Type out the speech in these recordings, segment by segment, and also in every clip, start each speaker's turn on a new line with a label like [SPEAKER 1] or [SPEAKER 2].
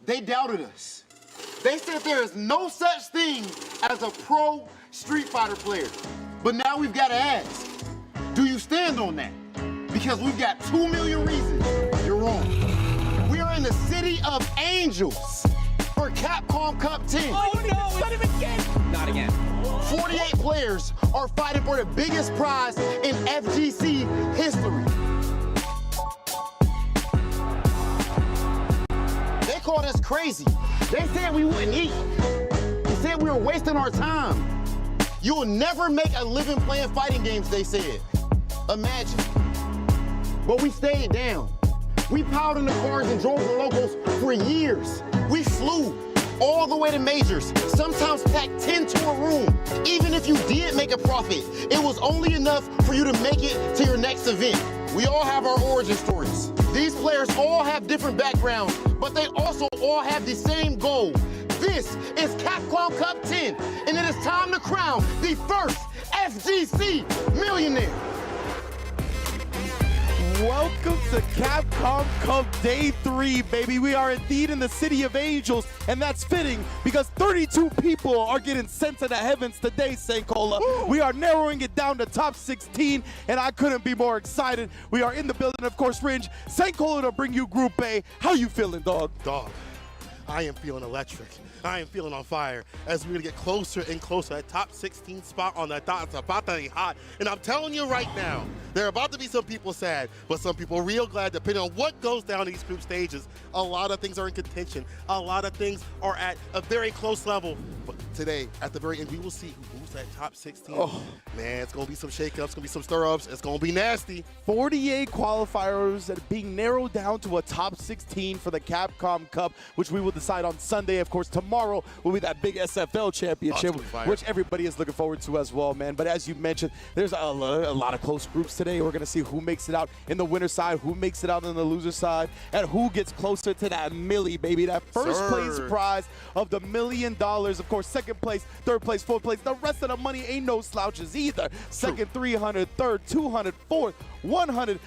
[SPEAKER 1] they doubted us. They said there is no such thing as a pro Street Fighter player. But now we've got to ask, do you stand on that? Because we've got 2 million reasons you're wrong. We are in the city of angels for Capcom Cup 10.
[SPEAKER 2] Oh no, it's not even again. Not again.
[SPEAKER 1] 48 players are fighting for the biggest prize in FGC history. They called us crazy. They said we wouldn't eat. They said we were wasting our time. You will never make a living playing fighting games, they said. Imagine. But we stayed down. We piled in the cars and drove the locals for years. We flew all the way to majors, sometimes packed 10 to a room. Even if you did make a profit, it was only enough for you to make it to your next event. We all have our origin stories. These players all have different backgrounds, but they also all have the same goal. This is Capcom Cup 10, and it is time to crown the first FGC millionaire.
[SPEAKER 3] Welcome to Capcom Cup Day 3, baby. We are indeed in the City of Angels, and that's fitting because 32 people are getting sent to the heavens today, Sankola. We are narrowing it down to top 16, and I couldn't be more excited. We are in the building, of course, Ringe. Sankola to bring you Group A. How you feeling, dog?
[SPEAKER 4] Dog, I am feeling electric. I am feeling on fire as we're gonna get closer and closer. That top 16 spot on that dot, it's about to be hot. And I'm telling you right now, there are about to be some people sad, but some people real glad, depending on what goes down these group stages. A lot of things are in contention. A lot of things are at a very close level. But today, at the very end, we will see who's that top 16. Oh. Man, it's gonna be some shakeups, it's gonna be some stir-ups, it's gonna be nasty.
[SPEAKER 3] 48 qualifiers that are being narrowed down to a top 16 for the Capcom Cup, which we will decide on Sunday. Of course, tomorrow will be that big SFL championship, which everybody is looking forward to as well, man. But as you mentioned, there's a lot of close groups today. We're gonna see who makes it out in the winner side, who makes it out on the loser side, and who gets closer to that milli, baby. That first place prize of the $1 million. Of course, second place, third place, fourth place. The rest of the money ain't no slouches either. Second, 300, third, 200, fourth, 100,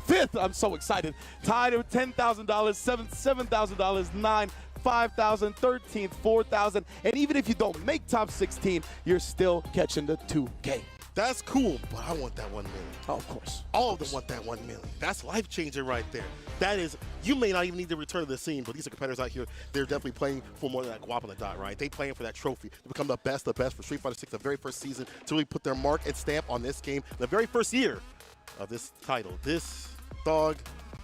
[SPEAKER 3] fifth. I'm so excited. Tied with $10,000, seventh, $7,000, nine, 5,000, 13th, 4,000, and even if you don't make top 16, you're still catching the 2K.
[SPEAKER 4] That's cool, but I want that 1 million.
[SPEAKER 3] Oh, of course.
[SPEAKER 4] All of them want that 1 million. That's life-changing right there. That is, you may not even need to return to the scene, but these are competitors out here, they're definitely playing for more than that guap on the dot, right? They playing for that trophy to become the best for Street Fighter 6, the very first season, to really put their mark and stamp on this game, the very first year of this title. This, dog,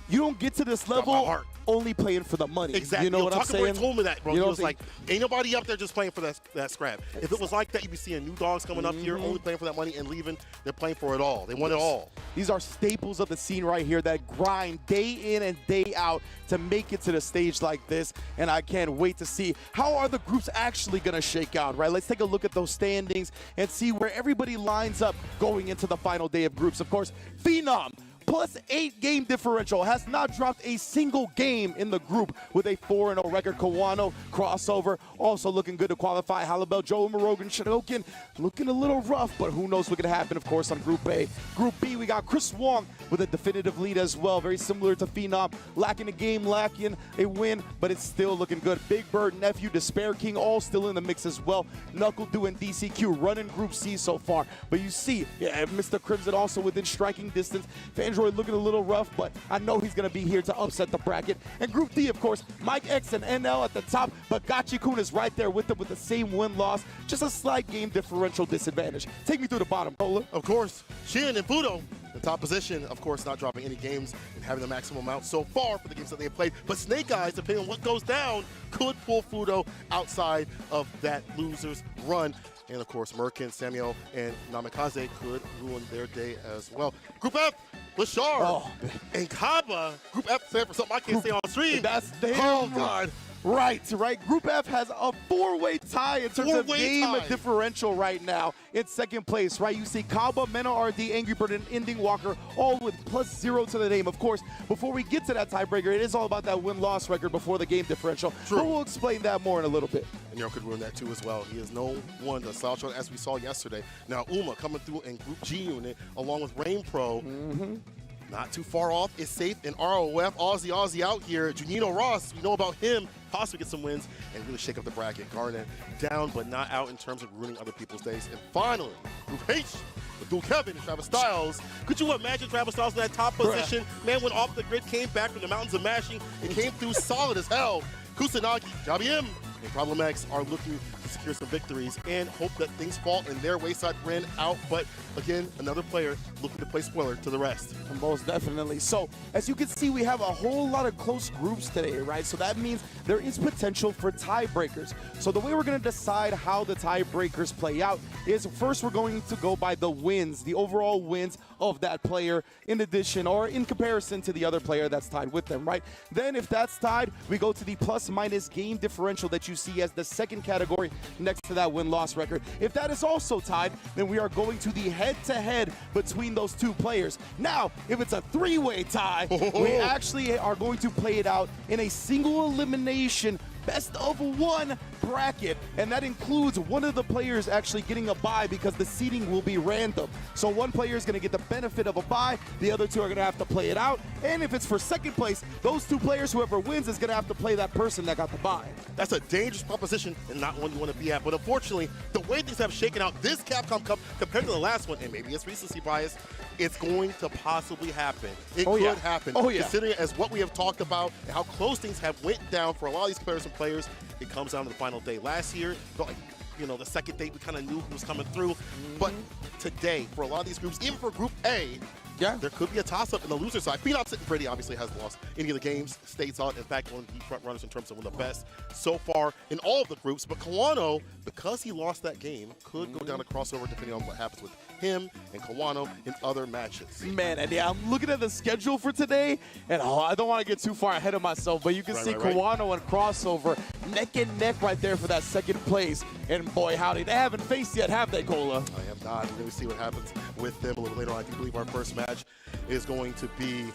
[SPEAKER 3] you don't get to this level only playing for the money.
[SPEAKER 4] Exactly.
[SPEAKER 3] You know what I'm saying?
[SPEAKER 4] Takamura told me that, bro.
[SPEAKER 3] You
[SPEAKER 4] He
[SPEAKER 3] know
[SPEAKER 4] was like, ain't nobody up there just playing for that scrap. If it was like that, you'd be seeing new dogs coming up here, only playing for that money and leaving. They're playing for it all. They want it all.
[SPEAKER 3] These are staples of the scene right here that grind day in and day out to make it to the stage like this, and I can't wait to see how are the groups actually going to shake out, right? Let's take a look at those standings and see where everybody lines up going into the final day of groups. Of course, Phenom, plus 8 game differential, has not dropped a single game in the group with a 4-0 record. Kawano, crossover, also looking good to qualify. Halibel, UMEROGAN, Shadoken, looking a little rough, but who knows what could happen, of course, on Group A. Group B, we got Chris Wong with a definitive lead as well, very similar to Phenom, lacking a game, lacking a win, but it's still looking good. Big Bird, Nephew, DespairKing, all still in the mix as well. NuckleDu and DCQ running Group C so far, but you see, Mr. Crimson also within striking distance. Fandroid looking a little rough, but I know he's going to be here to upset the bracket. And Group D, of course, Mikex and NL at the top, but Gachikun is right there with them with the same win-loss, just a slight game differential disadvantage. Take me through the bottom, Cola.
[SPEAKER 4] Of course, Shin and Fudo, the top position, of course, not dropping any games and having the maximum amount so far for the games that they have played. But Snake Eyez, depending on what goes down, could pull Fudo outside of that loser's run. And of course, Myrken, Samoel, and Namikaze could ruin their day as well. Group F, Lashard and Kaba. Group F stand for something I can't say on stream.
[SPEAKER 3] That's
[SPEAKER 4] oh God.
[SPEAKER 3] Right. Group F has a 4-way tie in terms of game differential right now in second place, right? You see Kaba, Mena RD, Angry Bird, and Ending Walker all with +0 to the name. Of course, before we get to that tiebreaker, it is all about that win-loss record before the game differential.
[SPEAKER 4] True.
[SPEAKER 3] But we'll explain that more in a little bit.
[SPEAKER 4] And Nero could ruin that too as well. He is no one to slouch on, as we saw yesterday. Now Uma coming through in Group G unit along with Rain Pro. not too far off is safe in ROF. Aussie out here. Junino Ross, we know about him. Possibly get some wins and really shake up the bracket. Garnet down, but not out in terms of ruining other people's days. And finally, Group H with Dual Kevin and Travis Styles. Could you imagine Travis Styles in that top position? Man went off the grid, came back from the mountains of mashing, and came through solid as hell. Kusanagi, Jabiem, and Problem X are looking to secure some victories and hope that things fall in their wayside ran out. But again, another player looking to play spoiler to the rest.
[SPEAKER 3] Most definitely. So as you can see, we have a whole lot of close groups today, right? So that means there is potential for tiebreakers. So the way we're going to decide how the tiebreakers play out is first we're going to go by the wins, the overall wins of that player in addition or in comparison to the other player that's tied with them, right? Then if that's tied, we go to the plus minus game differential that you see as the second category next to that win-loss record. If that is also tied, then we are going to the head-to-head between those two players. Now, if it's a three-way tie, we actually are going to play it out in a single elimination best of one bracket, and that includes one of the players actually getting a bye because the seeding will be random. So one player is going to get the benefit of a bye, the other two are going to have to play it out, and if it's for second place, those two players, whoever wins, is going to have to play that person that got the bye.
[SPEAKER 4] That's a dangerous proposition and not one you want to be at. But unfortunately, the way things have shaken out this Capcom Cup compared to the last one, and maybe it's recency bias, it's going to possibly happen. It could happen. Considering as what we have talked about and how close things have went down for a lot of these players, it comes down to the final day. Last year, felt like, you know, the second day we kind of knew who was coming through. But today, for a lot of these groups, even for Group A, there could be a toss-up in the loser side. Phenom sitting pretty, obviously has lost any of the games, stays on. In fact, one of the front runners in terms of one of the best so far in all of the groups. But Kawano, because he lost that game, could go down a crossover depending on what happens with him and Kawano in other matches.
[SPEAKER 3] Man, and yeah, I'm looking at the schedule for today, and I don't want to get too far ahead of myself, but you can see Kawano and crossover neck and neck right there for that second place. And boy, howdy, they haven't faced yet, have they, Cola?
[SPEAKER 4] I have not. We're going to see what happens with them a little later on. I do believe our first match is going to be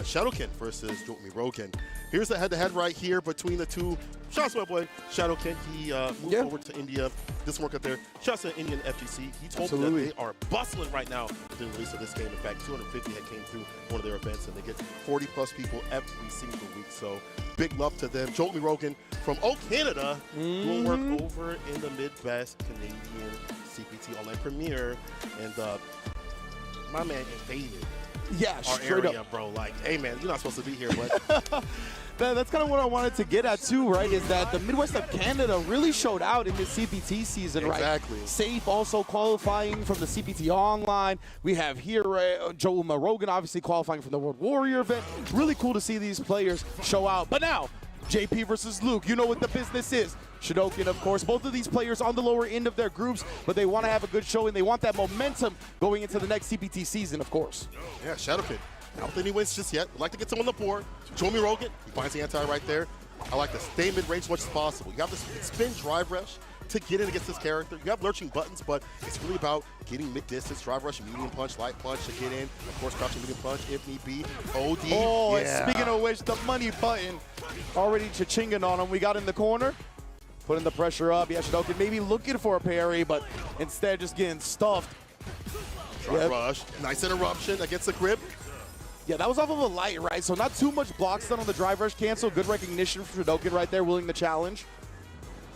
[SPEAKER 4] Shadoken versus UMEROGAN. Here's the head-to-head right here between the two. Shouts to my boy Shadoken. He moved over to India. This work out there. Shouts to Indian FGC. He told me that they are bustling right now with the release of this game. In fact, 250 had came through one of their events, and they get 40-plus people every single week. So big love to them. UMEROGAN from Canada doing work over in the Midwest Canadian CPT Online Premiere. And my man invaded our area, bro. Like, hey, man, you're not supposed to be here, but
[SPEAKER 3] that's kind of what I wanted to get at too, right? Is that the Midwest of Canada really showed out in this CPT season, right?
[SPEAKER 4] Exactly.
[SPEAKER 3] Safe also qualifying from the CPT Online. We have here UMEROGAN obviously qualifying from the World Warrior event. Really cool to see these players show out. But now, JP versus Luke, you know what the business is. Shadoken, of course, both of these players on the lower end of their groups, but they want to have a good showing. They want that momentum going into the next CPT season, of course.
[SPEAKER 4] Yeah, Shadoken. I don't think he wins just yet. Would like to get someone on the board. UMEROGAN, he finds the anti right there. I like to stay mid-range as much as possible. You have to spin drive rush to get in against this character. You have lurching buttons, but it's really about getting mid-distance, drive rush, medium punch, light punch to get in. Of course, crouching medium punch if need be. OD.
[SPEAKER 3] Oh, yeah. Speaking of which, the money button already cha-chinging on him. We got in the corner. Putting the pressure up. Yeah, Shadoken maybe looking for a parry, but instead just getting stuffed.
[SPEAKER 4] Drive rush. Nice interruption against the grip.
[SPEAKER 3] Yeah, that was off of a light, right? So not too much blocks done on the drive rush cancel. Good recognition for Shadoken right there, willing to challenge.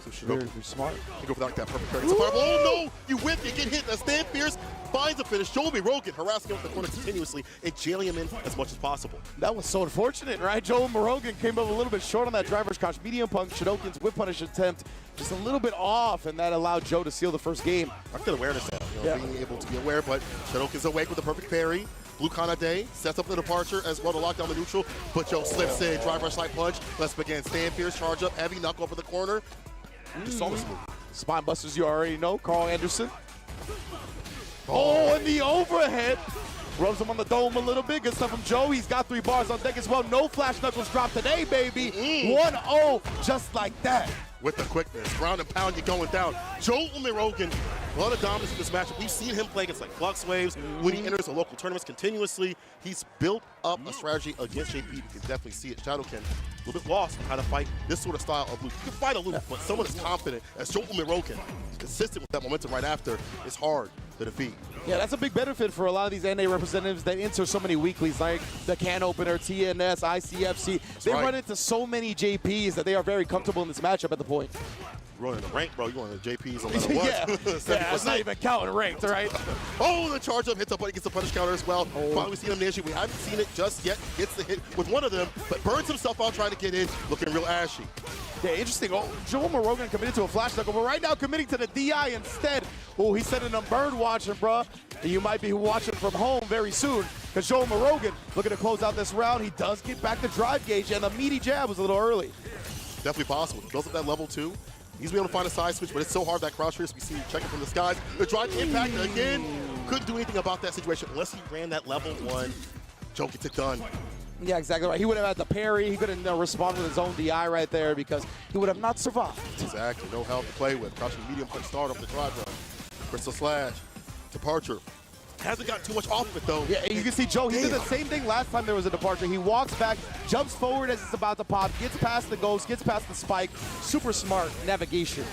[SPEAKER 4] So Shadoken,
[SPEAKER 3] very smart.
[SPEAKER 4] You go for that perfect parry. Oh no! You whip, you get hit. That stand fierce finds a finish. UMEROGAN harassing him with the corner continuously and jailing him in as much as possible.
[SPEAKER 3] That was so unfortunate, right? UMEROGAN came up a little bit short on that driver's crouch medium punch. Shadoken's whip punish attempt just a little bit off, and that allowed Joe to seal the first game.
[SPEAKER 4] I feel awareness now, being able to be aware, but Shadoken's awake with a perfect parry. Blue Kana Day sets up the departure as well to lock down the neutral, but Joe slips in, drive rush light punch. Let's begin. Stand fierce, charge up, heavy knuckle over the corner. Just saw this move.
[SPEAKER 3] Spine busters, you already know. Carl Anderson. Oh, and the overhead. Rubs him on the dome a little bit. Good stuff from Joe. He's got 3 bars on deck as well. No flash knuckles drop today, baby. 1-0, just like that.
[SPEAKER 4] With the quickness, ground and pound, you're going down. UMEROGAN, a lot of dominance in this matchup. We've seen him play against like Flux Waves when he enters the local tournaments continuously. He's built up a strategy against JP. You can definitely see it. Shadoken, a little bit lost on how to fight this sort of style of loop. You can fight a loop, but someone is confident as UMEROGAN. He's consistent with that momentum right after. It's hard. the defeat.
[SPEAKER 3] Yeah, that's a big benefit for a lot of these NA representatives that enter so many weeklies, like the Can Opener, TNS, ICFC. They run into so many JPs that they are very comfortable in this matchup at the point.
[SPEAKER 4] Running the rank, bro. You want the JPs no matter what.
[SPEAKER 3] yeah, it's not even counting ranked, right?
[SPEAKER 4] Oh, the charge up hits up, but he gets the punish counter as well. Finally seen him initiate. We haven't seen it just yet. Gets the hit with one of them, but burns himself out trying to get in, looking real ashy.
[SPEAKER 3] Yeah, interesting. Oh, Joe UMEROGAN committed to a flash knuckle, but right now committing to the DI instead. Oh, he's sending them bird watching, bruh. You might be watching from home very soon, because Joe UMEROGAN looking to close out this round. He does get back the drive gauge, and the meaty jab was a little early.
[SPEAKER 4] Definitely possible. He goes up that level 2. He's been able to find a side switch, but it's so hard that crouch trace we see checking from the skies. The drive impact again. Couldn't do anything about that situation unless he ran that level 1. Joe gets it done.
[SPEAKER 3] Yeah, exactly right. He would have had the parry. He couldn't respond with his own DI right there because he would have not survived.
[SPEAKER 4] Exactly. No help to play with. Crouching medium punch start off the drive run. Crystal slash. Departure. Hasn't got too much off of it, though.
[SPEAKER 3] Yeah, you can see Joe, he did the same thing last time there was a departure. He walks back, jumps forward as it's about to pop, gets past the ghost, gets past the spike. Super smart navigation.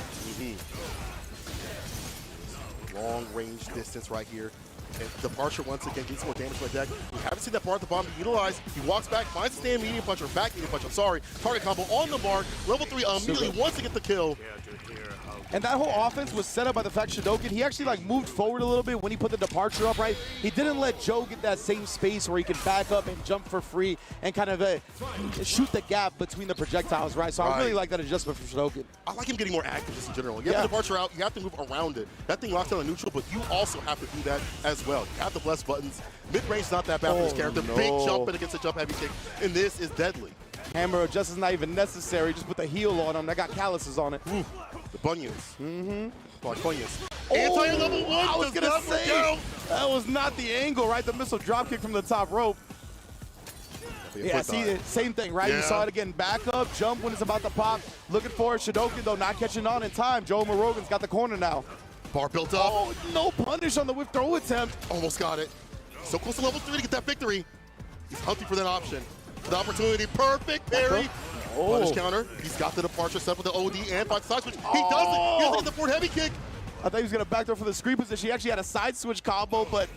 [SPEAKER 4] Long range distance right here. And departure once again gets more damage to the deck. We haven't seen that bar at the bottom be utilized. He walks back, finds a stand medium punch or back medium punch. I'm sorry. Target combo on the mark. Level 3 immediately wants to get the kill.
[SPEAKER 3] And that whole offense was set up by the fact Shadoken, he actually like moved forward a little bit when he put the departure up, right? He didn't let Joe get that same space where he can back up and jump for free and kind of shoot the gap between the projectiles, right? So I really like that adjustment from Shadoken.
[SPEAKER 4] I like him getting more active just in general. You have the departure out, you have to move around it. That thing locks down the neutral, but you also have to do that as well. You have to bless buttons. Mid-range is not that bad for this character. Big jump and against a jump heavy kick, and this is deadly.
[SPEAKER 3] Hammer adjust is not even necessary. Just put the heel on him. That got calluses on it.
[SPEAKER 4] Ooh, the bunions. Like bunions.
[SPEAKER 3] Oh,
[SPEAKER 4] Anti-level 1
[SPEAKER 3] I was gonna say that was not the angle, right? The missile drop kick from the top rope. Yeah, see it. Same thing, right? You saw it again. Back up, jump when it's about to pop. Looking for it. Shadoken, though, not catching on in time. Joe UMEROGAN's got the corner now.
[SPEAKER 4] Bar built up.
[SPEAKER 3] Oh, no punish on the whip throw attempt.
[SPEAKER 4] Almost got it. So close to level 3 to get that victory. He's hunting for that option. The opportunity, perfect parry. Punish counter. He's got the departure set with the OD and five side switch. He does it. He has to get the forward heavy kick.
[SPEAKER 3] I thought he was going to backdoor for the screen position. He actually had a side switch combo, but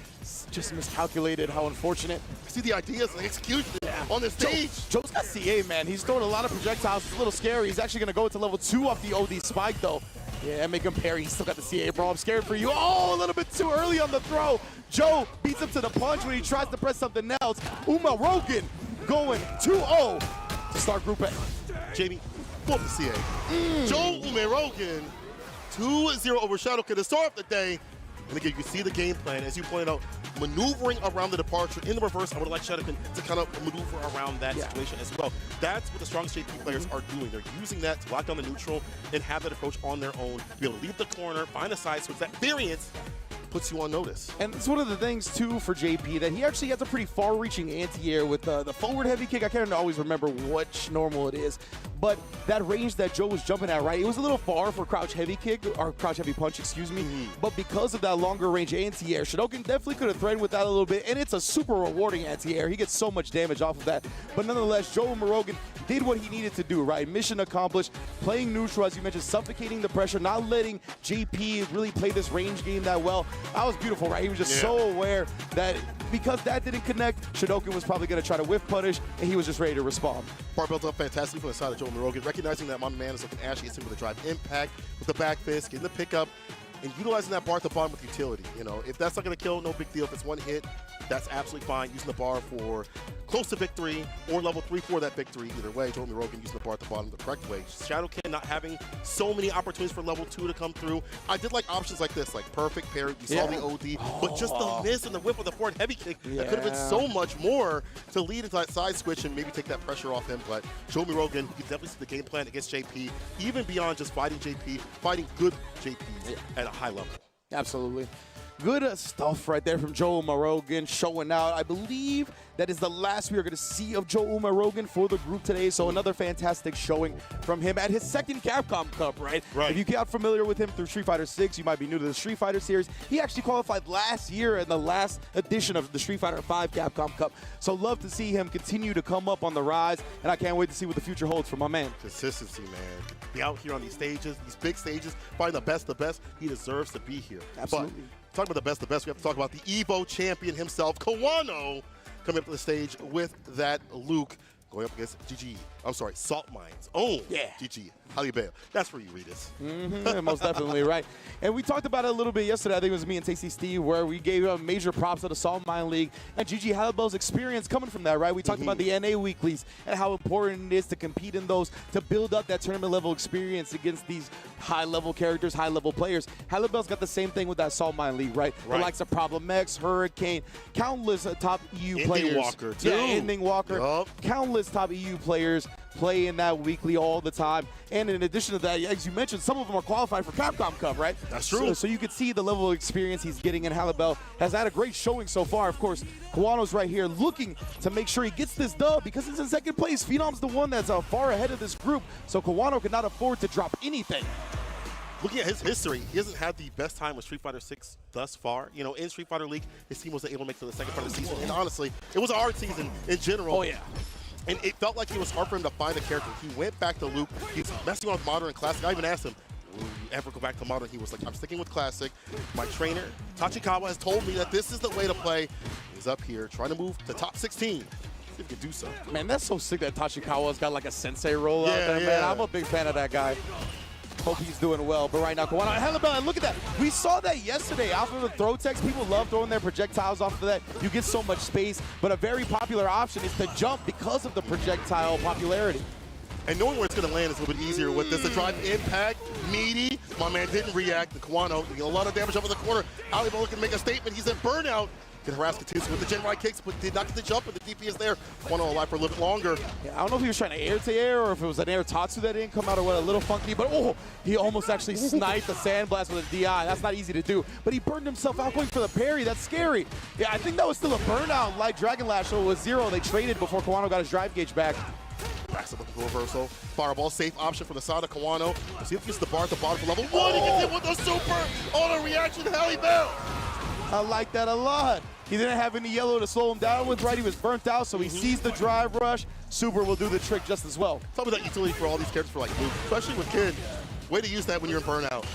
[SPEAKER 3] just miscalculated. How unfortunate.
[SPEAKER 4] See the ideas and execution on the stage.
[SPEAKER 3] Joe's got CA, man. He's throwing a lot of projectiles. It's a little scary. He's actually going to go into level 2 off the OD spike, though. Yeah, make him parry. He's still got the CA, bro. I'm scared for you. Oh, a little bit too early on the throw. Joe beats him to the punch when he tries to press something else. UMEROGAN going 2-0 to start Group A.
[SPEAKER 4] Jamie, pull up the CA. Joe UMEROGAN 2-0 over Shadoken to start off the day. And again, you can see the game plan, as you pointed out, maneuvering around the departure in the reverse. I would like Shadoken to kind of maneuver around that situation as well. That's what the strongest JP players are doing. They're using that to lock down the neutral and have that approach on their own. Be able to leave the corner, find a side switch. That variance puts you on notice.
[SPEAKER 3] And it's one of the things, too, for JP, that he actually has a pretty far-reaching anti-air with the forward heavy kick. I can't always remember which normal it is, but that range that Joe was jumping at, right, it was a little far for crouch heavy kick, or crouch heavy punch, excuse me, but because of that longer range anti-air, Shadoken definitely could have threatened with that a little bit, and it's a super rewarding anti-air. He gets so much damage off of that, but nonetheless, Joe UMEROGAN did what he needed to do, right? Mission accomplished, playing neutral, as you mentioned, suffocating the pressure, not letting JP really play this range game that well. That was beautiful, right? He was just so aware that because that didn't connect, Shadoken was probably going to try to whiff punish, and he was just ready to respond.
[SPEAKER 4] Bar built up fantastically from the side of Joe UMEROGAN, recognizing that my man is looking ashy, gets him with a drive impact, with the back fist, getting the pickup, and utilizing that bar at the bottom with utility. You know, if that's not going to kill, no big deal. If it's one hit, that's absolutely fine. Using the bar for close to victory or level 3 for that victory. Either way, Joe UMEROGAN using the bar at the bottom the correct way. Shadoken not having so many opportunities for level 2 to come through. I did like options like this, like perfect parry. You saw the OD, but just the miss and the whip with the forward heavy kick. That could have been so much more to lead into that side switch and maybe take that pressure off him. But Joe UMEROGAN, you definitely see the game plan against JP, even beyond just fighting JP, fighting good JPs at a high level.
[SPEAKER 3] Absolutely. Good stuff right there from Joe UMEROGAN showing out. I believe that is the last we are going to see of Joe UMEROGAN for the group today. So another fantastic showing from him at his second Capcom Cup, right? If you got familiar with him through Street Fighter 6, you might be new to the Street Fighter series. He actually qualified last year in the last edition of the Street Fighter 5 Capcom Cup. So love to see him continue to come up on the rise, and I can't wait to see what the future holds for my man.
[SPEAKER 4] Consistency, man. Be out here on these stages, these big stages, fighting the best. He deserves to be here.
[SPEAKER 3] Absolutely.
[SPEAKER 4] But Talking about the best, we have to talk about the Evo champion himself, Kawano, coming up to the stage with that Luke, going up against Salt Mine's own GGHalibel. That's where you read this.
[SPEAKER 3] Most definitely, right. And we talked about it a little bit yesterday. I think it was me and Tasty Steve, where we gave major props to the Salt Mine League and GGHalibel's experience coming from that, right? We talked about the NA weeklies and how important it is to compete in those, to build up that tournament level experience against these high-level characters, high-level players. Halibel's got the same thing with that Salt Mine League, right? The likes of Problem X, Hurricane, countless top EU players.
[SPEAKER 4] Walker, too.
[SPEAKER 3] Yeah, Ending Walker. Countless top EU players play in that weekly all the time. And in addition to that, as you mentioned, some of them are qualified for Capcom Cup, right?
[SPEAKER 4] That's true.
[SPEAKER 3] So you can see the level of experience he's getting, and Halibel has had a great showing so far. Of course, Kawano's right here looking to make sure he gets this dub because he's in second place. Phenom's the one that's far ahead of this group, so Kawano cannot afford to drop anything.
[SPEAKER 4] Looking at his history, he hasn't had the best time with Street Fighter 6 thus far. You know, in Street Fighter League, his team wasn't able to make it to the second part of the season. And honestly, it was a hard season in general.
[SPEAKER 3] Oh, yeah.
[SPEAKER 4] And it felt like it was hard for him to find a character. He went back to Luke. He was messing with Modern and Classic. I even asked him, will you ever go back to Modern? He was like, I'm sticking with Classic. My trainer, Tachikawa, has told me that this is the way to play. He's up here trying to move to top 16. See if he can do so.
[SPEAKER 3] Man, that's so sick that Tachikawa's got like a sensei role out there, man. I'm a big fan of that guy. Hope he's doing well. But right now, Kawano, Halibel, and look at that. We saw that yesterday. Off of the throw text, people love throwing their projectiles off of that. You get so much space, but a very popular option is to jump because of the projectile popularity.
[SPEAKER 4] And knowing where it's going to land is a little bit easier with this. The drive impact, meaty. My man didn't react. The Kawano, you get a lot of damage over the corner. Halibel can make a statement. He's in burnout. Can harass Katsuki with the Gen Y kicks, but did not get the jump, and the DP is there. Kawano alive for a little bit longer.
[SPEAKER 3] Yeah, I don't know if he was trying to air or if it was an air Tatsu that didn't come out or what, a little funky, but he almost actually sniped the Sandblast with a DI. That's not easy to do, but he burned himself out going for the parry. That's scary. Yeah, I think that was still a burnout like Dragon Lash, so it was 0. They traded before Kawano got his drive gauge back.
[SPEAKER 4] Backs up with the reversal. Fireball, safe option for the side of Kawano. See if he gets the bar at the bottom for level 1. He gets hit with the super auto reaction to Halibel.
[SPEAKER 3] I like that a lot. He didn't have any yellow to slow him down with, right? He was burnt out, so he sees the drive rush. Super will do the trick just as well.
[SPEAKER 4] Tell me that utility for all these characters for like Luke, especially with Kid. Way to use that when you're in burnout.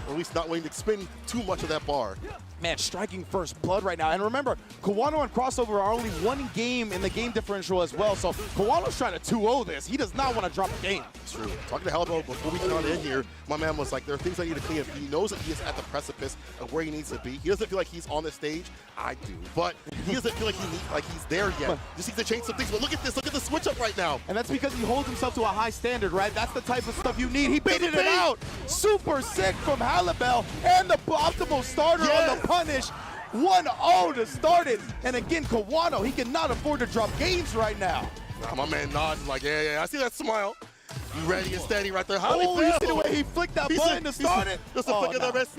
[SPEAKER 4] Or at least not willing to spin too much of that bar.
[SPEAKER 3] Man, striking first blood right now. And remember, Kawano and Crossover are only one game in the game differential as well. So Kawano's trying to 2-0 this. He does not want to drop the game.
[SPEAKER 4] It's true. Talking to Halibel before we got in here, my man was like, there are things I need to clean up. He knows that he is at the precipice of where he needs to be. He doesn't feel like he's on the stage. I do. But he doesn't feel like he's there yet. Just needs to change some things. But look at this. Look at the switch up right now.
[SPEAKER 3] And that's because he holds himself to a high standard, right? That's the type of stuff you need. He baited it out. Super sick from Halibel. And the optimal starter on the punish. 1-0 to start it. And again, Kawano, he cannot afford to drop games right now.
[SPEAKER 4] Nah, my man nods like, yeah, I see that smile. You ready and steady right there.
[SPEAKER 3] Oh, you see the way he flicked that button to start it?
[SPEAKER 4] Just a flick of the wrist.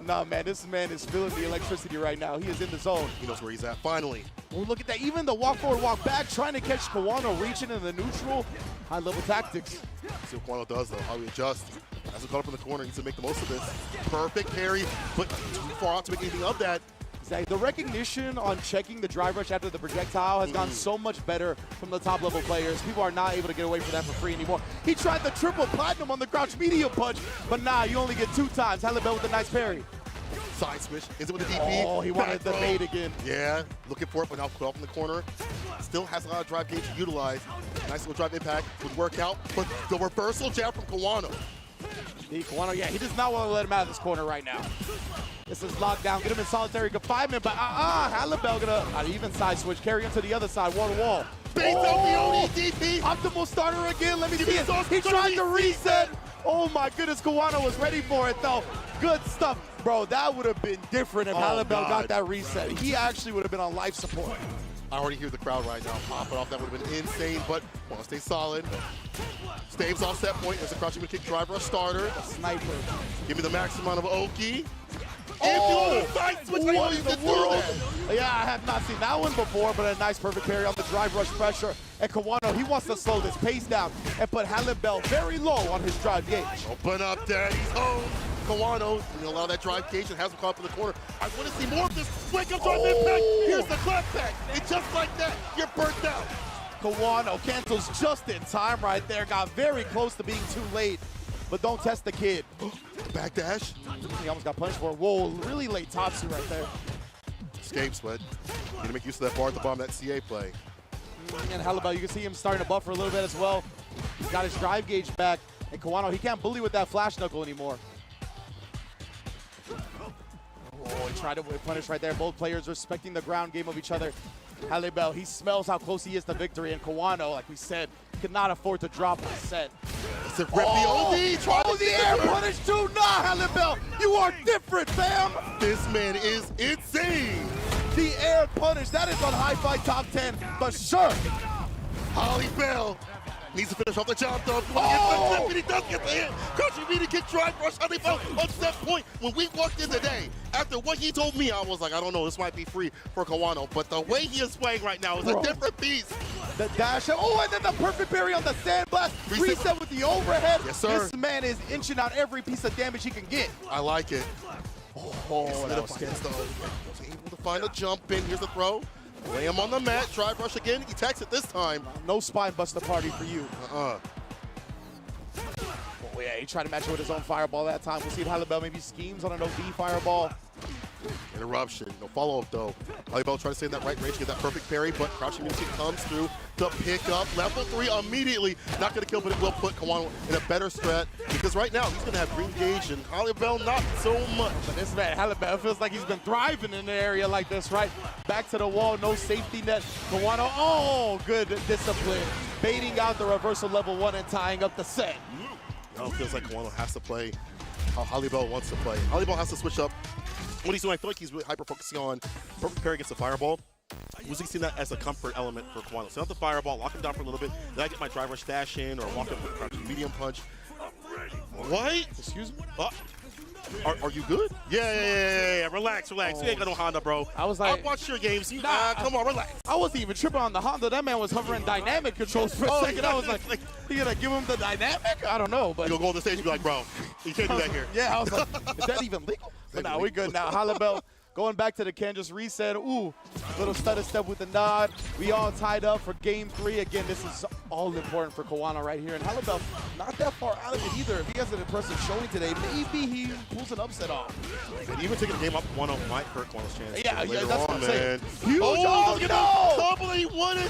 [SPEAKER 3] No, man, this man is feeling the electricity right now. He is in the zone.
[SPEAKER 4] He knows where he's at, finally.
[SPEAKER 3] Oh, look at that. Even the walk forward, walk back, trying to catch Kawano, reaching in the neutral. High-level tactics.
[SPEAKER 4] See what Kawano does, though, how he adjusts. As he caught up in the corner, he needs to make the most of this. Perfect parry, but too far out to make anything of that.
[SPEAKER 3] Exactly. The recognition on checking the drive rush after the projectile has gone so much better from the top level players. People are not able to get away from that for free anymore. He tried the triple platinum on the crouch medium punch, but nah, you only get 2 times. Halibel with a nice parry.
[SPEAKER 4] Side switch. Is it with the DP?
[SPEAKER 3] Oh, he wanted the bait again.
[SPEAKER 4] Yeah, looking for it, but now put off in the corner. Still has a lot of drive gauge to utilize. Nice little drive impact would work out, but the reversal jab from Kawano.
[SPEAKER 3] Kawano, yeah, he does not want to let him out of this corner right now. This is locked down. Get him in solitary confinement, but Halibel gonna even side switch, carry him to the other side, wall to wall.
[SPEAKER 4] Baits out the ODDP.
[SPEAKER 3] Optimal starter again. Let me see it. He tried to reset. Oh my goodness, Kawano was ready for it though. Good stuff. Bro, that would have been different if Halibel got that reset. He actually would have been on life support.
[SPEAKER 4] I already hear the crowd right now popping off. That would have been insane, but want to stay solid. Staves off set point. There's a crouching kick driver, a starter.
[SPEAKER 3] A sniper.
[SPEAKER 4] Give me the max amount of Oki. Oh, side switch.
[SPEAKER 3] What in the world? Yeah, I have not seen that one before, but a nice perfect parry on the drive rush pressure. And Kawano, he wants to slow this pace down and put Halibel very low on his drive gauge.
[SPEAKER 4] Open up, daddy's home. Kawano, you allow that drive gauge and has him caught up in the corner. I want to see more of this. Wake up, drive impact. Here's the clap back. It's just like that. You're burnt out.
[SPEAKER 3] Kawano cancels just in time right there. Got very close to being too late, but don't test the kid.
[SPEAKER 4] backdash.
[SPEAKER 3] He almost got punished for it. Whoa, really late Tatsu right there.
[SPEAKER 4] Escapes, but need to make use of that bar at the bottom of that CA play.
[SPEAKER 3] And Halibel, you can see him starting to buffer a little bit as well. He's got his drive gauge back. And Kawano, he can't bully with that flash knuckle anymore. Oh, he tried to punish right there. Both players respecting the ground game of each other. Halibel, he smells how close he is to victory. And Kawano, like we said, could not afford to drop the set.
[SPEAKER 4] It's a rip the OD. Try
[SPEAKER 3] Oh, the air punish too. Nah, Halibel, you are different, fam.
[SPEAKER 4] This man is insane.
[SPEAKER 3] The air punish, that is on Hi-Fi Top 10, for sure.
[SPEAKER 4] Halibel needs to finish off the job, though.
[SPEAKER 3] Oh!
[SPEAKER 4] He does get the hit. Crouching immediate kick, drive rush. Halibel on set point. When we walked in today, after what he told me, I was like, I don't know, this might be free for Kawano. But the way he is playing right now is a different beast.
[SPEAKER 3] The dash, oh, and then the perfect parry on the sandblast. Reset with the overhead.
[SPEAKER 4] Yes, sir.
[SPEAKER 3] This man is inching out every piece of damage he can get.
[SPEAKER 4] I like it.
[SPEAKER 3] Oh, that was scary.
[SPEAKER 4] Was able to find a jump in. Here's the throw. Lay him on the mat. Drive rush again. He attacks it this time.
[SPEAKER 3] No spine buster party for you.
[SPEAKER 4] Uh-uh.
[SPEAKER 3] Oh, yeah, he tried to match it with his own fireball that time. We'll see if Halibel maybe schemes on an OD fireball.
[SPEAKER 4] Interruption. No follow-up, though. Halibel trying to stay in that right range, get that perfect parry, but crouching music comes through to pick up level 3 immediately. Not going to kill, but it will put Kawano in a better strat, because right now he's going to have green gauge, and Halibel not so much.
[SPEAKER 3] But this man, Halibel, feels like he's been thriving in an area like this, right? Back to the wall, no safety net. Kawano, oh, good discipline. Baiting out the reversal level 1 and tying up the set.
[SPEAKER 4] Now it feels like Kawano has to play how Halibel wants to play. Halibel has to switch up what he's doing. I feel like he's really hyper-focusing on perfect parry against the fireball. Usually seen that as a comfort element for Kawano. Set up the fireball, lock him down for a little bit, then I get my drive rush dash in or walk up with a crouching medium punch. What?
[SPEAKER 3] Excuse me?
[SPEAKER 4] Are you good? Yeah. Relax. You ain't got no Honda, bro.
[SPEAKER 3] I was like,
[SPEAKER 4] I'll watch your games. Come on, relax.
[SPEAKER 3] I wasn't even tripping on the Honda. That man was hovering dynamic controls for a second. I was like, he gonna give him the dynamic? I don't know, but
[SPEAKER 4] You'll go on the stage and be like, bro, you can't do that here.
[SPEAKER 3] yeah, I was like, is that even legal? But now we good now. Halibel going back to the can, just reset. Ooh, little stutter step with the nod. We all tied up for game 3. Again, this is all important for Kawano right here. And Halibel, not that far out of it either. If he has an impressive showing today, maybe he pulls an upset off.
[SPEAKER 4] And even taking the game up 1-0 might hurt Kawano's chance.
[SPEAKER 3] Yeah,
[SPEAKER 4] later
[SPEAKER 3] that's
[SPEAKER 4] on,
[SPEAKER 3] what I'm
[SPEAKER 4] man.
[SPEAKER 3] saying. Huge,
[SPEAKER 4] Oh,
[SPEAKER 3] no!
[SPEAKER 4] double that he won it.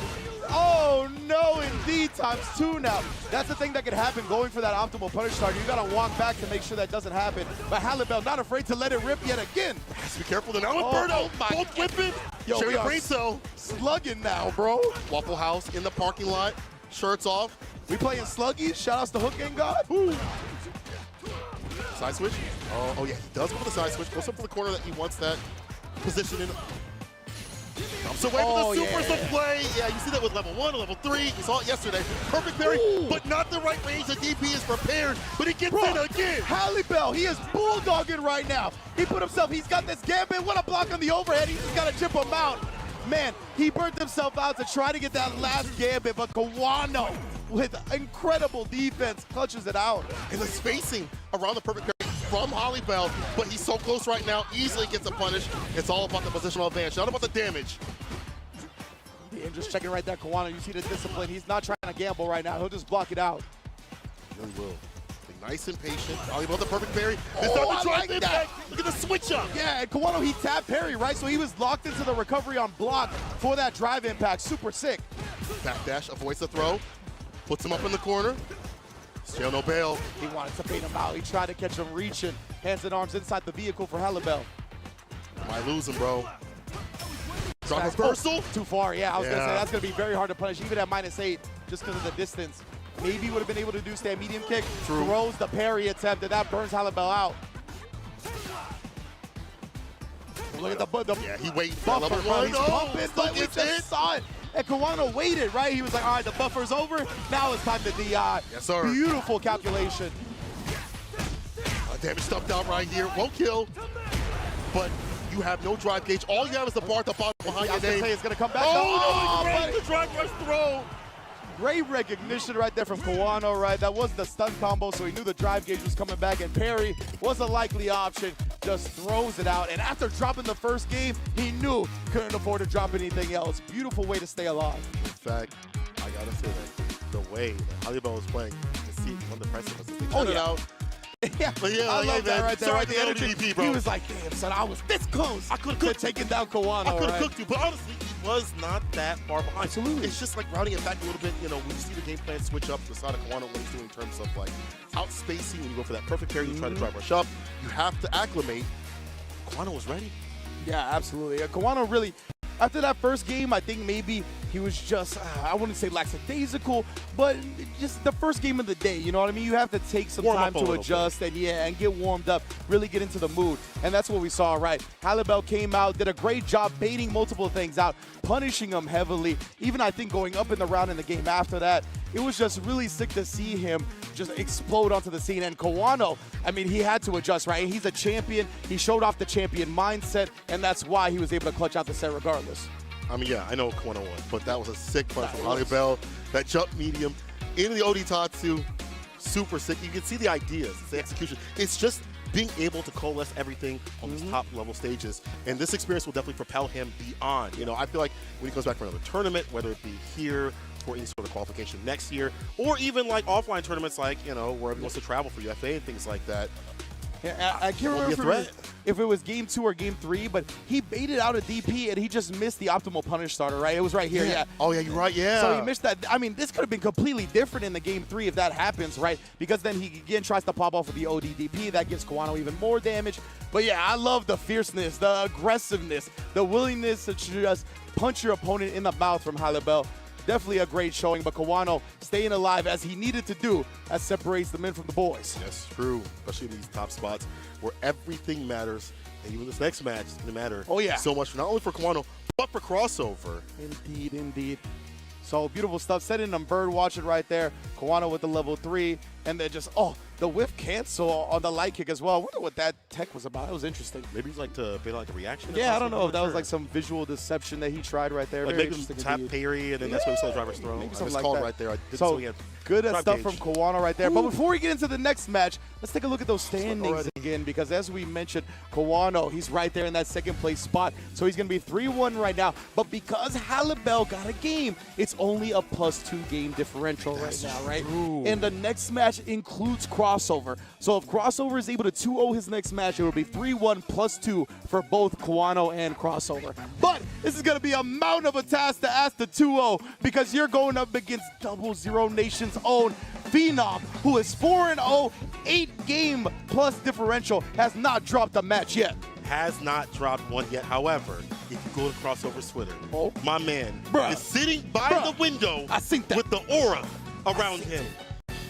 [SPEAKER 3] Oh no, indeed, ×2 now. That's the thing that could happen going for that optimal punish target. You gotta walk back to make sure that doesn't happen. But Halibel not afraid to let it rip yet again.
[SPEAKER 4] Has to be careful. Then now with Birdo, both whipping.
[SPEAKER 3] Yo,
[SPEAKER 4] Sharing
[SPEAKER 3] we
[SPEAKER 4] the
[SPEAKER 3] are
[SPEAKER 4] brain cell.
[SPEAKER 3] slugging now, bro.
[SPEAKER 4] Waffle House in the parking lot. Shirts off.
[SPEAKER 3] We playing sluggies. Shout outs to Hook and God.
[SPEAKER 4] Side switch. Oh yeah, he does go for the side switch. Goes up for the corner that he wants that position in. So wait for the supers to play. Yeah, you see that with level 1, level 3. You saw it yesterday. Perfect parry, but not the right range. The DP is prepared, but he gets in again.
[SPEAKER 3] Halibel, he is bulldogging right now. He put himself, he's got this gambit. What a block on the overhead. He just got to chip him out. Man, he burnt himself out to try to get that last gambit, but Kawano, with incredible defense, clutches it out.
[SPEAKER 4] And the spacing around the perfect parry from Halibel, but he's so close right now, easily gets a punish. It's all about the positional advantage, not about the damage.
[SPEAKER 3] And just checking right there, Kawano, you see the discipline. He's not trying to gamble right now. He'll just block it out.
[SPEAKER 4] He really will. Be nice and patient. Halibel the perfect parry.
[SPEAKER 3] I like that.
[SPEAKER 4] Look at the switch up.
[SPEAKER 3] Yeah, and Kawano, he tapped parry, right? So he was locked into the recovery on block for that drive impact. Super sick.
[SPEAKER 4] Backdash, avoids the throw. Puts him up in the corner. Still no bail.
[SPEAKER 3] He wanted to bait him out. He tried to catch him reaching. Hands and arms inside the vehicle for Halibel.
[SPEAKER 4] Might lose him, bro. Drop reversal.
[SPEAKER 3] Too far, yeah. I was going to say, that's going to be very hard to punish, even at -8, just because of the distance. Maybe would have been able to do stand medium kick.
[SPEAKER 4] True.
[SPEAKER 3] Throws the parry attempt, and that burns Halibel out. Look at the
[SPEAKER 4] Yeah, he waited for
[SPEAKER 3] buffer,
[SPEAKER 4] level
[SPEAKER 3] bro.
[SPEAKER 4] 1.
[SPEAKER 3] He's pumping, but we
[SPEAKER 4] gets
[SPEAKER 3] just
[SPEAKER 4] in.
[SPEAKER 3] saw it. And Kawano waited, right? He was like, all right, the buffer's over. Now it's time to DI.
[SPEAKER 4] Yes, sir.
[SPEAKER 3] Beautiful calculation.
[SPEAKER 4] Damage stuffed out right here. Won't kill. But you have no drive gauge. All you have is the bar at the bottom behind your name.
[SPEAKER 3] Say it's going to come back.
[SPEAKER 4] Oh, no,
[SPEAKER 3] buddy.
[SPEAKER 4] the drive rush throw.
[SPEAKER 3] Great recognition right there from Kawano, right? That was the stun combo, so he knew the drive gauge was coming back, and parry was a likely option. Just throws it out, and after dropping the first game, he knew couldn't afford to drop anything else. Beautiful way to stay alive.
[SPEAKER 4] In fact, I gotta say that the way that Halibel was playing, to see on the precipice, they turned it out.
[SPEAKER 3] Yeah,
[SPEAKER 4] But yeah,
[SPEAKER 3] I love that
[SPEAKER 4] man.
[SPEAKER 3] right there.
[SPEAKER 4] Sorry
[SPEAKER 3] Right,
[SPEAKER 4] to
[SPEAKER 3] the
[SPEAKER 4] the
[SPEAKER 3] energy.
[SPEAKER 4] LDP, bro.
[SPEAKER 3] He was like, damn, son, I was this close.
[SPEAKER 4] I could've
[SPEAKER 3] to
[SPEAKER 4] cooked.
[SPEAKER 3] taking down Kawano.
[SPEAKER 4] I could have
[SPEAKER 3] right?
[SPEAKER 4] cooked you, but honestly, he was not that far behind.
[SPEAKER 3] Absolutely.
[SPEAKER 4] It's just like rounding it back a little bit. You know, when you see the game plan switch up to the side of Kawano, what he's doing in terms of like outspacing, when you go for that perfect parry, you try to drive rush up, you have to acclimate. Kawano was ready.
[SPEAKER 3] Yeah, absolutely. Kawano really, after that first game, I think maybe he was just, I wouldn't say lackadaisical, but just the first game of the day, you know what I mean? You have to take some
[SPEAKER 4] Warm
[SPEAKER 3] time
[SPEAKER 4] up a
[SPEAKER 3] to
[SPEAKER 4] little
[SPEAKER 3] adjust and and get warmed up, really get into the mood. And that's what we saw, right? Halibel came out, did a great job baiting multiple things out, punishing him heavily. Even I think going up in the round in the game after that, it was just really sick to see him just explode onto the scene. And Kawano, I mean, he had to adjust, right? He's a champion. He showed off the champion mindset, and that's why he was able to clutch out the set regardless.
[SPEAKER 4] I mean, yeah, I know Kawano won, but that was a sick punch from Halibel. That jump medium into the OD Tatsu, super sick. You can see the ideas, it's the execution. It's just being able to coalesce everything on these top level stages. And this experience will definitely propel him beyond. You know, I feel like when he comes back for another tournament, whether it be here for any sort of qualification next year, or even like offline tournaments like, you know, wherever he wants to travel for UFA and things like that.
[SPEAKER 3] Yeah, I can't remember if it was game 2 or game 3, but he baited out a DP and he just missed the optimal punish starter, right? It was right here, yeah.
[SPEAKER 4] Oh, yeah, you're right, yeah.
[SPEAKER 3] So he missed that. I mean, this could have been completely different in the game 3 if that happens, right? Because then he again tries to pop off with the OD DP. That gives Kawano even more damage. But yeah, I love the fierceness, the aggressiveness, the willingness to just punch your opponent in the mouth from Halibel. Definitely a great showing, but Kawano staying alive as he needed to do, as separates the men from the boys.
[SPEAKER 4] That's true, especially in these top spots where everything matters, and even this next match is going to matter so much, not only for Kawano, but for crossover.
[SPEAKER 3] Indeed, indeed. So beautiful stuff. Setting them bird watching right there. Kawano with the level 3, and then just, the whiff cancel on the light kick as well. I wonder what that tech was about. It was interesting.
[SPEAKER 4] Maybe it's like to be like a reaction.
[SPEAKER 3] Yeah, I don't know if that was like some visual deception that he tried right there.
[SPEAKER 4] Like
[SPEAKER 3] Very
[SPEAKER 4] maybe
[SPEAKER 3] interesting
[SPEAKER 4] tap
[SPEAKER 3] indeed.
[SPEAKER 4] parry, and then that's why we saw the driver's throw.
[SPEAKER 3] Maybe
[SPEAKER 4] I
[SPEAKER 3] something
[SPEAKER 4] just
[SPEAKER 3] like
[SPEAKER 4] called
[SPEAKER 3] that.
[SPEAKER 4] right there. I did
[SPEAKER 3] So
[SPEAKER 4] again.
[SPEAKER 3] good
[SPEAKER 4] Drive
[SPEAKER 3] stuff
[SPEAKER 4] gauge.
[SPEAKER 3] from Kawano right there. But before we get into the next match, let's take a look at those standings
[SPEAKER 4] already.
[SPEAKER 3] again, because as we mentioned, Kawano, he's right there in that second place spot. So he's going to be 3-1 right now. But because Halibel got a game, it's only a +2 game differential right now, right? And the next match includes crossover. So if crossover is able to 2-0 his next match, it will be 3-1 +2 for both Kawano and crossover. But this is going to be a mountain of a task to ask the 2-0, because you're going up against 00 Nation's own Phenom, who is 4-0, 8-game plus differential, has not dropped a match yet.
[SPEAKER 4] Has not dropped one yet. However, if you go to crossover's Twitter, my man
[SPEAKER 3] Bruh.
[SPEAKER 4] is sitting by the window
[SPEAKER 3] I think that.
[SPEAKER 4] with the aura around him.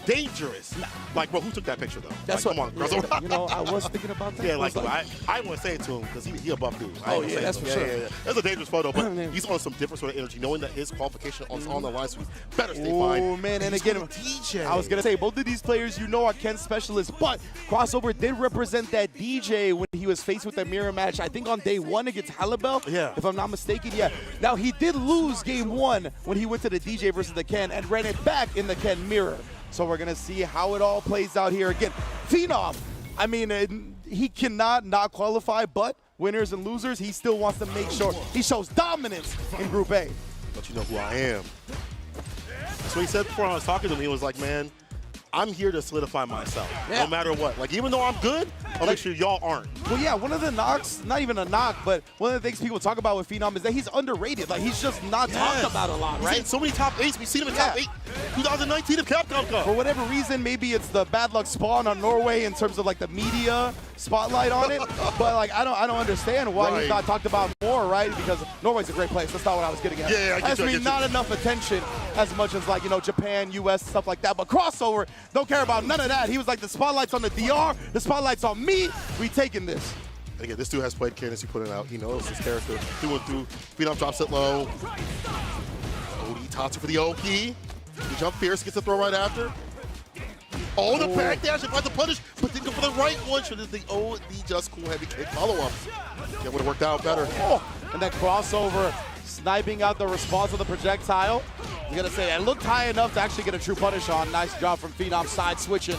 [SPEAKER 4] Dangerous. Like, bro, who took that picture, though?
[SPEAKER 3] That's
[SPEAKER 4] like,
[SPEAKER 3] what,
[SPEAKER 4] come on, crossover.
[SPEAKER 3] you know, I was thinking about that.
[SPEAKER 4] Yeah,
[SPEAKER 3] I was
[SPEAKER 4] like, I want to say it to him because he a buff dude.
[SPEAKER 3] Oh, yeah, that's for sure.
[SPEAKER 4] Yeah. That's a dangerous photo, but he's on some different sort of energy, knowing that his qualification is on the line, so he better stay fine.
[SPEAKER 3] Oh, man, and again,
[SPEAKER 4] DJ.
[SPEAKER 3] I was going to say, both of these players, you know, are Ken specialists, but Crossover did represent that DJ when he was faced with that mirror match, I think on day 1 against Halibel, if I'm not mistaken, Now, he did lose game 1 when he went to the DJ versus the Ken and ran it back in the Ken mirror. So we're going to see how it all plays out here. Again, Phenom, I mean, he cannot not qualify, but winners and losers, he still wants to make sure he shows dominance in Group A.
[SPEAKER 4] But you know who I am. That's what he said before I was talking to him. He was like, man, I'm here to solidify myself, no matter what. Like, even though I'm good, I'll make sure y'all aren't.
[SPEAKER 3] Well, yeah, one of the knocks, not even a knock, but one of the things people talk about with Phenom is that he's underrated. Like, he's just not talked about a lot, right?
[SPEAKER 4] He's in so many top 8s. We've seen him in top 8. 2019 of Capcom Cup.
[SPEAKER 3] For whatever reason, maybe it's the bad luck spawn on Norway in terms of like the media spotlight on it. But like, I don't understand why he's not talked about more, right? Because Norway's a great place. That's not what I was getting at.
[SPEAKER 4] Yeah, I get you,
[SPEAKER 3] not enough attention as much as like, you know, Japan, US, stuff like that. But crossover, don't care about none of that. He was like, the spotlight's on the DR, the spotlight's on me. We taking this.
[SPEAKER 4] Again, this dude has played Ken as he put it out. He knows his character through and through. Phenom drops it low. OD Tatsu for the OP. The jump fierce, gets the throw right after. Oh, the back dash, and finds the punish, but didn't go for the right one. Should have the OD just cool heavy kick follow-up. That would have worked out better.
[SPEAKER 3] And that crossover, sniping out the response of the projectile. You gotta say, it looked high enough to actually get a true punish on. Nice job from Phenom, side switching.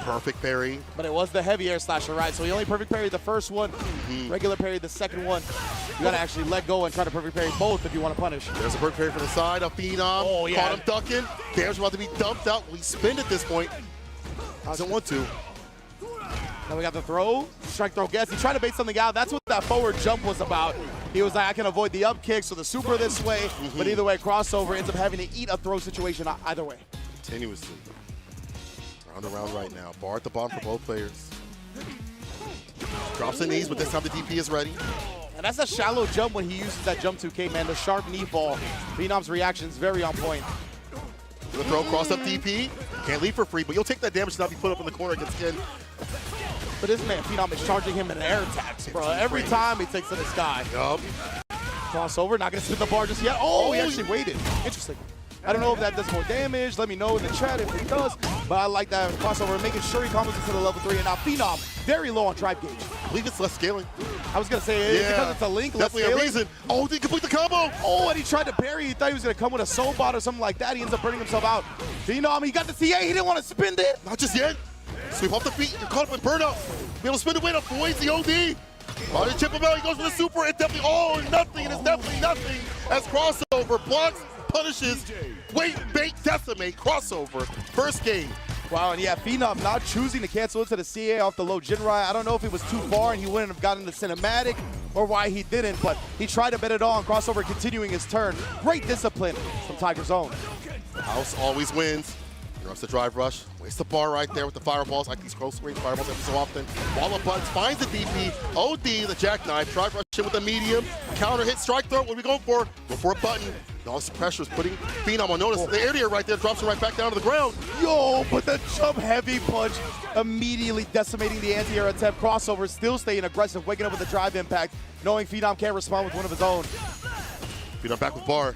[SPEAKER 4] Perfect parry.
[SPEAKER 3] But it was the heavy air slasher, right? So he only perfect parried the first one, regular parry the second one. You gotta actually let go and try to perfect parry both if you want to punish.
[SPEAKER 4] There's a perfect parry from the side of Phenom. Caught him ducking. Damage about to be dumped out. We spin at this point. Doesn't want to.
[SPEAKER 3] Now we got the throw, strike throw gets. He tried to bait something out. That's what that forward jump was about. He was like, I can avoid the up kick, so the super this way. But either way, crossover ends up having to eat a throw situation either way.
[SPEAKER 4] Continuously. Round and round right now. Bar at the bottom for both players. Drops the knees, but this time the DP is ready.
[SPEAKER 3] And that's a shallow jump when he uses that jump 2K, man. The sharp knee fall. Phenom's reaction is very on point.
[SPEAKER 4] The throw, cross up DP. Can't leave for free, but you'll take that damage to not be put up in the corner against Ken.
[SPEAKER 3] But this man, Phenom, is charging him in air attacks, bro. Every time he takes to the sky.
[SPEAKER 4] Yup.
[SPEAKER 3] Crossover, not gonna spin the bar just yet. Oh, he actually waited. Interesting. I don't know if that does more damage. Let me know in the chat if it does. But I like that crossover, making sure he combos into the level 3. And now Phenom, very low on drive gauge.
[SPEAKER 4] I believe it's less scaling.
[SPEAKER 3] I was gonna say, because it's a link, less
[SPEAKER 4] definitely a
[SPEAKER 3] scaling.
[SPEAKER 4] reason. Oh, did he complete the combo?
[SPEAKER 3] Oh, and he tried to parry. He thought he was gonna come with a soul bot or something like that. He ends up burning himself out. Phenom, he got the TA. He didn't want to spin it.
[SPEAKER 4] Not just yet. Sweep off the feet. You're caught up in burnout. Be able to spin the weight up. Avoids the OD. On the chip him out. He goes for the super. It's definitely all or nothing. It is definitely nothing. As crossover blocks, punishes, wait, bait, decimate, crossover. First game.
[SPEAKER 3] Wow, and yeah, Phenom not choosing to cancel into the CA off the low Jinrai. I don't know if he was too far and he wouldn't have gotten the cinematic or why he didn't, but he tried to bet it all on crossover, continuing his turn. Great discipline from Tiger's Own.
[SPEAKER 4] House always wins. Interrupts the drive rush. Wastes the bar right there with the fireballs. I like these close range fireballs every so often. Wall of buttons, finds the DP. OD, the jackknife. Drive rush in with a medium. Counter hit, strike throw. What are we going for? Go for a button. All this pressure is putting Phenom on notice. The area right there drops him right back down to the ground.
[SPEAKER 3] Yo, but the jump heavy punch immediately decimating the anti-air attempt. Crossover still staying aggressive, waking up with the drive impact, knowing Phenom can't respond with one of his own.
[SPEAKER 4] Phenom back with bar.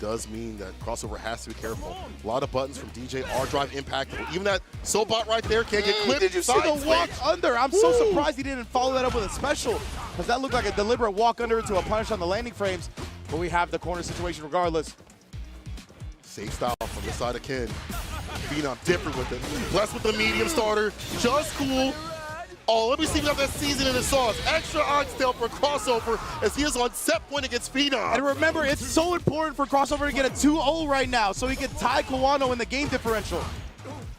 [SPEAKER 4] Does mean that crossover has to be careful. A lot of buttons from DJ are drive impactable. Even that soul bot right there can't get clipped.
[SPEAKER 3] Did you see the walk under? I'm so surprised he didn't follow that up with a special, because that looked like a deliberate walk under into a punish on the landing frames. But we have the corner situation regardless.
[SPEAKER 4] Safe style from the side of Ken. Phenom different with it. Blessed with the medium starter. Just cool. Oh, let me see if we have that season in the sauce. Extra oxtail for crossover as he is on set point against Phenom.
[SPEAKER 3] And remember, it's so important for crossover to get a 2-0 right now so he can tie Kawano in the game differential.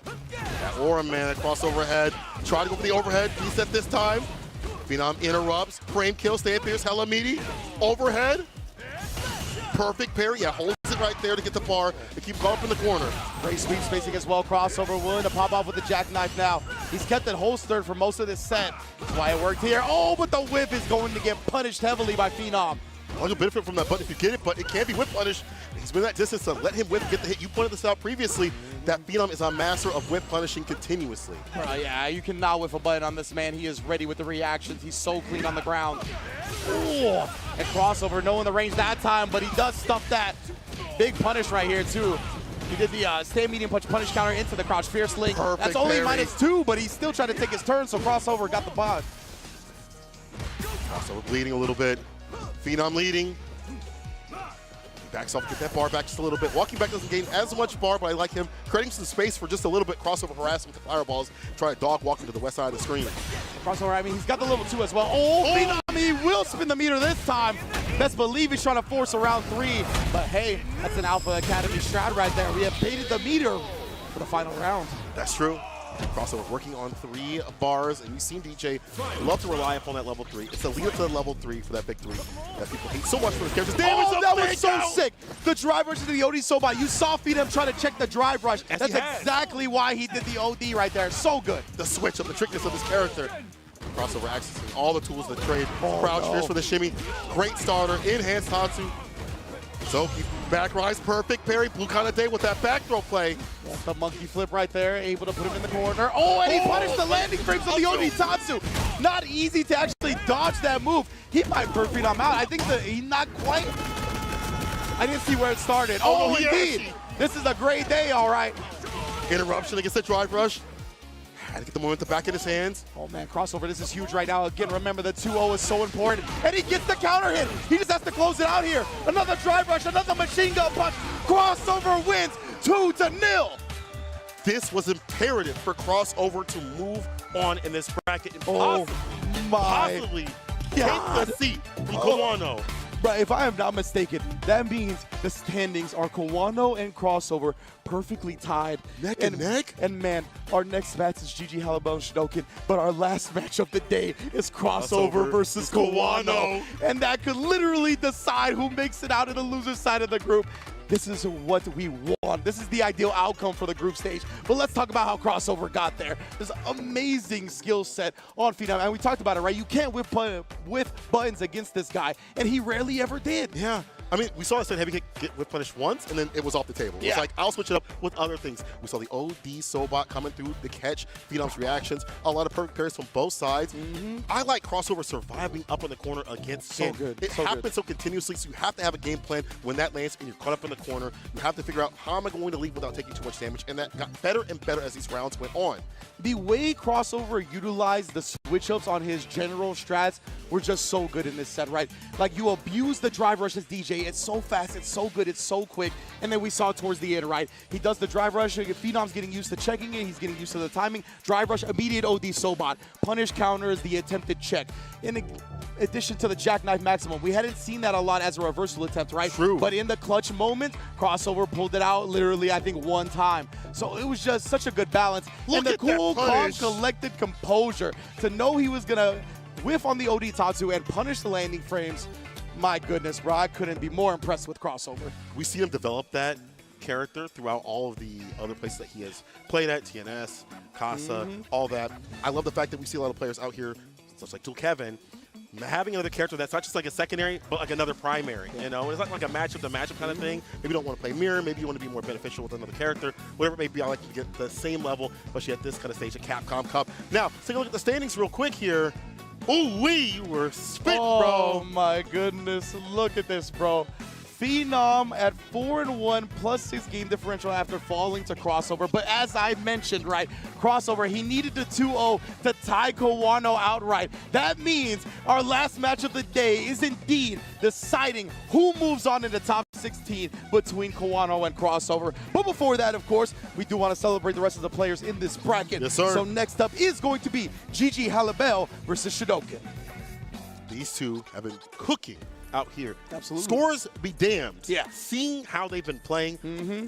[SPEAKER 4] That aura man, that crossover head. Try to go for the overhead. Reset this time. Phenom interrupts. Frame kill. Stay Pierce. Hella meaty. Overhead. Perfect parry. Yeah, holds it right there to get the bar and keep going up in the corner.
[SPEAKER 3] Great sweep spacing as well. Crossover willing to pop off with the jackknife now. He's kept it holstered for most of this set. That's why it worked here. Oh, but the whip is going to get punished heavily by Phenom.
[SPEAKER 4] Well, you'll benefit from that button if you get it, but it can be whip punish. He's been that distance, so let him whip, get the hit. You pointed this out previously, that Phenom is a master of whip punishing continuously.
[SPEAKER 3] Yeah, you cannot whiff a button on this man. He is ready with the reactions. He's so clean on the ground. Ooh. And crossover, knowing the range that time, but he does stuff that. Big punish right here, too. He did the stand medium punch punish counter into the crouch fierce link.
[SPEAKER 4] Perfect
[SPEAKER 3] That's only
[SPEAKER 4] parry.
[SPEAKER 3] -2, but he's still trying to take his turn, so crossover got the bot.
[SPEAKER 4] Crossover bleeding a little bit. Phenom leading. He backs off, get that bar back just a little bit. Walking back doesn't gain as much bar, but I like him creating some space for just a little bit. Crossover harassment with the fireballs. Try to dog walk him to the west side of the screen.
[SPEAKER 3] Crossover, I mean, he's got the level 2 as well. Oh, Phenom, he will spin the meter this time. Best believe he's trying to force around 3. But hey, that's an Alpha Academy strat right there. We have baited the meter for the final round.
[SPEAKER 4] That's true. Crossover working on 3 bars, and you've seen DJ love to rely upon that level 3. It's the lead up to the level 3 for that victory that people hate so much for his characters.
[SPEAKER 3] Oh, that was so sick. The drive rush into the OD so bad. You saw Phenom try to check the drive rush.
[SPEAKER 4] Yes,
[SPEAKER 3] That's
[SPEAKER 4] he had.
[SPEAKER 3] exactly why he did the OD right there. So good.
[SPEAKER 4] The switch of the trickness of his character. Crossover accessing all the tools of the trade.
[SPEAKER 3] Oh,
[SPEAKER 4] Crouch
[SPEAKER 3] no.
[SPEAKER 4] fierce for the shimmy. Great starter. Enhanced Tatsu. So keep back rise. Perfect parry. Blue kind of day with that back throw play.
[SPEAKER 3] That's the monkey flip right there. Able to put him in the corner. Oh, and he punished the landing frames of the OD Tatsu. Not easy to actually dodge that move. He might burn Phenom out. I think that he not quite. I didn't see where it started. Oh,
[SPEAKER 4] yeah.
[SPEAKER 3] indeed. This is a great day, all right.
[SPEAKER 4] Interruption against the drive rush. Had to get the momentum back in his hands.
[SPEAKER 3] Oh man, crossover, this is huge right now. Again, remember the 2-0 is so important. And he gets the counter hit. He just has to close it out here. Another drive rush, another machine gun punch. Crossover wins 2-0.
[SPEAKER 4] This was imperative for crossover to move on in this bracket and
[SPEAKER 3] Oh my
[SPEAKER 4] possibly
[SPEAKER 3] God.
[SPEAKER 4] take the seat from Kawano.
[SPEAKER 3] But if I am not mistaken, that means the standings are Kawano and Crossover perfectly tied.
[SPEAKER 4] Neck and neck?
[SPEAKER 3] And man, our next match is GGHalibel and Shadoken, but our last match of the day is Crossover versus Kawano. And that could literally decide who makes it out of the loser side of the group. This is what we want. This is the ideal outcome for the group stage. But let's talk about how Crossover got there. There's an amazing skill set on Phenom, and we talked about it, right? You can't whip buttons against this guy, and he rarely ever did.
[SPEAKER 4] Yeah. I mean, we saw Heavy Kick get whip punished once, and then it was off the table. It's like, I'll switch it up with other things. We saw the OD Sobot coming through to catch Phenom's reactions. A lot of perfect pairs from both sides. I like Crossover surviving up in the corner against Ken. It happens so continuously, so you have to have a game plan when that lands and you're caught up in the corner. You have to figure out, how am I going to leave without taking too much damage? And that got better and better as these rounds went on.
[SPEAKER 3] The way Crossover utilized the switch-ups on his general strats were just so good in this set, right? Like, you abuse the drive rush as Dee Jay. It's so fast, it's so good, it's so quick. And then we saw towards the end, right? He does the drive rush. Phenom's getting used to checking it. He's getting used to the timing. Drive rush, immediate OD Sobot. Punish counters the attempted check. In addition to the jackknife maximum, we hadn't seen that a lot as a reversal attempt, right?
[SPEAKER 4] True.
[SPEAKER 3] But in the clutch moment, Crossover pulled it out literally, I think, one time. So it was just such a good balance.
[SPEAKER 4] Look
[SPEAKER 3] and the
[SPEAKER 4] at that
[SPEAKER 3] cool, calm,
[SPEAKER 4] punish.
[SPEAKER 3] collected composure to know he was gonna whiff on the OD Tatsu and punish the landing frames. My goodness, bro, I couldn't be more impressed with Crossover.
[SPEAKER 4] We see him develop that character throughout all of the other places that he has played at, TNS, Casa, all that. I love the fact that we see a lot of players out here, such like Kevin, having another character that's not just like a secondary, but like another primary, you know? It's not like a matchup to matchup kind of thing. Maybe you don't want to play mirror, maybe you want to be more beneficial with another character. Whatever it may be, I like to get the same level, especially at this kind of stage of Capcom Cup. Now, let's take a look at the standings real quick here. Ooh-wee, you were spit, bro.
[SPEAKER 3] Oh my goodness, look at this, bro. Phenom at 4-1 plus 6 game differential after falling to Crossover. But as I mentioned, right, Crossover, he needed the 2-0 to tie Kawano outright. That means our last match of the day is indeed deciding who moves on in the top 16 between Kawano and Crossover. But before that, of course, we do want to celebrate the rest of the players in this bracket.
[SPEAKER 4] Yes, sir.
[SPEAKER 3] So next up is going to be GGHalibel versus Shadoken.
[SPEAKER 4] These two have been cooking out here.
[SPEAKER 3] Absolutely.
[SPEAKER 4] Scores be damned.
[SPEAKER 3] Yeah.
[SPEAKER 4] Seeing how they've been playing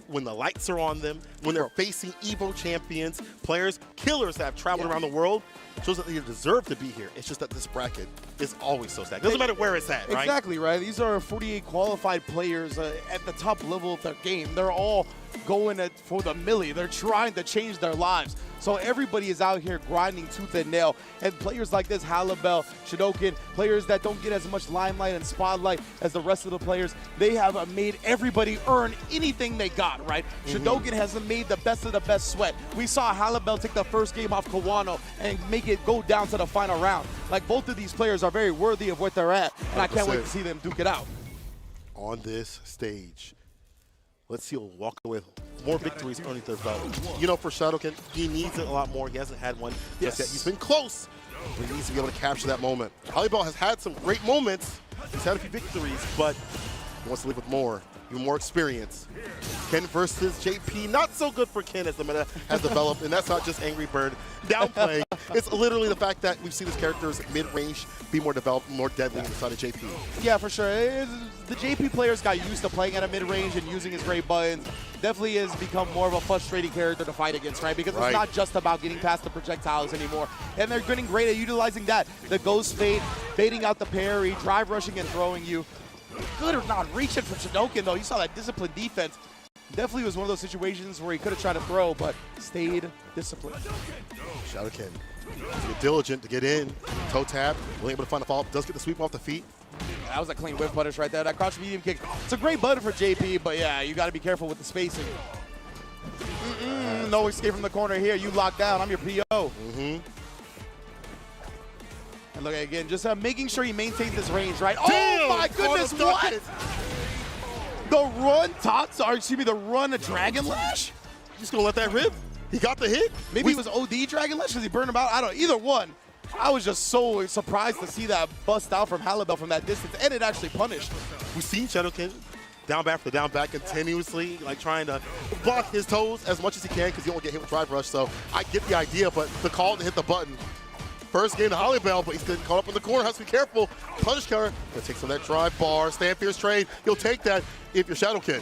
[SPEAKER 4] when the lights are on them, when they're facing Evo champions, players, killers that have traveled around the world, shows that they deserve to be here. It's just that this bracket is always so stacked. Doesn't matter where it's at, right?
[SPEAKER 3] Exactly, right? These are 48 qualified players at the top level of their game. They're all going for the milli. They're trying to change their lives. So everybody is out here grinding tooth and nail. And players like this, Halibel, Shadoken, players that don't get as much limelight and spotlight as the rest of the players, they have made everybody earn anything they got, right? Shadoken has made the best of the best sweat. We saw Halibel take the first game off Kawano and make it go down to the final round. Like, both of these players are very worthy of what they're at, and I can't wait to see them duke it out.
[SPEAKER 4] On this stage, let's see, we'll walk away with more victories underneath their belt. You know, for Shadoken, he needs it a lot more. He hasn't had one just yet. He's been close, but he needs to be able to capture that moment. Halibel has had some great moments. He's had a few victories, but he wants to live with more, even more experience. Ken versus JP, not so good for Ken as the meta has developed, and that's not just Angry Bird downplaying. It's literally the fact that we've seen his characters mid-range be more developed, more deadly inside of JP.
[SPEAKER 3] Yeah, for sure. The JP players got used to playing at a mid-range and using his great buttons. Definitely has become more of a frustrating character to fight against, right? Because it's not just about getting past the projectiles anymore. And they're getting great at utilizing that. The ghost fade, fading out the parry, drive rushing and throwing you. Good or not reaching from Shadoken, though. You saw that disciplined defense. Definitely was one of those situations where he could have tried to throw, but stayed disciplined.
[SPEAKER 4] Shadoken, get diligent to get in, toe tap, really able to find a follow-up, does get the sweep off the feet.
[SPEAKER 3] That was a clean whip punish right there. That crouch medium kick. It's a great button for JP, but yeah, you got to be careful with the spacing. No escape from the corner here. You locked down. I'm your PO. And look again, just making sure he maintains his range, right?
[SPEAKER 4] Damn!
[SPEAKER 3] Oh my goodness, what? The run Tots, or excuse me, the run a Dragon Lash?
[SPEAKER 4] Just gonna let that rip? He got the hit?
[SPEAKER 3] Maybe it was OD Dragon Lash because he burned him out. I don't know, either one. I was just so surprised to see that bust out from Halibel from that distance, and it actually punished.
[SPEAKER 4] We've seen Shadoken down back for down back continuously, like trying to block his toes as much as he can because he don't get hit with drive rush. So I get the idea, but the call to hit the button, first game to Halibel, but he's getting caught up in the corner. Has to be careful. Punish counter. Gonna take some of that drive bar. Stand fierce trade. You'll take that if you're Shadoken.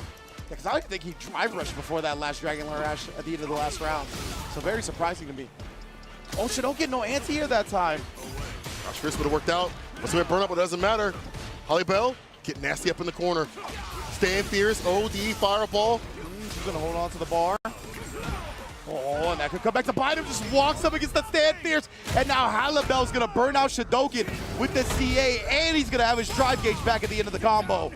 [SPEAKER 3] Because I think he drive rushed before that last Dragon Lure Ash at the end of the last round. So very surprising to me. Oh, Shadoken, no anti-air that time.
[SPEAKER 4] Chris would have worked out. Let's see it burn up, but it doesn't matter. Halibel, get nasty up in the corner. Stand fierce, OD, fireball.
[SPEAKER 3] She's gonna hold on to the bar. Oh, and that could come back to bite him. Just walks up against the stand fierce. And now Halibel's gonna burn out Shadoken with the CA, and he's gonna have his drive gauge back at the end of the combo.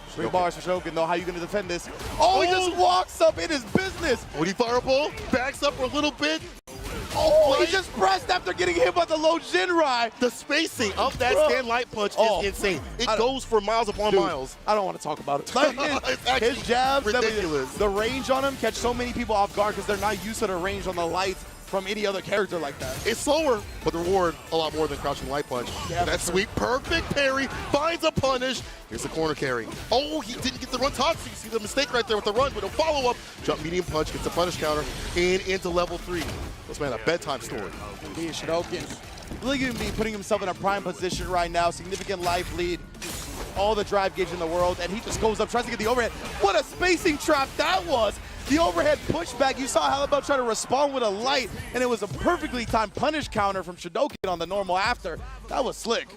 [SPEAKER 3] 3 bars for Shadoken, though. How you gonna defend this? Oh, he just walks up in his business.
[SPEAKER 4] OD fireball, backs up for a little bit.
[SPEAKER 3] Oh, he just pressed after getting hit by the low Jinrai.
[SPEAKER 4] The spacing of that stand light punch is insane. It goes for miles upon miles.
[SPEAKER 3] I don't want to talk about it. Like, his jabs,
[SPEAKER 4] ridiculous.
[SPEAKER 3] The range on him catch so many people off guard because they're not used to the range on the lights from any other character like that.
[SPEAKER 4] It's slower, but the reward a lot more than crouching light punch.
[SPEAKER 3] Yeah,
[SPEAKER 4] that sweep, perfect parry, finds a punish. Here's the corner carry. Oh, he didn't get the run toss. You see the mistake right there with the run, but no follow-up. Jump medium punch, gets the punish counter, and into level 3. This man, a bedtime story.
[SPEAKER 3] Indeed, Shadoken really going to be putting himself in a prime position right now. Significant life lead. All the drive gauge in the world, and he just goes up, tries to get the overhead. What a spacing trap that was! The overhead pushback, you saw Halibel try to respond with a light, and it was a perfectly timed punish counter from Shadoken on the normal after. That was slick.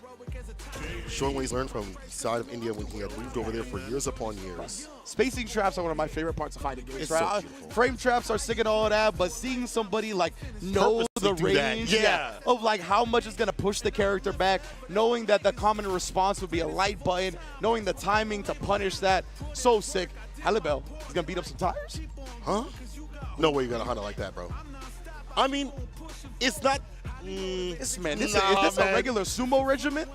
[SPEAKER 4] Showing what he's learned from the side of India when he had moved over there for years upon years.
[SPEAKER 3] Spacing traps are one of my favorite parts of fighting games,
[SPEAKER 4] It's
[SPEAKER 3] right?
[SPEAKER 4] so
[SPEAKER 3] Frame traps are sick and all that, but seeing somebody like know the
[SPEAKER 4] Purposely do that.
[SPEAKER 3] range
[SPEAKER 4] Yeah.
[SPEAKER 3] of like how much is gonna push the character back, knowing that the common response would be a light button, knowing the timing to punish that, so sick. Halibel is gonna beat up some tires.
[SPEAKER 4] Huh? No way you're gonna hunt it like that, bro. I mean, it's not.
[SPEAKER 3] This man, is
[SPEAKER 4] Nah,
[SPEAKER 3] this
[SPEAKER 4] man.
[SPEAKER 3] a regular sumo regiment?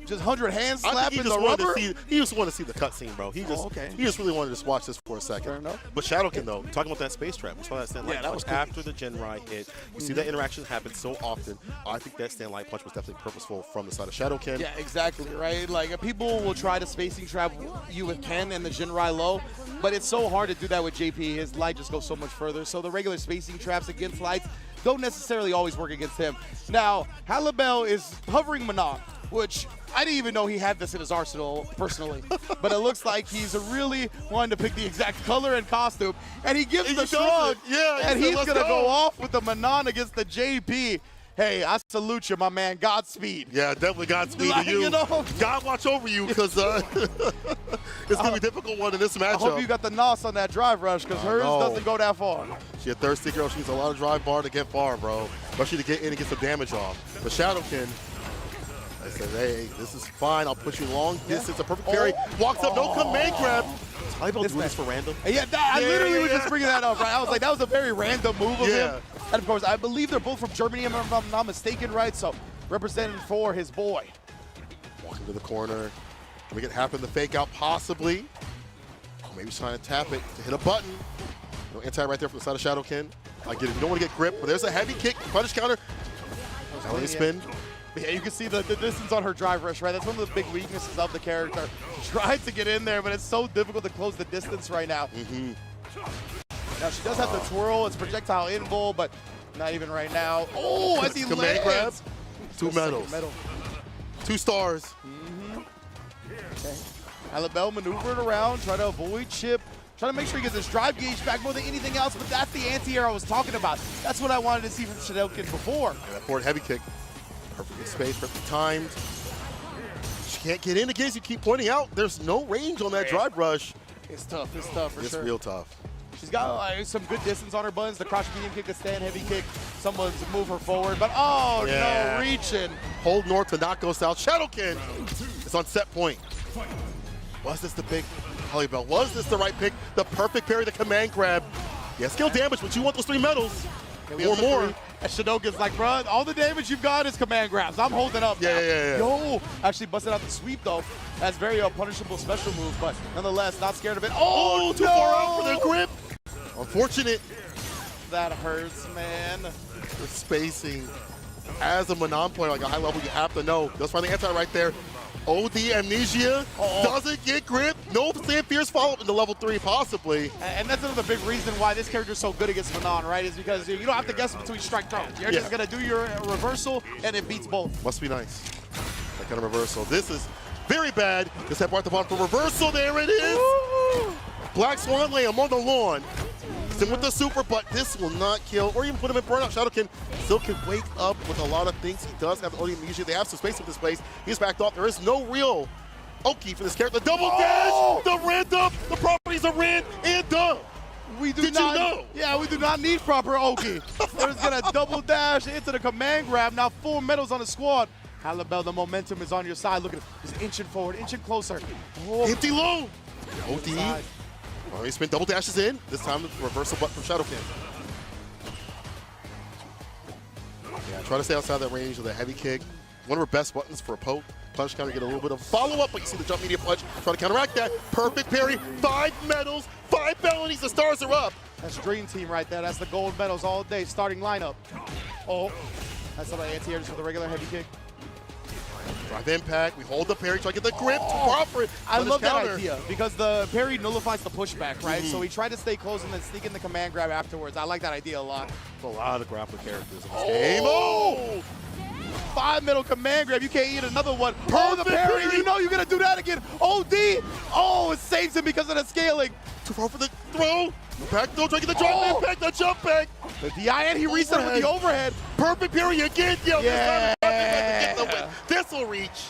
[SPEAKER 3] Just 100 hand
[SPEAKER 4] I
[SPEAKER 3] slap
[SPEAKER 4] think
[SPEAKER 3] in the rubber?
[SPEAKER 4] he just wanted to see the cutscene, bro. He just
[SPEAKER 3] okay.
[SPEAKER 4] he just really wanted to just watch this for a second.
[SPEAKER 3] Fair enough.
[SPEAKER 4] But Shadoken, though, talking about that space trap, we saw that stand light
[SPEAKER 3] that
[SPEAKER 4] punch
[SPEAKER 3] was cool.
[SPEAKER 4] after the Jinrai hit. You see that interaction happen so often. I think that stand light punch was definitely purposeful from the side of Shadoken.
[SPEAKER 3] Yeah, exactly, right? Like, people will try to spacing trap you with Ken and the Jinrai low, but it's so hard to do that with JP. His light just goes so much further. So the regular spacing traps against lights don't necessarily always work against him. Now, Halibel is hovering Manon, which I didn't even know he had this in his arsenal, personally. But it looks like he's really wanting to pick the exact color and costume. And he gives the shrug.
[SPEAKER 4] Yeah,
[SPEAKER 3] and he's
[SPEAKER 4] let's
[SPEAKER 3] going to
[SPEAKER 4] go
[SPEAKER 3] go off with the Manon against the JP. Hey, I salute you, my man. Godspeed.
[SPEAKER 4] Yeah, definitely Godspeed
[SPEAKER 3] Like,
[SPEAKER 4] to you.
[SPEAKER 3] you know-
[SPEAKER 4] God watch over you, because it's going to be a difficult one in this
[SPEAKER 3] I
[SPEAKER 4] matchup.
[SPEAKER 3] hope you got the nos on that drive rush, because hers
[SPEAKER 4] know.
[SPEAKER 3] doesn't go that far.
[SPEAKER 4] She a thirsty girl. She needs a lot of drive bar to get far, bro. Especially to get in and get some damage off. But Shadoken, I said, hey, this is fine. I'll push you long distance. A perfect parry. Walks up, no command grab. Is Halibel doing this for random?
[SPEAKER 3] Yeah, I literally was
[SPEAKER 4] yeah.
[SPEAKER 3] just bringing that up, right? I was like, that was a very random move of
[SPEAKER 4] Yeah.
[SPEAKER 3] him. And of course, I believe they're both from Germany, if I'm not mistaken, right? So, representing for his boy.
[SPEAKER 4] Walking to the corner. Can we get happen the fake out? Possibly. Or maybe he's trying to tap it to hit a button. No anti right there from the side of Shadoken. I get it. You don't want to get grip, but there's a heavy kick. Punish counter. Now let me spin.
[SPEAKER 3] Yeah, you can see the distance on her drive rush, right? That's one of the big weaknesses of the character. Tried to get in there, but it's so difficult to close the distance right now. Now, she does have the twirl. It's projectile invul, but not even right now. Oh, as he
[SPEAKER 4] Command grab.
[SPEAKER 3] lands.
[SPEAKER 4] 2 medals. 2 stars.
[SPEAKER 3] Okay. Halibel maneuvered around, try to avoid chip, try to make sure he gets his drive gauge back more than anything else, but that's the anti-air I was talking about. That's what I wanted to see from Shadoken before.
[SPEAKER 4] And that forward heavy kick. Perfectly spaced, perfectly timed. She can't get in again, as you keep pointing out. There's no range on that drive rush.
[SPEAKER 3] It's tough for
[SPEAKER 4] It's
[SPEAKER 3] sure.
[SPEAKER 4] real tough.
[SPEAKER 3] She's got like, some good distance on her buttons. The crouch medium kick, the stand heavy kick. Someone's move her forward, but oh
[SPEAKER 4] Yeah.
[SPEAKER 3] no, reaching.
[SPEAKER 4] Hold north to not go south. Shadoken is on set point. Was this the big Halibel? Was this the right pick? The perfect parry, the command grab. Yeah, skill damage, but you want those 3 medals. Or more.
[SPEAKER 3] And Shadoken's like, bro, all the damage you've got is command grabs. I'm holding up now.
[SPEAKER 4] Yeah.
[SPEAKER 3] Yo, actually busted out the sweep though. That's very punishable special move, but nonetheless, not scared of it. Oh,
[SPEAKER 4] Too far out for the grip. Unfortunate.
[SPEAKER 3] That hurts, man.
[SPEAKER 4] The spacing. As a Manon player, like a high level, you have to know. That's finally anti right there. OD Amnesia doesn't get grip. No Sam Fierce follow-up into level 3, possibly.
[SPEAKER 3] And that's another big reason why this character is so good against Phenom, right? Is because you don't have to guess between strike throw. You're just going to do your reversal, and it beats both.
[SPEAKER 4] Must be nice. That kind of reversal. This is very bad. This step right at the bottom for reversal. There it is. Woo! Black Swan Lamb on the lawn. Still with the super, but this will not kill or even put him in burnout. Shadoken still can wake up with a lot of things. He does have the OD Amnesia. They have some space in this place. He's backed off. There is no real Oki for this character. The double dash, the random, the properties of Rand and Dub.
[SPEAKER 3] We do
[SPEAKER 4] Did
[SPEAKER 3] not,
[SPEAKER 4] you know?
[SPEAKER 3] Yeah, we do not need proper Oki. They're just going to double dash into the command grab. Now 4 medals on the squad. Halibel, the momentum is on your side. Look at him. He's inching forward, inching closer. Oh.
[SPEAKER 4] Empty low. OD. Already spin double dashes in. This time the reversal button from Shadoken. Yeah, try to stay outside that range with a heavy kick. One of her best buttons for a poke. Punch counter, get a little bit of follow-up, but you see the jump media punch. Try to counteract that. Perfect parry. 5 medals, 5 felonies. The stars are up.
[SPEAKER 3] That's Dream Team right there. That's the gold medals all day. Starting lineup. Oh, that's some anti-air just with a regular heavy kick.
[SPEAKER 4] Drive impact. We hold the parry. Try to get the grip to proper.
[SPEAKER 3] I love that idea because the parry nullifies the pushback, right? So he tried to stay close and then sneak in the command grab afterwards. I like that idea a lot.
[SPEAKER 4] There's a lot of grappling characters in this game. Oh!
[SPEAKER 3] 5 middle command grab. You can't eat another one. Oh, the parry. You know you're going to do that again. OD. Oh, it saves him because of the scaling.
[SPEAKER 4] Too far for the throw. Back throw. Try to get the drop impact. The jump back.
[SPEAKER 3] The DI and he reset with the overhead.
[SPEAKER 4] Perfect parry again. Yo,
[SPEAKER 3] yeah.
[SPEAKER 4] Get the win. This will reach.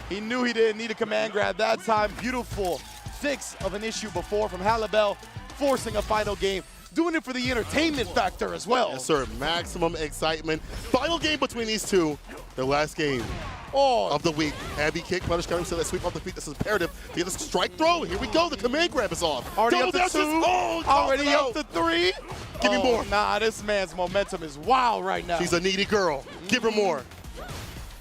[SPEAKER 3] He knew he didn't need a command grab that time. Beautiful fix of an issue before from Halibel, forcing a final game. Doing it for the entertainment factor as well.
[SPEAKER 4] Yes, sir. Maximum excitement. Final game between these two. The last game of the week. Heavy kick, punish counter, so that sweep off the feet. This is imperative to get this strike throw. Here we go. The command grab is off.
[SPEAKER 3] Already up to 2.
[SPEAKER 4] Oh,
[SPEAKER 3] already up to 3.
[SPEAKER 4] Give me more.
[SPEAKER 3] Nah, this man's momentum is wild right now.
[SPEAKER 4] She's a needy girl. Give her more.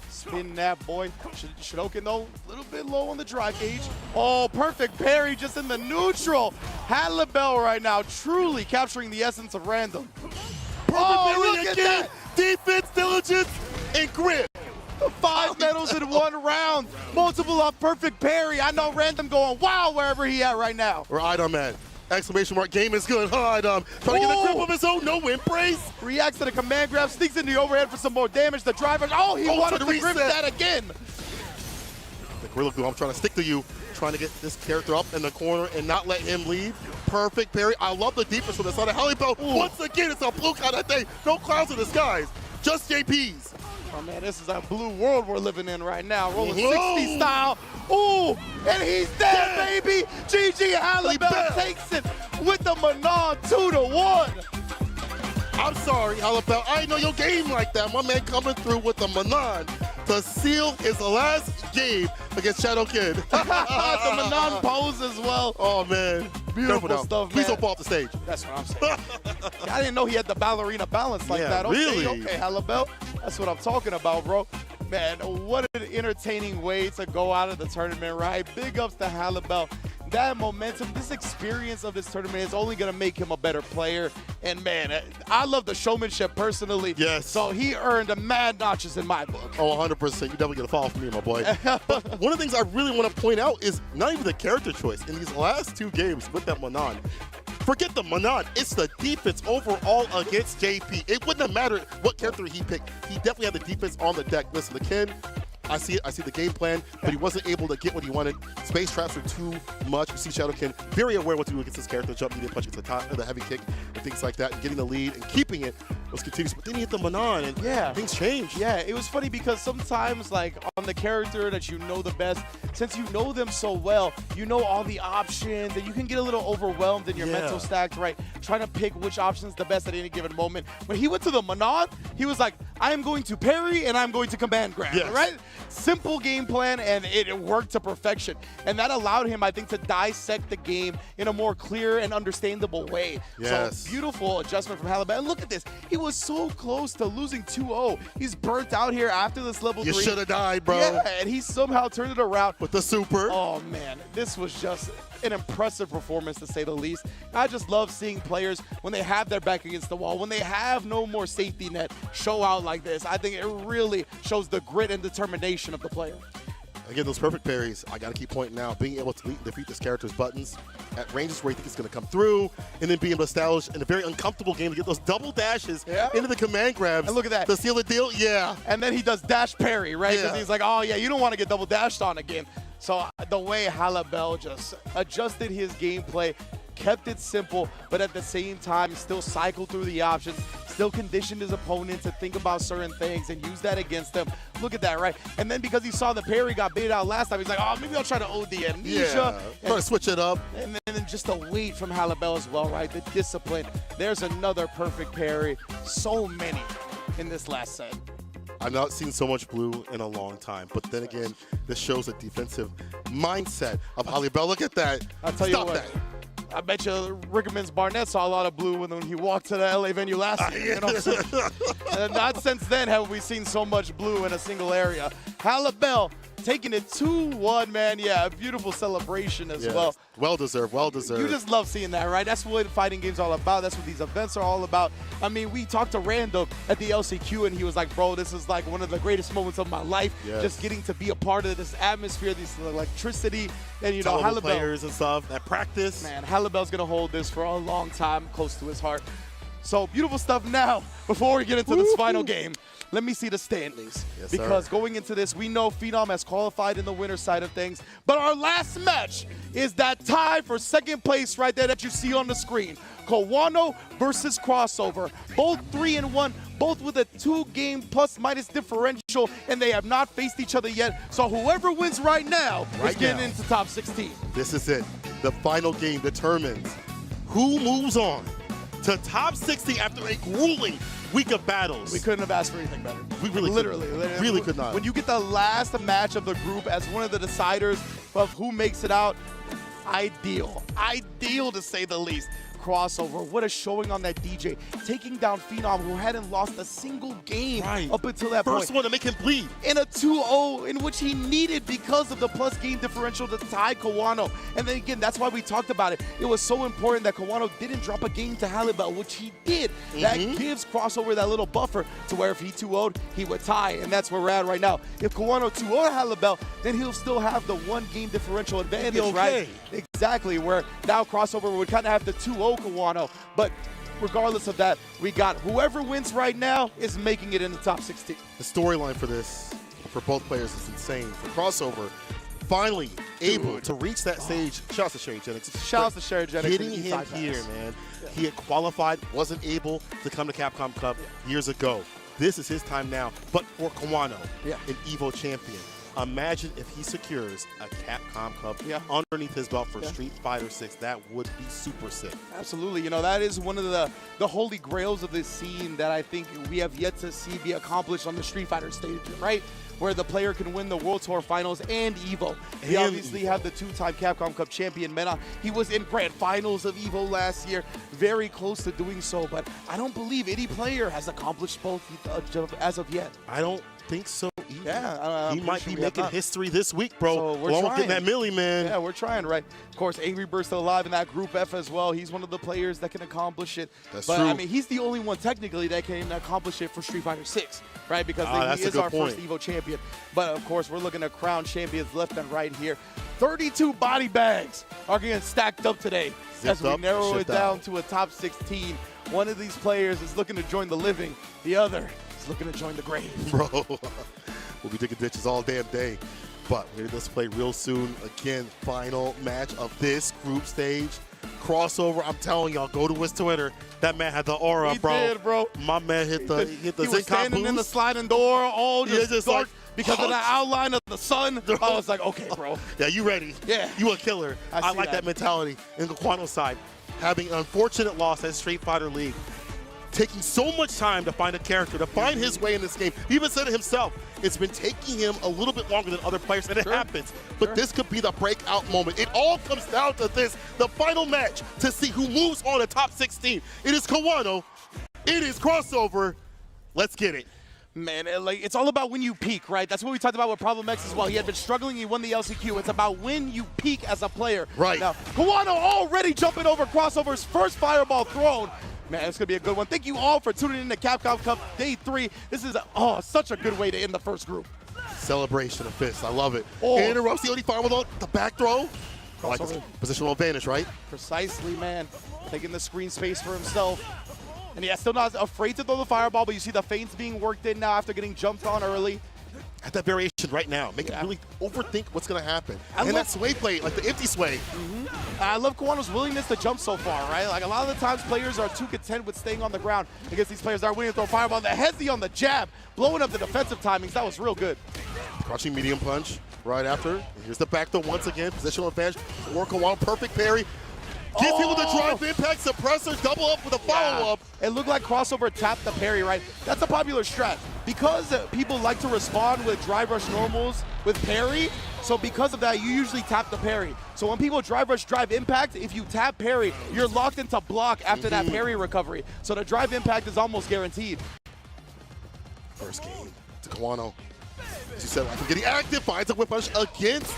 [SPEAKER 3] Spin that boy. Shadoken though, a little bit low on the drive gauge. Oh, perfect parry just in the neutral. Halibel right now truly capturing the essence of random.
[SPEAKER 4] Perfect parry again. Defense, diligence, and grip.
[SPEAKER 3] 5 medals in 1 round. Multiple off perfect parry. I know random going wow wherever he at right now.
[SPEAKER 4] Where Idom at? Exclamation mark, game is good. Huh, Idom. Trying to get a grip of his own, no embrace.
[SPEAKER 3] Reacts to the command grab, sneaks in the overhead for some more damage. The driver, oh, he wanted to grip that again.
[SPEAKER 4] The Gorilla Glue, I'm trying to stick to you. Trying to get this character up in the corner and not let him leave. Perfect parry. I love the defense from the side of Halibel. Once again, it's a blue kind of thing. No clouds in the skies. Just JPs.
[SPEAKER 3] Oh man, this is a blue world we're living in right now. Rolling 60 style. Ooh, and he's dead, baby. GGHalibel takes it with the Manon 2-1.
[SPEAKER 4] I'm sorry, Halibel. I didn't know your game like that. My man coming through with the Manon to seal his last game against Shadoken.
[SPEAKER 3] The Manon pose as well.
[SPEAKER 4] Oh man,
[SPEAKER 3] beautiful stuff, man.
[SPEAKER 4] Please don't fall off the stage.
[SPEAKER 3] That's what I'm saying. I didn't know he had the ballerina balance like that. Okay,
[SPEAKER 4] really?
[SPEAKER 3] Okay, Halibel. That's what I'm talking about, bro. Man, what an entertaining way to go out of the tournament, right? Big ups to Halibel. That momentum, this experience of this tournament is only going to make him a better player. And man, I love the showmanship personally.
[SPEAKER 4] Yes.
[SPEAKER 3] So he earned a mad notches in my book.
[SPEAKER 4] Oh, 100%. You definitely get a follow from me, my boy. But one of the things I really want to point out is not even the character choice. In these last 2 games with that Manon, forget the Manon. It's the defense overall against JP. It wouldn't have mattered what character he picked. He definitely had the defense on the deck. Listen, the Ken, I see it. I see the game plan, but he wasn't able to get what he wanted. Space traps were too much. You see Shadoken very aware what to do against this character. Jump media punch, the top, the heavy kick, and things like that. And getting the lead and keeping it was continuous. But then he hit the Manon, and things changed.
[SPEAKER 3] Yeah, it was funny because sometimes, like, on the character that you know the best, since you know them so well, you know all the options, and you can get a little overwhelmed in your mental stack, right? Trying to pick which option is the best at any given moment. When he went to the Manon, he was like, I am going to parry, and I'm going to command grab, right? Simple game plan, and it worked to perfection. And that allowed him, I think, to dissect the game in a more clear and understandable way.
[SPEAKER 4] Yes.
[SPEAKER 3] So beautiful adjustment from Halibel. And look at this. He was so close to losing 2-0. He's burnt out here after this level 3.
[SPEAKER 4] You should have died, bro.
[SPEAKER 3] Yeah, and he somehow turned it around.
[SPEAKER 4] With the super.
[SPEAKER 3] Oh, man. This was just an impressive performance, to say the least. I just love seeing players, when they have their back against the wall, when they have no more safety net, show out like this. I think it really shows the grit and determination of the player.
[SPEAKER 4] Again, those perfect parries, I got to keep pointing out, being able to defeat this character's buttons at ranges where you think it's going to come through, and then being able to establish in a very uncomfortable game to get those double dashes into the command grabs.
[SPEAKER 3] And look at that.
[SPEAKER 4] To seal the deal, yeah.
[SPEAKER 3] And then he does dash parry, right? Because he's like, oh, yeah, you don't want to get double dashed on again. So the way GGHalibel just adjusted his gameplay, kept it simple, but at the same time, still cycled through the options, still conditioned his opponent to think about certain things and use that against them. Look at that, right? And then because he saw the parry got baited out last time, he's like, oh, maybe I'll try to OD Amnesia.
[SPEAKER 4] Try to switch it up.
[SPEAKER 3] And then just the weight from GGHalibel as well, right? The discipline. There's another perfect parry. So many in this last set.
[SPEAKER 4] I've not seen so much blue in a long time. But then again, this shows a defensive mindset of GGHalibel. Look at that.
[SPEAKER 3] I'll tell you what. I bet you Rickman's Barnett saw a lot of blue when he walked to the LA venue last year. You know? And not since then have we seen so much blue in a single area. GGHalibel taking it 2-1, man. Yeah, a beautiful celebration as well.
[SPEAKER 4] Well deserved, well deserved.
[SPEAKER 3] You just love seeing that, right? That's what fighting games are all about. That's what these events are all about. I mean, we talked to Random at the LCQ, and he was like, bro, this is like one of the greatest moments of my life. Just getting to be a part of this atmosphere, this electricity, and, you know, GGHalibel.
[SPEAKER 4] Players and stuff, that practice.
[SPEAKER 3] Man, GGHalibel's going to hold this for a long time, close to his heart. So, beautiful stuff now. Before we get into this final game, let me see the standings. Because going into this, we know Phenom has qualified in the winner's side of things. But our last match is that tie for second place right there that you see on the screen. Kawano versus Crossover. Both 3-1, both with a 2-game plus-minus differential, and they have not faced each other yet. So whoever wins right now is getting into top 16.
[SPEAKER 4] This is it. The final game determines who moves on to top 60 after a grueling week of battles.
[SPEAKER 3] We couldn't have asked for anything better.
[SPEAKER 4] We really could not.
[SPEAKER 3] When you get the last match of the group as one of the deciders of who makes it out, ideal. Ideal to say the least. Crossover, what a showing on that Dee Jay, taking down Phenom, who hadn't lost a single game up until that point.
[SPEAKER 4] First one to make him bleed.
[SPEAKER 3] In a 2-0, in which he needed because of the plus game differential to tie Kawano. And then again, that's why we talked about it. It was so important that Kawano didn't drop a game to GGHalibel, which he did. That gives Crossover that little buffer to where if he 2-0'd, he would tie, and that's where we're at right now. If Kawano 2-0 GGHalibel, then he'll still have the 1-game differential advantage, right? Exactly, where now Crossover would kind of have the 2-0 Kawano, but regardless of that, we got whoever wins right now is making it in the top 16.
[SPEAKER 4] The storyline for this, for both players, is insane. For Crossover, finally able to reach that stage. Shouts to SolVNG.
[SPEAKER 3] Shouts to SolVNG.
[SPEAKER 4] Getting him here, man. He had qualified, wasn't able to come to Capcom Cup years ago. This is his time now, but for Kawano, an EVO champion. Imagine if he secures a Capcom Cup underneath his belt for Street Fighter 6. That would be super sick.
[SPEAKER 3] Absolutely. You know, that is one of the holy grails of this scene that I think we have yet to see be accomplished on the Street Fighter stage, right? Where the player can win the World Tour Finals and EVO. We obviously have the 2-time Capcom Cup champion, Mena. He was in Grand Finals of EVO last year, very close to doing so, but I don't believe any player has accomplished both as of yet.
[SPEAKER 4] I don't think so either.
[SPEAKER 3] Yeah,
[SPEAKER 4] he might be making history this week, bro.
[SPEAKER 3] So we're trying.
[SPEAKER 4] Getting that milli, man.
[SPEAKER 3] Yeah, we're trying, right? Of course, Angry Bird's still alive in that Group F as well. He's one of the players that can accomplish it.
[SPEAKER 4] That's
[SPEAKER 3] but,
[SPEAKER 4] true.
[SPEAKER 3] I mean, he's the only one technically that can accomplish it for Street Fighter 6, right? Because he is our first EVO champion. But, of course, we're looking at crown champions left and right here. 32 body bags are getting stacked up today as we narrow it down to a top 16. One of these players is looking to join the living. The other is looking to join the grave.
[SPEAKER 4] Bro, we'll be digging ditches all damn day. But we're going to play real soon. Again, final match of this group stage. Crossover, I'm telling y'all, go to his Twitter. That man had the aura, bro.
[SPEAKER 3] He did, bro.
[SPEAKER 4] My man hit the
[SPEAKER 3] He was standing in the sliding door, all just dark. Because of the outline of the sun, I was like, okay, bro.
[SPEAKER 4] Yeah, you ready?
[SPEAKER 3] Yeah.
[SPEAKER 4] You a killer. I like that mentality. In the Kawano side, having an unfortunate loss at Street Fighter League, taking so much time to find a character, to find his way in this game. He even said it himself. It's been taking him a little bit longer than other players, and it happens. But this could be the breakout moment. It all comes down to this, the final match, to see who moves on to top 16. It is Kawano. It is Crossover. Let's get it.
[SPEAKER 3] Man, it's all about when you peak, right? That's what we talked about with Problem X as well. He had been struggling, he won the LCQ. It's about when you peak as a player.
[SPEAKER 4] Right.
[SPEAKER 3] Now, Kawano already jumping over Crossover's first fireball thrown. Man, it's going to be a good one. Thank you all for tuning in to Capcom Cup Day 3. This is such a good way to end the first group.
[SPEAKER 4] Celebration of fists. I love it.
[SPEAKER 3] Oh.
[SPEAKER 4] Interrupts the OD fireball with the back throw. I like this positional advantage, right?
[SPEAKER 3] Precisely, man. Taking the screen space for himself. And yeah, still not afraid to throw the fireball, but you see the feints being worked in now after getting jumped on early.
[SPEAKER 4] At that variation right now. Make it really overthink what's going to happen. And that sway play, like the empty sway.
[SPEAKER 3] I love Kawano's willingness to jump so far, right? Like a lot of the times players are too content with staying on the ground against these players that are willing to throw fireball. The hezzy on the jab, blowing up the defensive timings. That was real good.
[SPEAKER 4] Crouching medium punch right after. Here's the back throw once again. Positional advantage for Kawano. Perfect parry. Gives people the drive impact, suppressor, double up with a follow-up.
[SPEAKER 3] It looked like crossover tapped the parry, right? That's a popular strat. Because people like to respond with drive rush normals with parry, so because of that, you usually tap the parry. So when people drive rush drive impact, if you tap parry, you're locked into block after that parry recovery. So the drive impact is almost guaranteed.
[SPEAKER 4] First game to Kawano. As you said, after getting active, finds a whip punch against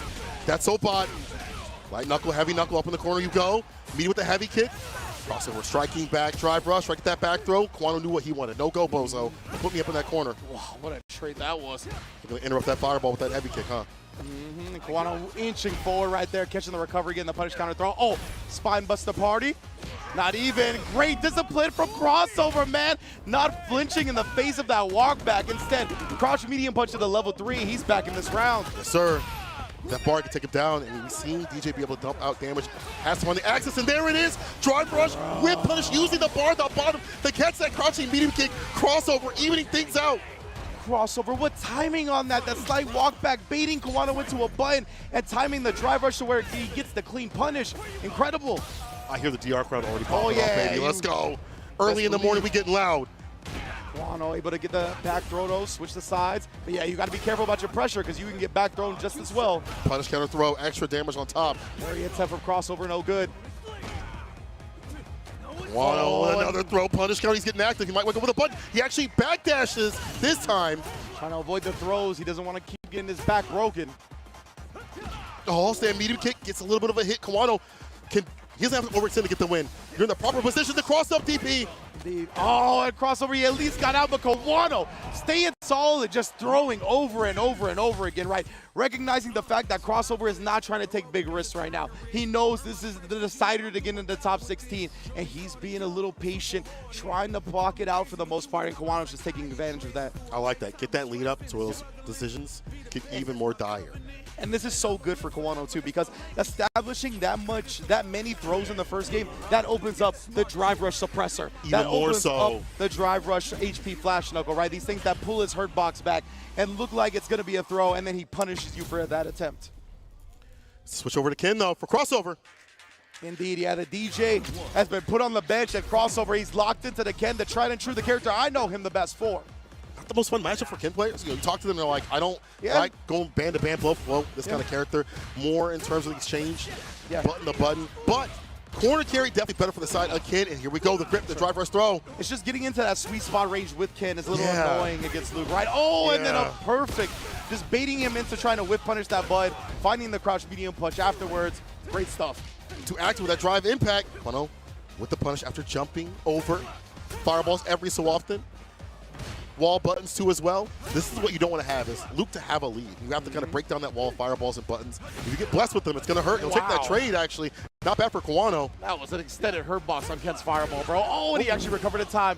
[SPEAKER 4] that Soapbot. Light knuckle, heavy knuckle, up in the corner you go. Meet with the heavy kick. Crossover, striking back, drive rush, right at that back throw. Kawano knew what he wanted. No go, bozo. Put me up in that corner.
[SPEAKER 3] Wow, what a trade that was.
[SPEAKER 4] You're going to interrupt that fireball with that heavy kick, huh?
[SPEAKER 3] Kawano inching forward right there, catching the recovery, getting the punish counter throw. Oh, spine buster party. Not even. Great discipline from crossover, man. Not flinching in the face of that walk back. Instead, crouch medium punch to the level 3. He's back in this round.
[SPEAKER 4] Yes, sir. That bar can take him down, and we've seen DJ be able to dump out damage. Has him on the axis, and there it is. Drive rush, whip punish, using the bar at the bottom to catch that crouching medium kick. Crossover, evening things out.
[SPEAKER 3] Crossover, what timing on that? That slight walk back, baiting Kawano into a button and timing the drive rush to where he gets the clean punish. Incredible.
[SPEAKER 4] I hear the DR crowd already popping off, baby. Let's go. Early in the morning, we getting loud.
[SPEAKER 3] Kawano able to get the back throw though, switch the sides. But yeah, you got to be careful about your pressure because you can get back thrown just as well.
[SPEAKER 4] Punish counter throw, extra damage on top.
[SPEAKER 3] Very attempt from crossover, no good.
[SPEAKER 4] Kawano, another throw, punish counter. He's getting active. He might wake up with a button. He actually backdashes this time.
[SPEAKER 3] Trying to avoid the throws. He doesn't want to keep getting his back broken.
[SPEAKER 4] Oh, stand medium kick gets a little bit of a hit. Kawano he doesn't have to overextend to get the win. You're in the proper position to cross up DP.
[SPEAKER 3] Oh, and crossover, he at least got out, but Kawano staying solid, just throwing over and over and over again, right? Recognizing the fact that crossover is not trying to take big risks right now. He knows this is the decider to get into the top 16, and he's being a little patient, trying to block it out for the most part, and Kawano's just taking advantage of that.
[SPEAKER 4] I like that. Get that lead up so those decisions get even more dire.
[SPEAKER 3] And this is so good for Kawano too, because establishing that many throws in the first game, that opens up the drive rush suppressor.
[SPEAKER 4] Even more so.
[SPEAKER 3] Up the drive rush HP flash knuckle, right? These things that pull his hurt box back and look like it's gonna be a throw, and then he punishes you for that attempt.
[SPEAKER 4] Switch over to Ken though for crossover.
[SPEAKER 3] Indeed, yeah, the DJ has been put on the bench at crossover. He's locked into the Ken, the tried and true, the character I know him the best for.
[SPEAKER 4] Not the most fun matchup for Ken players. You talk to them, they're like, I don't like going band to band, blow flow, this kind of character. More in terms of the exchange, button to button. But corner carry definitely better for the side of Ken. And here we go, the grip, the drive rush throw.
[SPEAKER 3] It's just getting into that sweet spot range with Ken is a little annoying against Luke, right? Oh, and then a perfect, just baiting him into trying to whip punish that bud, finding the crouch medium punch afterwards. Great stuff.
[SPEAKER 4] To act with that drive impact, Kawano with the punish after jumping over. Fireballs every so often. Wall buttons too as well. This is what you don't want to have, is Luke to have a lead. You have to kind of break down that wall of fireballs and buttons. If you get blessed with them, it's going to hurt. You'll take that trade, actually. Not bad for Kawano.
[SPEAKER 3] That was an extended hurt box on Ken's fireball, bro. Oh, and he actually recovered in time.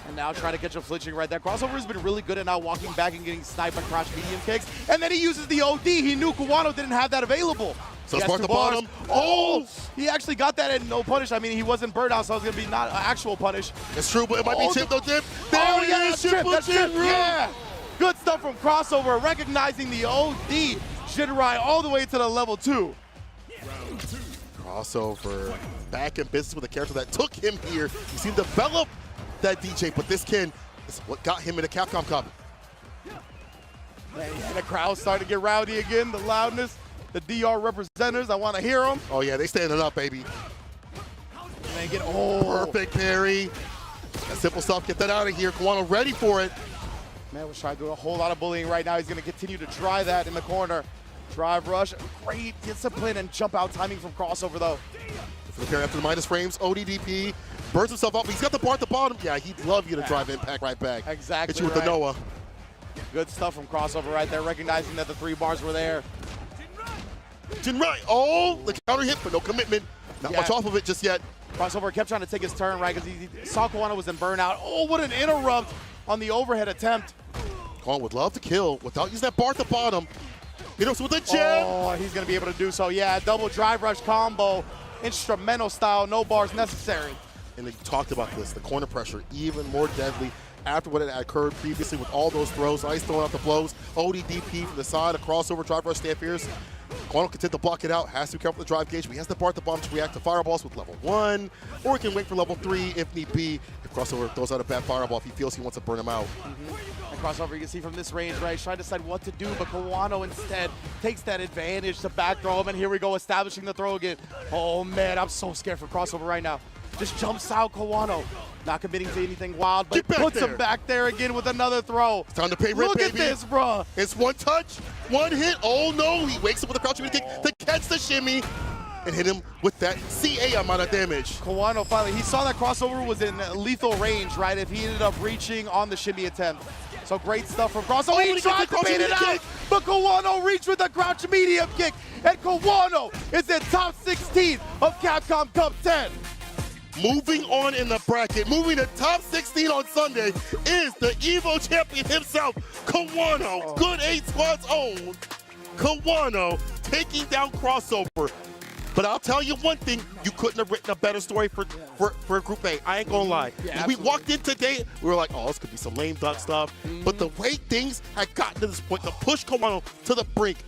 [SPEAKER 3] And now trying to catch a flinching right there. Crossover has been really good at now walking back and getting sniped by crouch medium kicks. And then he uses the OD. He knew Kawano didn't have that available.
[SPEAKER 4] So smart the bottom.
[SPEAKER 3] Oh, he actually got that at no punish. I mean, he wasn't burnt out, so it's going to be not an actual punish.
[SPEAKER 4] It's true, but it might be chip, though, dip. There it is, chip.
[SPEAKER 3] Yeah. Good stuff from crossover, recognizing the OD. Juri all the way to the level 2.
[SPEAKER 4] Crossover, back in business with a character that took him here. You see him develop that DJ, but this Ken is what got him in the Capcom Cup.
[SPEAKER 3] And the crowd starting to get rowdy again, the loudness. The DR representatives, I want to hear them.
[SPEAKER 4] Oh, yeah, they standing up, baby.
[SPEAKER 3] And they get,
[SPEAKER 4] perfect parry. That simple stuff, get that out of here. Kawano ready for it.
[SPEAKER 3] Man was trying to do a whole lot of bullying right now. He's going to continue to try that in the corner. Drive rush, great discipline and jump out timing from crossover, though.
[SPEAKER 4] For the parry after the minus frames, ODDP, burns himself up. He's got the bar at the bottom. Yeah, he'd love you to drive impact right back.
[SPEAKER 3] Exactly.
[SPEAKER 4] Hit you with the Noah.
[SPEAKER 3] Good stuff from Crossover right there, recognizing that the 3 bars were there.
[SPEAKER 4] Jinrai, oh, the counter hit, but no commitment. Not much off of it just yet.
[SPEAKER 3] Crossover kept trying to take his turn, right, because he saw Kawano was in burnout. Oh, what an interrupt on the overhead attempt.
[SPEAKER 4] Kawano would love to kill without using that bar at the bottom. Hit us with a jab.
[SPEAKER 3] Oh, he's going to be able to do so. Yeah, double drive rush combo, instrumental style, no bars necessary.
[SPEAKER 4] And they talked about this, the corner pressure, even more deadly after what had occurred previously with all those throws. Eyez throwing out the blows. ODDP from the side, a crossover, drive rush, stand fierce. Kawano can tend to block it out, has to be careful with the drive gauge, but he has the bar at the bottom to react to fireballs with level 1, or he can wait for level 3 if need be. If Crossover throws out a bad fireball, if he feels he wants to burn him out.
[SPEAKER 3] And Crossover, you can see from this range, right, he's trying to decide what to do, but Kawano instead takes that advantage to back throw him, and here we go, establishing the throw again. Oh man, I'm so scared for Crossover right now. Just jumps out Kawano. Not committing to anything wild, but puts him back there again with another throw.
[SPEAKER 4] It's time to pay rent,
[SPEAKER 3] Look
[SPEAKER 4] baby.
[SPEAKER 3] at this, bruh.
[SPEAKER 4] It's one touch, one hit. Oh no, he wakes up with a crouching kick to catch the shimmy and hit him with that CA amount of damage.
[SPEAKER 3] Kawano finally, he saw that Crossover was in lethal range, right, if he ended up reaching on the shimmy attempt. So great stuff from Crossover.
[SPEAKER 4] Oh,
[SPEAKER 3] he tried to bait it out, but Kawano reached with a crouch medium kick, and Kawano is in top 16 of Capcom Cup 10.
[SPEAKER 4] Moving on in the bracket, moving to top 16 on Sunday is the EVO champion himself, Kawano. Good 8 squad's own Kawano taking down Crossover. But I'll tell you one thing, you couldn't have written a better story for Group A. I ain't gonna lie.
[SPEAKER 3] Yeah,
[SPEAKER 4] we walked in today, we were like, oh, this could be some lame duck stuff. But the way things had gotten to this point, to push Kawano to the brink.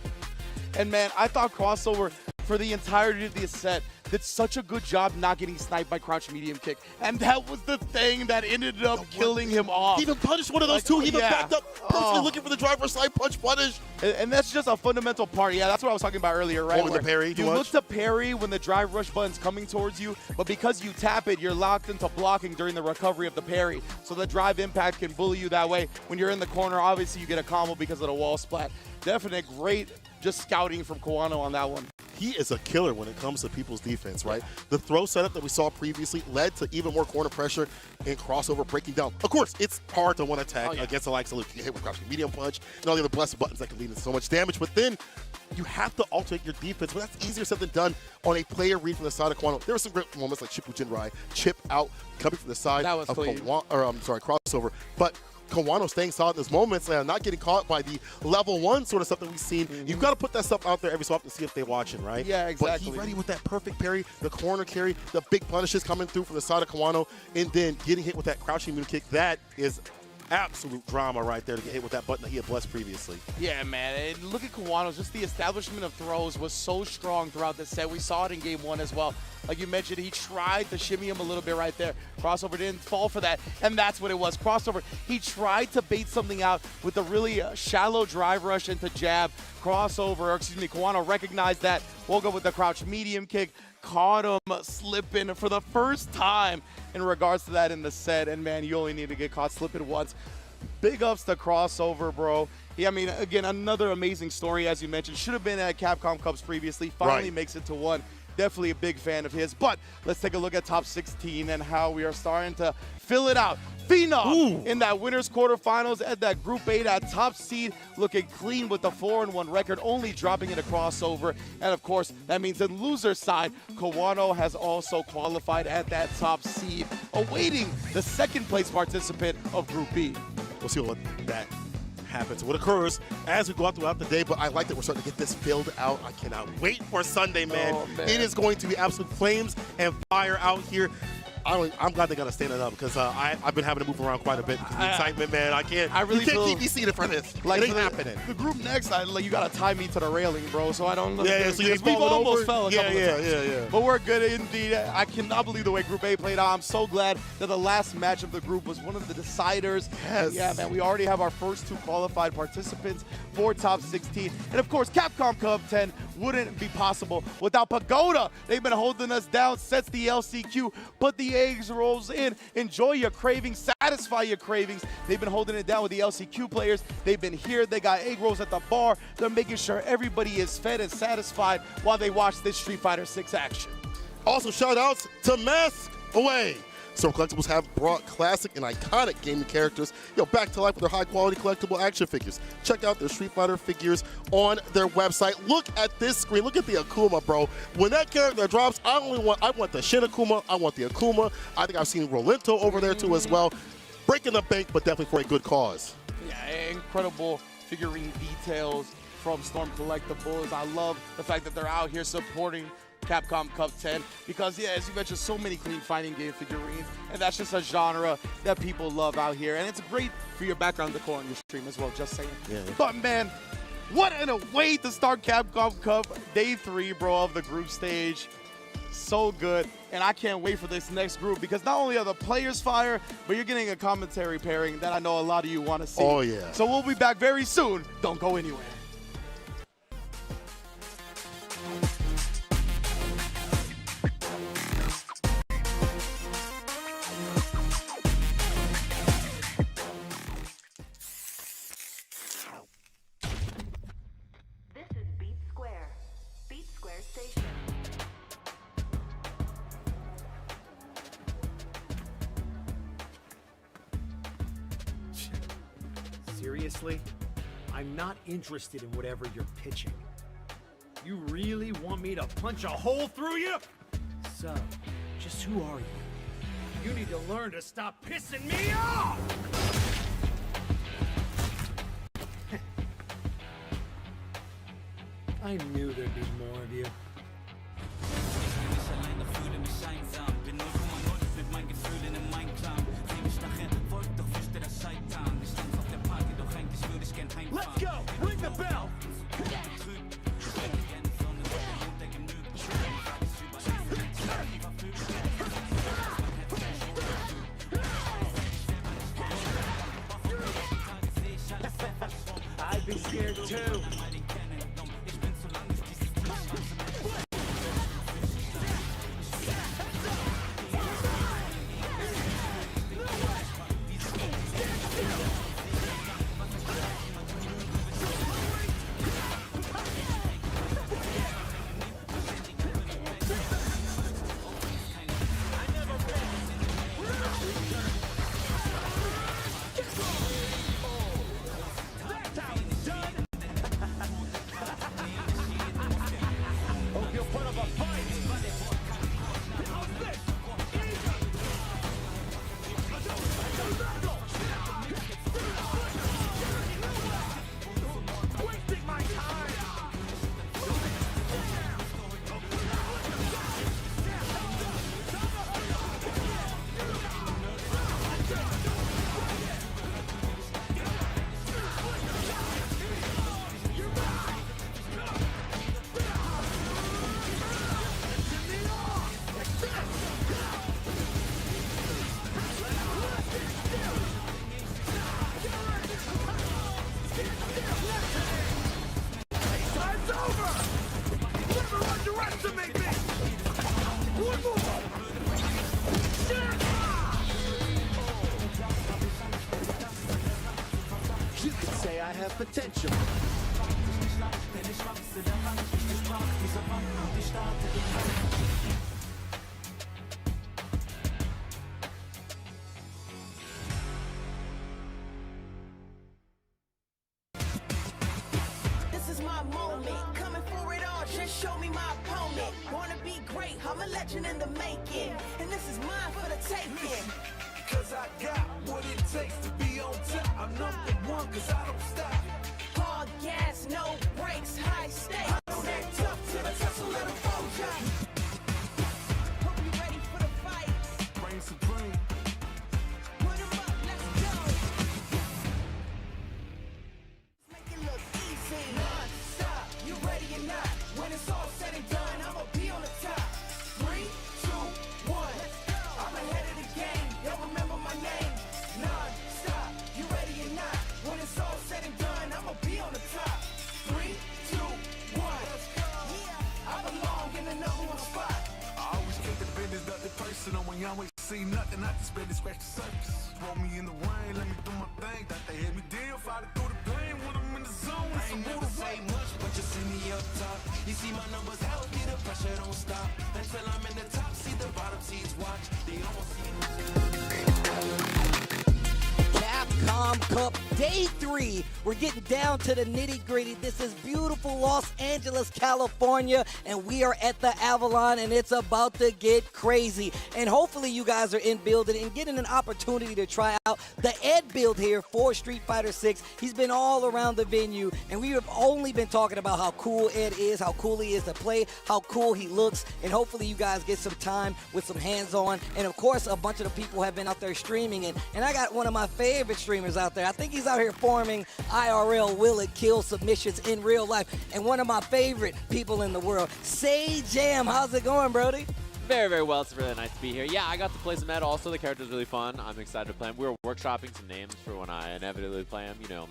[SPEAKER 3] And man, I thought Crossover, for the entirety of the set, did such a good job not getting sniped by crouch medium kick. And that was the thing that ended up killing him off.
[SPEAKER 4] He even punished one of those two. He even backed up, personally looking for the driver side punch punish.
[SPEAKER 3] And that's just a fundamental part. Yeah, that's what I was talking about earlier, right?
[SPEAKER 4] Oh, the parry.
[SPEAKER 3] You look to parry when the drive rush button's coming towards you, but because you tap it, you're locked into blocking during the recovery of the parry. So the drive impact can bully you that way. When you're in the corner, obviously you get a combo because of the wall splat. Definite great just scouting from Kawano on that one.
[SPEAKER 4] He is a killer when it comes to people's defense, right? The throw setup that we saw previously led to even more corner pressure and Crossover breaking down. Of course, it's hard to one attack against the likes of Luke. You hit with crouching medium punch and all the other blessed buttons that can lead to so much damage, but then you have to alternate your defense, but that's easier said than done on a player read from the side of Kawano. There were some great moments like Chip Jinrai, chip out, coming from the side of Crossover, but Kawano staying solid in those moments and not getting caught by the level 1 sort of stuff that we've seen. You've got to put that stuff out there every so often to see if they're watching, right?
[SPEAKER 3] Yeah, exactly.
[SPEAKER 4] But he ready with that perfect parry, the corner carry, the big punishes coming through from the side of Kawano, and then getting hit with that crouching moon kick. That is absolute drama right there to get hit with that button that he had blessed previously.
[SPEAKER 3] Yeah, man. And look at Kawano. Just the establishment of throws was so strong throughout this set. We saw it in Game 1 as well. Like you mentioned, he tried to shimmy him a little bit right there. Crossover didn't fall for that, and that's what it was. Crossover, he tried to bait something out with a really shallow drive rush into jab. Kawano recognized that, woke up with the crouch medium kick, caught him slipping for the first time in regards to that in the set, and man, you only need to get caught slipping once. Big ups to Crossover, bro. Yeah, I mean, again, another amazing story, as you mentioned. Should have been at Capcom Cups previously, finally makes it to 1. Definitely a big fan of his. But let's take a look at top 16 and how we are starting to fill it out. Phenom in that winners quarterfinals at that Group 8 at top seed, looking clean with the 4-1 record, only dropping in a Crossover. And of course, that means in loser side, Kawano has also qualified at that top seed, awaiting the second place participant of Group B.
[SPEAKER 4] We'll see what that happens, what occurs as we go out throughout the day, but I like that we're starting to get this filled out. I cannot wait for Sunday, man. It is going to be absolute flames and fire out here. I'm glad they got to stand it up because I've been having to move around quite a bit because of the excitement, man. You can't keep me seated for this. Like, it ain't happening.
[SPEAKER 3] The group next, you got to tie me to the railing, bro, so I don't look.
[SPEAKER 4] Yeah, so you've
[SPEAKER 3] almost fell a couple of times.
[SPEAKER 4] Yeah.
[SPEAKER 3] But we're good indeed. I cannot believe the way Group A played out. I'm so glad that the last match of the group was one of the deciders.
[SPEAKER 4] Yes.
[SPEAKER 3] Yeah, man, we already have our first 2 qualified participants for top 16. And of course, Capcom Cup 10 wouldn't be possible without Pagoda. They've been holding us down, sets the LCQ, put the eggs rolls in, enjoy your cravings, satisfy your cravings. They've been holding it down with the LCQ players. They've been here, they got egg rolls at the bar. They're making sure everybody is fed and satisfied while they watch this Street Fighter 6 action.
[SPEAKER 4] Also, shout outs to Mask Away. Storm Collectibles have brought classic and iconic gaming characters back to life with their high-quality collectible action figures. Check out their Street Fighter figures on their website. Look at this screen. Look at the Akuma, bro. When that character drops, I want the Shin Akuma. I want the Akuma. I think I've seen Rolento over there too as well. Breaking the bank, but definitely for a good cause.
[SPEAKER 3] Yeah, incredible figurine details from Storm Collectibles. I love the fact that they're out here supporting Capcom Cup 10 because, yeah, as you mentioned, so many clean fighting game figurines, and that's just a genre that people love out here, and it's great for your background decor on your stream as well, just saying.
[SPEAKER 4] Yeah.
[SPEAKER 3] But, man, what a way to start Capcom Cup Day 3, bro, of the group stage. So good, and I can't wait for this next group because not only are the players fire, but you're getting a commentary pairing that I know a lot of you want to see.
[SPEAKER 4] Oh, yeah.
[SPEAKER 3] So we'll be back very soon. Don't go anywhere.
[SPEAKER 5] Seriously? I'm not interested in whatever you're pitching. You really want me to punch a hole through you? So, just who are you? You need to learn to stop pissing me off! I knew there'd be more of you. Let's go! Ring the bell! I'd be scared too. Potential.
[SPEAKER 6] This is my moment, coming for it all, just show me my opponent. Wanna be great, I'm a legend in the making, and this is mine for the taking.
[SPEAKER 7] Cause I got what it takes to be on top. I'm #1 cause I don't stop.
[SPEAKER 6] Hard gas, no brakes, high stakes.
[SPEAKER 7] I don't act tough till I touch a little mojo.
[SPEAKER 6] Hope you ready for the fight.
[SPEAKER 7] Reign supreme.
[SPEAKER 6] Put 'em up, let's go. Make it look easy. Non-stop, you ready or not? When it's all said and done, I'ma be on the top. 3, 2, 1. I'm ahead of the game. Y'all remember my name. Non-stop, you ready or not? When it's all said and done, I'ma be on the top. 3, 2, 1. Yeah, I belong in the #1 spot.
[SPEAKER 7] I always keep the business nothing personal. When you always see nothing, I just barely scratch the surface. Roll me in the rain, let me do my thing. Thought they hit me deal, fighting through the pain. When I'm in the zone,
[SPEAKER 8] I ain't never say much, but you see me up top. You see my numbers healthy, the pressure don't stop. Until I'm in the top, see the bottom seats watch. They almost see me.
[SPEAKER 9] Phenom Cup Day 3. We're getting down to the nitty-gritty. This is beautiful Los Angeles, California, and we are at the Avalon, and it's about to get crazy. And hopefully you guys are in building and getting an opportunity to try out the Ed build here for Street Fighter 6. He's been all around the venue, and we have only been talking about how cool Ed is, how cool he is to play, how cool he looks, and hopefully you guys get some time with some hands-on. And of course, a bunch of the people have been out there streaming, and I got one of my favorite streamers out there. I think he's out here forming IRL will it kill submissions in real life, and one of my favorite people in the world, Say Jam. How's it going, Brody?
[SPEAKER 2] Very, very well. It's really nice to be here. Yeah, I got to play some Ed. Also, the character's really fun. I'm excited to play him. We were workshopping some names for when I inevitably play him. You know,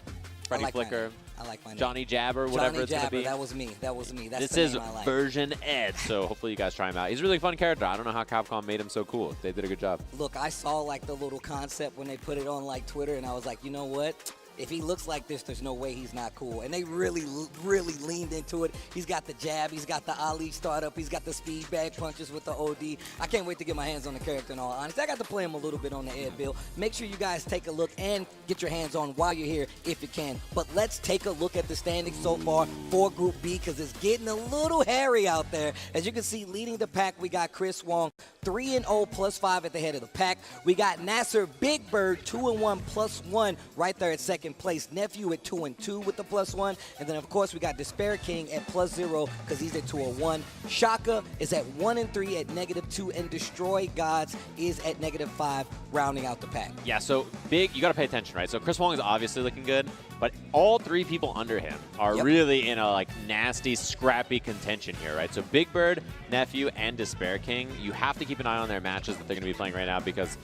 [SPEAKER 2] Freddy Flicker.
[SPEAKER 9] I like my name.
[SPEAKER 2] Johnny Jabber, whatever it's going to be.
[SPEAKER 9] That was me. That was me. That's
[SPEAKER 2] this
[SPEAKER 9] the
[SPEAKER 2] is
[SPEAKER 9] name I like.
[SPEAKER 2] version Ed, so hopefully you guys try him out. He's a really fun character. I don't know how Capcom made him so cool. They did a good job.
[SPEAKER 9] Look, I saw like the little concept when they put it on like Twitter, and I was like, you know what? If he looks like this, there's no way he's not cool. And they really, really leaned into it. He's got the jab. He's got the Ali startup. He's got the speed bag punches with the OD. I can't wait to get my hands on the character, in all honesty. I got to play him a little bit on the Ed build. Make sure you guys take a look and get your hands on while you're here if you can. But let's take a look at the standings so far for Group B, because it's getting a little hairy out there. As you can see, leading the pack, we got Chris Wong, 3-0 +5 at the head of the pack. We got Nasser Big Bird, 2-1 +1 right there at second place. Nephew at 2-2 with the +1. And then, of course, we got DespairKing at +0 because he's at 2-1. Shaka is at 1-3 at -2. And DestroyGodz is at -5, rounding out the pack.
[SPEAKER 2] Yeah, so big, you got to pay attention, right? So Chris Wong is obviously looking good, but all three people under him are really in a like nasty, scrappy contention here, right? So Big Bird, Nephew, and DespairKing, you have to keep an eye on their matches that they're going to be playing right now, because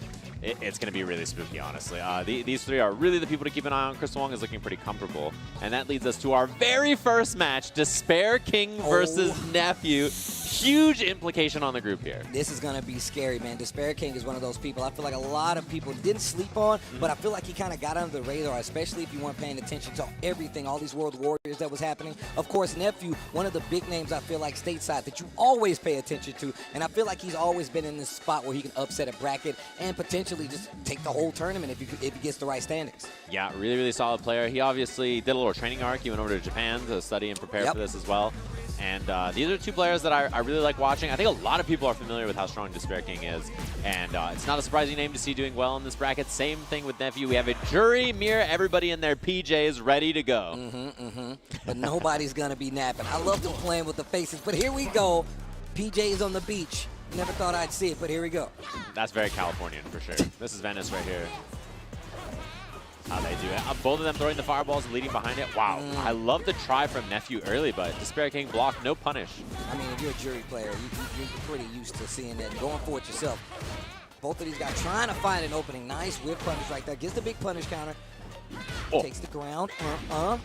[SPEAKER 2] it's going to be really spooky, honestly. These three are really the people to keep an eye on. Chris Wong is looking pretty comfortable. And that leads us to our very first match, DespairKing versus Nephew. Huge implication on the group here.
[SPEAKER 9] This is going to be scary, man. DespairKing is one of those people I feel like a lot of people didn't sleep on, but I feel like he kind of got under the radar, especially if you weren't paying attention to everything, all these World Warriors that was happening. Of course, Nephew, one of the big names I feel like stateside that you always pay attention to, and I feel like he's always been in this spot where he can upset a bracket and potentially just take the whole tournament if he gets the right standings.
[SPEAKER 2] Yeah, really, really solid player. He obviously did a little training arc. He went over to Japan to study and prepare for this as well. And these are two players that I really like watching. I think a lot of people are familiar with how strong DespairKing is. And it's not a surprising name to see doing well in this bracket. Same thing with Nephew. We have a Juri, Mir, everybody in their PJs ready to go.
[SPEAKER 9] But nobody's going to be napping. I love them playing with the faces. But here we go. PJs on the beach. Never thought I'd see it, but here we go.
[SPEAKER 2] That's very Californian for sure. This is Venice right here. How they do it. Both of them throwing the fireballs and leading behind it. Wow. I love the try from Nephew early, but DespairKing blocked, no punish.
[SPEAKER 9] I mean, if you're a Juri player, you're pretty used to seeing that and going for it yourself. Both of these guys trying to find an opening. Nice whip punish right there. Gets the big punish counter. Takes the ground.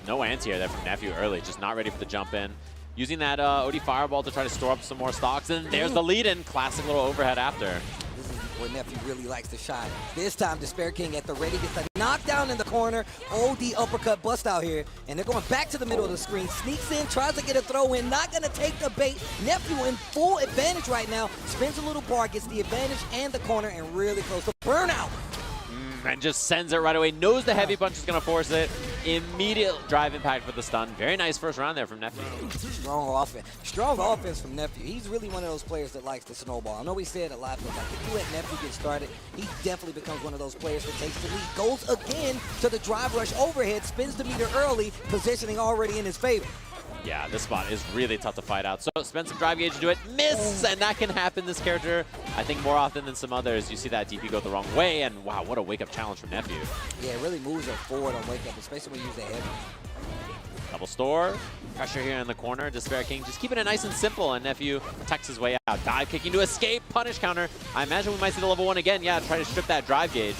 [SPEAKER 2] No anti-air there from Nephew early. Just not ready for the jump in. Using that OD fireball to try to store up some more stocks. And there's the lead-in. Classic little overhead after.
[SPEAKER 9] This is where Nephew really likes to shine. This time, DespairKing at the ready, gets a knockdown in the corner. OD uppercut bust out here. And they're going back to the middle of the screen. Sneaks in, tries to get a throw in. Not going to take the bait. Nephew in full advantage right now. Spins a little bar, gets the advantage and the corner, and really close to burnout.
[SPEAKER 2] And just sends it right away. Knows the heavy punch is going to force it. Immediate drive impact for the stun. Very nice first round there from Nephew.
[SPEAKER 9] Strong offense. Strong offense from Nephew. He's really one of those players that likes to snowball. I know we said it a lot, but like if you let Nephew get started, he definitely becomes one of those players that takes the lead. Goes again to the drive rush overhead, spins the meter early, positioning already in his favor.
[SPEAKER 2] Yeah, this spot is really tough to fight out. So spend some drive gauge to do it. Miss! And that can happen this character. I think more often than some others, you see that DP go the wrong way. And wow, what a wake-up challenge from Nephew.
[SPEAKER 9] Yeah, it really moves her forward on wake-up, especially when you use the heavy.
[SPEAKER 2] Double store. Pressure here in the corner. DespairKing just keeping it nice and simple. And Nephew attacks his way out. Dive kicking to escape. Punish counter. I imagine we might see the level 1 again. Yeah, try to strip that drive gauge.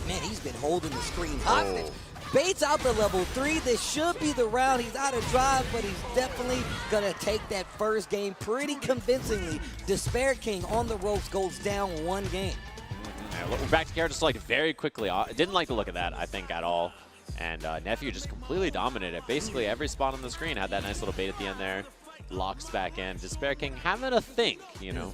[SPEAKER 9] Man, he's been holding the screen hostage. Baits out the level 3. This should be the round. He's out of drive, but he's definitely going to take that first game pretty convincingly. DespairKing on the ropes goes down 1 game.
[SPEAKER 2] We're back to character select very quickly. I didn't like the look of that, I think, at all. And Nephew just completely dominated. Basically every spot on the screen had that nice little bait at the end there. Locks back in. DespairKing having a think, you know.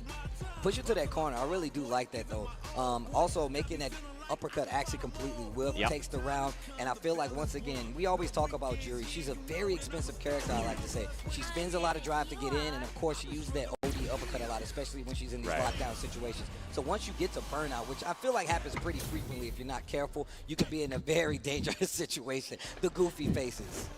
[SPEAKER 9] Push it to that corner. I really do like that, though. Also making that uppercut actually completely whiffed,
[SPEAKER 2] Yep.
[SPEAKER 9] takes the round. And I feel like, once again, we always talk about Juri. She's a very expensive character, I like to say. She spends a lot of drive to get in, and of course she uses that OD uppercut a lot, especially when she's in these lockdown situations. So once you get to burnout, which I feel like happens pretty frequently if you're not careful, you could be in a very dangerous situation. The goofy faces.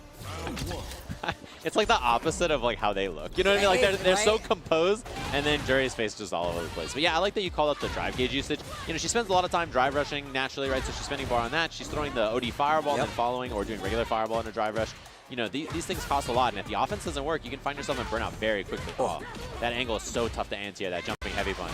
[SPEAKER 2] It's like the opposite of like how they look. You know what I mean? Like they're so composed, and then Juri's face just all over the place. But yeah, I like that you called up the drive gauge usage. You know, she spends a lot of time drive rushing naturally, right? So she's spending bar on that. She's throwing the OD fireball and then following, or doing regular fireball in a drive rush. You know, these things cost a lot, and if the offense doesn't work, you can find yourself in burnout very quickly. Oh, that angle is so tough to anti, that jumping heavy punch.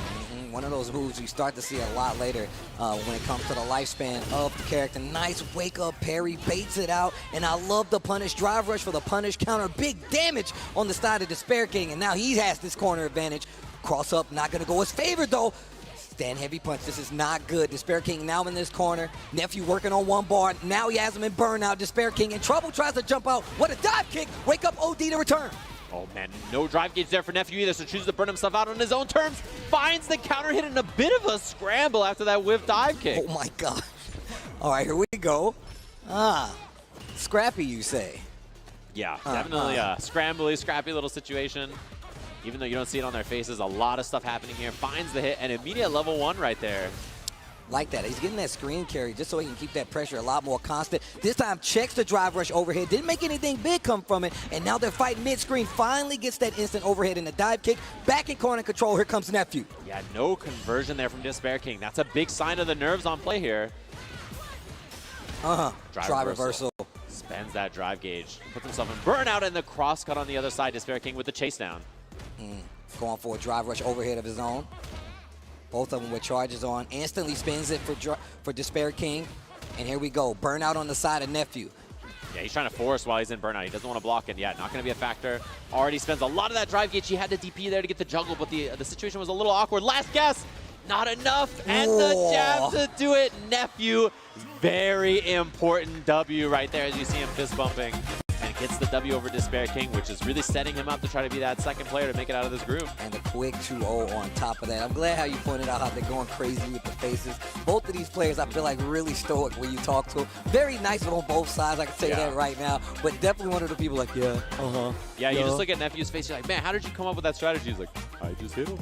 [SPEAKER 9] One of those moves you start to see a lot later when it comes to the lifespan of the character. Nice wake-up parry, baits it out, and I love the punish. Drive rush for the punish counter. Big damage on the side of DespairKing, and now he has this corner advantage. Cross up, not going to go his favor, though. Stand heavy punch. This is not good. DespairKing now in this corner. Nephew working on one bar. Now he has him in burnout. DespairKing in trouble. Tries to jump out. What a dive kick. Wake up OD to return.
[SPEAKER 2] Oh man, no drive gauge there for Nephew either, so chooses to burn himself out on his own terms. Finds the counter hit in a bit of a scramble after that whiff dive kick.
[SPEAKER 9] Oh my gosh. All right, here we go. Scrappy, you say?
[SPEAKER 2] Yeah, definitely a scrambly, scrappy little situation. Even though you don't see it on their faces, a lot of stuff happening here. Finds the hit, and immediate level 1 right there.
[SPEAKER 9] Like that. He's getting that screen carry just so he can keep that pressure a lot more constant. This time checks the drive rush overhead. Didn't make anything big come from it. And now they're fighting mid-screen. Finally gets that instant overhead and a dive kick. Back in corner control. Here comes Nephew.
[SPEAKER 2] Yeah, no conversion there from DespairKing. That's a big sign of the nerves on play here.
[SPEAKER 9] Drive reversal.
[SPEAKER 2] Spends that drive gauge. Puts himself in burnout, and the cross cut on the other side. DespairKing with the chase down.
[SPEAKER 9] Going for a drive rush overhead of his own. Both of them with charges on. Instantly spins it for DespairKing. And here we go. Burnout on the side of Nephew.
[SPEAKER 2] Yeah, he's trying to force while he's in burnout. He doesn't want to block it. Yeah, not going to be a factor. Already spends a lot of that drive gauge. He had the DP there to get the juggle, but the situation was a little awkward. Last guess. Not enough. And the jab to do it. Nephew. Very important W right there as you see him fist bumping. And gets the W over DespairKing, which is really setting him up to try to be that second player to make it out of this group.
[SPEAKER 9] And a quick 2-0 on top of that. I'm glad how you pointed out how they're going crazy with the faces. Both of these players, I feel like, really stoic when you talk to them. Very nice on both sides, I can tell you that right now. But definitely one of the people like, yeah,
[SPEAKER 2] Yeah, you just look at Nephew's face, you're like, man, how did you come up with that strategy? He's like, I just hit him.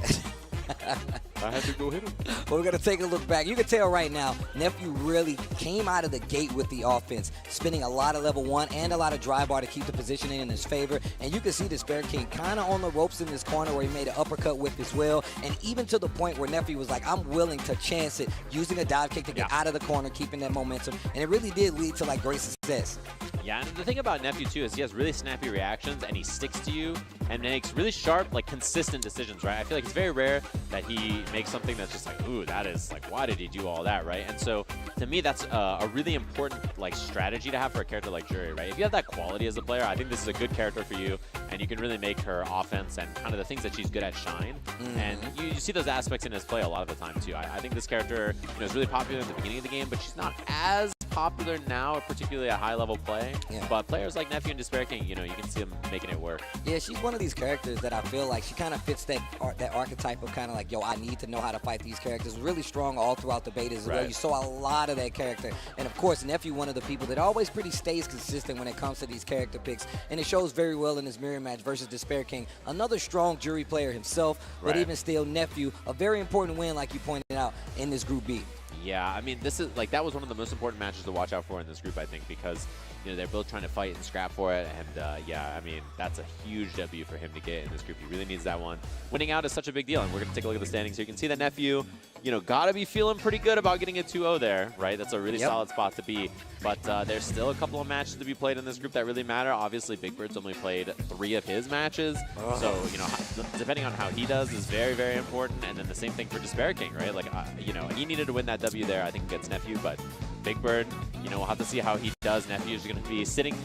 [SPEAKER 2] I had to go hit him.
[SPEAKER 9] Well, we're going to take a look back. You can tell right now, Nephew really came out of the gate with the offense, spending a lot of level 1 and a lot of drive bar to keep the positioning in his favor. And you can see DespairKing kind of on the ropes in this corner where he made an uppercut whip as well. And even to the point where Nephew was like, I'm willing to chance it, using a dive kick to get out of the corner, keeping that momentum. And it really did lead to like great success.
[SPEAKER 2] Yeah, and the thing about Nephew too is he has really snappy reactions and he sticks to you and makes really sharp, like consistent decisions, right? I feel like it's very rare that he makes something that's just like, ooh, that is like, why did he do all that, right? And so to me, that's a really important like strategy to have for a character like Juri, right? If you have that quality as a player, I think this is a good character for you, and you can really make her offense and kind of the things that she's good at shine. And you see those aspects in his play a lot of the time too. I think this character, you know, is really popular in the beginning of the game, but she's not as popular now, particularly at high-level play. But players like Nephew and DespairKing, you know, you can see them making it work.
[SPEAKER 9] Yeah, she's one of these characters that I feel like she kind of fits that archetype of kind of like, yo, I need to know how to fight these characters. Really strong all throughout the betas as well. You saw a lot of that character. And of course, Nephew, one of the people that always pretty stays consistent when it comes to these character picks. And it shows very well in his mirror match versus DespairKing. Another strong Juri player himself, but even still, Nephew, a very important win, like you pointed out, in this Group B.
[SPEAKER 2] Yeah, I mean, this is like that was one of the most important matches to watch out for in this group, I think, because you know they're both trying to fight and scrap for it, and yeah, I mean that's a huge W for him to get in this group. He really needs that one. Winning out is such a big deal, and we're gonna take a look at the standings here. You can see that Nephew, you know, gotta be feeling pretty good about getting a 2-0 there, right? That's a really solid spot to be. But there's still a couple of matches to be played in this group that really matter. Obviously, Big Bird's only played 3 of his matches, so you know, depending on how he does is very, very important. And then the same thing for DespairKing, right? Like, you know, he needed to win that W there, I think, against Nephew, but Big Bird, you know, we'll have to see how he does. Nephew is going to be sitting,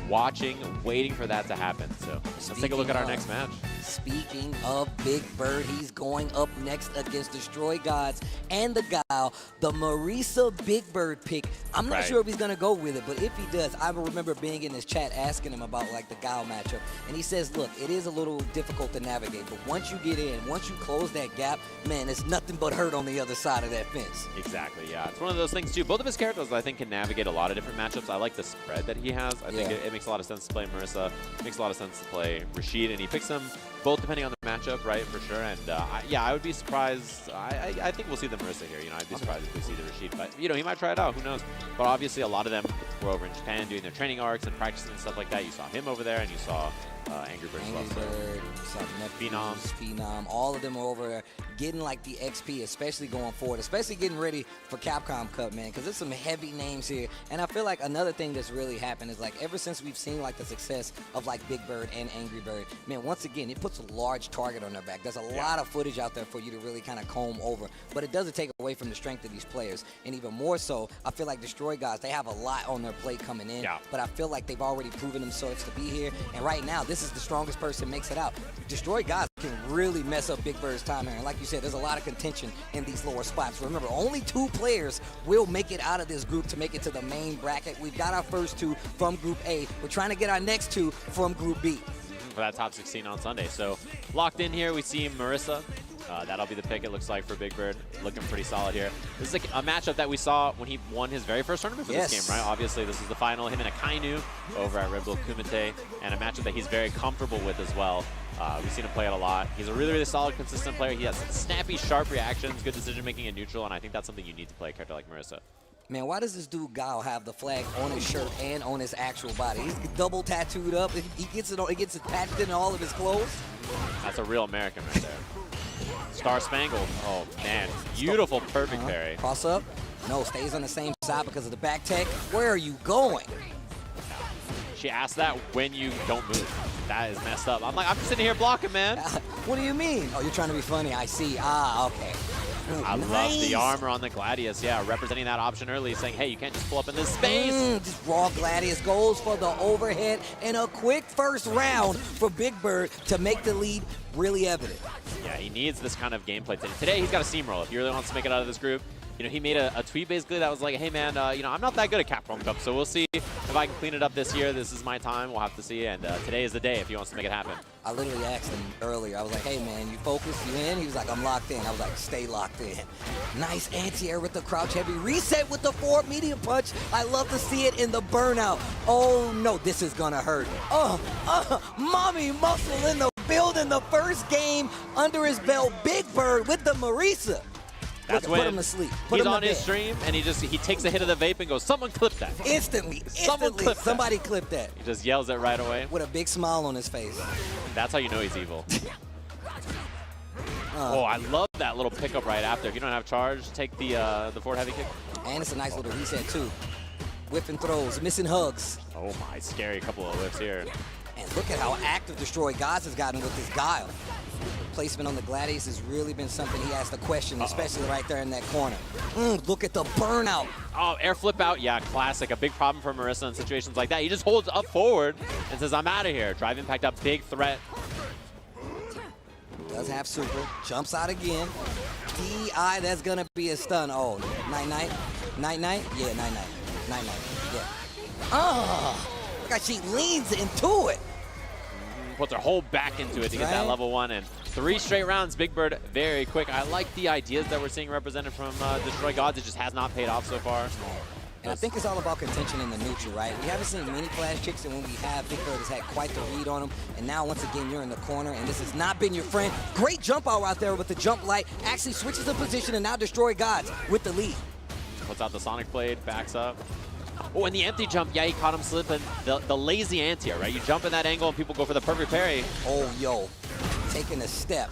[SPEAKER 2] watching, waiting for that to happen. So let's take a look at our next match.
[SPEAKER 9] Speaking of Big Bird, he's going up next against DestroyGodz and the Guile. The Marisa Big Bird pick. I'm not sure if he's going to go with it, but if he does, I remember being in his chat asking him about like the Guile matchup. And he says, look, it is a little difficult to navigate, but once you get in, once you close that gap, man, it's nothing but hurt on the other side of that fence.
[SPEAKER 2] Exactly, yeah. It's one of those things, too. Both of his characters, I think, can navigate a lot of different matchups. I like the spread that he has. I think it makes a lot of sense to play Marisa. It makes a lot of sense to play Rashid, and he picks them both depending on the matchup, right, for sure. And, yeah, I would be surprised. I think we'll see the Marisa here. You know, I'd be surprised if we see the Rashid. But, you know, he might try it out. Who knows? But obviously, a lot of them were over in Japan doing their training arcs and practicing and stuff like that. You saw him over there, and you saw Angry Bird,
[SPEAKER 9] Phenom, all of them are over there getting like the XP, especially going forward, especially getting ready for Capcom Cup, man, because there's some heavy names here. And I feel like another thing that's really happened is like ever since we've seen like the success of like Big Bird and Angry Bird, man, once again, it puts a large target on their back. There's a lot of footage out there for you to really kind of comb over, but it doesn't take away from the strength of these players. And even more so, I feel like DestroyGodz, they have a lot on their plate coming in, but I feel like they've already proven themselves to be here. And right now, this is the strongest person makes it out. DestroyGodz can really mess up Big Bird's time here. And like you said, there's a lot of contention in these lower spots. Remember, only 2 players will make it out of this group to make it to the main bracket. We've got our first 2 from Group A. We're trying to get our next 2 from Group B.
[SPEAKER 2] For that top 16 on Sunday. So locked in here, we see Marisa. That'll be the pick, it looks like, for Big Bird. Looking pretty solid here. This is like a matchup that we saw when he won his very first tournament for this game, right? Obviously, this is the final. Him and Akainu over at Red Bull Kumite, and a matchup that he's very comfortable with as well. We've seen him play it a lot. He's a really, really solid, consistent player. He has snappy, sharp reactions, good decision-making in neutral, and I think that's something you need to play a character like Marisa.
[SPEAKER 9] Man, why does this dude Guile have the flag on his shirt and on his actual body? He's double tattooed up. He gets it patched in all of his clothes.
[SPEAKER 2] That's a real American right there. Star Spangled. Oh, man. Beautiful, perfect parry.
[SPEAKER 9] Cross up. No, stays on the same side because of the back tech. Where are you going?
[SPEAKER 2] She asked that when you don't move. That is messed up. I'm like, I'm just sitting here blocking, man.
[SPEAKER 9] What do you mean? Oh, you're trying to be funny. I see. Ah, okay. Ooh,
[SPEAKER 2] I love the armor on the Gladius. Yeah, representing that option early, saying, hey, you can't just pull up in this space.
[SPEAKER 9] Just raw Gladius goes for the overhead and a quick first round for Big Bird to make the lead really evident.
[SPEAKER 2] Yeah, he needs this kind of gameplay today. Today, he's got a steamroll. If he really wants to make it out of this group, you know, he made a tweet basically that was like, hey, man, you know, I'm not that good at Capcom Cup, so we'll see if I can clean it up this year. This is my time. We'll have to see. And today is the day if he wants to make it happen.
[SPEAKER 9] I literally asked him earlier. I was like, hey, man, you focused? You in? He was like, I'm locked in. I was like, stay locked in. Nice anti-air with the crouch heavy. Reset with the forward medium punch. I love to see it in the burnout. Oh, no, this is going to hurt. Mommy muscle in the building. The first game under his belt. Big Bird with the Marisa.
[SPEAKER 2] That's when
[SPEAKER 9] put him to sleep.
[SPEAKER 2] He's on his stream, and he takes a hit of the vape and goes, someone clip that.
[SPEAKER 9] Instantly. Somebody clip that.
[SPEAKER 2] He just yells it right away.
[SPEAKER 9] With a big smile on his face.
[SPEAKER 2] That's how you know he's evil. Oh, I love that little pickup right after. If you don't have charge, take the forward heavy kick.
[SPEAKER 9] And it's a nice little reset, too. Whiff and throws, missing hugs.
[SPEAKER 2] Oh, my. Scary couple of whiffs here.
[SPEAKER 9] And look at how active DestroyGodz has gotten with this Guile. Placement on the Gladius has really been something he has to question, especially right there in that corner. Look at the burnout.
[SPEAKER 2] Oh, air flip out. Yeah, classic. A big problem for Marisa in situations like that. He just holds up forward and says, I'm out of here. Drive impact up, big threat.
[SPEAKER 9] Does have super. Jumps out again. DI, that's going to be a stun. Oh, night-night? Night-night? Yeah, night-night. Night-night. Yeah. Look how she leans into it.
[SPEAKER 2] Puts her whole back into it to get that level 1, and 3 straight rounds. Big Bird very quick. I like the ideas that we're seeing represented from DestroyGodz. It just has not paid off so far.
[SPEAKER 9] And I think it's all about contention in the neutral, right? We haven't seen many flash kicks, and when we have, Big Bird has had quite the read on him. And now, once again, you're in the corner, and this has not been your friend. Great jump out there with the jump light. Actually switches the position, and now DestroyGodz with the lead.
[SPEAKER 2] Puts out the Sonic Blade, backs up. Oh, and the empty jump, yeah, he caught him slipping. The lazy anti-air, right? You jump in that angle and people go for the perfect parry.
[SPEAKER 9] Oh, yo, taking a step.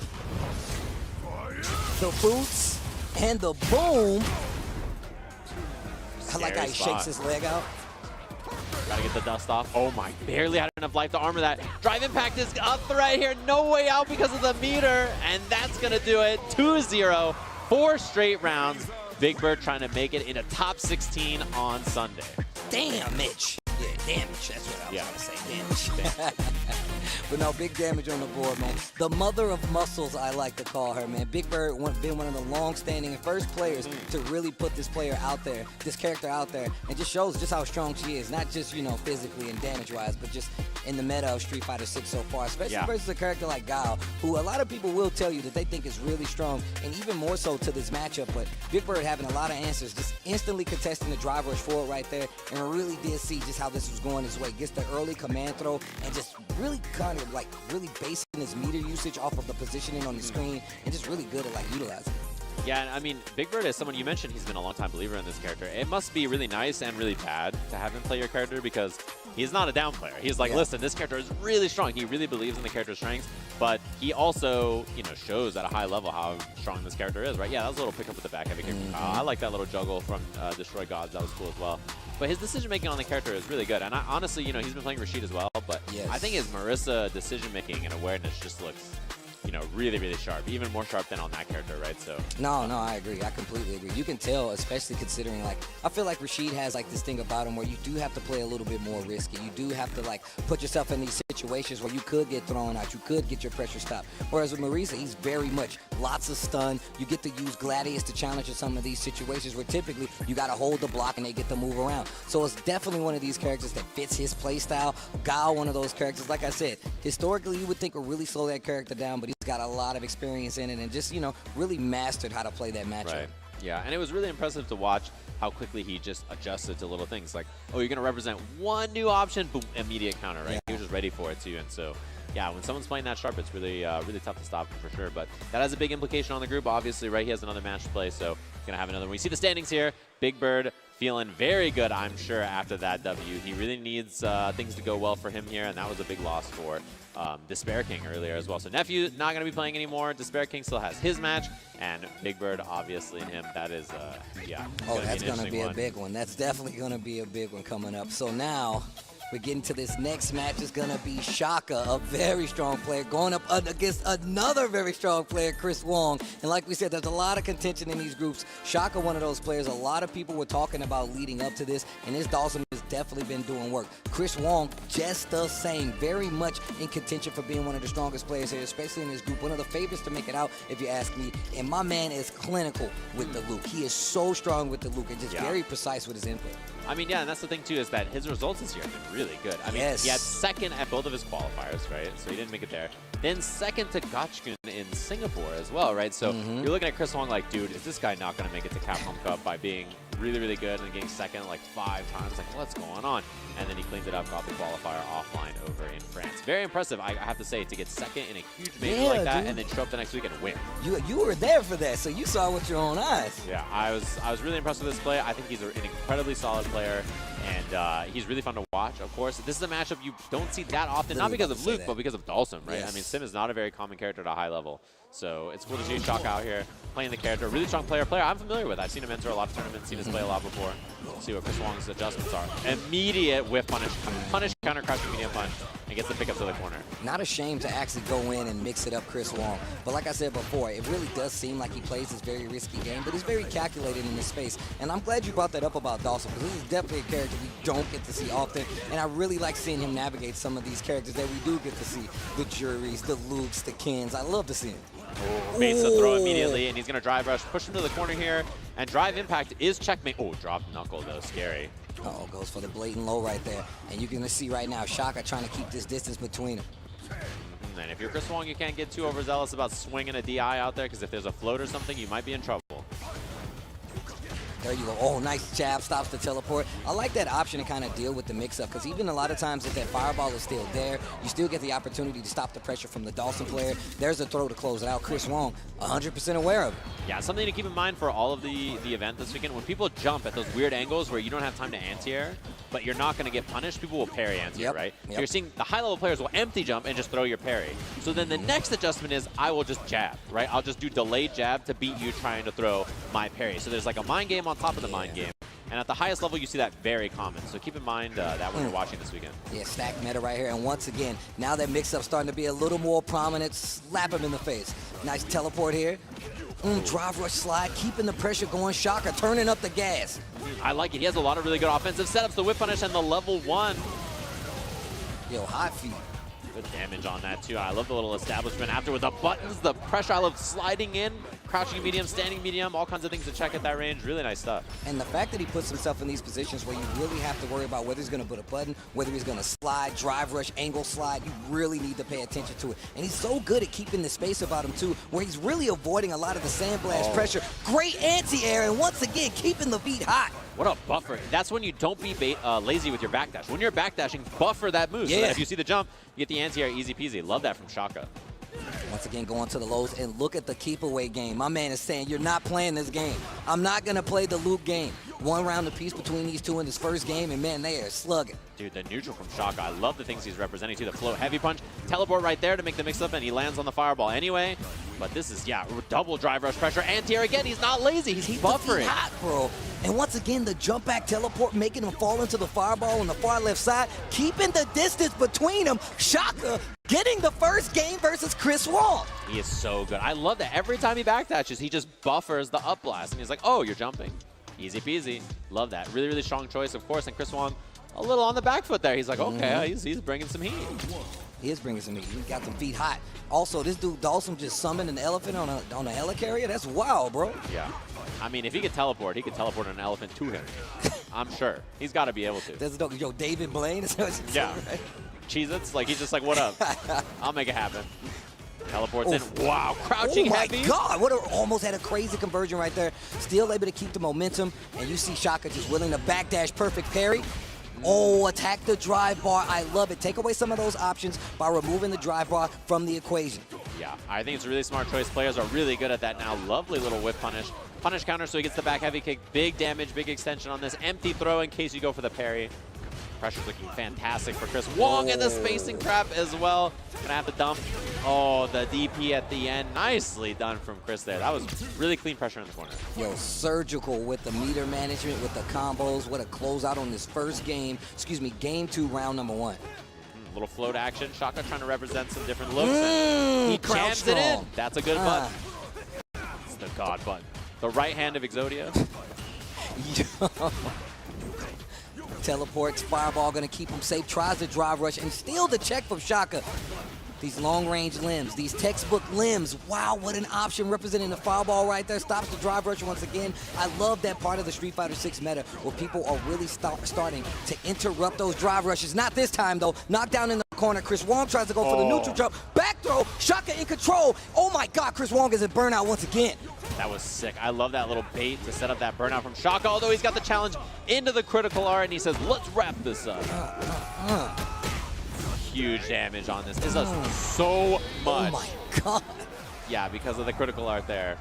[SPEAKER 9] The boots and the boom. I like how he shakes his leg out.
[SPEAKER 2] Gotta get the dust off. Oh my, barely had enough life to armor that. Drive impact is up right here. No way out because of the meter. And that's gonna do it. 2-0, 4 straight rounds. Big Bird trying to make it into top 16 on Sunday.
[SPEAKER 9] Damage. Yeah, damage. That's what I was going to say. Damage. But no, big damage on the board, man. The mother of muscles, I like to call her, man. Big Bird been one of the long-standing first players to really put this player out there, this character out there, and just shows just how strong she is. Not just, you know, physically and damage-wise, but just in the meta of Street Fighter 6 so far, especially versus a character like Guile, who a lot of people will tell you that they think is really strong, and even more so to this matchup. But Big Bird having a lot of answers, just instantly contesting the drive rush forward right there, and we really did see just how this was going his way. Gets the early command throw, and just really kind of like really basing his meter usage off of the positioning on the screen, and just really good at like utilizing it.
[SPEAKER 2] Yeah, and I mean, Big Bird is someone you mentioned. He's been a long-time believer in this character. It must be really nice and really bad to have him play your character because he's not a down player. He's like, listen, this character is really strong. He really believes in the character's strengths, but he also, you know, shows at a high level how strong this character is, right? Yeah, that was a little pickup with the back heavy kick. I like that little juggle from DestroyGodz. That was cool as well. But his decision-making on the character is really good. And I, honestly, you know, he's been playing Rashid as well, but I think his Marisa decision-making and awareness just looks, you know, really, really sharp. Even more sharp than on that character, right? So
[SPEAKER 9] No, I agree. I completely agree. You can tell, especially considering, like, I feel like Rashid has, like, this thing about him where you do have to play a little bit more risky. You do have to, like, put yourself in these situations where you could get thrown out. You could get your pressure stopped. Whereas with Marisa, he's very much lots of stun. You get to use Gladius to challenge in some of these situations where typically you got to hold the block and they get to move around. So it's definitely one of these characters that fits his play style. Guile, one of those characters, like I said, historically you would think would really slow that character down, but he's got a lot of experience in it and just, you know, really mastered how to play that matchup.
[SPEAKER 2] Right. Yeah, and it was really impressive to watch how quickly he just adjusted to little things like, oh, you're going to represent one new option, boom, immediate counter, right? He was just ready for it too. And so, yeah, when someone's playing that sharp, it's really really tough to stop for sure. But that has a big implication on the group, obviously, right? He has another match to play, so he's going to have another one. We see the standings here. Big Bird feeling very good, I'm sure, after that W. He really needs things to go well for him here, and that was a big loss for DespairKing earlier as well. So Nephew not going to be playing anymore. DespairKing still has his match, and Big Bird, obviously, and him, that is, yeah.
[SPEAKER 9] Oh, that's going to be a big one. That's definitely going to be a big one coming up. So now we're getting to this next match. Is going to be Shaka, a very strong player, going up against another very strong player, Chris Wong. And like we said, there's a lot of contention in these groups. Shaka, one of those players a lot of people were talking about leading up to this, and his Dhalsim has definitely been doing work. Chris Wong, just the same, very much in contention for being one of the strongest players here, especially in this group. One of the favorites to make it out, if you ask me. And my man is clinical with the Luke. He is so strong with the Luke and just very precise with his input.
[SPEAKER 2] I mean, yeah, and that's the thing, too, is that his results this year have been really good. I mean, he had second at both of his qualifiers, right? So he didn't make it there. Then second to Gachikun in Singapore as well, right? So you're looking at Chris Wong like, dude, is this guy not going to make it to Capcom Cup by being really, really good and getting second like 5 times? Like, what's going on? And then he cleaned it up, got the qualifier offline over in France. Very impressive, I have to say, to get second in a huge major like that and then show up the next week and win.
[SPEAKER 9] You were there for that, so you saw with your own eyes.
[SPEAKER 2] Yeah, I was really impressed with this play. I think he's an incredibly solid player, and he's really fun to watch, of course. This is a matchup you don't see that often, not because of Luke, but because of Dhalsim, right? I mean, Sim is not a very common character at a high level. So it's cool to see Shaka out here playing the character. Really strong player I'm familiar with. I've seen him enter a lot of tournaments, seen his play a lot before. Let's see what Chris Wong's adjustments are. Immediate whiff punish, counter crouching medium punch, and gets the pickup to the corner.
[SPEAKER 9] Not ashamed to actually go in and mix it up, Chris Wong. But like I said before, it really does seem like he plays this very risky game, but he's very calculated in this space. And I'm glad you brought that up about Dhalsim, because this is definitely a character we don't get to see often. And I really like seeing him navigate some of these characters that we do get to see. The Juris, the Lukes, the Kens. I love to see him.
[SPEAKER 2] Baits the throw immediately, and he's going to drive rush, push him to the corner here, and drive impact is checkmate. Oh, drop knuckle, though. Scary.
[SPEAKER 9] Uh-oh, goes for the blatant low right there. And you're going to see right now Shaka trying to keep this distance between them.
[SPEAKER 2] And if you're Chris Wong, you can't get too overzealous about swinging a DI out there, because if there's a float or something, you might be in trouble.
[SPEAKER 9] There you go. Oh, nice jab, stops the teleport. I like that option to kind of deal with the mix-up, because even a lot of times if that fireball is still there, you still get the opportunity to stop the pressure from the Dhalsim player. There's a throw to close it out. Chris Wong, 100% aware of it.
[SPEAKER 2] Yeah, something to keep in mind for all of the event this weekend. When people jump at those weird angles where you don't have time to anti-air, but you're not going to get punished, people will parry anti-air, right? So you're seeing the high-level players will empty jump and just throw your parry. So then the next adjustment is I will just jab, right? I'll just do delayed jab to beat you trying to throw my parry. So there's like a mind game on top of the mind game. And at the highest level, you see that very common. So keep in mind that when you're watching this weekend.
[SPEAKER 9] Yeah, stack meta right here. And once again, now that mix-up's starting to be a little more prominent, slap him in the face. Nice teleport here. Drive rush slide, keeping the pressure going. Shaka turning up the gas.
[SPEAKER 2] I like it. He has a lot of really good offensive setups. The whip punish and the level 1.
[SPEAKER 9] Yo, hot feet.
[SPEAKER 2] Good damage on that too. I love the little establishment after with the buttons, the pressure. I love sliding in, crouching medium, standing medium, all kinds of things to check at that range. Really nice stuff.
[SPEAKER 9] And the fact that he puts himself in these positions where you really have to worry about whether he's going to put a button, whether he's going to slide, drive rush, angle slide, you really need to pay attention to it. And he's so good at keeping the space about him too, where he's really avoiding a lot of the sandblast pressure. Great anti-air, and once again, keeping the feet hot.
[SPEAKER 2] What a buffer. That's when you don't be lazy with your backdash. When you're backdashing, buffer that move. So that if you see the jump, you get the anti-air easy peasy. Love that from Shaka.
[SPEAKER 9] Once again, going to the lows, and look at the keep away game. My man is saying, you're not playing this game. I'm not going to play the loop game. 1 round apiece between these two in this first game, and man, they are slugging.
[SPEAKER 2] Dude, the neutral from Shaka, I love the things he's representing too. The float heavy punch, teleport right there to make the mix-up, and he lands on the fireball anyway. But this is, double drive rush pressure. Anti-air again, he's not lazy, he's buffering.
[SPEAKER 9] Hot, bro. And once again, the jump back teleport, making him fall into the fireball on the far left side, keeping the distance between them. Shaka getting the first game versus Chris Wong.
[SPEAKER 2] He is so good. I love that. Every time he backdashes, he just buffers the up blast, and he's like, oh, you're jumping. Easy peasy. Love that. Really, really strong choice, of course. And Chris Wong, a little on the back foot there. He's like, okay, he's bringing some heat.
[SPEAKER 9] He is bringing some heat. He got some feet hot. Also, this dude Dhalsim just summoned an elephant on a helicarrier. That's wild, bro.
[SPEAKER 2] Yeah. I mean, if he could teleport an elephant to him. I'm sure. He's got to be able to.
[SPEAKER 9] That's yo, David Blaine.
[SPEAKER 2] Yeah. Cheez-Its, like, he's just like, what up? I'll make it happen. Teleports in. Wow, crouching heavy.
[SPEAKER 9] Oh my God, almost had a crazy conversion right there. Still able to keep the momentum, and you see Shaka just willing to backdash perfect parry. Oh, attack the drive bar. I love it. Take away some of those options by removing the drive bar from the equation.
[SPEAKER 2] Yeah, I think it's a really smart choice. Players are really good at that now. Lovely little whip punish. Punish counter, so he gets the back heavy kick. Big damage, big extension on this. Empty throw in case you go for the parry. Pressure's looking fantastic for Chris Wong, and the spacing trap as well. Gonna have to dump. Oh, the DP at the end. Nicely done from Chris there. That was really clean pressure in the corner.
[SPEAKER 9] Yo, surgical with the meter management, with the combos. What a closeout on this first game. Excuse me, game 2, round number 1.
[SPEAKER 2] Little float action. Shaka trying to represent some different looks. And he jams it in. That's a good button. It's the God button. The right hand of Exodia.
[SPEAKER 9] Teleports, fireball gonna keep him safe, tries to drive rush, and steal the check from Shaka. These long-range limbs, these textbook limbs. Wow, what an option representing the fireball right there. Stops the drive rush once again. I love that part of the Street Fighter 6 meta where people are really starting to interrupt those drive rushes. Not this time, though. Knockdown in the corner. Chris Wong tries to go for the neutral jump. Back throw. Shaka in control. Oh, my God. Chris Wong is in burnout once again.
[SPEAKER 2] That was sick. I love that little bait to set up that burnout from Shaka, although he's got the challenge into the critical art, and he says, let's wrap this up. Huge damage on this. This does so much.
[SPEAKER 9] Oh my God.
[SPEAKER 2] Yeah, because of the critical art there.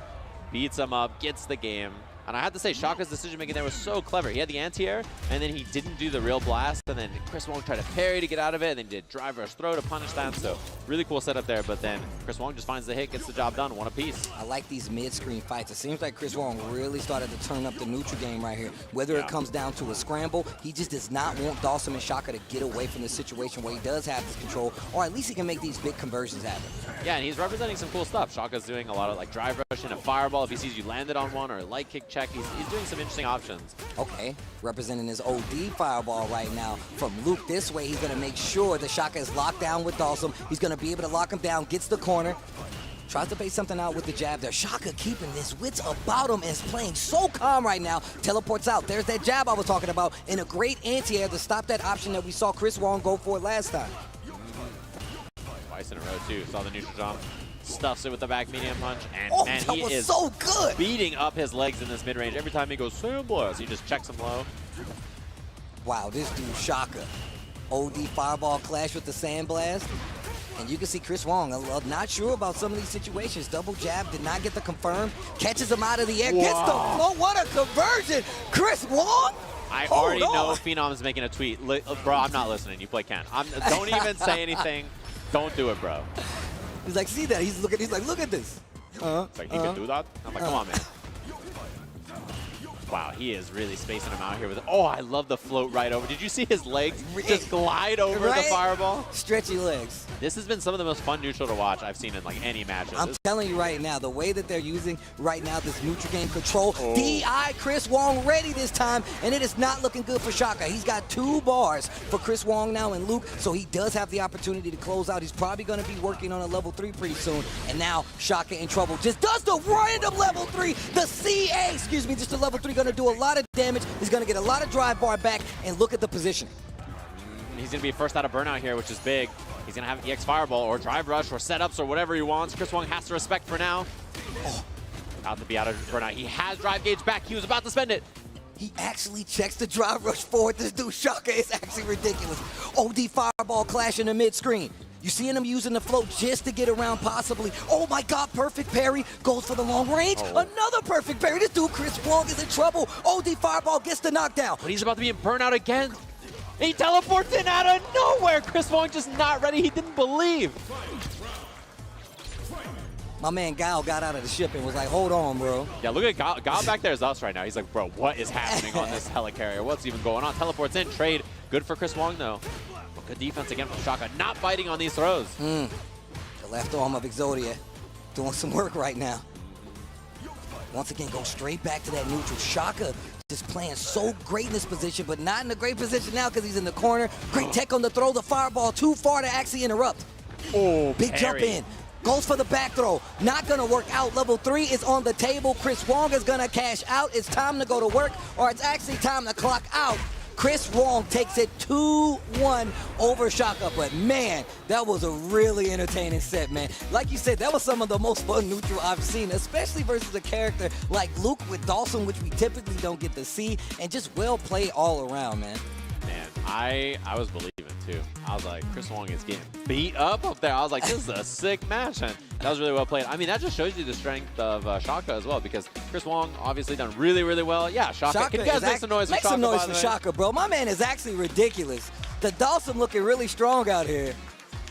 [SPEAKER 2] Beats him up, gets the game. And I have to say, Shaka's decision-making there was so clever. He had the anti-air, and then he didn't do the real blast, and then Chris Wong tried to parry to get out of it, and then did drive rush throw to punish that. So really cool setup there, but then Chris Wong just finds the hit, gets the job done, one apiece.
[SPEAKER 9] I like these mid-screen fights. It seems like Chris Wong really started to turn up the neutral game right here. Whether it comes down to a scramble, he just does not want Dhalsim and Shaka to get away from this situation where he does have this control, or at least he can make these big conversions happen.
[SPEAKER 2] Yeah, and he's representing some cool stuff. Shaka's doing a lot of like drive rush and a fireball. If he sees you landed on one, or a light kick check, he's doing some interesting options.
[SPEAKER 9] Okay, representing his OD fireball right now. From Luke this way, he's going to make sure that Shaka is locked down with Dhalsim. He's going to be able to lock him down, gets the corner, tries to bait something out with the jab there. Shaka keeping his wits about him and is playing so calm right now. Teleports out. There's that jab I was talking about, and a great anti-air to stop that option that we saw Chris Wong go for last time.
[SPEAKER 2] Twice in a row, too. Saw the neutral jump. Stuffs it with the back medium punch, and man,
[SPEAKER 9] he is so good.
[SPEAKER 2] Beating up his legs in this mid-range. Every time he goes sandblast, he just checks him low.
[SPEAKER 9] Wow, this dude Shaka. OD fireball clash with the sandblast. And you can see Chris Wong, not sure about some of these situations. Double jab, did not get the confirm. Catches him out of the air, gets the flow. What a conversion. Chris Wong?
[SPEAKER 2] I already know Phenom's making a tweet. Bro, I'm not listening. You play Ken. Don't even say anything. Don't do it, bro.
[SPEAKER 9] He's like, see that? He's like, look at this.
[SPEAKER 2] It's like, he can do that? I'm like, come on, man. Wow, he is really spacing him out here with. Oh, I love the float right over. Did you see his legs just glide over the fireball?
[SPEAKER 9] Stretchy legs.
[SPEAKER 2] This has been some of the most fun neutral to watch I've seen in like any matches.
[SPEAKER 9] I'm telling you right now, the way that they're using right now this neutral game control, DI Chris Wong ready this time, and it is not looking good for Shaka. He's got 2 bars for Chris Wong now and Luke, so he does have the opportunity to close out. He's probably going to be working on a level 3 pretty soon, and now Shaka in trouble. Just does the random level 3, the CA, excuse me, just the level 3 going to do a lot of damage. He's going to get a lot of drive bar back, and look at the positioning.
[SPEAKER 2] He's going to be first out of burnout here, which is big. He's going to have EX Fireball or Drive Rush or setups or whatever he wants. Chris Wong has to respect for now. About to be out of burnout. He has Drive Gauge back. He was about to spend it.
[SPEAKER 9] He actually checks the Drive Rush forward. This dude, Shaka, is actually ridiculous. OD Fireball clash in the mid-screen. You seeing him using the float just to get around possibly. Oh my God, perfect parry. Goes for the long range. Another perfect parry. This dude, Chris Wong, is in trouble. OD Fireball gets the knockdown.
[SPEAKER 2] But he's about to be in burnout again. He teleports in out of nowhere. Chris Wong just not ready. He didn't believe.
[SPEAKER 9] My man Guile got out of the ship and was like, hold on, bro.
[SPEAKER 2] Yeah, look at Guile back there is us right now. He's like, bro, what is happening on this helicarrier? What's even going on? Teleports in, trade. Good for Chris Wong, though. But good defense again from Shaka. Not biting on these throws.
[SPEAKER 9] The left arm of Exodia doing some work right now. Once again, go straight back to that neutral. Shaka just playing so great in this position, but not in a great position now because he's in the corner. Great tech on the throw, the fireball too far to actually interrupt.
[SPEAKER 2] Oh,
[SPEAKER 9] big jump in. Goes for the back throw. Not going to work out. Level 3 is on the table. Chris Wong is going to cash out. It's time to go to work, or it's actually time to clock out. Chris Wong takes it 2-1 over Shaka, but man, that was a really entertaining set, man. Like you said, that was some of the most fun neutral I've seen, especially versus a character like Luke with Dhalsim, which we typically don't get to see, and just well played all around, man.
[SPEAKER 2] Man, I was believing too. I was like, Chris Wong is getting beat up there. I was like, this is a sick match, and that was really well played. I mean, that just shows you the strength of Shaka as well, because Chris Wong obviously done really, really well. Yeah, Shaka. Can you guys make some noise for Shaka?
[SPEAKER 9] Make some noise for Shaka, bro. My man is actually ridiculous. The Dhalsim looking really strong out here.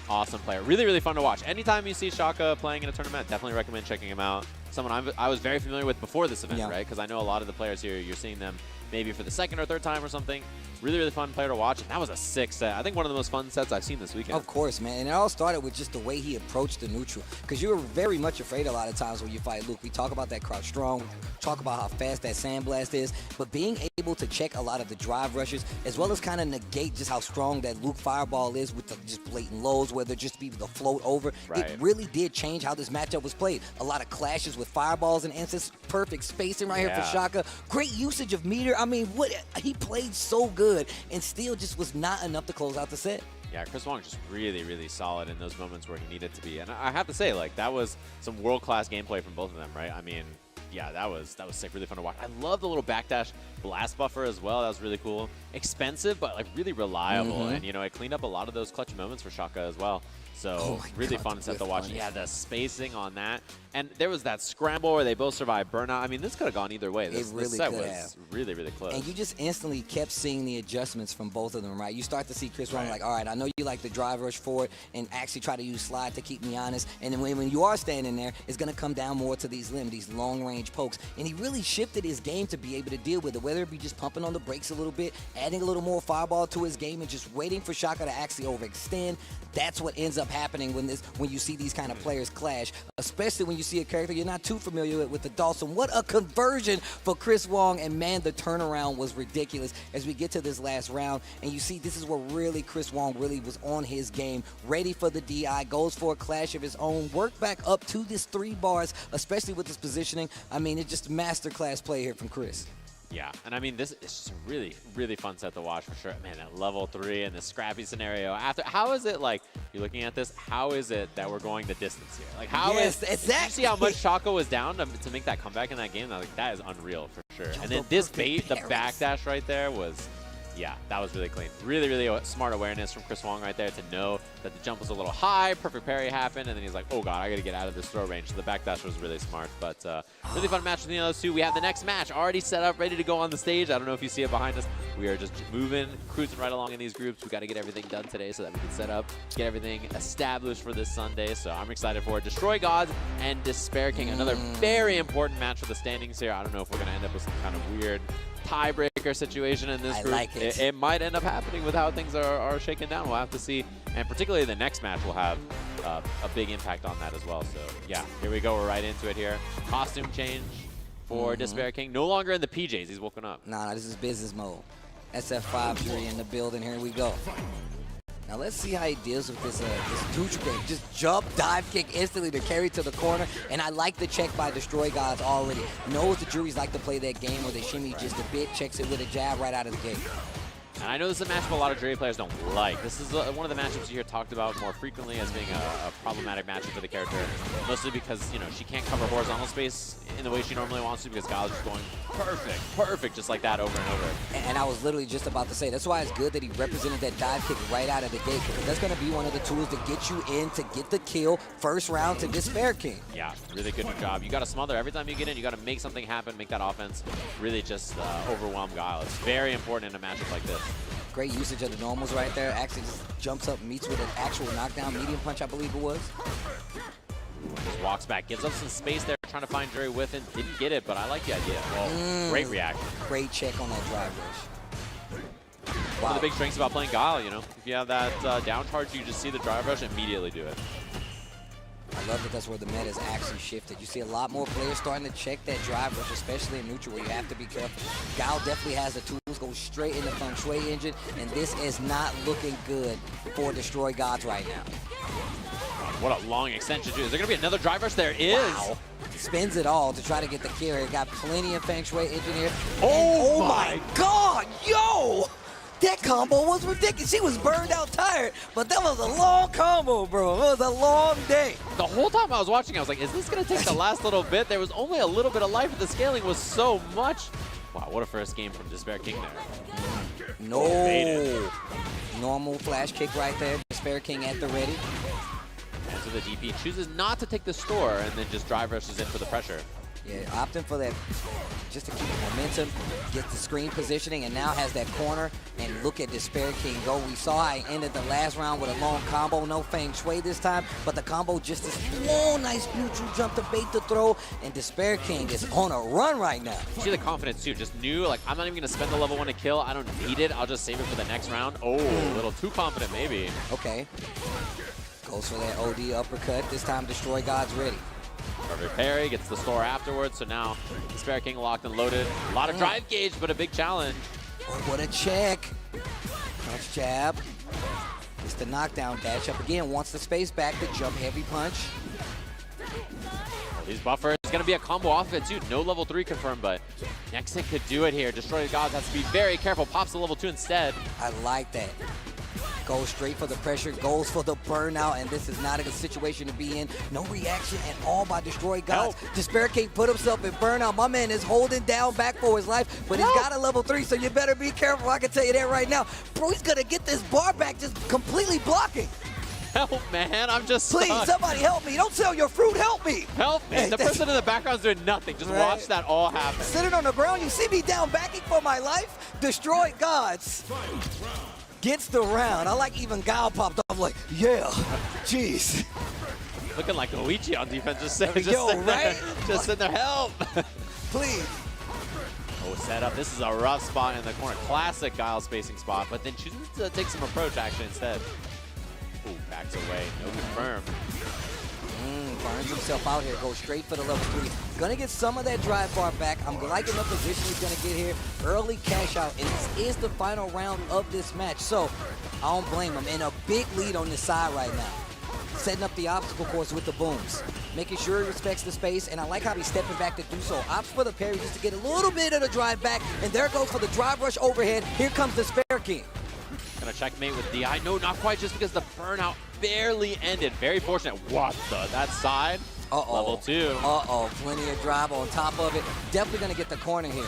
[SPEAKER 2] Awesome player. Really, really fun to watch. Anytime you see Shaka playing in a tournament, definitely recommend checking him out. Someone I was very familiar with before this event, right? Because I know a lot of the players here, you're seeing them maybe for the 2nd or 3rd time or something. Really, really fun player to watch. And that was a sick set. I think one of the most fun sets I've seen this weekend.
[SPEAKER 9] Of course, man. And it all started with just the way he approached the neutral. Because you were very much afraid a lot of times when you fight Luke. We talk about that crouch strong, talk about how fast that sandblast is, but being able to check a lot of the drive rushes, as well as kind of negate just how strong that Luke fireball is with the just blatant lows, whether it just be the float over. It really did change how this matchup was played. A lot of clashes with fireballs and instants. Perfect spacing right here for Shaka. Great usage of meter. I mean, what he played so good, and still just was not enough to close out the set.
[SPEAKER 2] Yeah, Chris Wong just really, really solid in those moments where he needed to be. And I have to say, like, that was some world-class gameplay from both of them, right? I mean, yeah, that was sick, really fun to watch. I love the little backdash blast buffer as well. That was really cool. Expensive, but like really reliable. And, you know, it cleaned up a lot of those clutch moments for Shaka as well. So really fun set to watch. Yeah, the spacing on that. And there was that scramble where they both survived burnout. I mean, this could have gone either way. This set was really, really close.
[SPEAKER 9] And you just instantly kept seeing the adjustments from both of them, right? You start to see Chris Wong like, all right, I know you like the drive rush forward and actually try to use slide to keep me honest. And then when you are standing there, it's going to come down more to these these long-range pokes. And he really shifted his game to be able to deal with it, whether it be just pumping on the brakes a little bit, adding a little more fireball to his game, and just waiting for Shaka to actually overextend. That's what ends up happening when you see these kind of players clash, especially when you see a character you're not too familiar with the Dhalsim. What a conversion for Chris Wong, and man, the turnaround was ridiculous as we get to this last round. And you see, this is where really Chris Wong really was on his game, ready for the DI, goes for a clash of his own, work back up to this 3 bars, especially with his positioning. I mean, it's just masterclass play here from Chris.
[SPEAKER 2] Yeah, and I mean, this is just a really, really fun set to watch for sure. Man, that level 3 and the scrappy scenario. How is it, like, you're looking at this, how is it that we're going the distance here? Like, how is,
[SPEAKER 9] exactly.
[SPEAKER 2] You see how much Shaka was down to make that comeback in that game? Like, that is unreal for sure. And then this bait, the backdash right there was Yeah, that was really clean. Really, really smart awareness from Chris Wong right there to know that the jump was a little high, perfect parry happened, and then he's like, oh god, I gotta get out of this throw range. So the backdash was really smart, but really fun match between those two. We have the next match already set up, ready to go on the stage. I don't know if you see it behind us. We are just moving, cruising right along in these groups. We gotta get everything done today so that we can set up, get everything established for this Sunday. So I'm excited for it. DestroyGodz and DespairKing, another very important match for the standings here. I don't know if we're gonna end up with some kind of weird tiebreaker situation in this group.
[SPEAKER 9] I like it.
[SPEAKER 2] It might end up happening with how things are shaken down. We'll have to see. And particularly the next match will have a big impact on that as well. So yeah, here we go. We're right into it here. Costume change for DespairKing. No longer in the PJs. He's woken up.
[SPEAKER 9] Nah, this is business mode. SF5 Juri in the building. Here we go. Now let's see how he deals with this neutral game. Just jump, dive kick instantly to carry to the corner. And I like the check by DestroyGodz already. Knows the Juries like to play that game where they shimmy just a bit, checks it with a jab right out of the gate.
[SPEAKER 2] And I know this is a matchup a lot of Juri players don't like. This is one of the matchups you hear talked about more frequently as being a problematic matchup for the character. Mostly because, you know, she can't cover horizontal space in the way she normally wants to because Guile is just going perfect, just like that over and over.
[SPEAKER 9] And I was literally just about to say, that's why it's good that he represented that dive kick right out of the gate, because that's going to be one of the tools to get you in to get the kill first round to DespairKing.
[SPEAKER 2] Yeah, really good job. You got to smother. Every time you get in, you got to make something happen, make that offense really just overwhelm Guile. It's very important in a matchup like this.
[SPEAKER 9] Great usage of the normals right there. Actually just jumps up, meets with an actual knockdown, medium punch, I believe it was.
[SPEAKER 2] Just walks back, gives up some space there, trying to find Juri with it. Didn't get it, but I like the idea. Well, great reaction.
[SPEAKER 9] Great check on that drive rush.
[SPEAKER 2] One of the big strengths about playing Guile, you know, if you have that down charge, you just see the drive rush and immediately do it.
[SPEAKER 9] I love that that's where the meta is actually shifted. You see a lot more players starting to check that drive rush, especially in neutral where you have to be careful. Guile definitely has the tools, go straight in the Feng Shui engine, and this is not looking good for DestroyGodz right now.
[SPEAKER 2] What a long extension, too. Is there going to be another drive rush? There is.
[SPEAKER 9] Wow. Spins it all to try to get the kill here. Got plenty of Feng Shui engine here.
[SPEAKER 2] Oh
[SPEAKER 9] my God, yo! That combo was ridiculous. She was burned out tired, but that was a long combo, bro. It was a long day.
[SPEAKER 2] The whole time I was watching, I was like, is this going to take the last little bit? There was only a little bit of life, but the scaling was so much. Wow, what a first game from DespairKing there.
[SPEAKER 9] No. Normal flash kick right there. DespairKing at the ready.
[SPEAKER 2] And so the DP chooses not to take the store and then just drive rushes in for the pressure.
[SPEAKER 9] Yeah, opting for that just to keep the momentum, get the screen positioning, and now has that corner. And look at DespairKing go. We saw how he ended the last round with a long combo. No Feng Shui this time, but the combo just is whoa, nice neutral jump to bait the throw. And DespairKing is on a run right now.
[SPEAKER 2] You see the confidence too. Just knew, like, I'm not even going to spend the level 1 to kill. I don't need it. I'll just save it for the next round. Oh, a little too confident maybe.
[SPEAKER 9] Okay. Goes for that OD uppercut. This time DestroyGodz ready.
[SPEAKER 2] Perfect parry, gets the store afterwards, so now DespairKing locked and loaded. A lot of drive gauge, but a big challenge.
[SPEAKER 9] Oh, what a check. Punch jab. It's the knockdown dash up again. Wants the space back, the jump heavy punch.
[SPEAKER 2] Well, these buffers, it's going to be a combo off of it too. No level 3 confirmed, but next hit could do it here. DestroyGodz has to be very careful. Pops the level 2 instead.
[SPEAKER 9] I like that. Goes straight for the pressure, goes for the burnout, and this is not a good situation to be in. No reaction at all by DestroyGodz. DespairKing put himself in burnout. My man is holding down back for his life, but he's got a level 3, so you better be careful. I can tell you that right now. Bro, he's gonna get this bar back just completely blocking.
[SPEAKER 2] Help, man, I'm just
[SPEAKER 9] Please,
[SPEAKER 2] stuck.
[SPEAKER 9] somebody help me. Don't sell your fruit, help me.
[SPEAKER 2] Help me. The person in the background's doing nothing. Just watch that all happen.
[SPEAKER 9] Sitting on the ground, you see me down backing for my life? DestroyGodz gets the round. I like even Guile popped off like, yeah, jeez.
[SPEAKER 2] Looking like Luigi on defense, just sitting
[SPEAKER 9] right?
[SPEAKER 2] Just sitting there, help.
[SPEAKER 9] Please.
[SPEAKER 2] Oh, set up. This is a rough spot in the corner. Classic Guile spacing spot, but then chooses to take some approach action instead. Ooh, backs away. No confirm.
[SPEAKER 9] Burns himself out here. Goes straight for the level 3. Gonna get some of that drive bar back. I'm liking the position he's gonna get here. Early cash out, and this is the final round of this match. So I don't blame him. And a big lead on this side right now. Setting up the obstacle course with the booms. Making sure he respects the space, and I like how he's stepping back to do so. Opts for the parry just to get a little bit of the drive back, and there goes for the drive rush overhead. Here comes DespairKing.
[SPEAKER 2] Gonna checkmate with Dee. No, not quite, just because the burnout barely ended. Very fortunate. What the? That side? Level 2.
[SPEAKER 9] Plenty of drive on top of it. Definitely gonna get the corner here.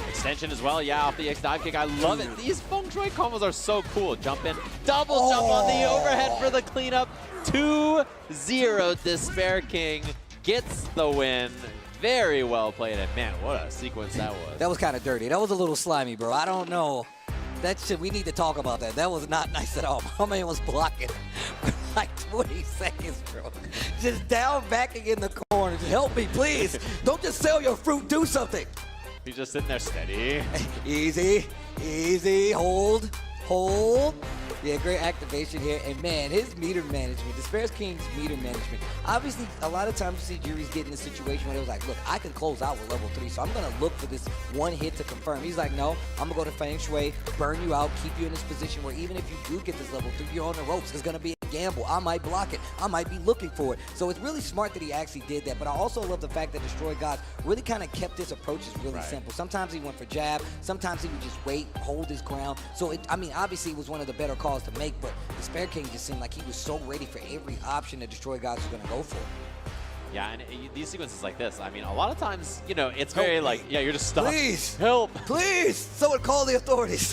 [SPEAKER 2] Extension as well, yeah, off the X dive kick. I love it. These Feng Shui combos are so cool. Jump in, double jump on the overhead for the cleanup. 2-0, DespairKing gets the win. Very well played, and man, what a sequence that was.
[SPEAKER 9] That was kind of dirty. That was a little slimy, bro. I don't know. That shit, we need to talk about that. That was not nice at all. My man was blocking for like 20 seconds, bro. Just down backing in the corner. Just help me, please. Don't just sell your fruit. Do something.
[SPEAKER 2] He's just sitting there steady.
[SPEAKER 9] Easy, easy. Hold, hold. Yeah, great activation here. And man, his meter management, DespairKing's meter management. Obviously, a lot of times you see Juri's get in a situation where it was like, look, I can close out with level 3, so I'm going to look for this one hit to confirm. He's like, no, I'm going to go to Feng Shui, burn you out, keep you in this position where even if you do get this level 3, you're on the ropes. It's going to be a gamble. I might block it. I might be looking for it. So it's really smart that he actually did that. But I also love the fact that DestroyGodz really kind of kept his approaches really simple. Sometimes he went for jab. Sometimes he would just wait, hold his ground. So, I mean, obviously it was one of the better calls to make, but DespairKing just seemed like he was so ready for every option that DestroyGodz was going to go for.
[SPEAKER 2] Yeah, and these sequences like this, I mean, a lot of times, you know, it's very like, yeah, you're just stuck.
[SPEAKER 9] Please.
[SPEAKER 2] Help.
[SPEAKER 9] Please. Someone call the authorities.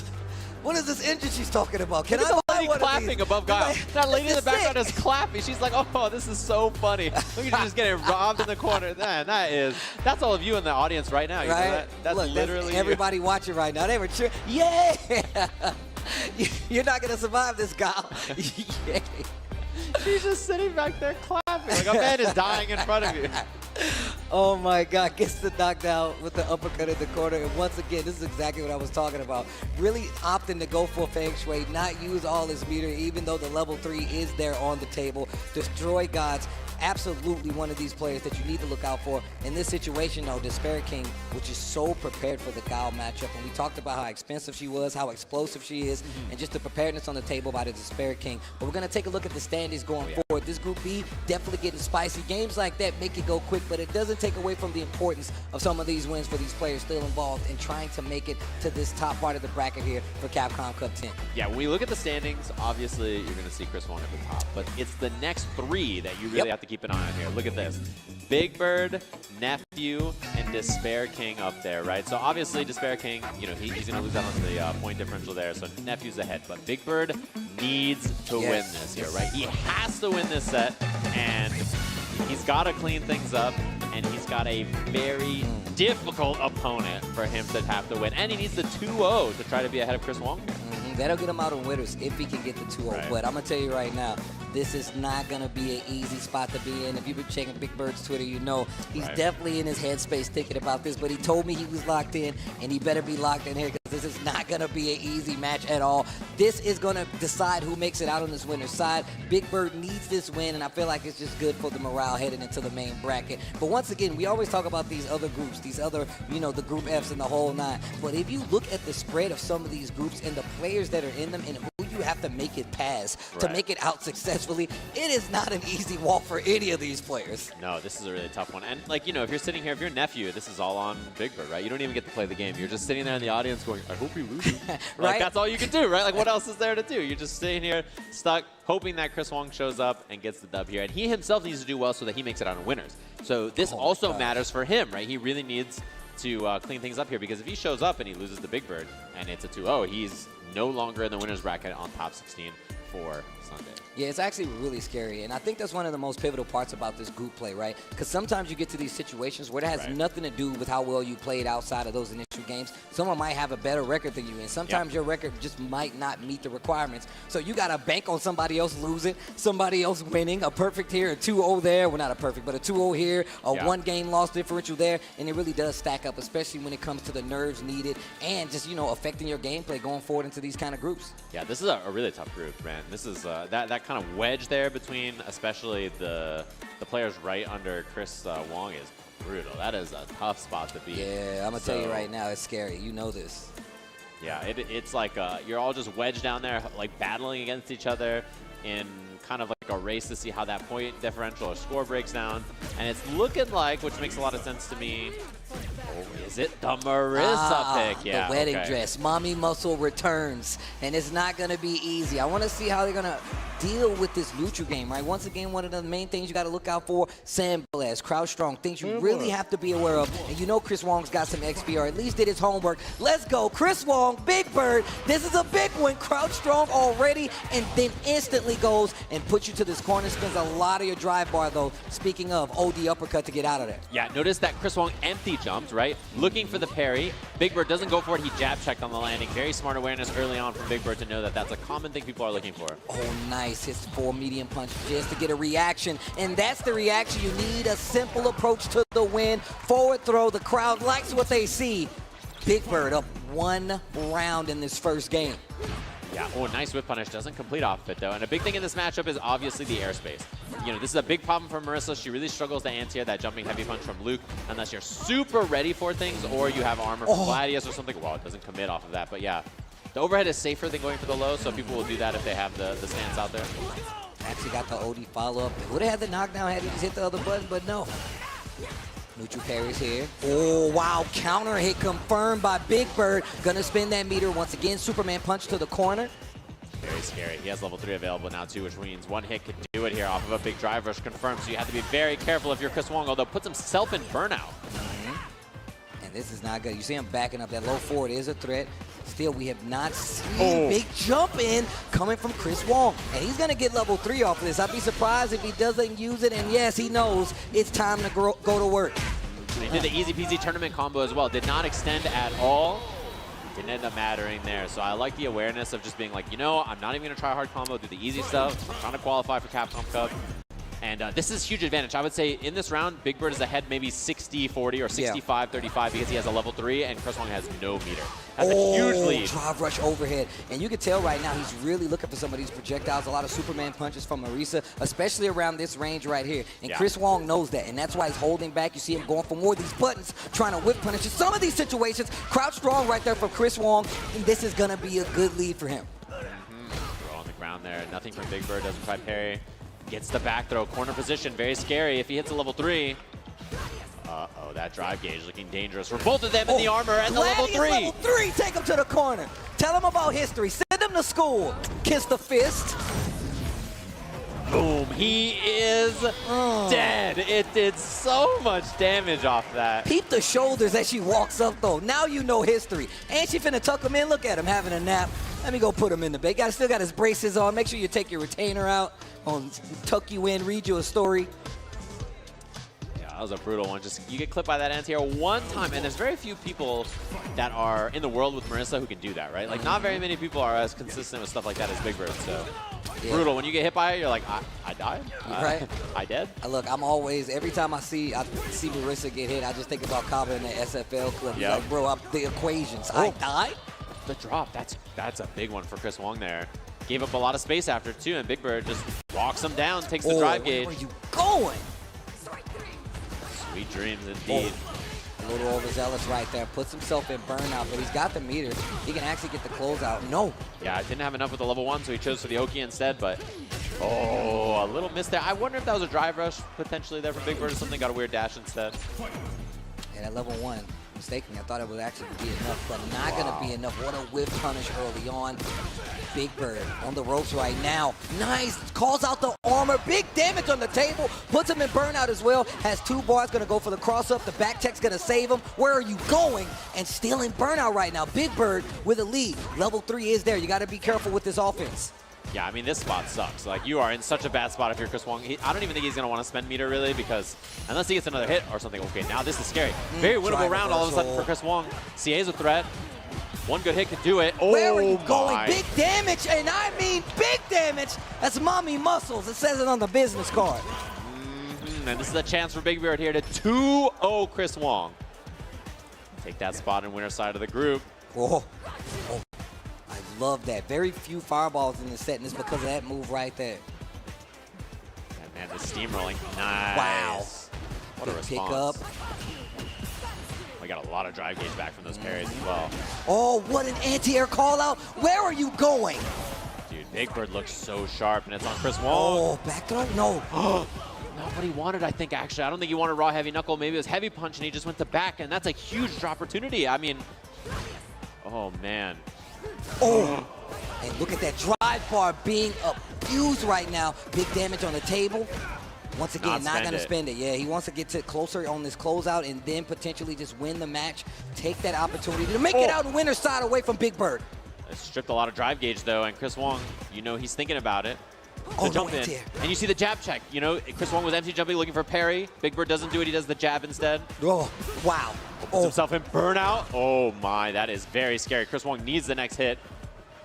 [SPEAKER 9] What is this engine she's talking about? Can
[SPEAKER 2] Look
[SPEAKER 9] I
[SPEAKER 2] at the
[SPEAKER 9] buy
[SPEAKER 2] lady
[SPEAKER 9] one of
[SPEAKER 2] clapping
[SPEAKER 9] these?
[SPEAKER 2] above Guile.
[SPEAKER 9] Like,
[SPEAKER 2] That lady in the
[SPEAKER 9] this is
[SPEAKER 2] background
[SPEAKER 9] sick.
[SPEAKER 2] is clapping. She's like, oh, this is so funny. Look at you just getting robbed in the corner. Man, that's all of you in the audience right now. You know that? That's
[SPEAKER 9] Look,
[SPEAKER 2] literally
[SPEAKER 9] that's everybody watching right now. They were cheering. Yeah! You're not going to survive this, Guile. Yeah.
[SPEAKER 2] She's just sitting back there clapping. Like a man is dying in front of you.
[SPEAKER 9] Oh my God, gets the knockdown with the uppercut in the corner. And once again, this is exactly what I was talking about. Really opting to go for Feng Shui, not use all his meter, even though the level 3 is there on the table. DestroyGodz, absolutely one of these players that you need to look out for. In this situation, though, DespairKing, which is so prepared for the Guile matchup. And we talked about how expensive she was, how explosive she is, and just the preparedness on the table by the DespairKing. But we're going to take a look at the standings going forward. This Group B definitely getting spicy. Games like that make it go quick, but it doesn't take away from the importance of some of these wins for these players still involved in trying to make it to this top part of the bracket here for Capcom Cup 10.
[SPEAKER 2] Yeah, when we look at the standings, obviously you're going to see Chris Wong at the top, but it's the next 3 that you really have to keep an eye on here. Look at this. Big Bird, Nephew, and DespairKing up there, right? So obviously DespairKing, you know, he's going to lose out on the point differential there, so Nephew's ahead. But Big Bird needs to win this here, right? He has to win this set, and he's got to clean things up, and he's got a very difficult opponent for him to have to win. And he needs the 2-0 to try to be ahead of Chris Wong here.
[SPEAKER 9] That'll get him out on winners if he can get the 2-0.
[SPEAKER 2] Right.
[SPEAKER 9] But I'm going to tell you right now, this is not going to be an easy spot to be in. If you've been checking Big Bird's Twitter, you know he's definitely in his headspace thinking about this. But he told me he was locked in, and he better be locked in here because this is not going to be an easy match at all. This is going to decide who makes it out on this winner's side. Big Bird needs this win, and I feel like it's just good for the morale heading into the main bracket. But once again, we always talk about these other groups, these other, you know, the Group Fs and the whole 9. But if you look at the spread of some of these groups and the players that are in them and who you have to make it past to make it out successfully, it is not an easy walk for any of these players.
[SPEAKER 2] No, this is a really tough one. And, like, you know, if you're sitting here, if you're Nephew, this is all on Big Bird, right? You don't even get to play the game. You're just sitting there in the audience going, I hope he loses. Like, that's all you can do, right? Like, what else is there to do? You're just sitting here stuck, hoping that Chris Wong shows up and gets the dub here. And he himself needs to do well so that he makes it out on winners. So this also matters for him, right? He really needs to clean things up here, because if he shows up and he loses the Big Bird and it's a 2-0, he's no longer in the winner's bracket on top 16 for Sunday.
[SPEAKER 9] Yeah, it's actually really scary, and I think that's one of the most pivotal parts about this group play, right? Because sometimes you get to these situations where it has nothing to do with how well you played outside of those initial games. Someone might have a better record than you, and sometimes your record just might not meet the requirements. So you got to bank on somebody else losing, somebody else winning, a perfect here, a 2-0 there. Well, not a perfect, but a 2-0 here, a one-game loss differential there, and it really does stack up, especially when it comes to the nerves needed and just, you know, affecting your gameplay going forward into these kind of groups.
[SPEAKER 2] Yeah, this is a really tough group, man. This is that kind of wedge there between especially the players right under Chris Wong is brutal. That is a tough spot to be.
[SPEAKER 9] Yeah, I'm going to tell you right now, it's scary. You know this.
[SPEAKER 2] Yeah, it's like you're all just wedged down there, like battling against each other in kind of like a race to see how that point differential or score breaks down. And it's looking like, which makes a lot of sense to me, is it the Marisa pick? Yeah,
[SPEAKER 9] the wedding dress. Mommy Muscle returns, and it's not going to be easy. I want to see how they're going to deal with this neutral game, right? Once again, one of the main things you got to look out for, Samoel, crouch strong, things you really have to be aware of. And you know Chris Wong's got some XP, or at least did his homework. Let's go. Chris Wong, Big Bird. This is a big one. Crouch strong already, and then instantly goes and puts you to this corner. Spends a lot of your drive bar, though. Speaking of, OD uppercut to get out of there.
[SPEAKER 2] Yeah, notice that Chris Wong empty jumped, right? Looking for the parry. Big Bird doesn't go for it. He jab checked on the landing. Very smart awareness early on from Big Bird to know that that's a common thing people are looking for.
[SPEAKER 9] Oh, nice. Hits 4 medium punch just to get a reaction. And that's the reaction you need. A simple approach to the win. Forward throw. The crowd likes what they see. Big Bird up 1 round in this first game.
[SPEAKER 2] Yeah, oh, nice whip punish. Doesn't complete off of it, though. And a big thing in this matchup is obviously the airspace. You know, this is a big problem for Marisa. She really struggles to anti-air that jumping heavy punch from Luke unless you're super ready for things or you have armor from Gladius or something. Well, it doesn't commit off of that, but yeah. The overhead is safer than going for the low, so people will do that if they have the stance out there.
[SPEAKER 9] Actually got the OD follow-up. They would have had the knockdown had he just hit the other button, but no. Neutral parries here. Oh, wow. Counter hit confirmed by Big Bird. Gonna spin that meter once again. Superman punch to the corner.
[SPEAKER 2] Very scary. He has level 3 available now, too, which means one hit could do it here off of a big drive rush confirmed. So you have to be very careful if you're Chris Wong, although puts himself in burnout.
[SPEAKER 9] And this is not good. You see him backing up. That low forward is a threat. Still, we have not seen big jump in coming from Chris Wong. And he's going to get level 3 off of this. I'd be surprised if he doesn't use it. And yes, he knows it's time to go to work.
[SPEAKER 2] He did the easy peasy tournament combo as well. Did not extend at all. Didn't end up mattering there. So I like the awareness of just being like, you know, I'm not even going to try hard combo, do the easy stuff. I'm trying to qualify for Capcom Cup. And this is huge advantage. I would say in this round, Big Bird is ahead maybe 60-40 or 65-35 because he has a level 3 and Chris Wong has no meter. That's a huge lead.
[SPEAKER 9] Drive rush overhead. And you can tell right now he's really looking for some of these projectiles. A lot of Superman punches from Marisa, especially around this range right here. And Chris Wong knows that, and that's why he's holding back. You see him going for more of these buttons, trying to whip punish. In some of these situations, crouch strong right there for Chris Wong, and this is going to be a good lead for him.
[SPEAKER 2] Throw on the ground there. Nothing from Big Bird. Doesn't try parry. Gets the back throw, corner position, very scary if he hits a level 3. Uh-oh, that drive gauge looking dangerous for both of them in the armor and the level 3.
[SPEAKER 9] Level 3, take him to the corner. Tell him about history, send him to school. Kiss the fist.
[SPEAKER 2] Boom, he is dead. It did so much damage off that.
[SPEAKER 9] Peep the shoulders as she walks up though. Now you know history. And she finna tuck him in, look at him having a nap. Let me go put him in the bed. Still got his braces on. Make sure you take your retainer out. Tuck you in, read you a story.
[SPEAKER 2] Yeah, that was a brutal one. Just you get clipped by that anti-air one time, and there's very few people that are in the world with Marisa who can do that, right? Like not very many people are as consistent with stuff like that as Big Bird. So brutal. When you get hit by it, you're like, I died.
[SPEAKER 9] Right?
[SPEAKER 2] I dead.
[SPEAKER 9] Look, I'm always every time I see Marisa get hit, I just think about Kaba in the SFL clip. Yep. Like, bro, the equations. I died.
[SPEAKER 2] The drop. That's a big one for Chris Wong there. Gave up a lot of space after too, and Big Bird just walks him down, takes the drive gauge.
[SPEAKER 9] Where are you going?
[SPEAKER 2] Sweet dreams indeed.
[SPEAKER 9] A little overzealous right there. Puts himself in burnout, but he's got the meter. He can actually get the closeout. No.
[SPEAKER 2] Yeah, didn't have enough with the level 1, so he chose for the Oki instead, but a little miss there. I wonder if that was a drive rush potentially there for Big Bird or something. Got a weird dash instead.
[SPEAKER 9] And at level 1, mistakenly, I thought it would actually be enough, but not going to be enough. What a whip punish early on. Big Bird on the ropes right now. Nice. Calls out the armor. Big damage on the table. Puts him in burnout as well. Has 2 bars. Going to go for the cross-up. The back tech's going to save him. Where are you going? And still in burnout right now. Big Bird with a lead. Level 3 is there. You got to be careful with this offense.
[SPEAKER 2] Yeah, I mean, this spot sucks. Like, you are in such a bad spot if you're Chris Wong. I don't even think he's going to want to spend meter, really, because unless he gets another hit or something. Okay, now this is scary. Very winnable round all of a sudden for Chris Wong. CA's a threat. One good hit could do it.
[SPEAKER 9] Where are you going? Big damage, and I mean big damage. That's mommy muscles. It says it on the business card.
[SPEAKER 2] And this is a chance for Big Bird here to 2-0 Chris Wong. Take that spot in winner's side of the group.
[SPEAKER 9] I love that. Very few fireballs in the set, and it's because of that move right there.
[SPEAKER 2] And man, the steamrolling. Nice.
[SPEAKER 9] Wow.
[SPEAKER 2] What a response.
[SPEAKER 9] Pick up.
[SPEAKER 2] We got a lot of drive gauge back from those parries as well.
[SPEAKER 9] Oh, what an anti-air call out. Where are you going?
[SPEAKER 2] Dude, Big Bird looks so sharp, and it's on Chris Wong.
[SPEAKER 9] Oh, back throw? No.
[SPEAKER 2] Not what he wanted, I think, actually. I don't think he wanted raw heavy knuckle. Maybe it was heavy punch, and he just went to back, and that's a huge opportunity. I mean, oh, man.
[SPEAKER 9] Oh, and look at that drive bar being a confused right now. Big damage on the table. Once again, not going to spend it. Yeah, he wants to get to closer on this closeout and then potentially just win the match. Take that opportunity to make it out winner's side away from Big Bird.
[SPEAKER 2] It stripped a lot of drive gauge, though, and Chris Wong, you know he's thinking about it.
[SPEAKER 9] Oh,
[SPEAKER 2] jump in. And you see the jab check. You know, Chris Wong was empty jumping, looking for parry. Big Bird doesn't do it. He does the jab instead.
[SPEAKER 9] Oh, wow.
[SPEAKER 2] Puts himself in burnout. Oh, my. That is very scary. Chris Wong needs the next hit.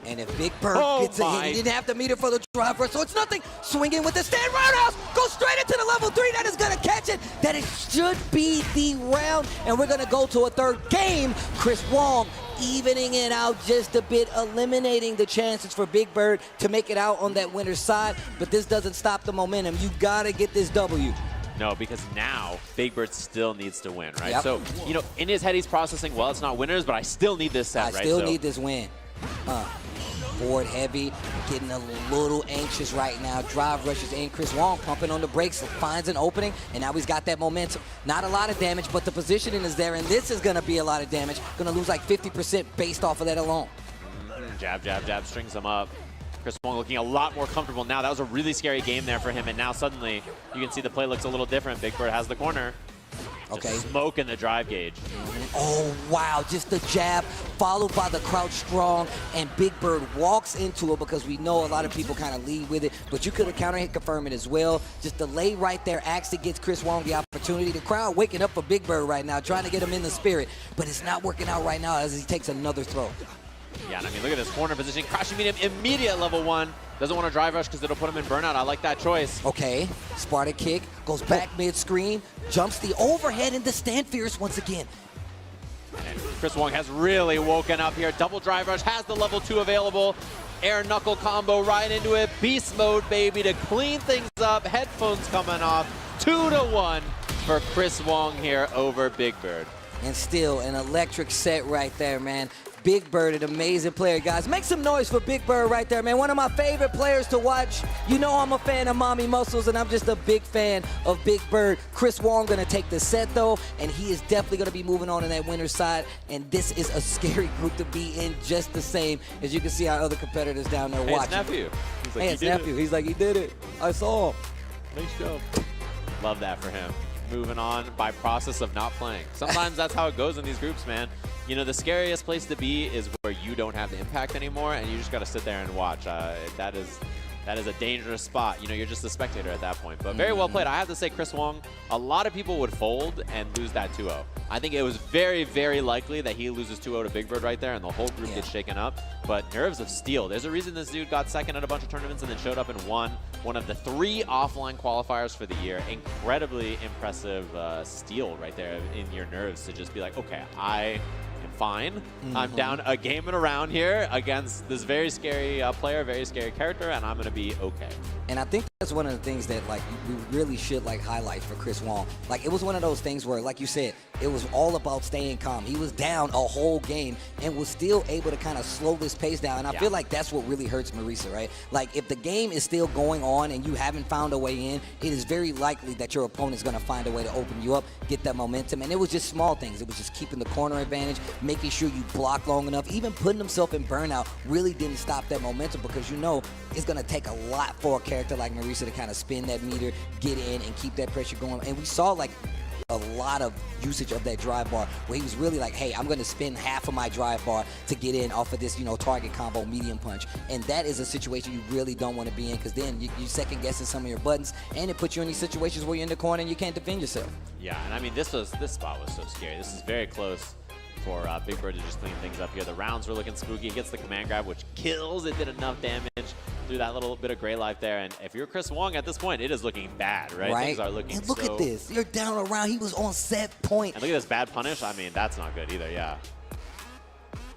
[SPEAKER 9] And if Big Bird gets a hit, he didn't have to meet it for the driver, so it's nothing. Swinging with the stand roundhouse, go straight into the level 3. That is going to catch it. That it should be the round, and we're going to go to a third game. Chris Wong evening it out just a bit, eliminating the chances for Big Bird to make it out on that winner's side, but this doesn't stop the momentum. You got to get this W.
[SPEAKER 2] No, because now Big Bird still needs to win, right?
[SPEAKER 9] Yep.
[SPEAKER 2] So, you know, in his head, he's processing, well, it's not winners, but I still need this set, right?
[SPEAKER 9] I still need this win. Forward heavy, getting a little anxious right now. Drive rushes in. Chris Wong pumping on the brakes, finds an opening, and now he's got that momentum. Not a lot of damage, but the positioning is there, and this is going to be a lot of damage. Going to lose like 50% based off of that alone.
[SPEAKER 2] Jab, jab, jab, strings him up. Chris Wong looking a lot more comfortable now. That was a really scary game there for him, and now suddenly you can see the play looks a little different. Big Bird has the corner. Just smoking the drive gauge.
[SPEAKER 9] Oh, wow. Just the jab followed by the crouch strong, and Big Bird walks into it because we know a lot of people kind of lead with it, but you could have counter hit confirm it as well. Just the lay right there actually gets Chris Wong the opportunity. The crowd waking up for Big Bird right now, trying to get him in the spirit, but it's not working out right now as he takes another throw.
[SPEAKER 2] Yeah, and I mean, look at this corner position. Crashing medium, immediate level 1. Doesn't want to drive rush because it'll put him in burnout. I like that choice.
[SPEAKER 9] Okay, Sparta kick, goes back mid-screen, jumps the overhead into stand fierce once again.
[SPEAKER 2] And Chris Wong has really woken up here. Double drive rush, has the level 2 available. Air knuckle combo right into it. Beast mode, baby, to clean things up. Headphones coming off. 2-1 for Chris Wong here over Big Bird.
[SPEAKER 9] And still an electric set right there, man. Big Bird, an amazing player, guys. Make some noise for Big Bird right there, man. One of my favorite players to watch. You know I'm a fan of Mommy Muscles, and I'm just a big fan of Big Bird. Chris Wong going to take the set, though, and he is definitely going to be moving on in that winner's side, and this is a scary group to be in just the same, as you can see our other competitors down there watching.
[SPEAKER 2] It's Nephew. He's like,
[SPEAKER 9] hey, it's Nephew. He's like, he did it. I saw him.
[SPEAKER 2] Nice job. Love that for him. Moving on by process of not playing. Sometimes that's how it goes in these groups, man. You know, the scariest place to be is where you don't have the impact anymore, and you just got to sit there and watch. That is a dangerous spot. You know, you're just a spectator at that point. But very well played. I have to say, Chris Wong, a lot of people would fold and lose that 2-0. I think it was very, very likely that he loses 2-0 to Big Bird right there, and the whole group gets shaken up. But nerves of steel. There's a reason this dude got second at a bunch of tournaments and then showed up and won one of the 3 offline qualifiers for the year. Incredibly impressive steel right there in your nerves to just be like, okay, I am fine. I'm down a game and a round here against this very scary player, very scary character, and I'm going to be okay.
[SPEAKER 9] And I think that's one of the things that, like, we really should, like, highlight for Chris Wong. Like, it was one of those things where, like you said, it was all about staying calm. He was down a whole game and was still able to kind of slow this pace down. And I feel like that's what really hurts Marisa, right? Like, if the game is still going on and you haven't found a way in, it is very likely that your opponent's going to find a way to open you up, get that momentum. And it was just small things. It was just keeping the corner advantage, making sure you block long enough. Even putting himself in burnout really didn't stop that momentum, because you know it's going to take a lot for a character like Marisa to kind of spin that meter, get in, and keep that pressure going. And we saw, like, a lot of usage of that drive bar where he was really like, hey, I'm going to spin half of my drive bar to get in off of this, you know, target combo medium punch. And that is a situation you really don't want to be in, because then you second guessing some of your buttons, and it puts you in these situations where you're in the corner and you can't defend yourself.
[SPEAKER 2] Yeah, and I mean, this spot was so scary. This is very close for Big Bird to just clean things up here. The rounds were looking spooky. He gets the command grab, which kills. It did enough damage through that little bit of gray life there. And if you're Chris Wong at this point, it is looking bad, right? Things are looking
[SPEAKER 9] and look at this. You're down around. He was on set point.
[SPEAKER 2] And look at this bad punish. I mean, that's not good either, yeah.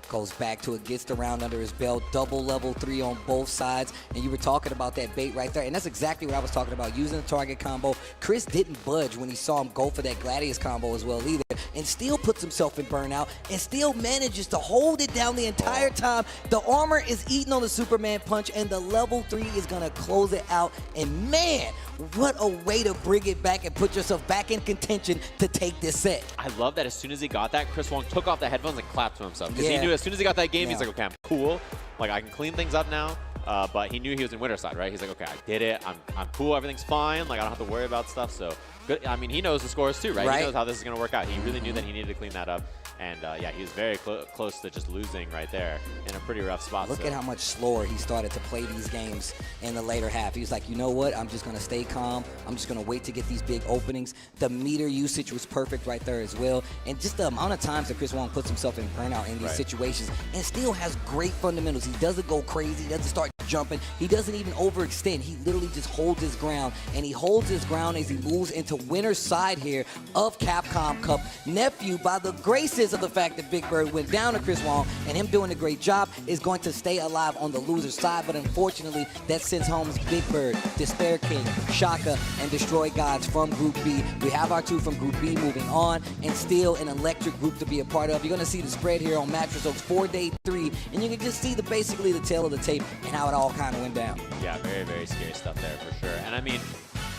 [SPEAKER 9] Goes back to it, gets the round under his belt, double level 3 on both sides, and you were talking about that bait right there, and that's exactly what I was talking about, using the target combo. Chris didn't budge when he saw him go for that Gladius combo as well either, and still puts himself in burnout, and still manages to hold it down the entire time. The armor is eating on the Superman punch, and the level 3 is gonna close it out, and man, what a way to bring it back and put yourself back in contention to take this set.
[SPEAKER 2] I love that as soon as he got that, Chris Wong took off the headphones and clapped to himself, because he knew as soon as he got that game, he's like, okay, I'm cool. Like, I can clean things up now. but he knew he was in winter side, right? He's like, okay, I did it. I'm cool. Everything's fine. Like, I don't have to worry about stuff. So, good. I mean, he knows the scores too, right? He knows how this is going to work out. He really knew that he needed to clean that up. And yeah, he was very close to just losing right there in a pretty rough spot.
[SPEAKER 9] Look at how much slower he started to play these games in the later half. He was like, you know what? I'm just going to stay calm. I'm just going to wait to get these big openings. The meter usage was perfect right there as well. And just the amount of times that Chris Wong puts himself in burnout in these situations and still has great fundamentals. He doesn't go crazy. He doesn't start jumping. He doesn't even overextend. He literally just holds his ground. And he holds his ground as he moves into winner's side here of Capcom Cup. Nephew, by the graces of the fact that Big Bird went down to Chris Wong and him doing a great job, is going to stay alive on the loser's side. But unfortunately, that sends home Big Bird, DespairKing, Shaka, and DestroyGodz from Group B. We have our two from Group B moving on, and still an electric group to be a part of. You're going to see the spread here on match results for day 3, and you can just see basically the tail of the tape and how it all kind of went down.
[SPEAKER 2] Yeah, very, very scary stuff there for sure. And I mean,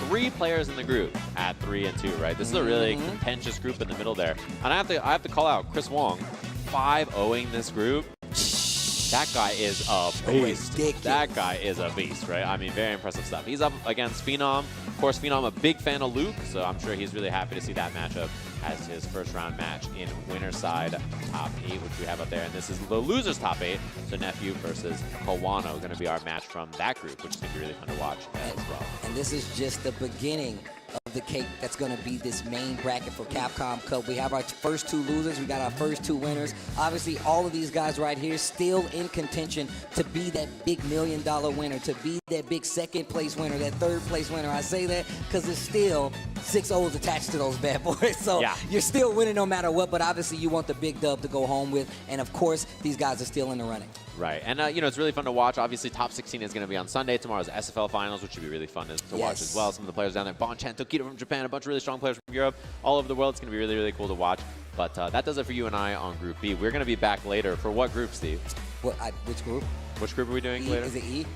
[SPEAKER 2] 3 players in the group at 3 and 2, right? This is a really contentious group in the middle there. And I have to call out Chris Wong, 5-0ing this group. That guy is a beast.
[SPEAKER 9] Ridiculous.
[SPEAKER 2] That guy is a beast, right? I mean, very impressive stuff. He's up against Phenom. Of course, Phenom, a big fan of Luke, so I'm sure he's really happy to see that matchup as his first round match in winner's side top 8, which we have up there. And this is the loser's top 8. So Nephew versus Kawano going to be our match from that group, which is going to be really fun to watch as well.
[SPEAKER 9] And this is just the beginning of the cake that's going to be this main bracket for Capcom Cup. We have our first 2 losers. We got our first 2 winners. Obviously, all of these guys right here still in contention to be that big $1 million winner, to be that big 2nd place winner, that 3rd place winner. I say that because there's still 6 O's attached to those bad boys. So you're still winning no matter what, but obviously you want the big dub to go home with. And of course, these guys are still in the running.
[SPEAKER 2] Right, and you know, it's really fun to watch. Obviously, top 16 is going to be on Sunday. Tomorrow's SFL finals, which should be really fun to watch as well. Some of the players down there, Bonchan, Tokita from Japan, a bunch of really strong players from Europe, all over the world. It's going to be really, really cool to watch. But that does it for you and I on Group B. We're going to be back later for what group, Steve?
[SPEAKER 9] Which group?
[SPEAKER 2] Which group are we doing later?
[SPEAKER 9] Is it E?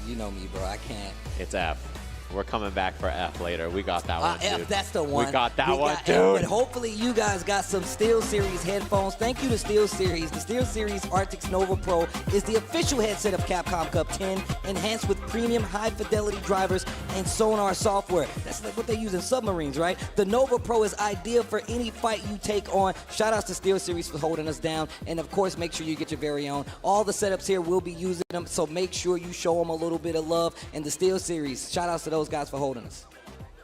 [SPEAKER 9] You know me, bro. I can't.
[SPEAKER 2] It's F. We're coming back for F later. We got that one,
[SPEAKER 9] F,
[SPEAKER 2] dude.
[SPEAKER 9] that's the one.
[SPEAKER 2] We got that one, dude.
[SPEAKER 9] F, but hopefully you guys got some SteelSeries headphones. Thank you to SteelSeries. The SteelSeries Arctis Nova Pro is the official headset of Capcom Cup 10, enhanced with premium high-fidelity drivers and sonar software. That's like what they use in submarines, right? The Nova Pro is ideal for any fight you take on. Shout-outs to SteelSeries for holding us down. And, of course, make sure you get your very own. All the setups here will be using them, so make sure you show them a little bit of love. And the SteelSeries, shout-outs to those guys for holding us.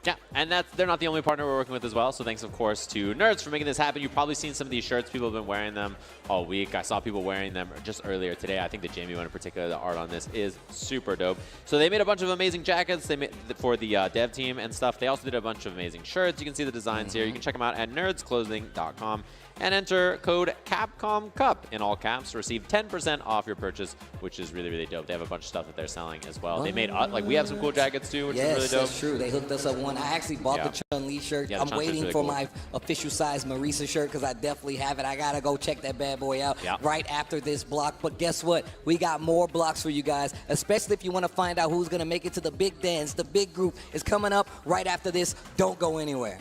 [SPEAKER 2] Yeah, and they're not the only partner we're working with as well, so thanks, of course, to Nerds for making this happen. You've probably seen some of these shirts. People have been wearing them all week. I saw people wearing them just earlier today. I think the Jamie one in particular, the art on this is super dope. So they made a bunch of amazing jackets they made for the dev team and stuff. They also did a bunch of amazing shirts. You can see the designs here. You can check them out at nerdsclothing.com and enter code CapcomCup in all caps to receive 10% off your purchase, which is really, really dope. They have a bunch of stuff that they're selling as well. They made, like, we have some cool jackets too, which is really dope.
[SPEAKER 9] Yes, that's true. They hooked us up one. I actually bought the Chun-Li shirt.
[SPEAKER 2] Yeah,
[SPEAKER 9] I'm waiting
[SPEAKER 2] really
[SPEAKER 9] for
[SPEAKER 2] cool.
[SPEAKER 9] my official size Marisa shirt because I definitely have it. I got to go check that bad boy out right after this block. But guess what? We got more blocks for you guys, especially if you want to find out who's going to make it to the big dance. The big group is coming up right after this. Don't go anywhere.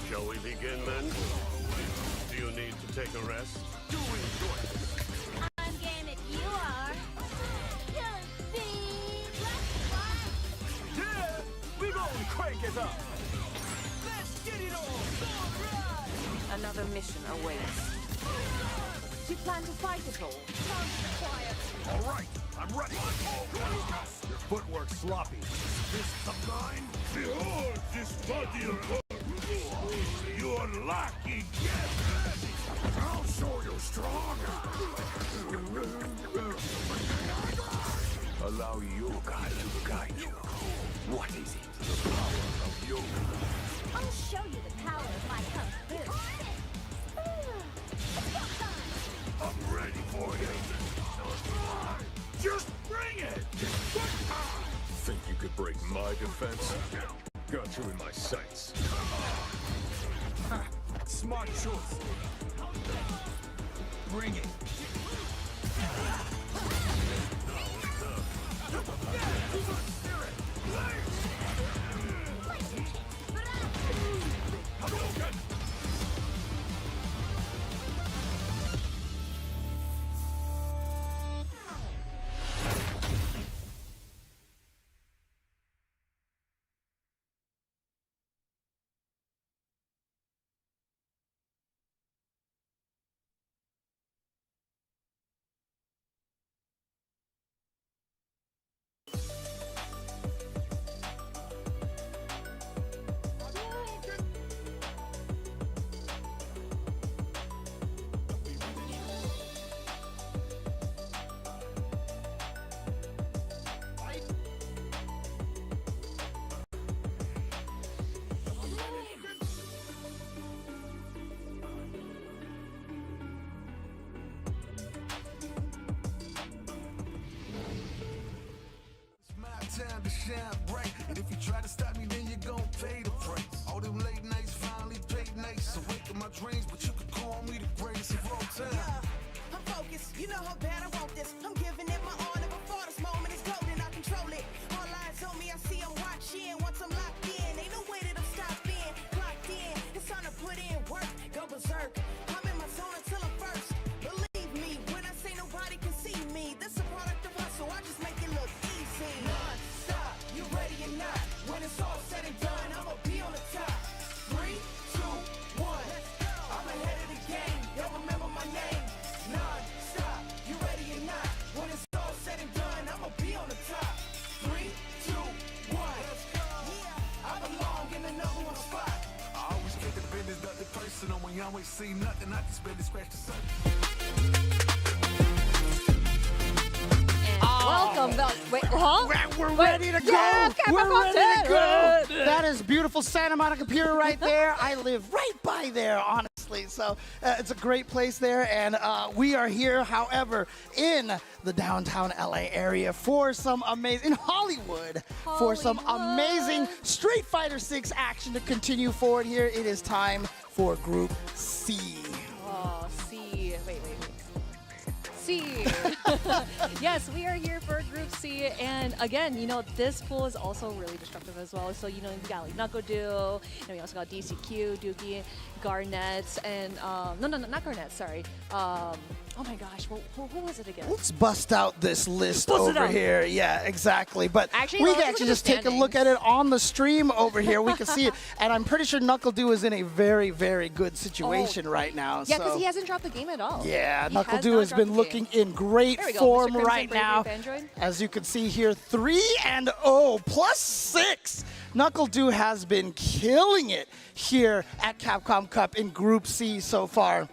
[SPEAKER 10] Shall we begin then? Do you need to take a rest?
[SPEAKER 6] I'm game if you are.
[SPEAKER 7] Yeah, we gonna crank it up. Let's get it on.
[SPEAKER 11] Another mission awaits. Do you plan to fight at all? Sounds quiet.
[SPEAKER 5] All right, I'm ready. Your footwork's sloppy. This some kind?
[SPEAKER 7] Behold this body of you are lucky. Get ready. I'll show you strong. Allow yoga to guide you. What is it? The power of yoga.
[SPEAKER 11] I'll show you the power of my kung fu.
[SPEAKER 7] I'm ready for you. Just bring it. Think you could break my defense? Got you in my sights.
[SPEAKER 5] Smart choice. Bring it.
[SPEAKER 7] Time to shine bright, and if you try to stop me, then you're gonna pay the price. All them late nights finally paid nice. Awake in my dreams, but you could call me the greatest of all time.
[SPEAKER 6] Yeah, I'm focused. You know how bad I want this. I'm giving it my all, and before this moment is golden, I control it. All eyes on me, I see I'm watching. Once I'm locked in, ain't no way that I'm stopping. Clocked in, it's time to put in work. Go berserk. I'm in my zone until I'm first. Believe me, when I say nobody can see me, this a product of hustle. I just make it look easy. Non-stop, you ready or not? When it's all said and done, I'ma be on the top. 3, 2, 1. I'm ahead of the game. Y'all remember my name. Non-stop, you ready or not? When it's all said and done, I'ma be on the top. 3, 2, 1. Yeah, I belong in the #1 spot.
[SPEAKER 7] I always get the business, nothing personal. When you always see nothing, I just barely scratch the surface.
[SPEAKER 12] Welcome back. Wait, huh?
[SPEAKER 13] We're ready to go.
[SPEAKER 12] Yeah,
[SPEAKER 13] We're ready to go.
[SPEAKER 12] Good.
[SPEAKER 13] That is beautiful Santa Monica Pier right there. I live right by there, honestly. So it's a great place there. And we are here, however, in the downtown LA area for some amazing, in Hollywood, for some amazing Street Fighter 6 action to continue forward here. It is time for Group C.
[SPEAKER 12] Oh, C. Wait. C. Yes, we are here for Group C, and again, you know, this pool is also really destructive as well. So, you know, we got like NuckleDu, and we also got DCQ, Dookie, Garnett, and no, not Garnett, sorry. Oh my gosh, who was it again?
[SPEAKER 13] Let's bust out this list over here. Yeah, exactly. But
[SPEAKER 12] actually,
[SPEAKER 13] we can actually just take a look at it on the stream over here. We can see it. And I'm pretty sure NuckleDu is in a very, very good situation right now.
[SPEAKER 12] Yeah, because he hasn't dropped the game at all.
[SPEAKER 13] Yeah, NuckleDu has been looking in great form right now.
[SPEAKER 12] Fandroid.
[SPEAKER 13] As you can see here, 3-0 +6. NuckleDu has been killing it here at Capcom Cup in Group C so far.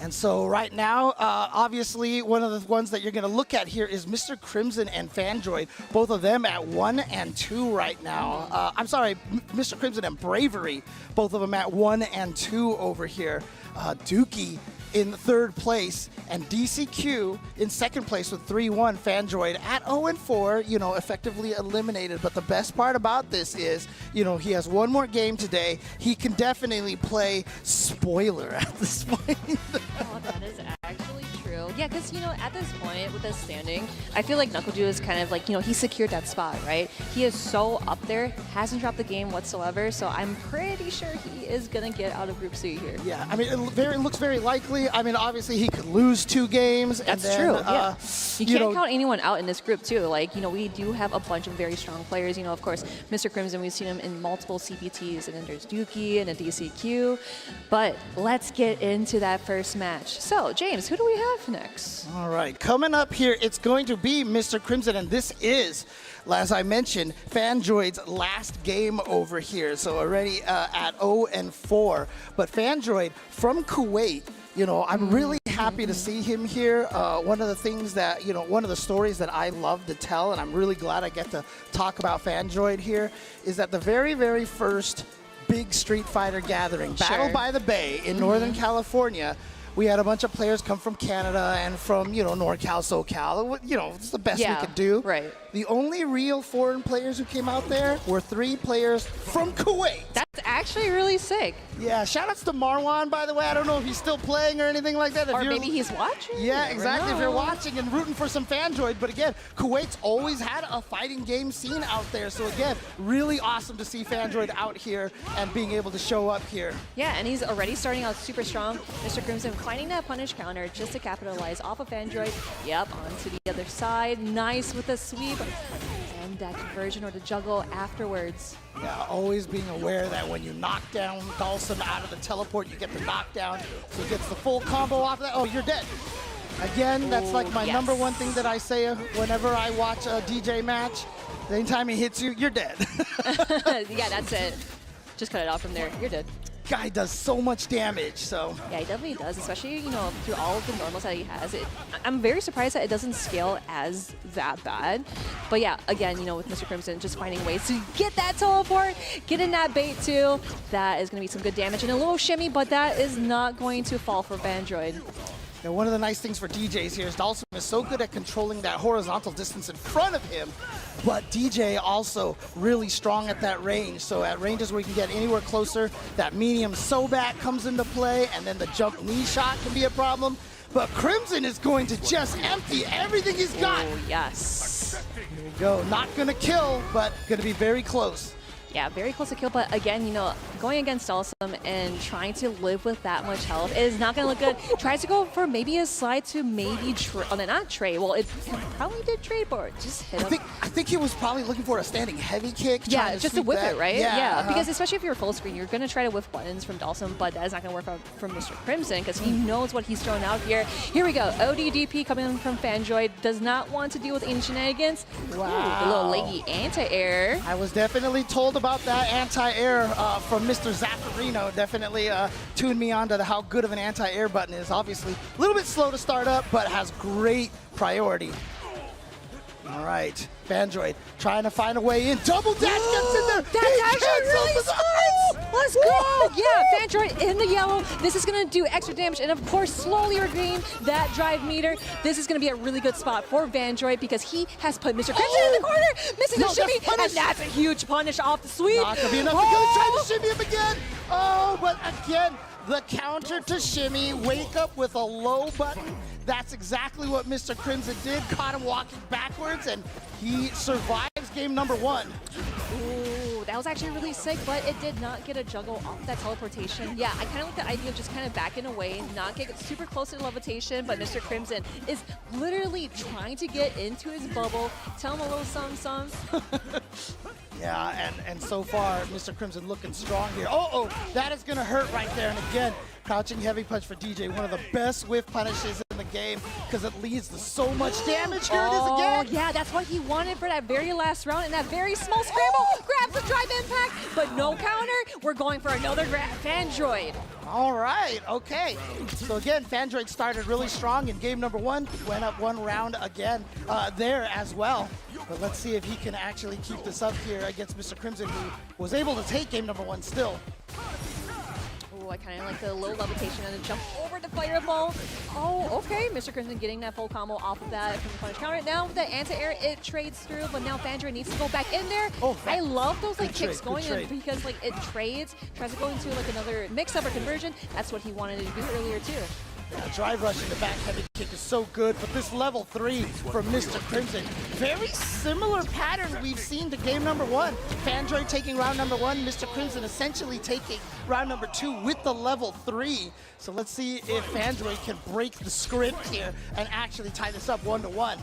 [SPEAKER 13] And so right now, obviously, one of the ones that you're going to look at here is Mr. Crimson and Fandroid, both of them at 1 and 2 right now. I'm sorry, Mr. Crimson and Bravery, both of them at 1 and 2 over here. Dookie in third place, and DCQ in second place with 3-1. Fandroid at 0 and 4, you know, effectively eliminated. But the best part about this is, you know, he has one more game today. He can definitely play spoiler at this point.
[SPEAKER 12] Oh, that is actually true. Yeah, because, at this point with this standing, I feel like NuckleDu is kind of like, he secured that spot, right? He is so up there, hasn't dropped the game whatsoever, so I'm pretty sure he is going to get out of Group C here.
[SPEAKER 13] Yeah, I mean, it looks very likely. I mean, obviously, he could lose 2 games.
[SPEAKER 12] That's
[SPEAKER 13] and then,
[SPEAKER 12] true, yeah. You can't count anyone out in this group, too. Like, we do have a bunch of very strong players. Of course, Mr. Crimson, we've seen him in multiple CPTs, and then there's Dookie and a DCQ. But let's get into that first match. So, James, who do we have next?
[SPEAKER 13] All right, coming up here, it's going to be Mr. Crimson, and this is, as I mentioned, Fandroid's last game over here. So already at 0-4. But Fandroid from Kuwait, I'm really happy to see him here. One of the things that, one of the stories that I love to tell, and I'm really glad I get to talk about Fandroid here, is that the very, very first big Street Fighter gathering, Battle by the Bay in Northern California, we had a bunch of players come from Canada and from, NorCal, SoCal. It's the best we could do.
[SPEAKER 12] Right.
[SPEAKER 13] The only real foreign players who came out there were 3 players from Kuwait.
[SPEAKER 12] That's actually really sick.
[SPEAKER 13] Yeah, shout-outs to Marwan, by the way. I don't know if he's still playing or anything like that.
[SPEAKER 12] Or maybe he's watching.
[SPEAKER 13] Yeah, exactly. If you're watching and rooting for some Fandroid. But again, Kuwait's always had a fighting game scene out there. So again, really awesome to see Fandroid out here and being able to show up here.
[SPEAKER 12] Yeah, and he's already starting out super strong. Mr. Crimson finding that punish counter just to capitalize off of Fandroid. Yep, onto the other side. Nice with the sweep. And that conversion or the juggle afterwards.
[SPEAKER 13] Yeah, always being aware that when you knock down Dhalsim out of the teleport, you get the knockdown. So he gets the full combo off of that. Oh, you're dead. Again, that's like my number one thing that I say whenever I watch a DJ match. Anytime he hits you, you're dead.
[SPEAKER 12] Yeah, that's it. Just cut it off from there. You're dead.
[SPEAKER 13] Guy does so much damage, so.
[SPEAKER 12] Yeah, he definitely does, especially, through all of the normals that he has. I'm very surprised that it doesn't scale as that bad. But yeah, again, with Mr. Crimson, just finding ways to get that teleport, get in that bait too. That is going to be some good damage and a little shimmy, but that is not going to fall for Fandroid.
[SPEAKER 13] Now, one of the nice things for DJs here is Dhalsim is so good at controlling that horizontal distance in front of him, but DJ also really strong at that range. So at ranges where you can get anywhere closer, that medium so-back comes into play, and then the jump knee shot can be a problem. But Crimson is going to just empty everything he's got.
[SPEAKER 12] Oh, yes.
[SPEAKER 13] There you go. Not going to kill, but going to be very close.
[SPEAKER 12] Yeah, very close to kill, but again, going against Dhalsim and trying to live with that much health is not going to look good. Tries to go for maybe a slide to maybe not trade. Well, it probably did trade, but just hit him.
[SPEAKER 13] I think he was probably looking for a standing heavy kick.
[SPEAKER 12] Yeah, just to whip
[SPEAKER 13] that.
[SPEAKER 12] it, right?
[SPEAKER 13] Yeah,
[SPEAKER 12] because especially if you're full screen, you're going to try to whiff buttons from Dhalsim, but that is not going to work out from Mr. Crimson because he knows what he's throwing out here. Here we go. ODDP coming in from Fandroid. Does not want to deal with any shenanigans.
[SPEAKER 13] Wow.
[SPEAKER 12] Ooh, the little leggy anti-air.
[SPEAKER 13] I was definitely told about that anti-air from Mr. Zaffarino. Definitely tuned me on to how good of an anti-air button is. Obviously, a little bit slow to start up, but has great priority. All right, Fandroid trying to find a way in. Double dash gets in there.
[SPEAKER 12] That's actually really smart. Let's go. Yeah, Fandroid in the yellow. This is going to do extra damage. And of course, slowly regaining that drive meter. This is going to be a really good spot for Fandroid because he has put Mr. Crimson in the corner. Missing the shimmy. And that's a huge punish off the sweep.
[SPEAKER 13] Not going to be enough to go. Trying to shimmy him again. Oh, but again, the counter to shimmy. Wake up with a low button. That's exactly what Mr. Crimson did. Caught him walking backwards, and he survives game number 1.
[SPEAKER 12] Ooh, that was actually really sick, but it did not get a juggle off that teleportation. Yeah, I kind of like the idea of just kind of backing away, not get super close to the levitation, but Mr. Crimson is literally trying to get into his bubble. Tell him a little something.
[SPEAKER 13] Yeah, and so far, Mr. Crimson looking strong here. Oh, that is going to hurt right there. And again, crouching heavy punch for DJ, one of the best whiff punishes in the game because it leads to so much damage. Here it is again.
[SPEAKER 12] Yeah, that's what he wanted for that very last round in that very small scramble. Grabs the drive impact, but no counter. We're going for another Fandroid.
[SPEAKER 13] All right, okay. So again, Fandroid started really strong in game number 1. Went up 1 round again there as well. But let's see if he can actually keep this up here against Mr. Crimson, who was able to take game number 1 still.
[SPEAKER 12] Ooh, I kind of like the low levitation and the jump over the fireball. Oh, okay. Mr. Crimson getting that full combo off of that from the punish counter. Now with the anti-air, it trades through, but now Fandroid needs to go back in there.
[SPEAKER 13] Oh,
[SPEAKER 12] I love those like kicks going in because like it trades, tries to go into like another mix-up or conversion. That's what he wanted to do earlier too.
[SPEAKER 13] Drive rush in the back heavy kick is so good, but this level 3 from Mr. Crimson, very similar pattern we've seen to game number 1. Fandroid taking round number 1, Mr. Crimson essentially taking round number 2 with the level 3. So let's see if Fandroid can break the script here and actually tie this up 1-1.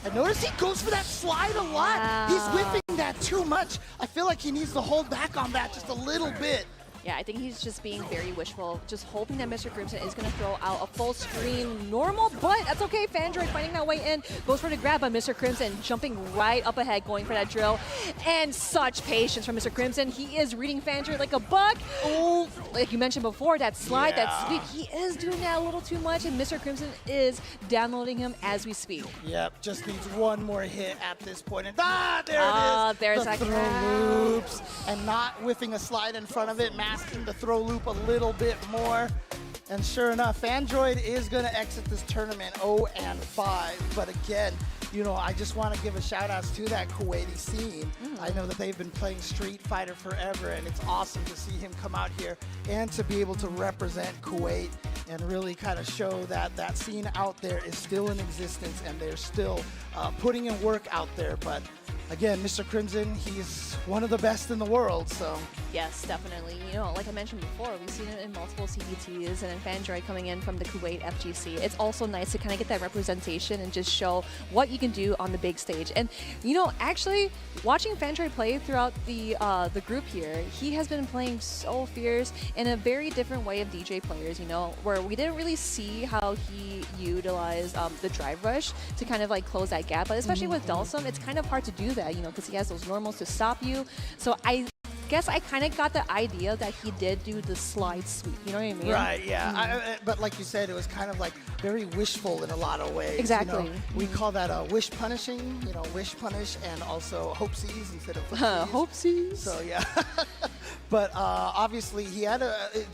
[SPEAKER 13] I notice he goes for that slide a lot.
[SPEAKER 12] Wow.
[SPEAKER 13] He's whipping that too much. I feel like he needs to hold back on that just a little bit.
[SPEAKER 12] Yeah, I think he's just being very wishful, just hoping that Mr. Crimson is going to throw out a full screen normal, but that's okay. Fandroid finding that way in, goes for the grab, but Mr. Crimson jumping right up ahead, going for that drill. And such patience from Mr. Crimson. He is reading Fandroid like a buck. Oh, like you mentioned before, that slide, that sweep, he is doing that a little too much, and Mr. Crimson is downloading him as we speak.
[SPEAKER 13] Yep, just needs one more hit at this point. And there it is.
[SPEAKER 12] There's
[SPEAKER 13] the
[SPEAKER 12] that
[SPEAKER 13] throw
[SPEAKER 12] grab.
[SPEAKER 13] loops, and not whiffing a slide in front of it, masking the throw loop a little bit more. And sure enough, Fandroid is going to exit this tournament 0-5. But again, you know, I just want to give a shout out to that Kuwaiti scene. I know that they've been playing Street Fighter forever, and it's awesome to see him come out here and to be able to represent Kuwait and really kind of show that that scene out there is still in existence and they're still putting in work out there. But again, Mr. Crimson, he's one of the best in the world, so.
[SPEAKER 12] Yes, definitely. You know, like I mentioned before, we've seen it in multiple CPTs and in Fandroid coming in from the Kuwait FGC. It's also nice to kind of get that representation and just show what you can do on the big stage. And, you know, actually, watching Fandroid play throughout the group here, he has been playing so fierce in a very different way of DJ players, you know, where we didn't really see how he utilized the drive rush to kind of like close that gap. But especially with Dhalsim, it's kind of hard to do that, you know, because he has those normals to stop you. So I guess I kind of got the idea that he did do the slide sweep, you know what I mean?
[SPEAKER 13] Right, yeah. But like you said, it was kind of like very wishful in a lot of ways.
[SPEAKER 12] Exactly.
[SPEAKER 13] You know? We call that wish punishing, you know, wish punish, and also hopesies instead of
[SPEAKER 12] hopesies.
[SPEAKER 13] So yeah. But obviously he had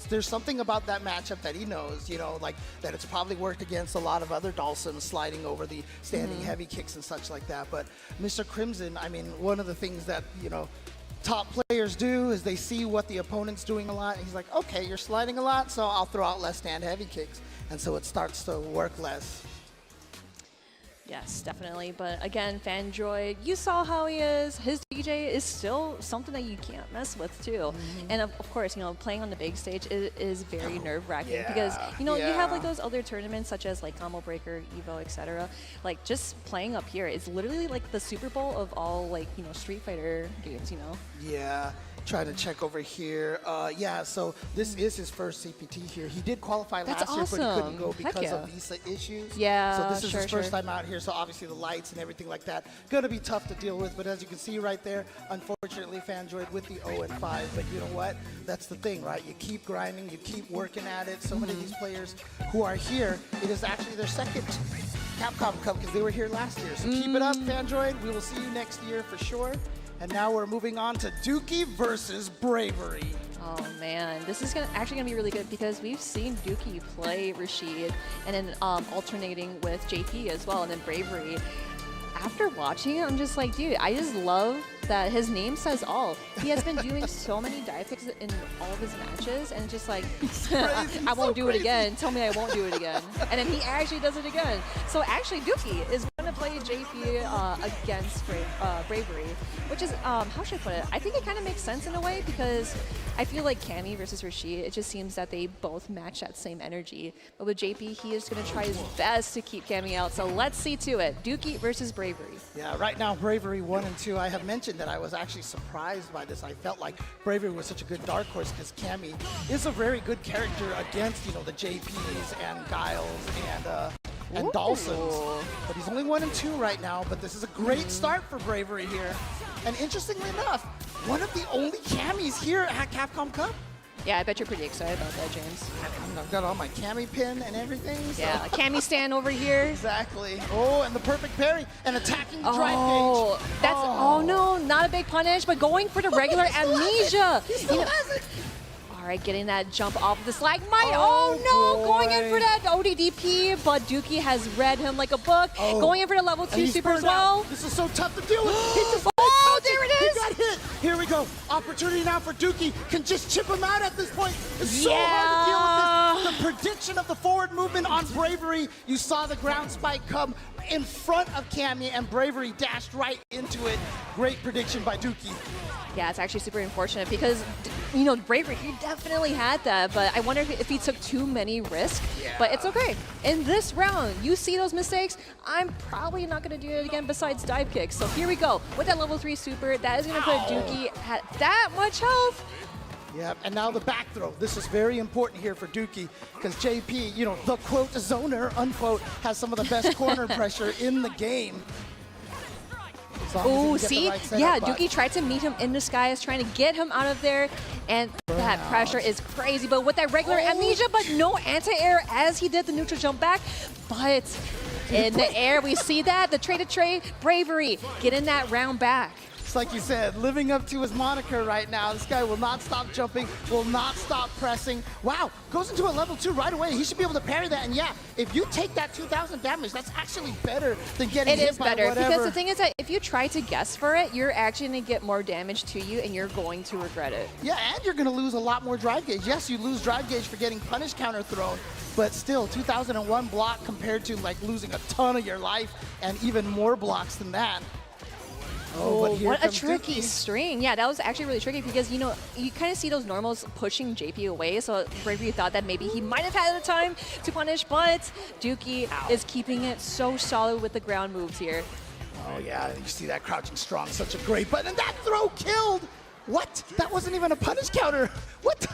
[SPEAKER 13] there's something about that matchup that he knows, you know, like that it's probably worked against a lot of other Dhalsims sliding over the standing heavy kicks and such like that. But Mr. Crimson, I mean, one of the things that, you know, top players do is they see what the opponent's doing a lot, and he's like, okay, you're sliding a lot, so I'll throw out less stand heavy kicks. And so it starts to work less.
[SPEAKER 12] Yes, definitely. But again, Fandroid, you saw how he is. His DJ is still something that you can't mess with too. And of course, you know, playing on the big stage is very nerve-wracking because, you know, you have like those other tournaments such as like Combo Breaker, Evo, etc. Like just playing up here is literally like the Super Bowl of all like, you know, Street Fighter games, you know?
[SPEAKER 13] Yeah. Trying to check over here. Yeah, so this is his first CPT here. He did qualify last year, but he couldn't go because of visa issues.
[SPEAKER 12] Yeah,
[SPEAKER 13] so this is his first time out here, so obviously the lights and everything like that gonna be tough to deal with. But as you can see right there, unfortunately, Fandroid with the 0-5. But you know what? That's the thing, right? You keep grinding, you keep working at it. So many of these players who are here, it is actually their second Capcom Cup because they were here last year. So keep it up, Fandroid. We will see you next year for sure. And now we're moving on to Dookie versus Bravery.
[SPEAKER 12] Oh man, this is actually gonna be really good because we've seen Dookie play Rashid and then alternating with JP as well, and then Bravery. After watching it, I'm just like, dude, I just love that his name says all. He has been doing so many dive kicks in all of his matches, and just like, I won't do it again. Tell me I won't do it again. And then he actually does it again. So actually, Dookie is going to play JP against Bravery, which is, how should I put it? I think it kind of makes sense in a way because I feel like Cammy versus Rashid, it just seems that they both match that same energy. But with JP, he is going to try his best to keep Cammy out. So let's see to it. Dookie versus Bravery.
[SPEAKER 13] Yeah, right now, Bravery 1 and 2, I have mentioned that I was actually surprised by this. I felt like Bravery was such a good dark horse because Cammy is a very good character against, you know, the JPs and Guiles and Dhalsims. But he's only 1 and 2 right now, but this is a great start for Bravery here. And interestingly enough, one of the only Cammys here at Capcom Cup.
[SPEAKER 12] Yeah, I bet you're pretty excited about that, James.
[SPEAKER 13] I've got all my Cammy pin and everything. So.
[SPEAKER 12] Yeah, Cammy stand over here.
[SPEAKER 13] Exactly. Oh, and the perfect parry and attacking the drive gauge.
[SPEAKER 12] That's, oh no, not a big punish, but going for the regular amnesia.
[SPEAKER 13] He still has it.
[SPEAKER 12] All right, getting that jump off the slag. Oh no,
[SPEAKER 13] boy.
[SPEAKER 12] Going in for that ODDP, but Dookie has read him like a book. Going in for the level 2 super as well.
[SPEAKER 13] This is so tough to deal with.
[SPEAKER 12] There it is.
[SPEAKER 13] He got hit. Here we go. Opportunity now for Dookie. Can just chip him out at this point. It's so hard to deal with this. The prediction of the forward movement on Bravery. You saw the ground spike come in front of Cammy, and Bravery dashed right into it. Great prediction by Dookie.
[SPEAKER 12] Yeah, it's actually super unfortunate because, you know, Bravery, he definitely had that, but I wonder if he took too many risks.
[SPEAKER 13] Yeah.
[SPEAKER 12] But it's okay. In this round, you see those mistakes, I'm probably not going to do it again besides dive kicks. So here we go. With that level 3 super, that is going to put Dookie at that much health.
[SPEAKER 13] Yeah, and now the back throw. This is very important here for Dookie because JP, you know, the quote zoner, unquote, has some of the best corner pressure in the game.
[SPEAKER 12] Oh, see? Yeah, Dookie tried to meet him in disguise, trying to get him out of there, and that pressure is crazy. But with that regular amnesia, but no anti-air as he did the neutral jump back. But in the air, we see that, the trade-to-trade, Bravery, getting that round back.
[SPEAKER 13] It's like you said, living up to his moniker right now. This guy will not stop jumping, will not stop pressing. Wow, goes into a level 2 right away. He should be able to parry that. And yeah, if you take that 2,000 damage, that's actually better than getting hit by whatever.
[SPEAKER 12] Because the thing is that if you try to guess for it, you're actually going to get more damage to you, and you're going to regret it.
[SPEAKER 13] Yeah, and you're going to lose a lot more drive gauge. Yes, you lose drive gauge for getting punish counter thrown, but still, 2001 block compared to like losing a ton of your life and even more blocks than that.
[SPEAKER 12] Oh, what a tricky string. Yeah, that was actually really tricky because, you know, you kind of see those normals pushing JP away. So Bravery thought that maybe he might have had the time to punish, but Dookie is keeping it so solid with the ground moves here.
[SPEAKER 13] Oh, yeah, you see that crouching strong, such a great button. And that throw killed. What? That wasn't even a punish counter. What?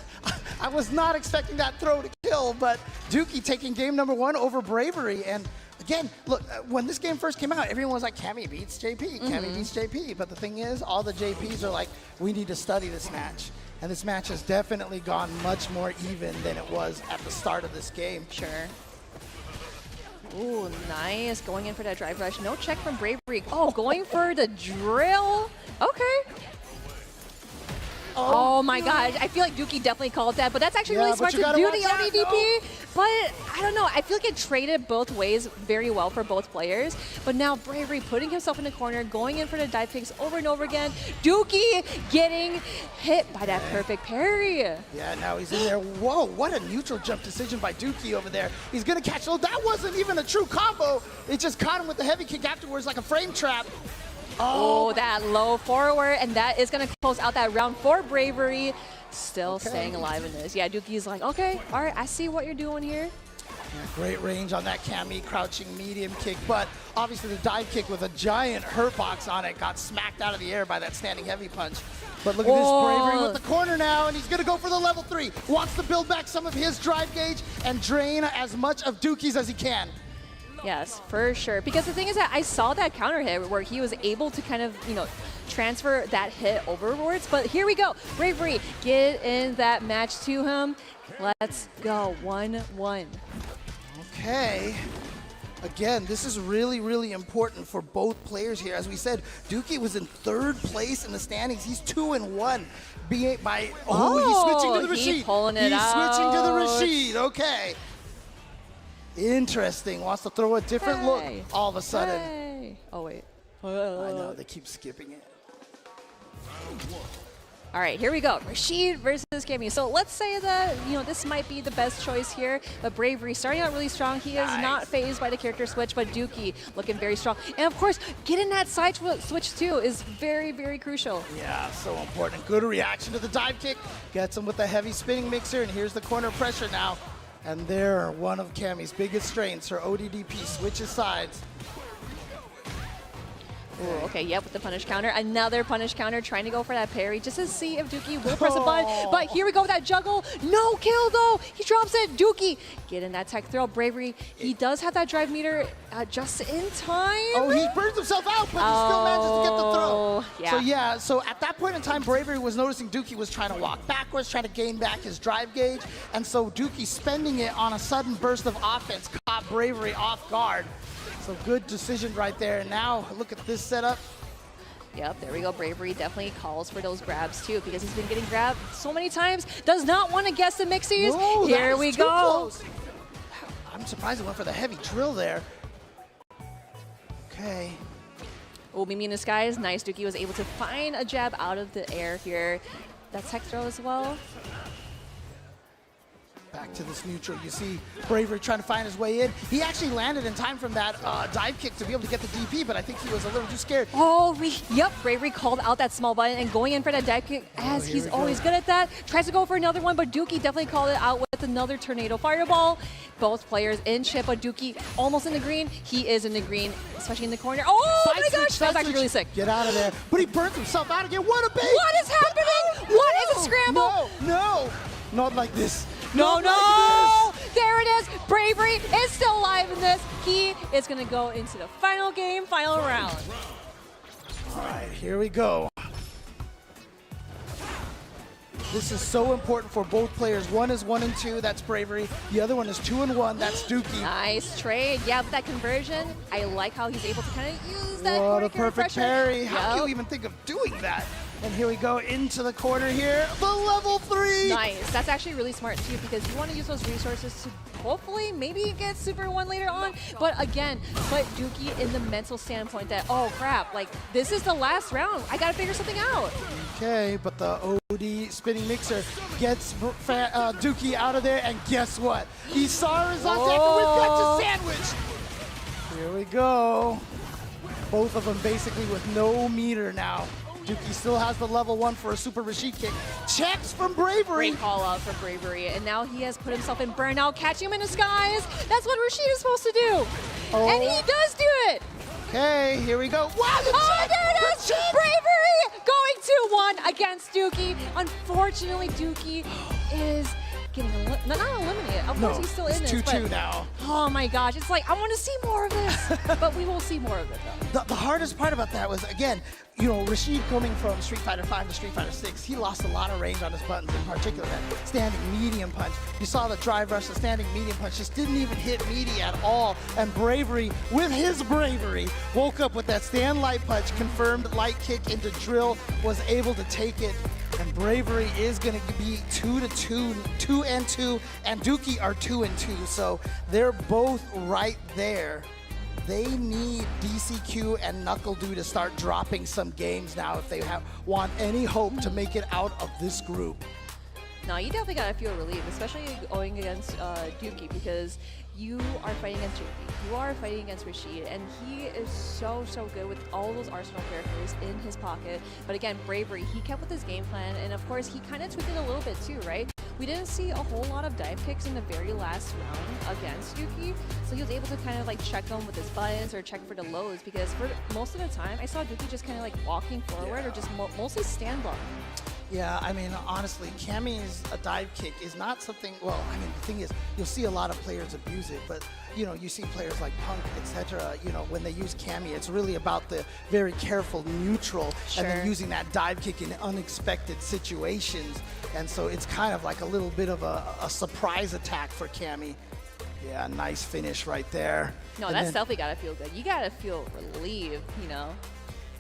[SPEAKER 13] I was not expecting that throw to kill, but Dookie taking game number 1 over Bravery. And again, look, when this game first came out, everyone was like, Cammy beats JP, Cammy beats JP. But the thing is, all the JPs are like, we need to study this match. And this match has definitely gone much more even than it was at the start of this game.
[SPEAKER 12] Sure. Ooh, nice. Going in for that drive rush. No check from Bravery. Oh, going for the drill. Okay. Oh my god, I feel like Dookie definitely called that, but that's actually really smart to do the ODDP. But I don't know, I feel like it traded both ways very well for both players. But now Bravery putting himself in the corner, going in for the dive kicks over and over again. Dookie getting hit by that perfect parry.
[SPEAKER 13] Yeah, now he's in there. Whoa, what a neutral jump decision by Dookie over there. He's gonna catch, oh, that wasn't even a true combo. It just caught him with the heavy kick afterwards like a frame trap.
[SPEAKER 12] Oh, that low forward, and that is going to close out that round for Bravery. Still staying alive in this. Yeah, Dookie's like, okay, all right, I see what you're doing here.
[SPEAKER 13] Yeah, great range on that Cammy crouching medium kick, but obviously the dive kick with a giant hurt box on it got smacked out of the air by that standing heavy punch. But look at this Bravery with the corner now, and he's going to go for the level 3. Wants to build back some of his drive gauge and drain as much of Dookie's as he can.
[SPEAKER 12] Yes, for sure. Because the thing is that I saw that counter hit where he was able to kind of, you know, transfer that hit overboards. But here we go. Bravery, get in that match to him. Let's go. 1-1.
[SPEAKER 13] Okay. Again, this is really, really important for both players here. As we said, Dookie was in 3rd place in the standings. He's 2-1. He's switching to the Rashid.
[SPEAKER 12] He's pulling it
[SPEAKER 13] He's
[SPEAKER 12] out.
[SPEAKER 13] switching to the Rashid. Okay. Interesting. Wants to throw a different look all of a sudden.
[SPEAKER 12] Hey. Oh, wait.
[SPEAKER 13] I know. They keep skipping it.
[SPEAKER 12] All right, here we go. Rashid versus Cammy. So let's say that, you know, this might be the best choice here, but Bravery starting out really strong. He is not phased by the character switch, but Dookie looking very strong. And of course, getting that side switch too is very, very crucial.
[SPEAKER 13] Yeah, so important. Good reaction to the dive kick. Gets him with the heavy spinning mixer, and here's the corner pressure now. And there, one of Cammy's biggest strengths, her ODDP switches sides.
[SPEAKER 12] Ooh, okay, yep, with the punish counter. Another punish counter, trying to go for that parry just to see if Dookie will press a button. But here we go with that juggle. No kill, though. He drops it. Dookie getting that tech throw. Bravery, he does have that drive meter just in time.
[SPEAKER 13] Oh, he burns himself out, but he still manages to get the throw.
[SPEAKER 12] Yeah.
[SPEAKER 13] So at that point in time, Bravery was noticing Dookie was trying to walk backwards, trying to gain back his drive gauge. And so Dookie spending it on a sudden burst of offense caught Bravery off guard. So good decision right there. And now look at this setup.
[SPEAKER 12] Yep, there we go. Bravery definitely calls for those grabs too because he's been getting grabbed so many times. Does not want to guess the mixies.
[SPEAKER 13] No,
[SPEAKER 12] here we go.
[SPEAKER 13] Close. I'm surprised he went for the heavy drill there. Okay.
[SPEAKER 12] Oh, Mimi in disguise. Nice. Dookie was able to find a jab out of the air here. That tech throw as well.
[SPEAKER 13] Back to this neutral. You see Bravery trying to find his way in. He actually landed in time from that dive kick to be able to get the DP, but I think he was a little too scared.
[SPEAKER 12] Oh, yep, Bravery called out that small button and going in for that dive kick as he's always good at that. Tries to go for another one, but Dookie definitely called it out with another tornado fireball. Both players in chip, but Dookie almost in the green. He is in the green, especially in the corner. Oh my gosh, that was actually really sick.
[SPEAKER 13] Get out of there. But he burnt himself out again. What a bait!
[SPEAKER 12] What is happening? What is a scramble?
[SPEAKER 13] No, not like this.
[SPEAKER 12] No,
[SPEAKER 13] Not like this.
[SPEAKER 12] There it is. Bravery is still alive in this. He is going to go into the final game, final round.
[SPEAKER 13] All right, here we go. This is so important for both players. One is 1 and 2, that's Bravery. The other one is 2 and 1, that's Dookie.
[SPEAKER 12] Nice trade. Yeah, with that conversion, I like how he's able to kind of use that.
[SPEAKER 13] What a perfect parry. How do you
[SPEAKER 12] Yep.
[SPEAKER 13] even think of doing that? And here we go into the corner here. The level 3.
[SPEAKER 12] Nice. That's actually really smart too, because you want to use those resources to hopefully maybe get Super 1 later on. But again, put Dookie in the mental standpoint that, oh crap, like this is the last round. I got to figure something out.
[SPEAKER 13] Okay, but the OD spinning mixer gets Dookie out of there, and guess what? Isara is on deck, and we've got the sandwich. Here we go. Both of them basically with no meter now. Dookie still has the level 1 for a super Rashid kick. Checks from Bravery.
[SPEAKER 12] Great call out for Bravery, and now he has put himself in burnout, catching him in disguise. That's what Rashid is supposed to do, and he does do it.
[SPEAKER 13] Okay, here we go. Wow,
[SPEAKER 12] oh, there it is! Bravery going 2-1 against Dookie. Unfortunately, Dookie is getting not eliminated. Of course, he's still in this.
[SPEAKER 13] It's 2-2 now.
[SPEAKER 12] Oh my gosh, it's like I want to see more of this, but we will see more of it though.
[SPEAKER 13] The hardest part about that was, again, you know, Rashid coming from Street Fighter V to Street Fighter VI, he lost a lot of range on his buttons, in particular that standing medium punch. You saw the drive rush, the standing medium punch just didn't even hit meaty at all. And Bravery, with his bravery, woke up with that stand light punch, confirmed light kick into drill, was able to take it. And Bravery is going to be 2-2, 2-2, and Dookie are 2-2. So they're both right there. They need DCQ and NuckleDu to start dropping some games now if they want any hope to make it out of this group.
[SPEAKER 12] No, you definitely gotta feel relieved, especially going against Dookie, because you are fighting against Juri, you are fighting against Rashid, and he is so good with all those Arsenal characters in his pocket. But again, Bravery, he kept with his game plan, and of course, he kind of tweaked it a little bit too, right? We didn't see a whole lot of dive kicks in the very last round against Dookie, so he was able to kind of like check them with his buttons or check for the lows, because for most of the time, I saw Dookie just kind of like walking forward or just mostly stand blocking.
[SPEAKER 13] Yeah, I mean, honestly, Cammy's dive kick is not something, well, I mean, the thing is, you'll see a lot of players abuse it, but, you know, you see players like Punk, etc., you know, when they use Cammy, it's really about the very careful neutral and then using that dive kick in unexpected situations. And so it's kind of like a little bit of a surprise attack for Cammy. Yeah, nice finish right there.
[SPEAKER 12] No,
[SPEAKER 13] and
[SPEAKER 12] that's
[SPEAKER 13] then,
[SPEAKER 12] definitely gotta feel good. You gotta feel relieved, you know?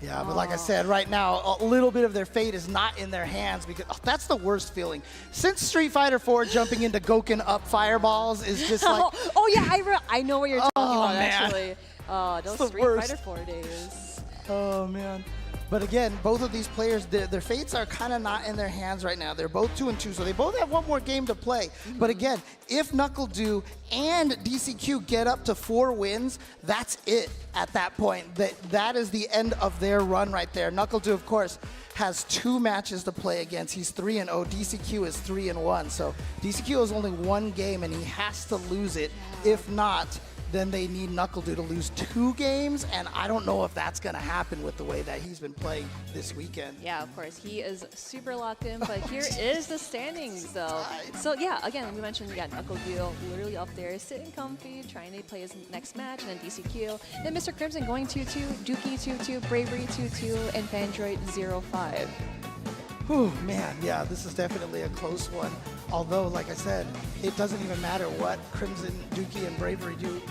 [SPEAKER 13] Yeah, but like I said, right now, a little bit of their fate is not in their hands, because that's the worst feeling. Since Street Fighter 4, jumping into Goken up fireballs is just like...
[SPEAKER 12] oh yeah, I know what you're talking about,
[SPEAKER 13] man.
[SPEAKER 12] actually. Those Street Fighter 4 days.
[SPEAKER 13] Oh, man. But again, both of these players, their fates are kind of not in their hands right now. They're both 2-2, so they both have one more game to play. But again, if NuckleDu and DCQ get up to 4 wins, that's it at that point. That is the end of their run right there. NuckleDu, of course, has 2 matches to play against. He's 3-0. DCQ is 3-1. So DCQ has only 1 game, and he has to lose it. If not, then they need NuckleDu to lose 2 games, and I don't know if that's going to happen with the way that he's been playing this weekend.
[SPEAKER 12] Yeah, of course. He is super locked in, but here is the standings, though. So, yeah, again, we mentioned we got NuckleDu literally up there, sitting comfy, trying to play his next match, and then DCQ. Then Mr. Crimson going 2-2, Dookie 2-2, Bravery 2-2, and Fandroid 0-5.
[SPEAKER 13] Whew, man, yeah, this is definitely a close one. Although, like I said, it doesn't even matter what Crimson, Dookie, and Bravery do,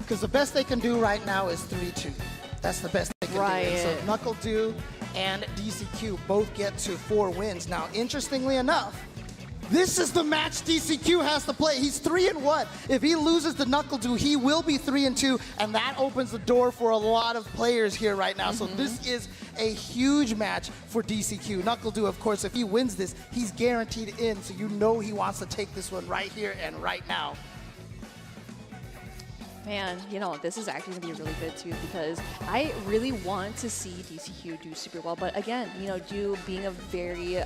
[SPEAKER 13] because the best they can do right now is 3-2. That's the best they can do. And so NuckleDu and DCQ both get to 4 wins. Now, interestingly enough, This is the match DCQ has to play. He's 3-1. If he loses to NuckleDu, he will be 3-2, and that opens the door for a lot of players here right now. So this is a huge match for DCQ. NuckleDu, of course, if he wins this, he's guaranteed in, so you know he wants to take this one right here and right now.
[SPEAKER 12] Man, you know, this is actually going to be really good too because I really want to see DCQ do super well. But again, you know, being a very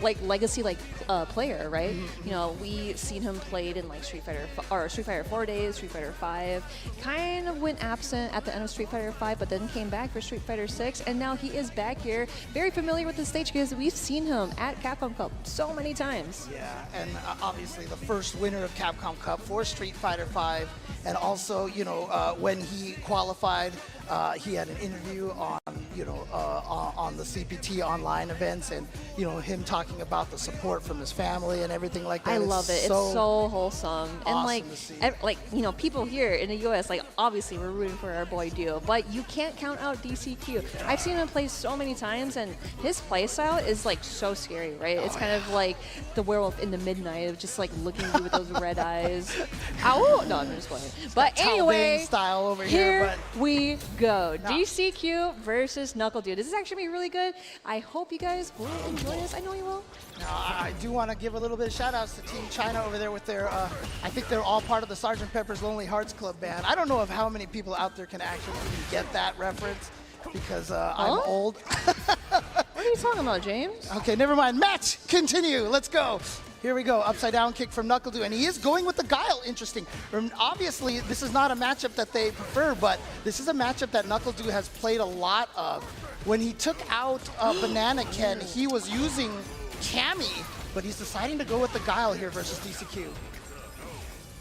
[SPEAKER 12] like legacy player, right? You know, we seen him played in like Street Fighter 4 days, Street Fighter 5. Kind of went absent at the end of Street Fighter 5, but then came back for Street Fighter 6, and now he is back here, very familiar with the stage because we've seen him at Capcom Cup so many times.
[SPEAKER 13] Yeah, and obviously the first winner of Capcom Cup for Street Fighter 5, and also, you know, when he qualified, he had an interview on, you know, on the CPT online events, and you know, him talking about the support from his family and everything like that.
[SPEAKER 12] I love it. It's so wholesome, and
[SPEAKER 13] awesome
[SPEAKER 12] like you know, people here in the U.S. like obviously we're rooting for our boy Dio, but you can't count out DCQ. I've seen him play so many times, and his play style is like so scary, right? It's kind of like the werewolf in the midnight of just like looking at you with those red eyes. Ow! No, I'm just playing. But anyway,
[SPEAKER 13] style over
[SPEAKER 12] here we go. DCQ versus NuckleDu. This is actually really good. I hope you guys will enjoy this. I know you will.
[SPEAKER 13] Now, I do want to give a little bit of shout outs to Team China over there with their, I think they're all part of the Sgt. Pepper's Lonely Hearts Club band. I don't know of how many people out there can actually even get that reference because I'm old.
[SPEAKER 12] What are you talking about, James?
[SPEAKER 13] Okay, never mind. Match, continue. Let's go. Here we go, upside down kick from NuckleDu, and he is going with the Guile, interesting. Obviously, this is not a matchup that they prefer, but this is a matchup that NuckleDu has played a lot of. When he took out Banana Ken, he was using Cammy, but he's deciding to go with the Guile here versus DCQ.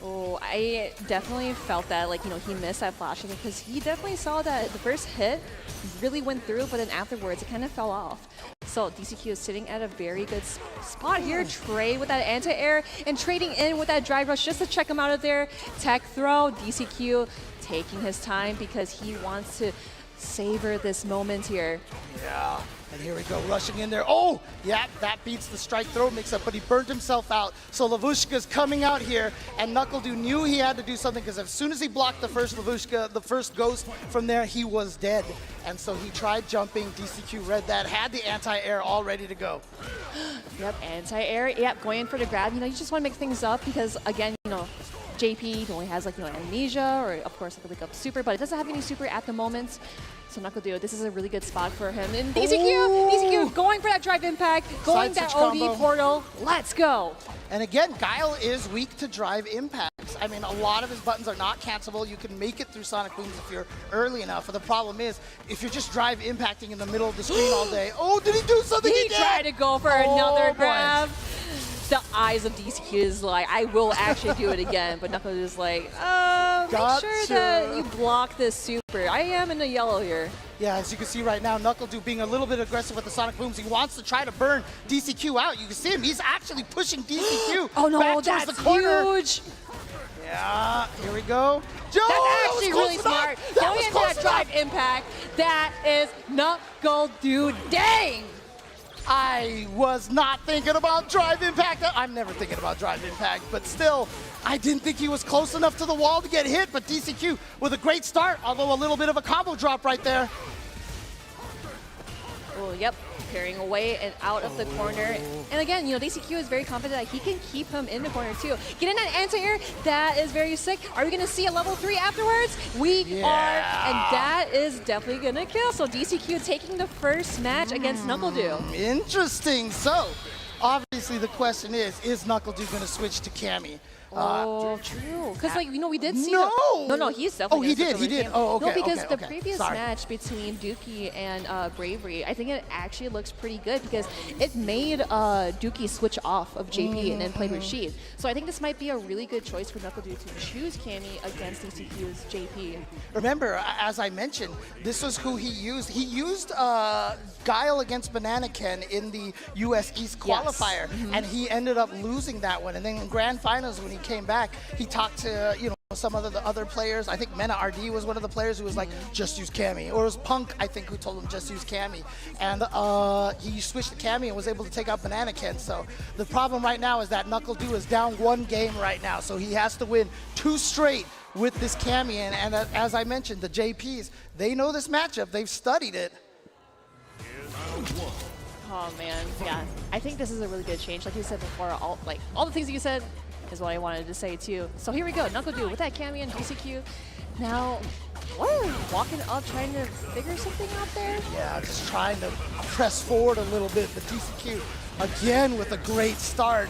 [SPEAKER 12] Oh, I definitely felt that, like, you know, he missed that flashing because he definitely saw that the first hit really went through, but then afterwards it kind of fell off. So DCQ is sitting at a very good spot here. Trey with that anti-air and trading in with that drive rush just to check him out of there. Tech throw, DCQ taking his time because he wants to savor this moment here.
[SPEAKER 13] Yeah. And here we go, rushing in there. Oh, yeah, that beats the strike throw mix-up, but he burned himself out. So Lavushka's coming out here, and NuckleDu knew he had to do something because as soon as he blocked the first Lavushka, the first ghost from there, he was dead. And so he tried jumping. DCQ read that, had the anti-air all ready to go.
[SPEAKER 12] Yep, anti-air. Yep, going in for the grab. You know, you just want to make things up because, again, you know, JP only has, like, you know, amnesia or, of course, like a wake up super, but it doesn't have any super at the moment. So NuckleDu, this is a really good spot for him. And DCQ going for that drive impact, going that OD combo. Portal. Let's go.
[SPEAKER 13] And again, Guile is weak to drive impacts. I mean, a lot of his buttons are not cancelable. You can make it through Sonic Booms if you're early enough. But the problem is, if you're just drive impacting in the middle of the screen all day, oh, did he do something?
[SPEAKER 12] He tried to go for another grab. The eyes of DCQ is like, I will actually do it again. But NuckleDu is like, make sure that you block this super. I am in the yellow here.
[SPEAKER 13] Yeah, as you can see right now, NuckleDu being a little bit aggressive with the Sonic Booms. He wants to try to burn DCQ out. You can see him. He's actually pushing DCQ
[SPEAKER 12] oh no,
[SPEAKER 13] back
[SPEAKER 12] that's
[SPEAKER 13] towards the corner.
[SPEAKER 12] Huge.
[SPEAKER 13] Yeah, here we go. Joe,
[SPEAKER 12] that's actually really smart. Going into that drive impact, that is NuckleDu. Dang.
[SPEAKER 13] I was not thinking about drive impact. I'm never thinking about drive impact, but still, I didn't think he was close enough to the wall to get hit, but DCQ with a great start, although a little bit of a combo drop right there.
[SPEAKER 12] Oh, yep, parrying away and out of the corner. And again, you know, DCQ is very confident that he can keep him in the corner too. Get in that anti-air, that is very sick. Are we gonna see a level 3 afterwards? We are, and that is definitely gonna kill. So DCQ taking the first match against NuckleDu.
[SPEAKER 13] Interesting. So, obviously the question is NuckleDu gonna switch to Cammy?
[SPEAKER 12] Oh, true. Because, like, you know, we did see...
[SPEAKER 13] No!
[SPEAKER 12] No, he's definitely...
[SPEAKER 13] Oh, he did. Oh, okay.
[SPEAKER 12] No, because the
[SPEAKER 13] okay.
[SPEAKER 12] previous match between Dookie and Bravery, I think it actually looks pretty good because it made Dookie switch off of JP and then play Rashid. So I think this might be a really good choice for NuckleDu to choose Cammy against DCQ's JP.
[SPEAKER 13] Remember, as I mentioned, this was who he used. He used Guile against Banana Ken in the US East qualifier, and he ended up losing that one. And then in Grand Finals, when he came back, he talked to, you know, some of the other players. I think Mena RD was one of the players who was like, just use Cammy. Or it was Punk, I think, who told him just use Cammy. And he switched to Cammy and was able to take out Banana Ken. So the problem right now is that NuckleDu is down 1 game right now. So he has to win 2 straight with this Cammy. And as I mentioned, the JPs, they know this matchup. They've studied it.
[SPEAKER 12] Oh man, yeah. I think this is a really good change. Like you said before, all the things you said is what I wanted to say too. So here we go, NuckleDu with that Cammy and DCQ. Now, walking up, trying to figure something out there?
[SPEAKER 13] Yeah, just trying to press forward a little bit. The DCQ again with a great start.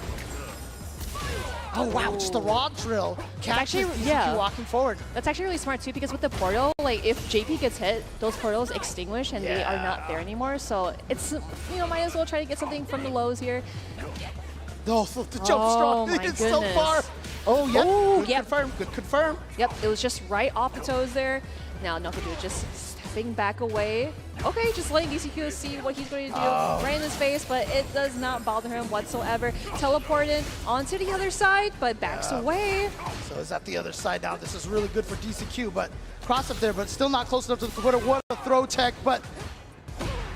[SPEAKER 13] Oh wow, just a raw drill. Catches DCQ walking forward.
[SPEAKER 12] That's actually really smart too, because with the portal, like if JP gets hit, those portals extinguish and they are not there anymore. So it's, you know, might as well try to get something from the lows here.
[SPEAKER 13] Oh, the jump strong. It's so far. Oh, yeah.
[SPEAKER 12] Oh,
[SPEAKER 13] good confirm. Good confirm.
[SPEAKER 12] Yep, it was just right off the toes there. Now NuckleDu just stepping back away. Okay, just letting DCQ see what he's going to do right in his face, but it does not bother him whatsoever. Teleported onto the other side, but backs away.
[SPEAKER 13] So is that the other side now? This is really good for DCQ, but cross up there, but still not close enough to the quarter. What a throw tech, but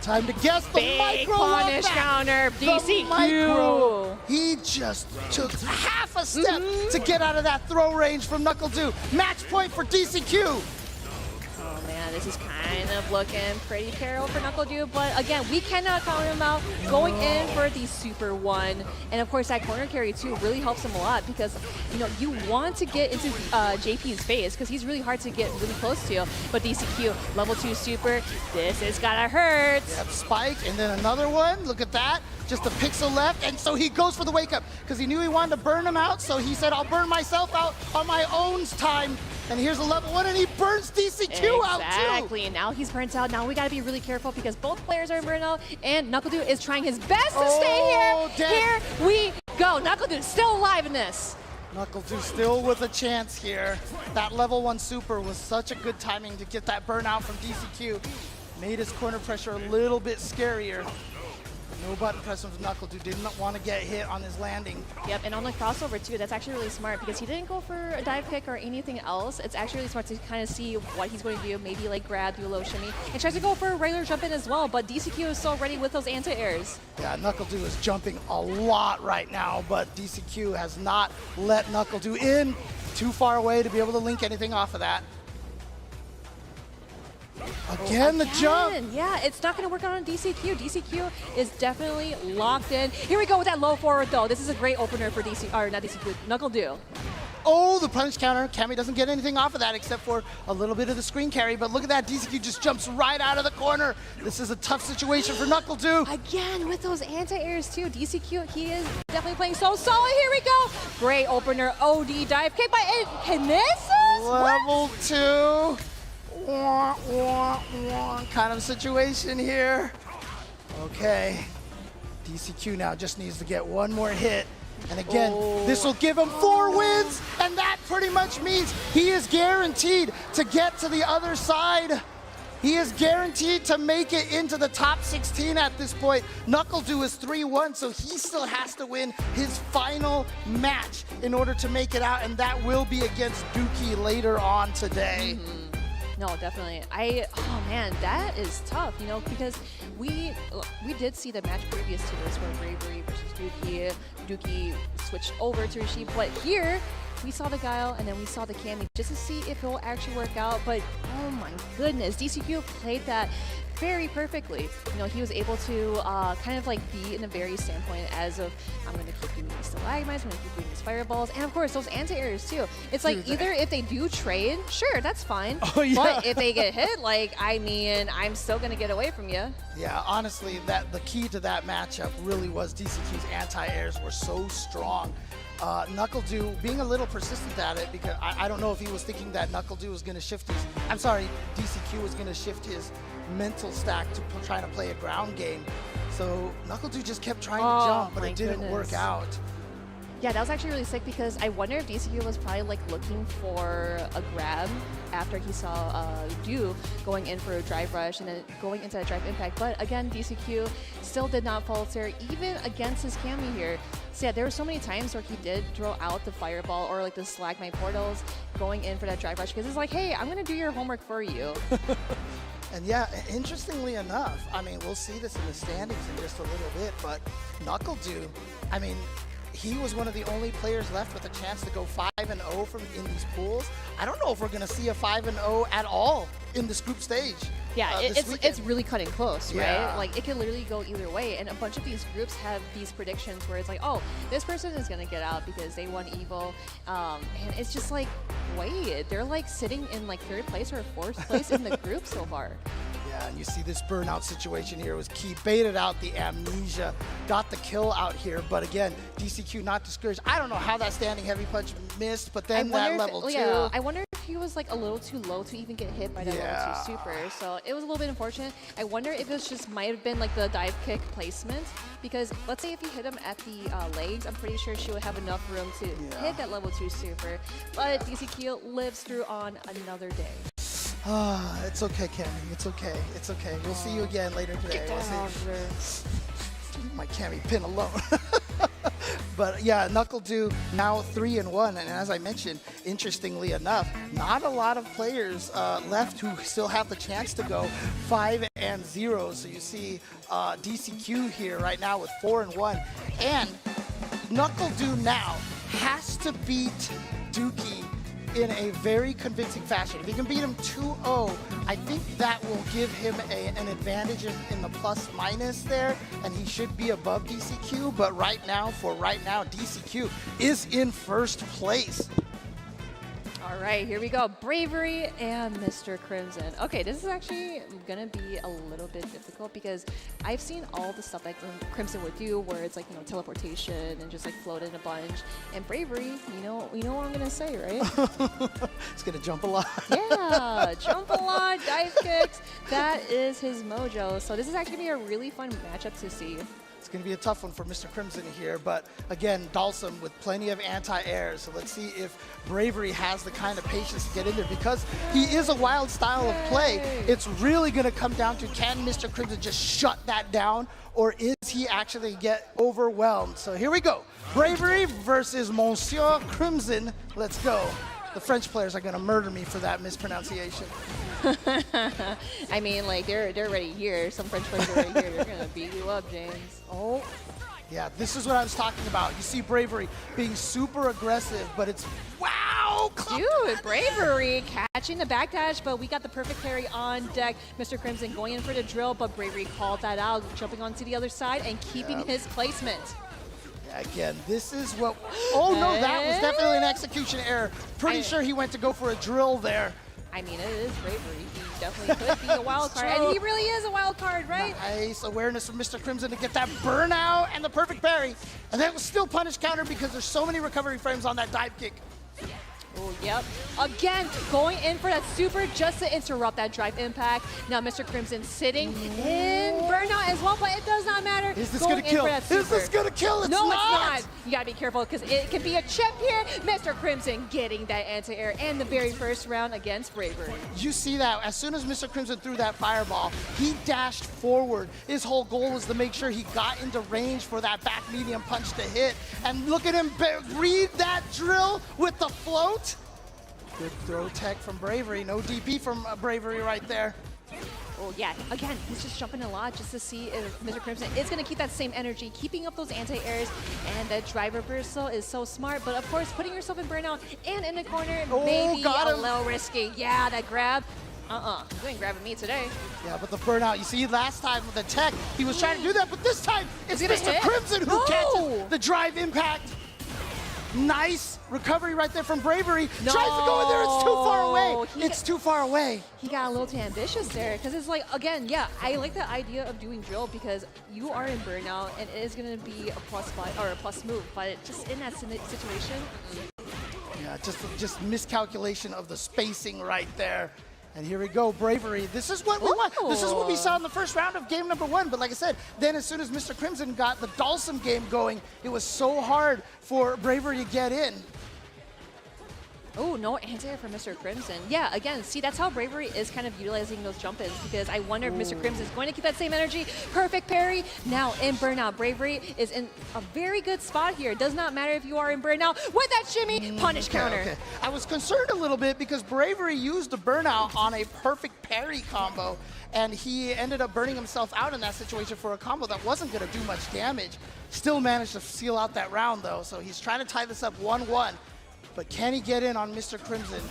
[SPEAKER 13] time to guess the
[SPEAKER 12] Big
[SPEAKER 13] micro
[SPEAKER 12] punish counter, DCQ.
[SPEAKER 13] He just took half a step to get out of that throw range from NuckleDu. Match point for DCQ.
[SPEAKER 12] Oh man, this is kind of looking pretty peril for NuckleDu, but again, we cannot count him out. Going in for the Super 1, and of course that corner carry too really helps him a lot, because you know you want to get into JP's face because he's really hard to get really close to. But DCQ level 2 Super, this is gotta hurt.
[SPEAKER 13] Yep, spike and then another one. Look at that. Just a pixel left, and so he goes for the wake up because he knew he wanted to burn him out. So he said, "I'll burn myself out on my own time." And here's a level 1, and he burns DCQ out too.
[SPEAKER 12] Exactly, and now he's burnt out. Now we gotta be really careful because both players are burnt out, and NuckleDu is trying his best to stay here.
[SPEAKER 13] Damn.
[SPEAKER 12] Here we go. NuckleDu is still alive in this.
[SPEAKER 13] NuckleDu still with a chance here. That level 1 super was such a good timing to get that burnout from DCQ. Made his corner pressure a little bit scarier. No button press from NuckleDu, did not want to get hit on his landing.
[SPEAKER 12] Yep, and on the crossover too, that's actually really smart because he didn't go for a dive kick or anything else. It's actually really smart to kind of see what he's going to do, maybe like grab, do a low shimmy, and tries to go for a regular jump in as well, but DCQ is so ready with those anti-airs.
[SPEAKER 13] Yeah, NuckleDu is jumping a lot right now, but DCQ has not let NuckleDu in too far away to be able to link anything off of that. Again, the jump.
[SPEAKER 12] Yeah, it's not going to work out on DCQ. DCQ is definitely locked in. Here we go with that low forward, though. This is a great opener for NuckleDu.
[SPEAKER 13] Oh, the punish counter. Cammy doesn't get anything off of that except for a little bit of the screen carry, but look at that. DCQ just jumps right out of the corner. This is a tough situation for NuckleDu.
[SPEAKER 12] Again, with those anti-airs, too. DCQ, he is definitely playing so solid. Here we go. Great opener. OD dive kick by Kinesis.
[SPEAKER 13] Level 2. Kind of situation here. Okay. DCQ now just needs to get one more hit. And again, this will give him 4 wins. And that pretty much means he is guaranteed to get to the other side. He is guaranteed to make it into the top 16 at this point. NuckleDu is 3-1, so he still has to win his final match in order to make it out. And that will be against Dookie later on today.
[SPEAKER 12] No, definitely. Oh man, that is tough, you know, because we did see the match previous to this where Bravery versus Dookie switched over to Rashid, but here we saw the Guile and then we saw the Cammy just to see if it will actually work out. But oh my goodness, DCQ played that very perfectly. You know, he was able to kind of like be in a very standpoint as of, I'm going to keep doing these stalagmites, I'm going to keep doing these fireballs, and of course those anti-airs too. It's like either if they do trade, sure, that's fine. But if they get hit, like, I mean, I'm still going to get away from you.
[SPEAKER 13] Yeah, honestly, the key to that matchup really was DCQ's anti-airs were so strong. NuckleDu being a little persistent at it, because I don't know if he was thinking that NuckleDu was going to shift his, DCQ was going to shift his mental stack to trying to play a ground game. So NuckleDu just kept trying to jump, but it didn't work out.
[SPEAKER 12] Yeah, that was actually really sick because I wonder if DCQ was probably like looking for a grab after he saw Du going in for a drive rush and then going into a drive impact. But again, DCQ still did not falter even against his Cammy here. So yeah, there were so many times where he did throw out the fireball or like the Slagmite portals going in for that drive rush because it's like, hey, I'm gonna do your homework for you.
[SPEAKER 13] And yeah, interestingly enough, I mean, we'll see this in the standings in just a little bit, but NuckleDu, I mean, he was one of the only players left with a chance to go 5-0 from in these pools. I don't know if we're going to see a 5-0 at all in this group stage.
[SPEAKER 12] Yeah, it's really cutting close,
[SPEAKER 13] Yeah.
[SPEAKER 12] right? Like, it can literally go either way. And a bunch of these groups have these predictions where it's like, oh, this person is going to get out because they won Evil. And it's just like, wait, they're like sitting in like 3rd place or 4th place in the group so far.
[SPEAKER 13] Yeah, and you see this burnout situation here was key. Baited out the Amnesia, got the kill out here, but again, DCQ not discouraged. I don't know how that standing heavy punch missed, but then that level 2.
[SPEAKER 12] Yeah, I wonder if he was like a little too low to even get hit by that level 2 super. So it was a little bit unfortunate. I wonder if it just might have been like the dive kick placement, because let's say if you hit him at the legs, I'm pretty sure she would have enough room to hit that level 2 super. But DCQ lives through on another day.
[SPEAKER 13] It's okay, Cammy. It's okay. It's okay. We'll see you again later today. My Cammy pin alone. But yeah, NuckleDu now 3-1, and as I mentioned, interestingly enough, not a lot of players left who still have the chance to go 5-0. So you see DCQ here right now with 4-1, and NuckleDu now has to beat Dookie in a very convincing fashion. If he can beat him 2-0, I think that will give him an advantage in the plus-minus there, and he should be above DCQ, but right now, DCQ is in 1st place.
[SPEAKER 12] All right, here we go. Bravery and Mr. Crimson. Okay, this is actually gonna be a little bit difficult because I've seen all the stuff that Crimson would do, where it's like, you know, teleportation and just like float in a bunch. And Bravery, you know what I'm gonna say, right?
[SPEAKER 13] It's gonna jump a lot.
[SPEAKER 12] Yeah, jump a lot, dive kicks. That is his mojo. So this is actually gonna be a really fun matchup to see.
[SPEAKER 13] It's going to be a tough one for Mr. Crimson here, but again, Dhalsim with plenty of anti-air, so let's see if Bravery has the kind of patience to get in there, because he is a wild style of play. It's really going to come down to, can Mr. Crimson just shut that down, or is he actually get overwhelmed? So here we go. Bravery versus Monsieur Crimson. Let's go. The French players are going to murder me for that mispronunciation.
[SPEAKER 12] I mean, like, they're already here. Some French players are already here. They're going to beat you up, James.
[SPEAKER 13] Oh, yeah, this is what I was talking about. You see Bravery being super aggressive, but it's, wow!
[SPEAKER 12] Dude, Bravery catching the backdash, but we got the perfect carry on deck. Mr. Crimson going in for the drill, but Bravery called that out, jumping onto the other side and keeping his placement.
[SPEAKER 13] Again, this is what... Oh, no, that was definitely an execution error. Pretty sure he went to go for a drill there.
[SPEAKER 12] I mean, it is Bravery. He definitely could be a wild card, and he really is a wild card, right?
[SPEAKER 13] Nice awareness from Mr. Crimson to get that burnout and the perfect parry. And that was still punish counter because there's so many recovery frames on that dive kick.
[SPEAKER 12] Oh, yep. Again, going in for that super just to interrupt that drive impact. Now Mr. Crimson sitting in burnout as well, but it does not matter.
[SPEAKER 13] Is this going to kill? Is this going to kill? It's
[SPEAKER 12] no,
[SPEAKER 13] not.
[SPEAKER 12] It's not. You got to be careful because it can be a chip here. Mr. Crimson getting that anti-air and the very first round against Bravery.
[SPEAKER 13] You see that? As soon as Mr. Crimson threw that fireball, he dashed forward. His whole goal was to make sure he got into range for that back medium punch to hit. And look at him read that drill with the float. Good throw tech from Bravery. No DP from Bravery right there.
[SPEAKER 12] Oh, yeah. Again, he's just jumping a lot just to see if Mr. Crimson is going to keep that same energy, keeping up those anti-airs. And that drive reversal is so smart. But, of course, putting yourself in burnout and in the corner may be a little risky. Yeah, that grab. You ain't grabbing me today.
[SPEAKER 13] Yeah, but the burnout, you see last time with the tech, he was trying to do that, but this time it's Mr. Crimson who catches the drive impact. Nice recovery right there from Bravery.
[SPEAKER 12] No.
[SPEAKER 13] Tries to go in there, it's too far away. It's too far away.
[SPEAKER 12] He got a little too ambitious there because it's like, again, yeah, I like the idea of doing drill because you are in burnout and it is going to be a plus spot or a plus move, but just in that situation.
[SPEAKER 13] Yeah, just miscalculation of the spacing right there. And here we go, Bravery. This is what we want. This is what we saw in the first round of game number 1. But like I said, then as soon as Mr. Crimson got the Dhalsim game going, it was so hard for Bravery to get in.
[SPEAKER 12] Oh, no anti-air for Mr. Crimson. Yeah, again, see, that's how Bravery is kind of utilizing those jump-ins, because I wonder if Mr. Crimson is going to keep that same energy. Perfect parry. Now in burnout, Bravery is in a very good spot here. It does not matter if you are in burnout. With that shimmy, punish counter.
[SPEAKER 13] Okay. I was concerned a little bit because Bravery used a burnout on a perfect parry combo, and he ended up burning himself out in that situation for a combo that wasn't going to do much damage. Still managed to seal out that round, though, so he's trying to tie this up 1-1. But can he get in on Mr. Crimson?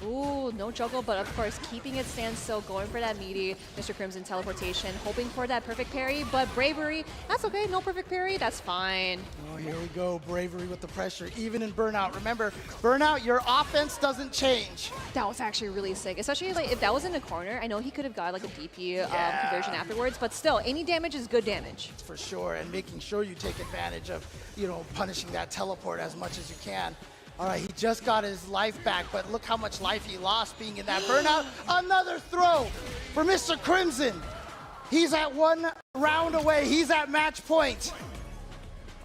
[SPEAKER 12] Ooh, no juggle, but of course, keeping it standstill, going for that meaty Mr. Crimson teleportation, hoping for that perfect parry, but Bravery, that's okay, no perfect parry, that's fine.
[SPEAKER 13] Oh, here we go, Bravery with the pressure, even in burnout. Remember, burnout, your offense doesn't change.
[SPEAKER 12] That was actually really sick, especially like if that was in the corner. I know he could have got like a DP conversion afterwards, but still, any damage is good damage.
[SPEAKER 13] For sure, and making sure you take advantage of, you know, punishing that teleport as much as you can. All right, he just got his life back, but look how much life he lost being in that burnout. Another throw for Mr. Crimson. He's at 1 round away. He's at match point.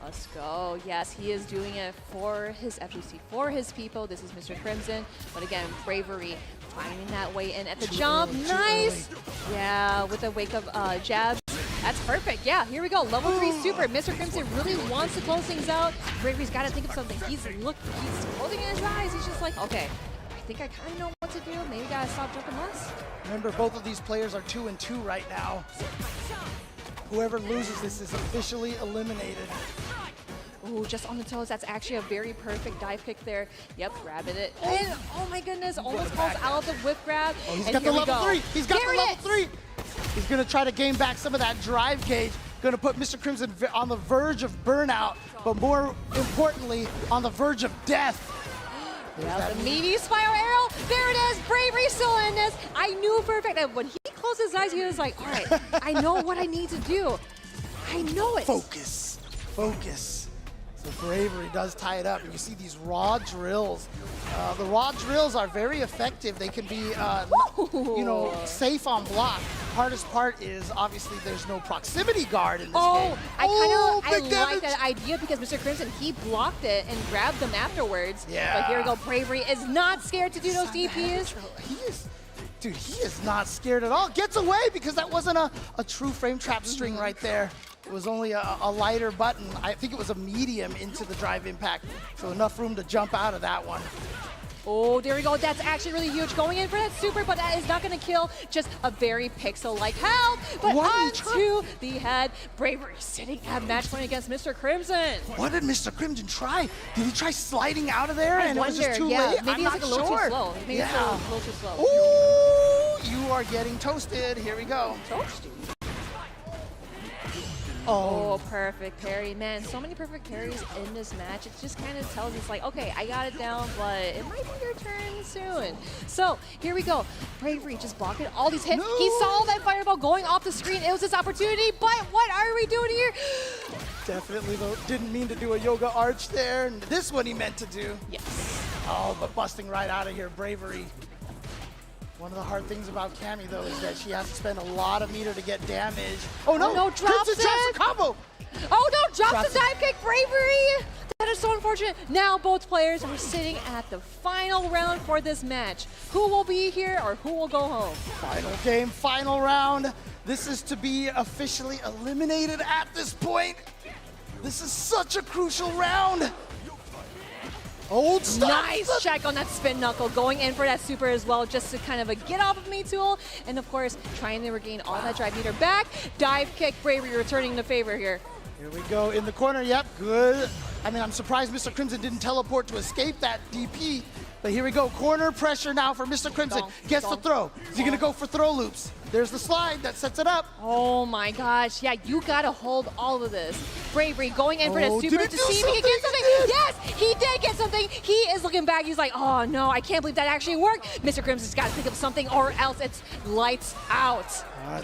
[SPEAKER 12] Let's go. Yes, he is doing it for his FGC, for his people. This is Mr. Crimson. But again, Bravery finding that way in at the jump. Nice. Yeah, with a wake of jabs. That's perfect. Yeah, here we go. Level 3 super. Mr. Crimson really wants to close things out. Bravery's got to think of something. He's closing his eyes. He's just like, okay, I think I kind of know what to do. Maybe gotta stop jumping less.
[SPEAKER 13] Remember, both of these players are 2-2 right now. Whoever loses this is officially eliminated.
[SPEAKER 12] Ooh, just on the toes. That's actually a very perfect dive kick there. Yep, grabbing it. And oh my goodness, almost falls out the whip grab.
[SPEAKER 13] Oh, he's got the level 3. He's got the level 3. He's going to try to gain back some of that drive gauge. Going to put Mr. Crimson on the verge of burnout, but more importantly, on the verge of death.
[SPEAKER 12] Yeah, the meaty spiral arrow. There it is. Bravery still in this. I knew for a fact that when he closed his eyes, he was like, all right, I know what I need to do. I know it.
[SPEAKER 13] Focus. Focus. So Bravery does tie it up. And you see these raw drills. The raw drills are very effective. They can be, you know, safe on block. Hardest part is obviously there's no proximity guard in this game.
[SPEAKER 12] I like that idea because Mr. Crimson, he blocked it and grabbed them afterwards.
[SPEAKER 13] Yeah.
[SPEAKER 12] But here we go. Bravery is not scared to do those DPs.
[SPEAKER 13] Dude, he is not scared at all. Gets away because that wasn't a true frame trap string right there. It was only a lighter button. I think it was a medium into the drive impact. So enough room to jump out of that one.
[SPEAKER 12] Oh, there we go. That's actually really huge. Going in for that super, but that is not going to kill. Just a very pixel-like help. But onto the head. Bravery sitting at match point against Mr. Crimson.
[SPEAKER 13] What did Mr. Crimson try? Did he try sliding out of there and it was just too late?
[SPEAKER 12] Maybe it's like a little too slow. Maybe it's a little too slow.
[SPEAKER 13] Ooh, you are getting toasted. Here we go.
[SPEAKER 12] Toasted.
[SPEAKER 13] Oh,
[SPEAKER 12] perfect parry. Man, so many perfect parries in this match. It just kind of tells us like, okay, I got it down, but it might be your turn soon. So here we go. Bravery just blocking all these hits. No. He saw that fireball going off the screen. It was his opportunity, but what are we doing here?
[SPEAKER 13] Definitely didn't mean to do a yoga arch there. And this one he meant to do.
[SPEAKER 12] Yes.
[SPEAKER 13] Oh, but busting right out of here, Bravery. One of the hard things about Cammy, though, is that she has to spend a lot of meter to get damage. Oh, no.
[SPEAKER 12] Drops
[SPEAKER 13] Crimson drops a combo.
[SPEAKER 12] Oh, no. Drops the dive kick. Bravery. That is so unfortunate. Now both players are sitting at the final round for this match. Who will be here or who will go home?
[SPEAKER 13] Final game, final round. This is to be officially eliminated at this point. This is such a crucial round. Old stuff.
[SPEAKER 12] Nice check on that spin knuckle, going in for that super as well, just to kind of a get off of me tool. And of course, trying to regain all that drive meter back. Dive kick, Bravery returning the favor here.
[SPEAKER 13] Here we go in the corner. Yep, good. I mean, I'm surprised Mr. Crimson didn't teleport to escape that DP. But here we go. Corner pressure now for Mr. Crimson. Gets the throw. Is he going to go for throw loops? There's the slide that sets it up.
[SPEAKER 12] Oh my gosh. Yeah, you got to hold all of this. Bravery going in for the super to see if he can get something. Yes, he did get something. He is looking back. He's like, oh no, I can't believe that actually worked. Mr. Crimson's got to think of something or else it's lights out.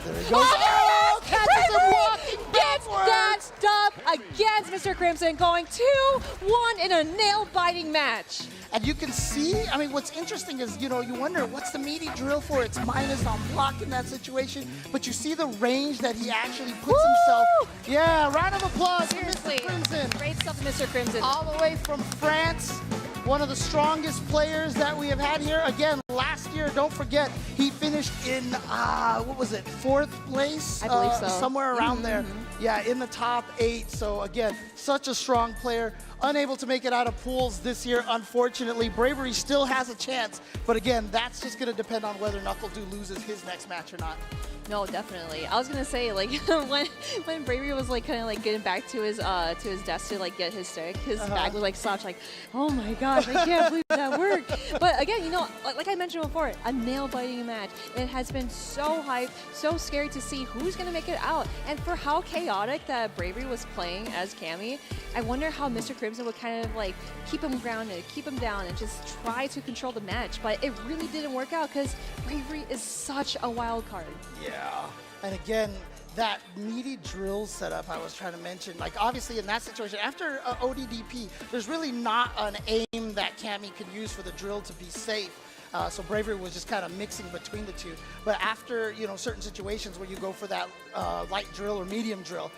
[SPEAKER 13] There he goes.
[SPEAKER 12] Oh, there it is! Gets that stuff against Mr. Crimson, going 2-1 in a nail-biting match.
[SPEAKER 13] And you can see, I mean, what's interesting is, you know, you wonder, what's the meaty drill for? It's minus on block in that situation, but you see the range that he actually puts himself. Yeah, round of applause.
[SPEAKER 12] Seriously,
[SPEAKER 13] for Mr. Crimson.
[SPEAKER 12] Great stuff, Mr. Crimson.
[SPEAKER 13] All the way from France. one of the strongest players that we have had here. Again, last year, don't forget, he finished in, what was it, 4th place?
[SPEAKER 12] I believe so.
[SPEAKER 13] Somewhere around there. Yeah, in the top 8. So again, such a strong player. Unable to make it out of pools this year, unfortunately. Bravery still has a chance, but again, that's just going to depend on whether NuckleDu loses his next match or not.
[SPEAKER 12] No, definitely. I was gonna say, like, when Bravery was like kind of like getting back to his desk to like get his stick, his bag was like slouched, like, oh my gosh, I can't believe that worked. But again, you know, like I mentioned before, a nail-biting match. It has been so hyped, so scary to see who's gonna make it out. And for how chaotic that Bravery was playing as Cammy, I wonder how Mr. Crimson would kind of like keep him grounded, keep him down, and just try to control the match. But it really didn't work out because Bravery is such a wild card.
[SPEAKER 13] Yeah. And again, that meaty drill setup I was trying to mention, like obviously in that situation, after ODDP, there's really not an aim that Cammy could use for the drill to be safe. So Bravery was just kind of mixing between the two. But after, you know, certain situations where you go for that light drill or medium drill,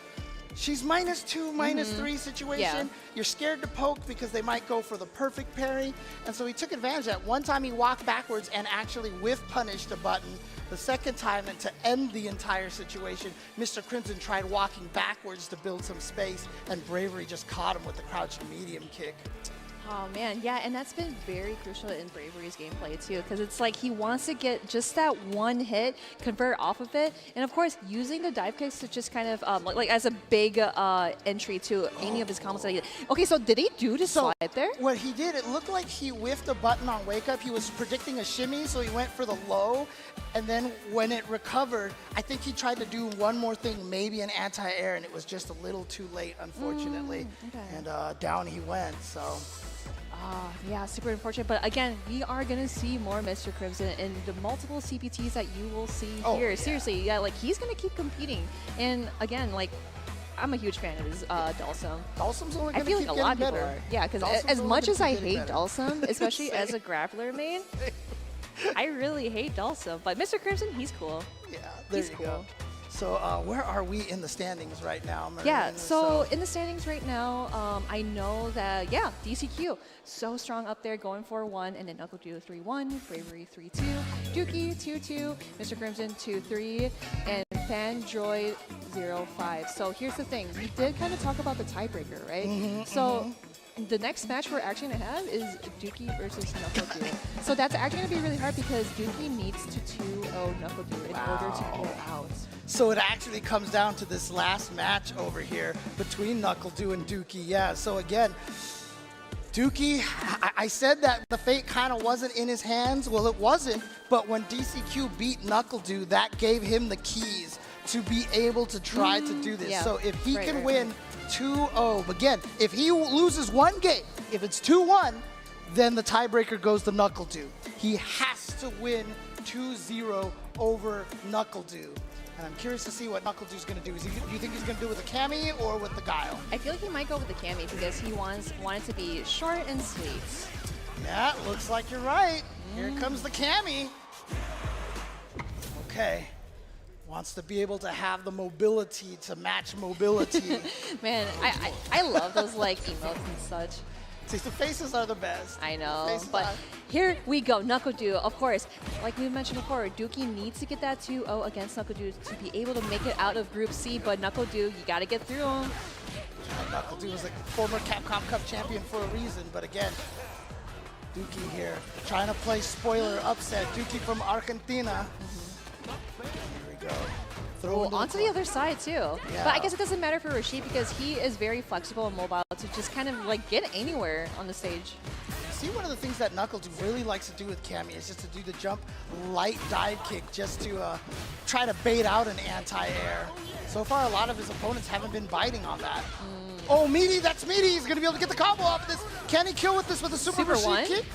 [SPEAKER 13] she's -2, -3 situation.
[SPEAKER 12] Yeah.
[SPEAKER 13] You're scared to poke because they might go for the perfect parry. And so he took advantage of that. One time he walked backwards and actually whiff punished a button. The second time, and to end the entire situation, Mr. Crimson tried walking backwards to build some space, and Bravery just caught him with the crouching medium kick.
[SPEAKER 12] Oh man, yeah, and that's been very crucial in Bravery's gameplay too, because it's like he wants to get just that one hit, convert off of it, and of course using the dive kicks to just kind of like as a big entry to any of his combos that he did. Okay, so did he do to slide there?
[SPEAKER 13] What he did, it looked like he whiffed a button on wake up. He was predicting a shimmy, so he went for the low, and then when it recovered, I think he tried to do one more thing, maybe an anti-air, and it was just a little too late, unfortunately.
[SPEAKER 12] Okay.
[SPEAKER 13] And down he went, so.
[SPEAKER 12] Yeah, super unfortunate. But again, we are going to see more Mr. Crimson in the multiple CPTs that you will see here.
[SPEAKER 13] Yeah.
[SPEAKER 12] Seriously, yeah, like he's going to keep competing. And again, like, I'm a huge fan of his Dhalsim.
[SPEAKER 13] Dhalsim's only
[SPEAKER 12] I
[SPEAKER 13] going to
[SPEAKER 12] feel
[SPEAKER 13] keep
[SPEAKER 12] like a
[SPEAKER 13] getting
[SPEAKER 12] lot of people
[SPEAKER 13] better.
[SPEAKER 12] are. Yeah, because
[SPEAKER 13] Dhalsim's
[SPEAKER 12] as
[SPEAKER 13] only
[SPEAKER 12] much
[SPEAKER 13] gonna
[SPEAKER 12] as I
[SPEAKER 13] keep getting
[SPEAKER 12] hate
[SPEAKER 13] better.
[SPEAKER 12] Dhalsim, especially as a grappler main, I really hate Dhalsim. But Mr. Crimson, he's cool.
[SPEAKER 13] Yeah, there
[SPEAKER 12] He's
[SPEAKER 13] you
[SPEAKER 12] cool.
[SPEAKER 13] go. So where are we in the standings right now, Myrken?
[SPEAKER 12] Yeah, so in the standings right now, I know that, yeah, DCQ, so strong up there, going for 1, and then NuckleDu 3-1, Bravery 3-2, Dookie 2-2, Mr. Crimson 2-3, and Fandroid 0-5. So here's the thing, we did kind of talk about the tiebreaker, right? So the next match we're actually going to have is Dookie versus NuckleDu. So that's actually going to be really hard because Dookie needs to 2-0 NuckleDu in order to go out.
[SPEAKER 13] So it actually comes down to this last match over here between NuckleDu and Dookie. Yeah, so again, Dookie, I said that the fate kind of wasn't in his hands. Well, it wasn't, but when DCQ beat NuckleDu, that gave him the keys to be able to try to do this.
[SPEAKER 12] Yeah.
[SPEAKER 13] So if he can
[SPEAKER 12] Right.
[SPEAKER 13] win 2-0, again, if he loses one game, if it's 2-1, then the tiebreaker goes to NuckleDu. He has to win 2-0 over NuckleDu. And I'm curious to see what NuckleDu's going to do. Do you think he's going to do it with the Cammy or with the Guile?
[SPEAKER 12] I feel like he might go with the Cammy because he wants it to be short and sweet.
[SPEAKER 13] Yeah, looks like you're right. Here comes the Cammy. Okay. Wants to be able to have the mobility to match mobility.
[SPEAKER 12] Man, I love those like emotes and such.
[SPEAKER 13] See, the faces are the best.
[SPEAKER 12] I know,
[SPEAKER 13] Faces
[SPEAKER 12] but
[SPEAKER 13] are-
[SPEAKER 12] here we go. NuckleDu, of course, like we mentioned before, Dookie needs to get that 2-0 against NuckleDu to be able to make it out of Group C, but NuckleDu, you got to get through him.
[SPEAKER 13] NuckleDu was a former Capcom Cup champion for a reason, but again, Dookie here trying to play spoiler upset. Dookie from Argentina. Here we go. Throw into
[SPEAKER 12] Onto the other side too.
[SPEAKER 13] Yeah.
[SPEAKER 12] But I guess it doesn't matter for Rashid because he is very flexible and mobile to just kind of like get anywhere on the stage.
[SPEAKER 13] See, one of the things that NuckleDu really likes to do with Cammy is just to do the jump light dive kick just to try to bait out an anti-air. So far, a lot of his opponents haven't been biting on that. Oh, Meaty, that's Meaty. He's going to be able to get the combo off this. Can he kill with this with a super Rashid
[SPEAKER 12] one?
[SPEAKER 13] kick?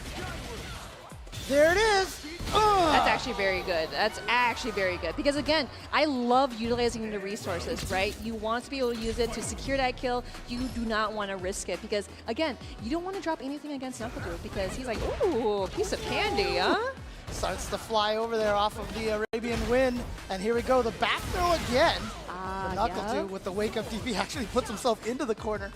[SPEAKER 13] There it is.
[SPEAKER 12] That's actually very good. That's actually very good. Because again, I love utilizing the resources, right? You want to be able to use it to secure that kill. You do not want to risk it because, again, you don't want to drop anything against NuckleDu because he's like, ooh, piece of candy, huh?
[SPEAKER 13] Starts to fly over there off of the Arabian wind. And here we go, the back throw again. NuckleDu with the wake up DP actually puts himself into the corner.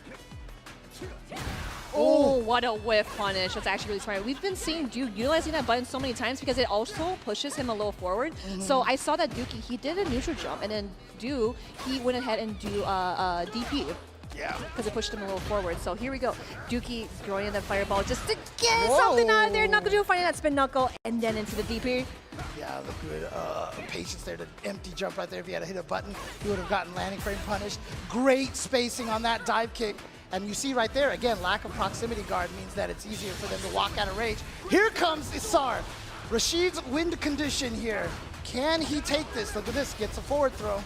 [SPEAKER 12] Oh, what a whiff punish. That's actually really smart. We've been seeing Duke utilizing that button so many times because it also pushes him a little forward. So I saw that Dookie, he did a neutral jump, and then he went ahead and do DP.
[SPEAKER 13] Yeah.
[SPEAKER 12] Because it pushed him a little forward. So here we go. Dookie throwing in the fireball just to get something out of there. NuckleDu finding that spin knuckle, and then into the DP.
[SPEAKER 13] Yeah, the good patience there to empty jump right there. If he had to hit a button, he would have gotten landing frame punished. Great spacing on that dive kick. And you see right there, again, lack of proximity guard means that it's easier for them to walk out of range. Here comes Isar. Rashid's wind condition here. Can he take this? Look at this, gets a forward throw.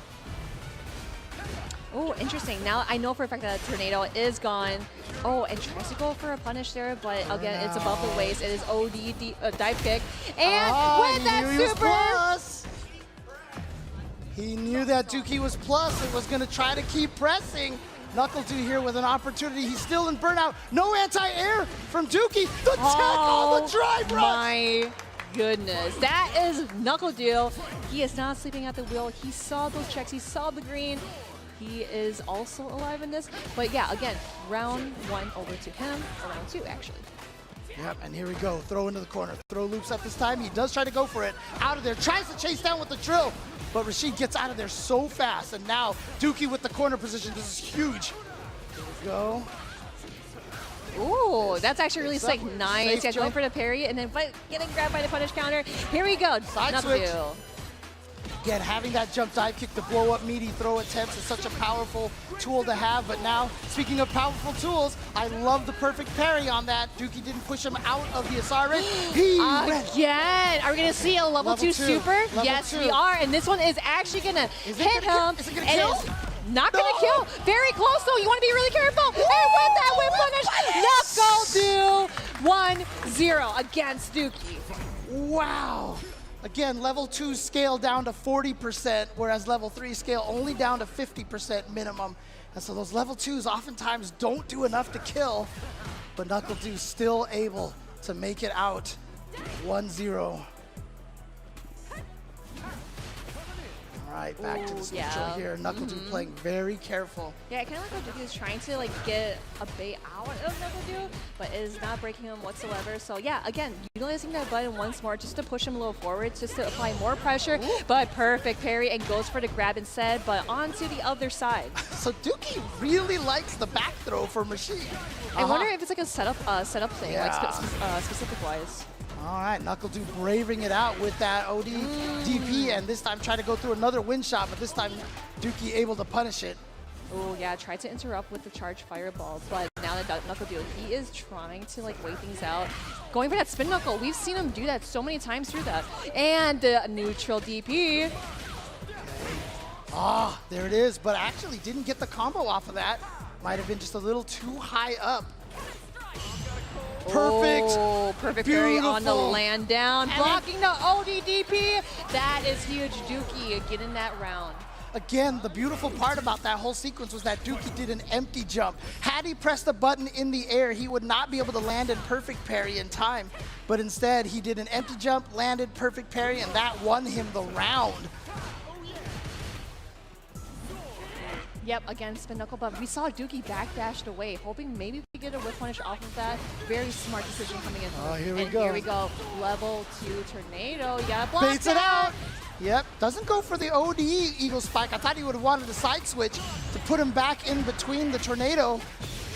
[SPEAKER 12] Oh, interesting. Now I know for a fact that tornado is gone. Oh, and tries to go for a punish there, but again, it's above the waist. It is OD dive kick. And with that super!
[SPEAKER 13] He knew that Dookie was plus and was going to try to keep pressing. NuckleDu here with an opportunity. He's still in burnout. No anti-air from Dookie. The tech on the drive rush.
[SPEAKER 12] My goodness. That is NuckleDu. He is not sleeping at the wheel. He saw those checks. He saw the green. He is also alive in this. But yeah, again, round 1 over to him, or round 2 actually.
[SPEAKER 13] Yep, and here we go. Throw into the corner. Throw loops up this time. He does try to go for it. Out of there. Tries to chase down with the drill. But Rashid gets out of there so fast. And now Dookie with the corner position. This is huge. Here we go.
[SPEAKER 12] Ooh, that's actually really sick. Nice. Yeah, going
[SPEAKER 13] jump.
[SPEAKER 12] for the parry and then getting grabbed by the punish counter. Here we go.
[SPEAKER 13] Side switch.
[SPEAKER 12] NuckleDu.
[SPEAKER 13] Again, having that jump dive kick to blow up meaty throw attempts is such a powerful tool to have. But now, speaking of powerful tools, I love the perfect parry on that. Dookie didn't push him out of the Asar range. He went.
[SPEAKER 12] Again, are we going to see a level 2 super?
[SPEAKER 13] Level
[SPEAKER 12] Yes,
[SPEAKER 13] 2.
[SPEAKER 12] we are. And this one is actually going to hit him.
[SPEAKER 13] Is it going to
[SPEAKER 12] And
[SPEAKER 13] kill?
[SPEAKER 12] it's not going to kill. Very close, though. You want to be really careful. And with that whip punish, NuckleDu 1-0 against Dookie.
[SPEAKER 13] Wow. Again, level 2 scale down to 40%, whereas level 3 scale only down to 50% minimum. And so those level 2s oftentimes don't do enough to kill, but NuckleDu still able to make it out 1-0. All right, back to the neutral here. NuckleDu playing very careful.
[SPEAKER 12] Yeah, I kind of like how Dookie is trying to get a bait out of NuckleDu, but is not breaking him whatsoever. So yeah, again, utilizing that button once more just to push him a little forward, just to apply more pressure. But perfect parry and goes for the grab instead, but onto the other side.
[SPEAKER 13] So Dookie really likes the back throw from Rashid.
[SPEAKER 12] I wonder if it's like a setup thing,
[SPEAKER 13] Yeah.
[SPEAKER 12] like specific wise.
[SPEAKER 13] All right, NuckleDu braving it out with that OD DP, and this time try to go through another wind shot, but this time Dookie able to punish it.
[SPEAKER 12] Oh yeah, tried to interrupt with the charge fireball, but now that NuckleDu, he is trying to wait things out. Going for that spin knuckle, we've seen him do that so many times through that. And the neutral DP.
[SPEAKER 13] Ah, there it is, but actually didn't get the combo off of that. Might have been just a little too high up. Perfect.
[SPEAKER 12] Oh, perfect parry on the land down, blocking the ODDP. That is huge. Dookie getting that round.
[SPEAKER 13] Again, the beautiful part about that whole sequence was that Dookie did an empty jump. Had he pressed the button in the air, he would not be able to land in perfect parry in time. But instead, he did an empty jump, landed perfect parry, and that won him the round.
[SPEAKER 12] Yep, again, spin knuckle, but we saw Dookie backdashed away, hoping maybe we get a whip punish off of that. Very smart decision coming in.
[SPEAKER 13] Oh, here we
[SPEAKER 12] and
[SPEAKER 13] go.
[SPEAKER 12] Here we go. Level 2 tornado. You gotta block
[SPEAKER 13] Baits it out. Yep, doesn't go for the OD Eagle Spike. I thought he would have wanted a side switch to put him back in between the tornado.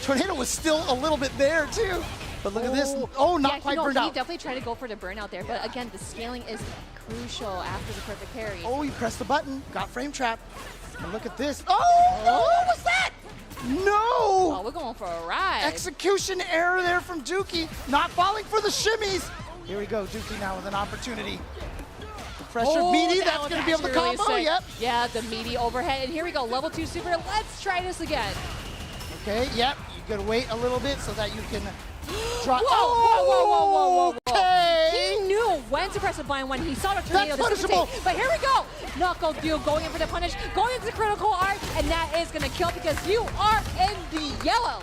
[SPEAKER 13] Tornado was still a little bit there too. But look at this. Oh, not quite burned out.
[SPEAKER 12] He definitely tried to go for the burnout there, but again, the scaling is crucial after the perfect parry.
[SPEAKER 13] Oh, he pressed the button, got frame trap. And look at this. Oh, no, what was that? No!
[SPEAKER 12] Oh, we're going for a ride.
[SPEAKER 13] Execution error there from Dookie. Not falling for the shimmies. Here we go, Dookie now with an opportunity. The pressure meaty, that's going to be able to
[SPEAKER 12] really
[SPEAKER 13] combo,
[SPEAKER 12] sick.
[SPEAKER 13] yep.
[SPEAKER 12] Yeah, the meaty overhead. And here we go, level 2 super. Let's try this again.
[SPEAKER 13] Okay, yep. You got to wait a little bit so that you can drop.
[SPEAKER 12] Whoa.
[SPEAKER 13] Okay.
[SPEAKER 12] He knew when to press the button when he saw the tornado.
[SPEAKER 13] That's punishable.
[SPEAKER 12] But here we go. NuckleDu going in for the punish, going into the critical art, and that is going to kill because you are in the yellow.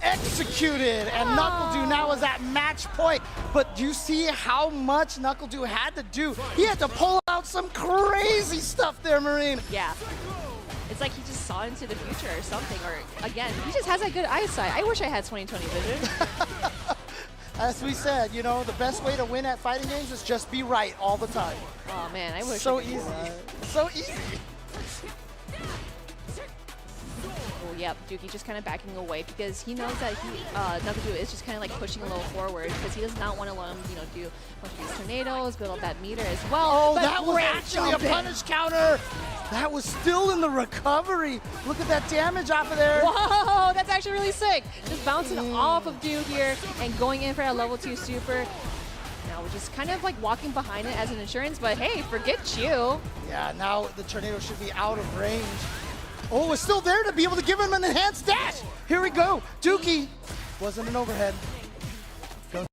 [SPEAKER 13] Executed, and NuckleDu now is at match point. But do you see how much NuckleDu had to do? He had to pull out some crazy stuff there, Marine.
[SPEAKER 12] Yeah. It's It's like he just saw into the future or something. Or again, he just has that good eyesight. I wish I had 20/20 vision.
[SPEAKER 13] As we said, you know, the best way to win at fighting games is just be right all the time.
[SPEAKER 12] Oh man, I wish.
[SPEAKER 13] So easy. So easy.
[SPEAKER 12] Oh, yep, Dookie just kind of backing away because he knows that NuckleDu is just kind of like pushing a little forward because he does not want to let him, you know, do a bunch of these tornadoes, build up that meter as well.
[SPEAKER 13] Oh,
[SPEAKER 12] but
[SPEAKER 13] that was actually a punish counter. That was still in the recovery. Look at that damage off of there.
[SPEAKER 12] Whoa, that's actually really sick. Just bouncing off of Dew here and going in for a level 2 super. Now we're just kind of like walking behind it as an insurance, but hey, forget you.
[SPEAKER 13] Yeah, now the tornado should be out of range. Oh, it's still there to be able to give him an enhanced dash. Here we go. Dookie wasn't an overhead.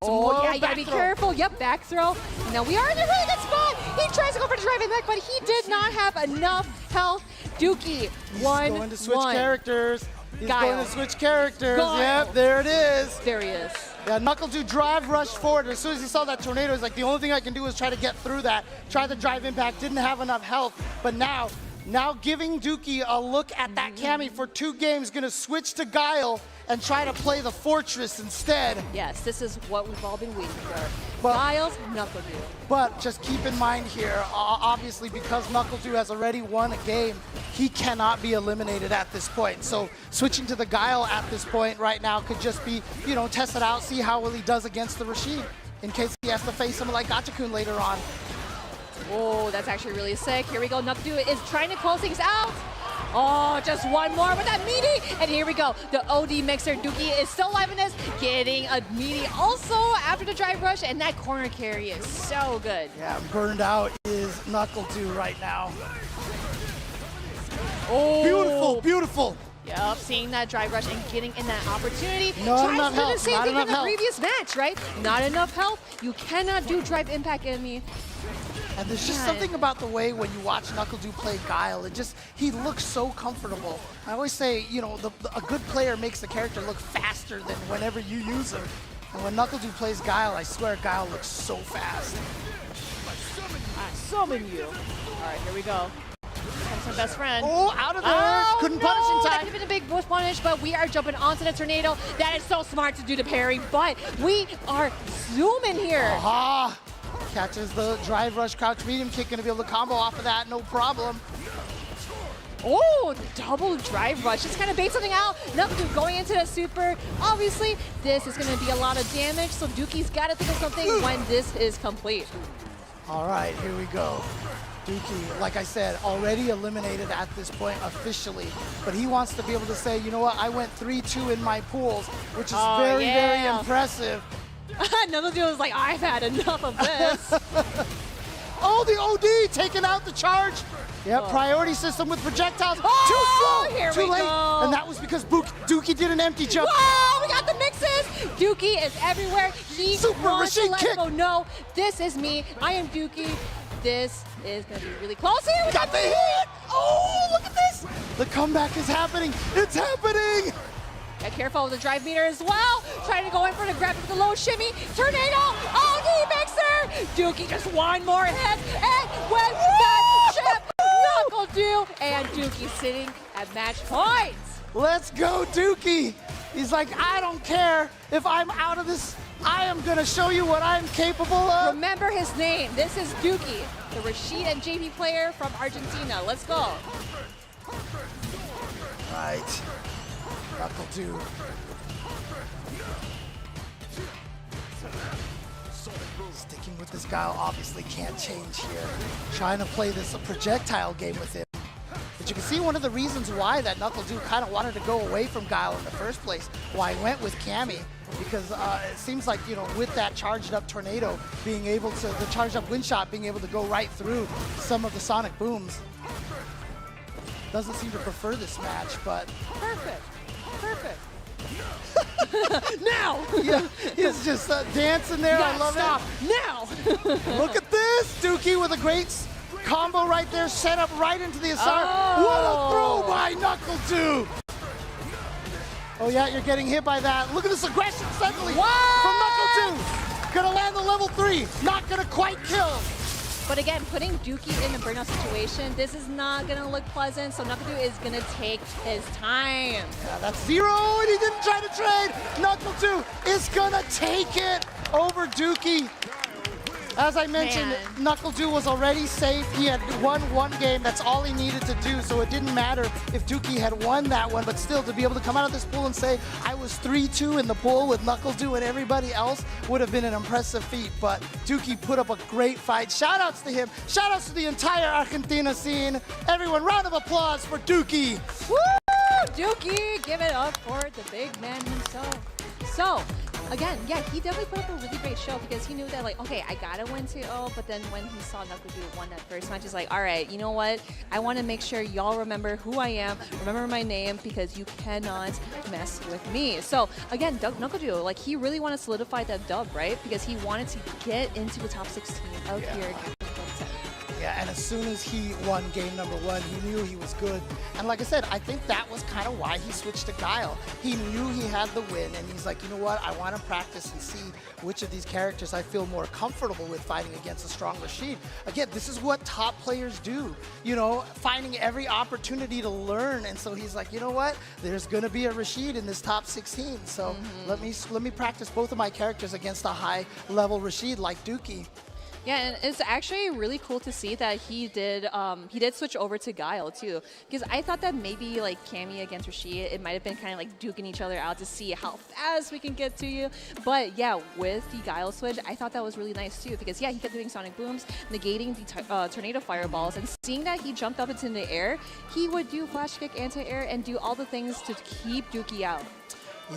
[SPEAKER 12] Oh, yeah, you gotta be careful. Yep, back throw. Now we are in a really good spot. He tries to go for the driving back, but he did not have enough health. Dookie,
[SPEAKER 13] He's going to switch characters. He's
[SPEAKER 12] Guile.
[SPEAKER 13] going to switch characters.
[SPEAKER 12] Guile.
[SPEAKER 13] Yep, there it is.
[SPEAKER 12] There he is.
[SPEAKER 13] Yeah, NuckleDu drive rush forward. As soon as he saw that tornado, he's like, the only thing I can do is try to get through that. Try the drive impact, didn't have enough health. But now giving Dookie a look at that Cammy for 2 games, gonna switch to Guile and try to play the Fortress instead.
[SPEAKER 12] Yes, this is what we've all been waiting for.
[SPEAKER 13] But,
[SPEAKER 12] Guile's NuckleDu.
[SPEAKER 13] But just keep in mind here, obviously because NuckleDu has already won a game, he cannot be eliminated at this point. So switching to the Guile at this point right now could just be, you know, test it out, see how well he does against the Rashid in case he has to face someone like Gachikun later on.
[SPEAKER 12] Oh, that's actually really sick. Here we go. NuckleDu is trying to close things out. Oh, just one more with that meaty. And here we go. The OD mixer. Dookie is still alive in this. Getting a meaty also after the drive rush. And that corner carry is so good.
[SPEAKER 13] Yeah, burned out is NuckleDu right now.
[SPEAKER 12] Oh.
[SPEAKER 13] Beautiful, beautiful.
[SPEAKER 12] Yep, seeing that drive rush and getting in that opportunity.
[SPEAKER 13] Not
[SPEAKER 12] Tries
[SPEAKER 13] enough
[SPEAKER 12] to do the
[SPEAKER 13] health,
[SPEAKER 12] same
[SPEAKER 13] not
[SPEAKER 12] thing in
[SPEAKER 13] enough
[SPEAKER 12] the
[SPEAKER 13] health.
[SPEAKER 12] previous match, right? Not enough health. You cannot do drive impact enemy.
[SPEAKER 13] And there's just something about the way when you watch NuckleDu play Guile, he looks so comfortable. I always say, you know, a good player makes the character look faster than whenever you use him. And when NuckleDu plays Guile, I swear Guile looks so fast.
[SPEAKER 12] I summon you. All right, here we go. Comes my best friend.
[SPEAKER 13] Oh, out of there.
[SPEAKER 12] Oh,
[SPEAKER 13] Couldn't
[SPEAKER 12] no.
[SPEAKER 13] punish in
[SPEAKER 12] That
[SPEAKER 13] time.
[SPEAKER 12] could have been a big bush punish, but we are jumping onto the tornado. That is so smart to do the parry, but we are zooming here.
[SPEAKER 13] Aha! Catches the drive rush crouch medium kick, gonna be able to combo off of that, no problem.
[SPEAKER 12] Oh, double drive rush. Just kind of bait something out. NuckleDu going into the super. Obviously, this is going to be a lot of damage, so Dookie's got to think of something when this is complete.
[SPEAKER 13] All right, here we go. Dookie, like I said, already eliminated at this point officially, but he wants to be able to say, you know what, I went 3-2 in my pools, which is very impressive.
[SPEAKER 12] NuckleDu was like, I've had enough of this.
[SPEAKER 13] Oh, the OD taking out the charge. Yep, priority system with projectiles.
[SPEAKER 12] Oh,
[SPEAKER 13] too slow,
[SPEAKER 12] here
[SPEAKER 13] too
[SPEAKER 12] we
[SPEAKER 13] late.
[SPEAKER 12] go.
[SPEAKER 13] And that was because Dookie did an empty jump.
[SPEAKER 12] Whoa, we got the mixes. Dookie is everywhere. He
[SPEAKER 13] Super
[SPEAKER 12] wants to
[SPEAKER 13] Rashid
[SPEAKER 12] let
[SPEAKER 13] kick.
[SPEAKER 12] people know, this is me. I am Dookie. This is going to be really close here. We
[SPEAKER 13] Got the hit. Oh, look at this. The comeback is happening. It's happening.
[SPEAKER 12] Get careful with the drive meter as well. Trying to go in for the grab with the low shimmy. Tornado. OD mixer. Dookie just one more hit. And with that chip, NuckleDu and Dookie sitting at match points.
[SPEAKER 13] Let's go, Dookie. He's like, I don't care if I'm out of this. I am going to show you what I'm capable of.
[SPEAKER 12] Remember his name. This is Dookie, the Rashid and JP player from Argentina. Let's go.
[SPEAKER 13] Right. NuckleDu. Sticking with this Guile obviously can't change here. Trying to play this projectile game with him. But you can see one of the reasons why that NuckleDu kind of wanted to go away from Guile in the first place, why he went with Cammy. Because it seems like, you know, with that charged up tornado being able to, the charged up wind shot being able to go right through some of the sonic booms. Doesn't seem to prefer this match, but.
[SPEAKER 12] Perfect. Perfect.
[SPEAKER 13] Now! Yeah, he's just dancing there. I love
[SPEAKER 12] it. Now!
[SPEAKER 13] Look at this! Dookie with a great combo right there, set up right into the Asar.
[SPEAKER 12] Oh.
[SPEAKER 13] What a throw by NuckleDu! Oh yeah, you're getting hit by that. Look at this aggression suddenly from NuckleDu. Gonna land the level 3. Not gonna quite kill.
[SPEAKER 12] But again, putting Dookie in a burnout situation, this is not going to look pleasant, so NuckleDu is going to take his time.
[SPEAKER 13] Yeah, that's 0, and he didn't try to trade. NuckleDu is going to take it over Dookie. As I mentioned, NuckleDu was already safe. He had won one game. That's all he needed to do. So it didn't matter if Dookie had won that one. But still, to be able to come out of this pool and say, I was 3-2 in the pool with NuckleDu and everybody else would have been an impressive feat. But Dookie put up a great fight. Shout-outs to him. Shout-outs to the entire Argentina scene. Everyone, round of applause for Dookie.
[SPEAKER 12] Woo! Dookie, give it up for the big man himself. So, again, yeah, he definitely put up a really great show because he knew that, like, okay, I gotta win 2-0, but then when he saw NuckleDu won that first match, he's like, all right, you know what? I want to make sure y'all remember who I am, remember my name, because you cannot mess with me. So, again, NuckleDu, like, he really wanted to solidify that dub, right? Because he wanted to get into the top 16 of here.
[SPEAKER 13] Yeah, and as soon as he won game number 1, he knew he was good. And like I said, I think that was kind of why he switched to Guile. He knew he had the win, and he's like, you know what? I want to practice and see which of these characters I feel more comfortable with fighting against a strong Rashid. Again, this is what top players do, you know, finding every opportunity to learn. And so he's like, you know what? There's going to be a Rashid in this top 16. So let me practice both of my characters against a high-level Rashid like Dookie.
[SPEAKER 12] Yeah, and it's actually really cool to see that he did switch over to Guile too, because I thought that maybe like Cammy against Rashid, it might have been kind of like duking each other out to see how fast we can get to you. But yeah, with the Guile switch, I thought that was really nice too, because yeah, he kept doing sonic booms, negating the tornado fireballs, and seeing that he jumped up into the air, he would do flash kick, anti-air, and do all the things to keep Dookie out.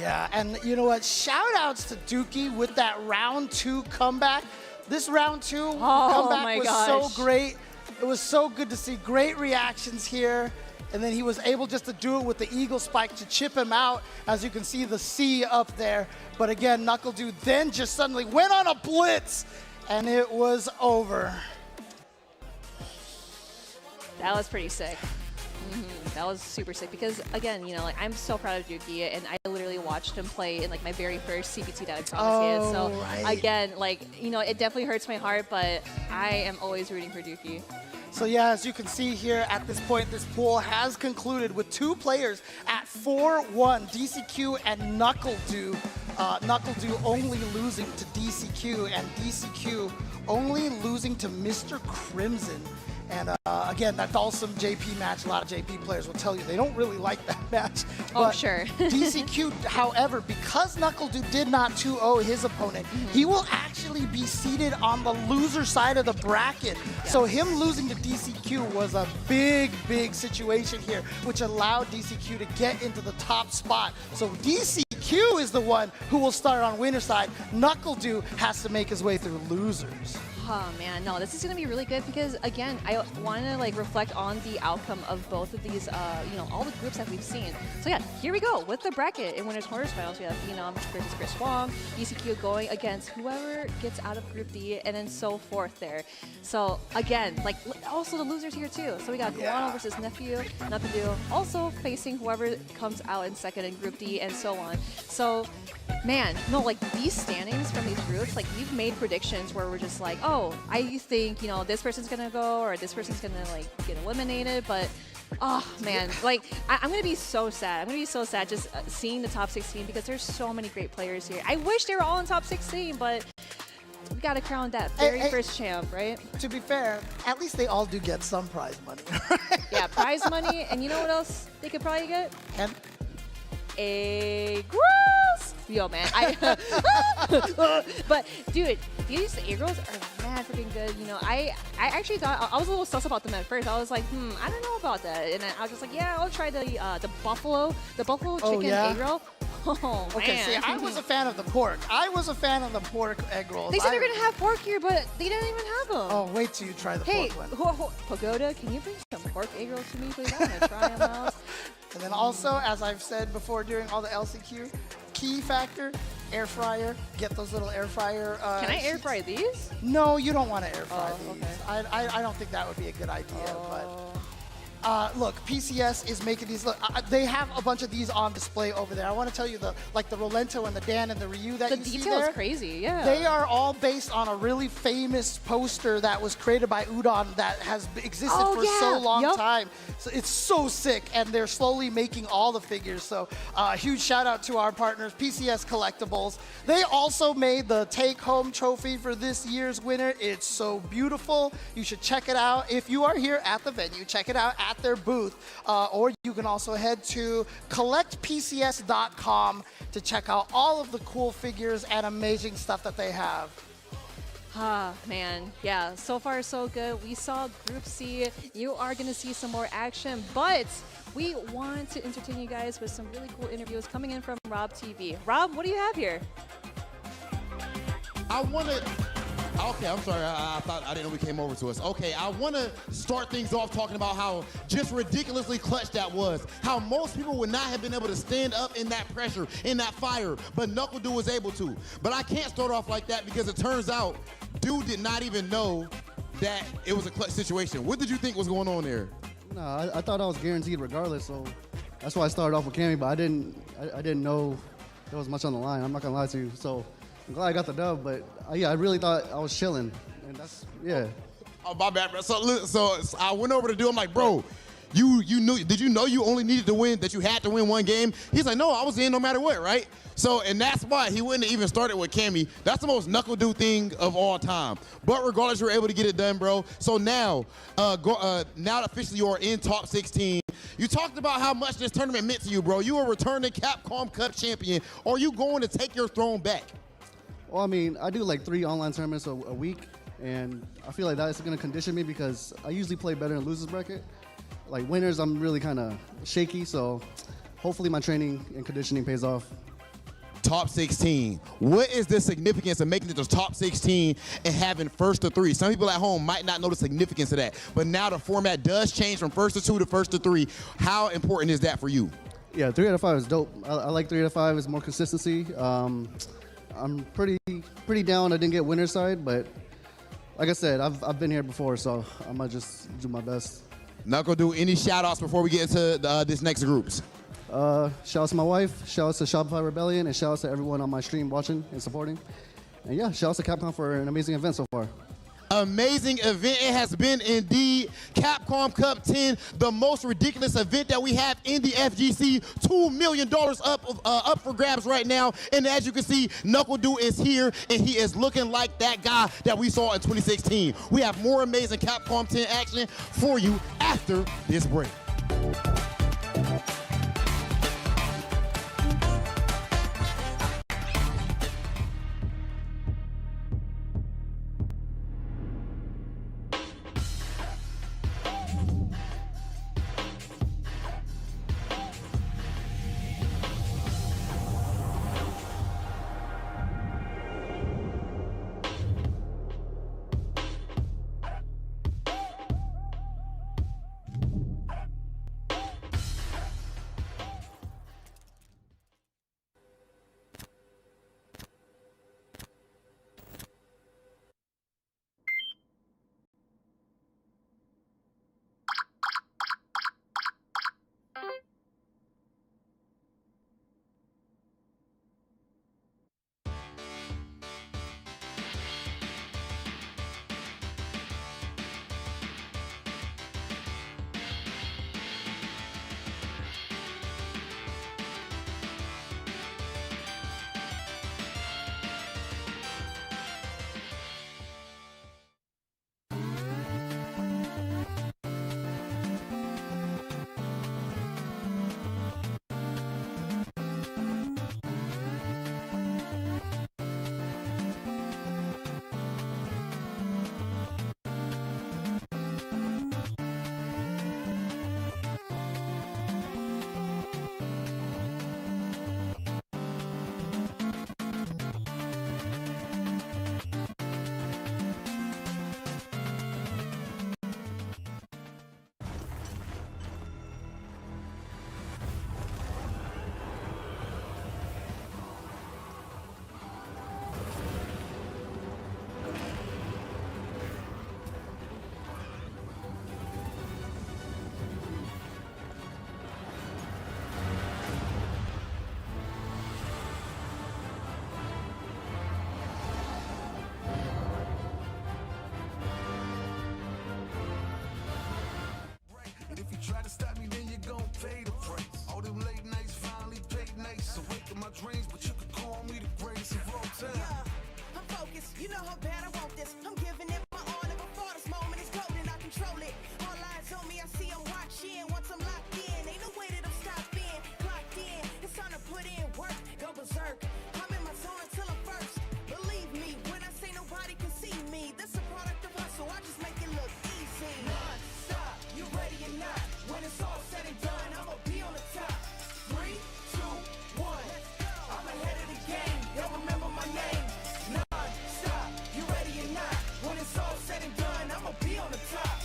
[SPEAKER 13] Yeah, and you know what? Shout outs to Dookie with that round 2 comeback. This round 2 comeback was so great. It was so good to see great reactions here. And then he was able just to do it with the eagle spike to chip him out. As you can see the C up there. But again, NuckleDu then just suddenly went on a blitz and it was over.
[SPEAKER 12] That was pretty sick. That was super sick because, again, you know, like I'm so proud of Dookie, and I literally watched him play in like my very first CPT that I promised. So again, like, you know, it definitely hurts my heart, but I am always rooting for Dookie.
[SPEAKER 13] So yeah, as you can see here at this point, this pool has concluded with 2 players at 4-1, DCQ and NuckleDu. NuckleDu only losing to DCQ, and DCQ only losing to Mr. Crimson. And again, that Dhalsim JP match, a lot of JP players will tell you they don't really like that match.
[SPEAKER 12] Oh, sure.
[SPEAKER 13] DCQ, however, because NuckleDu did not 2-0 his opponent, he will actually be seated on the loser side of the bracket. Yes. So him losing to DCQ was a big, big situation here, which allowed DCQ to get into the top spot. So DCQ is the one who will start on winner side. NuckleDu has to make his way through losers.
[SPEAKER 12] Oh man, no, this is gonna be really good because again, I want to like reflect on the outcome of both of these, you know, all the groups that we've seen. So yeah, here we go with the bracket in winners quarterfinals. We have Phenom versus Chris Wong, DCQ going against whoever gets out of Group D, and then so forth there. So again, like also the losers here too. So we got Kawano versus Nephew, NuckleDu also facing whoever comes out in second in Group D, and so on. So. Man, no, like these standings from these groups, like we've made predictions where we're just like, oh, I think, you know, this person's gonna go or this person's gonna like get eliminated, but oh man, like I'm gonna be so sad. I'm gonna be so sad just seeing the top 16 because there's so many great players here. I wish they were all in top 16, but we gotta crown that very first champ, right?
[SPEAKER 13] To be fair, at least they all do get some prize money.
[SPEAKER 12] Yeah, prize money, and you know what else they could probably get?
[SPEAKER 13] And
[SPEAKER 12] a gross. Yo, man, but dude, these egg rolls are mad freaking good. You know, I actually thought I was a little sus about them at first. I was like, I don't know about that, and then I was just like, yeah, I'll try the buffalo chicken egg roll. Oh,
[SPEAKER 13] okay,
[SPEAKER 12] man.
[SPEAKER 13] see, I was a fan of the pork. I was a fan of the pork egg rolls.
[SPEAKER 12] They said they're gonna have pork here, but they didn't even have them.
[SPEAKER 13] Oh, wait till you try the pork one.
[SPEAKER 12] Hey, Pagoda, can you bring some pork egg rolls to me, please? I want to try them out.
[SPEAKER 13] And then also, as I've said before during all the LCQ, key factor, air fryer. Get those little air fryer.
[SPEAKER 12] Can I air fry these?
[SPEAKER 13] No, you don't want to air fry these.
[SPEAKER 12] Okay.
[SPEAKER 13] I don't think that would be a good idea. But Look, PCS is making these. Look, they have a bunch of these on display over there. I want to tell you the Rolento and the Dan and the Ryu that you see there.
[SPEAKER 12] The detail is crazy, yeah.
[SPEAKER 13] They are all based on a really famous poster that was created by Udon that has existed for so long time. So it's so sick, and they're slowly making all the figures. So huge shout out to our partners, PCS Collectibles. They also made the take-home trophy for this year's winner. It's so beautiful. You should check it out. If you are here at the venue, check it out at their booth, or you can also head to collectpcs.com to check out all of the cool figures and amazing stuff that they have.
[SPEAKER 12] Ah, man. Yeah, so far so good. We saw Group C. You are going to see some more action, but we want to entertain you guys with some really cool interviews coming in from Rob TV. Rob, what do you have here?
[SPEAKER 1] I want to... Okay, I'm sorry. I thought I didn't know we came over to us. Okay, I want to start things off talking about how just ridiculously clutch that was. How most people would not have been able to stand up in that pressure, in that fire, but NuckleDu was able to. But I can't start off like that because it turns out dude did not even know that it was a clutch situation. What did you think was going on there?
[SPEAKER 14] No, I thought I was guaranteed regardless, so that's why I started off with Cammy. But I didn't know there was much on the line. I'm not gonna lie to you. So I'm glad I got the dub, but yeah, I really thought I was chilling, and that's, yeah.
[SPEAKER 1] Oh, my bad, bro. So I went over to do, I'm like, bro, you knew, did you know you only needed to win, that you had to win one game? He's like, no, I was in no matter what, right? So, and that's why he wouldn't have even started with Cammy. That's the most NuckleDu thing of all time. But regardless, you were able to get it done, bro. So now, now officially you are in top 16. You talked about how much this tournament meant to you, bro. You are returning Capcom Cup champion. Are you going to take your throne back?
[SPEAKER 14] Well, I mean, I do like 3 online tournaments a week, and I feel like that's going to condition me because I usually play better in losers bracket. Like winners, I'm really kind of shaky, so hopefully my training and conditioning pays off.
[SPEAKER 1] Top 16. What is the significance of making it to top 16 and having first to 3? Some people at home might not know the significance of that, but now the format does change from first to 2 to first to 3. How important is that for you?
[SPEAKER 14] Yeah, 3 out of 5 is dope. I like 3 out of 5. It's more consistency. I'm pretty down I didn't get winner's side, but like I said, I've been here before, so I might just do my best.
[SPEAKER 1] NuckleDu, any shout-outs before we get into this next groups?
[SPEAKER 14] Shout out to my wife, shout out to Shopify Rebellion, and shout out to everyone on my stream watching and supporting. And yeah, shout out to Capcom for an amazing event so far.
[SPEAKER 1] Amazing event it has been indeed. Capcom Cup 10, the most ridiculous event that we have in the FGC. $2 million up for grabs right now. And as you can see, NuckleDu is here, and he is looking like that guy that we saw in 2016. We have more amazing Capcom 10 action for you after this break.
[SPEAKER 7] try to stop me, then you're gon' pay the price. All them late nights finally paid nice. Awake in my dreams, but you could call me the greatest of all time.
[SPEAKER 6] Yeah, I'm focused. You know how bad I want this. I'm giving it my all, and before this moment is golden, I control it. All eyes on me, I see I'm watching. Once I'm locked in, ain't no way that I'm stopping. Clocked in, it's time to put in work. Go berserk. I'm in my zone until I'm first. Believe me, when I say nobody can see me, this a product of hustle. I just make it look easy. Non-stop, you ready or not? When it's all said and done, I'ma be on the top. 3, 2, 1. I'm ahead of the game. Y'all remember my name. Non-stop, you ready or not? When it's all said and done, I'ma be on the top.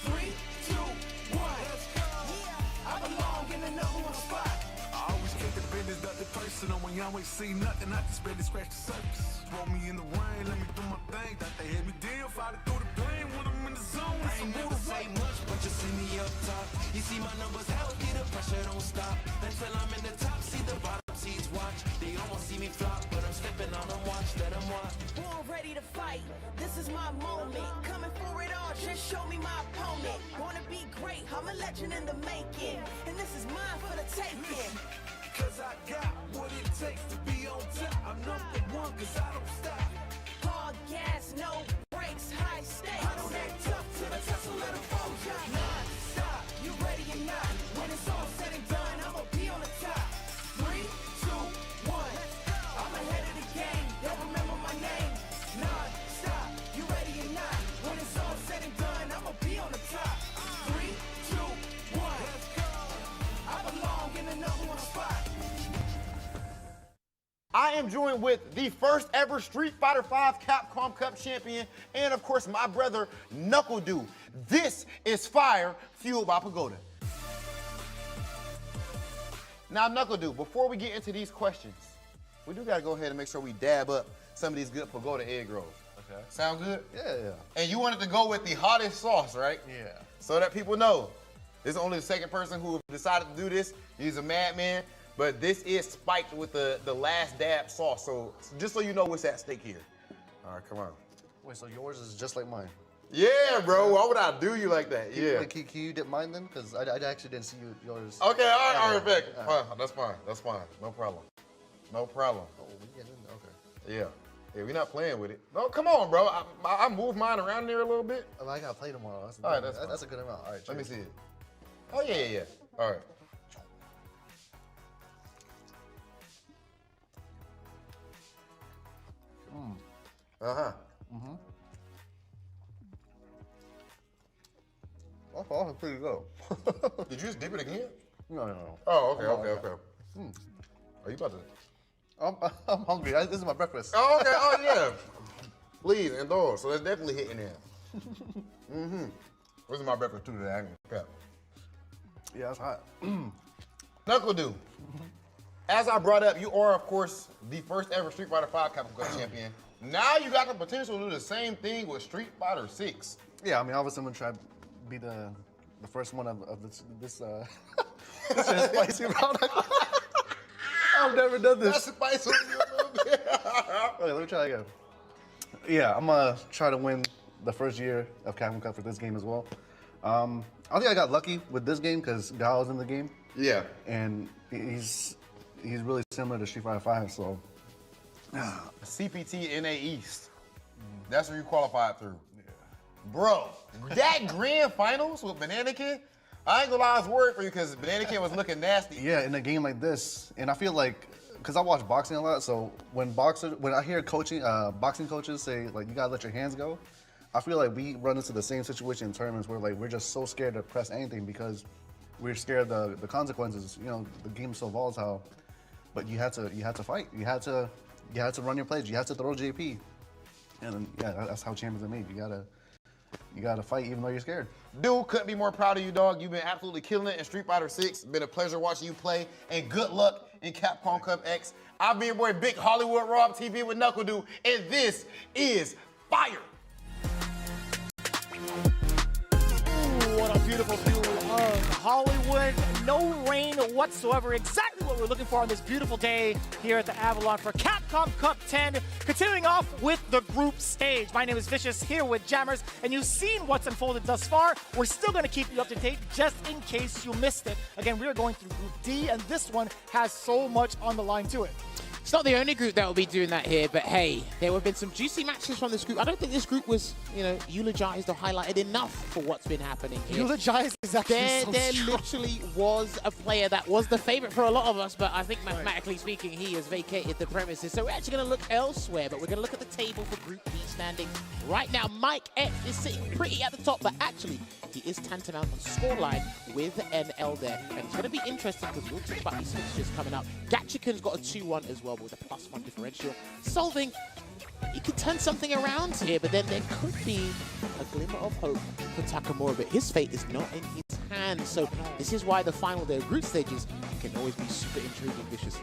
[SPEAKER 6] 3, 2, 1. Yeah, I belong in the #1 spot.
[SPEAKER 7] I always keep the business, nothing personal. When you always see nothing, I just barely scratch the surface. Throw me in the rain, let me do my thing. Thought they had me deal, fighting through the blame when I'm in the zone.
[SPEAKER 8] I ain't never say much, but you see me up top. You see my numbers healthy, the pressure don't stop. Until I'm in the top, see the bottom seats watch. They almost see me flop, but I'm stepping on them, watch, let them watch.
[SPEAKER 6] Born ready to fight, this is my moment. Coming for it all, just show me my opponent. Wanna be great, I'm a legend in the making. And this is mine for the taking.
[SPEAKER 7] Cause I got what it takes to be on top. I'm #1 cause I don't stop.
[SPEAKER 6] Hard gas, no brakes, high stakes. I don't act tough till the tussle let them fold ya. Non-stop, you ready or not? When it's all said and done, I'ma be on the top. 3, 2, 1. I'm ahead of the game, y'all remember my name. Non-stop, you ready or not? When it's all said and done, I'ma be on the top. 3, 2, 1. I belong in the #1 spot.
[SPEAKER 1] I am joined with the first ever Street Fighter V Capcom Cup champion, and of course my brother NuckleDu. This is Fire fueled by Pagoda. Now NuckleDu, before we get into these questions, we do gotta go ahead and make sure we dab up some of these good Pagoda egg rolls. Okay. Sound good?
[SPEAKER 15] Yeah.
[SPEAKER 1] And you wanted to go with the hottest sauce, right?
[SPEAKER 15] Yeah.
[SPEAKER 1] So that people know. This is only the second person who decided to do this. He's a madman. But this is spiked with the last dab sauce. So just so you know what's at stake here. All right, come on.
[SPEAKER 15] Wait, so yours is just like mine?
[SPEAKER 1] Yeah, bro. Why would I do you like that? Yeah.
[SPEAKER 15] Can you dip mine then? Because I actually didn't see yours.
[SPEAKER 1] Okay, all right, Vic. That's fine. No problem.
[SPEAKER 15] Oh, we get in there, okay.
[SPEAKER 1] Yeah, we're not playing with it. No, come on, bro. I moved mine around there a little bit.
[SPEAKER 15] Oh, I gotta play tomorrow.
[SPEAKER 1] All right,
[SPEAKER 15] that's a good amount. All right,
[SPEAKER 1] let me see it. Oh, yeah. All right.
[SPEAKER 15] Oh, that's pretty good.
[SPEAKER 1] Did you just dip it again?
[SPEAKER 15] No.
[SPEAKER 1] Oh, okay. Are you about to?
[SPEAKER 15] I'm hungry. This is my breakfast.
[SPEAKER 1] Oh, okay. Oh, yeah. Please, indulge. So that's definitely hitting there. This is my breakfast too today. I ain't gonna cap.
[SPEAKER 15] Yeah, it's hot.
[SPEAKER 1] NuckleDu, as I brought up, you are, of course, the first ever Street Fighter V Capcom Cup champion. Now you got the potential to do the same thing with Street Fighter 6.
[SPEAKER 15] Yeah, I mean, obviously I'm gonna try to be the first one of this spicy product. I've never done this.
[SPEAKER 1] That's spicy a little bit.
[SPEAKER 15] Okay, let me try again. Yeah, I'm gonna try to win the first year of Capcom Cup for this game as well. I think I got lucky with this game because Guile is in the game.
[SPEAKER 1] Yeah.
[SPEAKER 15] And he's really similar to Street Fighter V, so.
[SPEAKER 1] CPT NA East. That's where you qualified through. Yeah. Bro, that grand finals with Bananakin, I ain't gonna lie, I was worried for you because Bananakin was looking nasty.
[SPEAKER 15] Yeah, in a game like this, and I feel like, because I watch boxing a lot, so when I hear boxing coaches say, like, you gotta let your hands go, I feel like we run into the same situation in tournaments where, like, we're just so scared to press anything because we're scared of the consequences. You know, the game's so volatile, but you had to fight. You had to run your plays. You had to throw JP, and yeah, that's how champions are made. You gotta fight even though you're scared.
[SPEAKER 1] Dude, couldn't be more proud of you, dog. You've been absolutely killing it in Street Fighter 6. Been a pleasure watching you play, and good luck in Capcom Cup X. I've been your boy, Big Hollywood Rob TV with NuckleDu, and this is Fire.
[SPEAKER 13] Ooh, what a beautiful view of Hollywood. No rain whatsoever. Exactly what we're looking for on this beautiful day here at the Avalon for Capcom Cup 10. Continuing off with the group stage. My name is Vicious, here with Jammers, and you've seen what's unfolded thus far. We're still going to keep you up to date just in case you missed it. Again, we are going through Group D, and this one has so much on the line to it.
[SPEAKER 16] It's not the only group that will be doing that here, but hey, there have been some juicy matches from this group. I don't think this group was, you know, eulogized or highlighted enough for what's been happening here.
[SPEAKER 13] Eulogized is actually
[SPEAKER 16] There literally was a player that was the favorite for a lot of us, but I think mathematically speaking, he has vacated the premises. So we're actually going to look elsewhere, but we're going to look at the table for Group B standing right now. Mikex is sitting pretty at the top, but actually, he is tantamount on scoreline with NL there. And it's going to be interesting because we'll talk about these fixtures coming up. Gachikun's got a 2-1 as well, with a +1 differential. SolVNG, he could turn something around here, but then there could be a glimmer of hope for Takamura, but his fate is not in his hands. So this is why the final their group stages can always be super intriguing, Vicious.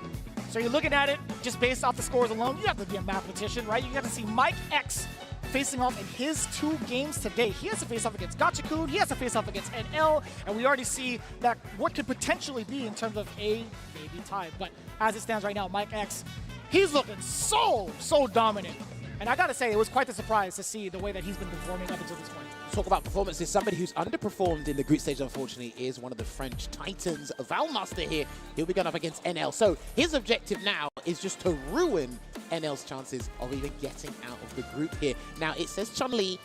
[SPEAKER 13] So you're looking at it just based off the scores alone. You have to be a mathematician, right? You have to see Mikex facing off in his 2 games today. He has to face off against Gachikun, he has to face off against NL, and we already see that what could potentially be in terms of a maybe tie. But as it stands right now, Mikex, he's looking so dominant. And I gotta say, it was quite a surprise to see the way that he's been performing up until this point.
[SPEAKER 16] Talk about performances. Somebody who's underperformed in the group stage, unfortunately, is one of the French Titans, Valmaster here. He'll be going up against NL. So his objective now is just to ruin NL's chances of even getting out of the group here. Now, it says Chun-Li,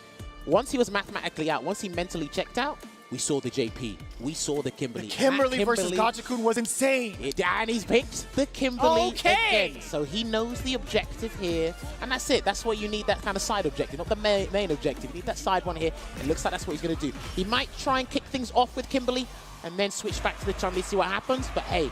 [SPEAKER 16] once he was mathematically out, once he mentally checked out, we saw the JP. We saw the Kimberly.
[SPEAKER 13] The Kimberly versus Gachikun was insane.
[SPEAKER 16] And he's picked the Kimberly
[SPEAKER 13] Okay.
[SPEAKER 16] again. So he knows the objective here. And that's it. That's what you need, that kind of side objective, not the main objective. You need that side one here. It looks like that's what he's going to do. He might try and kick things off with Kimberly and then switch back to the Chun-Li, see what happens. But hey,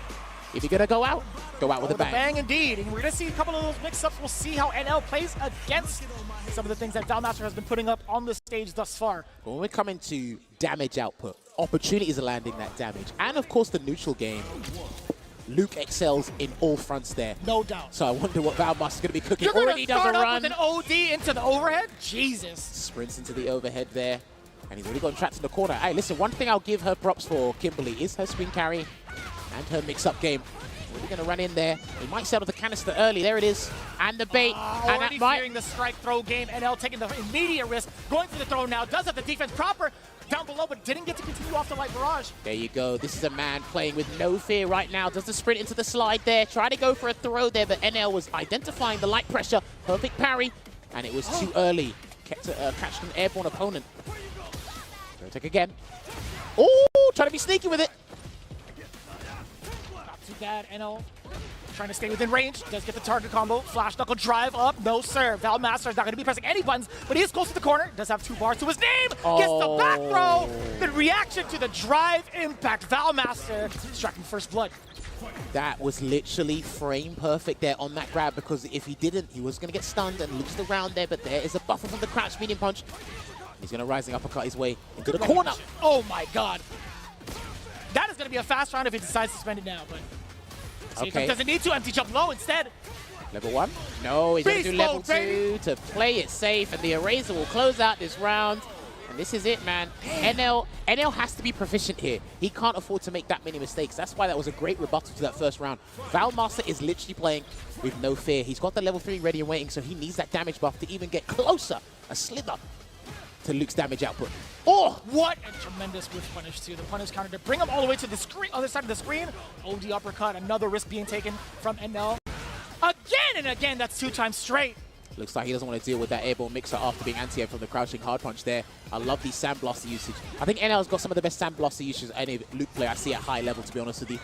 [SPEAKER 16] if you're going to go out with a bang.
[SPEAKER 13] Bang indeed. And we're going to see a couple of those mix-ups. We'll see how NL plays against some of the things that Valmaster has been putting up on the stage thus far.
[SPEAKER 16] When we come into damage output, opportunities are landing that damage. And of course the neutral game, Luke excels in all fronts there.
[SPEAKER 13] No doubt.
[SPEAKER 16] So I wonder what Valmaster's going to be cooking.
[SPEAKER 13] You're going
[SPEAKER 16] Already
[SPEAKER 13] to
[SPEAKER 16] does
[SPEAKER 13] start
[SPEAKER 16] a
[SPEAKER 13] up
[SPEAKER 16] run.
[SPEAKER 13] with an OD into the overhead? Jesus.
[SPEAKER 16] Sprints into the overhead there. And he's already got trapped in the corner. Hey, listen, one thing I'll give her props for, Kimberly, is her screen carry and her mix-up game. We're going to run in there. He might settle the canister early. There it is. And the bait. And
[SPEAKER 13] Already fearing the strike throw game. NL taking the immediate risk. Going for the throw now. Does have the defense proper down below, but didn't get to continue off the light barrage.
[SPEAKER 16] There you go. This is a man playing with no fear right now. Does the sprint into the slide there. Try to go for a throw there, but NL was identifying the light pressure. Perfect parry. And it was too early. Catched an airborne opponent. Go take again. Oh, trying to be sneaky with it.
[SPEAKER 13] Not too bad. NL trying to stay within range. Does get the target combo. Flash knuckle drive up. No, sir. Valmaster is not going to be pressing any buttons, but he is close to the corner. Does have 2 bars to his name. Gets the back throw. The reaction to the drive impact. Valmaster striking first blood.
[SPEAKER 16] That was literally frame perfect there on that grab, because if he didn't, he was going to get stunned and lose the round there, but there is a buffer from the crouch medium punch. He's going to rising uppercut his way into the corner.
[SPEAKER 13] Oh my god. That is going to be a fast round if he decides to spend it now, but
[SPEAKER 16] Okay.
[SPEAKER 13] doesn't need to. Empty jump low instead.
[SPEAKER 16] Level 1? No, he's going to do level 2 to play it safe, and the Eraser will close out this round. And this is it, man. NL has to be proficient here. He can't afford to make that many mistakes. That's why that was a great rebuttal to that first round. Valmaster is literally playing with no fear. He's got the level 3 ready and waiting, so he needs that damage buff to even get closer, a slither, to Luke's damage output.
[SPEAKER 13] Oh, what a tremendous whiff punish too. The punish counter to bring him all the way to the screen, other side of the screen. OD uppercut, another risk being taken from NL. Again and again, that's 2 times straight.
[SPEAKER 16] Looks like he doesn't want to deal with that airborne mixer after being anti-air from the crouching hard punch there. I love the Sandblaster usage. I think NL's got some of the best Sandblaster usage any Luke player I see at high level, to be honest with you.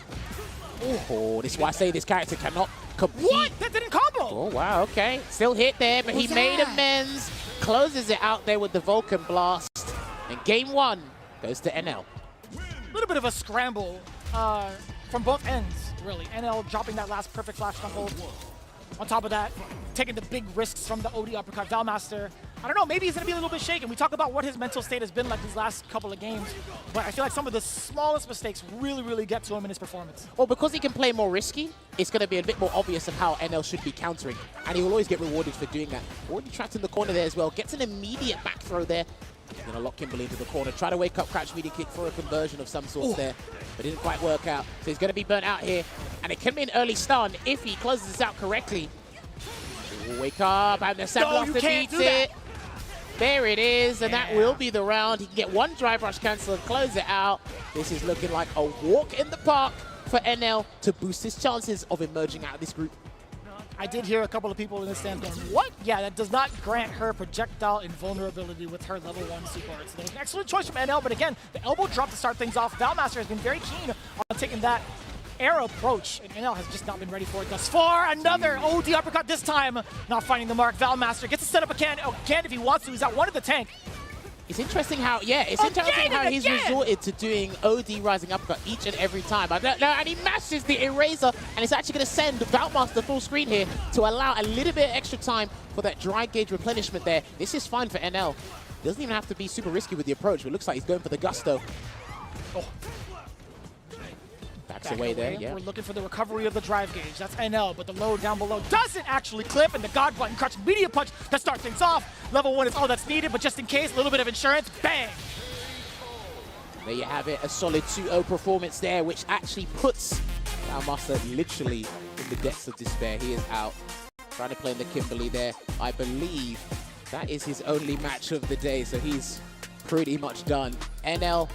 [SPEAKER 16] Oh, this is why I say this character cannot compete.
[SPEAKER 13] What? That didn't combo!
[SPEAKER 16] Oh, wow, okay. Still hit there, but he made amends. Closes it out there with the Vulcan Blast. And game 1 goes to NL.
[SPEAKER 13] A little bit of a scramble from both ends, really. NL dropping that last perfect flash knuckle. On top of that, taking the big risks from the OD uppercut. Valmaster, I don't know, maybe he's going to be a little bit shaken. We talk about what his mental state has been like these last couple of games, but I feel like some of the smallest mistakes really get to him in his performance.
[SPEAKER 16] Well, because he can play more risky, it's going to be a bit more obvious of how NL should be countering, and he will always get rewarded for doing that. Already trapped in the corner there as well. Gets an immediate back throw there. He's going to lock Kimberly into the corner. Try to wake up crouch media kick for a conversion of some sort there, but it didn't quite work out. So he's going to be burnt out here, and it can be an early stun if he closes this out correctly. Wake up, and the Sandblaster beats it. There it is, and that will be the round. He can get one drive rush cancel and close it out. This is looking like a walk in the park for NL to boost his chances of emerging out of this group.
[SPEAKER 13] I did hear a couple of people in the stand going, what? Yeah, that does not grant her projectile invulnerability with her level 1 super art. So that was an excellent choice from NL, but again, the elbow drop to start things off. Valmaster has been very keen on taking that air approach, and NL has just not been ready for it thus far. Another OD uppercut this time, not finding the mark. Valmaster gets to set up again if he wants to. He's at one of the tank.
[SPEAKER 16] It's interesting how, interesting how he's resorted to doing OD rising uppercut each and every time. I don't know, and he mashes the eraser, and it's actually going to send Valmaster full screen here to allow a little bit of extra time for that dry gauge replenishment there. This is fine for NL. Doesn't even have to be super risky with the approach, but it looks like he's going for the gusto. Backs away there, yeah.
[SPEAKER 13] We're looking for the recovery of the drive gauge. That's NL, but the load down below doesn't actually clip, and the God button crouching media punch to start things off. Level 1 is all that's needed, but just in case, a little bit of insurance, bang!
[SPEAKER 16] There you have it, a solid 2-0 performance there, which actually puts Valmaster literally in the depths of despair. He is out, trying to play in the Kimberly there. I believe that is his only match of the day, so he's pretty much done. NL,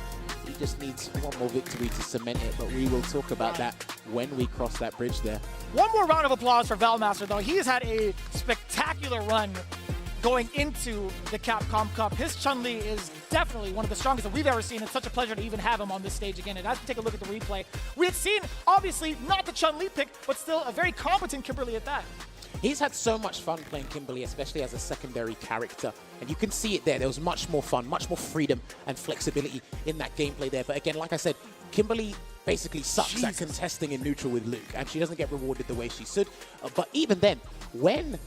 [SPEAKER 16] he just needs one more victory to cement it, but we will talk about that when we cross that bridge there.
[SPEAKER 13] One more round of applause for Valmaster, though. He has had a spectacular run going into the Capcom Cup. His Chun-Li is definitely one of the strongest that we've ever seen. It's such a pleasure to even have him on this stage again. And as we take a look at the replay, we had seen, obviously, not the Chun-Li pick, but still a very competent Kimberly at that.
[SPEAKER 16] He's had so much fun playing Kimberly, especially as a secondary character. And you can see it there. There was much more fun, much more freedom and flexibility in that gameplay there. But again, like I said, Kimberly basically sucks at contesting in neutral with Luke, and she doesn't get rewarded the way she should. But even then, when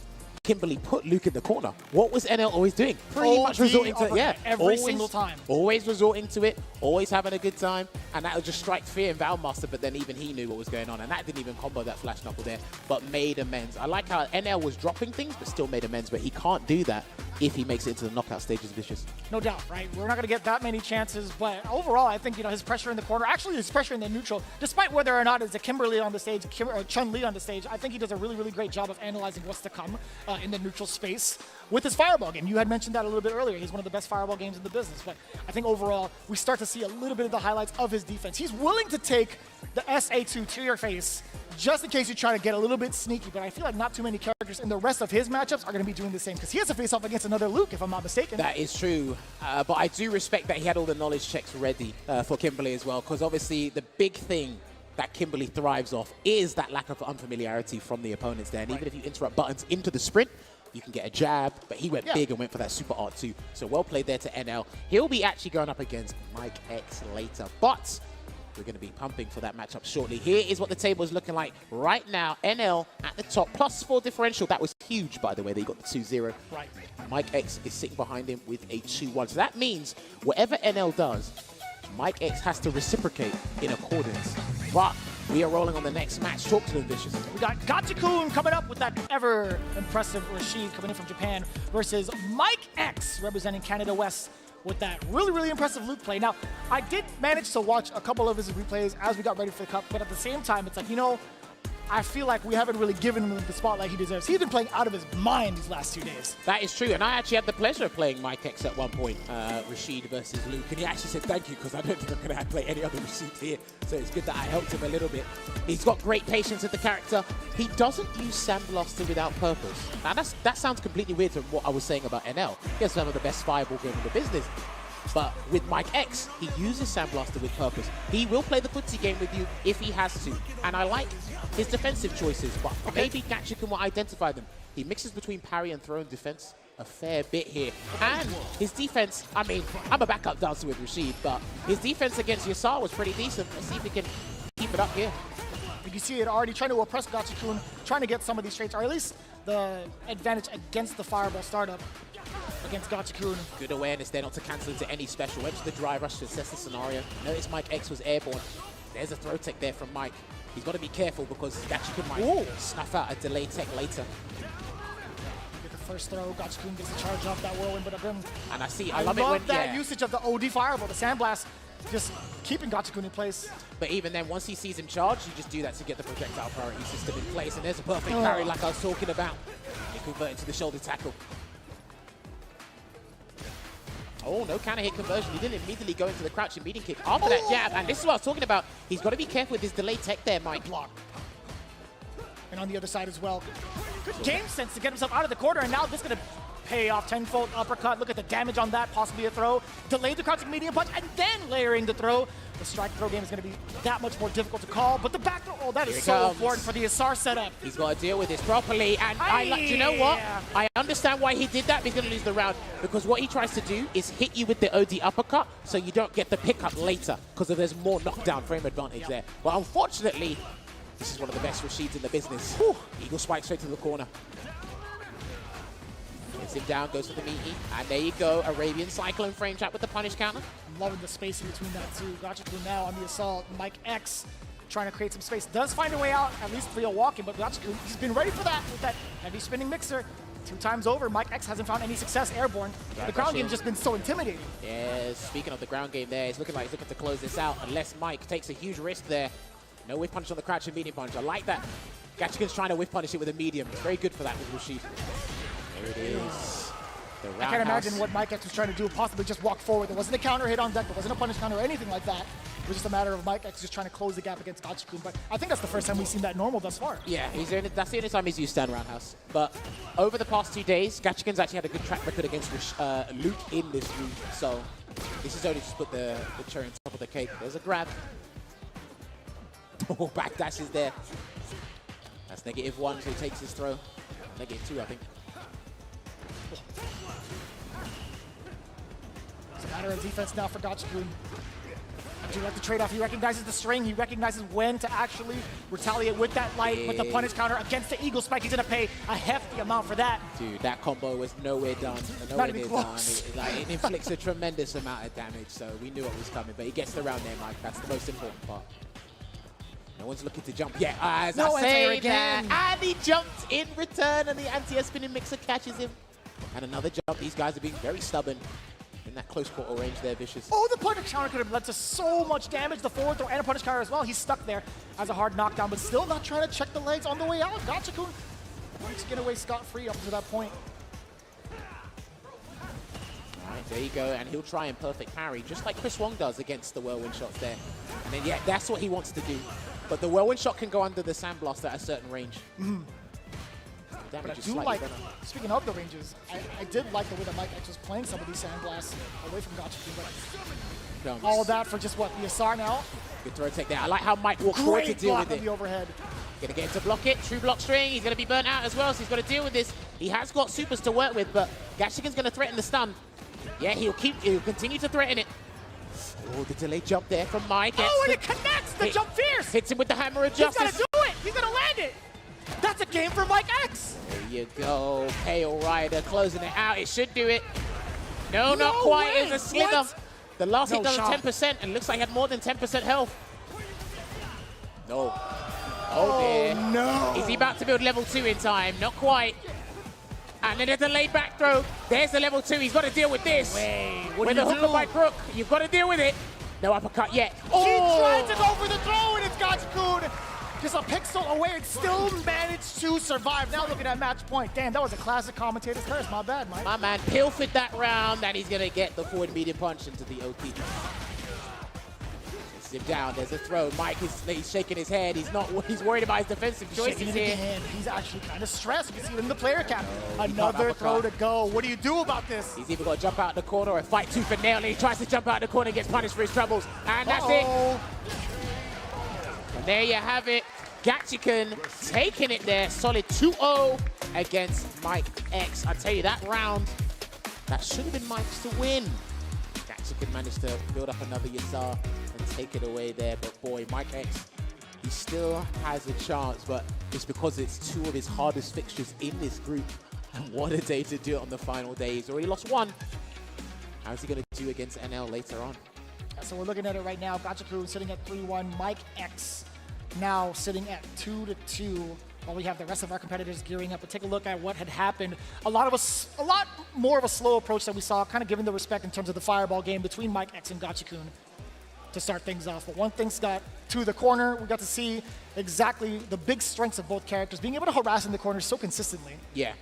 [SPEAKER 16] Kimberly put Luke in the corner, what was NL always doing? Pretty much resorting to it,
[SPEAKER 13] every single time.
[SPEAKER 16] Always resorting to it, always having a good time, and that would just strike fear in Valmaster, but then even he knew what was going on, and that didn't even combo that flash knuckle there, but made amends. I like how NL was dropping things, but still made amends, but he can't do that if he makes it into the knockout stages vicious.
[SPEAKER 13] No doubt, right? We're not going to get that many chances, but overall, I think, his pressure in the corner, actually his pressure in the neutral, despite whether or not it's a Kimberly on the stage, or Chun-Li on the stage, I think he does a really, really great job of analyzing what's to come in the neutral space with his Fireball game. You had mentioned that a little bit earlier. He's one of the best Fireball games in the business, but I think overall, we start to see a little bit of the highlights of his defense. He's willing to take the SA2 to your face just in case you try to get a little bit sneaky, but I feel like not too many characters in the rest of his matchups are going to be doing the same, because he has to face off against another Luke, if I'm not mistaken.
[SPEAKER 16] That is true, but I do respect that he had all the knowledge checks ready for Kimberly as well, because obviously the big thing that Kimberly thrives off is that lack of unfamiliarity from the opponents there, and even if you interrupt buttons into the sprint, you can get a jab, but he went big and went for that super art too. So well played there to NL. He'll be actually going up against Mikex later, but we're going to be pumping for that matchup shortly. Here is what the table is looking like right now. NL at the top, +4 differential. That was huge, by the way, that he got the 2-0.
[SPEAKER 13] Right.
[SPEAKER 16] Mikex is sitting behind him with a 2-1. So that means whatever NL does, Mikex has to reciprocate in accordance. But we are rolling on the next match. Talk to them, Vicious.
[SPEAKER 13] We got Gachikun coming up with that ever impressive Rashid coming in from Japan versus Mikex representing Canada West with that really, really impressive Luke play. Now, I did manage to watch a couple of his replays as we got ready for the Cup, but at the same time, it's like, I feel like we haven't really given him the spotlight he deserves. He's been playing out of his mind these last 2 days.
[SPEAKER 16] That is true, and I actually had the pleasure of playing Mikex at one point, Rashid versus Luke, and he actually said thank you, because I don't think I'm going to play any other Rashid here, so it's good that I helped him a little bit. He's got great patience with the character. He doesn't use Sandblaster without purpose. Now, that sounds completely weird to what I was saying about NL. He has some of the best Fireball game in the business. But with Mikex, he uses Sandblaster with purpose. He will play the footsie game with you if he has to. And I like his defensive choices, but maybe Gachikun will identify them. He mixes between parry and throw and defense a fair bit here. And his defense, I mean, I'm a backup dancer with Rashid, but his defense against Yasar was pretty decent. Let's see if he can keep it up here.
[SPEAKER 13] You can see it already trying to oppress Gachikun, trying to get some of these traits, or at least the advantage against the Fireball startup against Gachikun.
[SPEAKER 16] Good awareness there not to cancel into any special. Went to the drive rush to assess the scenario. Notice Mikex was airborne. There's a throw tech there from Mike. He's got to be careful because Gachikun might snuff out a delay tech later.
[SPEAKER 13] Get the First throw, Gachikun gets the charge off that whirlwind, but again,
[SPEAKER 16] And I love it when
[SPEAKER 13] that usage of the OD fireball, the sandblast, just keeping Gachikun in place.
[SPEAKER 16] But even then, once he sees him charge, you just do that to get the projectile priority system in place. And there's a perfect parry like I was talking about. He converted to the shoulder tackle. Oh, no counter hit conversion. He didn't immediately go into the crouching meeting kick after that jab. And this is what I was talking about. He's got to be careful with his delayed tech there, Mike.
[SPEAKER 13] Block. And on the other side as well. Good game sense to get himself out of the corner, and now this is going to pay off tenfold uppercut. Look at the damage on that, possibly a throw. Delayed the crouching medium punch, and then layering the throw. The strike throw game is going to be that much more difficult to call, but the back throw, oh, that is so important for the SR setup.
[SPEAKER 16] He's got to deal with this properly, and do you know what? I understand why he did that, but he's going to lose the round, because what he tries to do is hit you with the OD uppercut, so you don't get the pickup later, because there's more knockdown frame advantage there. But unfortunately, this is one of the best Rashids in the business. Whew. Eagle spike straight to the corner. Gets him down, goes for the meaty, and there you go, Arabian Cyclone frame trap with the punish counter.
[SPEAKER 13] I'm loving the spacing between that two. Gachikun now on the assault. Mikex trying to create some space. Does find a way out, at least via walking, but Gachikun, he's been ready for that with that heavy spinning mixer. 2 times over, Mikex hasn't found any success airborne. The ground game's just been so intimidating.
[SPEAKER 16] Yeah, speaking of the ground game there, it's looking like he's looking to close this out, unless Mike takes a huge risk there. No whiff punch on the crouch and medium punch. I like that. Gachikun's trying to whiff punish it with a medium. It's very good for that with Rashid. There it is.
[SPEAKER 13] I can't imagine what Mikex was trying to do, possibly just walk forward. There wasn't a counter hit on deck, there wasn't a punish counter or anything like that. It was just a matter of Mikex just trying to close the gap against Gachikun. But I think that's the first time we've seen that normal thus far.
[SPEAKER 16] Yeah, that's the only time he's used stand roundhouse. But over the past 2 days, Gachikun's actually had a good track record against Luke in this group. So this is only just put the cherry on top of the cake. There's a grab. Oh, backdash is there. That's -1, so he takes his throw. -2, I think.
[SPEAKER 13] It's a matter of defense now for Gachikun. I do like the trade-off. He recognizes the string. He recognizes when to actually retaliate with that light, with the punish counter against the Eagle Spike. He's going to pay a hefty amount for that.
[SPEAKER 16] Dude, that combo was nowhere done.
[SPEAKER 13] Not even close.
[SPEAKER 16] It inflicts a tremendous amount of damage, so we knew what was coming. But he gets the round there, Mike. That's the most important part. No one's looking to jump yet. As I say that, and he jumped in return, and the anti-air spinning mixer catches him. And another jump. These guys are being very stubborn in that close quarter range there, Vicious.
[SPEAKER 13] Oh, the punish counter could have led to so much damage. The forward throw and a punish counter as well. He's stuck there as a hard knockdown, but still not trying to check the legs on the way out. Gachikun wants to get away scot-free up to that point.
[SPEAKER 16] All right, there you go, and he'll try and perfect parry, just like Chris Wong does against the whirlwind shots there. And then, yeah, that's what he wants to do. But the whirlwind shot can go under the sandblast at a certain range.
[SPEAKER 13] But I do like, speaking of the ranges, I did like the way that Mikex was playing some of these sandblasts away from Gachikun. But all that for just what, the SR now?
[SPEAKER 16] Good throw take there. I like how Mike walked forward to deal with it.
[SPEAKER 13] The overhead.
[SPEAKER 16] Gonna get him to block it. True block string. He's gonna be burnt out as well, so he's got to deal with this. He has got supers to work with, but Gachikun's gonna threaten the stun. Yeah, he'll continue to threaten it. Oh, the delayed jump there from Mike.
[SPEAKER 13] Oh, and it connects! The jump fierce!
[SPEAKER 16] Hits him with the hammer of justice.
[SPEAKER 13] He's gonna do it! He's gonna land it! That's a game for Mikex!
[SPEAKER 16] There you go. Pale Rider closing it out. It should do it. No, not quite. It's a slither. What? The last hit does 10%, and looks like he had more than 10% health. No. Oh, dear.
[SPEAKER 13] No.
[SPEAKER 16] Is he about to build level 2 in time? Not quite. And then a delayed back throw. There's the level 2. He's got to deal with this. With the hooker by Crook, you've got to deal with it. No uppercut yet.
[SPEAKER 13] Oh. He tried to go for the throw, and it's Gachikun. Just a pixel away and still managed to survive. Now looking at match point. Damn, that was a classic commentator's curse. My bad, Mike.
[SPEAKER 16] My man pilfered that round, and he's going to get the forward medium punch into the OT. Gets him down. There's a throw. Mike he's shaking his head. He's worried about his defensive choices here.
[SPEAKER 13] He's actually kind of stressed. You can see it in the player cap. Another throw to go. What do you do about this?
[SPEAKER 16] He's either got to jump out the corner or fight tooth and nail. And he tries to jump out the corner and gets punished for his troubles. And that's it. And there you have it. Gachikun taking it there. Solid 2-0 against Mikex. I tell you, that round, that should have been Mike's to win. Gachikun managed to build up another Yasar and take it away there. But boy, Mikex, he still has a chance, but it's because it's 2 of his hardest fixtures in this group. And what a day to do it on the final day. He's already lost 1. How's he going to do against NL later on?
[SPEAKER 13] So we're looking at it right now. Gachikun sitting at 3-1. Mikex now sitting at 2-2 while we have the rest of our competitors gearing up. But take a look at what had happened. A lot more of a slow approach that we saw, kind of giving the respect in terms of the fireball game between Mikex and Gachikun to start things off. But one thing's got to the corner. We got to see exactly the big strengths of both characters, being able to harass in the corner so consistently.
[SPEAKER 16] Yeah.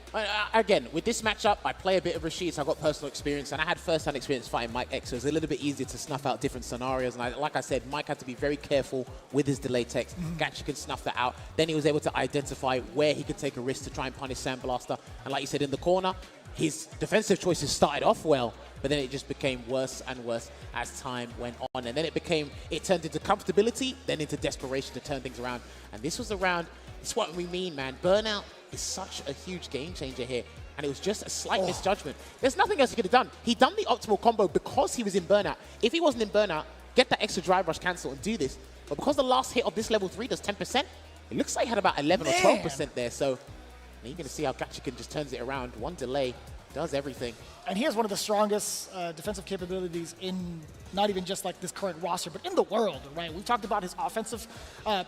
[SPEAKER 16] Again, with this matchup, I play a bit of Rashid, so I got personal experience, and I had first-hand experience fighting Mikex, so it was a little bit easier to snuff out different scenarios. And like I said, Mike had to be very careful with his delay text. Gachikun snuffed that out. Then he was able to identify where he could take a risk to try and punish Sandblaster. And like you said, in the corner, his defensive choices started off well, but then it just became worse and worse as time went on. And then it turned into comfortability, then into desperation to turn things around. And this was the round, it's what we mean, man. Burnout is such a huge game changer here. And it was just a slight misjudgment. There's nothing else he could have done. He done the optimal combo because he was in Burnout. If he wasn't in Burnout, get that extra drive rush cancel and do this. But because the last hit of this level 3 does 10%, it looks like he had about 11 or 12% there. So you're going to see how Gachikun just turns it around. One delay does everything.
[SPEAKER 13] And he has one of the strongest defensive capabilities in not even just like this current roster, but in the world, right? We've talked about his offensive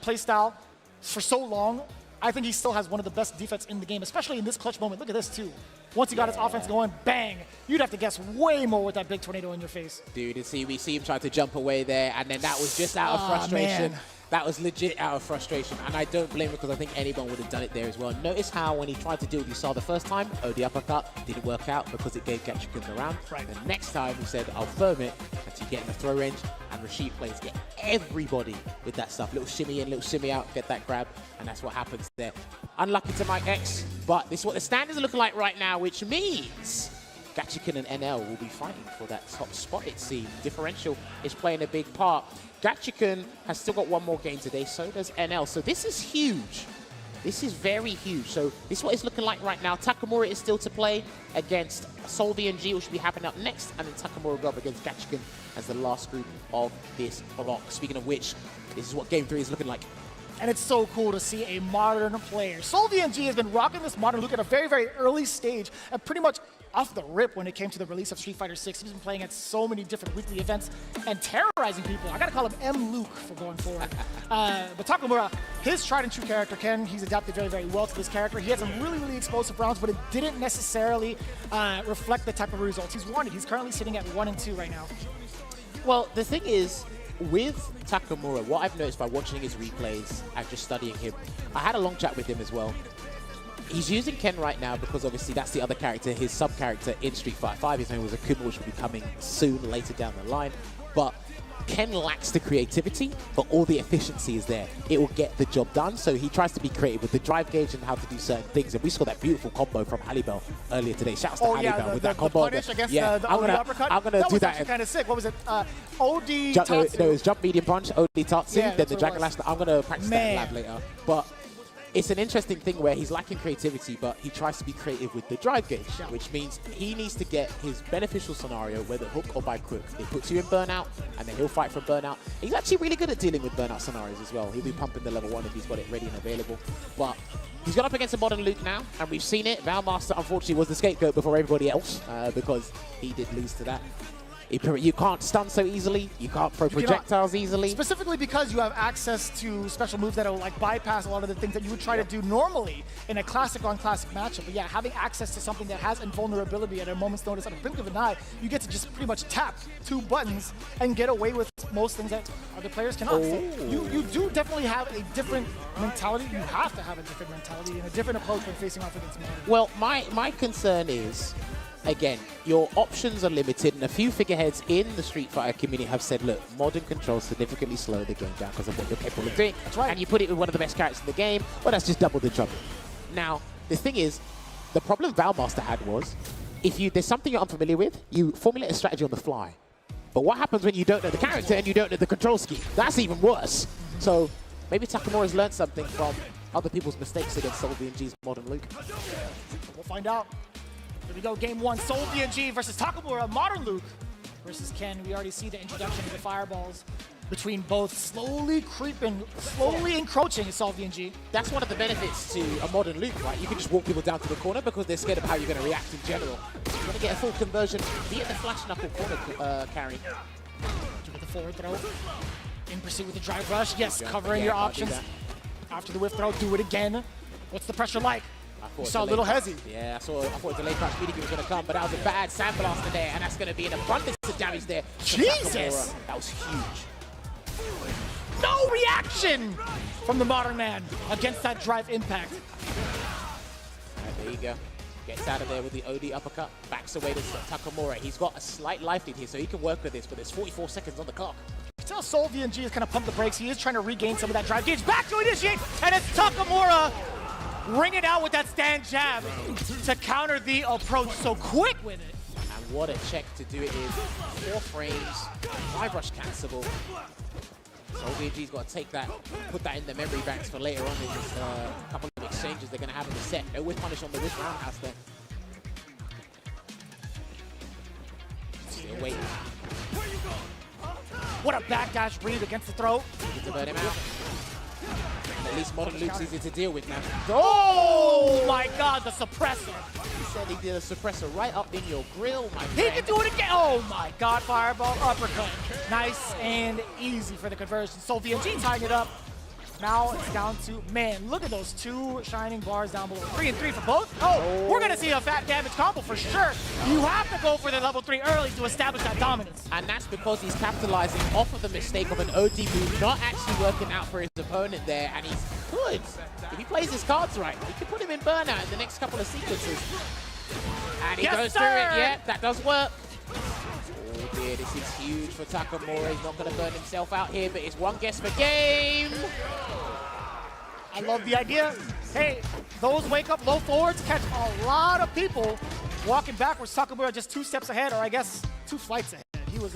[SPEAKER 13] play style for so long. I think he still has one of the best defense in the game, especially in this clutch moment. Look at this, too. Once he got his offense going, bang, you'd have to guess way more with that big tornado in your face.
[SPEAKER 16] Dude, we see him try to jump away there, and then that was just out of frustration.
[SPEAKER 13] Man.
[SPEAKER 16] That was legit out of frustration, and I don't blame him because I think anyone would have done it there as well. Notice how when he tried to do what you saw the first time, the uppercut didn't work out because it gave Gachikun the round.
[SPEAKER 13] Right.
[SPEAKER 16] The next time he said, I'll firm it until you get in the throw range, and Rashid plays get everybody with that stuff. Little shimmy in, little shimmy out, get that grab, and that's what happens there. Unlucky to Mikex, but this is what the standings are looking like right now, which means Gachikun and NL will be fighting for that top spot, it seems. Differential is playing a big part. Gachikun has still got one more game today, so does NL. So this is huge. This is very huge. So this is what it's looking like right now. Takamura is still to play against SolVNG, which will be happening up next, and then Takamura will go up against Gachikun as the last group of this block. Speaking of which, this is what Game 3 is looking like.
[SPEAKER 13] And it's so cool to see a modern player. SolVNG has been rocking this modern look at a very, very early stage, and pretty much off the rip when it came to the release of Street Fighter 6. He's been playing at so many different weekly events and terrorizing people. I gotta call him M. Luke for going forward. But Takamura, his tried and true character, Ken, he's adapted very, very well to this character. He had some really, really explosive rounds, but it didn't necessarily reflect the type of results he's wanted. He's currently sitting at 1-2 right now.
[SPEAKER 16] Well, the thing is, with Takamura, what I've noticed by watching his replays and just studying him, I had a long chat with him as well. He's using Ken right now because obviously that's the other character, his sub-character in Street Fighter 5. His name was Akuma, which will be coming soon, later down the line. But Ken lacks the creativity, but all the efficiency is there. It will get the job done, so he tries to be creative with the drive gauge and how to do certain things. And we saw that beautiful combo from Halibel earlier today. Shouts to Halibel with that combo.
[SPEAKER 13] Punish against the OD uppercut.
[SPEAKER 16] I'm gonna do that.
[SPEAKER 13] Was kind of sick. What was it? OD
[SPEAKER 16] jump,
[SPEAKER 13] Tatsu.
[SPEAKER 16] No, it was jump medium punch, OD Tatsu,
[SPEAKER 13] Yeah,
[SPEAKER 16] then the Dragon Lash. I'm gonna practice that in lab later. But it's an interesting thing where he's lacking creativity, but he tries to be creative with the drive gauge, which means he needs to get his beneficial scenario, whether hook or by crook. It puts you in burnout, and then he'll fight for burnout. He's actually really good at dealing with burnout scenarios as well. He'll be pumping the level 1 if he's got it ready and available. But he's gone up against a modern Luke now, and we've seen it. Valmaster, unfortunately, was the scapegoat before everybody else, because he did lose to that. You can't stun so easily. You can't throw projectiles easily.
[SPEAKER 13] Specifically because you have access to special moves that will like bypass a lot of the things that you would try to do normally in a classic on classic matchup. But yeah, having access to something that has invulnerability at a moment's notice, at a blink of an eye, you get to just pretty much tap 2 buttons and get away with most things that other players cannot. So you do definitely have a different mentality. You have to have a different mentality and a different approach when facing off against modern.
[SPEAKER 16] Well, my concern is, again, your options are limited, and a few figureheads in the Street Fighter community have said, look, modern controls significantly slow the game down because of what you're capable of doing.
[SPEAKER 13] That's right.
[SPEAKER 16] And you put it with one of the best characters in the game, well, that's just double the trouble. Now, the thing is, the problem Valmaster had was, if there's something you're unfamiliar with, you formulate a strategy on the fly. But what happens when you don't know the character and you don't know the control scheme? That's even worse. So maybe Takamura's learned something from other people's mistakes against SolVNG's modern Luke.
[SPEAKER 13] We'll find out. Here we go, game 1, SolVNG versus Takamura, modern Luke versus Ken. We already see the introduction of the fireballs between both, slowly encroaching SolVNG.
[SPEAKER 16] That's one of the benefits to a modern Luke, right? You can just walk people down to the corner because they're scared of how you're going to react in general. So you're going to get a full conversion via the flash knuckle corner carry.
[SPEAKER 13] With the forward throw, in pursuit with the drive rush. Yes, covering your options. After the whip throw, do it again. What's the pressure like?
[SPEAKER 16] I
[SPEAKER 13] You
[SPEAKER 16] thought
[SPEAKER 13] saw a
[SPEAKER 16] delay
[SPEAKER 13] little
[SPEAKER 16] crouch-
[SPEAKER 13] hezzy.
[SPEAKER 16] Yeah, I thought delayed crouch medium was going to come, but that was a bad sandblaster there, and that's going to be an abundance of damage there. from
[SPEAKER 13] Jesus!
[SPEAKER 16] Takamura. That was huge.
[SPEAKER 13] No reaction from the modern man against that drive impact.
[SPEAKER 16] All right, there you go. Gets out of there with the OD uppercut, backs away to Takamura. He's got a slight life lead here, so he can work with this, but there's 44 seconds on the clock.
[SPEAKER 13] Still, SolVNG is kind of pumped the brakes. He is trying to regain some of that drive gauge. Back to initiate, and it's Takamura ringing out with that stand jab to counter the approach so quick with it.
[SPEAKER 16] And what a check to do it is. 4 frames, 5 rush cancelable. SolVNG's got to take that, put that in the memory banks for later on in this couple of exchanges they're going to have in the set. No whiff punish on the whiff roundhouse there. Still waiting.
[SPEAKER 13] What a backdash read against the throw.
[SPEAKER 16] Get to burn him out. At least Modern Luke's easy to deal with now.
[SPEAKER 13] Oh my God, the suppressor.
[SPEAKER 16] He said he did a suppressor right up in your grill, my
[SPEAKER 13] He
[SPEAKER 16] friend.
[SPEAKER 13] can do it again. Oh my God, fireball uppercut. Nice and easy for the conversion. SolVNG tying it up. Now it's down to, man, look at those 2 shining bars down below. 3 and 3 for both. Oh, we're gonna see a fat damage combo for sure. You have to go for the level 3 early to establish that dominance.
[SPEAKER 16] And that's because he's capitalizing off of the mistake of an OD move, not actually working out for his opponent there, and he's good. If he plays his cards right, he can put him in burnout in the next couple of sequences. And he goes through it. Yeah, that does work. Oh dear, this is huge for Takamura. He's not going to burn himself out here, but it's 1 guess per game.
[SPEAKER 13] I love the idea. Hey, those wake up low forwards catch a lot of people walking backwards. Takamura just 2 steps ahead, or I guess 2 flights ahead. He was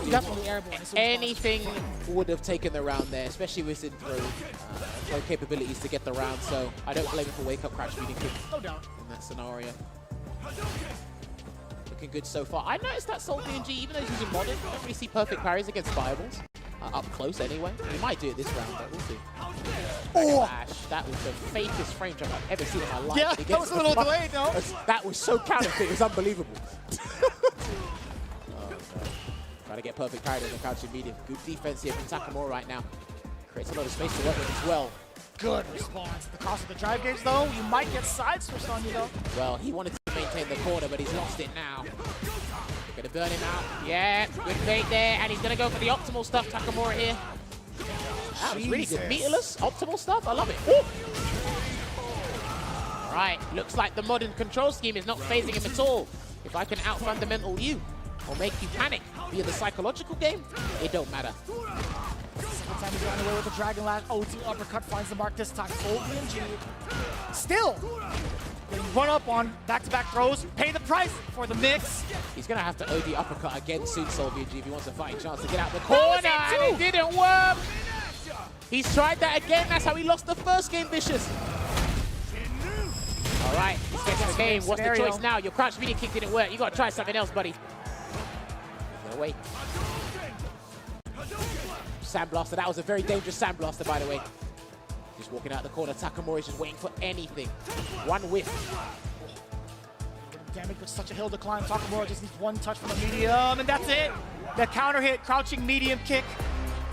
[SPEAKER 13] definitely airborne. as soon as
[SPEAKER 16] Anything would have taken the round there, especially with his throw capabilities to get the round. So I don't blame him for wake up crash beating kick.
[SPEAKER 13] No doubt.
[SPEAKER 16] In that scenario. Looking good so far. I noticed that SolVNG, even though he's using modern, don't really see perfect parries against fireballs. Up close anyway. He might do it this round, but we'll see.
[SPEAKER 13] Oh.
[SPEAKER 16] That was the fakest frame jump I've ever seen in my life.
[SPEAKER 13] Yeah, that was a little delayed, though.
[SPEAKER 16] That was so counterfeit, it was unbelievable. Trying to get perfect parry on the crouching medium. Good defense here from Takamura right now. Creates a lot of space to work with as well.
[SPEAKER 13] Good response. The cost of the drive gauge, though, you might get side switched on you, though.
[SPEAKER 16] Well, he wanted to maintain the corner, but he's lost it now. Gonna burn him out. Yeah, good bait there, and he's gonna go for the optimal stuff, Takamura here. That was really good. Meterless, optimal stuff, I love it. Ooh. All right, looks like the modern control scheme is not phasing him at all. If I can out-fundamental you, or make you panic via the psychological game, it don't matter.
[SPEAKER 13] Second time he's running away with the Dragon Lash. OT uppercut finds the mark this time. SolVNG still getting run up on back-to-back throws. Pay the price for the mix.
[SPEAKER 16] He's going to have to OD uppercut again soon, SolVNG, if he wants a fighting chance to get out the corner, and it didn't work. He's tried that again. That's how he lost the first game, Vicious. All right, this gets the game. What's the choice now? Your crouch medium kick didn't work. You got to try something else, buddy. No way. Sandblaster. That was a very dangerous Sandblaster, by the way. Just walking out the corner. Takamura is just waiting for anything. 1 whiff.
[SPEAKER 13] Damage, but such a hill to climb. Takamura just needs 1 touch from the medium, and that's it. The counter hit, crouching medium kick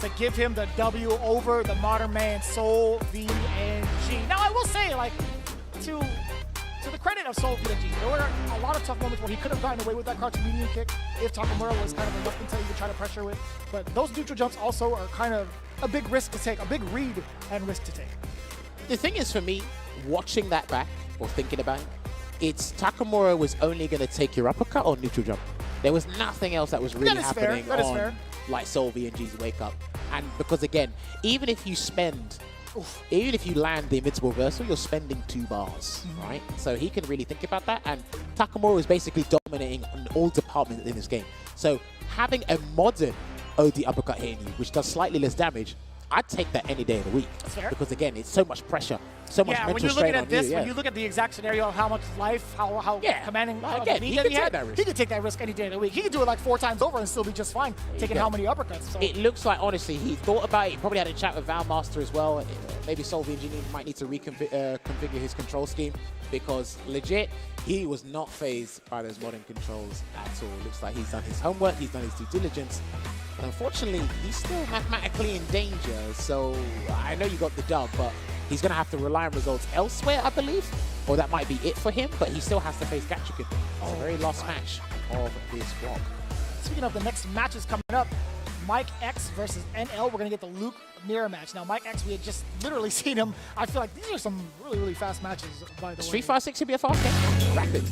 [SPEAKER 13] to give him the W over the modern man, SolVNG. Now, I will say, like, to the credit of SolVNG, there were a lot of tough moments where he could have gotten away with that crouching medium kick if Takamura was kind of reluctant to even try to pressure with. But those neutral jumps also are kind of a big risk to take, a big read and risk to take.
[SPEAKER 16] The thing is, for me, watching that back or thinking about it, it's Takamura was only going to take your uppercut or neutral jump. There was nothing else that was really happening on like SolVNG's wake up. And because again, even if you land the invincible reversal, you're spending 2 bars, right? So he can really think about that. And Takamura is basically dominating on all departments in this game. So having a modern OD uppercut hitting you, which does slightly less damage, I'd take that any day of the week. Because again, it's so much pressure, so much mental strain on you.
[SPEAKER 13] When you look at the exact scenario of how much life, how commanding
[SPEAKER 16] again, he could take that risk.
[SPEAKER 13] He could take that risk any day of the week. He could do it like 4 times over and still be just fine, taking how many uppercuts. So.
[SPEAKER 16] It looks like, honestly, he thought about it. He probably had a chat with Valmaster as well. Maybe SolVNG might need to configure his control scheme, because legit, he was not phased by those modern controls at all. Looks like he's done his homework, he's done his due diligence. Unfortunately, he's still mathematically in danger, so I know you got the dub, but he's going to have to rely on results elsewhere, I believe. Or that might be it for him, but he still has to face Gachikun. It's a very last match of this block.
[SPEAKER 13] Speaking of the next matches coming up, Mikex versus NL. We're going to get the Luke mirror match. Now, Mikex, we had just literally seen him. I feel like these are some really, really fast matches, by the way.
[SPEAKER 16] Street Fighter 6 should be a fast game. Rapid.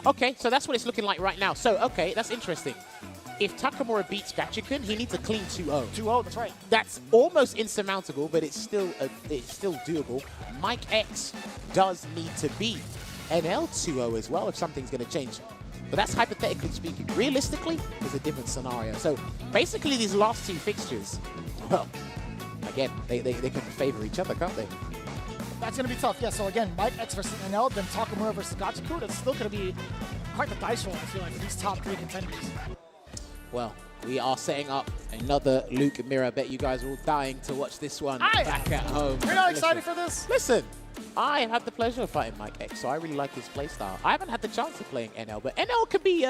[SPEAKER 16] Okay, so that's what it's looking like right now. So, okay, that's interesting. If Takamura beats Gachikun, he needs a clean 2-0.
[SPEAKER 13] 2-0, that's right.
[SPEAKER 16] That's almost insurmountable, but it's still doable. Mikex does need to beat NL 2-0 as well if something's going to change. But that's hypothetically speaking. Realistically, there's a different scenario. So basically these last two fixtures, well, again, they can favor each other, can't they?
[SPEAKER 13] That's going to be tough. Yeah, so again, Mikex versus NL, then Takamura versus Gachikun. It's still going to be quite the dice roll, I feel like, for these top 3 contenders.
[SPEAKER 16] Well, we are setting up another Luke mirror. I bet you guys are all dying to watch this one back at home.
[SPEAKER 13] You're not excited for this?
[SPEAKER 16] Listen, I had the pleasure of fighting Mikex, so I really like his playstyle. I haven't had the chance of playing NL, but NL can be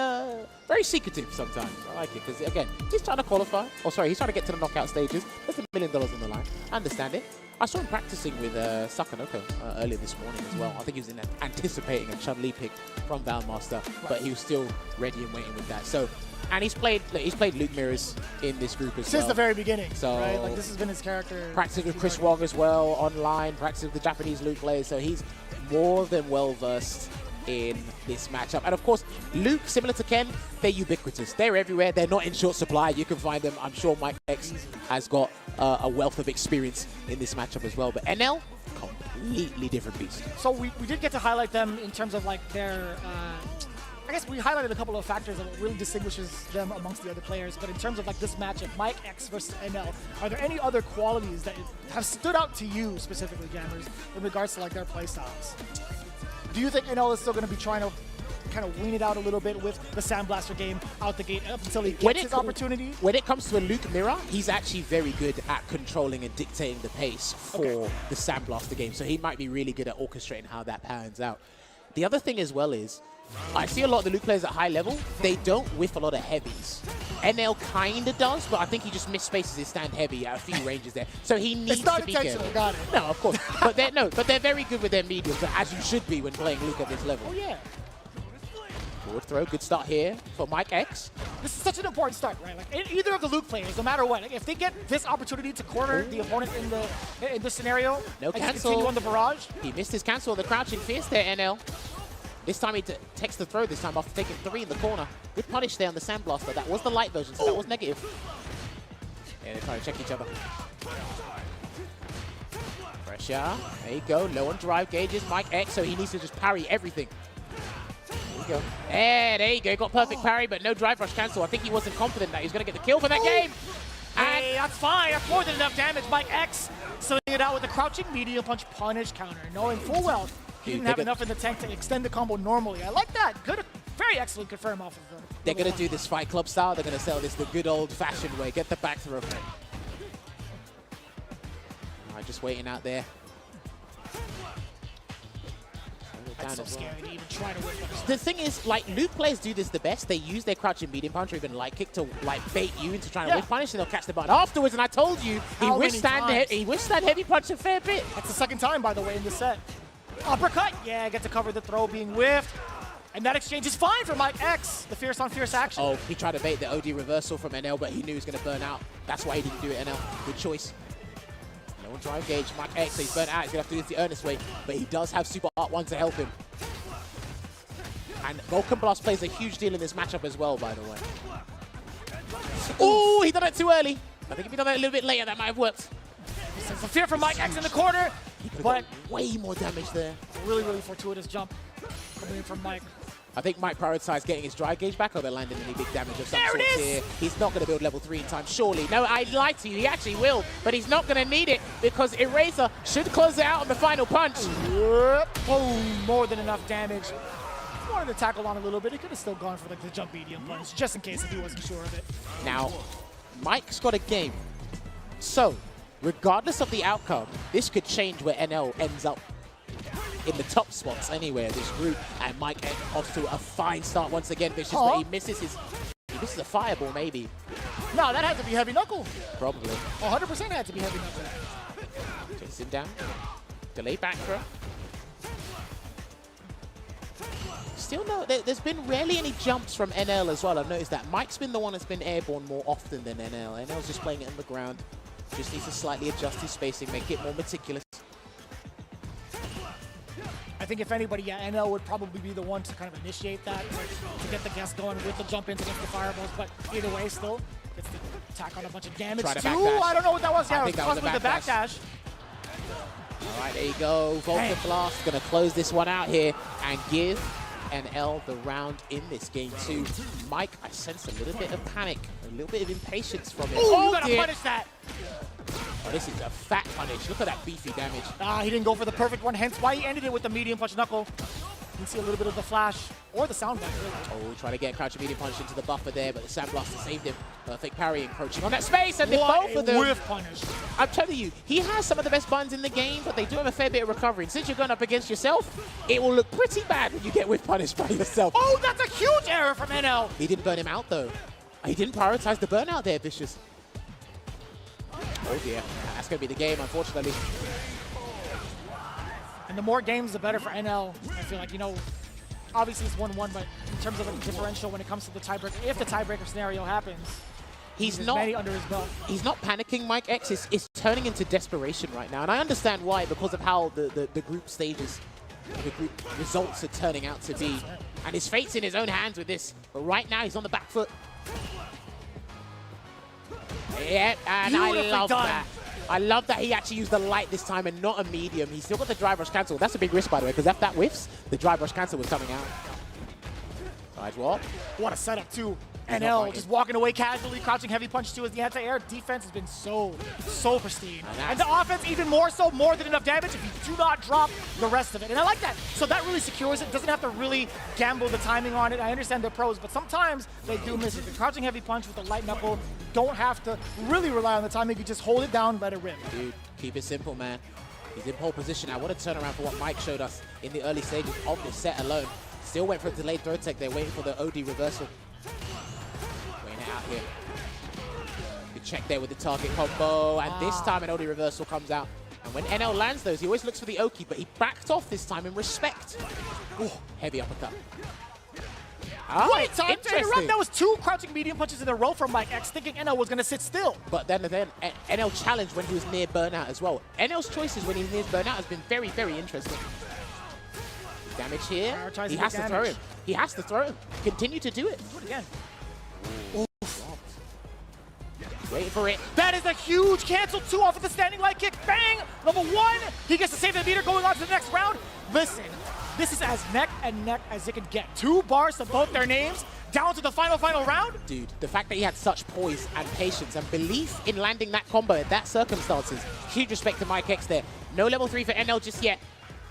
[SPEAKER 16] very secretive sometimes. I like it because, again, he's trying to qualify. Oh, sorry, he's trying to get to the knockout stages. There's $1 million on the line. I understand it. I saw him practicing with Sakanoko earlier this morning as well. I think he was anticipating a Chun-Li pick from Valmaster, but he was still ready and waiting with that. So, and he's played Luke mirrors in this group as well.
[SPEAKER 13] Since the very beginning,
[SPEAKER 16] so
[SPEAKER 13] right? Like, this has been his character.
[SPEAKER 16] Practice with Chris Wong as well, online, practice with the Japanese Luke players, so he's more than well-versed in this matchup. And of course, Luke, similar to Ken, they're ubiquitous. They're everywhere. They're not in short supply. You can find them. I'm sure Mikex has got a wealth of experience in this matchup as well. But NL, completely different beast.
[SPEAKER 13] So we did get to highlight them in terms of like their... I guess we highlighted a couple of factors of what really distinguishes them amongst the other players, but in terms of like this matchup, Mikex versus NL, are there any other qualities that have stood out to you specifically, Jammers, in regards to like their play styles? Do you think NL is still going to be trying to kind of wean it out a little bit with the Sandblaster game out the gate up until he gets his opportunity?
[SPEAKER 16] When it comes to a Luke mirror, he's actually very good at controlling and dictating the pace for the Sandblaster game, so he might be really good at orchestrating how that pans out. The other thing as well is, I see a lot of the Luke players at high level, they don't whiff a lot of heavies. NL kind of does, but I think he just misspaces his stand heavy at a few ranges there. So he needs to be careful.
[SPEAKER 13] Got it.
[SPEAKER 16] No, of course. but they're very good with their mediums, as you should be when playing Luke at this level.
[SPEAKER 13] Oh, yeah.
[SPEAKER 16] Forward throw, good start here for Mikex.
[SPEAKER 13] This is such an important start, right? Like either of the Luke players, no matter what, like, if they get this opportunity to corner the opponent in this scenario,
[SPEAKER 16] no
[SPEAKER 13] and
[SPEAKER 16] cancel
[SPEAKER 13] continue on the barrage.
[SPEAKER 16] He missed his cancel on the crouching fierce there, NL. This time he takes the throw this time after taking 3 in the corner. Good punish there on the Sandblaster. That was the light version, so that was negative. Yeah, they're trying to check each other. Pressure. There you go. Low on drive gauges. Mikex, so he needs to just parry everything. There you go. There you go. Got perfect parry, but no drive rush cancel. I think he wasn't confident that he was going to get the kill for that game.
[SPEAKER 13] Hey, that's fine. That's more than enough damage. Mikex filling it out with a crouching medium punch punish counter, knowing full well he didn't have enough in the tank to extend the combo normally. I like that. Good, very excellent confirm off of them.
[SPEAKER 16] They're going to do this Fight Club style. They're going to sell this the good old-fashioned way. Get the back throw. Just waiting out there.
[SPEAKER 13] That's so scary to even try to win.
[SPEAKER 16] The thing is, like, Luke players do this the best. They use their crouching medium punch or even light kick to, like, bait you into trying to whiff punish, and they'll catch the button afterwards. And I told you, he withstand heavy punch a fair bit.
[SPEAKER 13] That's the second time, by the way, in this set. Uppercut, yeah, get to cover the throw being whiffed. And that exchange is fine for Mikex, the fierce on fierce action.
[SPEAKER 16] Oh, he tried to bait the OD reversal from NL, but he knew he was going to burn out. That's why he didn't do it, NL. Good choice. No one drive gauge. Mikex, so he's burnt out. He's going to have to do this the earnest way, but he does have Super Art 1 to help him. And Vulcan Blast plays a huge deal in this matchup as well, by the way. Oh, he done it too early. I think if he done it a little bit later, that might have worked.
[SPEAKER 13] Sense of fear from Mikex in the corner, but
[SPEAKER 16] way more damage there.
[SPEAKER 13] Really, really fortuitous jump coming in from Mike.
[SPEAKER 16] I think Mike prioritized getting his drive gauge back over landing any big damage of some sort here. He's not going to build level 3 in time, surely. No, I lied to you. He actually will, but he's not going to need it because Eraser should close it out on the final punch.
[SPEAKER 13] Boom, more than enough damage. Wanted to tackle on a little bit. He could have still gone for the jump medium punch, just in case if he wasn't sure of it.
[SPEAKER 16] Now, Mike's got a game. So, regardless of the outcome, this could change where NL ends up in the top spots anyway of this group. And Mike off to a fine start once again, Vicious, but he misses a fireball maybe.
[SPEAKER 13] No, that had to be heavy knuckle.
[SPEAKER 16] Probably.
[SPEAKER 13] 100% had to be heavy knuckle.
[SPEAKER 16] Chase him down. Delay back throw. Still no, there's been rarely any jumps from NL as well. I've noticed that. Mike's been the one that's been airborne more often than NL. NL's just playing it on the ground. Just needs to slightly adjust his spacing, make it more meticulous.
[SPEAKER 13] I think if anybody, yeah, NL would probably be the one to kind of initiate that, to get the guess going with the jump ins against the fireballs. But either way, still, gets the attack on a bunch of damage too. I don't know what that was. Yeah, it was possibly the backdash.
[SPEAKER 16] All right, there you go. Volta Blast gonna close this one out here and give NL the round in this game too. Mike, I sense a little bit of panic, a little bit of impatience from him.
[SPEAKER 13] Oh, you gotta punish that.
[SPEAKER 16] Oh, this is a fat punish. Look at that beefy damage.
[SPEAKER 13] He didn't go for the perfect one, hence why he ended it with the medium punch knuckle. You can see a little bit of the flash or the sound back.
[SPEAKER 16] Oh, trying to get crouching medium punch into the buffer there, but the Sandblaster saved him. Perfect parry encroaching on that space, and they both of them.
[SPEAKER 13] Whiff punish.
[SPEAKER 16] I'm telling you, he has some of the best buns in the game, but they do have a fair bit of recovery. And since you're going up against yourself, it will look pretty bad when you get whiff punished by yourself.
[SPEAKER 13] Oh, that's a huge error from NL.
[SPEAKER 16] He didn't burn him out, though. He didn't prioritize the burnout there, Vicious. Oh dear, that's going to be the game, unfortunately.
[SPEAKER 13] And the more games, the better for NL. I feel like, you know, obviously it's 1-1, but in terms of a differential when it comes to the tiebreaker, if the tiebreaker scenario happens,
[SPEAKER 16] he's not
[SPEAKER 13] under his belt.
[SPEAKER 16] He's not panicking, Mikex. It's turning into desperation right now. And I understand why, because of how the group stages, the group results are turning out to be. And his fate's in his own hands with this. But right now, he's on the back foot. Yeah, and I love that. I love that he actually used the light this time and not a medium. He's still got the drive rush cancel. That's a big risk, by the way, because if that whiffs, the drive rush cancel was coming out. Side walk.
[SPEAKER 13] What a setup, too. NL just walking away casually, crouching heavy punch too as the anti-air defense has been so pristine. And the offense even more so, more than enough damage if you do not drop the rest of it. And I like that. So that really secures it. Doesn't have to really gamble the timing on it. I understand they're pros, but sometimes they do miss it. The crouching heavy punch with the light knuckle, don't have to really rely on the timing. You just hold it down, let it rip.
[SPEAKER 16] Dude, keep it simple, man. He's in pole position now. What a turnaround for what Mike showed us in the early stages of this set alone. Still went for a delayed throw tech there, waiting for the OD reversal. Out here. Good check there with the target combo, and this time an OD reversal comes out. And when NL lands those, he always looks for the Oki, but he backed off this time in respect. Ooh, heavy uppercut.
[SPEAKER 13] Wait, time to interrupt. That was 2 crouching medium punches in a row from Mikex, thinking NL was going to sit still.
[SPEAKER 16] But then NL challenged when he was near burnout as well. NL's choices when he's near burnout has been very, very interesting. Damage here. He has to throw him. He has to throw him. Continue to do it.
[SPEAKER 13] Do it again.
[SPEAKER 16] Waiting for it.
[SPEAKER 13] That is a huge cancel, 2 off of the standing light kick. Bang! Level 1. He gets to save the meter going on to the next round. Listen, this is as neck and neck as it can get. 2 bars to both their names, down to the final round.
[SPEAKER 16] Dude, the fact that he had such poise and patience and belief in landing that combo in that circumstances. Huge respect to Mikex there. No level 3 for NL just yet.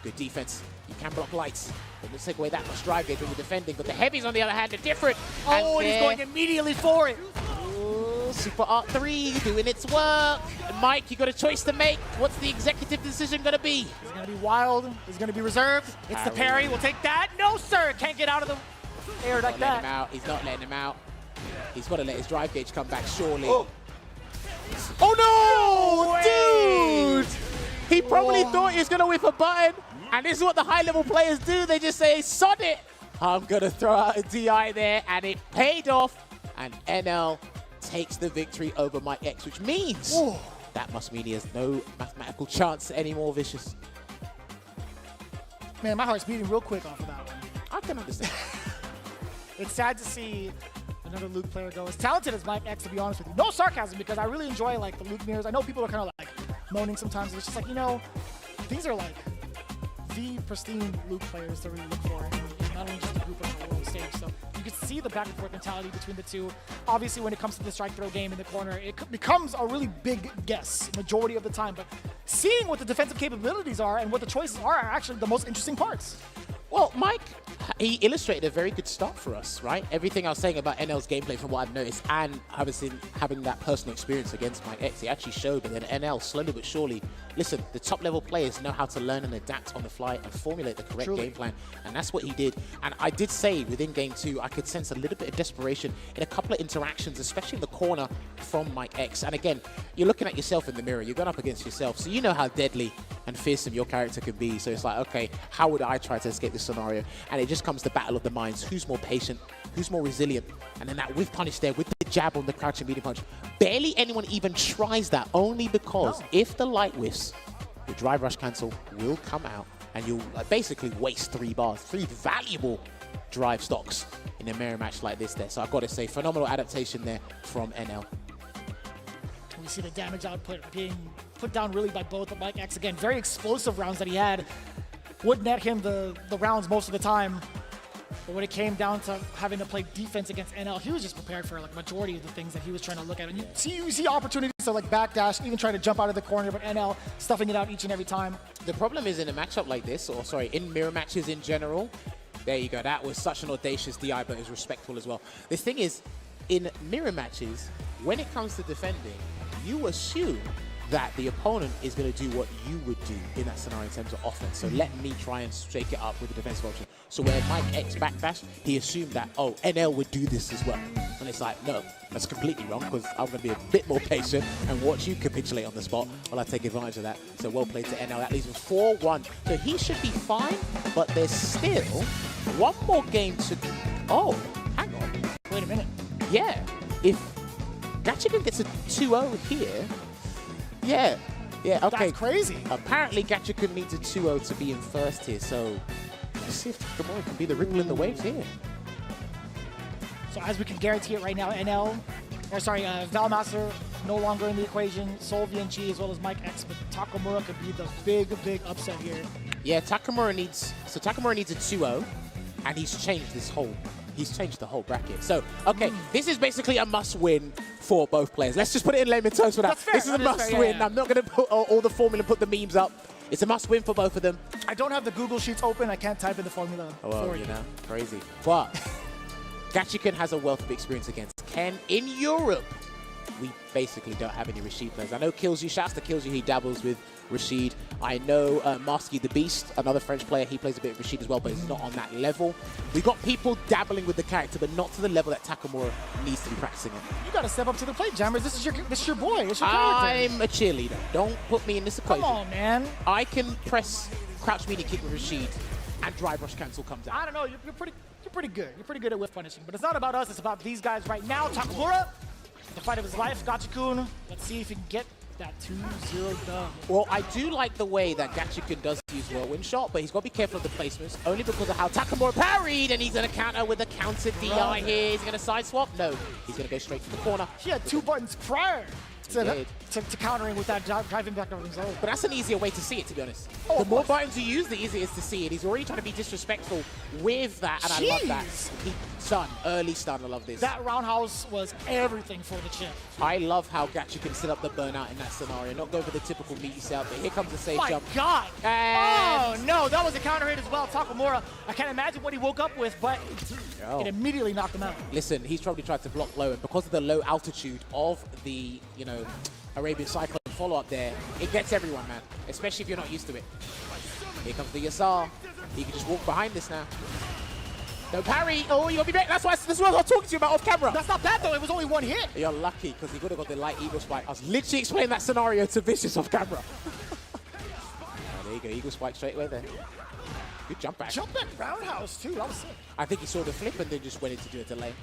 [SPEAKER 16] Good defense. You can block lights. It doesn't take away that much drive gauge when you're defending, but the heavies on the other hand are different.
[SPEAKER 13] Oh, and he's going immediately for it.
[SPEAKER 16] Super Art 3 doing its work. Mike, you got a choice to make. What's the executive decision going to be?
[SPEAKER 13] Is it going to be wild? Is it going to be reserved? It's the parry. We'll take that. No, sir. Can't get out of the air like that.
[SPEAKER 16] He's not letting him out. He's got to let his drive gauge come back, surely.
[SPEAKER 13] Oh,
[SPEAKER 16] no! Dude! He probably thought he was going to whip a button. And this is what the high-level players do. They just say, sod it. I'm going to throw out a DI there. And it paid off. And NL takes the victory over Mikex, which means that must mean he has no mathematical chance anymore, Vicious.
[SPEAKER 13] Man, my heart's beating real quick off of that one.
[SPEAKER 16] I can understand.
[SPEAKER 13] It's sad to see another Luke player go as talented as Mikex, to be honest with you. No sarcasm, because I really enjoy like the Luke mirrors. I know people are kind of like moaning sometimes. It's just like, you know, these are like the pristine Luke players to really look for, in not only just the group but on the world stage. So you can see the back and forth mentality between the two. Obviously, when it comes to the strike throw game in the corner, it becomes a really big guess majority of the time. But seeing what the defensive capabilities are and what the choices are actually the most interesting parts.
[SPEAKER 16] Well, Mike, he illustrated a very good start for us, right? Everything I was saying about NL's gameplay from what I've noticed, and obviously having that personal experience against Mikex, he actually showed that NL, slowly but surely, listen, the top level players know how to learn and adapt on the fly and formulate the correct game plan, and that's what he did. And I did say within game 2, I could sense a little bit of desperation in a couple of interactions, especially in the corner from Mikex. And again, you're looking at yourself in the mirror, you're going up against yourself, so you know how deadly and fearsome your character can be. So it's like, okay, how would I try to escape this scenario? And it just comes to battle of the minds. Who's more patient? Who's more resilient? And then that whiff punish there with the jab on the crouching medium punch. Barely anyone even tries that, only because if the light whiffs, the drive rush cancel will come out and you'll basically waste 3 bars, 3 valuable drive stocks in a mirror match like this there. So I've got to say, phenomenal adaptation there from NL.
[SPEAKER 17] We see the damage output being put down really by both of Mikex. Again, very explosive rounds that he had. Would net him the rounds most of the time. But when it came down to having to play defense against NL, he was just prepared for like majority of the things that he was trying to look at. And you see opportunities to like backdash, even trying to jump out of the corner, but NL stuffing it out each and every time.
[SPEAKER 16] The problem is in a matchup like this, or sorry, in mirror matches in general, there you go. That was such an audacious DI, but it was respectful as well. The thing is, in mirror matches, when it comes to defending, you assume that the opponent is going to do what you would do in that scenario in terms of offense. So let me try and shake it up with the defensive option. So where Mikex backdash, he assumed that, oh, NL would do this as well. And it's like, no, that's completely wrong, because I'm going to be a bit more patient and watch you capitulate on the spot while I take advantage of that. So well played to NL. That leaves him 4-1. So he should be fine, but there's still one more game to... Oh, hang on.
[SPEAKER 17] Wait a minute.
[SPEAKER 16] Yeah, if Gachikun gets a 2-0 here, yeah, okay.
[SPEAKER 17] That's crazy.
[SPEAKER 16] Apparently, Gachikun needs a 2-0 to be in first here, so let's see if Takamura can be the ripple in the waves here.
[SPEAKER 17] So as we can guarantee it right now, Valmaster no longer in the equation, SolVNG as well as Mikex, but Takamura could be the big upset here.
[SPEAKER 16] Yeah, Takamura needs a 2-0, and he's changed the whole bracket. So, okay, this is basically a must-win for both players. Let's just put it in layman terms for that. This is a must-win. I'm not going to put all the formula and put the memes up. It's a must-win for both of them.
[SPEAKER 17] I don't have the Google Sheets open. I can't type in the formula for you.
[SPEAKER 16] Know, crazy. But Gachikun has a wealth of experience against Ken in Europe. We basically don't have any Rashid players. I know KillsU, shouts to KillsU, he dabbles with Rashid. I know Marsky the Beast, another French player, he plays a bit of Rashid as well, but he's not on that level. We've got people dabbling with the character, but not to the level that Takamura needs to be practicing it.
[SPEAKER 17] You got to step up to the plate, Jammers. This is your boy. It's your character.
[SPEAKER 16] I'm a cheerleader. Don't put me in this equation.
[SPEAKER 17] Come on, man.
[SPEAKER 16] I can press crouch media kick with Rashid, and drive rush cancel comes out.
[SPEAKER 17] I don't know. You're pretty good. You're pretty good at whiff punishing, but it's not about us. It's about these guys right now. Takamura, the fight of his life. Gachikun. Let's see if he can get that 2-0 done.
[SPEAKER 16] Well, I do like the way that Gachikun does use whirlwind shot, but he's got to be careful of the placements, only because of how Takamura parried, and he's going to counter with a counter DI here. He's going to side swap. No, he's going to go straight to the corner.
[SPEAKER 17] He had 2 buttons prior to countering with that driving back over his own.
[SPEAKER 16] But that's an easier way to see it, to be honest. The more buttons you use, the easier it is to see it. He's already trying to be disrespectful with that, and I love that. Stun, early stun, I love this.
[SPEAKER 17] That roundhouse was everything for the chip.
[SPEAKER 16] I love how Gachikun set up the burnout in that scenario, not go for the typical meaty setup, but here comes the safe jump.
[SPEAKER 17] My God!
[SPEAKER 16] And
[SPEAKER 17] oh no, that was a counter hit as well. Takamura, I can't imagine what he woke up with, but it immediately knocked him out.
[SPEAKER 16] Listen, he's probably tried to block low, and because of the low altitude of the, Arabian Cyclone follow-up there, it gets everyone, man, especially if you're not used to it. Here comes the Yasar. He can just walk behind this now. No parry. Oh, you got to be back. That's what I was talking to you about off camera.
[SPEAKER 17] That's not bad, though. It was only 1 hit.
[SPEAKER 16] You're lucky, because he could have got the light Eagle Spike. I was literally explaining that scenario to Vicious off camera. There you go. Eagle Spike straight away there. Good jump back.
[SPEAKER 17] Jump back roundhouse, too. That was sick.
[SPEAKER 16] I think he saw the flip and then just went in to do a delay.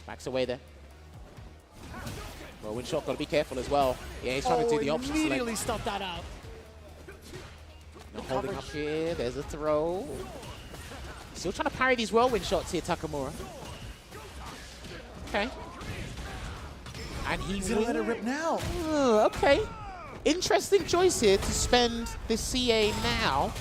[SPEAKER 16] Backs away there. Well, wind shot, got to be careful as well. Yeah, he's trying to do the option select.
[SPEAKER 17] Immediately stuffed that out.
[SPEAKER 16] Not holding up here. There's a throw. Still trying to parry these whirlwind shots here, Takamura. Okay. And he's
[SPEAKER 17] gonna let it rip now.
[SPEAKER 16] Okay. Interesting choice here to spend the CA now.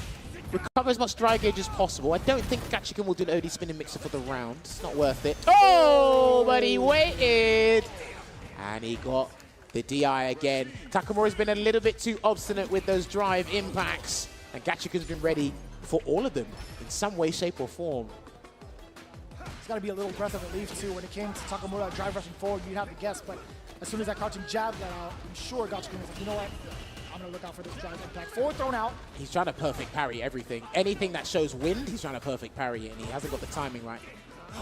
[SPEAKER 16] Recover as much dry gauge as possible. I don't think Gachikun will do an OD spinning mixer for the round. It's not worth it. Oh, but he waited. And he got the DI again. Takamura's been a little bit too obstinate with those drive impacts. And Gachikun's been ready for all of them in some way, shape, or form.
[SPEAKER 17] It's got to be a little breath of relief, too. When it came to Takamura drive rushing forward, you'd have to guess. But as soon as that crouching jab got out, I'm sure Gachikun was like, you know what? I'm going to look out for this drive impact. Forward thrown out.
[SPEAKER 16] He's trying to perfect parry everything. Anything that shows wind, he's trying to perfect parry it, and he hasn't got the timing right.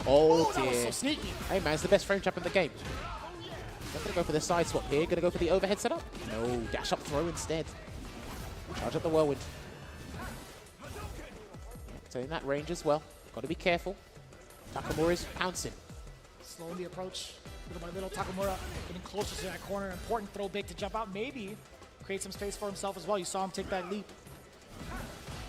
[SPEAKER 16] Oh, dear.
[SPEAKER 17] That was so sneaky.
[SPEAKER 16] Hey, man, it's the best frame trap in the game. Not going to go for the side swap here. Going to go for the overhead setup. No, dash up throw instead. Charge up the whirlwind. So in that range as well. Got to be careful. Takamura's pouncing.
[SPEAKER 17] Slowing the approach. Little by little, Takamura getting closer to that corner. Important throw big to jump out. Maybe create some space for himself as well. You saw him take that leap.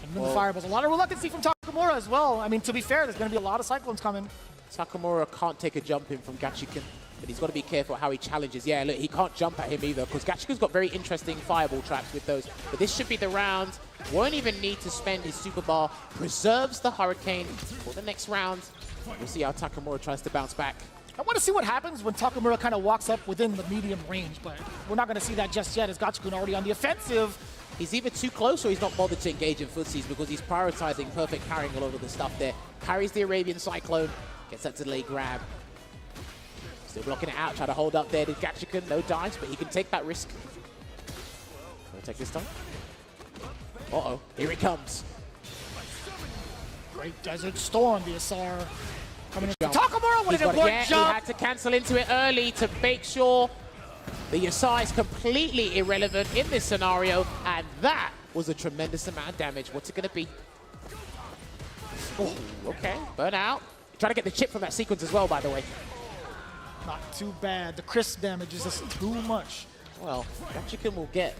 [SPEAKER 17] And then the fireballs. A lot of reluctancy from Takamura as well. I mean, to be fair, there's going to be a lot of cyclones coming.
[SPEAKER 16] Takamura can't take a jump in from Gachikun, but he's got to be careful how he challenges. Yeah, look, he can't jump at him either, because Gachikun's got very interesting fireball traps with those. But this should be the round. Won't even need to spend his super bar. Preserves the hurricane for the next round. We'll see how Takamura tries to bounce back.
[SPEAKER 17] I want to see what happens when Takamura kind of walks up within the medium range, but we're not going to see that just yet, as Gachikun already on the offensive.
[SPEAKER 16] He's either too close or he's not bothered to engage in footsies, because he's prioritizing perfect parrying all over the stuff there. Parries the Arabian Cyclone, gets that delay grab. Still blocking it out, try to hold up there to Gachikun. No dives, but he can take that risk. Can we take this time? Uh-oh, here it comes.
[SPEAKER 17] Great Desert Storm, the SR coming in. Takamura with an important
[SPEAKER 16] He
[SPEAKER 17] jump.
[SPEAKER 16] had to cancel into it early to make sure the Yasai is completely irrelevant in this scenario, and that was a tremendous amount of damage. What's it going to be? Oh, okay, burn out. Trying to get the chip from that sequence as well, by the way.
[SPEAKER 17] Not too bad. The crisp damage is just too much.
[SPEAKER 16] Well, Gachikun will get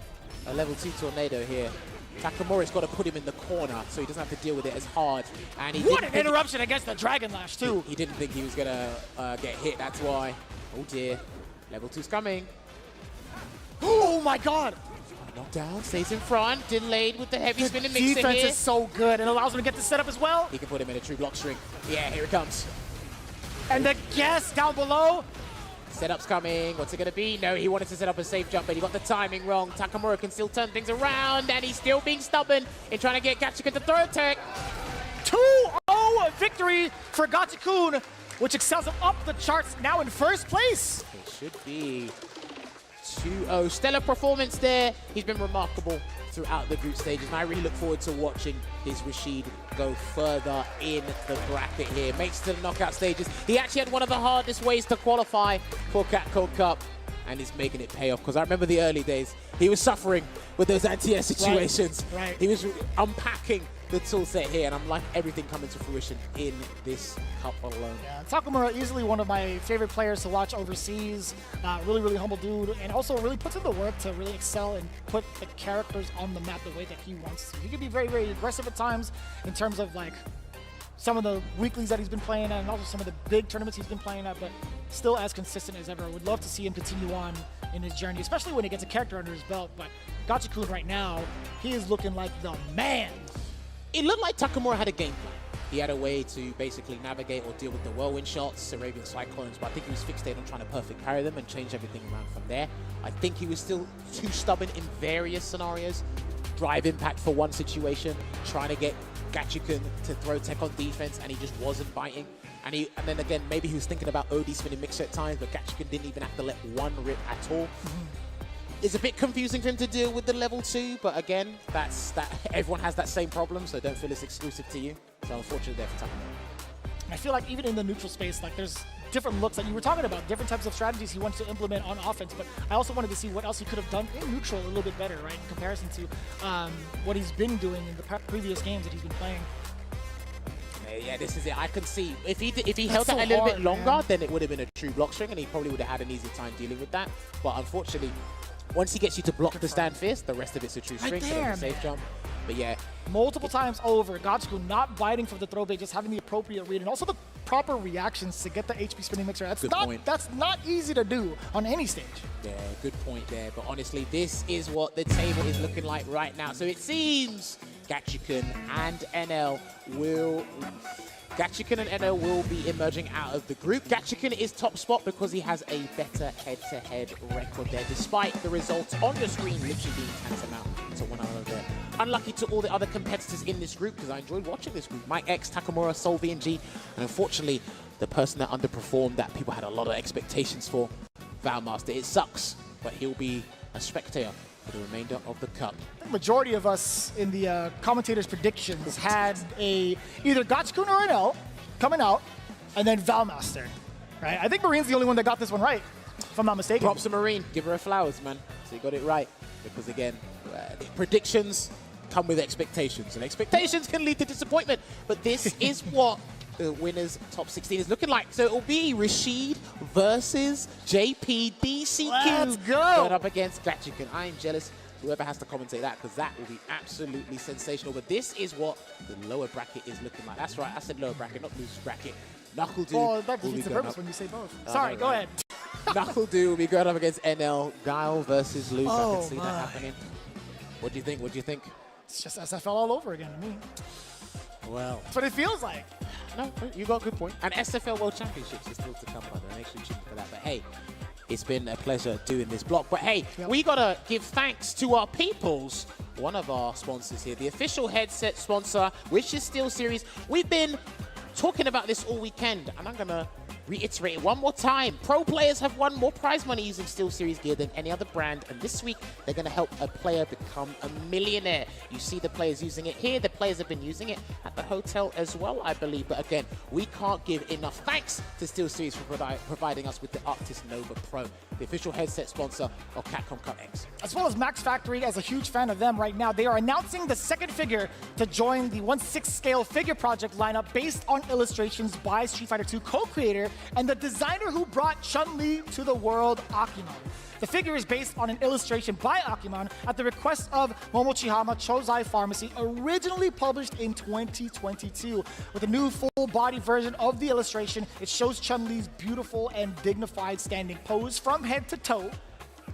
[SPEAKER 16] a level 2 tornado here. Takamura's got to put him in the corner so he doesn't have to deal with it as hard. And he
[SPEAKER 17] What an interruption against the Dragon Lash, too.
[SPEAKER 16] He didn't think he was going to get hit, that's why. Oh dear, level 2's coming.
[SPEAKER 17] Oh my god!
[SPEAKER 16] Knockdown, stays in front, delayed with the heavy spinning mixer
[SPEAKER 17] Defense
[SPEAKER 16] here.
[SPEAKER 17] is so good and allows him to get the setup as well.
[SPEAKER 16] He can put him in a true block string. Yeah, here it comes.
[SPEAKER 17] And the guess down below.
[SPEAKER 16] Setup's coming. What's it going to be? No, he wanted to set up a safe jump, but he got the timing wrong. Takamura can still turn things around, and he's still being stubborn in trying to get Gachikun to throw tech.
[SPEAKER 17] 2-0 victory for Gachikun, which excels him up the charts, now in first place.
[SPEAKER 16] It should be 2-0. Stellar performance there. He's been remarkable throughout the group stages, and I really look forward to watching his Rashid go further in the bracket here. Makes it to the knockout stages. He actually had one of the hardest ways to qualify for Cat Code Cup, and he's making it pay off, because I remember the early days. He was suffering with those anti-air situations.
[SPEAKER 17] Right.
[SPEAKER 16] He was unpacking the tool set here, and I'm like everything coming to fruition in this cup alone.
[SPEAKER 17] Yeah, Takamura, easily one of my favorite players to watch overseas. Really, really humble dude, and also really puts in the work to really excel and put the characters on the map the way that he wants to. He can be very, very aggressive at times in terms of like some of the weeklies that he's been playing at, and also some of the big tournaments he's been playing at, but still as consistent as ever. Would love to see him continue on in his journey, especially when he gets a character under his belt. But Gachikun right now, he is looking like the man.
[SPEAKER 16] It looked like Takamura had a game plan. He had a way to basically navigate or deal with the whirlwind shots, Arabian Cyclones, but I think he was fixated on trying to perfect parry them and change everything around from there. I think he was still too stubborn in various scenarios. Drive impact for one situation, trying to get Gachikun to throw tech on defense, and he just wasn't biting. And then again, maybe he was thinking about OD spinning mixer at times, but Gachikun didn't even have to let one rip at all. It's a bit confusing for him to deal with the level 2, but again, everyone has that same problem, so don't feel it's exclusive to you. So unfortunately there for Takamura.
[SPEAKER 17] I feel like even in the neutral space, like there's different looks that you were talking about, different types of strategies he wants to implement on offense, but I also wanted to see what else he could have done in neutral a little bit better, right, in comparison to what he's been doing in the previous games that he's been playing.
[SPEAKER 16] Yeah, this is it. I can see if he held that a little bit longer, then it would have been a true block string, and he probably would have had an easy time dealing with that. But unfortunately, once he gets you to block the stand fist, the rest of it's a true string, so it's a safe jump. But yeah,
[SPEAKER 17] multiple times over, Gachikun not biting from the throw bait, just having the appropriate read, and also the proper reactions to get the HP spinning mixer. That's not easy to do on any stage.
[SPEAKER 16] Yeah, good point there. But honestly, this is what the table is looking like right now. So it seems Gachikun and NL will be emerging out of the group. Gachikun is top spot because he has a better head-to-head record there, despite the results on your screen literally being tantamount to one another. Unlucky to all the other competitors in this group, because I enjoyed watching this group. Mikex, Takamura, SolVNG, and unfortunately, the person that underperformed that people had a lot of expectations for, Valmaster. It sucks, but he'll be a spectator for the remainder of the cup.
[SPEAKER 17] The majority of us in the commentators' predictions had either Gachikun or NL coming out, and then Valmaster, right? I think Marine's the only one that got this one right, if I'm not mistaken.
[SPEAKER 16] Props to Marine. Give her her flowers, man. So you got it right. Because again, predictions come with expectations, and expectations can lead to disappointment. But this is what the winners top 16 is looking like. So it will be Rashid versus JP DCQ.
[SPEAKER 13] Let's go.
[SPEAKER 16] Going up against Gachikun. I am jealous whoever has to commentate that, because that will be absolutely sensational. But this is what the lower bracket is looking like. That's right, I said lower bracket, not loser bracket. NuckleDu.
[SPEAKER 17] Well, that
[SPEAKER 16] will be
[SPEAKER 17] defeats the
[SPEAKER 16] going
[SPEAKER 17] purpose
[SPEAKER 16] up.
[SPEAKER 17] when you say both.
[SPEAKER 16] Oh,
[SPEAKER 17] Sorry,
[SPEAKER 16] no,
[SPEAKER 17] go
[SPEAKER 16] right.
[SPEAKER 17] ahead.
[SPEAKER 16] NuckleDu will be going up against NL. Guile versus Luke. I
[SPEAKER 17] Oh,
[SPEAKER 16] can see
[SPEAKER 17] my.
[SPEAKER 16] that happening. What do you think? What do you think?
[SPEAKER 17] It's just SFL all over again to me.
[SPEAKER 16] Well,
[SPEAKER 17] That's what it feels like.
[SPEAKER 16] no, you got a good point. And SFL World Championships is still to come, by the way. Make sure you tune in for that. But hey, it's been a pleasure doing this block. But hey, we got to give thanks to our peoples, one of our sponsors here, the official headset sponsor, which is SteelSeries. We've been talking about this all weekend, and I'm going to reiterate it one more time. Pro players have won more prize money using SteelSeries gear than any other brand, and this week they're going to help a player become a millionaire. You see the players using it here. The players have been using it at the hotel as well, I believe. But again, we can't give enough thanks to SteelSeries for providing us with the Arctis Nova Pro, the official headset sponsor of Capcom Cup X.
[SPEAKER 17] As well as Max Factory, as a huge fan of them right now, they are announcing the second figure to join the 1/6 scale figure project lineup based on illustrations by Street Fighter II co-creator and the designer who brought Chun-Li to the world, Akimon. The figure is based on an illustration by Akimon at the request of Momochihama Chozai Pharmacy, originally published in 2022. With a new full-body version of the illustration, it shows Chun-Li's beautiful and dignified standing pose from head to toe,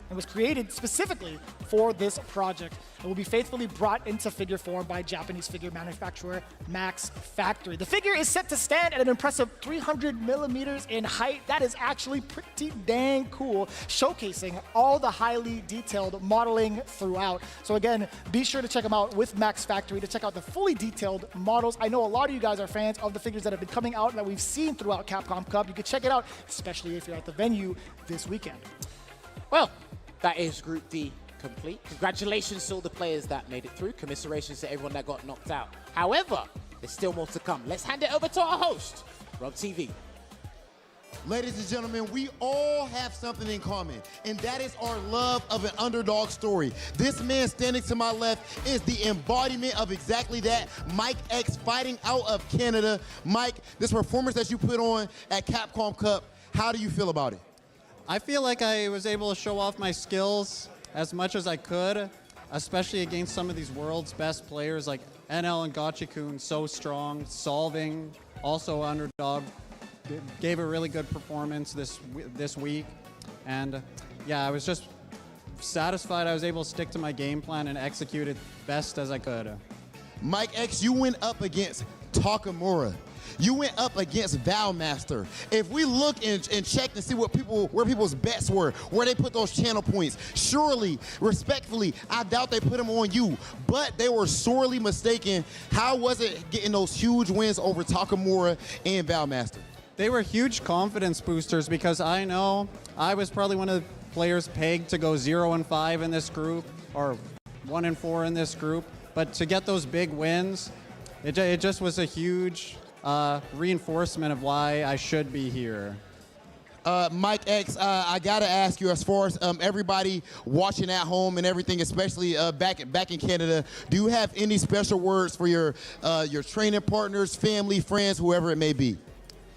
[SPEAKER 17] and was created specifically for this project. It will be faithfully brought into figure form by Japanese figure manufacturer Max Factory. The figure is set to stand at an impressive 300 millimeters in height. That is actually pretty dang cool, showcasing all the highly detailed modeling throughout. So again, be sure to check them out with Max Factory to check out the fully detailed models. I know a lot of you guys are fans of the figures that have been coming out and that we've seen throughout Capcom Cup. You can check it out, especially if you're at the venue this weekend.
[SPEAKER 16] Well, that is Group D complete. Congratulations to all the players that made it through. Commiserations to everyone that got knocked out. However, there's still more to come. Let's hand it over to our host, Rob TV.
[SPEAKER 1] Ladies and gentlemen, we all have something in common, and that is our love of an underdog story. This man standing to my left is the embodiment of exactly that. Mikex fighting out of Canada. Mike, this performance that you put on at Capcom Cup, how do you feel about it?
[SPEAKER 18] I feel like I was able to show off my skills as much as I could, especially against some of these world's best players like NL and Gachikun, so strong. SolVNG, also underdog, gave a really good performance this week. And yeah, I was just satisfied I was able to stick to my game plan and execute it best as I could.
[SPEAKER 1] Mikex, you went up against Takamura. You went up against Valmaster. If we look and check to see where people's bets were, where they put those channel points, surely, respectfully, I doubt they put them on you. But they were sorely mistaken. How was it getting those huge wins over Takamura and Valmaster?
[SPEAKER 18] They were huge confidence boosters because I know I was probably one of the players pegged to go 0-5 in this group, or 1-4 in this group. But to get those big wins, it just was a huge reinforcement of why I should be here.
[SPEAKER 1] Mikex, I gotta ask you, as far as everybody watching at home and everything, especially back in Canada, do you have any special words for your training partners, family, friends, whoever it may be?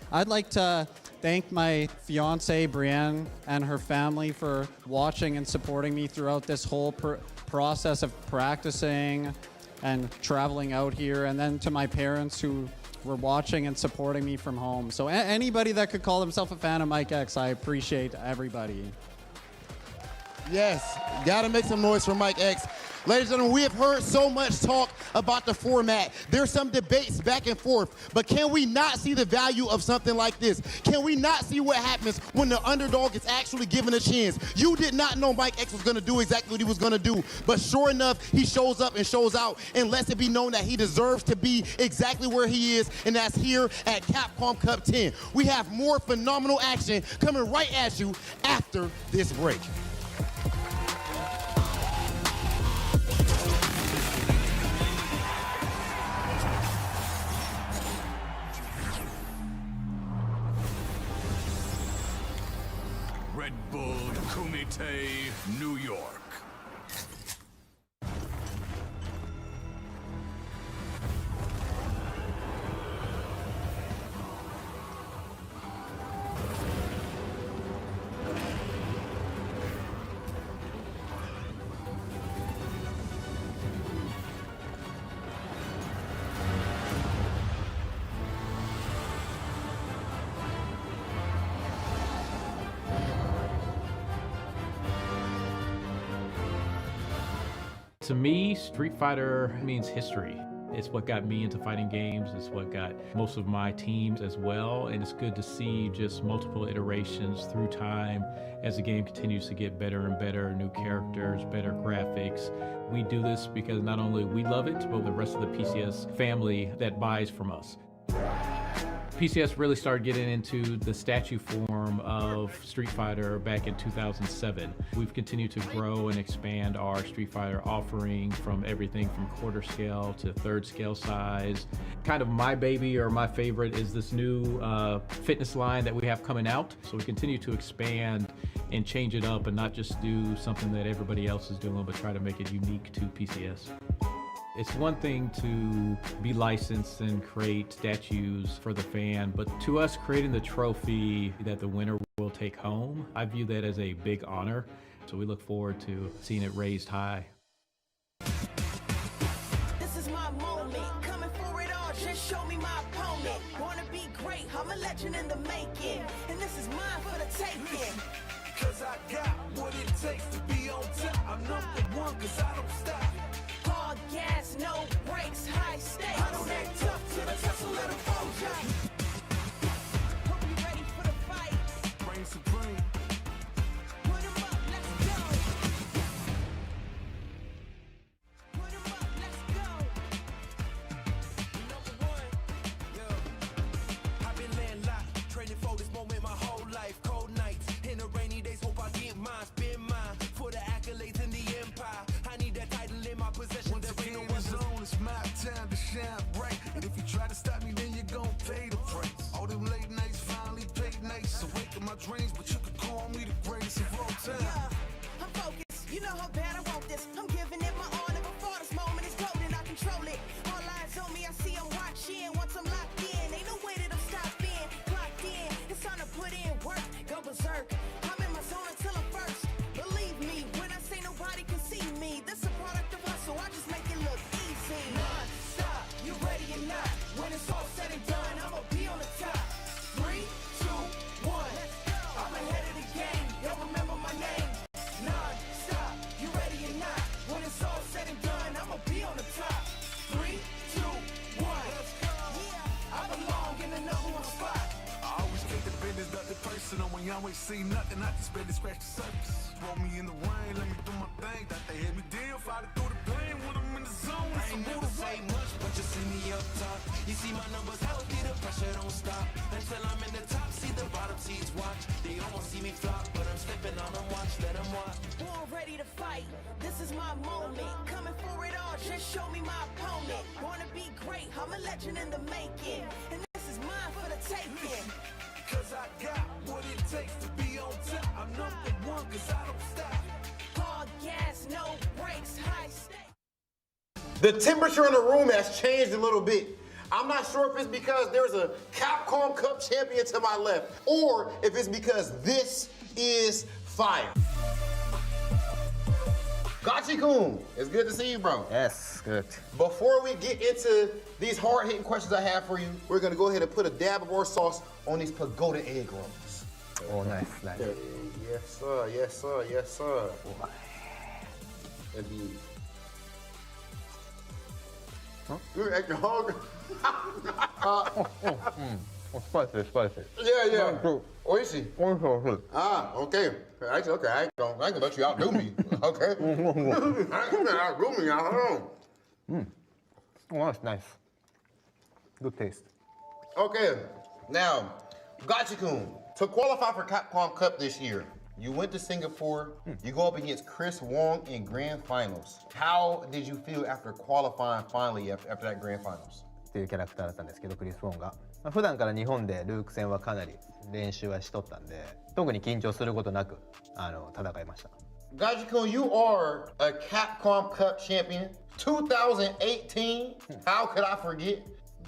[SPEAKER 18] I'd like to thank my fiance Brienne and her family for watching and supporting me throughout this whole process of practicing and traveling out here, and then to my parents who were watching and supporting me from home. So anybody that could call themselves a fan of Mikex, I appreciate everybody.
[SPEAKER 1] Yes, gotta make some noise for Mikex. Ladies and gentlemen, we have heard so much talk about the format. There's some debates back and forth, but can we not see the value of something like this? Can we not see what happens when the underdog is actually given a chance? You did not know Mikex was gonna do exactly what he was gonna do, but sure enough, he shows up and shows out and lets it be known that he deserves to be exactly where he is, and that's here at Capcom Cup 10. We have more phenomenal action coming right at you after this break.
[SPEAKER 10] Red Bull Kumite, New York.
[SPEAKER 19] To me, Street Fighter means history. It's what got me into fighting games. It's what got most of my teams as well. And it's good to see just multiple iterations through time as the game continues to get better and better, new characters, better graphics. We do this because not only we love it, but the rest of the PCS family that buys from us. PCS really started getting into the statue form of Street Fighter back in 2007. We've continued to grow and expand our Street Fighter offering from everything from quarter scale to third scale size. Kind of my baby or my favorite is this new fitness line that we have coming out. So we continue to expand and change it up and not just do something that everybody else is doing, but try to make it unique to PCS. It's one thing to be licensed and create statues for the fan, but to us, creating the trophy that the winner will take home, I view that as a big honor. So we look forward to seeing it raised high.
[SPEAKER 6] This is my moment, coming for it all, just show me my opponent. Wanna be great, I'm a legend in the making, and this is mine for the taking.
[SPEAKER 7] Cause I got what it takes to be on top. I'm #1 cause I don't stop.
[SPEAKER 6] Hard gas, no brakes, high stakes.
[SPEAKER 7] I don't act tough till I tussle, let them fold ya.
[SPEAKER 6] Hope you ready for the fight.
[SPEAKER 7] Reign supreme.
[SPEAKER 6] Put 'em up, let's go. Put 'em up, let's go.
[SPEAKER 7] #1, yeah. I've been landlocked, training for this moment my whole life. Cold nights, in the rainy days, hope I get mine, spin mine. For the accolades in the empire, I need that title in my possession.
[SPEAKER 6] Once
[SPEAKER 7] there ain't no
[SPEAKER 6] again,
[SPEAKER 7] one zone, it's my time to shine bright. And if you try to stop me, then you're gon' pay the price. All them late nights finally paid nice. Awaken my dreams, but you could call me the greatest of all time.
[SPEAKER 6] Yeah, I'm focused, you know how bad I want this. I'm giving it my all, and before this moment is golden, I control it. All eyes on me, I see I'm watching. Once I'm locked in, ain't no way that I'm stopping. Clocked in, it's time to put in work, go berserk. I'm in my zone until I'm first. Believe me, when I say nobody can see me, this a product of hustle, I just make it look easy.
[SPEAKER 7] Non-stop, you ready or not? When it's all said and done, I'ma be on the top. 3, 2, 1, I'm ahead of the game, y'all remember my name. Non-stop, you ready or not? When it's all said and done, I'ma be on the top. 3, 2, 1, I belong in the #1 spot. I always take the business, nothing personal. When y'all ain't see nothing, I just barely scratch the surface. Throw me in the rain, let me do my thing. Thought they hit me down, fight through the pain when I'm in the zone.
[SPEAKER 8] I ain't never say much, but you see me up top. You see my numbers healthy, the pressure don't stop. Until I'm in the top, see the bottom seats watch. They almost see me flop, but I'm stepping on them, watch, let them watch.
[SPEAKER 6] Born ready to fight, this is my moment. Coming for it all, just show me my opponent. Wanna be great, I'm a legend in the making, and this is mine for the taking.
[SPEAKER 7] Cause I got what it takes to be on top. I'm #1 cause I don't stop.
[SPEAKER 6] Hard gas, no brakes, high stakes.
[SPEAKER 1] The temperature in the room has changed a little bit. I'm not sure if it's because there's a Capcom Cup champion to my left, or if it's because this is fire. Gachikun, it's good to see you, bro.
[SPEAKER 20] Yes, good.
[SPEAKER 1] Before we get into these hard-hitting questions I have for you, we're gonna go ahead and put a dab of our sauce on these pagoda egg rolls.
[SPEAKER 20] Oh, nice, nice.
[SPEAKER 1] Yes, sir, yes, sir, yes, sir. Indeed.
[SPEAKER 20] Huh?
[SPEAKER 1] You're acting hungry.
[SPEAKER 20] Spicy, spicy.
[SPEAKER 1] Yeah. Oishi. Ah, okay. Actually, okay, I ain't gonna let you outdo me. Okay. I ain't gonna outdo me, I don't know.
[SPEAKER 20] Oh, that's nice. Good taste.
[SPEAKER 1] Okay, now, Gachikun, to qualify for Capcom Cup this year, you went to Singapore, you go up against Chris Wong in grand finals. How did you feel after qualifying finally after that grand finals?
[SPEAKER 20] っていうキャラクターだったんですけど、クリス・ウォンが。普段から日本でルーク戦はかなり練習はしとったんで、特に緊張することなく戦いました。
[SPEAKER 1] Gachikun, you are a Capcom Cup champion, 2018. How could I forget?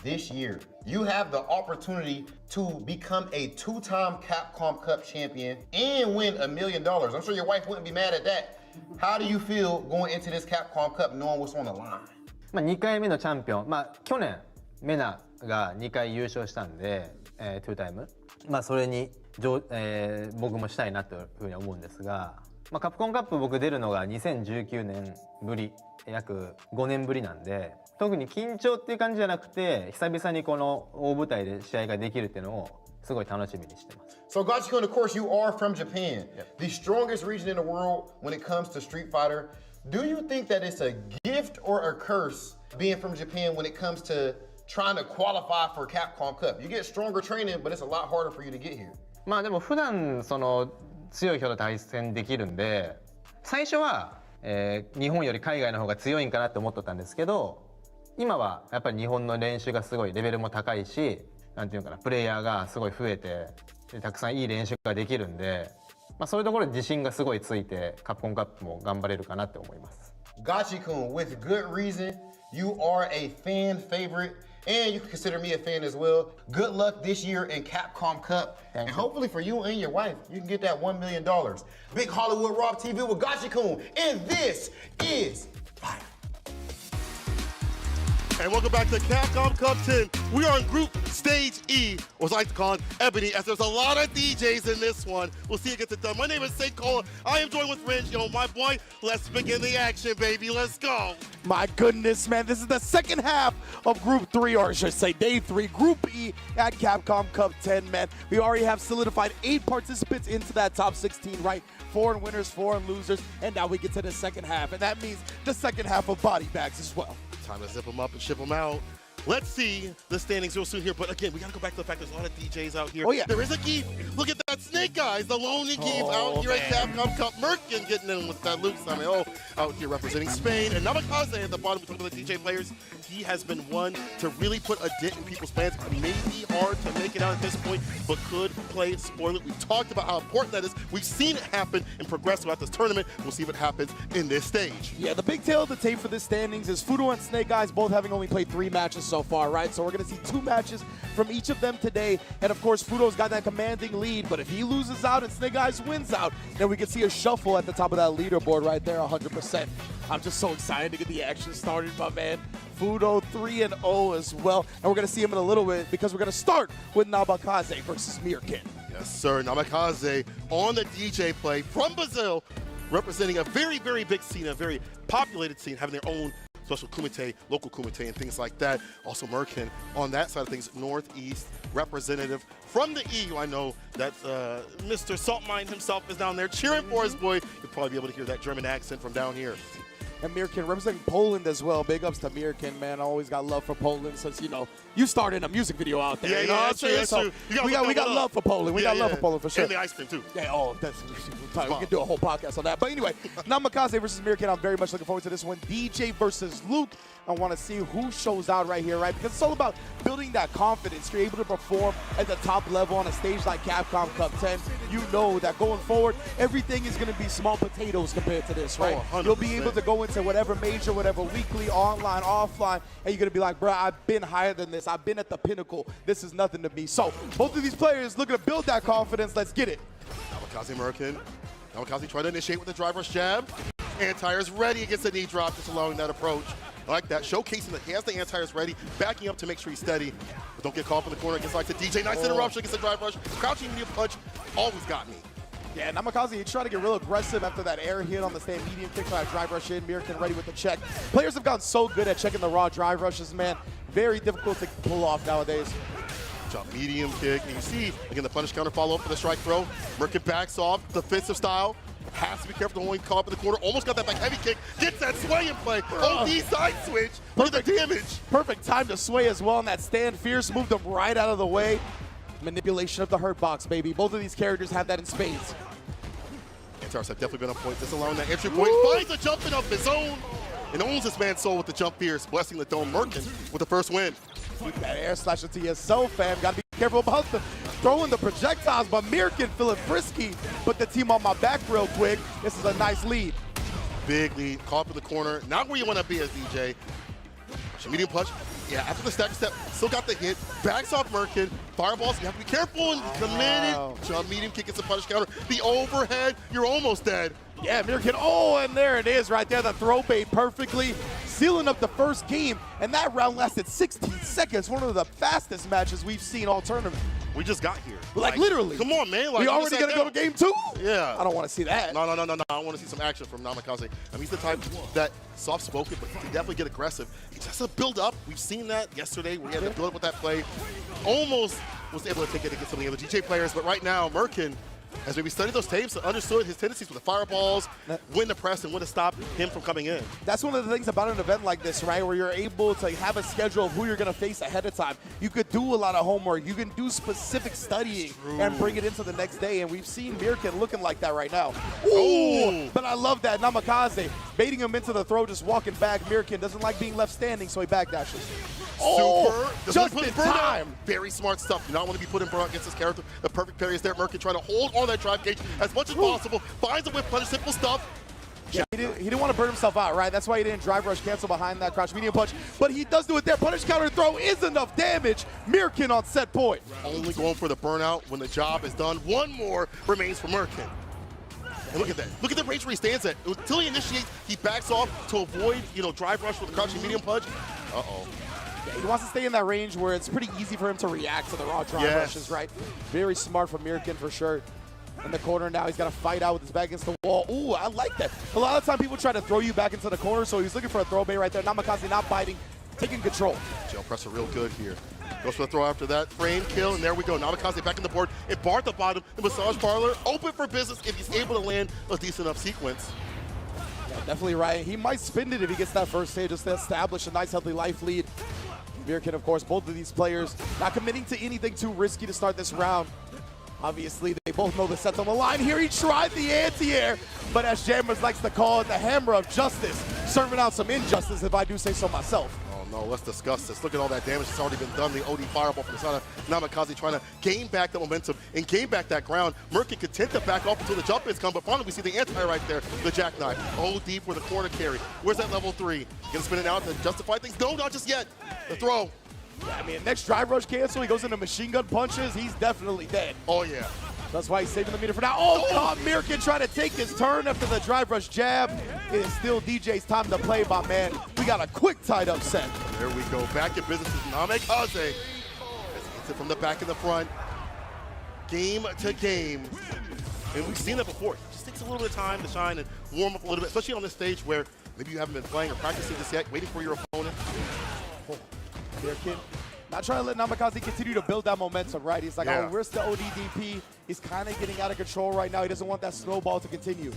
[SPEAKER 1] This year, you have the opportunity to become a 2-time Capcom Cup champion and win $1 million. I'm sure your wife wouldn't be mad at that. How do you feel going into this Capcom Cup knowing what's on the line?
[SPEAKER 20] 2回目のチャンピオン、去年メナが2回優勝したんで、2タイム、それに、僕もしたいなというふうに思うんですが、まあ、カプコンカップ僕出るのが2019年ぶり、約5年ぶりなんで、特に緊張っていう感じじゃなくて、久々にこの大舞台で試合ができるっていうのをすごい楽しみにしてます。
[SPEAKER 1] So Gachikun, of course, you are from Japan, the strongest region in the world when it comes to Street Fighter. Do you think that it's a gift or a curse being from Japan when it comes to trying to qualify for Capcom Cup? You get stronger training, but it's a lot harder for you to get here.
[SPEAKER 20] まあでも普段その強い人と対戦できるんで、最初は、日本より海外の方が強いんかなって思ってたんですけど、今はやっぱり日本の練習がすごいレベルも高いし、なんていうかな、プレイヤーがすごい増えて、たくさんいい練習ができるんで、まあそういうところで自信がすごいついて、カプコンカップも頑張れるかなって思います。
[SPEAKER 1] Gachikun, with good reason, you are a fan favorite, and you can consider me a fan as well. Good luck this year in Capcom Cup, and hopefully for you and your wife, you can get that $1 million. Big Hollywood Rock TV with Gachikun, and this is Fire.
[SPEAKER 4] And welcome back to Capcom Cup 10. We are in Group Stage E, or as I like to call it, Ebony, as there's a lot of DJs in this one. We'll see who gets it done. My name is Saint Cola. I am joined with Ringe, my boy. Let's begin the action, baby. Let's go.
[SPEAKER 3] My goodness, man. This is the second half of Group 3, or I should say Day 3, Group E at Capcom Cup 10, man. We already have solidified 8 participants into that top 16, right? 4 winners, 4 losers, and now we get to the second half, and that means the second half of body bags as well.
[SPEAKER 4] Time to zip them up and ship them out. Let's see the standings real soon here. But again, we got to go back to the fact there's a lot of DJs out here.
[SPEAKER 3] Oh, yeah.
[SPEAKER 4] There is a Geef. Look at that Snake Eyes, the lonely Geef out here at Capcom Cup. Myrken getting in with that Luke Samoel out here representing Spain. And Namikaze at the bottom, we talk about the DJ players. He has been one to really put a dent in people's plans. It may be hard to make it out at this point, but could play spoil it. We talked about how important that is. We've seen it happen and progress throughout this tournament. We'll see if it happens in this stage.
[SPEAKER 3] Yeah, the big tail of the tape for this standings is Fudo and Snake Eyes both having only played 3 matches so far, right? So we're going to see 2 matches from each of them today. And of course, Fudo's got that commanding lead, but if he loses out and Snake Eyes wins out, then we can see a shuffle at the top of that leaderboard right there, 100%. I'm just so excited to get the action started, my man. Fudo 3-0 as well. And we're going to see him in a little bit because we're going to start with Namikaze versus Myrken.
[SPEAKER 4] Yes, sir. Namikaze on the DJ play from Brazil, representing a very, very big scene, a very populated scene, having their own special kumite, local kumite, and things like that. Also Myrken on that side of things, Northeast representative from the EU. I know that Mr. Saltmine himself is down there cheering for his boy. You'll probably be able to hear that German accent from down here.
[SPEAKER 3] And Myrken representing Poland as well. Big ups to Myrken, man. I always got love for Poland since, you started a music video out there.
[SPEAKER 4] Yeah,
[SPEAKER 3] you know what I'm saying? So we got love for Poland. We got love for Poland for sure.
[SPEAKER 4] And the ice cream too.
[SPEAKER 3] Yeah, we can do a whole podcast on that. But anyway, Namikaze versus Myrken. I'm very much looking forward to this one. DJ versus Luke. I want to see who shows out right here, right? Because it's all about building that confidence. You're able to perform at the top level on a stage like Capcom Cup 10. You know that going forward, everything is going to be small potatoes compared to this, right?
[SPEAKER 4] Oh,
[SPEAKER 3] you'll be able to go into whatever major, whatever weekly, online, offline, and you're going to be like, bro, I've been higher than this. I've been at the pinnacle. This is nothing to me. So both of these players looking to build that confidence. Let's get it.
[SPEAKER 4] Namikaze Myrken. Namikaze trying to initiate with the driver's jab. Anti-air's ready against the knee drop, just allowing that approach. I like that, showcasing that he has the anti-air's ready, backing up to make sure he's steady. But don't get caught up in the corner against like the DJ. Nice interruption against the drive rush. Crouching knee punch, always got me.
[SPEAKER 3] Yeah, Namikaze, he tried to get real aggressive after that air hit on the stand medium kick by drive rush in. Myrken ready with the check. Players have gotten so good at checking the raw drive rushes, man. Very difficult to pull off nowadays.
[SPEAKER 4] Jump medium kick, and you see, again, the punish counter follow-up for the strike throw. Myrken backs off, defensive style. Has to be careful to only call up in the corner. Almost got that back heavy kick. Gets that sway in play. OD side switch. Look at the damage.
[SPEAKER 3] Perfect time to sway as well on that stand. Fierce moved him right out of the way. Manipulation of the hurt box, baby. Both of these characters have that in spades.
[SPEAKER 4] Antares have definitely been on point. Just allowing that entry point. Finds a jumping of his own. And owns this man's soul with the jump fierce. Blessing the dome. Myrken with the first win.
[SPEAKER 3] Keep that air slash into yourself, fam. Gotta be careful about throwing the projectiles, but Myrken feeling frisky. Put the team on my back real quick. This is a nice lead.
[SPEAKER 4] Big lead, caught up in the corner. Not where you want to be as DJ. Medium punch. Yeah, after the stack step, still got the hit. Backs off Myrken. Fireballs, you have to be careful. And the minute jump medium kick gets a punish counter. The overhead, you're almost dead.
[SPEAKER 3] Yeah, Myrken, and there it is right there. The throw bait perfectly, sealing up the first game. And that round lasted 16 seconds. One of the fastest matches we've seen all tournament.
[SPEAKER 4] We just got here.
[SPEAKER 3] Like literally.
[SPEAKER 4] Come on, man. Like,
[SPEAKER 3] we already going to go to game 2?
[SPEAKER 4] Yeah.
[SPEAKER 3] I don't want to see that.
[SPEAKER 4] No. I want to see some action from Namikaze. I mean, he's the type that soft-spoken, but he can definitely get aggressive. He just has to build up. We've seen that yesterday where he had to build up with that play. Almost was able to take it against some of the other DJ players, but right now, Myrken, as we studied those tapes, understood his tendencies with the fireballs, when to press and when to stop him from coming in.
[SPEAKER 3] That's one of the things about an event like this, right, where you're able to have a schedule of who you're going to face ahead of time. You could do a lot of homework. You can do specific studying and bring it into the next day, and we've seen Myrken looking like that right now. Ooh! But I love that. Namikaze baiting him into the throw, just walking back. Myrken doesn't like being left standing, so he backdashes. Oh, just in time.
[SPEAKER 4] Very smart stuff. You not want to be put in burnout against this character. The perfect parry is there. Myrken trying to hold on that drive gauge as much as possible. Finds a whip punish, simple stuff.
[SPEAKER 3] Yeah, he didn't want to burn himself out, right? That's why he didn't drive rush cancel behind that crouch medium punch. But he does do it there. Punish counter throw is enough damage. Myrken on set point.
[SPEAKER 4] Only going for the burnout when the job is done. One more remains for Myrken. And look at that. Look at the range where he stands at. Until he initiates, he backs off to avoid, drive rush with the crouching medium punch. Uh-oh.
[SPEAKER 3] Yeah, he wants to stay in that range where it's pretty easy for him to react to the raw drive rushes, right? Very smart from Myrken for sure. In the corner now, he's got to fight out with his back against the wall. Ooh, I like that. A lot of time people try to throw you back into the corner, so he's looking for a throw bait right there. Namikaze not biting, taking control.
[SPEAKER 4] Jail presser real good here. Goes for the throw after that. Frame kill, and there we go. Namikaze back on the board. And Bar at the bottom, the massage parlor, open for business if he's able to land a decent enough sequence.
[SPEAKER 3] Yeah, definitely right. He might spin it if he gets that first stage just to establish a nice, healthy life lead. Myrken, of course, both of these players not committing to anything too risky to start this round. Obviously, they both know the set's on the line here. He tried the anti-air, but as Jammers likes to call it, the hammer of justice, serving out some injustice, if I do say so myself.
[SPEAKER 4] Oh no, let's discuss this. Look at all that damage that's already been done. The OD fireball from the side of Namikaze trying to gain back the momentum and gain back that ground. Myrken content to back off until the jump is come, but finally we see the anti right there, the jackknife. OD for the corner carry. Where's that level 3? Gonna spin it out to justify things? No, not just yet. The throw.
[SPEAKER 3] Yeah, I mean, next drive rush cancel, he goes into machine gun punches, he's definitely dead.
[SPEAKER 4] Oh, yeah.
[SPEAKER 3] That's why he's saving the meter for now. Oh, God, Myrken trying to take his turn after the drive rush jab. It is still DJ's time to play, my man. We got a quick tied up set.
[SPEAKER 4] There we go. Back in business is Namikaze. As he hits it from the back and the front. Game to game. And we've seen that before. It just takes a little bit of time to shine and warm up a little bit, especially on this stage where maybe you haven't been playing or practicing this yet, waiting for your opponent.
[SPEAKER 3] Oh. Myrken not trying to let Namikaze continue to build that momentum, right? He's like, oh, where's the ODDP? He's kind of getting out of control right now. He doesn't want that snowball to continue.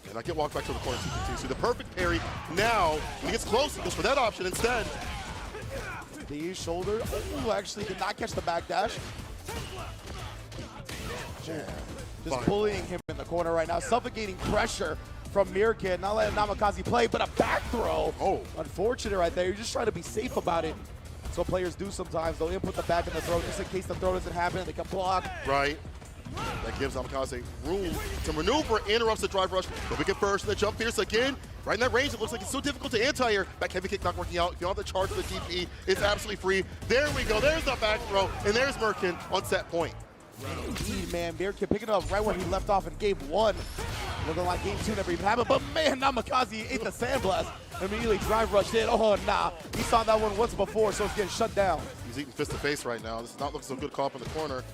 [SPEAKER 4] And I get walked back to the corner too. So the perfect parry. Now, when he gets close, he goes for that option instead.
[SPEAKER 3] The shoulder. Oh, actually did not catch the backdash. Just bullying him in the corner right now. Suffocating pressure from Myrken, not letting Namikaze play, but a back throw.
[SPEAKER 4] Oh.
[SPEAKER 3] Unfortunate right there. You're just trying to be safe about it. So players do sometimes. They'll input the back in the throw just in case the throw doesn't happen. They can block.
[SPEAKER 4] Right. That gives Namikaze room to maneuver, interrupts the drive rush. But we get first in the jump fierce again. Right in that range, it looks like it's so difficult to anti-air. Back heavy kick not working out. If you want the charge for the DP, it's absolutely free. There we go. There's the back throw. And there's Myrken on set point.
[SPEAKER 3] Indeed, man. Myrken picking it up right where he left off in game 1. Looking like game 2 never even happened. But man, Namikaze ate the sandblast. Immediately drive rushed in. Oh, nah. He saw that one once before, so it's getting shut down.
[SPEAKER 4] He's eating fist to face right now. This is not looking so good call up in the corner.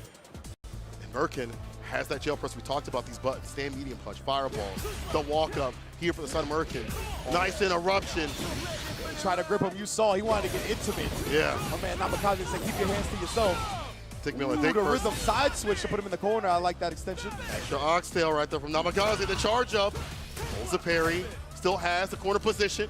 [SPEAKER 4] And Myrken has that jail press. We talked about these buttons. Stand medium punch, fireballs, the walk up here for the son of Myrken. Nice interruption.
[SPEAKER 3] He tried to grip him. You saw he wanted to get intimate.
[SPEAKER 4] Yeah.
[SPEAKER 3] Oh man, Namikaze said keep your hands to yourself.
[SPEAKER 4] Take me on a
[SPEAKER 3] Ooh,
[SPEAKER 4] take
[SPEAKER 3] the
[SPEAKER 4] first.
[SPEAKER 3] rhythm side switch to put him in the corner. I like that extension.
[SPEAKER 4] Extra oxtail right there from Namikaze. The charge up. Holds the parry. Still has the corner position.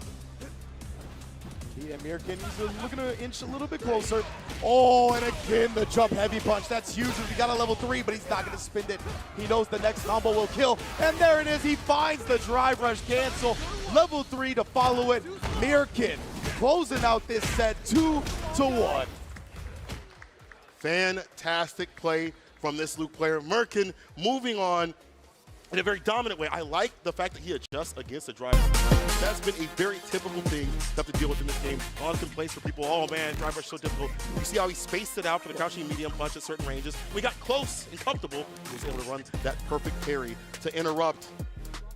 [SPEAKER 3] Yeah, Myrken, he's looking to inch a little bit closer. Oh, and again, the jump heavy punch. That's huge. He got a level 3, but he's not going to spin it. He knows the next combo will kill. And there it is. He finds the drive rush cancel. Level 3 to follow it. Myrken closing out this set 2-1.
[SPEAKER 4] Fantastic play from this Luke player. Myrken moving on in a very dominant way. I like the fact that he adjusts against the drive. That's been a very typical thing to have to deal with in this game. A lot of complaints for people, oh man, drive rush is so difficult. You see how he spaced it out for the crouching medium punch at certain ranges. We got close and comfortable. He was able to run that perfect parry to interrupt.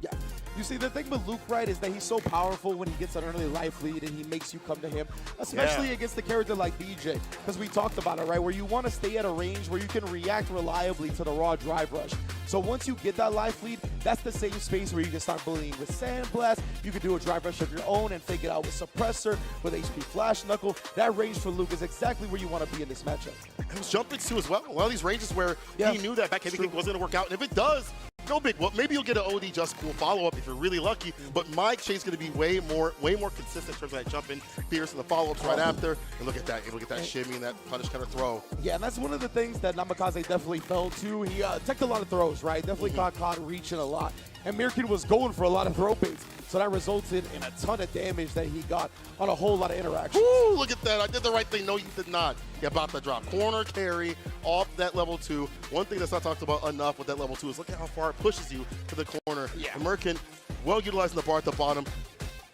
[SPEAKER 3] Yeah, You see, the thing with Luke, right, is that he's so powerful when he gets an early life lead and he makes you come to him, especially against a character like Dee Jay, because we talked about it, right, where you want to stay at a range where you can react reliably to the raw drive rush. So once you get that life lead, that's the same space where you can start bullying with Sandblast. You can do a drive rush of your own and fake it out with Suppressor, with HP Flash Knuckle. That range for Luke is exactly where you want to be in this matchup.
[SPEAKER 4] It was jumping too as well. A lot of these ranges where he knew that back heavy kick wasn't going to work out. And if it does, no big whoop. Maybe you'll get an OD just cool follow-up if you're really lucky. But Mikex is going to be way more consistent in terms of that jumping, Pierce, and the follow-ups right after. And look at that, able to get that shimmy and that punish kind of throw.
[SPEAKER 3] Yeah, and that's one of the things that Namikaze definitely fell to. He teched a lot of throws, right? Definitely got caught reaching a lot. And Myrken was going for a lot of throw baits. So that resulted in a ton of damage that he got on a whole lot of interactions.
[SPEAKER 4] Ooh, look at that. I did the right thing. No, you did not. You're about to drop. Corner carry off that level 2. One thing that's not talked about enough with that level 2 is look at how far it pushes you to the corner. Yeah. And Myrken, well utilizing the bar at the bottom.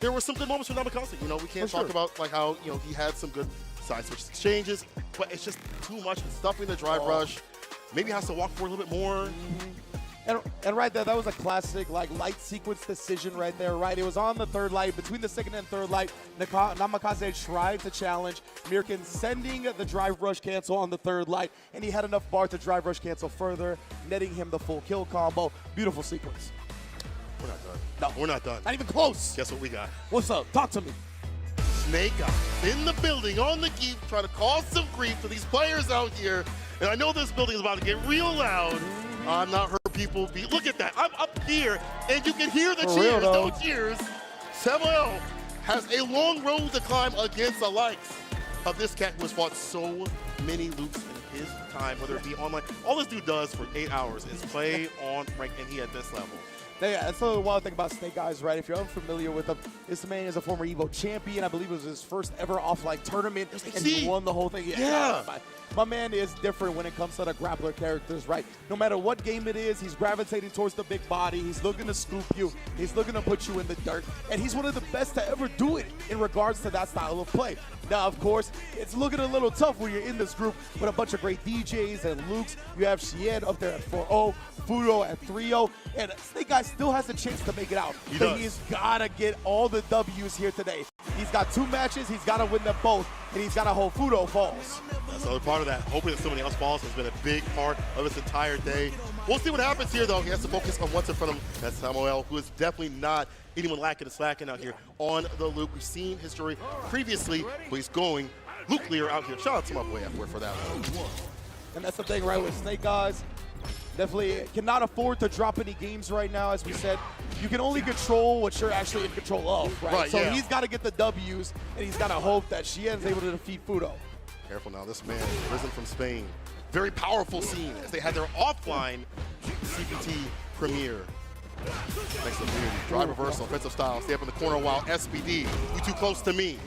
[SPEAKER 4] There were some good moments for Namikaze. You know, we can't talk about like how, you know, he had some good side switch exchanges, but it's just too much stuffing the drive rush. Maybe has to walk for a little bit more.
[SPEAKER 3] And right there, that was a classic like light sequence decision right there, right? It was on the third light, between the second and third light. Namikaze tried to challenge Myrken, sending the drive rush cancel on the third light, and he had enough bar to drive rush cancel further, netting him the full kill combo. Beautiful sequence.
[SPEAKER 4] We're not done.
[SPEAKER 3] No,
[SPEAKER 4] we're not done.
[SPEAKER 3] Not even close.
[SPEAKER 4] Guess what we got?
[SPEAKER 3] What's up? Talk to me.
[SPEAKER 4] Snake Eyez in the building on the Geef, trying to cause some grief to these players out here. And I know this building is about to get real loud. I'm not heard people be. Look at that. I'm up here, and you can hear the cheers. No cheers. Samoel has a long road to climb against the likes of this cat who has fought so many loops in his time, whether it be online. All this dude does for 8 hours is play on rank, and he at this level.
[SPEAKER 3] Yeah, that's the wild thing about Snake Eyez, right? If you're unfamiliar with him, this man is a former EVO champion. I believe it was his first ever offline tournament, and he won the whole thing.
[SPEAKER 4] Yeah.
[SPEAKER 3] My man is different when it comes to the grappler characters, right? No matter what game it is, he's gravitating towards the big body. He's looking to scoop you. He's looking to put you in the dirt. And he's one of the best to ever do it in regards to that style of play. Now, of course, it's looking a little tough when you're in this group with a bunch of great DJs and Lukes. You have Shien up there at 4-0, Fudo at 3-0, and Snake Eyez still has a chance to make it out. But he's got to get all the W's here today. He's got 2 matches. He's got to win them both, and he's got to hold Fudo falls.
[SPEAKER 4] That's another part of that. Hoping that somebody else falls has been a big part of his entire day. We'll see what happens here, though. He has to focus on what's in front of him. That's Samoel, who is definitely not anyone lacking and slacking out here on the Luke. We've seen his story previously, but he's going nuclear out here. Shout out to my boy F-Word for that one.
[SPEAKER 3] And that's the thing, right, with Snake Eyez. Definitely cannot afford to drop any games right now. As we said, you can only control what you're actually in control of, right? So he's got to get the W's, and he's got to hope that Shien's able to defeat Fudo.
[SPEAKER 4] Careful now, this man, risen from Spain. Very powerful scene as they had their offline CPT premiere. Next to Community, drive reversal, offensive style, stay up in the corner while SBD, you too close to me.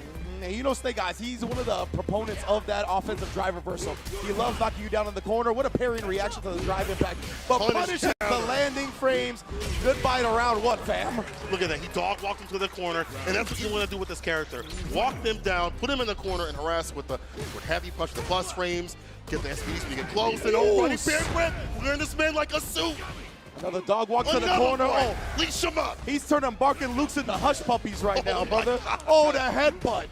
[SPEAKER 3] And you know Snake Eyez, he's one of the proponents of that offensive drive reversal. He loves knocking you down in the corner. What a parrying reaction to the drive impact. But punishes the landing frames. Goodbye to round 1, fam.
[SPEAKER 4] Look at that, he dog walked him to the corner, and that's what you want to do with this character. Walk them down, put him in the corner, and harass with heavy punch, the plus frames, get the SBDs when you get close, and running bear grip, wearing this man like a suit.
[SPEAKER 3] Another dog walk to the corner.
[SPEAKER 4] Oh, leash him up.
[SPEAKER 3] He's turning Barking Lukes into hush puppies right now, brother. Oh, the headbutt.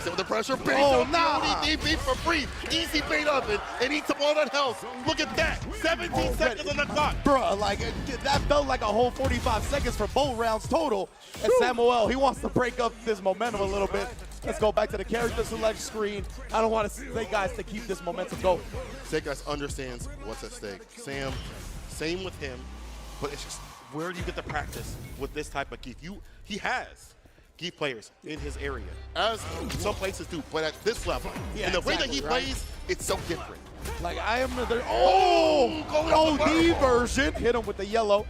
[SPEAKER 4] With the pressure, bait beat for free. Easy bait up it, and eats up all that health. Look at that, 17 seconds on the clock.
[SPEAKER 3] Bruh, like, that felt like a whole 45 seconds for both rounds total. And Samoel, he wants to break up this momentum a little bit. Let's go back to the character select screen. I don't want Snake Eyez to keep this momentum going.
[SPEAKER 4] Snake Eyez understands what's at stake. Sam, same with him, but it's just, where do you get the practice with this type of Geef? He has Geef players in his area, as some places do, but at this level, and the way that he plays, it's so different.
[SPEAKER 3] Like, I am the, OD version. Hit him with the yellow.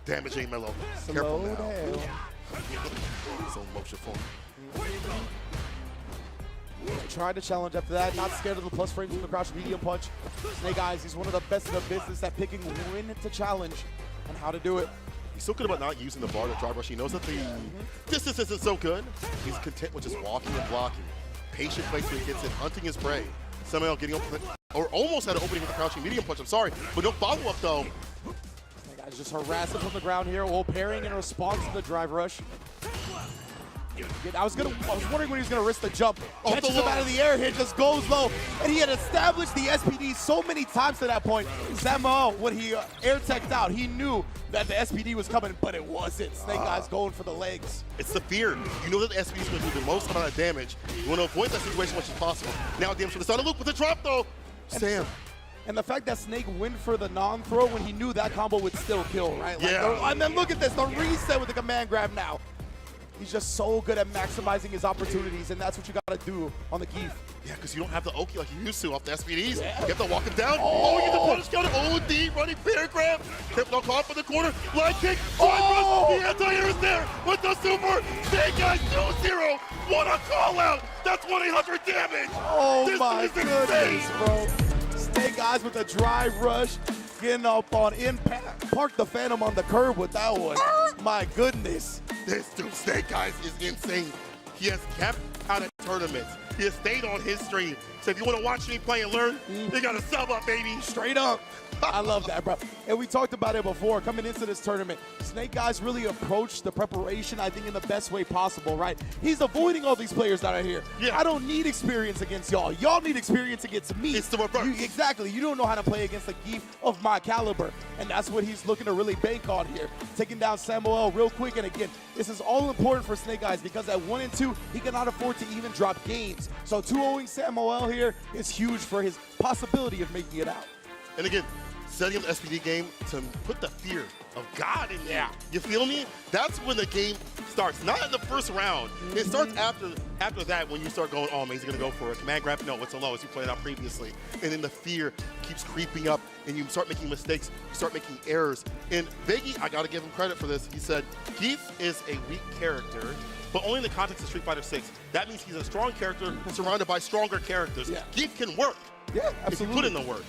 [SPEAKER 4] Damaging Mellow. Careful now. So motion form.
[SPEAKER 3] Tried to challenge after that, not scared of the plus frames from the crouch medium punch. Snake Eyez, he's one of the best in the business at picking when to challenge and how to do it.
[SPEAKER 4] He's so good about not using the bar to drive rush. He knows that the distance isn't so good. He's content with just walking and blocking. Patient place where he gets it, hunting his prey. Samoel getting open, or almost had an opening with the crouching medium punch, I'm sorry, but no follow-up though.
[SPEAKER 3] Just harass him from the ground here, while parrying in response to the drive rush. I was wondering when he was gonna risk the jump. Catches him out of the air here, just goes low. And he had established the SPD so many times to that point. Samoel, when he air teched out, he knew that the SPD was coming, but it wasn't. Snake Eyes going for the legs.
[SPEAKER 4] It's the fear. You know that the SPD is going to do the most amount of damage. You want to avoid that situation as much as possible. Now damage from the side of Luke with the drop though. Sam.
[SPEAKER 3] And the fact that Snake went for the non-throw when he knew that combo would still kill, right? Like and then look at this, the reset with the command grab now. He's just so good at maximizing his opportunities, and that's what you gotta do on the Geef.
[SPEAKER 4] Yeah, because you don't have the Oki like you used to off the SPDs. You have to walk him down. Oh, you get the punish counter. OD, running bear grab. Kept on caught for the corner. Line kick. The anti-air is there with the super. Snake Eyes 2-0. What a call out. That's 1-800 damage.
[SPEAKER 3] Oh
[SPEAKER 4] this
[SPEAKER 3] my
[SPEAKER 4] is
[SPEAKER 3] goodness,
[SPEAKER 4] insane.
[SPEAKER 3] bro. Snake Eyes with a drive rush. Getting up on impact. Park the Phenom on the curb with that one. My goodness.
[SPEAKER 4] This dude, Snake Eyes, is insane. He has kept out of tournaments. He has stayed on his stream. So if you want to watch me play and learn, you got to sub up, baby.
[SPEAKER 3] Straight up. I love that, bro. And we talked about it before. Coming into this tournament, Snake Eyes really approached the preparation, I think, in the best way possible, right? He's avoiding all these players that are here. Yeah. I don't need experience against y'all. Y'all need experience against me.
[SPEAKER 4] It's the reverse.
[SPEAKER 3] Exactly. You don't know how to play against a Geef of my caliber. And that's what he's looking to really bank on here. Taking down Samoel real quick. And again, this is all important for Snake Eyes because at 1 and 2, he cannot afford to even drop games. So 2-0ing Samoel here is huge for his possibility of making it out.
[SPEAKER 4] And again, setting up the SPD game to put the fear of God in there. You feel me? That's when the game starts. Not in the first round. It starts after that when you start going, oh, man, he's going to go for a command grab. No, it's a low as you played out previously. And then the fear keeps creeping up and you start making mistakes. You start making errors. And Veggie, I got to give him credit for this. He said, Geef is a weak character, but only in the context of Street Fighter 6. That means he's a strong character surrounded by stronger characters. Geef can work if you put in the work.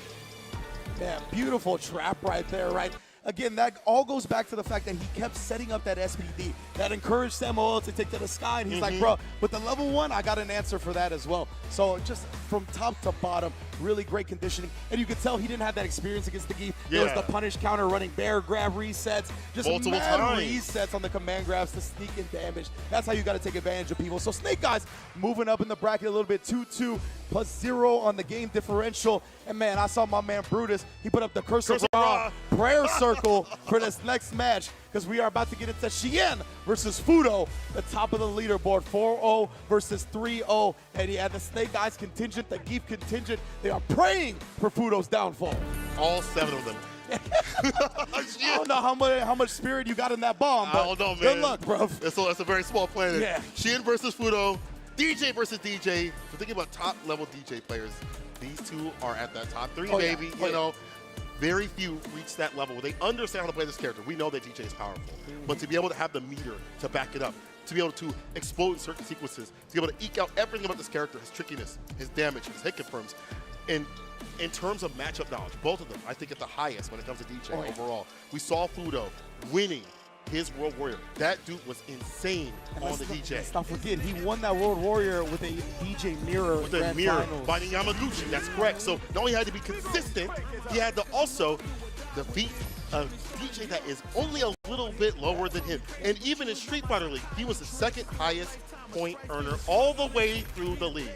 [SPEAKER 3] Man, beautiful trap right there, right? Again, that all goes back to the fact that he kept setting up that SPD. That encouraged Samoel to take to the sky, and he's like, bro, with the level 1, I got an answer for that as well. So just from top to bottom, really great conditioning. And you could tell he didn't have that experience against the Geef. There was the punish counter running bear grab resets, just
[SPEAKER 4] multiple
[SPEAKER 3] mad
[SPEAKER 4] times.
[SPEAKER 3] resets on the command grabs to sneak in damage. That's how you got to take advantage of people. So Snake Eyes moving up in the bracket a little bit, 2-2 +0 on the game differential. And man, I saw my man Brutus. He put up the Curse of Ra prayer circle for this next match because we are about to get into Xian versus Fudo, the top of the leaderboard, 4-0 versus 3-0. And yeah, the Snake Eyes contingent, the Geef contingent, they are praying for Fudo's downfall.
[SPEAKER 4] All 7 of them.
[SPEAKER 3] I don't know how much spirit you got in that bomb, but
[SPEAKER 4] I don't know, man.
[SPEAKER 3] Good luck, bro.
[SPEAKER 4] That's a very small planet.
[SPEAKER 3] Yeah.
[SPEAKER 4] Xian versus Fudo, DJ versus DJ. We're thinking about top-level DJ players. These two are at that top 3, baby. You know, very few reach that level where they understand how to play this character. We know that DJ is powerful, but to be able to have the meter to back it up, to be able to explode in certain sequences, to be able to eke out everything about this character, his trickiness, his damage, his hit confirms, and in terms of matchup knowledge, both of them, I think at the highest when it comes to DJ overall. We saw Fudo winning his World Warrior. That dude was insane on the DJ.
[SPEAKER 3] Let's not forget, he won that World Warrior with a DJ mirror.
[SPEAKER 4] With a mirror, fighting Yamaguchi. That's correct. So not only had to be consistent, he had to also defeat a DJ that is only a little bit lower than him. And even in Street Fighter League, he was the 2nd highest point earner all the way through the league.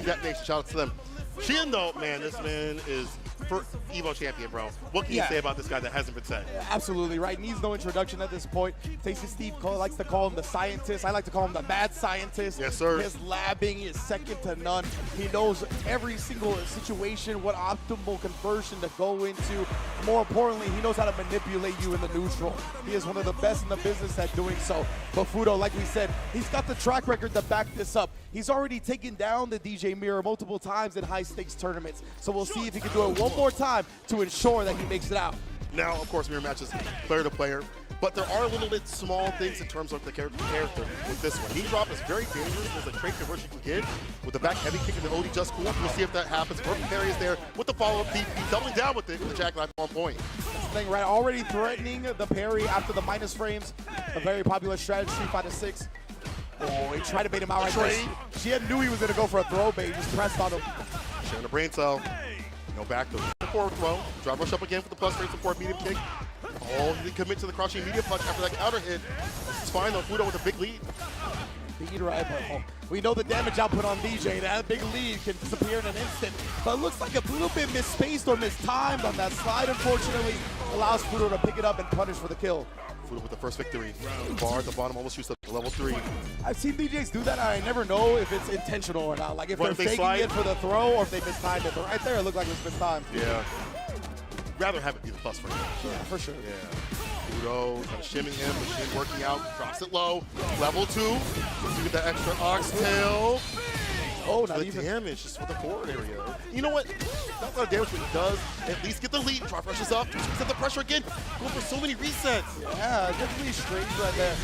[SPEAKER 4] That nation, shout out to them. Xian, though, man, this man is for Evo champion, bro. What can you say about this guy that hasn't been said?
[SPEAKER 3] Absolutely right. Needs no introduction at this point. Tasty Steve likes to call him the scientist. I like to call him the mad scientist.
[SPEAKER 4] Yes, sir.
[SPEAKER 3] His labbing is second to none. He knows every single situation, what optimal conversion to go into. More importantly, he knows how to manipulate you in the neutral. He is one of the best in the business at doing so. But Fudo, like we said, he's got the track record to back this up. He's already taken down the DJ mirror multiple times in high-stakes tournaments. So we'll see if he can do it one more time to ensure that he makes it out.
[SPEAKER 4] Now, of course, mirror matches player to player, but there are a little bit small things in terms of the character with this one. Knee drop is very dangerous. There's a trait conversion you can get with the back heavy kick and the OD just cool. We'll see if that happens. Perfect parry is there with the follow-up DP, doubling down with it with the jackknife on point.
[SPEAKER 3] That's the thing, right? Already threatening the parry after the minus frames. A very popular strategy, Street Fighter 6. Oh, he tried to bait him out right there. She knew he was going to go for a throw bait. He just pressed on him.
[SPEAKER 4] Sharing the brain cell. No back to the forward throw. Drive rush up again for the plus rate support medium kick. Oh, he didn't commit to the crouching media punch after that counter hit. It's fine though, Fudo with a big lead.
[SPEAKER 3] Lead rival. We know the damage output on DJ. That big lead can disappear in an instant, but it looks like a little bit misspaced or mistimed on that slide, unfortunately. Allows Fudo to pick it up and punish for the kill.
[SPEAKER 4] Fudo with the first victory. Bar at the bottom almost shoots up to level 3.
[SPEAKER 3] I've seen DJs do that, and I never know if it's intentional or not. Like if
[SPEAKER 4] What,
[SPEAKER 3] they're
[SPEAKER 4] if they
[SPEAKER 3] faking
[SPEAKER 4] slide?
[SPEAKER 3] it for the throw or if they mistimed it. But right there, it looked like it was mistimed.
[SPEAKER 4] Yeah. Rather have it be the plus for him.
[SPEAKER 3] Yeah, for sure.
[SPEAKER 4] Yeah. Fudo kind of shimming him, but Shin working out, drops it low. Level 2. You get that extra oxtail.
[SPEAKER 3] Oh,
[SPEAKER 4] not even damage, just for the forward area. You know what? Not a lot of damage, but he does at least get the lead. Try rushes up, set the pressure again. Going for so many resets.
[SPEAKER 3] Yeah, definitely strange right there.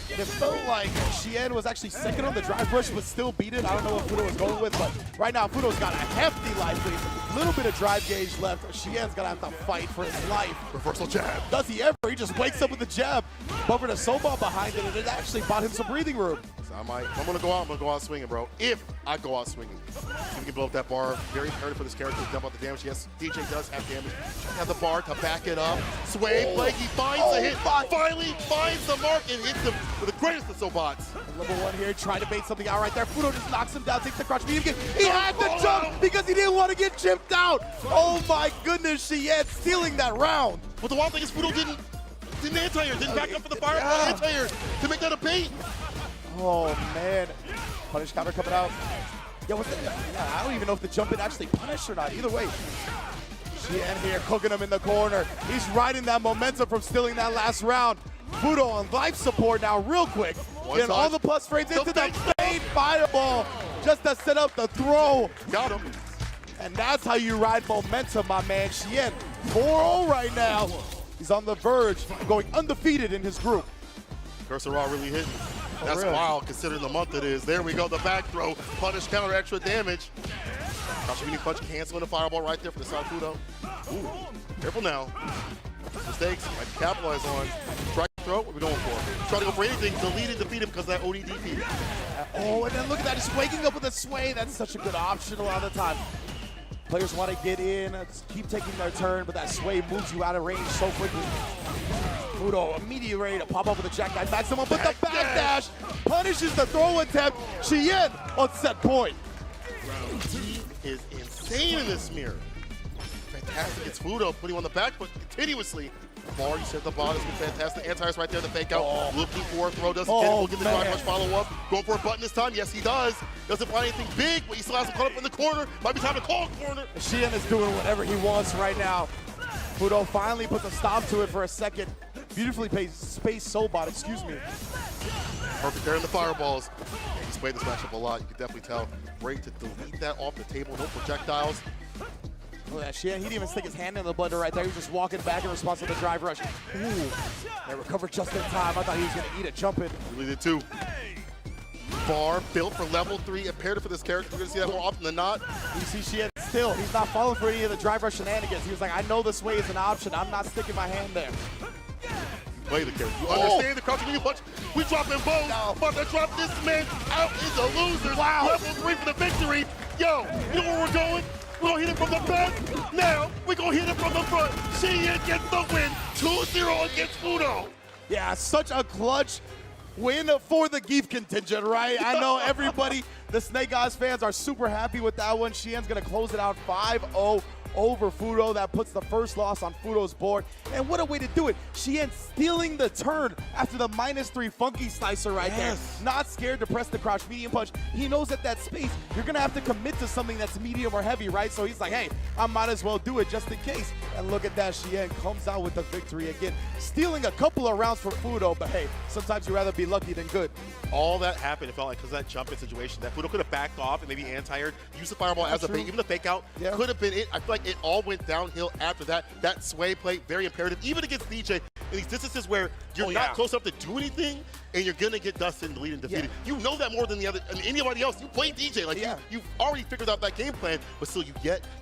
[SPEAKER 3] It felt like Xian was actually second on the drive rush, but still beat it. I don't know what Fudo was going with, but right now Fudo's got a hefty life lead. A little bit of drive gauge left. Xian's gonna have to fight for his life.
[SPEAKER 4] Reversal jab.
[SPEAKER 3] Does he ever? He just wakes up with the jab. Bumper to Soba behind it, and it actually bought him some breathing room.
[SPEAKER 4] So if I'm gonna go out swinging, bro. If I go out swinging. So we can blow up that bar. Very imperative for this character to dump out the damage. Yes, DJ does have damage. Have the bar to back it up. Sway, play, he finds the hit. Finally finds the mark and hits him with the greatest of Sobots.
[SPEAKER 3] Level 1 here, trying to bait something out right there. Fudo just knocks him down, takes the crouch medium kick. He had to jump because he didn't want to get chipped out. Oh my goodness, Xian stealing that round.
[SPEAKER 4] But the wild thing is Fudo didn't anti-air, didn't back up for the fire anti-air to make that a bait.
[SPEAKER 3] Oh man, punish counter coming out. Yeah, I don't even know if the jump in actually punished or not. Either way, Xian here cooking him in the corner. He's riding that momentum from stealing that last round. Fudo on life support now real quick. Getting all the plus frames into the fade fireball just to set up the throw.
[SPEAKER 4] Got him.
[SPEAKER 3] And that's how you ride momentum, my man. Xian 4-0 right now. He's on the verge of going undefeated in his group.
[SPEAKER 4] Cursor Raw really hitting. That's wild considering the month it is. There we go, the back throw. Punish counter, extra damage. Crouching punch canceling the fireball right there for the South Fudo. Ooh, careful now. Mistakes, might capitalize on. Strike throw, what are we going for? Try to go for anything, delete and defeat him because that ODDP.
[SPEAKER 3] Oh, and then look at that, just waking up with a sway. That's such a good option a lot of the time. Players want to get in, keep taking their turn, but that sway moves you out of range so quickly. Fudo immediately ready to pop up with a jackknife maximum, but the backdash punishes the throw attempt. Xian on set point.
[SPEAKER 4] He is insane in this mirror. Fantastic, it's Fudo putting him on the back foot continuously. Bar, you said the ball has been fantastic. Anti-airs right there, the fake out. Looking for a throw, doesn't get it. We'll get the drive rush follow up. Going for a button this time. Yes, he does. Doesn't find anything big, but he still has him caught up in the corner. Might be time to call corner.
[SPEAKER 3] Xian is doing whatever he wants right now. Fudo finally puts a stop to it for a second. Beautifully spaced Sobot, excuse me.
[SPEAKER 4] Perfect there in the fireballs. Yeah, he's played this matchup a lot. You can definitely tell. Great to delete that off the table. No projectiles.
[SPEAKER 3] Look at that Xian. He didn't even stick his hand in the blender right there. He was just walking back in response to the drive rush. Ooh. They recovered just in time. I thought he was going to eat a jump in.
[SPEAKER 4] Really did too. Bar built for level 3, imperative for this character. We're going to see that more often than not.
[SPEAKER 3] You see Xian still. He's not falling for any of the drive rush shenanigans. He was like, I know this way is an option. I'm not sticking my hand there.
[SPEAKER 4] Play the character. You understand the crouching medium punch. We dropping both. About to drop this man out in the losers.
[SPEAKER 3] Wow.
[SPEAKER 4] Level 3 for the victory. Yo, you know where we're going? We're going to hit it from the back. Now, we're going to hit it from the front. Xian gets the win. 2-0 against Fudo.
[SPEAKER 3] Yeah, such a clutch win for the Geef contingent, right? I know everybody, the Snake Eyes fans, are super happy with that one. Xian's going to close it out 5-0 over Fudo. That puts the first loss on Fudo's board. And what a way to do it. Xian stealing the turn after the -3 funky slicer right there. Not scared to press the crouch medium punch. He knows at that space, you're going to have to commit to something that's medium or heavy, right? So he's like, hey, I might as well do it just in case. And look at that. Xian comes out with the victory again. Stealing a couple of rounds from Fudo, but hey, sometimes you'd rather be lucky than good.
[SPEAKER 4] All that happened, it felt like, because of that jump-in situation, that Fudo could have backed off and maybe anti-aired, used the fireball as a bait. Even the fake out could have been it. I feel like it all went downhill after that. That sway play, very imperative, even against DJ in these distances where you're not close enough to do anything, and you're gonna get dusted, deleted, and defeated. You know that more than anybody else. You play DJ, like you've already figured out that game plan, but still you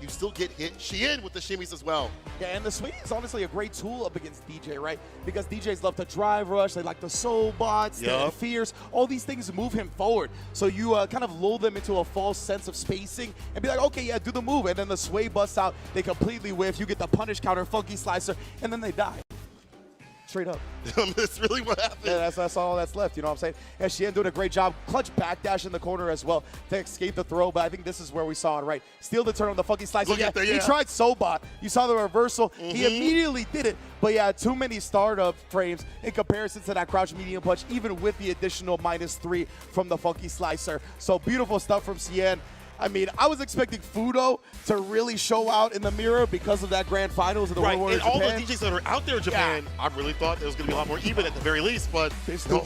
[SPEAKER 4] still get hit. Xian with the shimmies as well.
[SPEAKER 3] Yeah, and the swing is honestly a great tool up against DJ, right? Because DJs love to drive rush, they like the soul bots, the fears, all these things move him forward. So you kind of lull them into a false sense of spacing and be like, okay, yeah, do the move, and then the sway busts out, they completely whiff, you get the punish counter, funky slicer, and then they die. straight up.
[SPEAKER 4] That's really what happened.
[SPEAKER 3] Yeah, that's all that's left, you know what I'm saying? And Xian doing a great job. Clutch backdash in the corner as well to escape the throw, but I think this is where we saw it, right? Steal the turn on the funky slice.
[SPEAKER 4] Look at that,
[SPEAKER 3] He
[SPEAKER 4] yeah.
[SPEAKER 3] tried Sobot. You saw the reversal. He immediately did it, but yeah, too many startup frames in comparison to that crouch medium punch, even with the additional -3 from the funky slicer. So beautiful stuff from Xian. I mean, I was expecting Fudo to really show out in the mirror because of that grand finals of the
[SPEAKER 4] Right,
[SPEAKER 3] World War
[SPEAKER 4] and
[SPEAKER 3] in
[SPEAKER 4] all the
[SPEAKER 3] Japan.
[SPEAKER 4] DJs that are out there in Japan, I really thought it was going to be a lot more even at the very least, but no.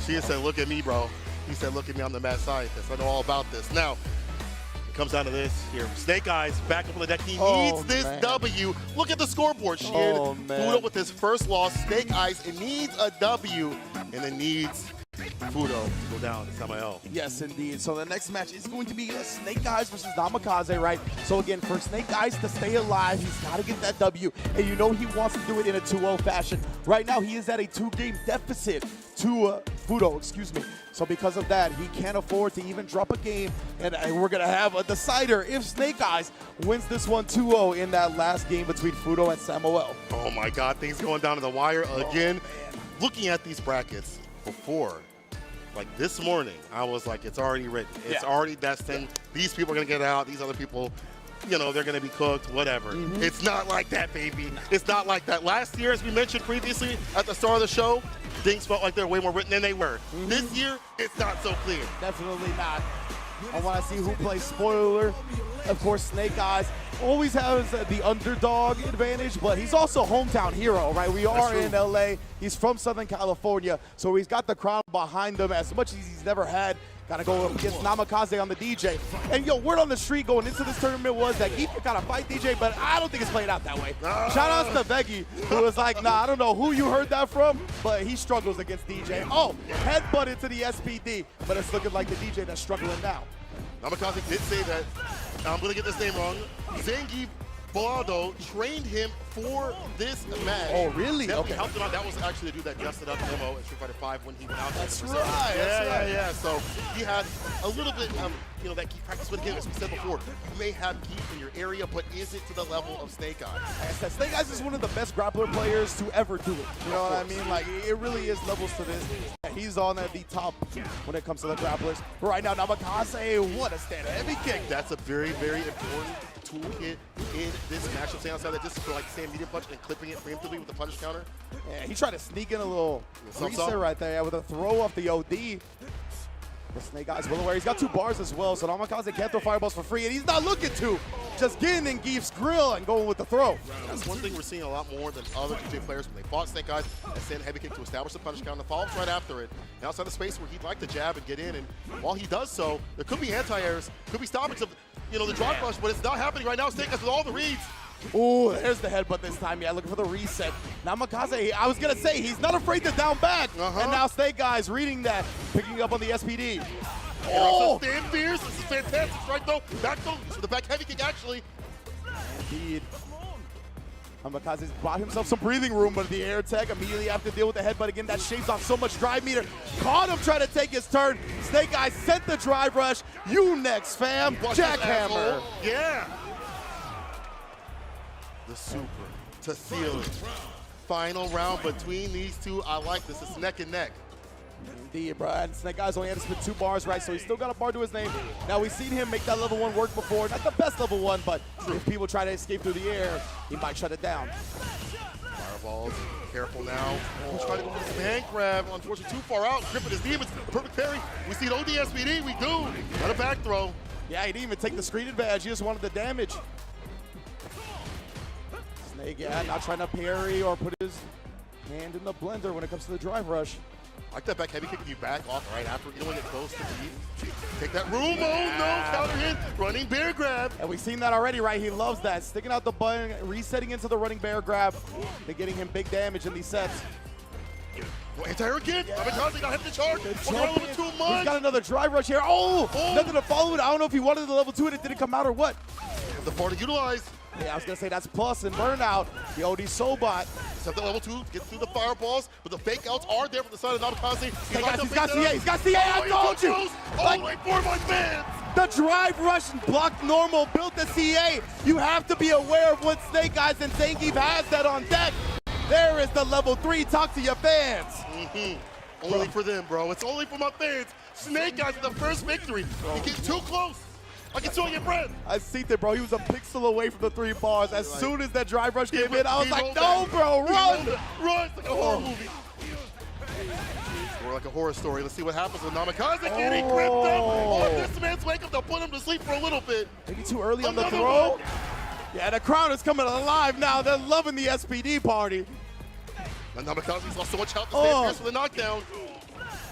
[SPEAKER 4] She said, look at me, bro. He said, look at me, I'm the mad scientist. I know all about this. Now, it comes down to this here. Snake Eyez back up on the deck. He needs this W. Look at the scoreboard, Shid. Fudo with his first loss. Snake Eyez, it needs a W, and it needs Fudo to go down to Samoel.
[SPEAKER 3] Yes, indeed. So the next match is going to be Snake Eyez versus Namikaze, right? So again, for Snake Eyez to stay alive, he's got to get that W. And you know he wants to do it in a 2-0 fashion. Right now, he is at a 2-game deficit to Fudo, excuse me. So because of that, he can't afford to even drop a game. And we're going to have a decider if Snake Eyez wins this one 2-0 in that last game between Fudo and Samoel.
[SPEAKER 4] Oh my God, things going down to the wire again. Looking at these brackets before, like this morning, I was like, it's already written. It's already destined. These people are going to get out. These other people, you know, they're going to be cooked, whatever. It's not like that, baby. It's not like that. Last year, as we mentioned previously at the start of the show, things felt like they're way more written than they were. This year, it's not so clear.
[SPEAKER 3] Definitely not. I want to see who plays spoiler. Of course, Snake Eyez always has the underdog advantage, but he's also hometown hero, right? We are in LA. He's from Southern California, so he's got the crowd behind him as much as he's never had. Got to go against Namikaze on the DJ. And yo, word on the street going into this tournament was that Geef got to fight DJ, but I don't think it's playing out that way. Shout out to Veggie, who was like, nah, I don't know who you heard that from, but he struggles against DJ. Oh, headbutt into the SPD, but it's looking like the DJ that's struggling now.
[SPEAKER 4] Namikaze did say that, I'm going to get this name wrong, Zangief trained him for this match.
[SPEAKER 3] Oh, really?
[SPEAKER 4] Definitely helped him out. That was actually the dude that dusted up Nemo in Street Fighter 5 when he went out.
[SPEAKER 3] That's
[SPEAKER 4] there.
[SPEAKER 3] right.
[SPEAKER 4] Yeah. So he had a little bit, you know, that Geef practice with him. As we said before, you may have Geef in your area, but is it to the level of Snake Eyez?
[SPEAKER 3] Like I said, Snake Eyez is one of the best grappler players to ever do it. You know what I mean? Like, it really is levels to this. He's on at the top when it comes to the grapplers. But right now, Namikaze, what a stand heavy kick.
[SPEAKER 4] That's a very, very important toolkit in this matchup. Staying outside that distance for like the same medium punch and clipping it preemptively with the punish counter.
[SPEAKER 3] Yeah, he tried to sneak in a little
[SPEAKER 4] Something.
[SPEAKER 3] reset right there with a throw off the OD. The Snake Eyez well aware. He's got 2 bars as well, so Namikaze can't throw fireballs for free, and he's not looking to. Just getting in Geef's grill and going with the throw.
[SPEAKER 4] That's one thing we're seeing a lot more than other DJ players when they fought Snake Eyez and send heavy kick to establish the punish counter, follows right after it. And outside the space where he'd like to jab and get in, and while he does so, there could be anti-airs, could be stoppage of, you know, the drop rush, but it's not happening right now. Snake Eyez with all the reads.
[SPEAKER 3] Ooh, there's the headbutt this time. Yeah, looking for the reset. Namikaze, I was going to say, he's not afraid to down back. And now Snake Eyez reading that, picking up on the SPD.
[SPEAKER 4] Oh! Stand fierce. This is fantastic. Right, though. Back throw. For the back heavy kick, actually.
[SPEAKER 3] Indeed. Namikaze's bought himself some breathing room, but the air tag immediately have to deal with the headbutt again. That shaves off so much drive meter. Caught him trying to take his turn. Snake Eyez sent the drive rush. You next, fam. Jackhammer.
[SPEAKER 4] Yeah. The super to seal it. Final round between these two. I like this. It's neck and neck.
[SPEAKER 3] Indeed, bro. And Snake Eyez only had to spit 2 bars, right? So he's still got a bar to his name. Now, we've seen him make that level 1 work before. Not the best level 1, but if people try to escape through the air, he might shut it down.
[SPEAKER 4] Fireballs. Careful now. He's trying to go for this man grab. Unfortunately, too far out. Gripping his demons. Perfect parry. We see an OD SPD. We do. Got a back throw.
[SPEAKER 3] Yeah, he didn't even take the screen advantage. He just wanted the damage. Snake, yeah, not trying to parry or put his hand in the blender when it comes to the drive rush.
[SPEAKER 4] I like that back heavy kicking you back off right after. You don't want to get close to the take that room. Oh, no. Counter hit. Running bear grab.
[SPEAKER 3] And we've seen that already, right? He loves that. Sticking out the button, resetting into the running bear grab. They're getting him big damage in these sets.
[SPEAKER 4] Anti-air again. Namikaze got hit the charge. He's
[SPEAKER 3] got another drive rush here. Oh, nothing to follow it. I don't know if he wanted the level 2 and it didn't come out or what.
[SPEAKER 4] The bar to utilize.
[SPEAKER 3] Yeah, I was going to say that's plus and burnout. The OD Sobot.
[SPEAKER 4] Except the level 2 gets through the fireballs, but the fake outs are there from the side of Namikaze.
[SPEAKER 3] He's got CA. He's got CA. I told you.
[SPEAKER 4] Like for my fans.
[SPEAKER 3] The drive rush blocked normal, built the CA. You have to be aware of what Snake Eyez and Zangief has that on deck. There is the level 3. Talk to your fans.
[SPEAKER 4] Only for them, bro. It's only for my fans. Snake Eyez with the first victory. You get too close. I can feel your breath.
[SPEAKER 3] I see that, bro. He was a pixel away from the 3 bars. As soon as that drive rush came in, I was like, no, bro, run.
[SPEAKER 4] Run. It's like a horror movie. Or like a horror story. Let's see what happens with Namikaze getting gripped up. Oh, this man's wake up to put him to sleep for a little bit.
[SPEAKER 3] Maybe too early on the throw. Yeah, the crowd is coming alive now. They're loving the SPD party.
[SPEAKER 4] And Namikaze's lost so much health to stay fierce for the knockdown.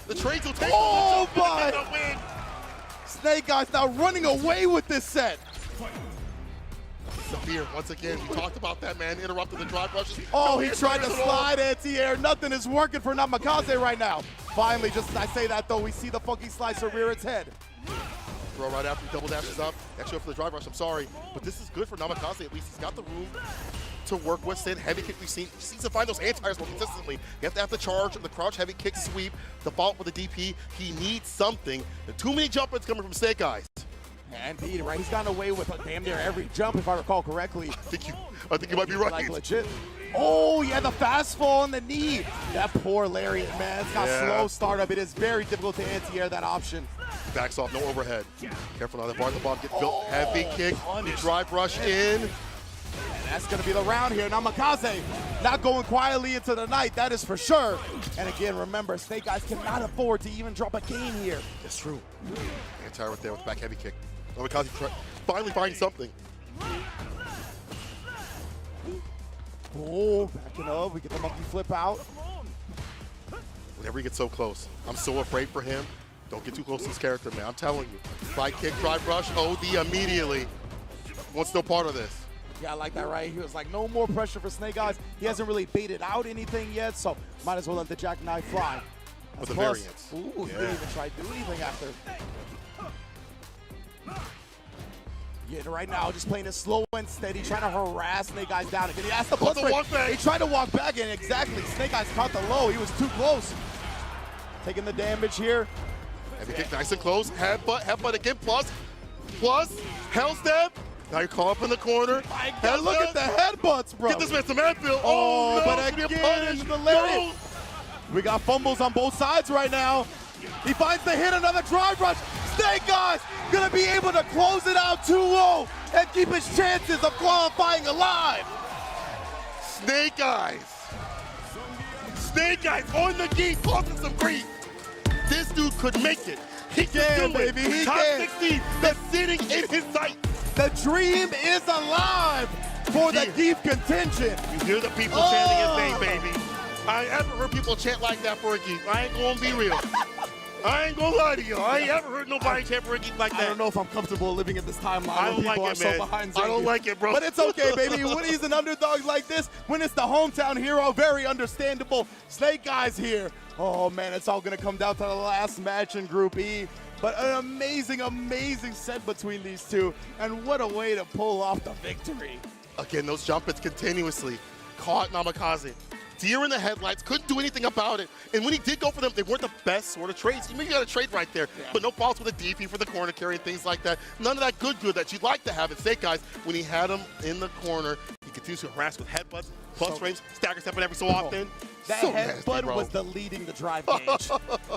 [SPEAKER 4] The trades will take
[SPEAKER 3] but Snake Eyez now running away with this set.
[SPEAKER 4] Severe, once again, we talked about that, man. Interrupted the drive rushes.
[SPEAKER 3] Oh, he tried to slide anti-air. Nothing is working for Namikaze right now. Finally, just as I say that, though, we see the funky slicer rear its head.
[SPEAKER 4] Throw right after he double dashes up. Extra for the drive rush, I'm sorry. But this is good for Namikaze. At least he's got the room to work with. Send heavy kick. We've seen to find those anti-airs more consistently. You have to have the charge, the crouch heavy kick sweep, the fault with the DP. He needs something. There are too many jump ins coming from Snake Eyez.
[SPEAKER 3] Indeed, right? He's gotten away with damn near every jump, if I recall correctly.
[SPEAKER 4] I think you might be right.
[SPEAKER 3] Like legit. Oh, yeah, the fast fall on the knee. That poor lariat, man. It's got slow startup. It is very difficult to anti-air that option.
[SPEAKER 4] Backs off, no overhead. Careful now, the bar at the bottom get built. Heavy kick, drive rush in.
[SPEAKER 3] And that's going to be the round here. Namikaze not going quietly into the night, that is for sure. And again, remember, Snake Eyez cannot afford to even drop a game here.
[SPEAKER 4] That's true. Anti-air right there with the back heavy kick. Namikaze finally finds something.
[SPEAKER 3] Oh, backing up. We get the monkey flip out.
[SPEAKER 4] Whenever he gets so close, I'm so afraid for him. Don't get too close to this character, man. I'm telling you. Side kick, drive rush, OD immediately. Wants no part of this.
[SPEAKER 3] Yeah, I like that, right? He was like, no more pressure for Snake Eyez. He hasn't really baited out anything yet, so might as well let the jackknife fly.
[SPEAKER 4] With the variance.
[SPEAKER 3] Ooh, he didn't even try to do anything after. Yeah, right now, just playing it slow and steady, trying to harass Snake Eyez down. And he asked the plus break. He tried to walk back in, exactly. Snake Eyez caught the low. He was too close. Taking the damage here.
[SPEAKER 4] Heavy kick nice and close. Headbutt again, plus, hell step. Now you're caught up in the corner.
[SPEAKER 3] Look at the headbutts, bro.
[SPEAKER 4] Get this man some Advil.
[SPEAKER 3] Oh,
[SPEAKER 4] no,
[SPEAKER 3] but again, the lariat. We got fumbles on both sides right now. He finds the hit, another drive rush. Snake Eyez gonna be able to close it out 2-0 and keep his chances of qualifying alive.
[SPEAKER 4] Snake Eyez on the gate causing some grief. This dude could make it. He can, baby. He Top
[SPEAKER 3] can.
[SPEAKER 4] 16 that's sitting in his sight.
[SPEAKER 3] The dream is alive for the Geef contingent.
[SPEAKER 4] You hear the people chanting his name, baby. I ain't ever heard people chant like that for a Geef. I ain't gonna be real. I ain't gonna lie to you. I ain't ever heard nobody chant for a Geef like that.
[SPEAKER 3] I don't know if I'm comfortable living in this timeline.
[SPEAKER 4] I don't like it, man. I don't like it, bro.
[SPEAKER 3] But it's okay, baby. When he's an underdog like this, when it's the hometown hero, very understandable. Snake Eyez here. Oh, man, it's all going to come down to the last match in Group E. But an amazing, amazing set between these two. And what a way to pull off the victory.
[SPEAKER 4] Again, those jump hits continuously caught Namikaze. Deer in the headlights, couldn't do anything about it. And when he did go for them, they weren't the best sort of trades. You got a trade right there, but no faults with a DP for the corner carry and things like that. None of that good that you'd like to have in Snake Eyez. When he had him in the corner, he continues to harass with headbutts, plus frames, stagger stepping every so often.
[SPEAKER 3] That
[SPEAKER 4] so
[SPEAKER 3] headbutt
[SPEAKER 4] nasty,
[SPEAKER 3] was the leading the drive gauge.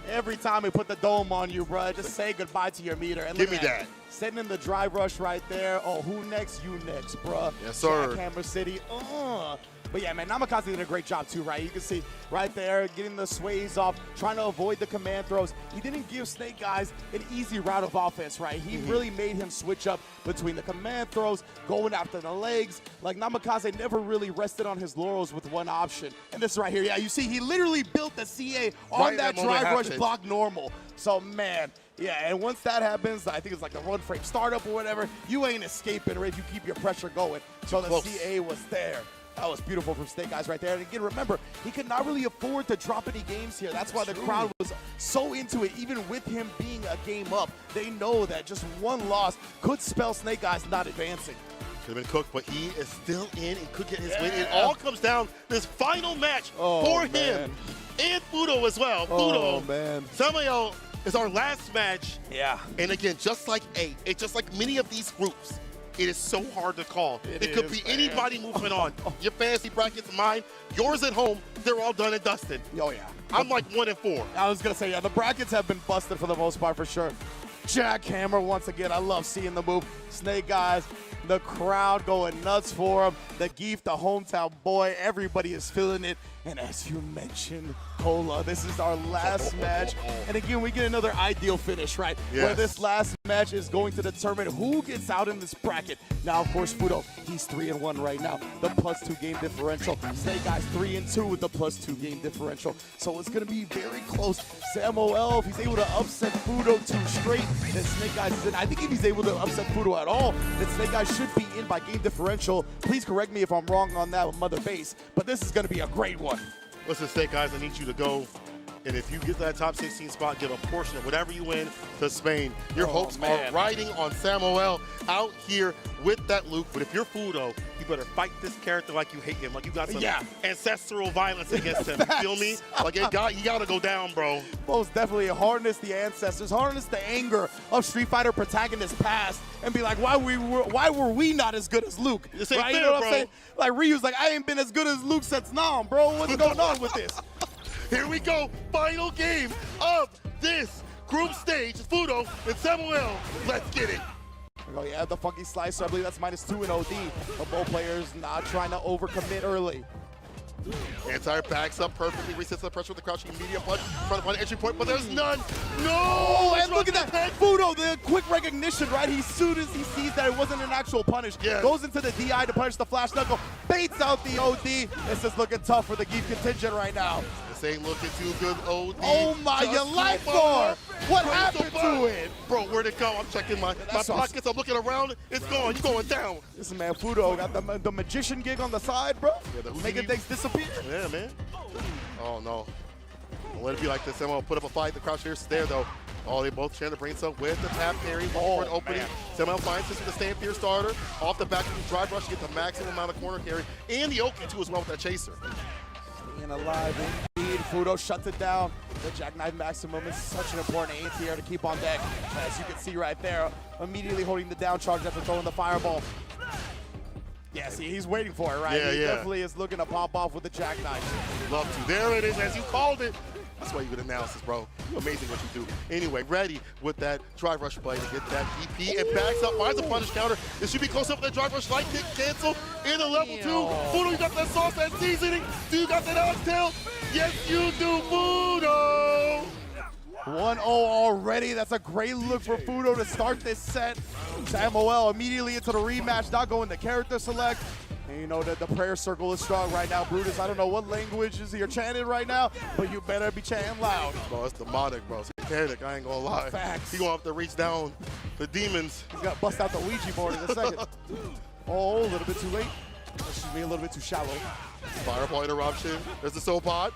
[SPEAKER 3] Every time he put the dome on you, bro, just say goodbye to your meter. And
[SPEAKER 4] Give me that.
[SPEAKER 3] Setting in the drive rush right there. Oh, who next? You next, bro.
[SPEAKER 4] Yes, sir.
[SPEAKER 3] Jackhammer City. But yeah, man, Namikaze did a great job too, right? You can see right there, getting the sways off, trying to avoid the command throws. He didn't give Snake Eyez an easy route of offense, right? He really made him switch up between the command throws, going after the legs. Like, Namikaze never really rested on his laurels with one option. And this right here, yeah, you see, he literally built the CA on that drive rush block normal. So, man, yeah, and once that happens, I think it's like the run frame startup or whatever, you ain't escaping if you keep your pressure going. So the CA was there. That was beautiful from Snake Eyez right there. And again, remember, he could not really afford to drop any games here. That's why the crowd was so into it, even with him being a game up. They know that just one loss could spell Snake Eyez not advancing.
[SPEAKER 4] Could have been cooked, but he is still in and could get his win. It all comes down to this final match for him and Fudo as well. Fudo,
[SPEAKER 3] man.
[SPEAKER 4] Samoel is our last match.
[SPEAKER 3] Yeah.
[SPEAKER 4] And again, just like just like many of these groups, it is so hard to call. It could be
[SPEAKER 3] man.
[SPEAKER 4] anybody moving on. Your fantasy brackets, mine, yours at home, they're all done and dusted.
[SPEAKER 3] Oh, yeah.
[SPEAKER 4] I'm like 1 and 4.
[SPEAKER 3] I was going to say, yeah, the brackets have been busted for the most part, for sure. Jackhammer, once again, I love seeing the move. Snake Eyez, the crowd going nuts for him. The Geef, the hometown boy, everybody is feeling it. And as you mentioned, Cola, this is our last match. And again, we get another ideal finish, right?
[SPEAKER 4] Yes.
[SPEAKER 3] Where this last match is going to determine who gets out in this bracket. Now, of course, Fudo, he's 3-1 right now. The +2 game differential. Snake Eyez 3-2 with the +2 game differential. So it's going to be very close. Samoel, if he's able to upset Fudo 2 straight, then Snake Eyez is in. I think if he's able to upset Fudo at all, then Snake Eyez should be in by game differential. Please correct me if I'm wrong on that with Mother Base, but this is going to be a great one.
[SPEAKER 4] Listen, Snake Eyez, I need you to go. And if you get that top 16 spot, give a portion of whatever you win to Spain. Your hopes are riding on Samoel out here with that Luke. But if you're Fudo, you better fight this character like you hate him, like you got some ancestral violence against him. You feel me? Like you got to go down, bro.
[SPEAKER 3] Most definitely harness the ancestors, harness the anger of Street Fighter protagonists past, and be like, why were we not as good as Luke?
[SPEAKER 4] This ain't
[SPEAKER 3] right?
[SPEAKER 4] fair,
[SPEAKER 3] You know what
[SPEAKER 4] bro.
[SPEAKER 3] I'm saying? Like Ryu's like, I ain't been as good as Luke since Nam, bro. What's going on with this?
[SPEAKER 4] Here we go. Final game of this group stage. Fudo and Samoel. Let's get it.
[SPEAKER 3] Oh yeah, the funky slicer. I believe that's -2 in OD. But both players not trying to overcommit early.
[SPEAKER 4] Anti backs up perfectly, resets the pressure with the crouching medium punch, trying to find an entry point, but there's none. No!
[SPEAKER 3] Oh, and look at that. Fudo, the quick recognition, right? As soon as he sees that it wasn't an actual punish, goes into the DI to punish the flash knuckle, baits out the OD. This is looking tough for the Geef contingent right now.
[SPEAKER 4] This ain't looking too good, OD.
[SPEAKER 3] Oh my, your life bar! What happened to it?
[SPEAKER 4] Bro, where'd it go? I'm checking my pockets, I'm looking around, it's gone, you going down.
[SPEAKER 3] Listen, man, Fudo got the magician gig on the side, bro. Making things disappear.
[SPEAKER 4] Yeah, man. Oh, no. Don't let it be like this. Samoel put up a fight. The crouch here is there, though. Oh, they both share the brain cell with the tap parry for an opening. Samoel finds this with the stand fear starter. Off the back of the drive rush to get the maximum amount of corner carry. And the Oki, too, as well with that chaser.
[SPEAKER 3] Being alive indeed. Fudo shuts it down. The jackknife maximum is such an important anti-air to keep on deck. As you can see right there, immediately holding the down charge after throwing the fireball. Yeah, see, he's waiting for it, right?
[SPEAKER 4] Yeah,
[SPEAKER 3] he definitely is looking to pop off with the jackknife.
[SPEAKER 4] Love to. There it is, as you called it. That's why you would announce this, bro. You're amazing what you do. Anyway, ready with that drive rush play to get that DP. And backs up, finds a punish counter. It should be close up with that drive rush light kick cancel. In the level 2. Fudo, you got that sauce, that seasoning. Do you got that oxtail? Yes, you do, Fudo.
[SPEAKER 3] 1-0 already. That's a great look for Fudo to start this set. Samoel immediately into the rematch, not going to character select. And you know that the prayer circle is strong right now. Brutus, I don't know what languages you're chanting right now, but you better be chanting loud.
[SPEAKER 4] Bro, it's demonic, bro. It's panic, I ain't gonna lie.
[SPEAKER 3] Facts.
[SPEAKER 4] He gonna have to reach down the demons.
[SPEAKER 3] He's gonna bust out the Ouija board in a second. Oh, a little bit too late. That should be a little bit too shallow.
[SPEAKER 4] Fireball interruption. There's the soul pod.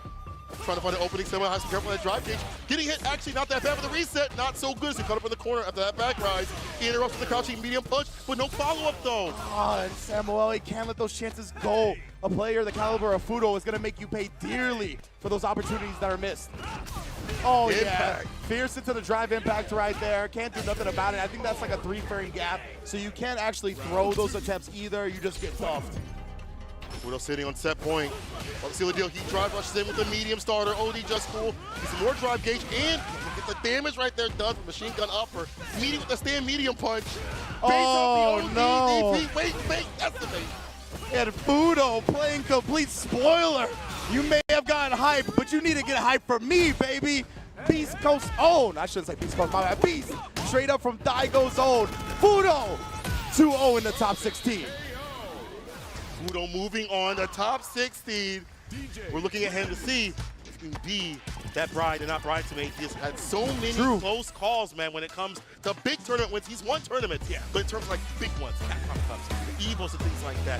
[SPEAKER 4] Trying to find an opening. Samoel has to be careful with that drive gauge. Getting hit, actually not that bad for the reset. Not so good. So he caught up in the corner after that back rise. He interrupts with the crouching medium punch, but no follow-up though.
[SPEAKER 3] Oh, and Samoel, he can't let those chances go. A player the caliber of Fudo is going to make you pay dearly for those opportunities that are missed. Oh,
[SPEAKER 4] Impact.
[SPEAKER 3] yeah. Fierce into the drive impact right there. Can't do nothing about it. I think that's like a 3-frame gap. So you can't actually throw those attempts either. You just get buffed.
[SPEAKER 4] Fudo sitting on set point. Let's see the deal. He drive rushes in with the medium starter. OD just cool. He's some more drive gauge. And look at the damage right there done from machine gun upper. Meeting with the stand medium punch.
[SPEAKER 3] Oh,
[SPEAKER 4] Base
[SPEAKER 3] no.
[SPEAKER 4] DP. Wait, that's the bait.
[SPEAKER 3] And Fudo playing complete spoiler. You may have gotten hype, but you need to get hype for me, baby. Beast Coast own. I shouldn't say Beast Coast, my bad. Beast. Straight up from Daigo's own. Fudo 2-0 in the top 16.
[SPEAKER 4] Fudo moving on the top 16. We're looking at him to see if he can be that bride and not bridesmaid. He has had so many close calls, man, when it comes to big tournament wins. He's won tournaments, but in terms of like big ones, Capcom Cups, the Evos and things like that,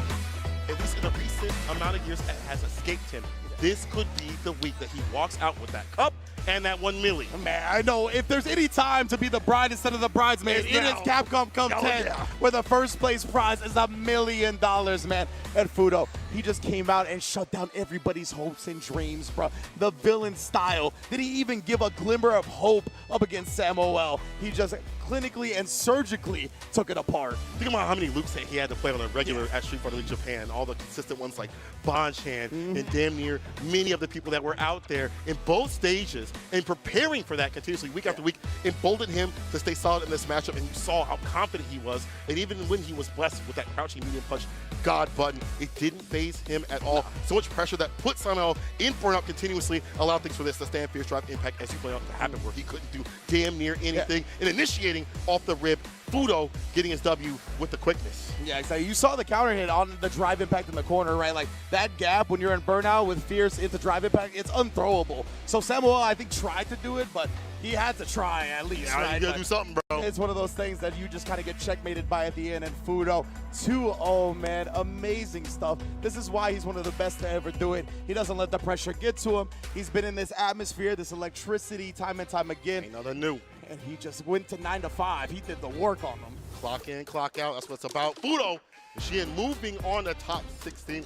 [SPEAKER 4] at least in the recent amount of years, it has escaped him. This could be the week that he walks out with that cup and that 1 million.
[SPEAKER 3] Man, I know if there's any time to be the bride instead of the bridesmaid, it is Capcom Cup 10, where the first place prize is $1 million, man. And Fudo, he just came out and shut down everybody's hopes and dreams, bro. The villain style. Did he even give a glimmer of hope up against Samoel? He just clinically and surgically took it apart.
[SPEAKER 4] Think about how many loops that he had to play on a regular at Street Fighter League Japan. All the consistent ones like Bonchan and damn near many of the people that were out there in both stages and preparing for that continuously week after week emboldened him to stay solid in this matchup. And you saw how confident he was. And even when he was blessed with that crouching medium punch God button, it didn't phase him at all. So much pressure that put Samoel in burnout continuously, allowed things for this to stand fierce drive impact as you play out to happen where he couldn't do damn near anything. And initiating off the rib, Fudo getting his W with the quickness.
[SPEAKER 3] Yeah, exactly. You saw the counter hit on the drive impact in the corner, right? Like that gap when you're in burnout with fierce into drive impact, it's unthrowable. So Samoel, I think, tried to do it, but he had to try at least.
[SPEAKER 4] Yeah,
[SPEAKER 3] right?
[SPEAKER 4] you gotta do something, bro.
[SPEAKER 3] It's one of those things that you just kind of get checkmated by at the end. And Fudo, 2-0, man. Amazing stuff. This is why he's one of the best to ever do it. He doesn't let the pressure get to him. He's been in this atmosphere, this electricity time and time again.
[SPEAKER 4] Ain't nothing new.
[SPEAKER 3] And he just went to 9-5. He did the work on them.
[SPEAKER 4] Clock in, clock out. That's what it's about. Fudo, Sheehan moving on to top 16. In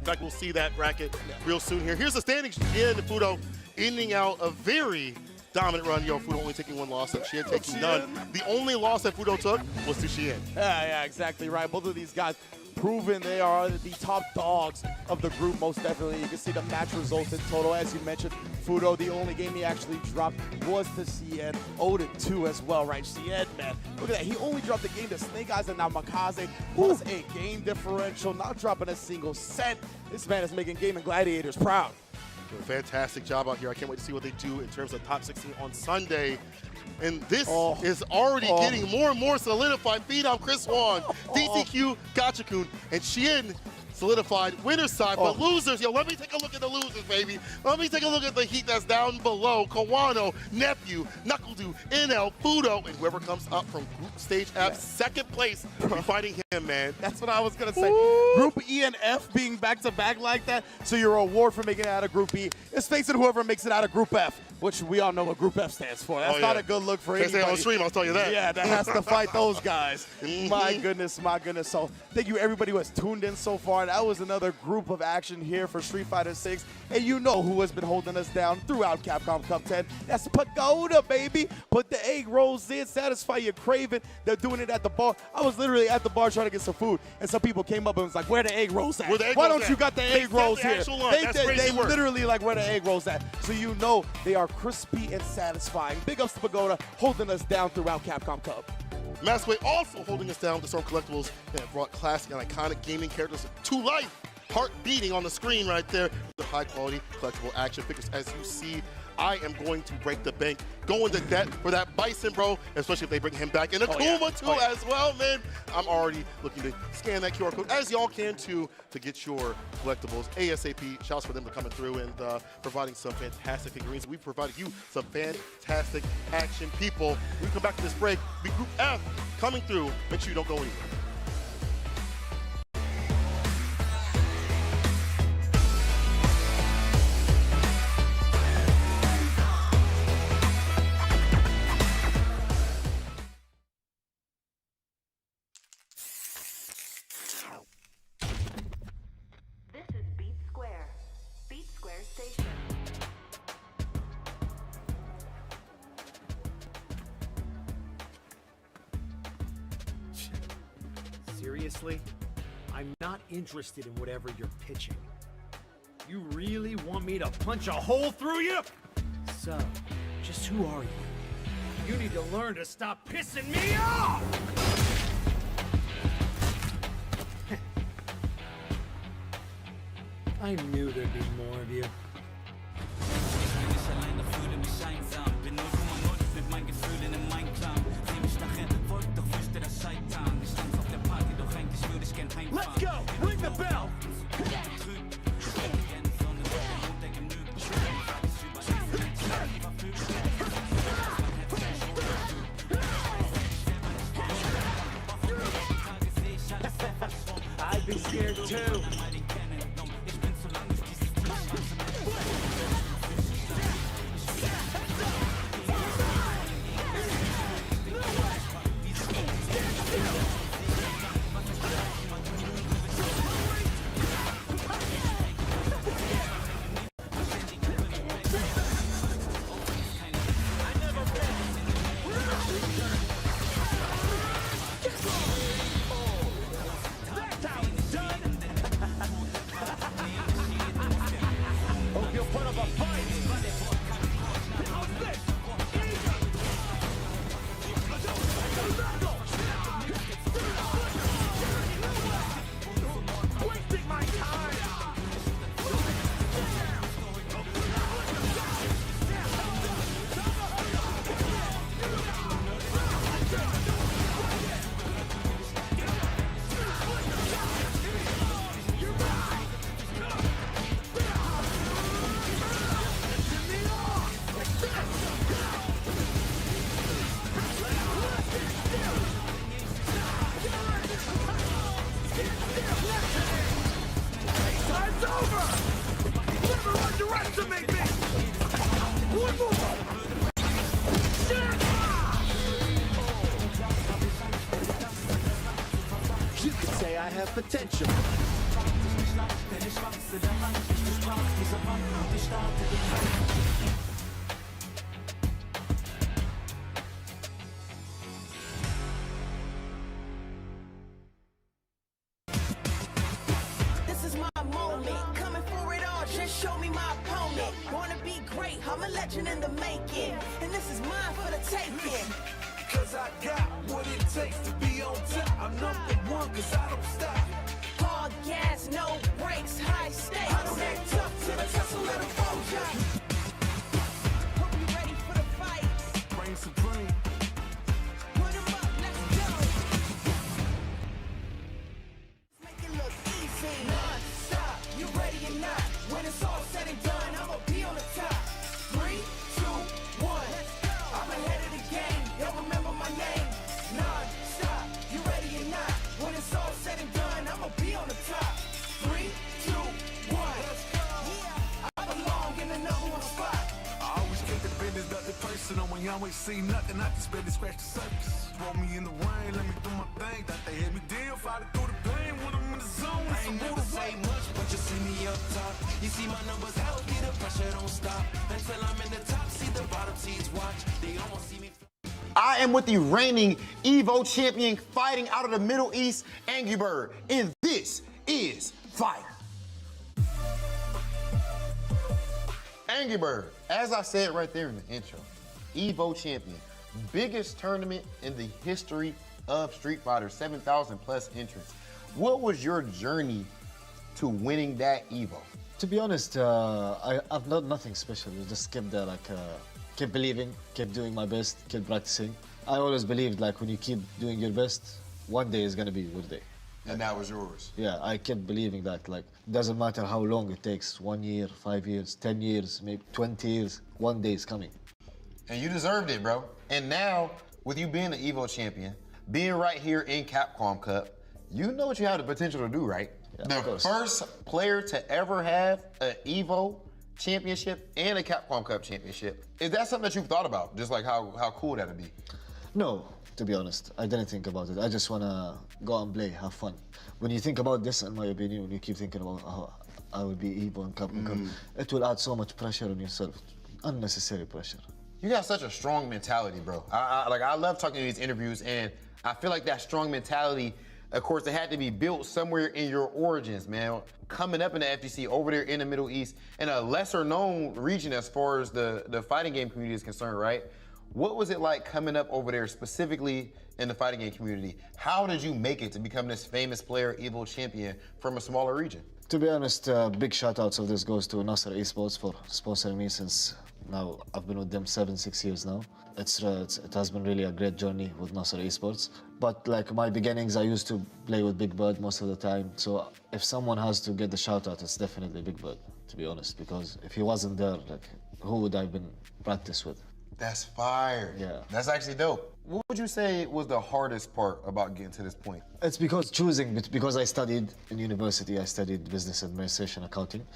[SPEAKER 4] fact, we'll see that bracket real soon here. Here's the standings. Sheehan and Fudo ending out a very dominant run. Yo, Fudo only taking one loss, and Sheehan taking none. The only loss that Fudo took was to Sheehan.
[SPEAKER 3] Yeah, exactly right. Both of these guys proven they are the top dogs of the group, most definitely. You can see the match results in total. As you mentioned, Fudo, the only game he actually dropped was to CN, 0-2 as well, right? CN, man, look at that. He only dropped the game to Snake Eyes and Namikaze, plus a game differential, not dropping a single set. This man is making Gaming Gladiators proud.
[SPEAKER 4] Fantastic job out here. I can't wait to see what they do in terms of top 16 on Sunday. And this is already getting more and more solidified. Phenom, Chris Wong, DCQ, Gachikun, and Sheehan solidified winner's side. But losers, yo, let me take a look at the losers, baby. Let me take a look at the heat that's down below. Kawano, Nephew, NuckleDu, NL, Fudo, and whoever comes up from group stage F, second place, will be fighting him, man.
[SPEAKER 3] That's what I was going to say. Group E and F being back-to-back like that, so your reward for making it out of Group E is facing whoever makes it out of Group F, which we all know what Group F stands for. That's not a good look for anybody.
[SPEAKER 4] Can't stay on stream, I'll tell you that.
[SPEAKER 3] Yeah, that has to fight those guys. My goodness, my goodness. So thank you everybody who has tuned in so far. That was another group of action here for Street Fighter 6. And you know who has been holding us down throughout Capcom Cup 10. That's Pagoda, baby. Put the egg rolls in, satisfy your craving. They're doing it at the bar. I was literally at the bar trying to get some food, and some people came up and was like, where the egg rolls at? Why don't you got the egg rolls here? They literally like, where the egg rolls at? So you know they are crispy and satisfying. Big ups to Pagoda holding us down throughout Capcom Cup.
[SPEAKER 4] Massway also holding us down with Storm Collectibles that brought classic and iconic gaming characters to life. Heart beating on the screen right there. The high quality collectible action figures. As you see, I am going to break the bank, go into debt for that Bison, bro, especially if they bring him back. And Akuma, too, as well, man. I'm already looking to scan that QR code, as y'all can, too, to get your collectibles ASAP. Shouts for them for coming through and providing some fantastic figurines. We've provided you some fantastic action, people. When we come back to this break, we Group F coming through. Make sure you don't go anywhere.
[SPEAKER 5] Seriously? I'm not interested in whatever you're pitching. You really want me to punch a hole through you? So, just who are you? You need to learn to stop pissing me off! I knew there'd be more of you. Let's go! Ring the bell! I'd be scared too.
[SPEAKER 6] Put up a fight. How's this? Wasting my time. Time's over! Never underestimate me! One more!
[SPEAKER 1] You could say I have potential.
[SPEAKER 6] This is my moment. Coming for it all, just show me my opponent. Wanna be great, I'm a legend in the making. And this is mine for the taking.
[SPEAKER 8] Cause I got what it takes to be on top. I'm #1 cause I don't stop.
[SPEAKER 6] Hard gas, no brakes, high stakes.
[SPEAKER 8] I don't act tough till I tussle let 'em fall ya.
[SPEAKER 6] Hope you ready for the fight.
[SPEAKER 8] Reign supreme.
[SPEAKER 6] Put 'em up, let's go. Make it look easy. Non-stop, you ready or not? When it's all said and done, I'ma be on the top. 3, 2, 1. I'm ahead of the game. Y'all remember my name. Non-stop, you ready or not? When it's all said and done, I'ma be on the top. 3, 2, 1. Yeah, I belong in the #1 spot.
[SPEAKER 8] I always keep the business, nothing personal. When y'all ain't see nothing, I just barely scratch the surface. Roll me in the rain, let me do my thing. Thought they hit me down, fighting through the pain when I'm in the zone.
[SPEAKER 20] I ain't never say much, but you see me up top. You see my numbers healthy, the pressure don't stop. Until I'm in the top, see the bottom seeds watch. They almost see me.
[SPEAKER 1] I am with the reigning Evo champion fighting out of the Middle East, Angry Bird, and this is Fire. Angry Bird, as I said right there in the intro, Evo champion, biggest tournament in the history of Street Fighter, 7,000 plus entrants. What was your journey to winning that Evo?
[SPEAKER 21] To be honest, I've done nothing special. I just kept there, kept believing, kept doing my best, kept practicing. I always believed, when you keep doing your best, one day is gonna be your day.
[SPEAKER 1] And that was yours?
[SPEAKER 21] Yeah, I kept believing that. Doesn't matter how long it takes, 1 year, 5 years, 10 years, maybe 20 years, one day is coming.
[SPEAKER 1] And you deserved it, bro. And now, with you being the Evo champion, being right here in Capcom Cup, you know what you have the potential to do, right?
[SPEAKER 21] Yeah,
[SPEAKER 1] the first player to ever have an Evo championship and a Capcom Cup championship. Is that something that you've thought about? Just how cool that'd be?
[SPEAKER 21] No, to be honest, I didn't think about it. I just wanna go and play, have fun. When you think about this, in my opinion, when you keep thinking about how I will be Evo and Capcom Cup, it will add so much pressure on yourself, unnecessary pressure.
[SPEAKER 1] You got such a strong mentality, bro. I love talking to these interviews, and I feel like that strong mentality, of course, it had to be built somewhere in your origins, man. Coming up in the FGC over there in the Middle East, in a lesser known region as far as the fighting game community is concerned, right? What was it like coming up over there specifically in the fighting game community? How did you make it to become this famous player, Evo champion from a smaller region?
[SPEAKER 21] To be honest, big shout outs of this goes to Nasser Esports for sponsoring me since now I've been with them 7-6 years now. It has been really a great journey with Nasser Esports. But my beginnings, I used to play with Big Bird most of the time. So if someone has to get the shout out, it's definitely Big Bird, to be honest. Because if he wasn't there, who would I been practice with?
[SPEAKER 1] That's fire.
[SPEAKER 21] Yeah.
[SPEAKER 1] That's actually dope. What would you say was the hardest part about getting to this point?
[SPEAKER 21] It's because because I studied in university, I studied business administration, accounting.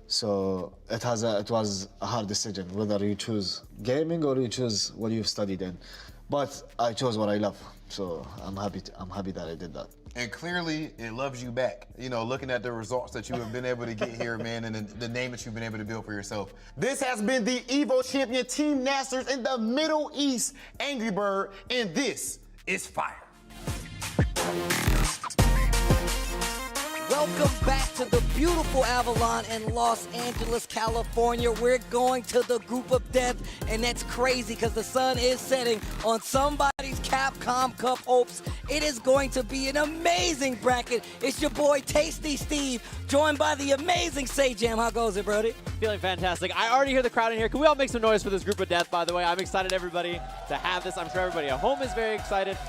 [SPEAKER 21] So it was a hard decision whether you choose gaming or you choose what you've studied in. But I chose what I love, so I'm happy that I did that.
[SPEAKER 1] And clearly, it loves you back. You know, looking at the results that you have been able to get here, man, and the name that you've been able to build for yourself. This has been the Evo champion, Team Nasters in the Middle East, Angry Bird, and this is Fire.
[SPEAKER 9] Welcome back to the beautiful Avalon in Los Angeles, California. We're going to the group of death, and that's crazy because the sun is setting on somebody's Capcom Cup hopes. It is going to be an amazing bracket. It's your boy Tasty Steve, joined by the amazing Sajam. How goes it, Brody?
[SPEAKER 2] Feeling fantastic. I already hear the crowd in here. Can we all make some noise for this group of death, by the way? I'm excited, everybody, to have this. I'm sure everybody at home is very excited.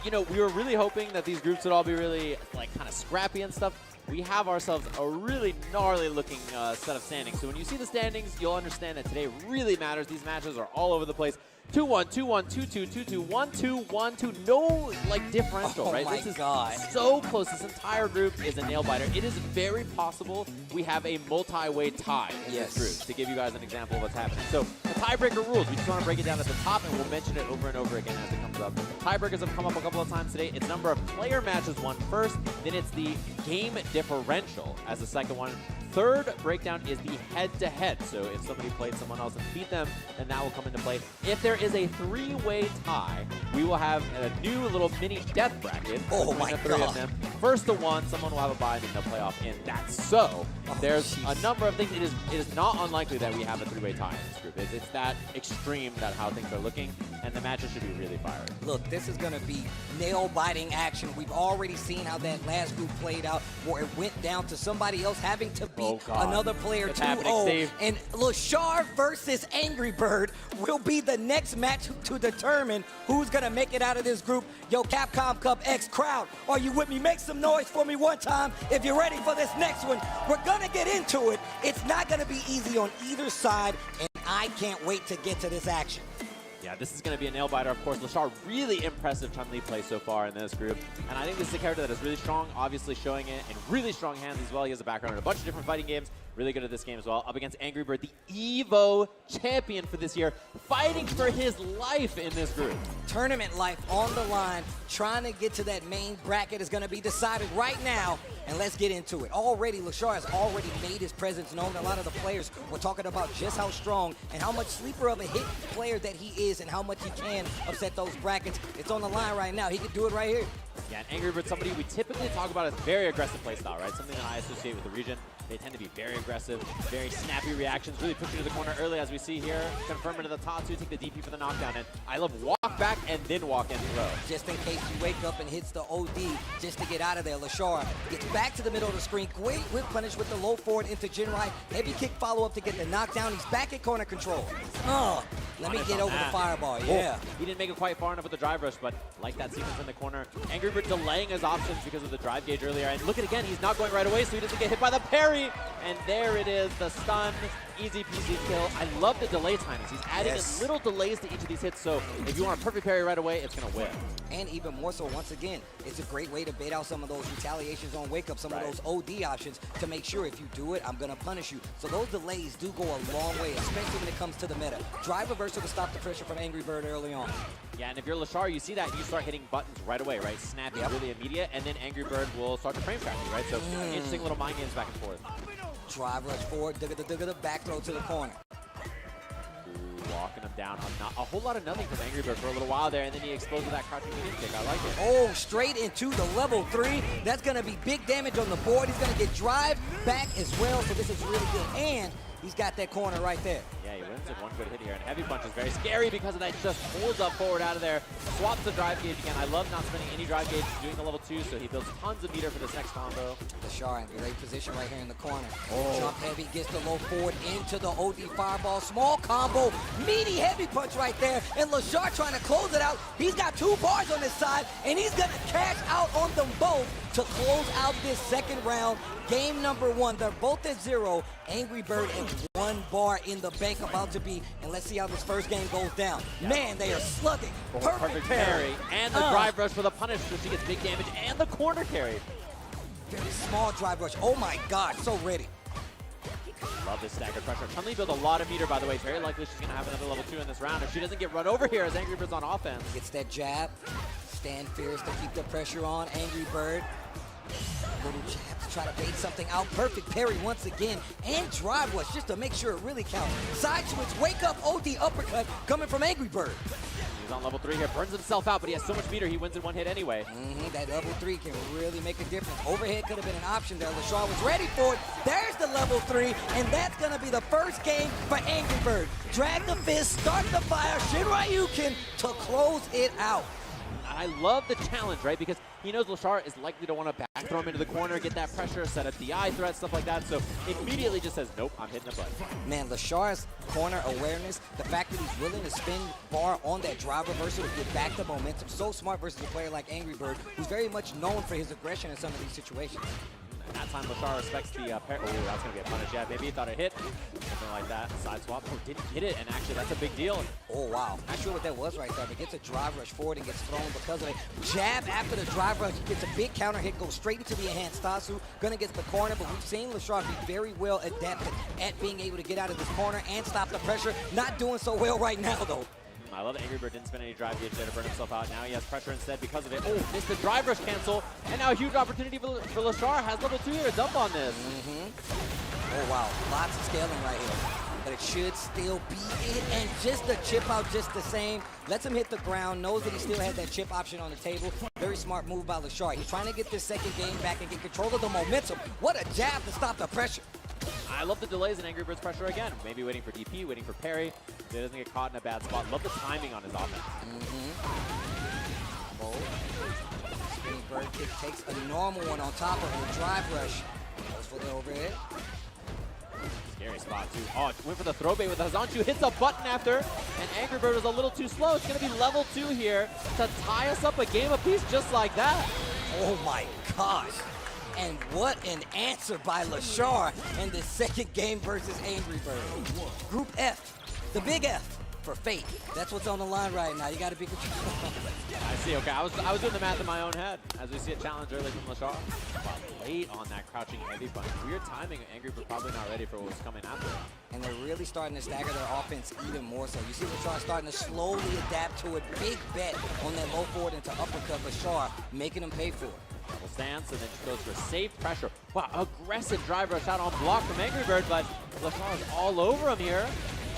[SPEAKER 2] You know, we were really hoping that these groups would all be really, like, kind of scrappy and stuff. We have ourselves a really gnarly-looking set of standings. So when you see the standings, you'll understand that today really matters. These matches are all over the place. 2-1, 2-1, 2-2, 2-2, 1-2, 1-2. No, like, differential, right?
[SPEAKER 9] This is
[SPEAKER 2] so close. This entire group is a nail-biter. It is very possible we have a multi-way tie in this group, to give you guys an example of what's happening. So the tiebreaker rules, we just want to break it down at the top, and we'll mention it over and over again as it comes up. Tiebreakers have come up a couple of times today. It's number of player matches won first, then it's the game differential as the second one. Third breakdown is the head-to-head. So if somebody played someone else and beat them, then that will come into play. If there is a three-way tie, we will have a new little mini death bracket between the three of them. First to one, someone will have a bye, and then they'll play off in that. So there's a number of things. It is not unlikely that we have a three-way tie in this group. It's that extreme that how things are looking, and the matches should be really fiery.
[SPEAKER 9] Look, this is going to be nail-biting action. We've already seen how that last group played out, where it went down to somebody else having to beat another player 2-0. And Lashar versus Angry Bird will be the next match to determine who's going to make it out of this group. Yo, Capcom Cup X crowd, are you with me? Make some noise for me one time if you're ready for this next one. We're going to get into it. It's not going to be easy on either side, and I can't wait to get to this action.
[SPEAKER 2] Yeah, this is going to be a nail-biter. Of course, Lashar, really impressive Chun-Li play so far in this group. And I think this is a character that is really strong, obviously showing it in really strong hands as well. He has a background in a bunch of different fighting games. Really good at this game as well. Up against Angry Bird, the EVO champion for this year, fighting for his life in this group.
[SPEAKER 9] Tournament life on the line, trying to get to that main bracket is going to be decided right now. And let's get into it. Already, Lashar has already made his presence known. A lot of the players were talking about just how strong and how much sleeper of a hit player that he is and how much he can upset those brackets. It's on the line right now. He can do it right here.
[SPEAKER 2] Yeah, and Angry Bird, somebody we typically talk about as very aggressive playstyle, right? Something that I associate with the region. They tend to be very aggressive, very snappy reactions, really pushing to the corner early, as we see here. Confirm into the top two, take the DP for the knockdown. And I love walk back and then walk in throw.
[SPEAKER 9] Just in case you wake up and hits the OD just to get out of there. Lashar gets back to the middle of the screen. Great whip punish with the low forward into Jinrai. Heavy kick follow-up to get the knockdown. He's back at corner control. Let me get over the fireball, yeah.
[SPEAKER 2] He didn't make it quite far enough with the drive rush, but like that sequence in the corner. Angry Bird delaying his options because of the drive gauge earlier. And look at again, he's not going right away, so he doesn't get hit by the parry. And there it is, the stun, easy peasy kill. I love the delay timings. He's adding in little delays to each of these hits, so if you want a perfect parry right away, it's gonna whip.
[SPEAKER 9] And even more so, once again, it's a great way to bait out some of those retaliations on wake up, some of those OD options to make sure if you do it, I'm gonna punish you. So those delays do go a long way, especially when it comes to the meta. Drive reversal to stop the pressure from Angry Bird early on.
[SPEAKER 2] Yeah, and if you're Lashar, you see that, you start hitting buttons right away, right? Snappy, really immediate, and then Angry Bird will start to frame trap you, right? So interesting little mind games back and forth.
[SPEAKER 9] Drive rush forward, digga, back throw to the corner.
[SPEAKER 2] Walking him down on not a whole lot of nothing from Angry Bird for a little while there, and then he explodes with that crouching medium kick. I like it.
[SPEAKER 9] Oh, straight into the level 3. That's going to be big damage on the board. He's going to get drive back as well, so this is really good. And he's got that corner right there.
[SPEAKER 2] Yeah, he wins with one good hit here, and Heavy Punch is very scary because of that. He just pulls up forward out of there, swaps the drive gauge again. I love not spending any drive gauge, doing the level 2, so he builds tons of meter for this next combo.
[SPEAKER 9] Lashar in great position right here in the corner. Jump heavy, gets the low forward into the OD fireball. Small combo, meaty Heavy Punch right there, and Lashar trying to close it out. He's got 2 bars on his side, and he's going to cash out on them both to close out this second round. Game number 1, they're both at 0. Angry Bird and 1 bar in the bank about to be, and let's see how this first game goes down. Man, they are slugging. Perfect parry.
[SPEAKER 2] And the drive rush for the punish, so she gets big damage, and the corner carry.
[SPEAKER 9] Very small drive rush. Oh my God, so ready.
[SPEAKER 2] Love this stagger pressure. Chun-Li built a lot of meter, by the way. It's very likely she's going to have another level 2 in this round if she doesn't get run over here as Angry Bird's on offense.
[SPEAKER 9] Gets that jab. Stand fierce to keep the pressure on. Angry Bird. Little jab to try to bait something out. Perfect parry once again. And drive rush just to make sure it really counts. Side switch, wake up, OD uppercut coming from Angry Bird.
[SPEAKER 2] He's on level 3 here, burns himself out, but he has so much meter, he wins in one hit anyway.
[SPEAKER 9] That level 3 can really make a difference. Overhead could have been an option there. LaShaw was ready for it. There's the level 3, and that's going to be the first game for Angry Bird. Drag the fist, start the fire, Shinryuken to close it out.
[SPEAKER 2] I love the challenge, right? Because he knows LaShaw is likely to want to back throw him into the corner, get that pressure, set up DI threat, stuff like that. So immediately just says, nope, I'm hitting a button.
[SPEAKER 9] Man, LaShaw's corner awareness, the fact that he's willing to spin bar on that drive reversal to get back the momentum, so smart versus a player like Angry Bird, who's very much known for his aggression in some of these situations.
[SPEAKER 2] And that time LaShaw respects the pair. Oh, that's going to get punished. Yeah, maybe he thought it hit. Something like that. Side swap. Oh, didn't hit it. And actually, that's a big deal.
[SPEAKER 9] Oh, wow. Not sure what that was right there, but gets a drive rush forward and gets thrown because of it. Jab after the drive rush. Gets a big counter hit. Goes straight into the enhanced Tasu. Gonna get the corner, but we've seen LaShaw be very well adapted at being able to get out of this corner and stop the pressure. Not doing so well right now, though.
[SPEAKER 2] I love that Angry Bird didn't spend any drive gauge there to burn himself out. Now he has pressure instead because of it. Oh, missed the drive rush cancel. And now a huge opportunity for LaShaw. Has level 2 here to dump on this.
[SPEAKER 9] Oh, wow. Lots of scaling right here. But it should still be it. And just the chip out just the same. Lets him hit the ground. Knows that he still had that chip option on the table. Very smart move by LaShaw. He's trying to get this second game back and get control of the momentum. What a jab to stop the pressure.
[SPEAKER 2] I love the delays in Angry Bird's pressure again. Maybe waiting for DP, waiting for parry. So he doesn't get caught in a bad spot. Love the timing on his offense.
[SPEAKER 9] Spinning bird kick takes a normal one on top of a drive rush. Goes for the overhead.
[SPEAKER 2] Scary spot too. Oh, went for the throw bait with Hazanchu. Hits a button after. And Angry Bird was a little too slow. It's going to be level 2 here to tie us up a game apiece just like that.
[SPEAKER 9] Oh my gosh. And what an answer by LaShaw in the second game versus Angry Bird. Group F, the big F for fate. That's what's on the line right now. You got to be control.
[SPEAKER 2] I see. Okay, I was doing the math in my own head as we see a challenge early from LaShaw. But late on that crouching heavy punch. Weird timing. Angry Bird probably not ready for what was coming after.
[SPEAKER 9] And they're really starting to stagger their offense even more so. You see LaShaw starting to slowly adapt to a big bet on that low forward into uppercut. LaShaw making him pay for it.
[SPEAKER 2] Double stance and then just goes for safe pressure. Wow, aggressive drive rush out on block from Angry Bird, but LaShaw is all over him here.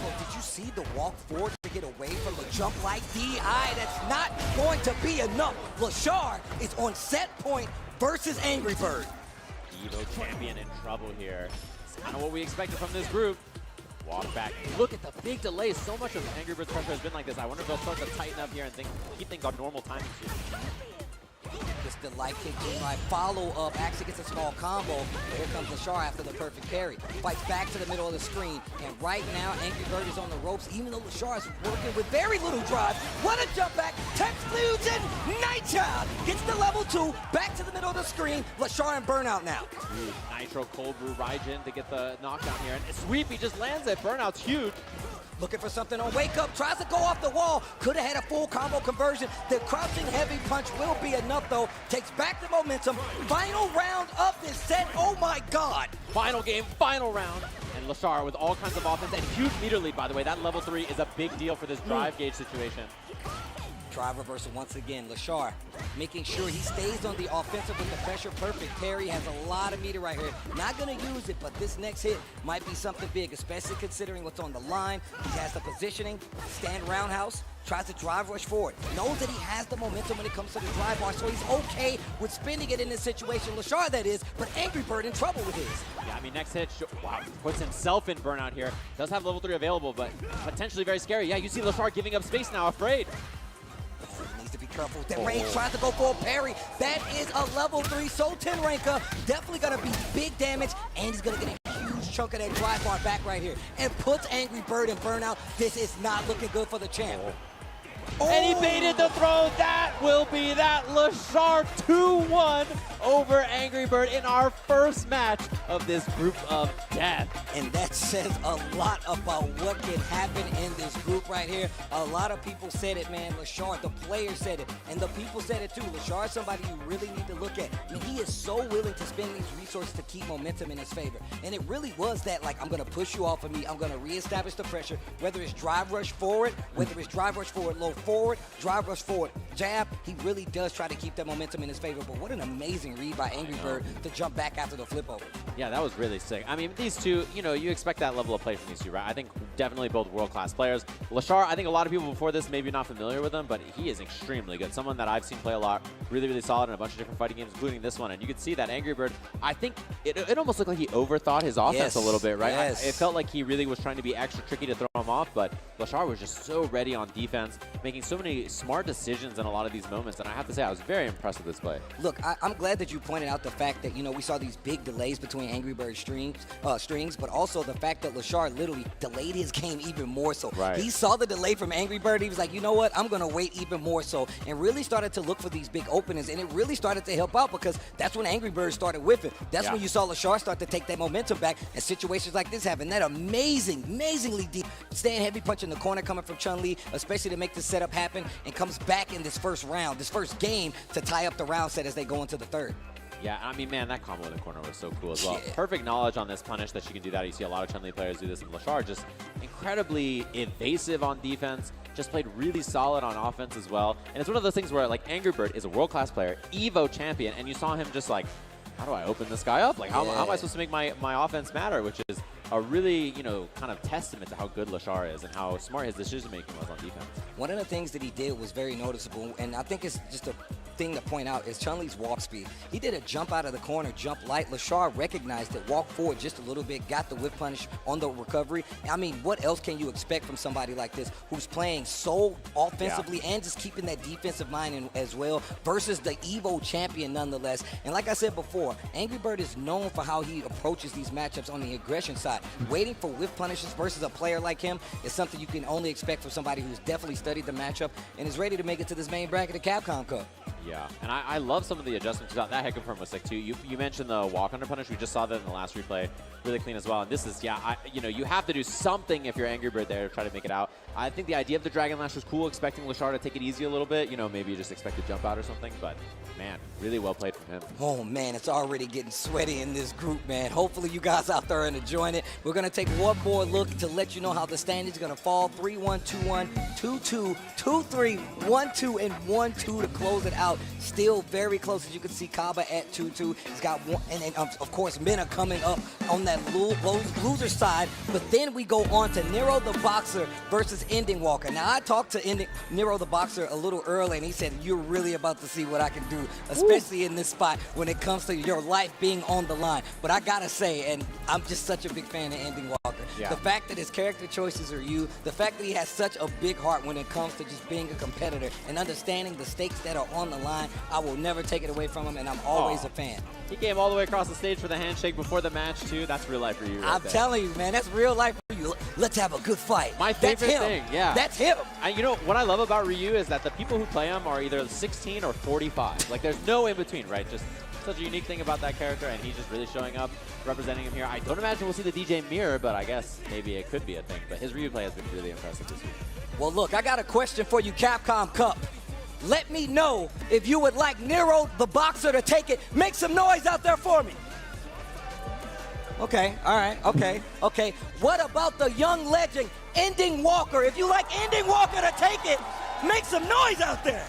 [SPEAKER 9] Oh, did you see the walk forward to get away from the jump like DI? That's not going to be enough. LaShaw is on set point versus Angry Bird.
[SPEAKER 2] Evo champion in trouble here. It's kind of what we expected from this group. Walk back. Look at the big delays. So much of Angry Bird's pressure has been like this. I wonder if they'll start to tighten up here and keep things on normal timing soon.
[SPEAKER 9] Gets the light kick, right follow up, actually gets a small combo. Here comes LaShaw after the perfect parry. Fights back to the middle of the screen, and right now Angry Bird is on the ropes, even though LaShaw is working with very little drive. What a jump back, Tex Fusion, Night Child gets the level 2, back to the middle of the screen. LaShaw and Burnout now.
[SPEAKER 2] Nitro Cold Brew Raijin to get the knockdown here, and sweep, he just lands it. Burnout's huge.
[SPEAKER 9] Looking for something on wake up, tries to go off the wall, could have had a full combo conversion. The crouching heavy punch will be enough though, takes back the momentum. Final round of this set, oh my God.
[SPEAKER 2] Final game, final round. And LaShaw with all kinds of offense and huge meter lead, by the way. That level 3 is a big deal for this drive gauge situation.
[SPEAKER 9] Drive reversal once again. LaShaw making sure he stays on the offensive with the pressure. Perfect parry, has a lot of meter right here. Not going to use it, but this next hit might be something big, especially considering what's on the line. He has the positioning, stand roundhouse, tries to drive rush forward. Knows that he has the momentum when it comes to the drive bar, so he's okay with spinning it in this situation. LaShaw, that is, but Angry Bird in trouble with his.
[SPEAKER 2] Yeah, I mean, next hit, wow, puts himself in Burnout here. Does have level 3 available, but potentially very scary. Yeah, you see LaShaw giving up space now, afraid.
[SPEAKER 9] Needs to be careful with that range. Tries to go for a parry. That is a level 3 Soul 10 ranker. Definitely going to be big damage, and he's going to get a huge chunk of that drive bar back right here. And puts Angry Bird in Burnout. This is not looking good for the champ.
[SPEAKER 2] And he baited the throw. That will be that. LaShaw 2-1 over Angry Bird in our first match of this group of death.
[SPEAKER 9] And that says a lot about what can happen in this group right here. A lot of people said it, man. LaShaw, the players said it, and the people said it too. LaShaw is somebody you really need to look at. I mean, he is so willing to spend these resources to keep momentum in his favor. And it really was that, like, I'm going to push you off of me. I'm going to reestablish the pressure, whether it's drive rush forward, whether it's drive rush forward, low forward, drive rush forward, jab. He really does try to keep that momentum in his favor. But what an amazing amazing read by Angry Bird to jump back after the flip over.
[SPEAKER 2] Yeah, that was really sick. I mean, these two, you know, you expect that level of play from these two, right? I think definitely both world-class players. Lashar, I think a lot of people before this maybe not familiar with him, but he is extremely good. Someone that I've seen play a lot, really, really solid in a bunch of different fighting games, including this one. And you could see that Angry Bird, I think it almost looked like he overthought his offense a little bit, right?
[SPEAKER 9] Yes.
[SPEAKER 2] It felt like he really was trying to be extra tricky to throw him off, but Lashar was just so ready on defense, making so many smart decisions in a lot of these moments. And I have to say, I was very impressed with this play.
[SPEAKER 9] Look, I'm glad that you pointed out the fact that, you know, we saw these big delays between Angry Bird strings, but also the fact that Lashar literally delayed his game even more so.
[SPEAKER 2] Right.
[SPEAKER 9] He saw the delay from Angry Bird. He was like, you know what? I'm going to wait even more so, and really started to look for these big openings, and it really started to help out because that's when Angry Bird started whiffing. That's when you saw Lashar start to take that momentum back, and situations like this happen. That amazingly deep stand heavy punch in the corner coming from Chun-Li, especially to make this setup happen, and comes back in this first round, this first game, to tie up the round set as they go into the third.
[SPEAKER 2] Yeah, I mean, man, that combo in the corner was so cool as well.
[SPEAKER 9] Yeah.
[SPEAKER 2] Perfect knowledge on this punish that she can do that. You see a lot of Chun-Li players do this, and Lashar just incredibly evasive on defense, just played really solid on offense as well. And it's one of those things where, like, Angry Bird is a world-class player, Evo champion, and you saw him just like, how do I open this guy up? Like, how am I supposed to make my offense matter? Which is a really, you know, kind of testament to how good Lashar is and how smart his decision-making was on defense.
[SPEAKER 9] One of the things that he did was very noticeable, and I think it's just a thing to point out, is Chun-Li's walk speed. He did a jump out of the corner, jump light. Lashar recognized it, walked forward just a little bit, got the whip punish on the recovery. I mean, what else can you expect from somebody like this who's playing so offensively and just keeping that defensive mind in as well versus the Evo champion nonetheless. And like I said before, Angry Bird is known for how he approaches these matchups on the aggression side. Waiting for whiff punishes versus a player like him is something you can only expect from somebody who's definitely studied the matchup and is ready to make it to this main bracket of Capcom Cup.
[SPEAKER 2] Yeah, and I love some of the adjustments. That head confirm was sick too. You mentioned the walk under punish. We just saw that in the last replay. Really clean as well. And this is, you know, you have to do something if you're Angry Bird there to try to make it out. I think the idea of the Dragon Lash was cool, expecting Lashar to take it easy a little bit. You know, maybe you just expect to jump out or something. But, man, really well played from him.
[SPEAKER 9] Oh, man, it's already getting sweaty in this group, man. Hopefully you guys out there are enjoying it. We're going to take one more look to let you know how the standings are going to fall. 3-1, 2-1, 2-2, 2-3, 1-2, and 1-2 to close it out. Still very close, as you can see, Kaba at 2-2. He's got one, and then, of course, Mena coming up on that loser side. But then we go on to Nero the Boxer versus Ending Walker. Now, I talked to Nero the Boxer a little early, and he said, you're really about to see what I can do, especially in this spot when it comes to your life being on the line. But I gotta say, and I'm just such a big fan of Ending Walker, the fact that his character choices are you, the fact that he has such a big heart when it comes to just being a competitor and understanding the stakes that are on the line, I will never take it away from him, and I'm always a fan.
[SPEAKER 2] He came all the way across the stage for the handshake before the match, too. That's real life for you.
[SPEAKER 9] I'm telling you, man, that's real life for you. Let's have a good fight.
[SPEAKER 2] My favorite thing, yeah.
[SPEAKER 9] That's him.
[SPEAKER 2] And you know, what I love about Ryu is that the people who play him are either 16 or 45. Like, there's no in between, right? Just such a unique thing about that character, and he's just really showing up, representing him here. I don't imagine we'll see the DJ mirror, but I guess maybe it could be a thing. But his Ryu play has been really impressive this week.
[SPEAKER 9] Well, look, I got a question for you, Capcom Cup. Let me know if you would like Nero the Boxer to take it. Make some noise out there for me. Okay, all right, okay. What about the young legend, Ending Walker? If you like Ending Walker to take it, make some noise out there.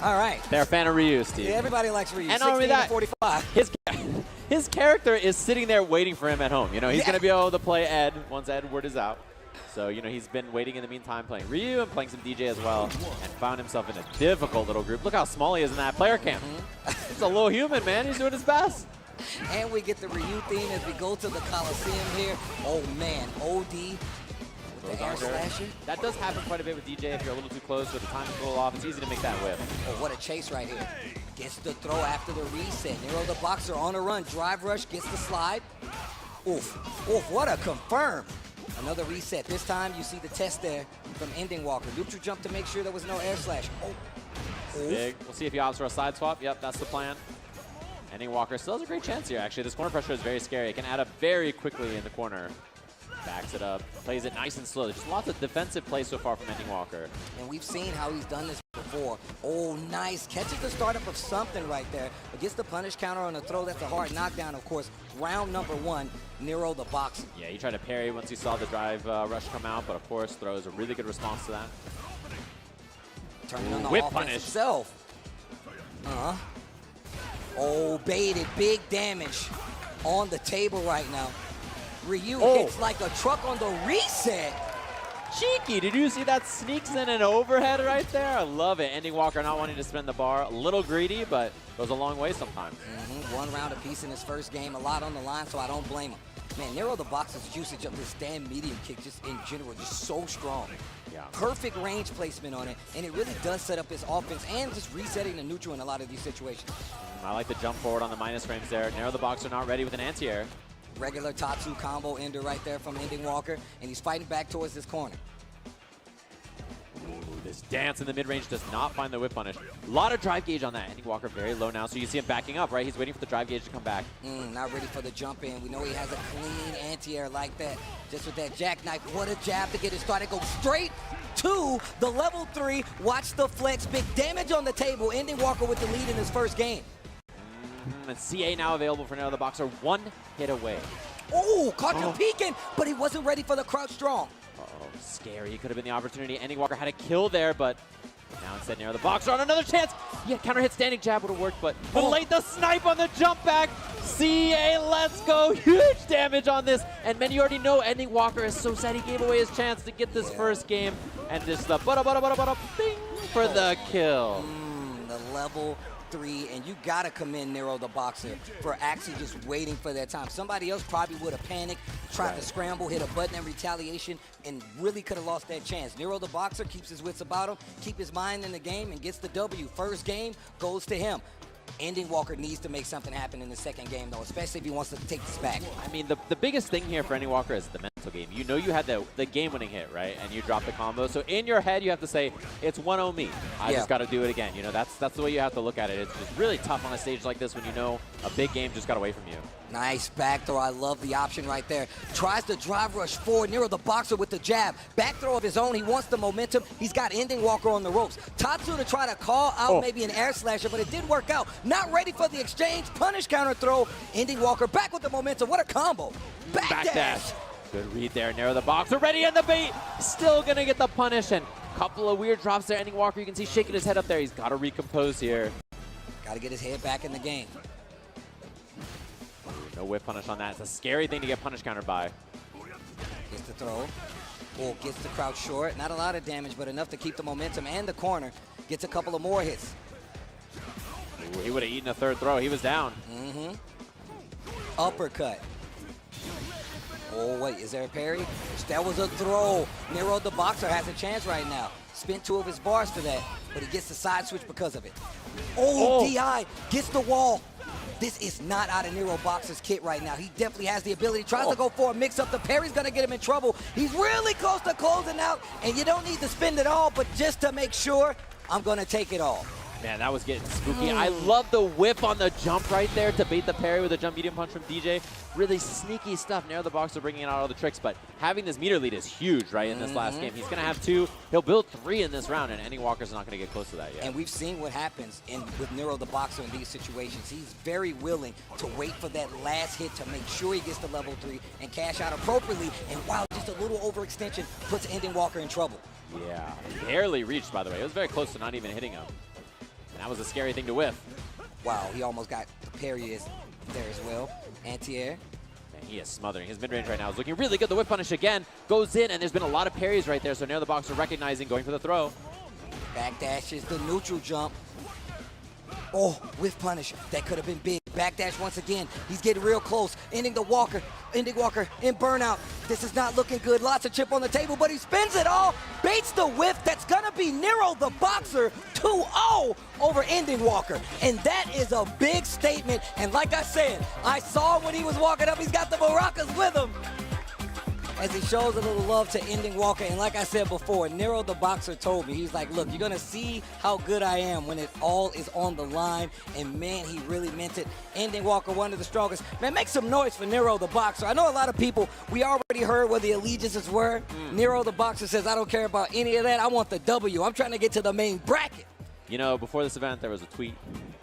[SPEAKER 9] All right.
[SPEAKER 2] They're a fan of Ryu, Steve.
[SPEAKER 9] Yeah, everybody likes Ryu.
[SPEAKER 2] And not only that,
[SPEAKER 9] 45.
[SPEAKER 2] his character is sitting there waiting for him at home. You know, he's going to be able to play Ed once Edward is out. So, you know, he's been waiting in the meantime, playing Ryu and playing some DJ as well, and found himself in a difficult little group. Look how small he is in that player camp. He's a little human, man. He's doing his best.
[SPEAKER 9] And we get the Ryu theme as we go to the Coliseum here. Oh, man, OD with the air slasher.
[SPEAKER 2] That does happen quite a bit with DJ if you're a little too close or the timing's a little off. It's easy to make that whip.
[SPEAKER 9] Oh, what a chase right here. Gets the throw after the reset. Nero the Boxer on a run. Drive rush, gets the slide. Oof, what a confirm. Another reset. This time you see the test there from Ending Walker. Neutral jump to make sure there was no air slash.
[SPEAKER 2] Big. We'll see if he opts for a side swap. Yep, that's the plan. Ending Walker still has a great chance here, actually. This corner pressure is very scary. It can add up very quickly in the corner. Backs it up, plays it nice and slow. There's just lots of defensive play so far from Ending Walker.
[SPEAKER 9] And we've seen how he's done this before. Oh, nice. Catches the startup of something right there. But gets the punish counter on the throw. That's a hard knockdown, of course. Round number 1, Nero the Boxer.
[SPEAKER 2] Yeah, he tried to parry once he saw the drive rush come out, but of course, throws a really good response to that.
[SPEAKER 9] Turning on the
[SPEAKER 2] whip
[SPEAKER 9] offense
[SPEAKER 2] punish
[SPEAKER 9] itself. Oh, baited. Big damage on the table right now. Ryu hits like a truck on the reset.
[SPEAKER 2] Cheeky, did you see that sneaks in an overhead right there? I love it. Ending Walker not wanting to spend the bar. A little greedy, but goes a long way sometimes.
[SPEAKER 9] One round apiece in his first game. A lot on the line, so I don't blame him. Man, Nero the Boxer's usage of this stand medium kick just in general just so strong.
[SPEAKER 2] Yeah.
[SPEAKER 9] Perfect range placement on it, and it really does set up his offense and just resetting the neutral in a lot of these situations.
[SPEAKER 2] I like the jump forward on the minus frames there. Nero the Boxer not ready with an anti-air.
[SPEAKER 9] Regular Tatsu combo ender right there from Ending Walker, and he's fighting back towards this corner.
[SPEAKER 2] Ooh, this dance in the mid-range does not find the whip punish. A lot of drive gauge on that. Ending Walker very low now, so you see him backing up, right? He's waiting for the drive gauge to come back.
[SPEAKER 9] Not ready for the jump in. We know he has a clean anti-air like that. Just with that jackknife, what a jab to get it started. Go straight to the level 3. Watch the flex. Big damage on the table. Ending Walker with the lead in his first game.
[SPEAKER 2] And CA now available for Nero the Boxer. One hit away.
[SPEAKER 9] Oh, caught you peeking, but he wasn't ready for the crouch strong.
[SPEAKER 2] Scary. Could have been the opportunity. Ending Walker had a kill there, but now instead Nero the Boxer on another chance. Yeah, counter hit standing jab would have worked, but delayed the snipe on the jump back. CA, let's go. Huge damage on this. And man, you already know Ending Walker is so sad he gave away his chance to get this first game. And just the bing for the kill.
[SPEAKER 9] The level 3, and you gotta commend Nero the Boxer for actually just waiting for that time. Somebody else probably would have panicked, tried to scramble, hit a button in retaliation, and really could have lost that chance. Nero the Boxer keeps his wits about him, keep his mind in the game, and gets the W. First game goes to him. Ending Walker needs to make something happen in the second game, though, especially if he wants to take this back.
[SPEAKER 2] I mean, the biggest thing here for Ending Walker is the mental game. You know you had the game-winning hit, right? And you dropped the combo. So in your head, you have to say, it's 1-0 me. I just got to do it again. You know, that's the way you have to look at it. It's just really tough on a stage like this when you know a big game just got away from you.
[SPEAKER 9] Nice back throw. I love the option right there. Tries to drive rush forward. Nero the Boxer with the jab. Back throw of his own. He wants the momentum. He's got Ending Walker on the ropes. Tatsu to try to call out maybe an air slasher, but it did work out. Not ready for the exchange. Punish counter throw. Ending Walker back with the momentum. What a combo. Back dash.
[SPEAKER 2] Good read there. Nero the Boxer ready in the bait. Still going to get the punish. And a couple of weird drops there. Ending Walker, you can see shaking his head up there. He's got to recompose here.
[SPEAKER 9] Got to get his head back in the game.
[SPEAKER 2] No whip punish on that. It's a scary thing to get punish countered by.
[SPEAKER 9] Gets the throw. Oh, gets the crouch short. Not a lot of damage, but enough to keep the momentum and the corner. Gets a couple of more hits.
[SPEAKER 2] Ooh, he would have eaten a third throw. He was down.
[SPEAKER 9] Uppercut. Oh, wait, is there a parry? That was a throw. Nero the Boxer has a chance right now. Spent 2 of his bars for that, but he gets the side switch because of it. Oh, DI gets the wall. This is not out of Nero Boxer's kit right now. He definitely has the ability. Tries to go for a mix-up. The parry's going to get him in trouble. He's really close to closing out, and you don't need to spend it all, but just to make sure, I'm going to take it all.
[SPEAKER 2] Man, that was getting spooky. I love the whip on the jump right there to bait the parry with a jump medium punch from DJ. Really sneaky stuff. Nero the Boxer bringing out all the tricks, but having this meter lead is huge, right, in this last game. He's going to have 2. He'll build 3 in this round, and Ending Walker's not going to get close to that yet.
[SPEAKER 9] And we've seen what happens with Nero the Boxer in these situations. He's very willing to wait for that last hit to make sure he gets to level 3 and cash out appropriately. And wow, just a little overextension puts Ending Walker in trouble.
[SPEAKER 2] Yeah, barely reached, by the way. It was very close to not even hitting him. That was a scary thing to whiff.
[SPEAKER 9] Wow, he almost got the parry there as well. Anti-air.
[SPEAKER 2] Man, he is smothering. His mid-range right now is looking really good. The whip punish again goes in, and there's been a lot of parries right there, so Nero the Boxer recognizing, going for the throw.
[SPEAKER 9] Backdashes the neutral jump. Oh, whiff punish. That could have been big. Backdash once again. He's getting real close. Ending Walker in burnout. This is not looking good. Lots of chip on the table, but he spins it all. Baits the whiff. That's going to be Nero the Boxer 2-0 over Ending Walker. And that is a big statement. And like I said, I saw when he was walking up, he's got the maracas with him, as he shows a little love to Ending Walker. And like I said before, Nero the Boxer told me, he's like, look, you're going to see how good I am when it all is on the line. And man, he really meant it. Ending Walker, one of the strongest. Man, make some noise for Nero the Boxer. I know a lot of people, we already heard where the allegiances were. Nero the Boxer says, I don't care about any of that. I want the W. I'm trying to get to the main bracket.
[SPEAKER 2] You know, before this event, there was a tweet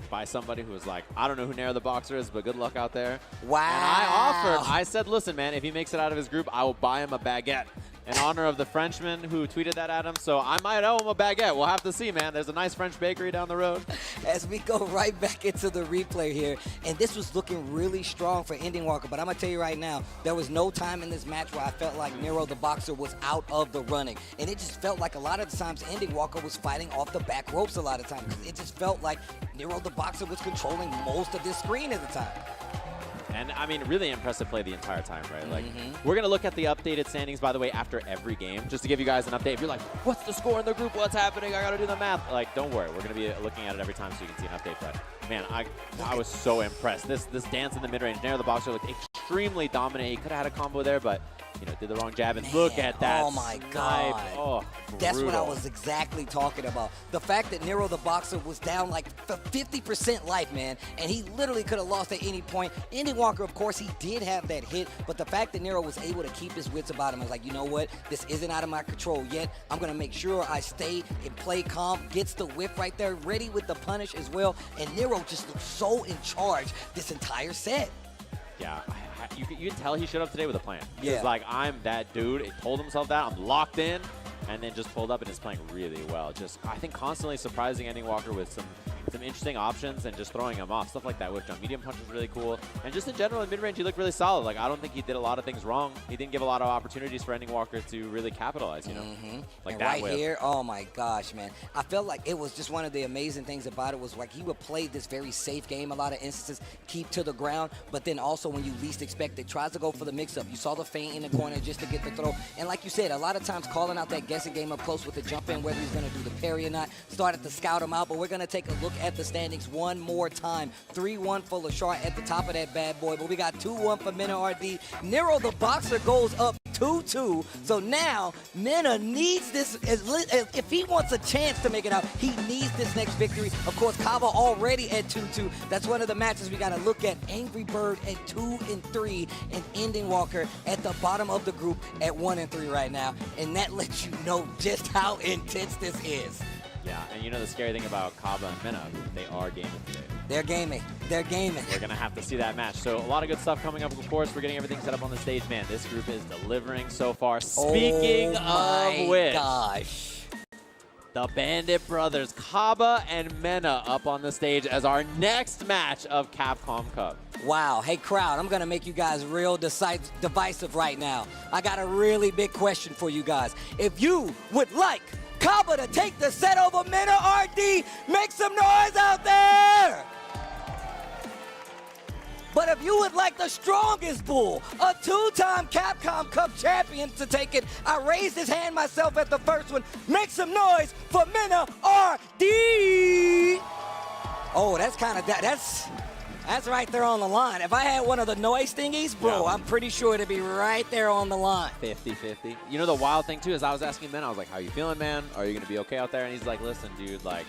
[SPEAKER 2] by somebody who was like, I don't know who Nero the Boxer is, but good luck out there.
[SPEAKER 9] Wow.
[SPEAKER 2] And I said, listen, man, if he makes it out of his group, I will buy him a baguette. in honor of the Frenchman who tweeted that at him. So I might owe him a baguette. We'll have to see, man. There's a nice French bakery down the road.
[SPEAKER 9] As we go right back into the replay here, and this was looking really strong for Ending Walker, but I'm gonna tell you right now, there was no time in this match where I felt like Nero the Boxer was out of the running. And it just felt like a lot of the times Ending Walker was fighting off the back ropes a lot of times. It just felt like Nero the Boxer was controlling most of this screen at the time.
[SPEAKER 2] And I mean, really impressive play the entire time, right? Like, we're gonna look at the updated standings, by the way, after every game, just to give you guys an update. If you're like, what's the score in the group? What's happening? I gotta do the math. Like, don't worry, we're gonna be looking at it every time so you can see an update. But man, I was so impressed. This dance in the mid range, Nero the Boxer looked extremely dominant. He could have had a combo there, but did the wrong jab. And look at that.
[SPEAKER 9] Oh my God.
[SPEAKER 2] Oh,
[SPEAKER 9] that's what I was exactly talking about. The fact that Nero the Boxer was down like 50% life, man, and he literally could have lost at any point. Ending Walker, of course, he did have that hit, but the fact that Nero was able to keep his wits about him, I was like, you know what? This isn't out of my control yet. I'm going to make sure I stay and play calm. Gets the whip right there, ready with the punish as well. And Nero just looked so in charge this entire set.
[SPEAKER 2] Yeah, you can tell he showed up today with a plan. He
[SPEAKER 9] Yeah.
[SPEAKER 2] was like, I'm that dude. He told himself that. I'm locked in. And then just pulled up and is playing really well. Just, I think, constantly surprising Ending Walker with some interesting options and just throwing him off. Stuff like that with jump. Medium punch was really cool. And just in general, in mid-range, he looked really solid. Like, I don't think he did a lot of things wrong. He didn't give a lot of opportunities for Ending Walker to really capitalize, you know? Like
[SPEAKER 9] And
[SPEAKER 2] that
[SPEAKER 9] right
[SPEAKER 2] way.
[SPEAKER 9] here, oh my gosh, man. I felt like it was just one of the amazing things about it was like he would play this very safe game, a lot of instances, keep to the ground, but then also when you least expect it, tries to go for the mix-up. You saw the feint in the corner just to get the throw. And like you said, a lot of times calling out that guessing game up close with the jump in, whether he's going to do the parry or not, started to scout him out, but we're going to take a look at the standings one more time. 3-1 for LaShar at the top of that bad boy, but we got 2-1 for Mena RD. Nero the Boxer goes up 2-2, so now Mena needs this, if he wants a chance to make it out, he needs this next victory. Of course, Kaba already at 2-2. That's one of the matches we got to look at. Angry Bird at 2-3, and Ending Walker at the bottom of the group at 1-3 right now, and that lets you know just how intense this is.
[SPEAKER 2] Yeah, and you know the scary thing about Kaba and Mena, they are gaming today.
[SPEAKER 9] They're gaming. They're gaming.
[SPEAKER 2] We're going to have to see that match. So a lot of good stuff coming up, of course. We're getting everything set up on the stage. Man, this group is delivering so far. Speaking of which,
[SPEAKER 9] gosh.
[SPEAKER 2] The Bandit Brothers, Kaba and Mena up on the stage as our next match of Capcom Cup.
[SPEAKER 9] Wow. Hey, crowd, I'm going to make you guys real divisive right now. I got a really big question for you guys. If you would like Kaba to take the set over Mena RD, make some noise out there! But if you would like the strongest bull, a two-time Capcom Cup champion to take it, I raised his hand myself at the first one. Make some noise for Mena RD! Oh, that's kind of, that's right there on the line. If I had one of the noise thingies, bro, I'm pretty sure it'd be right there on the line.
[SPEAKER 2] 50-50. You know the wild thing, too, is I was asking Mena, I was like, how you feeling, man? Are you going to be okay out there? And he's like, listen, dude, like,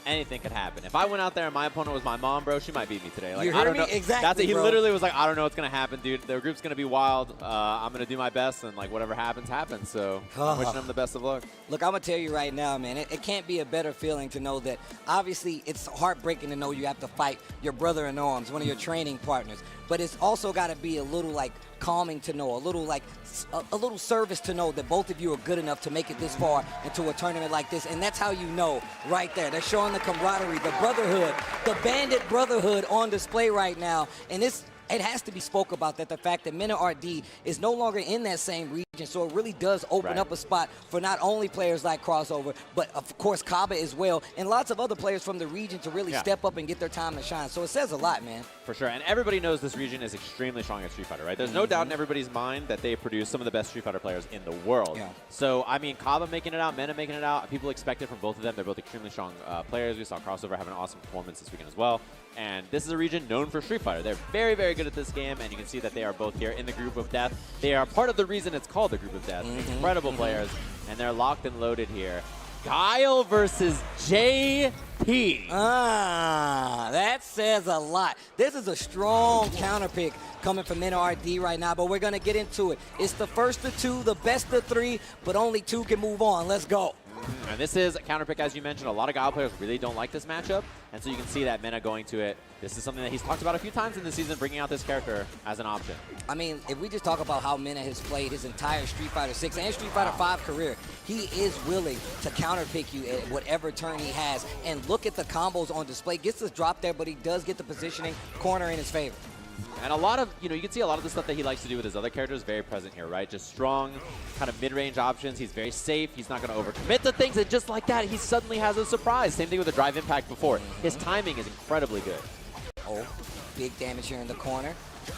[SPEAKER 2] anything could happen. If I went out there and my opponent was my mom, bro, she might beat me today. Like,
[SPEAKER 9] You heard
[SPEAKER 2] I don't
[SPEAKER 9] me?
[SPEAKER 2] know.
[SPEAKER 9] Exactly,
[SPEAKER 2] That's it. He
[SPEAKER 9] bro.
[SPEAKER 2] literally was like, I don't know what's going to happen, dude. The group's going to be wild. I'm going to do my best, and, like, whatever happens, happens. So I'm wishing him the best of luck.
[SPEAKER 9] Look, I'm going to tell you right now, man, it can't be a better feeling to know that, obviously, it's heartbreaking to know you have to fight your brother in arms, one of your training partners. But it's also got to be a little, like, calming to know, a little service to know that both of you are good enough to make it this far into a tournament like this. And that's how you know right there. They're showing the camaraderie, the brotherhood, the Bandit brotherhood on display right now. And it has to be spoke about, that the fact that Mena RD is no longer in that same region, so it really does open up a spot for not only players like Crossover, but of course Kaba as well, and lots of other players from the region to really step up and get their time to shine. So it says a lot, man.
[SPEAKER 2] For sure, and everybody knows this region is extremely strong at Street Fighter, right? There's no doubt in everybody's mind that they produce some of the best Street Fighter players in the world.
[SPEAKER 9] Yeah.
[SPEAKER 2] So, I mean, Kaba making it out, Mena making it out, people expect it from both of them. They're both extremely strong players. We saw Crossover have an awesome performance this weekend as well. And this is a region known for Street Fighter. They're very, very good at this game, and you can see that they are both here in the Group of Death. They are part of the reason it's called the Group of Death. Incredible players, and they're locked and loaded here. Guile versus JP.
[SPEAKER 9] That says a lot. This is a strong counter pick coming from Mena RD right now, but we're going to get into it. It's the first of two, the best of three, but only two can move on. Let's go.
[SPEAKER 2] And this is a counter pick, as you mentioned. A lot of Guile players really don't like this matchup, and so you can see that Mena going to it. This is something that he's talked about a few times in the season, bringing out this character as an option.
[SPEAKER 9] I mean, if we just talk about how Mena has played his entire Street Fighter 6 and Street Fighter 5 career, he is willing to counter pick you at whatever turn he has. And look at the combos on display. Gets this drop there, but he does get the positioning corner in his favor.
[SPEAKER 2] And a lot of, you can see a lot of the stuff that he likes to do with his other characters very present here, right? Just strong, kind of mid-range options. He's very safe. He's not going to overcommit to things. And just like that, he suddenly has a surprise. Same thing with the drive impact before. His timing is incredibly good.
[SPEAKER 9] Oh, big damage here in the corner.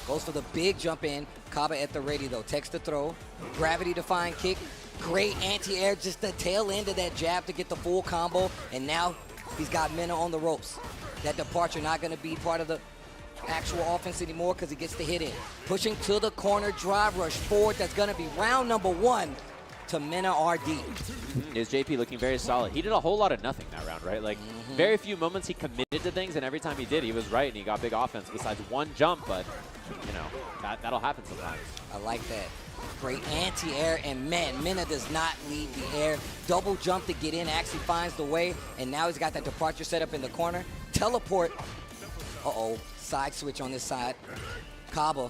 [SPEAKER 9] Goes for the big jump in. Kaba at the ready, though. Takes the throw. Gravity-defying kick. Great anti-air. Just the tail end of that jab to get the full combo. And now he's got Mena on the ropes. That departure not going to be part of the actual offense anymore because he gets the hit in. Pushing to the corner, drive rush forward. That's going to be round number 1 to Mena RD.
[SPEAKER 2] Is JP looking very solid. He did a whole lot of nothing that round, right? Like, very few moments he committed to things, and every time he did, he was right, and he got big offense besides one jump, but, that'll happen sometimes.
[SPEAKER 9] I like that. Great anti-air, and man, Mena does not leave the air. Double jump to get in, actually finds the way, and now he's got that departure set up in the corner. Teleport. Uh-oh. Side switch on this side. Kaba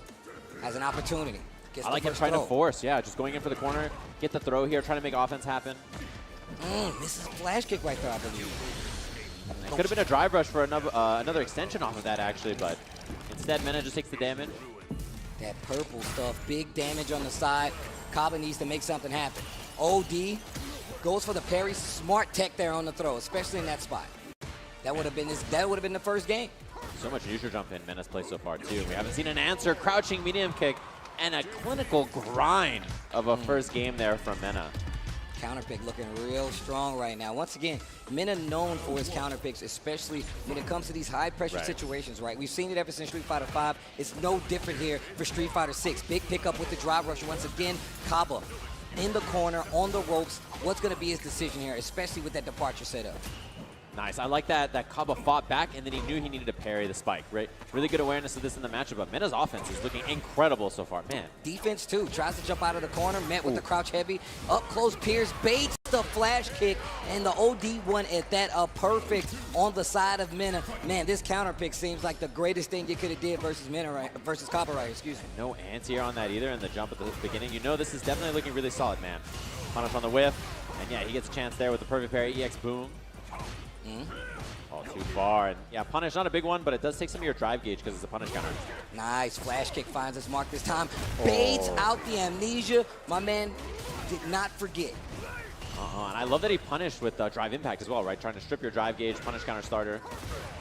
[SPEAKER 9] has an opportunity.
[SPEAKER 2] I like him trying to force, just going in for the corner, get the throw here, trying to make offense happen.
[SPEAKER 9] This is a flash kick right there, I believe.
[SPEAKER 2] It could have been a drive rush for another extension off of that, actually, but instead, Mena just takes the damage.
[SPEAKER 9] That purple stuff, big damage on the side. Kaba needs to make something happen. OD goes for the parry, smart tech there on the throw, especially in that spot. That would have been the first game.
[SPEAKER 2] So much neutral jump in Mena's play so far, too. We haven't seen an answer, crouching medium kick, and a clinical grind of a first game there from Mena.
[SPEAKER 9] Counter pick looking real strong right now. Once again, Mena known for his counter picks, especially when it comes to these high pressure situations, right? We've seen it ever since Street Fighter 5. It's no different here for Street Fighter 6. Big pickup with the drive rush. Once again, Kaba in the corner, on the ropes. What's going to be his decision here, especially with that departure setup?
[SPEAKER 2] Nice. I like that Kaba fought back, and then he knew he needed to parry the spike, right? Really good awareness of this in the matchup, but Mena's offense is looking incredible so far. Man.
[SPEAKER 9] Defense, too. Tries to jump out of the corner, met with the crouch heavy. Up close, Pierce baits the flash kick, and the OD one at that perfect on the side of Mena. Man, this counter pick seems like the greatest thing you could have did versus versus Kaba, right? Excuse me.
[SPEAKER 2] No anti-air on that either in the jump at the beginning. This is definitely looking really solid, man. Punish on the whiff, and he gets a chance there with the perfect parry. EX boom. Oh, too far. And punish, not a big one, but it does take some of your drive gauge because it's a punish counter.
[SPEAKER 9] Nice. Flash kick finds its mark this time. Baits out the amnesia. My man did not forget.
[SPEAKER 2] And I love that he punished with drive impact as well, right? Trying to strip your drive gauge, punish counter starter.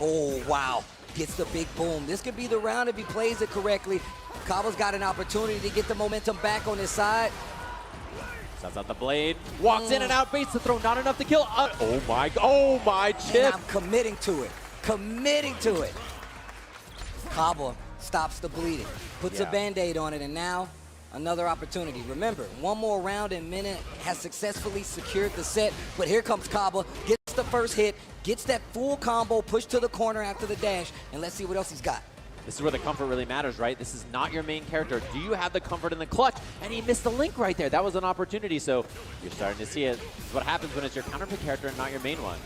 [SPEAKER 9] Oh, wow. Gets the big boom. This could be the round if he plays it correctly. Kaba's got an opportunity to get the momentum back on his side.
[SPEAKER 2] Sets out the blade, walks in and out, baits the throw, not enough to kill. Oh my chip.
[SPEAKER 9] And I'm committing to it. Committing to it. Kaba stops the bleeding, puts a Band-Aid on it, and now another opportunity. Remember, one more round and Mena has successfully secured the set, but here comes Kaba, gets the first hit, gets that full combo, pushed to the corner after the dash, and let's see what else he's got.
[SPEAKER 2] This is where the comfort really matters, right? This is not your main character. Do you have the comfort in the clutch? And he missed the link right there. That was an opportunity, so you're starting to see it. This is what happens when it's your counter pick character and not your main one.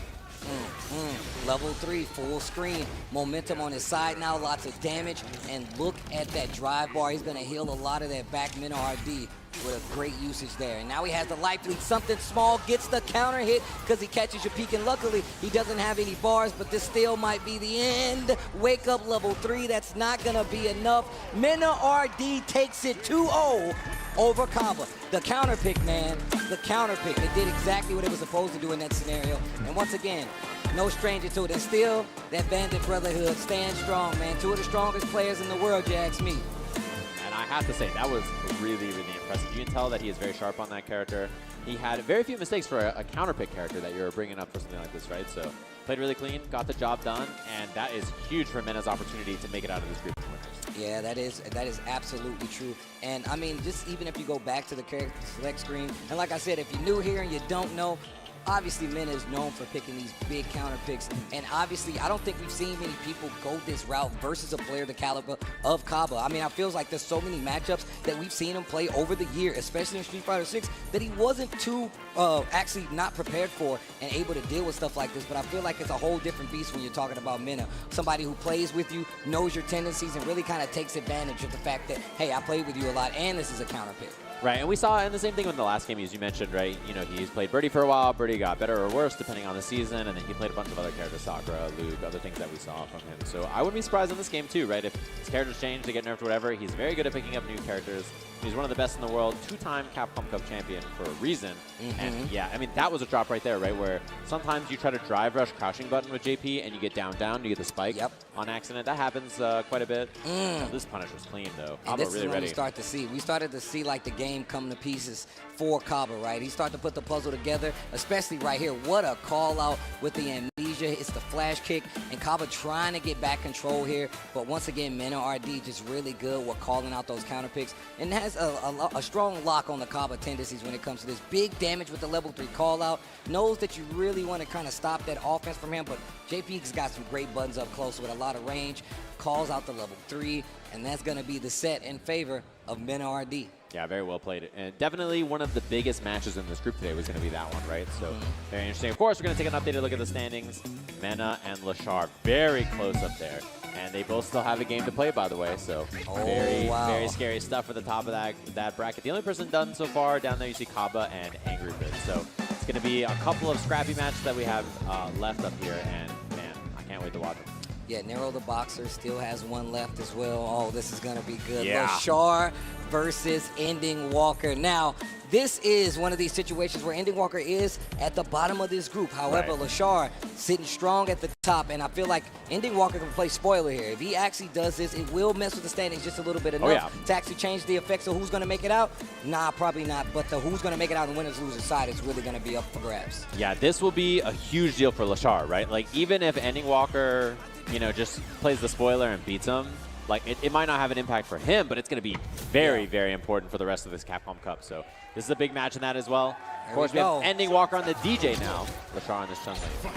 [SPEAKER 9] Level 3, full screen. Momentum on his side now, lots of damage. And look at that drive bar. He's going to heal a lot of that back Mena RD with a great usage there. And now he has the life lead. Something small, gets the counter hit because he catches your peak. And luckily, he doesn't have any bars, but this still might be the end. Wake up level 3. That's not going to be enough. Mena RD takes it 2-0 over Kaba. The counter pick, man. The counter pick. It did exactly what it was supposed to do in that scenario. And once again, no stranger to it. And still, that Bandit Brotherhood stands strong, man. Two of the strongest players in the world, you ask me.
[SPEAKER 2] And I have to say, that was really, really impressive. You can tell that he is very sharp on that character. He had very few mistakes for a counter pick character that you're bringing up for something like this, right? So played really clean, got the job done, and that is huge for Mena's opportunity to make it out of this group of winners.
[SPEAKER 9] Yeah, that is absolutely true. And I mean, just even if you go back to the character select screen, and like I said, if you're new here and you don't know, Obviously, Mena is known for picking these big counter picks, and obviously, I don't think we've seen many people go this route versus a player the caliber of Kaba. I mean, I feel like there's so many matchups that we've seen him play over the year, especially in Street Fighter 6, that he wasn't too actually not prepared for and able to deal with stuff like this. But I feel like it's a whole different beast when you're talking about Mena, somebody who plays with you, knows your tendencies, and really kind of takes advantage of the fact that, hey, I played with you a lot, and this is a counter pick.
[SPEAKER 2] Right, and we saw in the same thing in the last game, as you mentioned, right? You know, he's played Birdie for a while. Birdie got better or worse depending on the season, and then he played a bunch of other characters, Sakura, Luke, other things that we saw from him. So I wouldn't be surprised in this game too, right? If his characters change, they get nerfed, whatever. He's very good at picking up new characters. He's one of the best in the world, 2-time Capcom Cup champion for a reason. And yeah, I mean, that was a drop right there, right? Where sometimes you try to drive rush crouching button with JP and you get down, you get the spike on accident. That happens quite a bit. Oh, this punish was clean though.
[SPEAKER 9] And
[SPEAKER 2] Kaba
[SPEAKER 9] this
[SPEAKER 2] really
[SPEAKER 9] is when
[SPEAKER 2] ready.
[SPEAKER 9] we started to see like the game come to pieces for Kaba, right? He started to put the puzzle together, especially right here. What a call out with the amnesia. It's the flash kick, and Kaba trying to get back control here. But once again, Mena RD just really good with calling out those counter picks, and has a strong lock on the Kaba tendencies when it comes to this. Big damage with the level 3 call out. Knows that you really want to kind of stop that offense from him, but JP's got some great buttons up close with a lot of range. Calls out the level 3, and that's going to be the set in favor of Mena RD.
[SPEAKER 2] Yeah, very well played. And definitely one of the biggest matches in this group today was going to be that one, right? So very interesting. Of course, we're going to take an updated look at the standings. Mena and Lashar very close up there. And they both still have a game to play, by the way. So very scary stuff for the top of that bracket. The only person done so far down there, you see Kaba and Angry Bird. So it's going to be a couple of scrappy matches that we have left up here. And man, I can't wait to watch them.
[SPEAKER 9] Yeah, Nero the Boxer still has one left as well. Oh, this is going to be good.
[SPEAKER 2] Yeah.
[SPEAKER 9] Lashar versus Ending Walker. Now, this is one of these situations where Ending Walker is at the bottom of this group. However, Lashar sitting strong at the top, and I feel like Ending Walker can play spoiler here. If he actually does this, it will mess with the standings just a little bit enough to actually change the effects of who's going to make it out. Nah, probably not, but the who's going to make it out on the winners-losers side is really going to be up for grabs.
[SPEAKER 2] Yeah, this will be a huge deal for Lashar, right? Like, even if Ending Walker, you know, just plays the spoiler and beats him, like, it might not have an impact for him, but it's going to be very, very important for the rest of this Capcom Cup. So this is a big match in that as well. Of course, we have Ending Walker on the DJ now. Lashar on this Chun Li.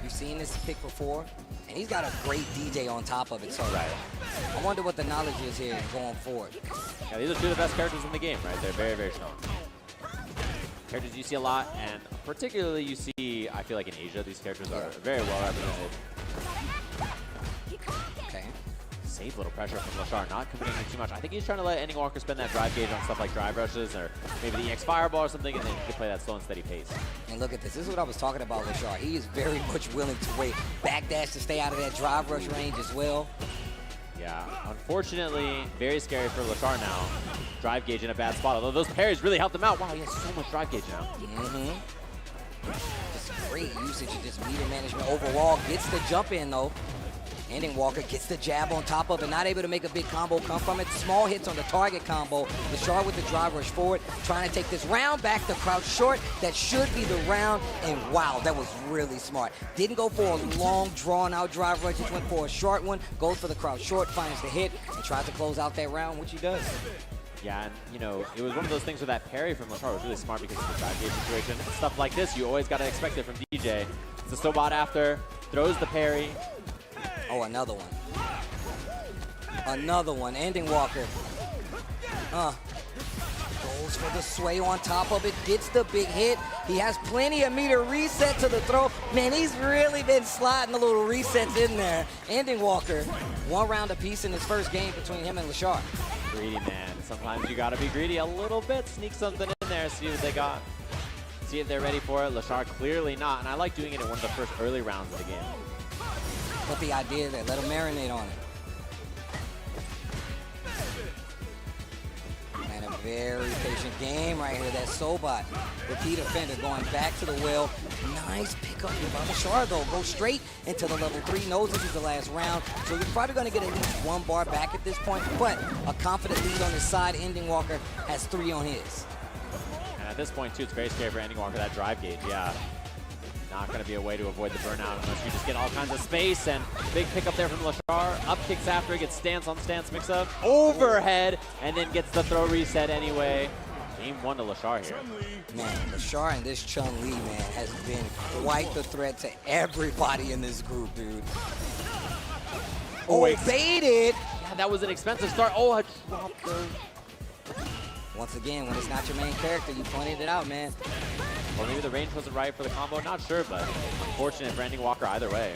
[SPEAKER 9] You've seen this pick before, and he's got a great DJ on top of it. So I wonder what the knowledge is here going forward.
[SPEAKER 2] Yeah, these are two of the best characters in the game, right? They're very, very strong. Characters you see a lot, and particularly you see, I feel like in Asia, these characters are very well represented.
[SPEAKER 9] Okay.
[SPEAKER 2] Safe little pressure from Lashar, not committing too much. I think he's trying to let Ending Walker spend that drive gauge on stuff like drive rushes or maybe the EX Fireball or something, and then he can play that slow and steady pace.
[SPEAKER 9] And look at this. This is what I was talking about, Lashar. He is very much willing to wait backdash to stay out of that drive rush range as well.
[SPEAKER 2] Yeah, unfortunately, very scary for Lashar now. Drive gauge in a bad spot, although those parries really helped him out. Wow, he has so much drive gauge now.
[SPEAKER 9] Just great usage of just meter management overall. Gets the jump in, though. Ending Walker gets the jab on top of it, not able to make a big combo come from it. Small hits on the target combo. Lashar with the drive rush forward, trying to take this round back to crouch short. That should be the round, and wow, that was really smart. Didn't go for a long, drawn-out drive rush, just went for a short one, goes for the crouch short, finds the hit, and tries to close out that round, which he does.
[SPEAKER 2] Yeah, and you know, it was one of those things where that parry from Lashar was really smart because of the drive gauge situation. And stuff like this, you always got to expect it from DJ. It's a Sobot after, throws the parry.
[SPEAKER 9] Oh, another one. Another one. Ending Walker. Goes for the sway on top of it. Gets the big hit. He has plenty of meter reset to the throw. Man, he's really been sliding the little resets in there. Ending Walker. One round apiece in his first game between him and Lashar.
[SPEAKER 2] Greedy, man. Sometimes you got to be greedy a little bit. Sneak something in there. See what they got. See if they're ready for it. Lashar clearly not. And I like doing it in one of the first early rounds of the game.
[SPEAKER 9] Put the idea there. Let him marinate on it. And a very patient game right here. That Sobot. Repeat offender going back to the well. Nice pickup here by Lashar, though. Go straight into the level 3. Knows this is the last round. So you're probably going to get at least one bar back at this point. But a confident lead on his side. Ending Walker has 3 on his.
[SPEAKER 2] And at this point, too, it's very scary for Ending Walker. That drive gauge, yeah. Not going to be a way to avoid the burnout unless you just get all kinds of space. And big pickup there from Lashar. Up kicks after, gets stance on stance mix-up. Overhead, and then gets the throw reset anyway. Game 1 to Lashar here.
[SPEAKER 9] Man, Lashar and this Chun-Li, man, has been quite the threat to everybody in this group, dude.
[SPEAKER 2] Oh, wait.
[SPEAKER 9] Baited!
[SPEAKER 2] Yeah, that was an expensive start. Oh, I dropped the...
[SPEAKER 9] Once again, when it's not your main character, you pointed it out, man.
[SPEAKER 2] Or maybe the range wasn't right for the combo. Not sure, but unfortunate for Ending Walker either way.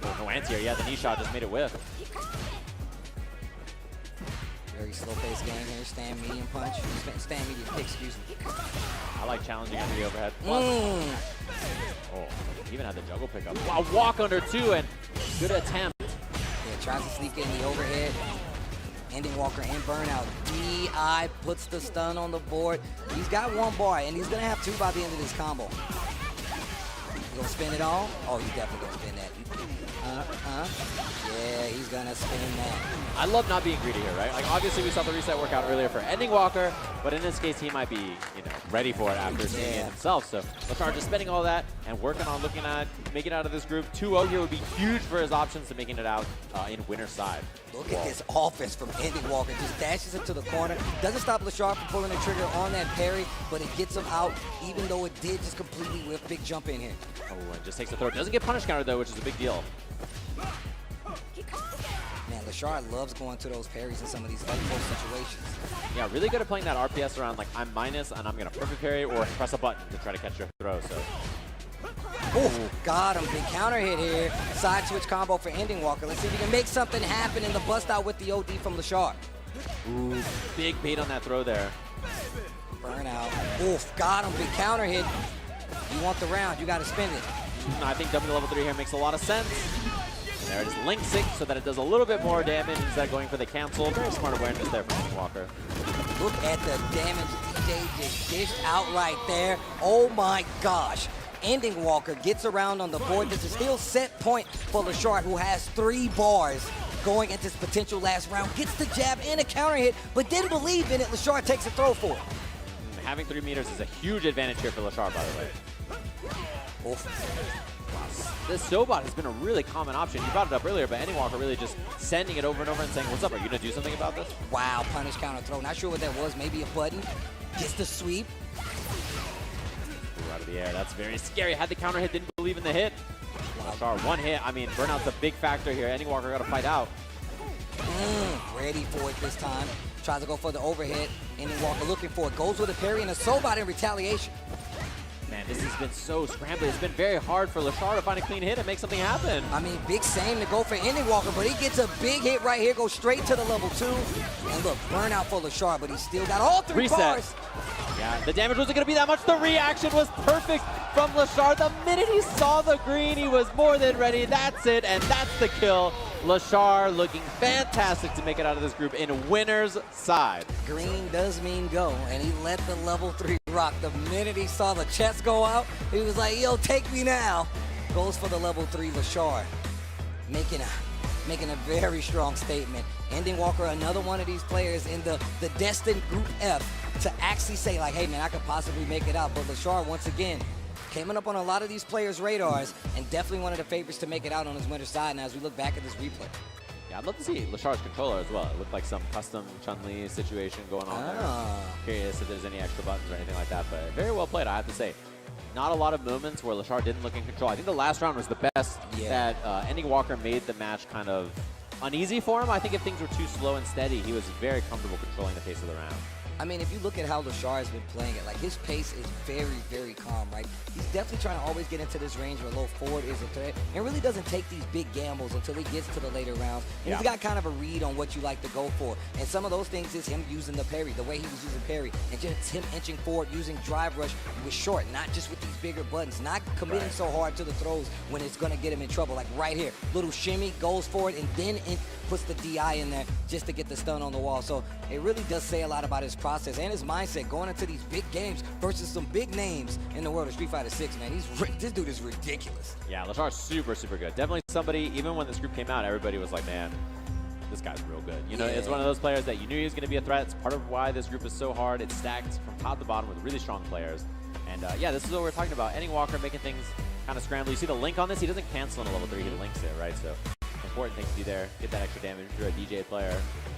[SPEAKER 2] Oh, no anti-air. Yeah, the knee shot just made it whiff.
[SPEAKER 9] Very slow-paced game here. Stand medium punch. Stand medium kick, excuse me.
[SPEAKER 2] I like challenging under the overhead. Oh, even had the juggle pickup. Wow, walk under 2 and good attempt.
[SPEAKER 9] Yeah, tries to sneak in the overhead. Ending Walker in burnout. DI puts the stun on the board. He's got 1 bar, and he's going to have 2 by the end of this combo. You gonna spin it all? Oh, he's definitely gonna spin that. Yeah, he's gonna spin that.
[SPEAKER 2] I love not being greedy here, right? Like, obviously we saw the reset work out earlier for Ending Walker, but in this case, he might be, ready for it after seeing it himself. So Lashar just spending all that and working on looking at making it out of this group. 2-0 here would be huge for his options to making it out in winner's side.
[SPEAKER 9] Look at this offense from Ending Walker. Just dashes it to the corner. Doesn't stop Lashar from pulling the trigger on that parry, but it gets him out, even though it did just completely whiff. Big jump in here.
[SPEAKER 2] Oh, and just takes the throw. Doesn't get punish counter, though, which is a big deal.
[SPEAKER 9] Man, Lashar loves going to those parries in some of these close situations.
[SPEAKER 2] Yeah, really good at playing that RPS around, like, I'm minus, and I'm going to perfect parry, or press a button to try to catch your throw, so.
[SPEAKER 9] Oh, got him. Big counter hit here. Side switch combo for Ending Walker. Let's see if he can make something happen in the bust out with the OD from Lashar.
[SPEAKER 2] Ooh, big bait on that throw there.
[SPEAKER 9] Burnout. Oof, got him. Big counter hit. You want the round, you got to spin it.
[SPEAKER 2] I think dumping level 3 here makes a lot of sense. And there it is, links it so that it does a little bit more damage instead of going for the cancel. Very smart awareness there from Ending Walker.
[SPEAKER 7] Look at the damage DJ just dished out right there. Oh my gosh. Ending Walker gets around on the board. This is still set point for Lashar, who has 3 bars going into this potential last round. Gets the jab and a counter hit, but didn't believe in it. Lashar takes a throw for it.
[SPEAKER 2] Having 3 meters is a huge advantage here for Lashar, by the way.
[SPEAKER 9] Oof.
[SPEAKER 2] This Sobot has been a really common option. You brought it up earlier, but Ending Walker really just sending it over and over and saying, what's up, are you going to do something about this?
[SPEAKER 9] Wow, punish counter throw. Not sure what that was. Maybe a button. Gets the sweep.
[SPEAKER 2] Ooh, out of the air. That's very scary. Had the counter hit, didn't believe in the hit. Lashar, 1 hit. I mean, burnout's a big factor here. Ending Walker got to fight out.
[SPEAKER 9] Ready for it this time. Tries to go for the overhead. Ending Walker looking for it. Goes with a parry and a Sobot in retaliation.
[SPEAKER 2] Man, this has been so scrambly. It's been very hard for Lashar to find a clean hit and make something happen.
[SPEAKER 9] I mean, big same to go for Ending Walker, but he gets a big hit right here, goes straight to the level 2. And look, burnout for Lashar, but he's still got all 3
[SPEAKER 2] Reset.
[SPEAKER 9] bars.
[SPEAKER 2] Yeah, the damage wasn't going to be that much. The reaction was perfect from Lashar. The minute he saw the green, he was more than ready. That's it, and that's the kill. Lashar looking fantastic to make it out of this group in winner's side.
[SPEAKER 9] Green does mean go, and he let the level 3 rock. The minute he saw the chest go out, he was like, yo, take me now. Goes for the level 3 Lashar, making a very strong statement. Ending Walker, another one of these players in the destined Group F to actually say, like, hey, man, I could possibly make it out. But Lashar, once again, coming up on a lot of these players' radars, and definitely one of the favorites to make it out on his winter side. Now, as we look back at this replay.
[SPEAKER 2] Yeah, I'd love to see Lashar's controller as well. It looked like some custom Chun-Li situation going on there. Curious if there's any extra buttons or anything like that, but very well played, I have to say. Not a lot of moments where Lashar didn't look in control. I think the last round was the best that Ending Walker made the match kind of uneasy for him. I think if things were too slow and steady, he was very comfortable controlling the pace of the round.
[SPEAKER 9] I mean, if you look at how Lashar has been playing it, like, his pace is very, very calm, right? He's definitely trying to always get into this range where low forward is a threat, and really doesn't take these big gambles until he gets to the later rounds. And he's got kind of a read on what you like to go for. And some of those things is him using the parry, the way he was using parry, and just him inching forward, using drive rush with short, not just with these bigger buttons, not committing so hard to the throws when it's going to get him in trouble. Like right here, little shimmy, goes for it, and then puts the DI in there just to get the stun on the wall. So it really does say a lot about his process and his mindset going into these big games versus some big names in the world of Street Fighter 6, man. This dude is ridiculous.
[SPEAKER 2] Yeah, Lashar's super, super good. Definitely somebody, even when this group came out, everybody was like, man, this guy's real good. You know, it's one of those players that you knew he was going to be a threat. It's part of why this group is so hard. It's stacked from top to bottom with really strong players. And yeah, this is what we're talking about. Ending Walker making things kind of scramble. You see the link on this? He doesn't cancel in a level 3. He links it, right? So important thing to do there. Get that extra damage if you're a DJ player.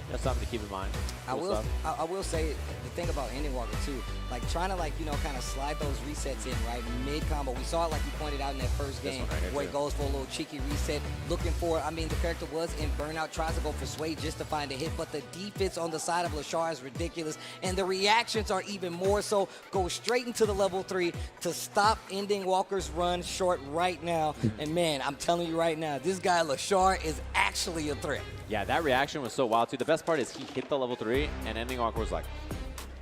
[SPEAKER 2] That's something to keep in mind.
[SPEAKER 9] I will say the thing about Ending Walker too, like trying to kind of slide those resets in right mid combo. We saw it like you pointed out in that first game where he goes for a little cheeky reset, looking for. I mean, the character was in burnout, tries to go for sway just to find a hit, but the defense on the side of Lashar is ridiculous, and the reactions are even more so. Go straight into the level 3 to stop Ending Walker's run short right now. And man, I'm telling you right now, this guy Lashar is actually a threat.
[SPEAKER 2] Yeah, that reaction was so wild too. The best part is he hit the level 3, and Ending Walker was like,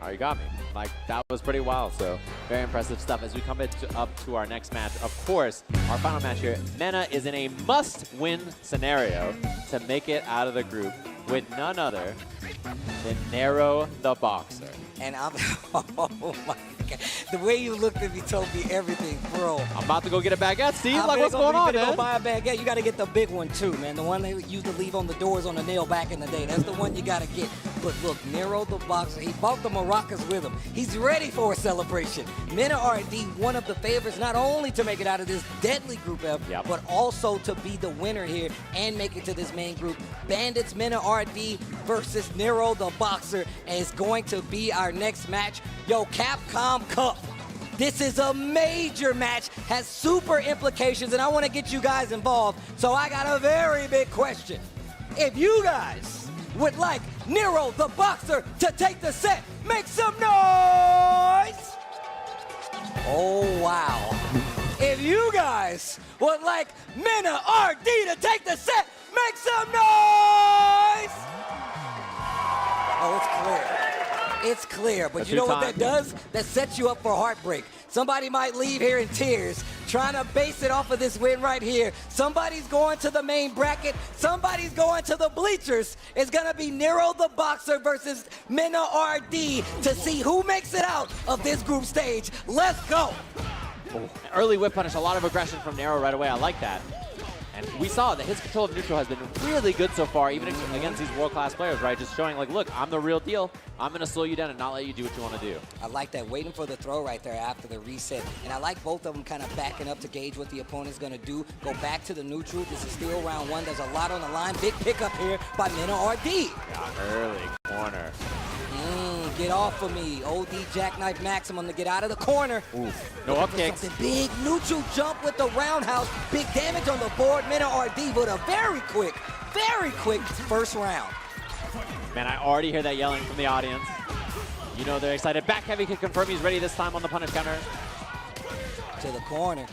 [SPEAKER 2] "Oh, you got me." Like, that was pretty wild. So very impressive stuff. As we come up to our next match, of course, our final match here, Mena is in a must-win scenario to make it out of the group with none other than Nero the Boxer.
[SPEAKER 9] And I'm, oh my God. The way you looked at me told me everything, bro.
[SPEAKER 2] I'm about to go get a baguette, Steve. Like, what's going on, man?
[SPEAKER 9] Go buy a baguette. You got to get the big one, too, man. The one they used to leave on the doors on the nail back in the day. That's the one you got to get. But look, Nero the Boxer, he brought the maracas with him. He's ready for a celebration. Mena R&D, one of the favorites, not only to make it out of this deadly Group F, but also to be the winner here and make it to this main group. Bandits, Mena R&D versus Nero the Boxer, and it's going to be our next match. Yo, Capcom Cup. This is a major match, has super implications, and I want to get you guys involved. So I got a very big question. If you guys would like Nero the Boxer to take the set, make some noise! Oh, wow. If you guys would like Mena RD to take the set, make some noise! Oh, it's clear. It's clear, but you know what that does? That sets you up for heartbreak. Somebody might leave here in tears, trying to base it off of this win right here. Somebody's going to the main bracket. Somebody's going to the bleachers. It's going to be Nero the Boxer versus Mena RD to see who makes it out of this group stage. Let's go.
[SPEAKER 2] Oh, early whip punish, a lot of aggression from Nero right away. I like that. And we saw that his control of neutral has been really good so far, even against these world-class players, right? Just showing, like, look, I'm the real deal. I'm going to slow you down and not let you do what you want to do.
[SPEAKER 9] I like that, waiting for the throw right there after the reset. And I like both of them kind of backing up to gauge what the opponent's going to do. Go back to the neutral. This is still round 1. There's a lot on the line. Big pickup here by Mena RD.
[SPEAKER 2] Yeah, early corner.
[SPEAKER 9] Get off of me. OD Jackknife Maximum to get out of the corner.
[SPEAKER 2] Oof. No up kicks.
[SPEAKER 9] Big neutral jump with the roundhouse. Big damage on the board. Mena RD with a very quick first round.
[SPEAKER 2] Man, I already hear that yelling from the audience. You know they're excited. Back heavy can confirm he's ready this time on the punish counter.
[SPEAKER 9] To the corner.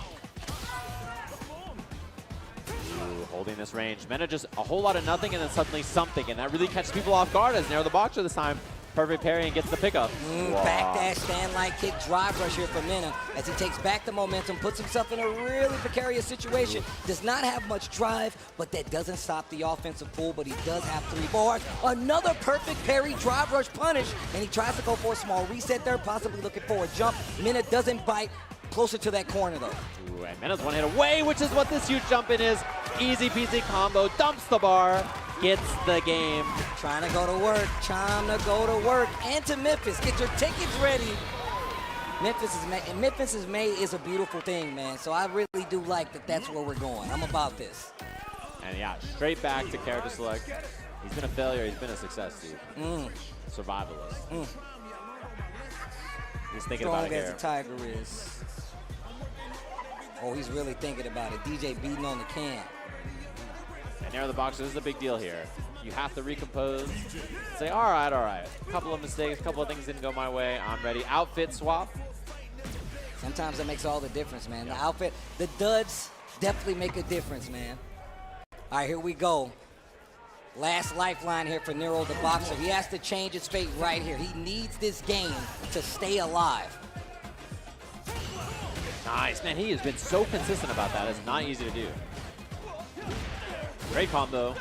[SPEAKER 2] Ooh, holding this range. Mena just a whole lot of nothing and then suddenly something. And that really catches people off guard as Nero the Boxer this time. Perfect parry and gets the pickup.
[SPEAKER 9] Back dash, stand light kick, drive rush here for Mena as he takes back the momentum, puts himself in a really precarious situation. Does not have much drive, but that doesn't stop the offensive pull, but he does have 3 bars. Another perfect parry, drive rush punish, and he tries to go for a small reset there, possibly looking for a jump. Mena doesn't bite. Closer to that corner, though.
[SPEAKER 2] Ooh, and Mena's one hit away, which is what this huge jump in is. Easy peasy combo, dumps the bar, gets the game.
[SPEAKER 9] Trying to go to work, And to Memphis, get your tickets ready. Memphis is a beautiful thing, man. So I really do like that that's where we're going. I'm about this.
[SPEAKER 2] And yeah, straight back to character select. He's been a failure, he's been a success, Steve. Survivalist. He's thinking about it here.
[SPEAKER 9] Strong as a tiger is. Oh, he's really thinking about it. DJ beating on the can.
[SPEAKER 2] And Nero the Boxer, this is a big deal here. You have to recompose, say, all right. A couple of mistakes, a couple of things didn't go my way. I'm ready. Outfit swap.
[SPEAKER 9] Sometimes that makes all the difference, man. The outfit, the duds definitely make a difference, man. All right, here we go. Last lifeline here for Nero the Boxer. He has to change his fate right here. He needs this game to stay alive.
[SPEAKER 2] Nice, man, he has been so consistent about that. It's not easy to do. Great combo.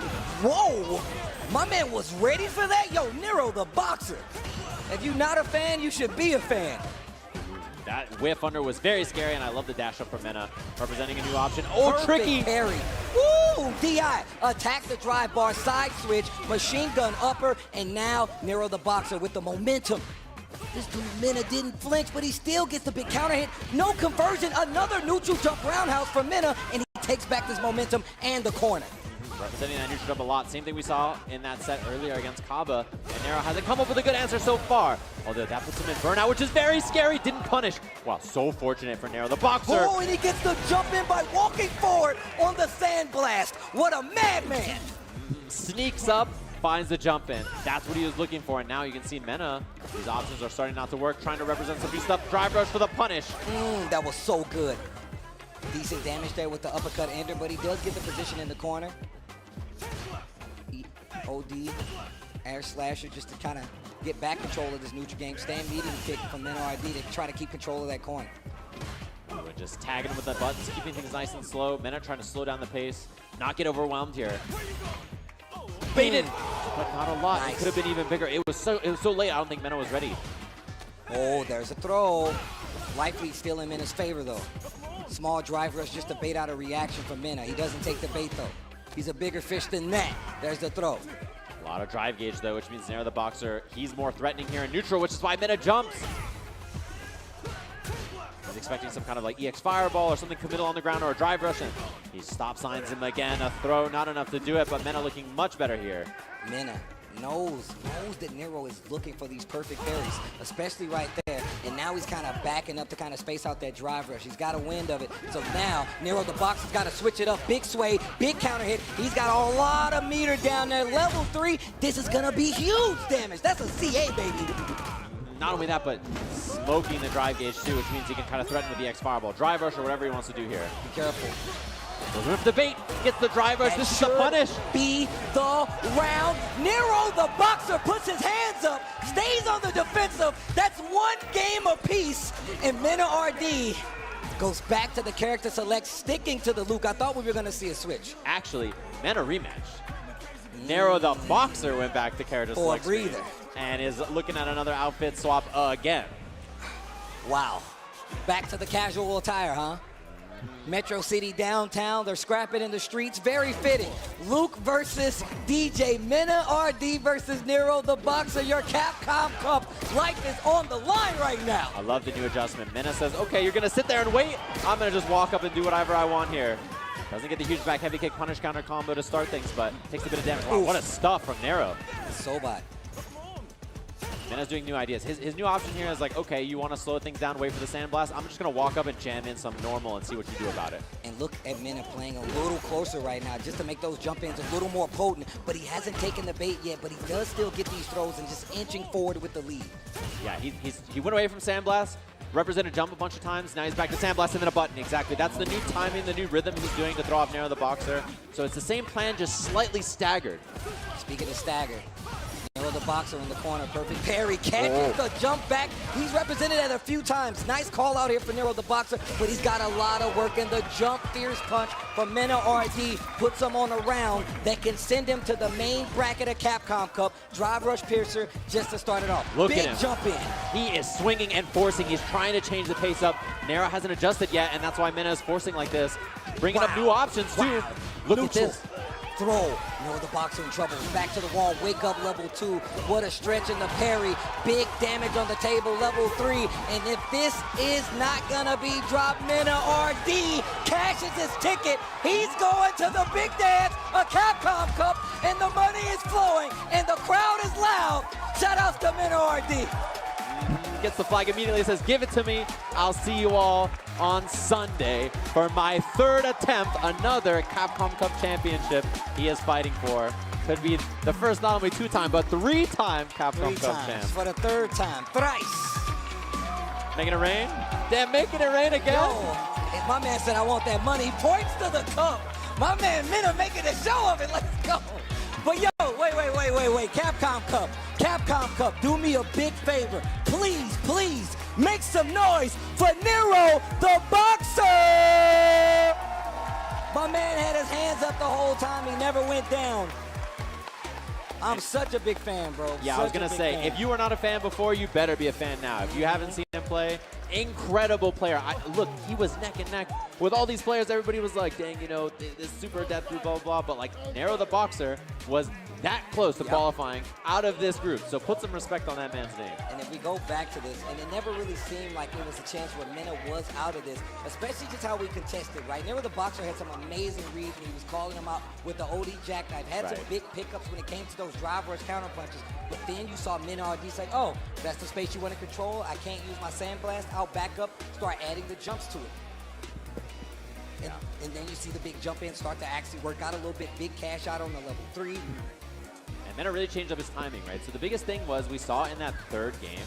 [SPEAKER 9] Whoa, my man was ready for that? Yo, Nero the Boxer. If you're not a fan, you should be a fan.
[SPEAKER 2] That whiff under was very scary, and I love the dash up from Mena, representing a new option. Oh,
[SPEAKER 9] Perfect
[SPEAKER 2] tricky.
[SPEAKER 9] Parry. Woo, DI, attack the drive bar, side switch, machine gun upper, and now Nero the Boxer with the momentum. This dude, Mena, didn't flinch, but he still gets the big counter hit. No conversion, another neutral jump roundhouse from Mena, and he takes back this momentum and the corner.
[SPEAKER 2] representing that neutral jump a lot. Same thing we saw in that set earlier against Kaba. And Nero hasn't come up with a good answer so far. Although that puts him in burnout, which is very scary. Didn't punish. Wow, so fortunate for Nero, the boxer.
[SPEAKER 9] Oh, and he gets the jump in by walking forward on the sandblast. What a madman.
[SPEAKER 2] Sneaks up, finds the jump in. That's what he was looking for. And now you can see Mena. These options are starting not to work. Trying to represent some new stuff. Drive rush for the punish.
[SPEAKER 9] That was so good. Decent damage there with the uppercut ender, but he does get the position in the corner. OD, air slasher just to kind of get back control of this neutral game. Stand medium kick from NRD to try to keep control of that corner.
[SPEAKER 2] We're just tagging him with the buttons, keeping things nice and slow. Mena trying to slow down the pace, not get overwhelmed here. Baited, but not a lot. It could have been even bigger. It was so late. I don't think Mena was ready.
[SPEAKER 9] Oh, there's a throw. Life lead still in Mena's favor though. Small drive rush just to bait out a reaction from Mena. He doesn't take the bait though. He's a bigger fish than that. There's the throw.
[SPEAKER 2] A lot of drive gauge though, which means Nero the boxer, he's more threatening here in neutral, which is why Mena jumps. He's expecting some kind of like EX fireball or something committal on the ground or a drive rush, and he stop signs him again. A throw, not enough to do it, but Mena looking much better here.
[SPEAKER 9] Mena knows that Nero is looking for these perfect parries, especially right there. And now he's kind of backing up to kind of space out that drive rush. He's got a wind of it. So now Nero the boxer's got to switch it up. Big sway, big counter hit. He's got a lot of meter down there. Level 3, this is going to be huge damage. That's a CA, baby.
[SPEAKER 2] Not only that, but smoking the drive gauge too, which means he can kind of threaten with the X fireball, drive rush, or whatever he wants to do here.
[SPEAKER 9] Be careful.
[SPEAKER 2] Goes with the bait, gets the drive rush. This is the punish.
[SPEAKER 9] Be the round. Nero the boxer puts his hands up, stays on the defensive. That's one game apiece. And Mena RD goes back to the character select, sticking to the Luke. I thought we were going to see a switch.
[SPEAKER 2] Actually, Mena rematch. Nero the boxer went back to character
[SPEAKER 9] For a
[SPEAKER 2] select
[SPEAKER 9] breather.
[SPEAKER 2] screen and is looking at another outfit swap again.
[SPEAKER 9] Wow. Back to the casual attire, huh? Metro City downtown, they're scrapping in the streets. Very fitting. Luke versus DJ. Mena RD versus Nero the boxer. Your Capcom Cup life is on the line right now.
[SPEAKER 2] I love the new adjustment. Mena says, okay, you're going to sit there and wait. I'm going to just walk up and do whatever I want here. Doesn't get the huge back heavy kick punish counter combo to start things, but takes a bit of damage. Wow, what a stuff from Nero.
[SPEAKER 9] So bad.
[SPEAKER 2] Mena's doing new ideas. His new option here is like, okay, you want to slow things down, wait for the sandblast? I'm just going to walk up and jam in some normal and see what you do about it.
[SPEAKER 9] And look at Mena playing a little closer right now just to make those jump ins a little more potent, but he hasn't taken the bait yet, but he does still get these throws and just inching forward with the lead.
[SPEAKER 2] Yeah, he went away from sandblast, represented jump a bunch of times, now he's back to sandblast and then a button. Exactly, that's the new timing, the new rhythm he's doing to throw off Nero the boxer. So it's the same plan, just slightly staggered.
[SPEAKER 9] Speaking of staggered, Nero the boxer in the corner, perfect parry, catches the jump back. He's represented it a few times. Nice call out here for Nero the boxer, but he's got a lot of work, and the jump fierce punch from Mena RD puts him on a round that can send him to the main bracket of Capcom Cup. Drive rush piercer just to start it off.
[SPEAKER 2] Look
[SPEAKER 9] Big
[SPEAKER 2] at him.
[SPEAKER 9] Jump in.
[SPEAKER 2] He is swinging and forcing. He's trying to change the pace up. Nero hasn't adjusted yet, and that's why Mena is forcing like this. Bringing up new options, too. Look at this.
[SPEAKER 9] Throw. Nero the boxer in trouble. Back to the wall. Wake up level 2. What a stretch in the parry. Big damage on the table. Level 3. And if this is not going to be dropped, Mena RD cashes his ticket. He's going to the big dance, a Capcom Cup, and the money is flowing, and the crowd is loud. Shout outs to Mena RD.
[SPEAKER 2] Gets the flag immediately, says, give it to me. I'll see you all on Sunday for my third attempt, another Capcom Cup championship he is fighting for. Could be the first not only 2-time, but 3-time Capcom Cup champ.
[SPEAKER 9] For the third time, thrice.
[SPEAKER 2] Making it rain? Damn, making it rain again.
[SPEAKER 9] Yo, my man said I want that money. He points to the cup. My man Mena making a show of it. Let's go. But yo, wait. Capcom Cup. Capcom Cup, do me a big favor. Please, make some noise for Nero the boxer. My man had his hands up the whole time. He never went down. I'm such a big fan, bro.
[SPEAKER 2] Yeah, I was going to say, if you were not a fan before, you better be a fan now. If you haven't seen him play, incredible player. Look, he was neck and neck with all these players. Everybody was like, dang, you know, this super depth group, blah, blah, blah. But like, Nero the boxer was that close to qualifying out of this group. So put some respect on that man's name.
[SPEAKER 9] And if we go back to this, and it never really seemed like it was a chance where Mena was out of this, especially just how we contested, right? Never the boxer had some amazing reads when he was calling them out with the OD jackknife, had some big pickups when it came to those drive rush counter punches. But then you saw Mena RD say, oh, that's the space you want to control. I can't use my sandblast. I'll back up, start adding the jumps to it. And then you see the big jump in start to actually work out a little bit, big cash out on the level 3.
[SPEAKER 2] And Mena really changed up his timing, right? So the biggest thing was we saw in that third game,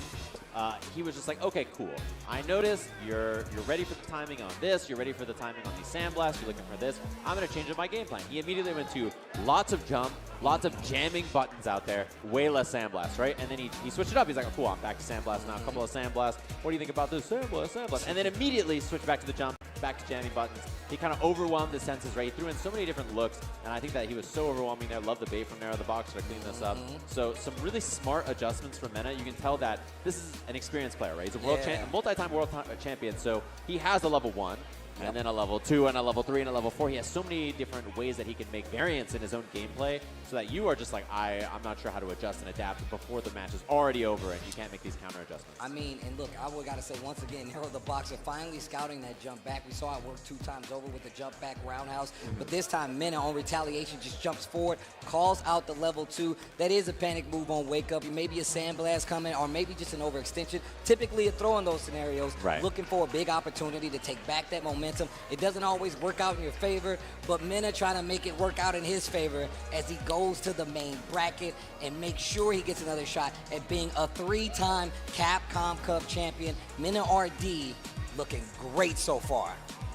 [SPEAKER 2] he was just like, okay, cool. I noticed you're ready for the timing on this. You're ready for the timing on these sandblasts. You're looking for this. I'm going to change up my game plan. He immediately went to lots of jump, lots of jamming buttons out there, way less sandblast, right? And then he switched it up. He's like, oh, cool, I'm back to sandblast now. A couple of sandblasts. What do you think about this? Sandblast. And then immediately switched back to the jump, back to jamming buttons. He kind of overwhelmed the senses, right? He threw in so many different looks, and I think that he was so overwhelming there. Love the bait from there, the boxer to clean this up. So some really smart adjustments from Mena. You can tell that this is an experienced player, right? He's a multi-time world champion, so he has a level 1. And then a level 2 and a level 3 and a level 4. He has so many different ways that he can make variants in his own gameplay so that you are just like, I'm not sure how to adjust and adapt before the match is already over and you can't make these counter adjustments.
[SPEAKER 9] I mean, and look, I would got to say once again, Hero the Boxer finally scouting that jump back. We saw it work 2 times over with the jump back roundhouse. But this time, Mena on retaliation just jumps forward, calls out the level 2. That is a panic move on wake up. Maybe a sandblast coming or maybe just an overextension. Typically a throw in those scenarios, looking for a big opportunity to take back that momentum. It doesn't always work out in your favor, but Mena trying to make it work out in his favor as he goes to the main bracket and make sure he gets another shot at being a 3-time Capcom Cup champion. Mena RD looking great so far.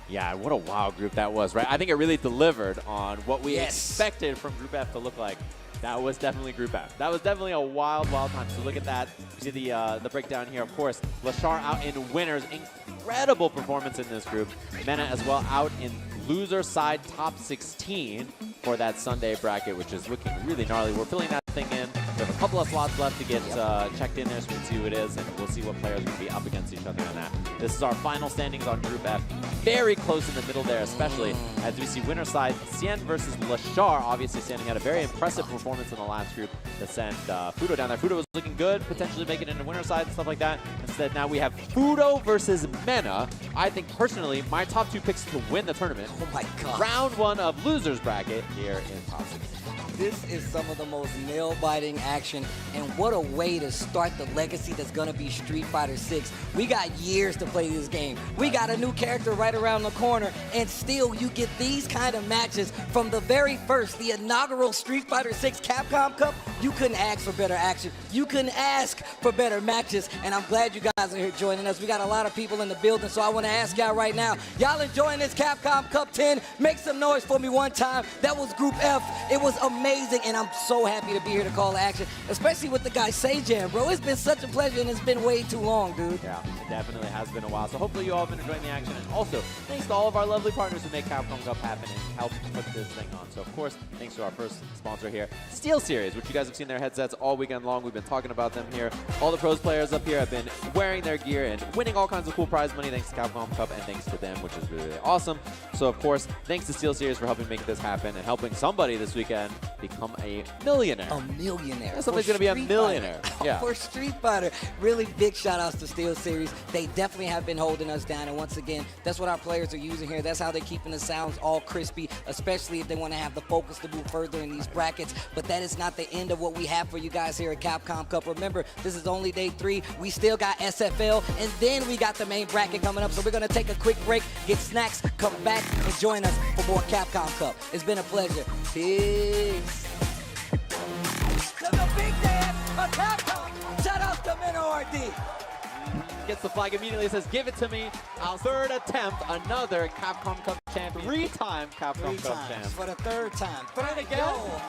[SPEAKER 2] Yeah, what a wild group that was, right? I think it really delivered on what we expected from Group F to look like. That was definitely Group F. That was definitely a wild, wild time. So look at that. You see the breakdown here. Of course, Lashar out in winners. Incredible performance in this group. Mena as well out in loser side top 16 for that Sunday bracket, which is looking really gnarly. We're filling that thing in. We have a couple of slots left to get checked in there so we can see who it is, and we'll see what players will be up against each other on that. This is our final standings on Group F. Very close in the middle there, especially as we see winner side, Cien versus Lashar. Obviously, Cien had a very impressive performance in the last group to send Fudo down there. Fudo was looking good, potentially making it into winner side and stuff like that. Instead, now we have Fudo versus Mena. I think, personally, my top 2 picks to win the tournament.
[SPEAKER 9] Oh my God.
[SPEAKER 2] Round 1 of losers bracket here in top 16.
[SPEAKER 9] This is some of the most nail-biting action, and what a way to start the legacy that's gonna be Street Fighter 6. We got years to play this game. We got a new character right around the corner, and still you get these kind of matches from the very first, the inaugural Street Fighter 6 Capcom Cup. You couldn't ask for better action. You couldn't ask for better matches, and I'm glad you guys are here joining us. We got a lot of people in the building, so I wanna ask y'all right now, y'all enjoying this Capcom Cup 10? Make some noise for me one time. That was Group F. It was amazing, and I'm so happy to be here to call the action, especially with the guy Sejan, bro. It's been such a pleasure, and it's been way too long, dude.
[SPEAKER 2] Yeah, it definitely has been a while. So hopefully you all have been enjoying the action. And also, thanks to all of our lovely partners who make Capcom Cup happen and help put this thing on. So, of course, thanks to our first sponsor here, SteelSeries, which you guys have seen their headsets all weekend long. We've been talking about them here. All the pros players up here have been wearing their gear and winning all kinds of cool prize money thanks to Capcom Cup and thanks to them, which is really, really awesome. So, of course, thanks to SteelSeries for helping make this happen and helping somebody this weekend become a millionaire.
[SPEAKER 9] A millionaire.
[SPEAKER 2] Yeah, somebody's going to be a millionaire. Yeah.
[SPEAKER 9] For Street Fighter. Really big shout outs to SteelSeries. They definitely have been holding us down. And once again, that's what our players are using here. That's how they're keeping the sounds all crispy, especially if they want to have the focus to move further in these brackets. But that is not the end of what we have for you guys here at Capcom Cup. Remember, this is only day 3. We still got SFL, and then we got the main bracket coming up. So we're going to take a quick break, get snacks, come back, and join us for more Capcom Cup. It's been a pleasure. Peace. To the big dad of Capcom. Shout out to Mena RD.
[SPEAKER 2] Gets the flag immediately, says, give it to me. Our third attempt, another Capcom Cup champion. 3-time Capcom Cup champ.
[SPEAKER 9] For the 3rd time.
[SPEAKER 2] Third again?
[SPEAKER 9] Yo,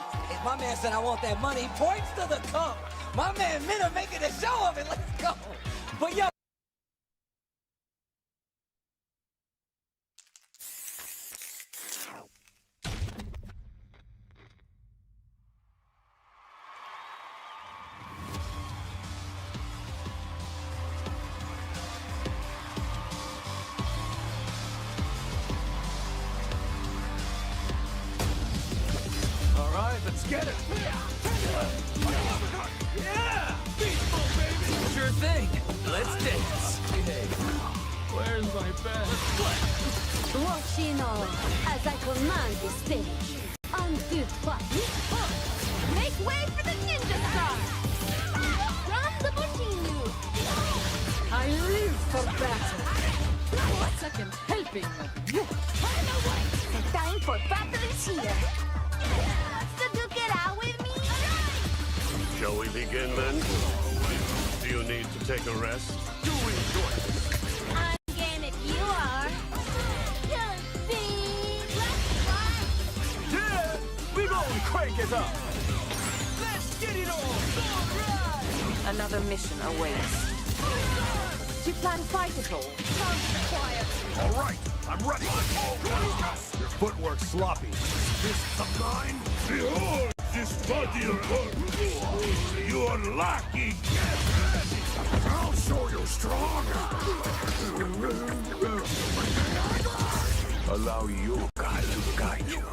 [SPEAKER 9] my man said I want that money. He points to the cup. My man Mena making a show of it. Let's go. But yo.
[SPEAKER 11] All right,
[SPEAKER 5] let's get it. Yeah!
[SPEAKER 6] Sure thing. Let's dance. Hey, where's my bed?
[SPEAKER 11] Watching on as I command the stage. 1, 2, 3. Make way for the ninja star. From the Bushinyu.
[SPEAKER 6] I live for battle.
[SPEAKER 11] Second helping of you. The time for battle is here. So do get out with me.
[SPEAKER 10] Shall we begin then? Do you need to take a rest?
[SPEAKER 6] Do enjoy this.
[SPEAKER 11] I'm game if you are.
[SPEAKER 5] Yeah! We gonna crank it up. Let's get it on.
[SPEAKER 22] Another mission awaits.
[SPEAKER 11] Do you plan to fight at all? Quiet.
[SPEAKER 5] All right, I'm ready. Your footwork's sloppy. This of mine?
[SPEAKER 23] Behold this body of work. You are lacking. I'll show you strong. Allow yoga to guide you.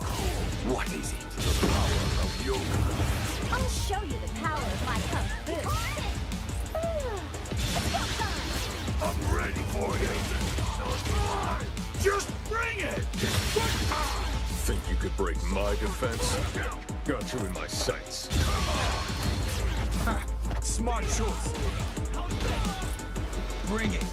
[SPEAKER 23] What is it? The power of yoga.
[SPEAKER 11] I'll show you the power of my kung fu.
[SPEAKER 23] I'm ready for you. Just bring it. Think you could break my defense? Got you in my sights.
[SPEAKER 5] Smart choice. Bring it.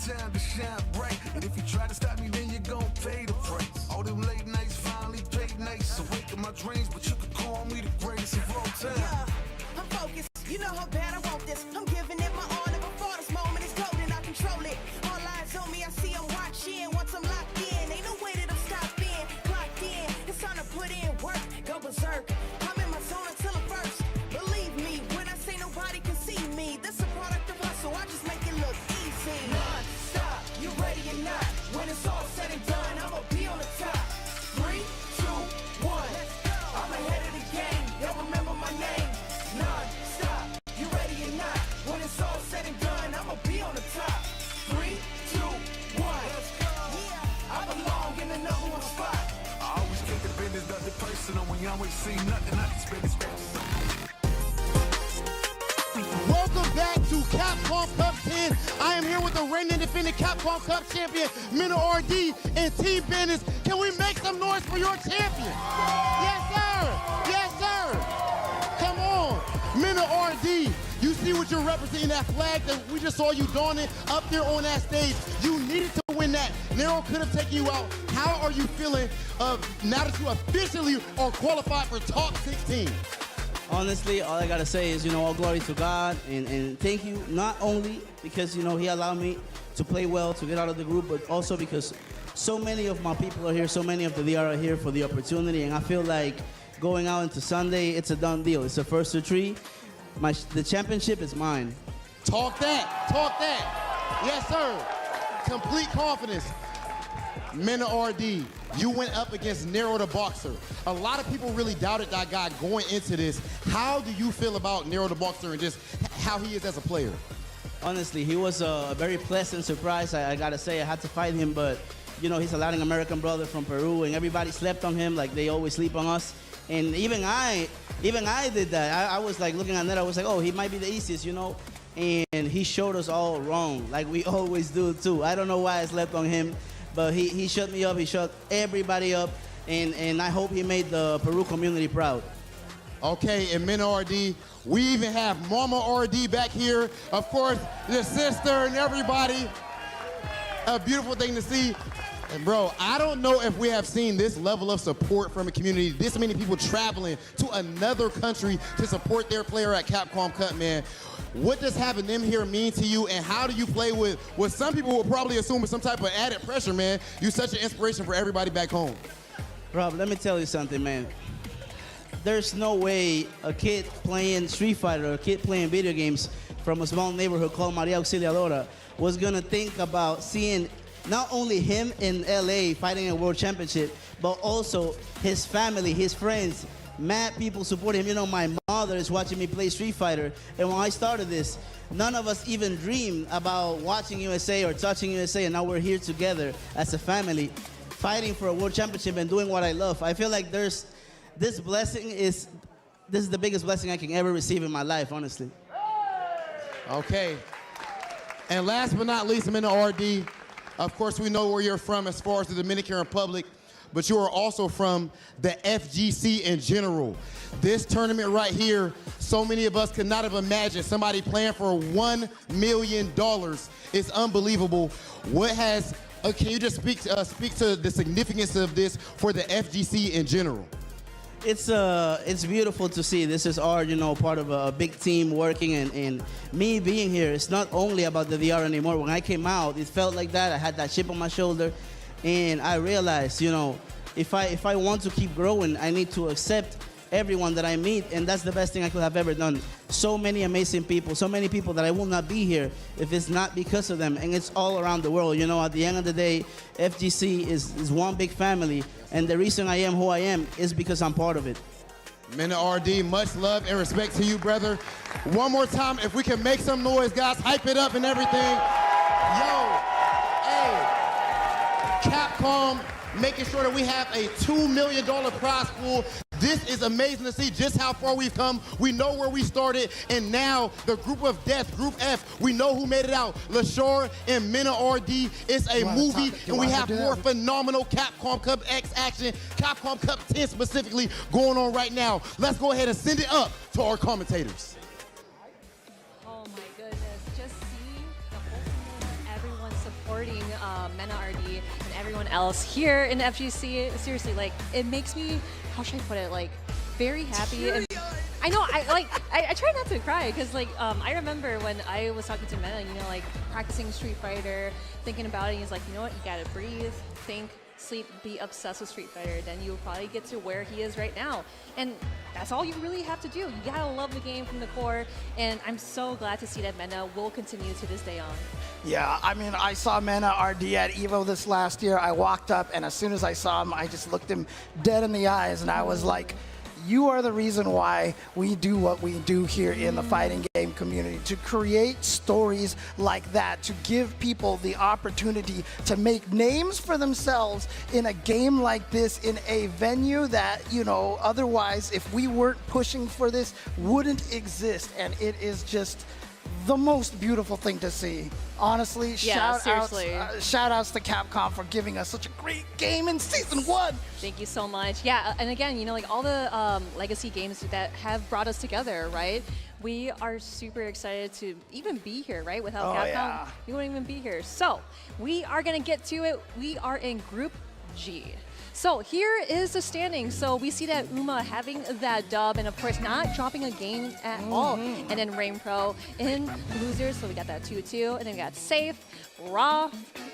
[SPEAKER 8] Time to shine bright, and if you try to stop me, then you're gonna pay the price. All them late nights finally paid nights. Awake in my dreams, but you could call me the greatest of all time.
[SPEAKER 6] Yeah, I'm focused. You know how bad I want this. I'm giving it my all, and before this moment is golden, I control it. All eyes on me, I see I'm watching. Once I'm locked in, ain't no way that I'm stopping. Clocked in, it's time to put in work. Go berserk. I'm in my zone until I'm first. Believe me, when I say nobody can see me, this a product of hustle. I just make it look easy. Non-stop, you ready or not? When it's all said and done, I'ma be on the top. 3, 2, 1. I'm ahead of the game. Y'all remember my name. Non-stop, you ready or not? When it's all said and done, I'ma be on the top. 3, 2, 1. Yeah, I belong in the #1 spot.
[SPEAKER 8] I always keep the business, nothing personal. When you always see nothing, I just spend it.
[SPEAKER 1] Welcome back to Capcom Cup 10. I am here with the reigning and defending Capcom Cup champion, Mino RD, and Team Business. Can we make some noise for your champion? Yes, sir. Yes, sir. Come on. Mino RD, you see what you're representing, that flag that we just saw you donning up there on that stage. You needed to win that. Nero could have taken you out. How are you feeling now that you officially are qualified for top 16?
[SPEAKER 24] Honestly, all I gotta say is, all glory to God, and thank you, not only because, He allowed me to play well, to get out of the group, but also because so many of my people are here, so many of the DR are here for the opportunity, and I feel like going out into Sunday, it's a done deal. It's the first of 3. The championship is mine.
[SPEAKER 1] Talk that. Talk that. Yes, sir. Complete confidence. Mino RD, you went up against Nero the Boxer. A lot of people really doubted that guy going into this. How do you feel about Nero the Boxer and just how he is as a player?
[SPEAKER 24] Honestly, he was a very pleasant surprise. I gotta say, I had to fight him, but he's a Latin American brother from Peru, and everybody slept on him like they always sleep on us. And even I did that. I was like looking at Nero, I was like, oh, he might be the easiest, And he showed us all wrong, like we always do too. I don't know why I slept on him. but he shut me up. He shut everybody up, and I hope he made the Peru community proud.
[SPEAKER 1] Okay, and Mena RD, we even have Mama RD back here. Of course, the sister and everybody. A beautiful thing to see. And bro, I don't know if we have seen this level of support from a community, this many people traveling to another country to support their player at Capcom Cup, man. What does having them here mean to you, and how do you play with what some people will probably assume is some type of added pressure, man? You're such an inspiration for everybody back home.
[SPEAKER 24] Rob, let me tell you something, man. There's no way a kid playing Street Fighter, a kid playing video games from a small neighborhood called Maria Auxiliadora was gonna think about seeing not only him in LA fighting a world championship, but also his family, his friends, mad people support him. You know, my mother is watching me play Street Fighter, and when I started this, none of us even dreamed about watching USA or touching USA, and now we're here together as a family, fighting for a world championship and doing what I love. I feel like this is the biggest blessing I can ever receive in my life, honestly.
[SPEAKER 1] Okay. And last but not least, I'm in the RD. Of course, we know where you're from as far as the Dominican Republic, but you are also from the FGC in general. This tournament right here, so many of us could not have imagined somebody playing for $1 million. It's unbelievable. What has, can you just speak to the significance of this for the FGC in general?
[SPEAKER 24] It's beautiful to see. This is our, part of a big team working, and me being here, it's not only about the VR anymore. When I came out, it felt like that. I had that chip on my shoulder, and I realized, if I want to keep growing, I need to accept everyone that I meet, and that's the best thing I could have ever done. So many amazing people, so many people that I will not be here if it's not because of them, and it's all around the world. At the end of the day, FGC is one big family, and the reason I am who I am is because I'm part of it.
[SPEAKER 1] Mena RD, much love and respect to you, brother. One more time, if we can make some noise, guys, hype it up and everything. Yo, hey, Capcom making sure that we have a $2 million prize pool. This is amazing to see just how far we've come. We know where we started, and now the group of death, Group F, we know who made it out. LaShore and Mena RD. It's a movie, and we have more phenomenal Capcom Cup X action, Capcom Cup 10 specifically, going on right now. Let's go ahead and send it up to our commentators.
[SPEAKER 12] Oh my goodness, just seeing the wholesomeness of everyone supporting Mena RD and everyone else here in FGC, seriously, it makes me, how should I put it, very happy. And I know, I try not to cry, because I remember when I was talking to Mena, practicing Street Fighter, thinking about it, he's like, you know what, you gotta breathe, think, sleep, be obsessed with Street Fighter, then you'll probably get to where he is right now. And that's all you really have to do. You gotta love the game from the core, and I'm so glad to see that Mena will continue to this day on.
[SPEAKER 13] Yeah, I mean, I saw Mena RD at EVO this last year. I walked up, and as soon as I saw him, I just looked him dead in the eyes, and I was like, you are the reason why we do what we do here in the fighting game community, to create stories like that, to give people the opportunity to make names for themselves in a game like this, in a venue that, otherwise, if we weren't pushing for this, wouldn't exist. And it is just the most beautiful thing to see. Honestly,
[SPEAKER 12] Yeah,
[SPEAKER 13] shout outs to Capcom for giving us such a great game in Season 1.
[SPEAKER 12] Thank you so much. Yeah, and again, all the legacy games that have brought us together, right? We are super excited to even be here, right? Without Capcom, we wouldn't even be here. So we are gonna get to it. We are in Group G. So here is the standing. So we see that Uma having that dub, and of course not dropping a game at all. And then Rain Pro in losers, so we got that 2-2. And then we got Safe, Ra,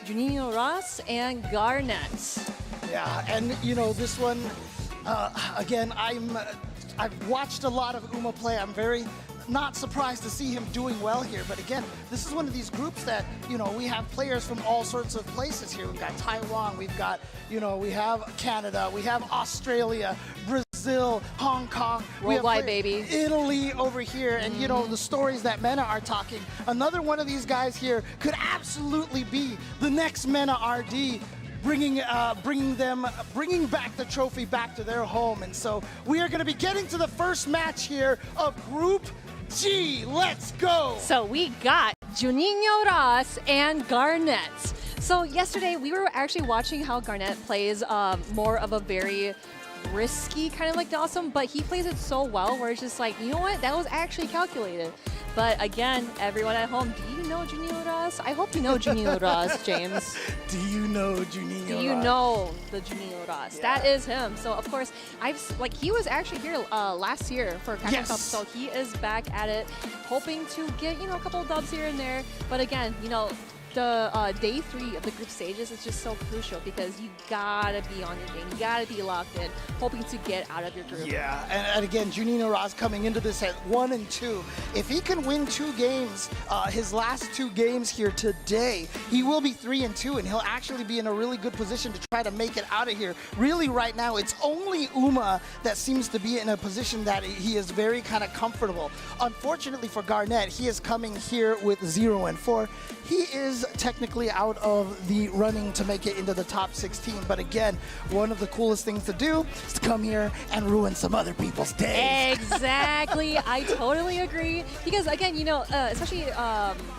[SPEAKER 12] Juninho Ross, and Garnet.
[SPEAKER 13] Yeah, and this one, again, I've watched a lot of Uma play. I'm very not surprised to see him doing well here. But again, this is one of these groups that, we have players from all sorts of places here. We've got Taiwan, we've got, we have Canada, we have Australia, Brazil, Hong Kong.
[SPEAKER 12] Worldwide, baby.
[SPEAKER 13] Italy over here. And, the stories that Mena are talking. Another one of these guys here could absolutely be the next Mena RD, bringing back the trophy back to their home. And so we are going to be getting to the first match here of Group G. Let's go.
[SPEAKER 12] So we got Juninho Ross and Garnet. So So yesterday we were actually watching how Garnet plays more of a very risky kind of like Dhalsim, but he plays it so well where it's just like, you know what, that was actually calculated. But again, everyone at home, do you know Juninho Ross? I hope you know Juninho Ross, James.
[SPEAKER 13] Do you know Juninho
[SPEAKER 12] Do you
[SPEAKER 13] Ross?
[SPEAKER 12] know the Juninho Ross?
[SPEAKER 13] Yeah.
[SPEAKER 12] That is him. So of course, he was actually here last year for Capcom Cup, so he is back at it, hoping to get a couple of dubs here and there. But again, the day 3 of the group stages is just so crucial because you gotta be on your game, you gotta be locked in, hoping to get out of your group.
[SPEAKER 13] Yeah, and again, Juninho Ross coming into this at 1 and 2. If he can win 2 games, his last 2 games here today, he will be 3 and 2, and he'll actually be in a really good position to try to make it out of here. Really, right now, it's only Uma that seems to be in a position that he is very kind of comfortable. Unfortunately for Garnet, he is coming here with 0 and 4. He is technically out of the running to make it into the top 16, but again, one of the coolest things to do is to come here and ruin some other people's days.
[SPEAKER 12] Exactly, I totally agree. Because again, especially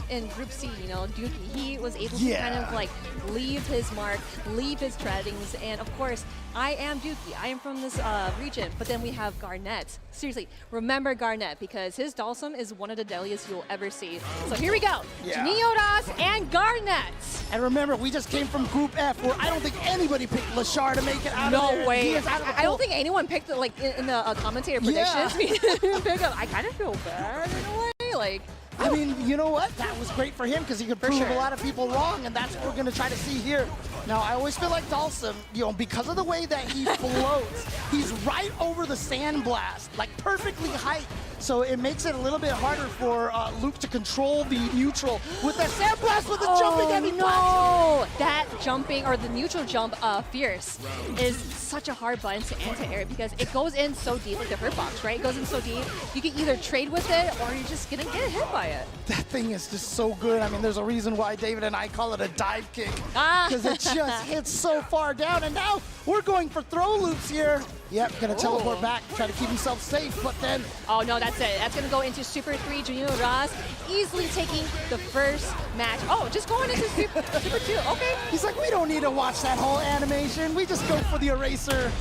[SPEAKER 12] in Group C, Dookie, he was able to kind of like leave his mark, leave his treadings, and of course, I am Dookie. I am from this region, but then we have Garnet. Seriously, remember Garnet because his Dhalsim is one of the deadliest you'll ever see. So here we go, Juninho Ross and Garnet.
[SPEAKER 13] And remember, we just came from Group F, where I don't think anybody picked Lashar to make it out of there.
[SPEAKER 12] No way.
[SPEAKER 13] He is out of the
[SPEAKER 12] I don't think anyone picked it like in the commentator predictions. I kind of feel bad in a way. Like,
[SPEAKER 13] I mean, you know what? That was great for him because he could prove a lot of people wrong, and that's what we're going to try to see here. Now, I always feel like Dhalsim, because of the way that he floats, he's right over the sandblast, like perfectly height. So it makes it a little bit harder for Luke to control the neutral with that sandblast with the jumping heavy blast.
[SPEAKER 12] That jumping or the neutral jump fierce is such a hard button to anti-air because it goes in so deep, like the hurt box, right? It goes in so deep, you can either trade with it or you're just gonna get hit by it.
[SPEAKER 13] That thing is just so good. I mean, there's a reason why David and I call it a dive kick because it just hits so far down. And now we're going for throw loops here. Yep, gonna teleport back, try to keep himself safe, but then...
[SPEAKER 12] Oh no, that's it. That's gonna go into Super 3, Juninho Ross, easily taking the first match. Oh, just going into Super 2, okay.
[SPEAKER 13] He's like, we don't need to watch that whole animation. We just go for the eraser.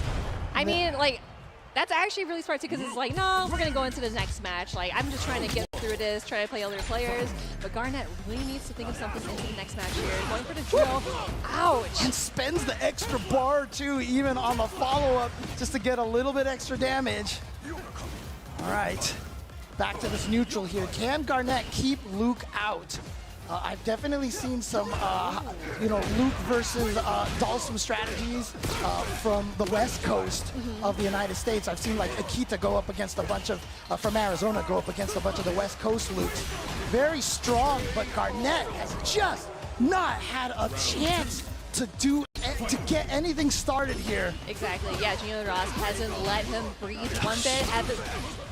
[SPEAKER 12] I mean, like, that's actually really smart too, because it's like, no, we're gonna go into the next match. Like, I'm just trying to get through this, try to play other players. But Garnet really needs to think of something into the next match here. Going for the drill. Ouch!
[SPEAKER 13] And spends the extra bar too, even on the follow-up, just to get a little bit extra damage. All right, back to this neutral here. Can Garnet keep Luke out? I've definitely seen some, Luke versus Dhalsim strategies from the West Coast of the United States. I've seen like Akita go up against a bunch of, from Arizona, go up against a bunch of the West Coast Lukes. Very strong, but Garnet has just not had a chance to get anything started here.
[SPEAKER 12] Exactly, yeah, Juninho Ross hasn't let him breathe one bit.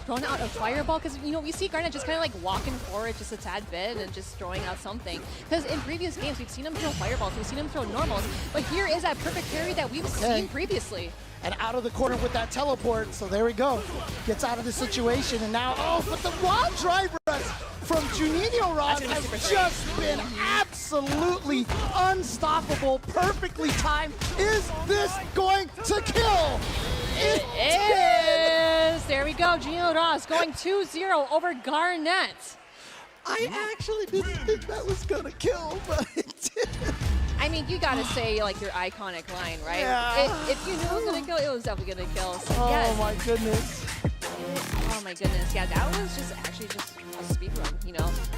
[SPEAKER 12] Thrown out a fireball because we see Garnet just kind of like walking forward just a tad bit and just throwing out something. Because in previous games we've seen him throw fireballs, we've seen him throw normals, but here is that perfect parry that we've seen previously.
[SPEAKER 13] And out of the corner with that teleport, so there we go. Gets out of the situation, and now, but the wall drive rush from Juninho Ross has just been absolutely unstoppable, perfectly timed. Is this going to kill?
[SPEAKER 12] It is! There we go, Juninho Ross going 2-0 over Garnet.
[SPEAKER 13] I actually didn't think that was gonna kill, but it did.
[SPEAKER 12] I mean, you gotta say like your iconic line, right?
[SPEAKER 13] Yeah.
[SPEAKER 12] If you knew it was gonna kill, it was definitely gonna kill. So,
[SPEAKER 13] oh my goodness.
[SPEAKER 12] Oh my goodness, yeah, that was just actually just a speedrun,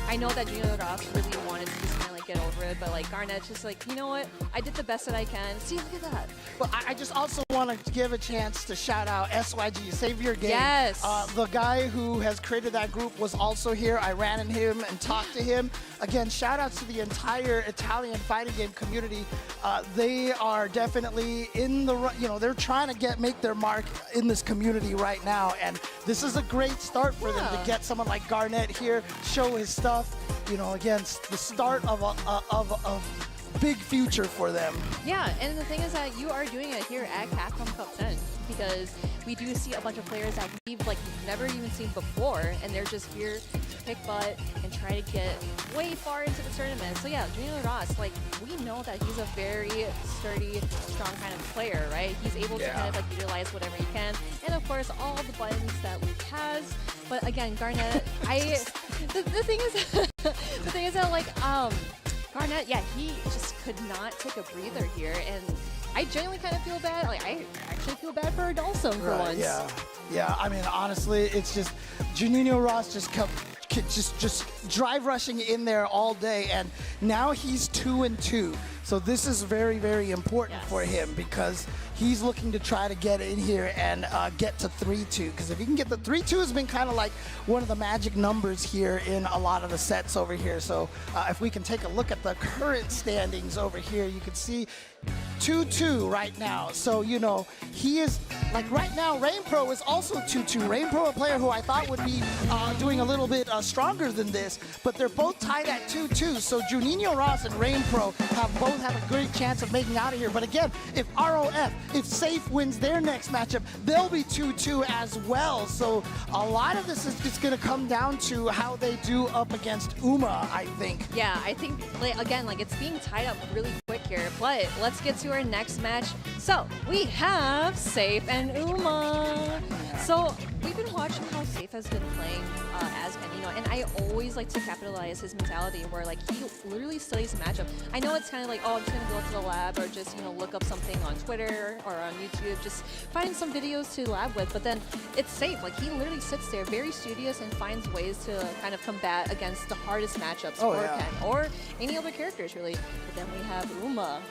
[SPEAKER 12] I know that Juninho Ross really wanted to just kind of like get over it, but like Garnet's just like, you know what? I did the best that I can. See, look at that.
[SPEAKER 13] But I just also want to give a chance to shout out SYG, Save Your Game.
[SPEAKER 12] Yes.
[SPEAKER 13] The guy who has created that group was also here. I ran into him and talked to him. Again, shout outs to the entire Italian fighting game community. They are definitely in the, they're trying to make their mark in this community right now. And this is a great start for them to get someone like Garnet here, show his stuff. Again, the start of a big future for them.
[SPEAKER 12] Yeah, and the thing is that you are doing it here at Capcom Cup 10 because we do see a bunch of players that we've never even seen before, and they're just here kick butt and try to get way far into the tournament. So yeah, Junior Ross, like, we know that he's a very sturdy, strong kind of player, right? He's able to kind of like utilize whatever he can, and of course all the buttons that Luke has. But again, Garnet, the thing is, the thing is that like Garnet, yeah, he just could not take a breather here, and I genuinely kind of feel bad. Like, I actually feel bad for Dhalsim for once.
[SPEAKER 13] Yeah. I mean, honestly, it's just Juninho Ross just kept just drive rushing in there all day, and now he's 2-2. So this is very, very important for him because he's looking to try to get in here and get to 3-2. Because if he can get the 3-2, has been kind of like one of the magic numbers here in a lot of the sets over here. So if we can take a look at the current standings over here, you can see 2-2 right now. So, you know, he is, like right now, Rain Pro is also 2-2. Rain Pro, a player who I thought would be doing a little bit stronger than this, but they're both tied at 2-2. So Juninho Ross and Rain Pro both have a great chance of making out of here. But again, if ROF, if Safe wins their next matchup, they'll be 2-2 as well. So a lot of this is just going to come down to how they do up against Uma, I think.
[SPEAKER 12] Yeah, I think, like, again, like, it's being tied up really quick here, but let's get to our next match. So we have Safe and Uma. So we've been watching how Safe has been playing as Phenom, and I always like to capitalize his mentality where, like, he literally studies the matchup. I know it's kind of like, oh, I'm just gonna go to the lab or just, you know, look up something on Twitter or on YouTube, just find some videos to lab with, but then it's Safe. Like, he literally sits there very studious and finds ways to kind of combat against the hardest matchups for Ken or any other characters, really. But then we have Uma.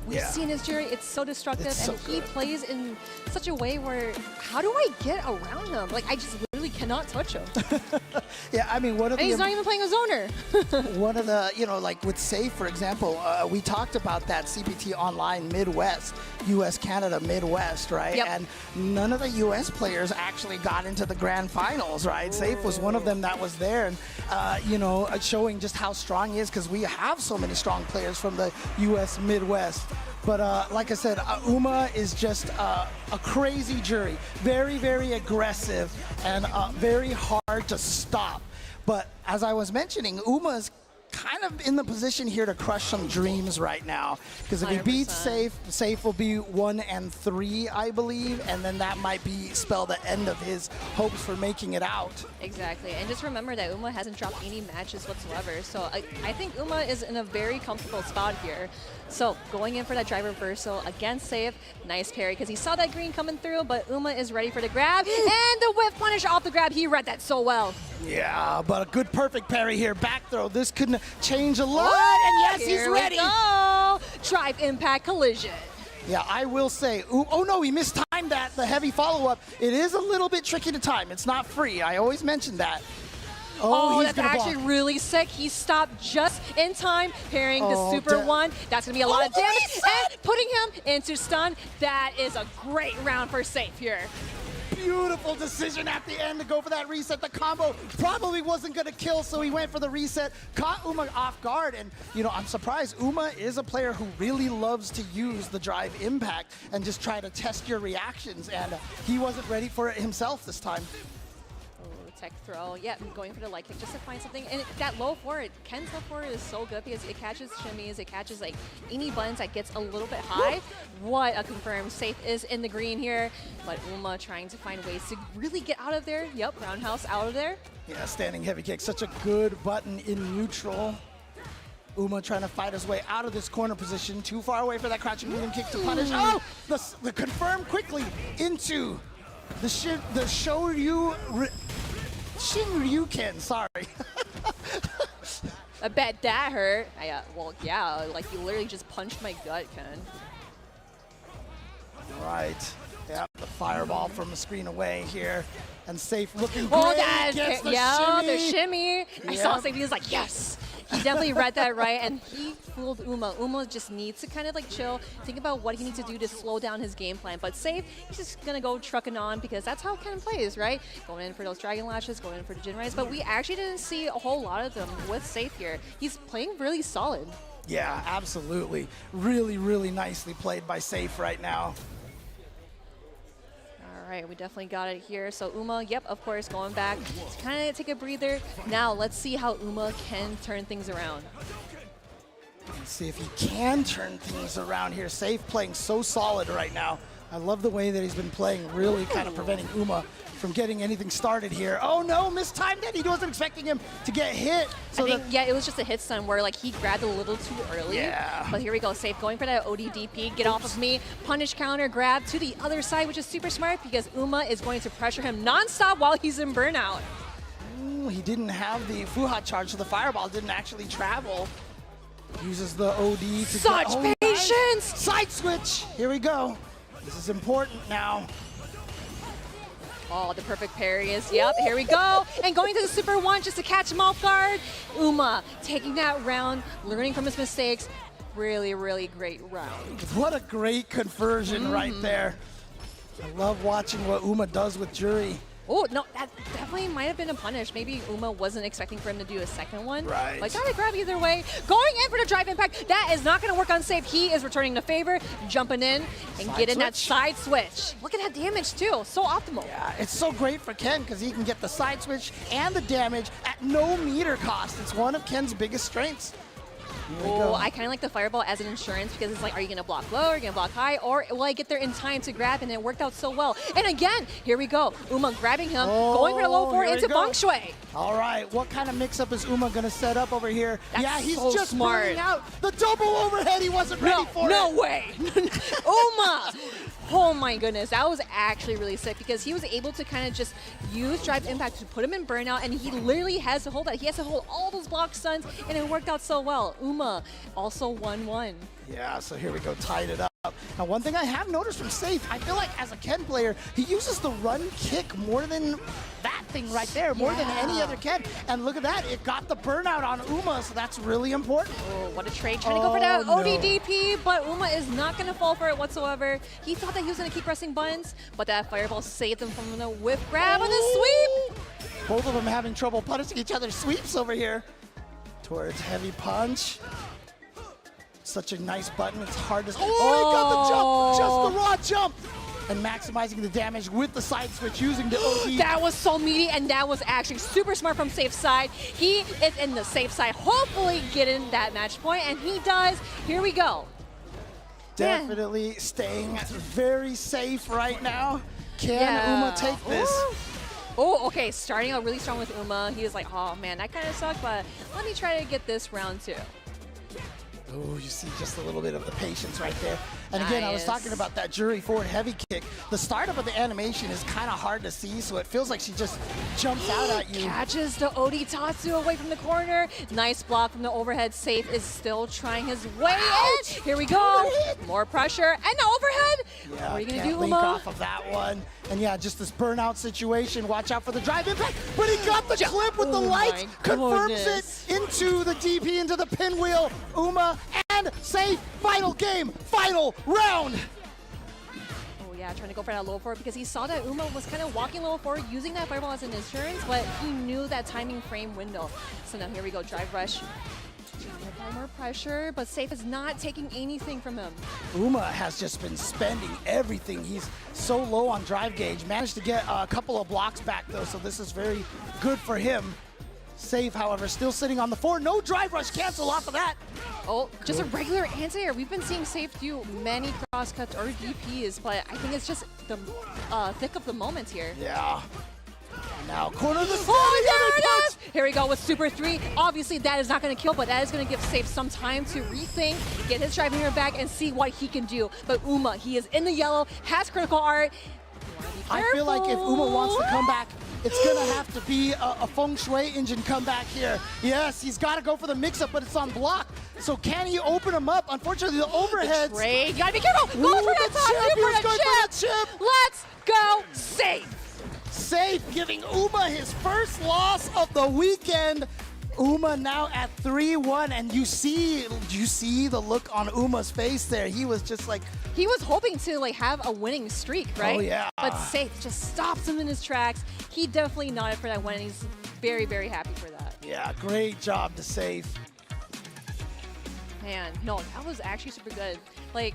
[SPEAKER 12] We've seen his Juri, it's so destructive, and he plays in such a way where, how do I get around him? Like, I just literally cannot touch him.
[SPEAKER 13] Yeah, I mean,
[SPEAKER 12] and he's not even playing a zoner.
[SPEAKER 13] One of the, you know, like with Safe, for example, we talked about that CPT Online Midwest, US, Canada, Midwest, right?
[SPEAKER 12] Yep.
[SPEAKER 13] And none of the US players actually got into the grand finals, right? Safe was one of them that was there, and, you know, showing just how strong he is, because we have so many strong players from the US Midwest. But like I said, Uma is just a crazy Juri. Very, very aggressive and very hard to stop. But as I was mentioning, Uma's kind of in the position here to crush some dreams right now. Because if he beats Safe, Safe will be 1-3, I believe, and then that might spell the end of his hopes for making it out.
[SPEAKER 12] Exactly, and just remember that Uma hasn't dropped any matches whatsoever, so I think Uma is in a very comfortable spot here. So going in for that drive reversal against Safe, nice parry, because he saw that green coming through, but Uma is ready for the grab, and the whip punish off the grab. He read that so well.
[SPEAKER 13] Yeah, but a good perfect parry here. Back throw, this could change a lot, and yes, he's ready.
[SPEAKER 12] Go. Drive impact collision.
[SPEAKER 13] Yeah, I will say, oh no, he mistimed that, the heavy follow-up. It is a little bit tricky to time. It's not free. I always mention that.
[SPEAKER 12] Oh, that's actually really sick. He stopped just in time, parrying the Super 1. That's going to be a lot of damage, and putting him into stun. That is a great round for Safe here.
[SPEAKER 13] Beautiful decision at the end to go for that reset. The combo probably wasn't going to kill, so he went for the reset, caught Uma off guard, and, you know, I'm surprised. Uma is a player who really loves to use the drive impact and just try to test your reactions, and he wasn't ready for it himself this time.
[SPEAKER 12] Tech throw. Yeah, going for the light kick just to find something. And that low forward, Ken's low forward is so good because it catches shimmies, it catches like any buttons that gets a little bit high. What a confirmed. Safe is in the green here, but Uma trying to find ways to really get out of there. Yep, roundhouse out of there.
[SPEAKER 13] Yeah, standing heavy kick, such a good button in neutral. Uma trying to fight his way out of this corner position. Too far away for that crouching medium kick to punish. Oh, the confirm quickly into the Shinryuken, sorry.
[SPEAKER 12] I bet that hurt. Well, yeah, like you literally just punched my gut, Ken.
[SPEAKER 13] Right. Yeah, the fireball from the screen away here. And Safe looking great.
[SPEAKER 12] Oh, that
[SPEAKER 13] gets the
[SPEAKER 12] shimmy.
[SPEAKER 13] shimmy.
[SPEAKER 12] The shimmy. I saw Safe, he was like, yes. He definitely read that right, and he fooled Uma. Uma just needs to kind of like chill, think about what he needs to do to slow down his game plan. But Safe, he's just gonna go trucking on because that's how Ken plays, right? Going in for those Dragon Lashes, going in for the Jin Rise, but we actually didn't see a whole lot of them with Safe here. He's playing really solid.
[SPEAKER 13] Yeah, absolutely. Really, really nicely played by Safe right now.
[SPEAKER 12] All right, we definitely got it here. So Uma, yep, of course, going back to kind of take a breather. Now let's see how Uma can turn things around.
[SPEAKER 13] Let's see if he can turn things around here. Safe playing so solid right now. I love the way that he's been playing, really kind of preventing Uma from getting anything started here. Oh no, mistimed it. He wasn't expecting him to get hit. So
[SPEAKER 12] I think, yeah, it was just a hit stun where like he grabbed a little too early.
[SPEAKER 13] Yeah.
[SPEAKER 12] But here we go, Safe going for that ODDP. Get off of me. Punish counter, grab to the other side, which is super smart because Uma is going to pressure him nonstop while he's in burnout.
[SPEAKER 13] Ooh, he didn't have the Fuha charge, so the fireball didn't actually travel. Uses the OD to
[SPEAKER 12] Such
[SPEAKER 13] get
[SPEAKER 12] patience!
[SPEAKER 13] Side switch. Here we go. This is important now.
[SPEAKER 12] Oh, the perfect parry is, yep, here we go. And going to the super one just to catch him off guard. Uma taking that round, learning from his mistakes. Really, really great round.
[SPEAKER 13] What a great conversion right there. I love watching what Uma does with Juri.
[SPEAKER 12] Oh, no, that definitely might have been a punish. Maybe Uma wasn't expecting for him to do a second one.
[SPEAKER 13] Right.
[SPEAKER 12] But got to grab either way. Going in for the drive impact. That is not going to work on Safe. He is returning the favor, jumping in and
[SPEAKER 13] Side
[SPEAKER 12] getting that
[SPEAKER 13] switch.
[SPEAKER 12] side switch. Look at that damage, too. So optimal.
[SPEAKER 13] Yeah, it's so great for Ken because he can get the side switch and the damage at no meter cost. It's one of Ken's biggest strengths. Here we
[SPEAKER 12] Oh,
[SPEAKER 13] go.
[SPEAKER 12] I kind of like the fireball as an insurance because it's like, are you going to block low? Are you going to block high? Or will I get there in time to grab? And it worked out so well. And again, here we go. Uma grabbing him, going for the low four
[SPEAKER 13] here we
[SPEAKER 12] into
[SPEAKER 13] go.
[SPEAKER 12] Feng Shui.
[SPEAKER 13] All right, what kind of mix-up is Uma going to set up over here?
[SPEAKER 12] That's
[SPEAKER 13] yeah, he's
[SPEAKER 12] so
[SPEAKER 13] just
[SPEAKER 12] smart.
[SPEAKER 13] burning out the double overhead. He wasn't ready for it.
[SPEAKER 12] No way. Uma. Oh my goodness, that was actually really sick because he was able to kind of just use Drive Impact to put him in burnout, and he literally has to hold that. He has to hold all those block stuns, and it worked out so well. Uma also 1-1.
[SPEAKER 13] Yeah, so here we go, tied it up. Now, one thing I have noticed from Safe, I feel like as a Ken player, he uses the run kick more than that thing right there, more than any other Ken. And look at that, it got the burnout on Uma, so that's really important.
[SPEAKER 12] Oh, what a trade. Trying to go for that ODDP, but Uma is not going to fall for it whatsoever. He thought that he was going to keep pressing buttons, but that fireball saved him from the whiff grab and the sweep.
[SPEAKER 13] Both of them having trouble punishing each other's sweeps over here. Towards heavy punch. Such a nice button, it's hard to... Oh, he got the jump, just the raw jump! And maximizing the damage with the side switch using the OD.
[SPEAKER 12] That was so meaty, and that was actually super smart from Safe side. He is in the safe side, hopefully getting that match point, and he does. Here we go.
[SPEAKER 13] Definitely staying very safe right now. Can Uma take this?
[SPEAKER 12] Oh, okay, starting out really strong with Uma. He was like, oh man, that kind of sucked, but let me try to get this round too.
[SPEAKER 13] Oh, you see just a little bit of the patience right there. And again, I was
[SPEAKER 12] Nice.
[SPEAKER 13] talking about that Juri forward heavy kick. The startup of the animation is kind of hard to see, so it feels like she just jumps out at you.
[SPEAKER 12] Catches the OD Tatsu away from the corner. Nice block from the overhead. Safe is still trying his way in. Here we go. More pressure and the overhead.
[SPEAKER 13] Yeah,
[SPEAKER 12] What are you going to
[SPEAKER 13] can't
[SPEAKER 12] do,
[SPEAKER 13] link
[SPEAKER 12] Uma?
[SPEAKER 13] off of that one. And yeah, just this burnout situation. Watch out for the drive impact. But he got the clip with the
[SPEAKER 12] Oh
[SPEAKER 13] lights.
[SPEAKER 12] my
[SPEAKER 13] Confirms
[SPEAKER 12] goodness.
[SPEAKER 13] it into the DP, into the pinwheel. Uma and Safe. Final game, final round.
[SPEAKER 12] Oh yeah, trying to go for that low forward because he saw that Uma was kind of walking low forward, using that fireball as an insurance, but he knew that timing frame window. So now here we go, drive rush. More pressure, but Safe is not taking anything from him.
[SPEAKER 13] Uma has just been spending everything. He's so low on drive gauge. Managed to get a couple of blocks back though, so this is very good for him. Safe, however, still sitting on the 4. No drive rush cancel off of that.
[SPEAKER 12] Oh, just a regular anti-air. We've been seeing Safe do many crosscuts or DPs, but I think it's just the thick of the moment here.
[SPEAKER 13] Yeah. Now corner of the stage.
[SPEAKER 12] Oh, there it is! Here we go with Super 3. Obviously, that is not going to kill, but that is going to give Safe some time to rethink, get his driving mirror back, and see what he can do. But Uma, he is in the yellow, has critical art.
[SPEAKER 13] I feel like if Uma wants to come back, it's going to have to be a Feng Shui engine comeback here. Yes, he's got to go for the mix-up, but it's on block. So can he open him up? Unfortunately, the overheads.
[SPEAKER 12] Trade. You got to be careful. Go for that top
[SPEAKER 13] chip.
[SPEAKER 12] two
[SPEAKER 13] He was
[SPEAKER 12] for
[SPEAKER 13] going
[SPEAKER 12] the
[SPEAKER 13] for the
[SPEAKER 12] chip.
[SPEAKER 13] chip.
[SPEAKER 12] Let's go Safe.
[SPEAKER 13] Safe, giving Uma his first loss of the weekend. Uma now at 3-1, and you see the look on Uma's face there. He was just like...
[SPEAKER 12] He was hoping to like have a winning streak, right?
[SPEAKER 13] Oh, yeah.
[SPEAKER 12] But Safe just stops him in his tracks. He definitely nodded for that win, and he's very, very happy for that.
[SPEAKER 13] Yeah, great job to Safe.
[SPEAKER 12] Man, no, that was actually super good. Like,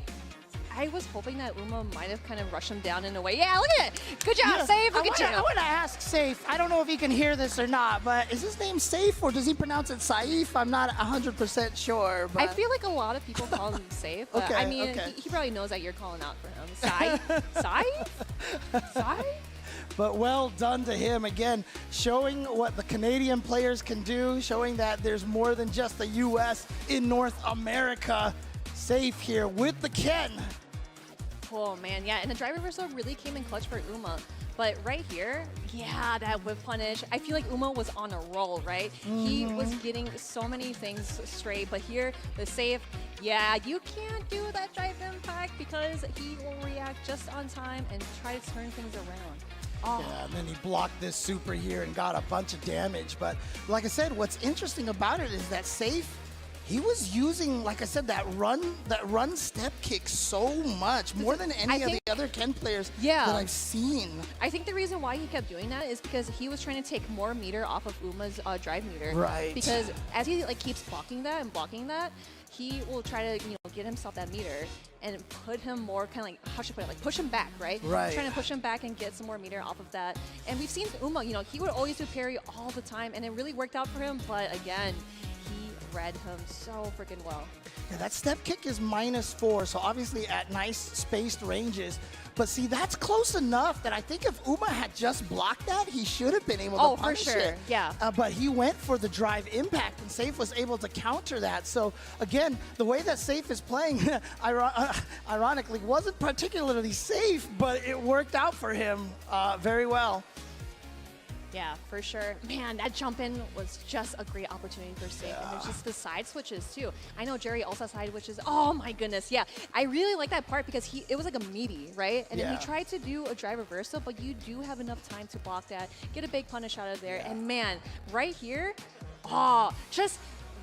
[SPEAKER 12] I was hoping that Uma might have kind of rushed him down in a way. Yeah, look at it. Good job, Safe. Look at you.
[SPEAKER 13] I want to ask Safe. I don't know if he can hear this or not, but is his name Safe or does he pronounce it Saif? I'm not 100% sure. But
[SPEAKER 12] I feel like a lot of people call him Safe. But
[SPEAKER 13] Okay,
[SPEAKER 12] I mean,
[SPEAKER 13] okay.
[SPEAKER 12] he probably knows that you're calling out for him. Sai? Sai?
[SPEAKER 13] But well done to him again, showing what the Canadian players can do, showing that there's more than just the U.S. in North America. Safe here with the Ken.
[SPEAKER 12] Oh man, yeah, and the drive reversal really came in clutch for Uma. But right here, yeah, that whip punish. I feel like Uma was on a roll, right? He was getting so many things straight, but here, the save, yeah, you can't do that drive impact because he will react just on time and try to turn things around. Oh.
[SPEAKER 13] Yeah, and then he blocked this super here and got a bunch of damage. But like I said, what's interesting about it is that Safe, he was using, like I said, that run step kick so much, more than any of the other Ken players that I've seen.
[SPEAKER 12] I think the reason why he kept doing that is because he was trying to take more meter off of Uma's drive meter.
[SPEAKER 13] Right.
[SPEAKER 12] Because as he keeps blocking that and blocking that, he will try to get himself that meter and put him more kind of like, how should I put it, like push him back, right?
[SPEAKER 13] Right.
[SPEAKER 12] Trying to push him back and get some more meter off of that. And we've seen Uma, he would always do parry all the time, and it really worked out for him. But again, he read him so freaking well.
[SPEAKER 13] Yeah, that step kick is -4, so obviously at nice spaced ranges. But see, that's close enough that I think if Uma had just blocked that, he should have been able to punish
[SPEAKER 12] for sure.
[SPEAKER 13] it.
[SPEAKER 12] Yeah.
[SPEAKER 13] But he went for the drive impact, and Safe was able to counter that. So again, the way that Safe is playing, ironically, wasn't particularly safe, but it worked out for him very well.
[SPEAKER 12] Yeah, for sure. Man, that jump in was just a great opportunity for Safe. And there's just the side switches too. I know Juri also has side switches. Oh my goodness, yeah. I really like that part because it was like a meaty, right? And then he tried to do a drive reversal, but you do have enough time to block that, get a big punish out of there. And man, right here, just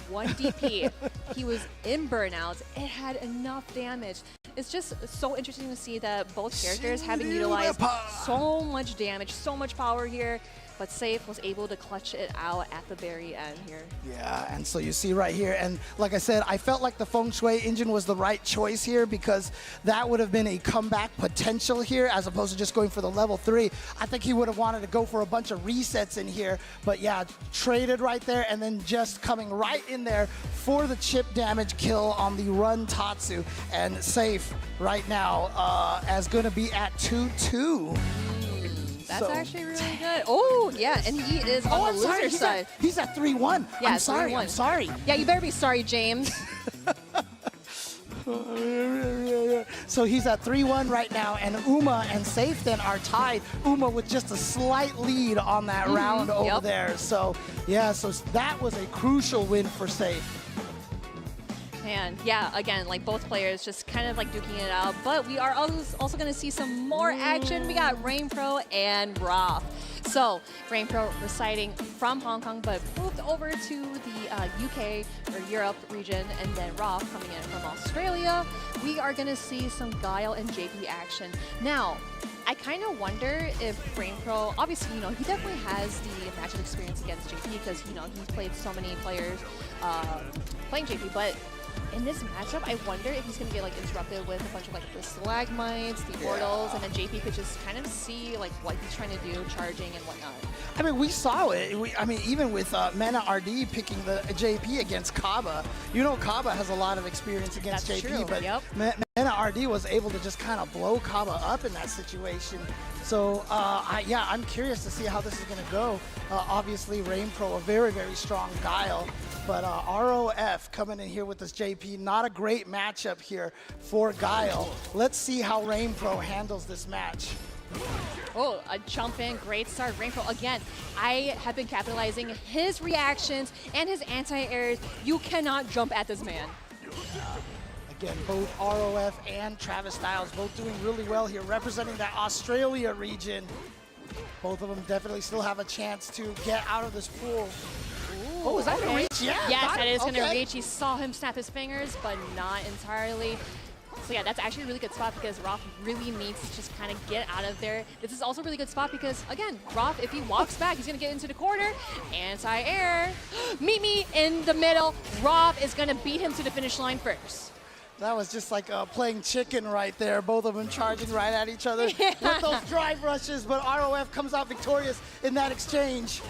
[SPEAKER 12] one DP. He was in burnouts. It had enough damage. It's just so interesting to see that both characters having utilized so much damage, so much power here. But Safe was able to clutch it out at the very end here.
[SPEAKER 13] Yeah, and so you see right here, and like I said, I felt like the Feng Shui engine was the right choice here because that would have been a comeback potential here as opposed to just going for the level 3. I think he would have wanted to go for a bunch of resets in here, but yeah, traded right there and then just coming right in there for the chip damage kill on the run Tatsu. And Safe right now is going to be at 2-2.
[SPEAKER 12] That's actually really good. Oh, yeah, and he is on the loser side.
[SPEAKER 13] He's at 3-1.
[SPEAKER 12] Yeah,
[SPEAKER 13] I'm sorry.
[SPEAKER 12] 3-1.
[SPEAKER 13] I'm sorry.
[SPEAKER 12] Yeah, you better be sorry, James.
[SPEAKER 13] So he's at 3-1 right now, and Uma and Safe then are tied. Uma with just a slight lead on that round over there. So, yeah, so that was a crucial win for Safe.
[SPEAKER 12] And yeah, again, like both players just kind of like duking it out. But we are also going to see some more action. We got Rain Pro and Roth. So Rain Pro residing from Hong Kong, but moved over to the UK or Europe region, and then Roth coming in from Australia. We are going to see some Guile and JP action. Now, I kind of wonder if Rain Pro, obviously, he definitely has the matchup experience against JP because, he's played so many players playing JP, but in this matchup, I wonder if he's going to get interrupted with a bunch of the stalagmites, the portals, and then JP could just kind of see what he's trying to do, charging and whatnot.
[SPEAKER 13] I mean, we saw it. Even with Mana RD picking the JP against Kaba. Kaba has a lot of experience against
[SPEAKER 12] That's
[SPEAKER 13] JP,
[SPEAKER 12] true.
[SPEAKER 13] but
[SPEAKER 12] Yep.
[SPEAKER 13] Mana RD was able to just kind of blow Kaba up in that situation. So, I'm curious to see how this is going to go. Obviously, Rain Pro, a very, very strong Guile. But ROF coming in here with this JP, not a great matchup here for Guile. Let's see how Rain Pro handles this match.
[SPEAKER 12] Oh, a jump in, great start. Rain Pro, again, I have been capitalizing his reactions and his anti-airs. You cannot jump at this man.
[SPEAKER 13] Again, both ROF and Travis Styles both doing really well here, representing that Australia region. Both of them definitely still have a chance to get out of this pool.
[SPEAKER 12] Ooh,
[SPEAKER 13] oh, is that going to reach? Yeah,
[SPEAKER 12] yes, that is going to
[SPEAKER 13] okay.
[SPEAKER 12] reach. He saw him snap his fingers, but not entirely. So yeah, that's actually a really good spot because Roth really needs to just kind of get out of there. This is also a really good spot because, again, Roth, if he walks back, he's going to get into the corner. Anti-air. Meet me in the middle. Roth is going to beat him to the finish line first.
[SPEAKER 13] That was just like playing chicken right there. Both of them charging right at each other with those drive rushes, but ROF comes out victorious in that exchange.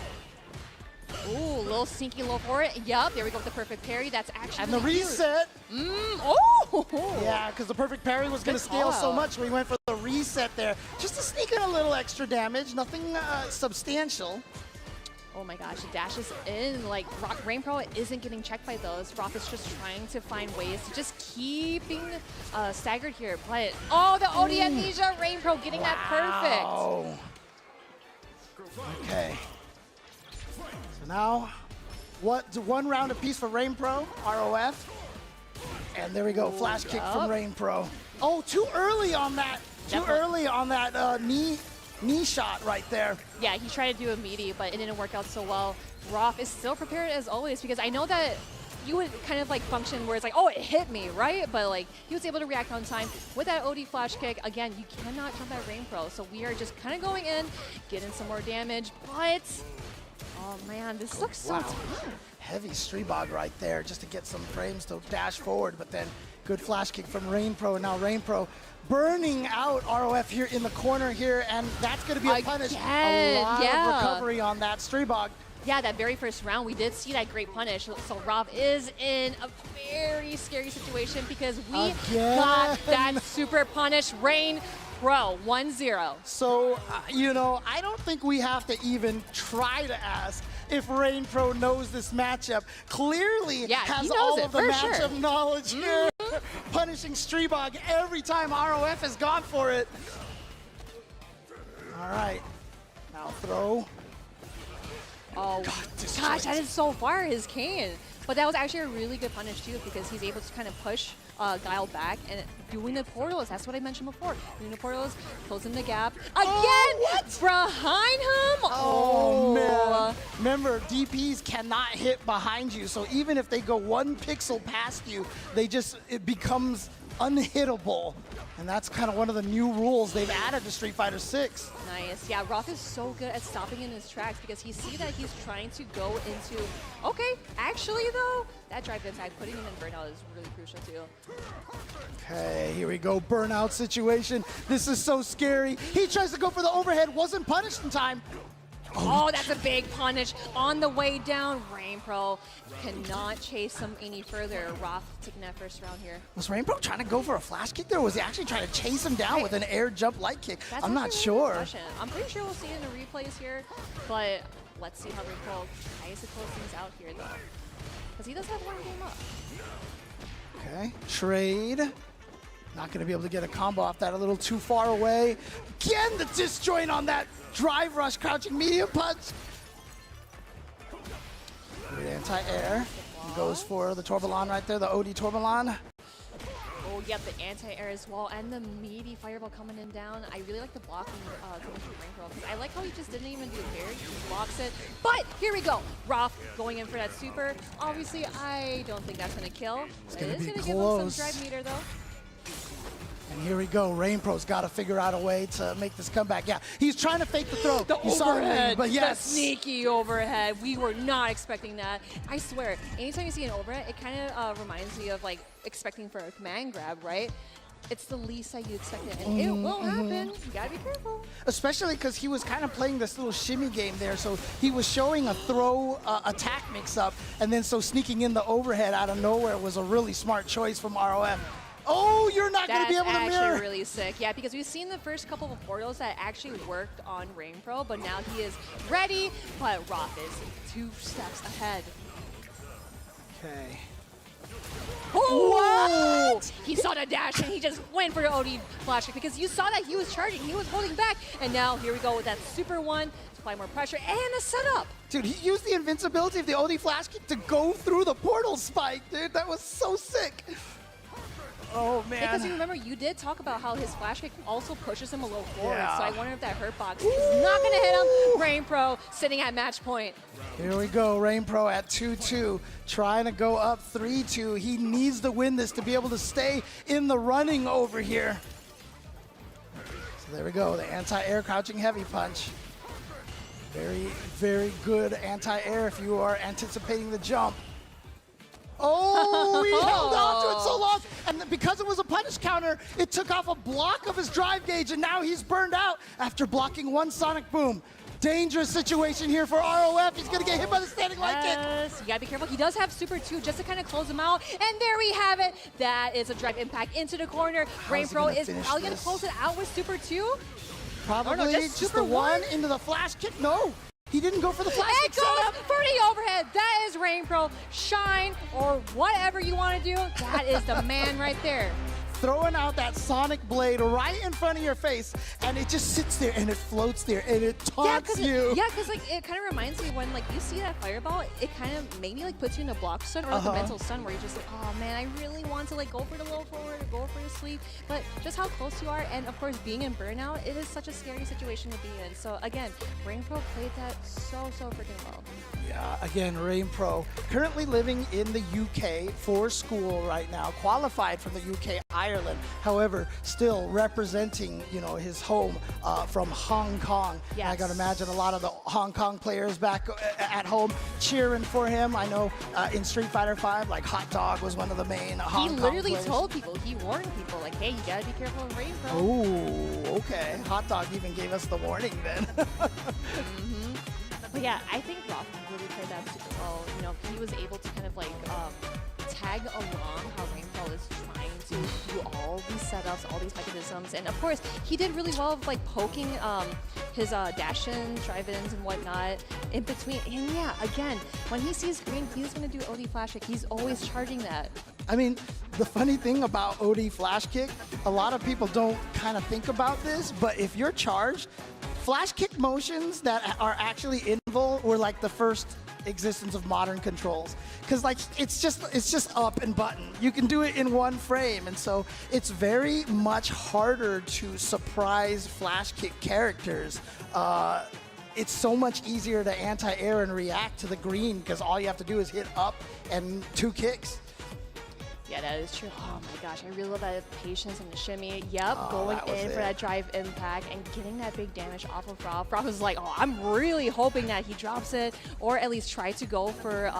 [SPEAKER 14] Ooh, little sneaky low for it. Yup, there we go with the perfect parry. That's actually
[SPEAKER 13] And the reset.
[SPEAKER 14] Oh!
[SPEAKER 13] Yeah, because the perfect parry was going to scale so much, we went for the reset there. Just to sneak in a little extra damage, nothing substantial.
[SPEAKER 14] Oh my gosh, it dashes in. Like, Rain Pro isn't getting checked by those. Roth is just trying to find ways to just keeping staggered here. But, oh, the OD amnesia, Rain Pro getting that perfect.
[SPEAKER 13] Okay. So now, one round apiece for Rain Pro, ROF. And there we go, flash kick from Rain Pro. Oh, too early on that. Too early on that knee shot right there.
[SPEAKER 14] Yeah, he tried to do a meaty, but it didn't work out so well. Roth is still prepared as always, because I know that you would kind of like function where it's like, oh, it hit me, right? But like, he was able to react on time with that OD flash kick. Again, you cannot jump that Rain Pro, so we are just kind of going in, getting some more damage, but oh man, this looks so tough.
[SPEAKER 13] Heavy Streebog right there just to get some frames to dash forward, but then good flash kick from Rain Pro, and now Rain Pro burning out ROF here in the corner here, and that's going to be a punish. A lot of recovery on that Streebog.
[SPEAKER 14] Yeah, that very first round, we did see that great punish. So Rob is in a very scary situation because we got that super punish. Rain Pro, 1-0.
[SPEAKER 13] So, you know, I don't think we have to even try to ask if Rain Pro knows this matchup. Clearly has all of the matchup knowledge here. Punishing Streebog every time ROF has gone for it. All right, now throw.
[SPEAKER 14] Oh, gosh, that is so far his cane. But that was actually a really good punish, too, because he's able to kind of push Guile back and doing the portals. That's what I mentioned before. Doing the portals, closing the gap. Again, behind him.
[SPEAKER 13] Oh, man. Remember, DPs cannot hit behind you. So even if they go 1 pixel past you, it becomes unhittable. And that's kind of one of the new rules they've added to Street Fighter 6.
[SPEAKER 14] Nice. Yeah, Roth is so good at stopping in his tracks because he see that he's trying to go into, okay, actually though, that drive attack, putting him in burnout is really crucial too.
[SPEAKER 13] Okay, here we go, burnout situation. This is so scary. He tries to go for the overhead, wasn't punished in time.
[SPEAKER 14] Oh, that's a big punish on the way down. Rain Pro cannot chase him any further. Roth taking that first round here.
[SPEAKER 13] Was Rain Pro trying to go for a flash kick there, or was he actually trying to chase him down with an air jump light kick? I'm not sure.
[SPEAKER 14] I'm pretty sure we'll see it in the replays here, but let's see how Rain Pro tries to close things out here, though. Because he does have one game up.
[SPEAKER 13] Okay, trade. Not going to be able to get a combo off that, a little too far away. Again, the disjoint on that drive rush, crouching medium punch. Good anti-air. Goes for the Tourbillon right there, the OD Tourbillon.
[SPEAKER 14] Oh, yep, the anti-air as well, and the meaty fireball coming in down. I really like the blocking coming from Rain Pro, because I like how he just didn't even do a parry. He blocks it. But here we go. Roth going in for that super. Obviously, I don't think that's going to kill. It is going to give him some drive meter, though.
[SPEAKER 13] And here we go. Rain Pro's got to figure out a way to make this comeback. Yeah, he's trying to fake the throw.
[SPEAKER 14] The
[SPEAKER 13] you saw
[SPEAKER 14] overhead,
[SPEAKER 13] it, but yes.
[SPEAKER 14] The sneaky overhead. We were not expecting that. I swear, anytime you see an overhead, it kind of reminds me of like expecting for a command grab, right? It's the least that you expect it, and it will happen. You gotta be careful.
[SPEAKER 13] Especially because he was kind of playing this little shimmy game there, so he was showing a throw attack mix-up, and then so sneaking in the overhead out of nowhere was a really smart choice from ROF. Oh, you're not going to be able to mirror.
[SPEAKER 14] That's actually really sick. Yeah, because we've seen the first couple of portals that actually worked on Rain Pro, but now he is ready, but Roth is 2 steps ahead.
[SPEAKER 13] Okay.
[SPEAKER 14] Oh, what? He saw the dash and he just went for the OD flash kick because you saw that he was charging, he was holding back, and now here we go with that super one to apply more pressure and a setup.
[SPEAKER 13] Dude, he used the invincibility of the OD flash kick to go through the portal spike, dude. That was so sick. Oh, man.
[SPEAKER 14] Because you remember, you did talk about how his flash kick also pushes him a little forward, so I wonder if that hurt box is not going to hit him. Rain Pro sitting at match point.
[SPEAKER 13] Here we go, Rain Pro at 2-2, trying to go up 3-2. He needs to win this to be able to stay in the running over here. So there we go, the anti-air crouching heavy punch. Very, very good anti-air if you are anticipating the jump. Oh, he held on to it so long. And because it was a punish counter, it took off a block of his drive gauge, and now he's burned out after blocking one Sonic Boom. Dangerous situation here for ROF. He's going to get hit by the standing light kick.
[SPEAKER 14] Yes, you got to be careful. He does have Super 2 just to kind of close him out. And there we have it. That is a drive impact into the corner. RainPro is probably going to close it out with Super 2.
[SPEAKER 13] Probably
[SPEAKER 14] no,
[SPEAKER 13] just
[SPEAKER 14] Super
[SPEAKER 13] the one into the flash kick. No, he didn't go for the flash
[SPEAKER 14] It
[SPEAKER 13] kick
[SPEAKER 14] goes
[SPEAKER 13] setup.
[SPEAKER 14] for the overhead. That is RainPro. Shine or whatever you want to do. That is the man right there.
[SPEAKER 13] Throwing out that Sonic Blade right in front of your face, and it just sits there and it floats there and it taunts you.
[SPEAKER 14] Because like it kind of reminds me when like you see that fireball, it kind of maybe like puts you in a block stun or like a mental stun where you're just like, oh man, I really want to like go for the low forward or go for the sweep, but just how close you are, and of course being in burnout, it is such a scary situation to be in. So again, RainPro played that so freaking well.
[SPEAKER 13] Yeah, again, RainPro, currently living in the UK for school right now, qualified from the UK, Ireland. However, still representing, you know, his home from Hong Kong.
[SPEAKER 14] Yes.
[SPEAKER 13] I gotta imagine a lot of the Hong Kong players back at home cheering for him. I know in Street Fighter V, like Hot Dog was one of the main Hong Kong
[SPEAKER 14] literally
[SPEAKER 13] players.
[SPEAKER 14] told people, he warned people like, hey, you gotta be careful of RainPro.
[SPEAKER 13] Oh, okay. Hot Dog even gave us the warning then.
[SPEAKER 14] But yeah, I think Roth really played that super well. You know, he was able to kind of like tag along how RainPro is trying to do all these setups, all these mechanisms, and of course he did really well of like poking his dash-ins, drive-ins, and whatnot in between. And yeah, again, when he sees green, he's gonna do OD flash kick. He's always charging that.
[SPEAKER 13] I mean, the funny thing about OD flash kick, a lot of people don't kind of think about this, but if you're charged, flash kick motions that are actually invul were like the first existence of modern controls, because like it's just up and button. You can do it in one frame, and so it's very much harder to surprise flash kick characters. It's so much easier to anti-air and react to the green because all you have to do is hit up and 2 kicks.
[SPEAKER 14] Yeah, that is true. Oh my gosh, I really love that patience and the shimmy. Yep, going in for that drive impact and getting that big damage off of Rob. Rob was like, oh, I'm really hoping that he drops it, or at least try to go for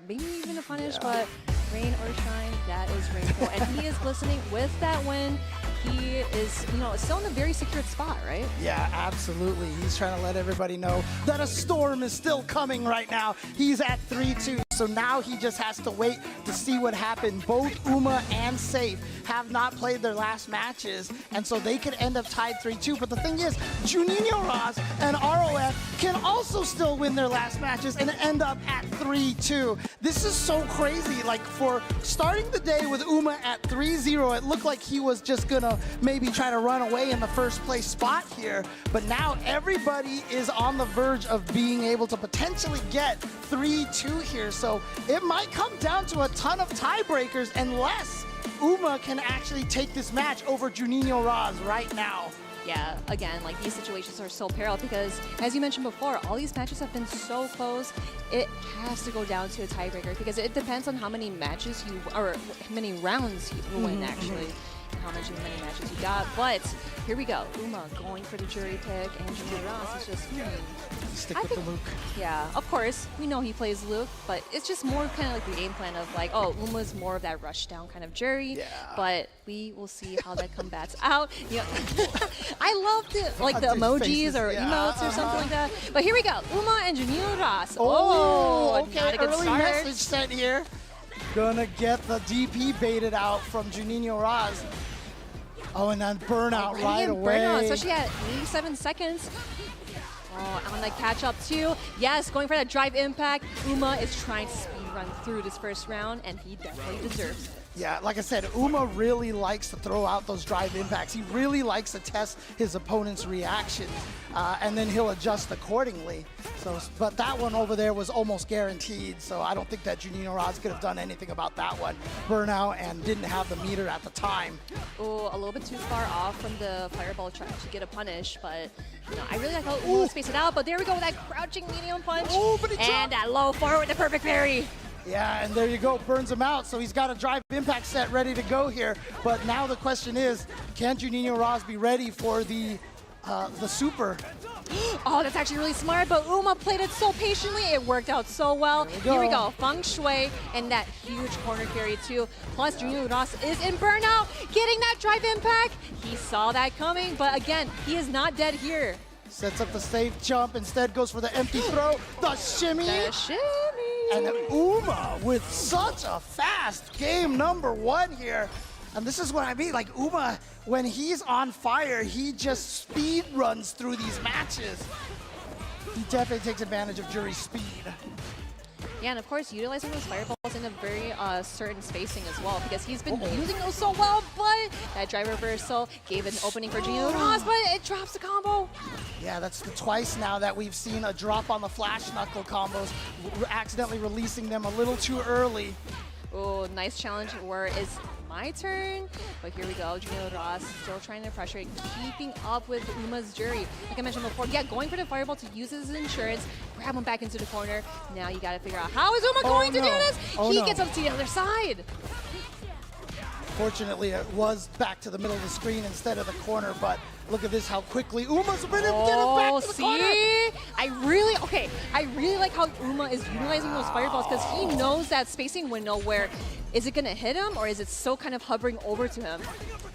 [SPEAKER 14] maybe even a punish, but rain or shine, that is RainPro. And he is listening with that win. He is, you know, still in a very secure spot, right?
[SPEAKER 13] Yeah, absolutely. He's trying to let everybody know that a storm is still coming right now. He's at 3-2. So now he just has to wait to see what happened. Both Uma and Safe have not played their last matches, and so they could end up tied 3-2. But the thing is, Juninho Ross and ROF can also still win their last matches and end up at 3-2. This is so crazy. Like, for starting the day with Uma at 3-0, it looked like he was just gonna maybe try to run away in the first place spot here. But now everybody is on the verge of being able to potentially get 3-2 here. So it might come down to a ton of tiebreakers unless Uma can actually take this match over Juninho Ross right now.
[SPEAKER 14] Yeah, again, like these situations are so parallel because, as you mentioned before, all these matches have been so close. It has to go down to a tiebreaker because it depends on how many matches you, or how many rounds you win, actually. How many matches you got, but here we go. Uma going for the Juri pick, and Juninho Ross is just
[SPEAKER 13] stick with the Luke.
[SPEAKER 14] Yeah, of course, we know he plays Luke, but it's just more kind of like the game plan of like, oh, Uma's more of that rush down kind of Juri, but we will see how that combats out. Yeah, I love the emojis or emotes or something like that. But here we go, Uma and Juninho Ross.
[SPEAKER 13] Oh, okay,
[SPEAKER 14] not a good
[SPEAKER 13] early
[SPEAKER 14] start.
[SPEAKER 13] message sent here. Gonna get the DP baited out from Juninho Ross. Oh, and then burnout right away.
[SPEAKER 14] Burnout, especially at 87 seconds. Oh, on the catch up too. Yes, going for that drive impact. Uma is trying to speed run through this first round, and he definitely deserves it.
[SPEAKER 13] Yeah, like I said, Uma really likes to throw out those drive impacts. He really likes to test his opponent's reactions, and then he'll adjust accordingly. So, but that one over there was almost guaranteed, so I don't think that Juninho Ross could have done anything about that one. Burnout and didn't have the meter at the time.
[SPEAKER 14] Oh, a little bit too far off from the fireball trying to get a punish, but you know, I really like how Uma spaced it out, but there we go with that crouching medium punch.
[SPEAKER 13] Oh, but he
[SPEAKER 14] and that low forward with the perfect parry.
[SPEAKER 13] Yeah, and there you go, burns him out. So he's got a drive impact set ready to go here. But now the question is, can Juninho Ross be ready for the super?
[SPEAKER 14] Oh, that's actually really smart, but Uma played it so patiently. It worked out so well. Here we go. Feng Shui and that huge corner carry too. Plus, Junior Ross is in burnout, getting that drive impact. He saw that coming, but again, he is not dead here.
[SPEAKER 13] Sets up the safe jump, instead goes for the empty throw. The shimmy.
[SPEAKER 14] The shimmy.
[SPEAKER 13] And Uma with such a fast game number one here. And this is what I mean, like Uma, when he's on fire, he just speed runs through these matches. He definitely takes advantage of Juri's speed.
[SPEAKER 14] Yeah, and of course, utilizing those fireballs in a very certain spacing as well, because he's been using those so well, but that drive reversal gave an opening for Junior Ross, but it drops the combo.
[SPEAKER 13] Yeah, that's the twice now that we've seen a drop on the flash knuckle combos, accidentally releasing them a little too early.
[SPEAKER 14] Oh, nice challenge where it's my turn. But here we go, Junior Ross still trying to pressure, keeping up with Uma's Juri. Like I mentioned before, yeah, going for the fireball to use his insurance, grab him back into the corner. Now you gotta figure out, how is Uma going to do this? He gets up to the other side.
[SPEAKER 13] Fortunately, it was back to the middle of the screen instead of the corner, but look at this, how quickly Uma's been able to get it back to the corner. I really like how Uma is utilizing those fireballs, because he knows that spacing window where is it gonna hit him or is it still kind of hovering over to him?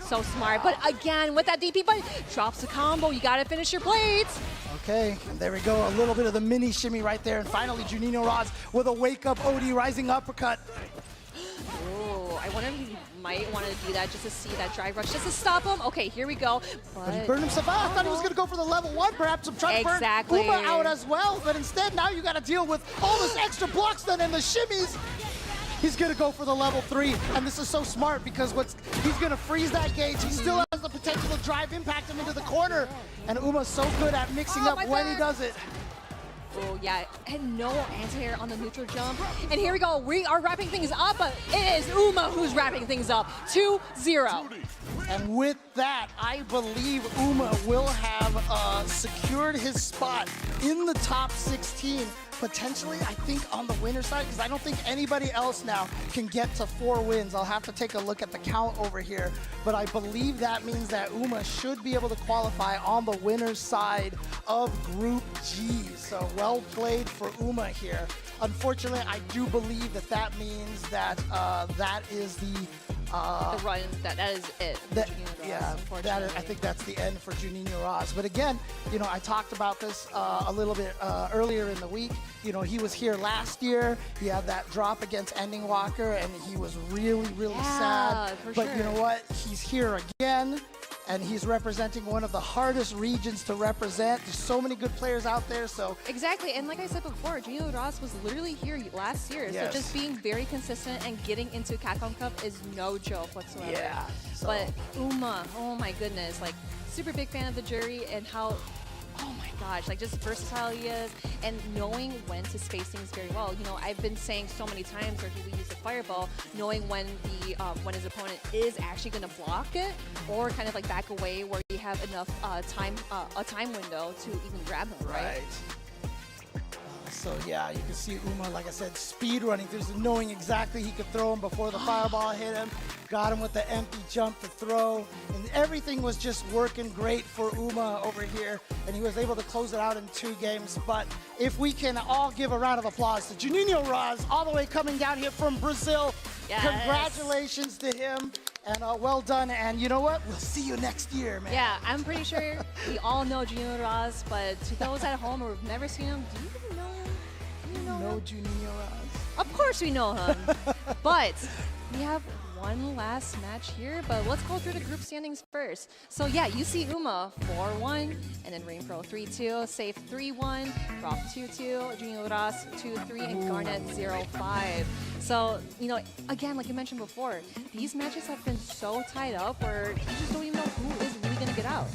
[SPEAKER 13] So smart, but again, with that DP, but drops the combo, you gotta finish your plates. Okay, and there we go, a little bit of the mini shimmy right there, and finally Junior Ross with a wake-up OD rising uppercut.
[SPEAKER 14] Oh, I wonder if he might want to do that just to see that drive rush, just to stop him. Okay, here we go.
[SPEAKER 13] But he burned himself out. I thought he was going to go for the level 1, perhaps. I'm trying to burn Uma out as well, but instead now you got to deal with all this extra blocks then and the shimmies. He's going to go for the level 3, and this is so smart because he's going to freeze that gauge. He still has the potential to drive impact him into the corner, and Uma's so good at mixing up when he does it.
[SPEAKER 14] Oh, yeah, and no anti-air on the neutral jump. And here we go, we are wrapping things up, but it is Uma who's wrapping things up, 2-0.
[SPEAKER 13] And with that, I believe Uma will have secured his spot in the top 16, potentially, I think, on the winner's side, because I don't think anybody else now can get to 4 wins. I'll have to take a look at the count over here, but I believe that means that Uma should be able to qualify on the winner's side of Group G. So well played for Uma here. Unfortunately, I do believe that that means that that is the
[SPEAKER 14] run, that is it.
[SPEAKER 13] I think that's the end for Junior Ross. But again, you know, I talked about this a little bit earlier in the week. You know, he was here last year. He had that drop against Ending Walker, and he was really, really sad. But you know what? He's here again, and he's representing one of the hardest regions to represent. There's so many good players out there, so.
[SPEAKER 14] Exactly, and like I said before, Junior Ross was literally here last year.
[SPEAKER 13] Yes.
[SPEAKER 14] So just being very consistent and getting into Capcom Cup is no joke whatsoever.
[SPEAKER 13] Yeah. So.
[SPEAKER 14] But Uma, oh my goodness, like super big fan of the Juri and how, oh my gosh, like just versatile he is and knowing when to space things very well. You know, I've been saying so many times where he will use the fireball, knowing when when his opponent is actually going to block it or kind of like back away where you have enough a time window to even grab him, right?
[SPEAKER 13] So yeah, you can see Uma, like I said, speed running through, knowing exactly he could throw him before the fireball hit him. Got him with the empty jump to throw, and everything was just working great for Uma over here, and he was able to close it out in 2 games. But if we can all give a round of applause to Junior Ross, all the way coming down here from Brazil.
[SPEAKER 14] Yes.
[SPEAKER 13] Congratulations to him, and well done. And you know what? We'll see you next year, man.
[SPEAKER 14] Yeah, I'm pretty sure we all know Junior Ross, but to those at home who have never seen him, do you even know him?
[SPEAKER 13] No Junior Ross.
[SPEAKER 14] Of course we know him. But we have one last match here, but let's go through the group standings first. So yeah, you see Uma 4-1, and then Rain Pro 3-2, Safe 3-1, Rock 2-2, Junior Ross 2-3, and Garnet 0-5. So, you know, again, like you mentioned before, these matches have been so tied up where you just don't even know who is really going to get out.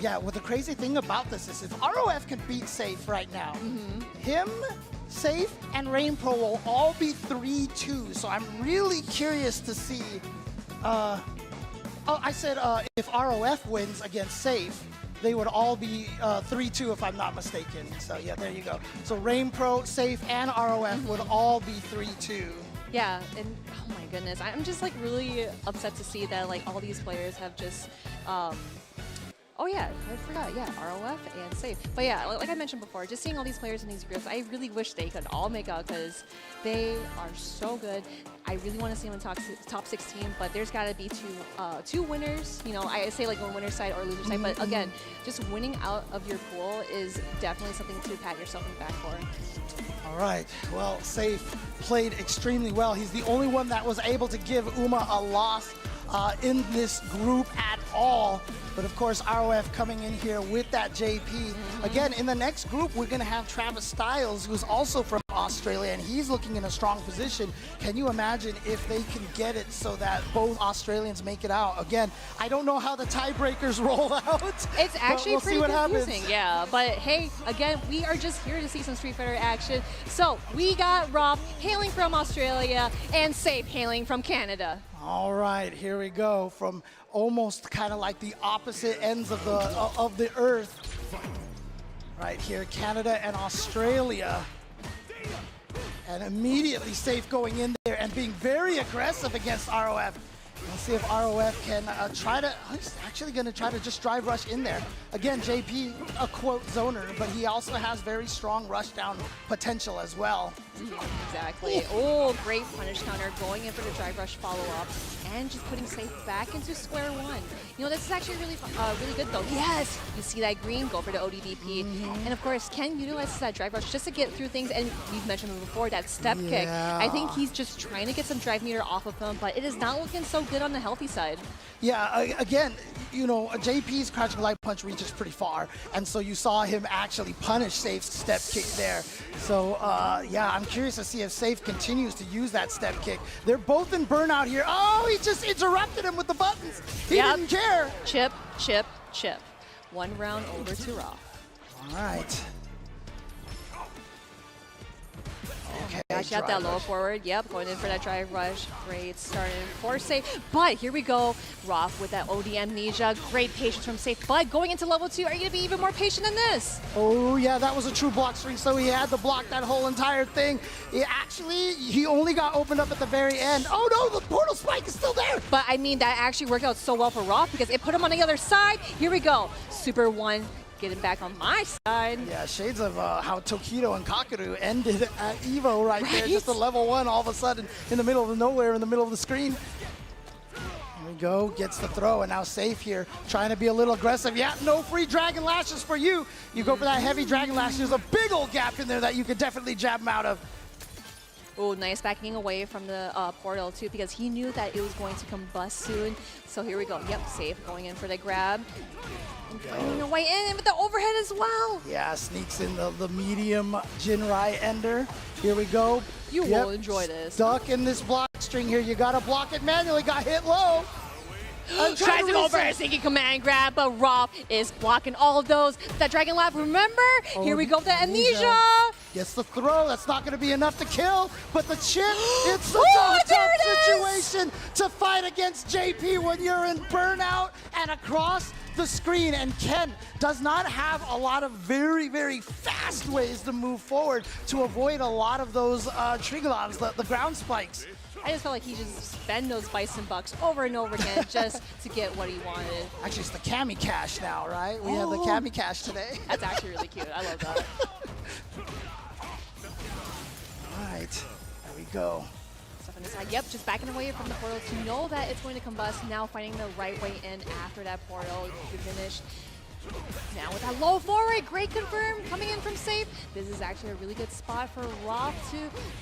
[SPEAKER 13] Yeah, well, the crazy thing about this is if ROF can beat Safe right now, him, Safe, and Rain Pro will all be 3-2. So I'm really curious to see. I said if ROF wins against Safe, they would all be 3-2 if I'm not mistaken. So yeah, there you go. So Rain Pro, Safe, and ROF would all be 3-2.
[SPEAKER 14] Yeah, and oh my goodness, I'm just like really upset to see that like all these players have just Oh yeah, I forgot. Yeah, ROF and Safe. But yeah, like I mentioned before, just seeing all these players in these groups, I really wish they could all make out because they are so good. I really want to see them in top 16, but there's got to be two winners. You know, I say like on winner's side or loser's side, but again, just winning out of your pool is definitely something to pat yourself in the back for.
[SPEAKER 13] All right, well, Safe played extremely well. He's the only one that was able to give Uma a loss in this group at all. But of course, ROF coming in here with that JP. Again, in the next group, we're gonna have Travis Styles, who's also from Australia, and he's looking in a strong position. Can you imagine if they can get it so that both Australians make it out? Again, I don't know how the tiebreakers roll out.
[SPEAKER 14] It's actually
[SPEAKER 13] we'll
[SPEAKER 14] pretty
[SPEAKER 13] see what
[SPEAKER 14] confusing,
[SPEAKER 13] happens.
[SPEAKER 14] yeah. But hey, again, we are just here to see some Street Fighter action. So we got Rob hailing from Australia and Safe hailing from Canada.
[SPEAKER 13] All right, here we go from almost kind of like the opposite ends of the earth. Right here, Canada and Australia. And immediately Safe going in there and being very aggressive against ROF. Let's see if ROF can he's actually going to try to just drive rush in there. Again, JP, a quote zoner, but he also has very strong rush down potential as well.
[SPEAKER 14] Exactly. Oh, great punish counter going in for the drive rush follow-up and just putting Safe back into square one. You know, this is actually really good though. Yes! You see that green, go for the ODDP. And of course, Ken utilizes that drive rush just to get through things, and we've mentioned before, that step kick. I think he's just trying to get some drive meter off of him, but it is not looking so good on the healthy side.
[SPEAKER 13] Yeah, again, you know, JP's crouching light punch reaches pretty far, and so you saw him actually punish Safe's step kick there. So, yeah, I'm curious to see if Safe continues to use that step kick. They're both in burnout here. Oh, he just interrupted him with the buttons. He didn't care.
[SPEAKER 14] Chip, chip, chip. One round over to Raw.
[SPEAKER 13] All right. Okay,
[SPEAKER 14] Gosh, got that low forward. Yep, going in for that drive rush. Great starting for Safe. But here we go. Roth with that OD amnesia. Great patience from Safe. But going into level 2, are you going to be even more patient than this?
[SPEAKER 13] Oh, yeah, that was a true block string, so he had to block that whole entire thing. He only got opened up at the very end. Oh, no, the portal spike is still there.
[SPEAKER 14] But, I mean, that actually worked out so well for Roth because it put him on the other side. Here we go. Super 1. Getting back on my side.
[SPEAKER 13] Yeah, shades of how Tokido and Kakeru ended at Evo right there. Just a level 1 all of a sudden in the middle of nowhere, in the middle of the screen. Here we go, gets the throw, and now Safe here, trying to be a little aggressive. Yeah, no free Dragon Lashes for you. You go for that heavy Dragon Lash. There's a big old gap in there that you could definitely jab him out of.
[SPEAKER 14] Oh, nice backing away from the portal too, because he knew that it was going to combust soon. So here we go. Yep, Safe going in for the grab. Finding a way in with the overhead as well.
[SPEAKER 13] Yeah, sneaks in the medium Jinrai ender. Here we go.
[SPEAKER 14] You will enjoy this.
[SPEAKER 13] Stuck in this block string here. You gotta block it manually. Got hit low.
[SPEAKER 14] Tries to go for a sneaky command grab, but Rob is blocking all of those. That Dragon Lab, remember? Here we go with the amnesia.
[SPEAKER 13] Gets the throw. That's not going to be enough to kill, but the chip, it's such a tough situation to fight against JP when you're in burnout and across the screen. And Ken does not have a lot of very, very fast ways to move forward to avoid a lot of those Triglons, the ground spikes.
[SPEAKER 14] I just felt like he just spent those Bison Bucks over and over again just to get what he wanted.
[SPEAKER 13] Actually, it's the Cammy Cash now, right? We have the Cammy Cash today.
[SPEAKER 14] That's actually really cute. I love that.
[SPEAKER 13] All right, there we go.
[SPEAKER 14] Stuff on the side. Yep, just backing away from the portal to know that it's going to combust. Now finding the right way in after that portal. You finished. Now with that low forward, great confirm coming in from Safe. This is actually a really good spot for Roth to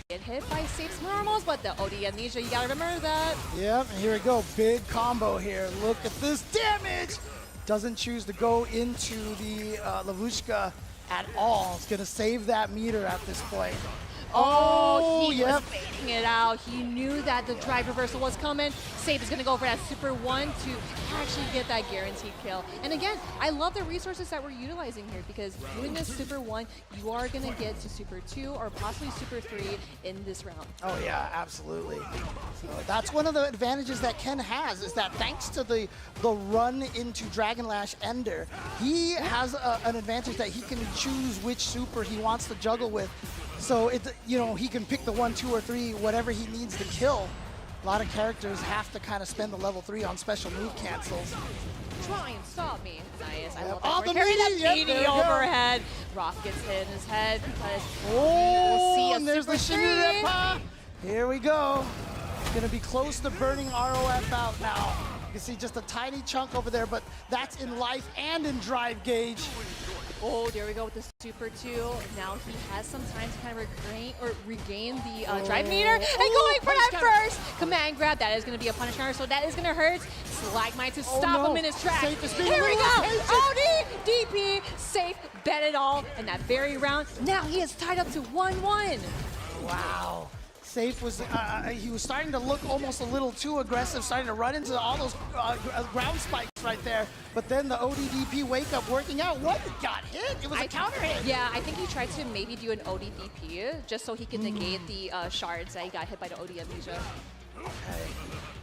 [SPEAKER 14] get hit by Safe's normals, but the OD amnesia, you gotta remember that.
[SPEAKER 13] Yep, and here we go, big combo here. Look at this damage. Doesn't choose to go into the Lavushka at all. It's gonna save that meter at this point.
[SPEAKER 14] Oh, he was baiting it out. He knew that the drive reversal was coming. Safe is going to go for that Super 1 to actually get that guaranteed kill. And again, I love the resources that we're utilizing here because doing this Super 1, you are going to get to Super 2 or possibly Super 3 in this round.
[SPEAKER 13] Oh yeah, absolutely. So that's one of the advantages that Ken has is that thanks to the run into Dragon Lash Ender, he has an advantage that he can choose which super he wants to juggle with. So he can pick the 1, 2, or 3, whatever he needs to kill. A lot of characters have to kind of spend the level 3 on special move cancels.
[SPEAKER 14] try and stop me. Nice. I love
[SPEAKER 13] Oh,
[SPEAKER 14] that.
[SPEAKER 13] the
[SPEAKER 14] Carry that
[SPEAKER 13] meaty, yep,
[SPEAKER 14] meaty
[SPEAKER 13] there we go.
[SPEAKER 14] overhead. Rock gets hit in his head because
[SPEAKER 13] Oh,
[SPEAKER 14] we'll see a
[SPEAKER 13] and there's the
[SPEAKER 14] super
[SPEAKER 13] Shinrepa. Here we go. Gonna be close to burning ROF out now. You can see just a tiny chunk over there, but that's in life and in drive gauge.
[SPEAKER 14] Oh, there we go with the Super 2. Now he has some time to kind of regain the drive meter. And going for that first command grab. That is going to be a punish counter, so that is going to hurt. Slagmite to stop him in his tracks. Here we go. OD, DP, safe, bet it all. And that very round, now he is tied up to 1-1.
[SPEAKER 13] Wow. Safe was, he was starting to look almost a little too aggressive, starting to run into all those ground spikes right there. But then the ODDP wake up working out. What got hit? It was a counter hit.
[SPEAKER 14] Yeah, I think he tried to maybe do an ODDP just so he can negate the shards that he got hit by the OD amnesia.
[SPEAKER 13] Okay,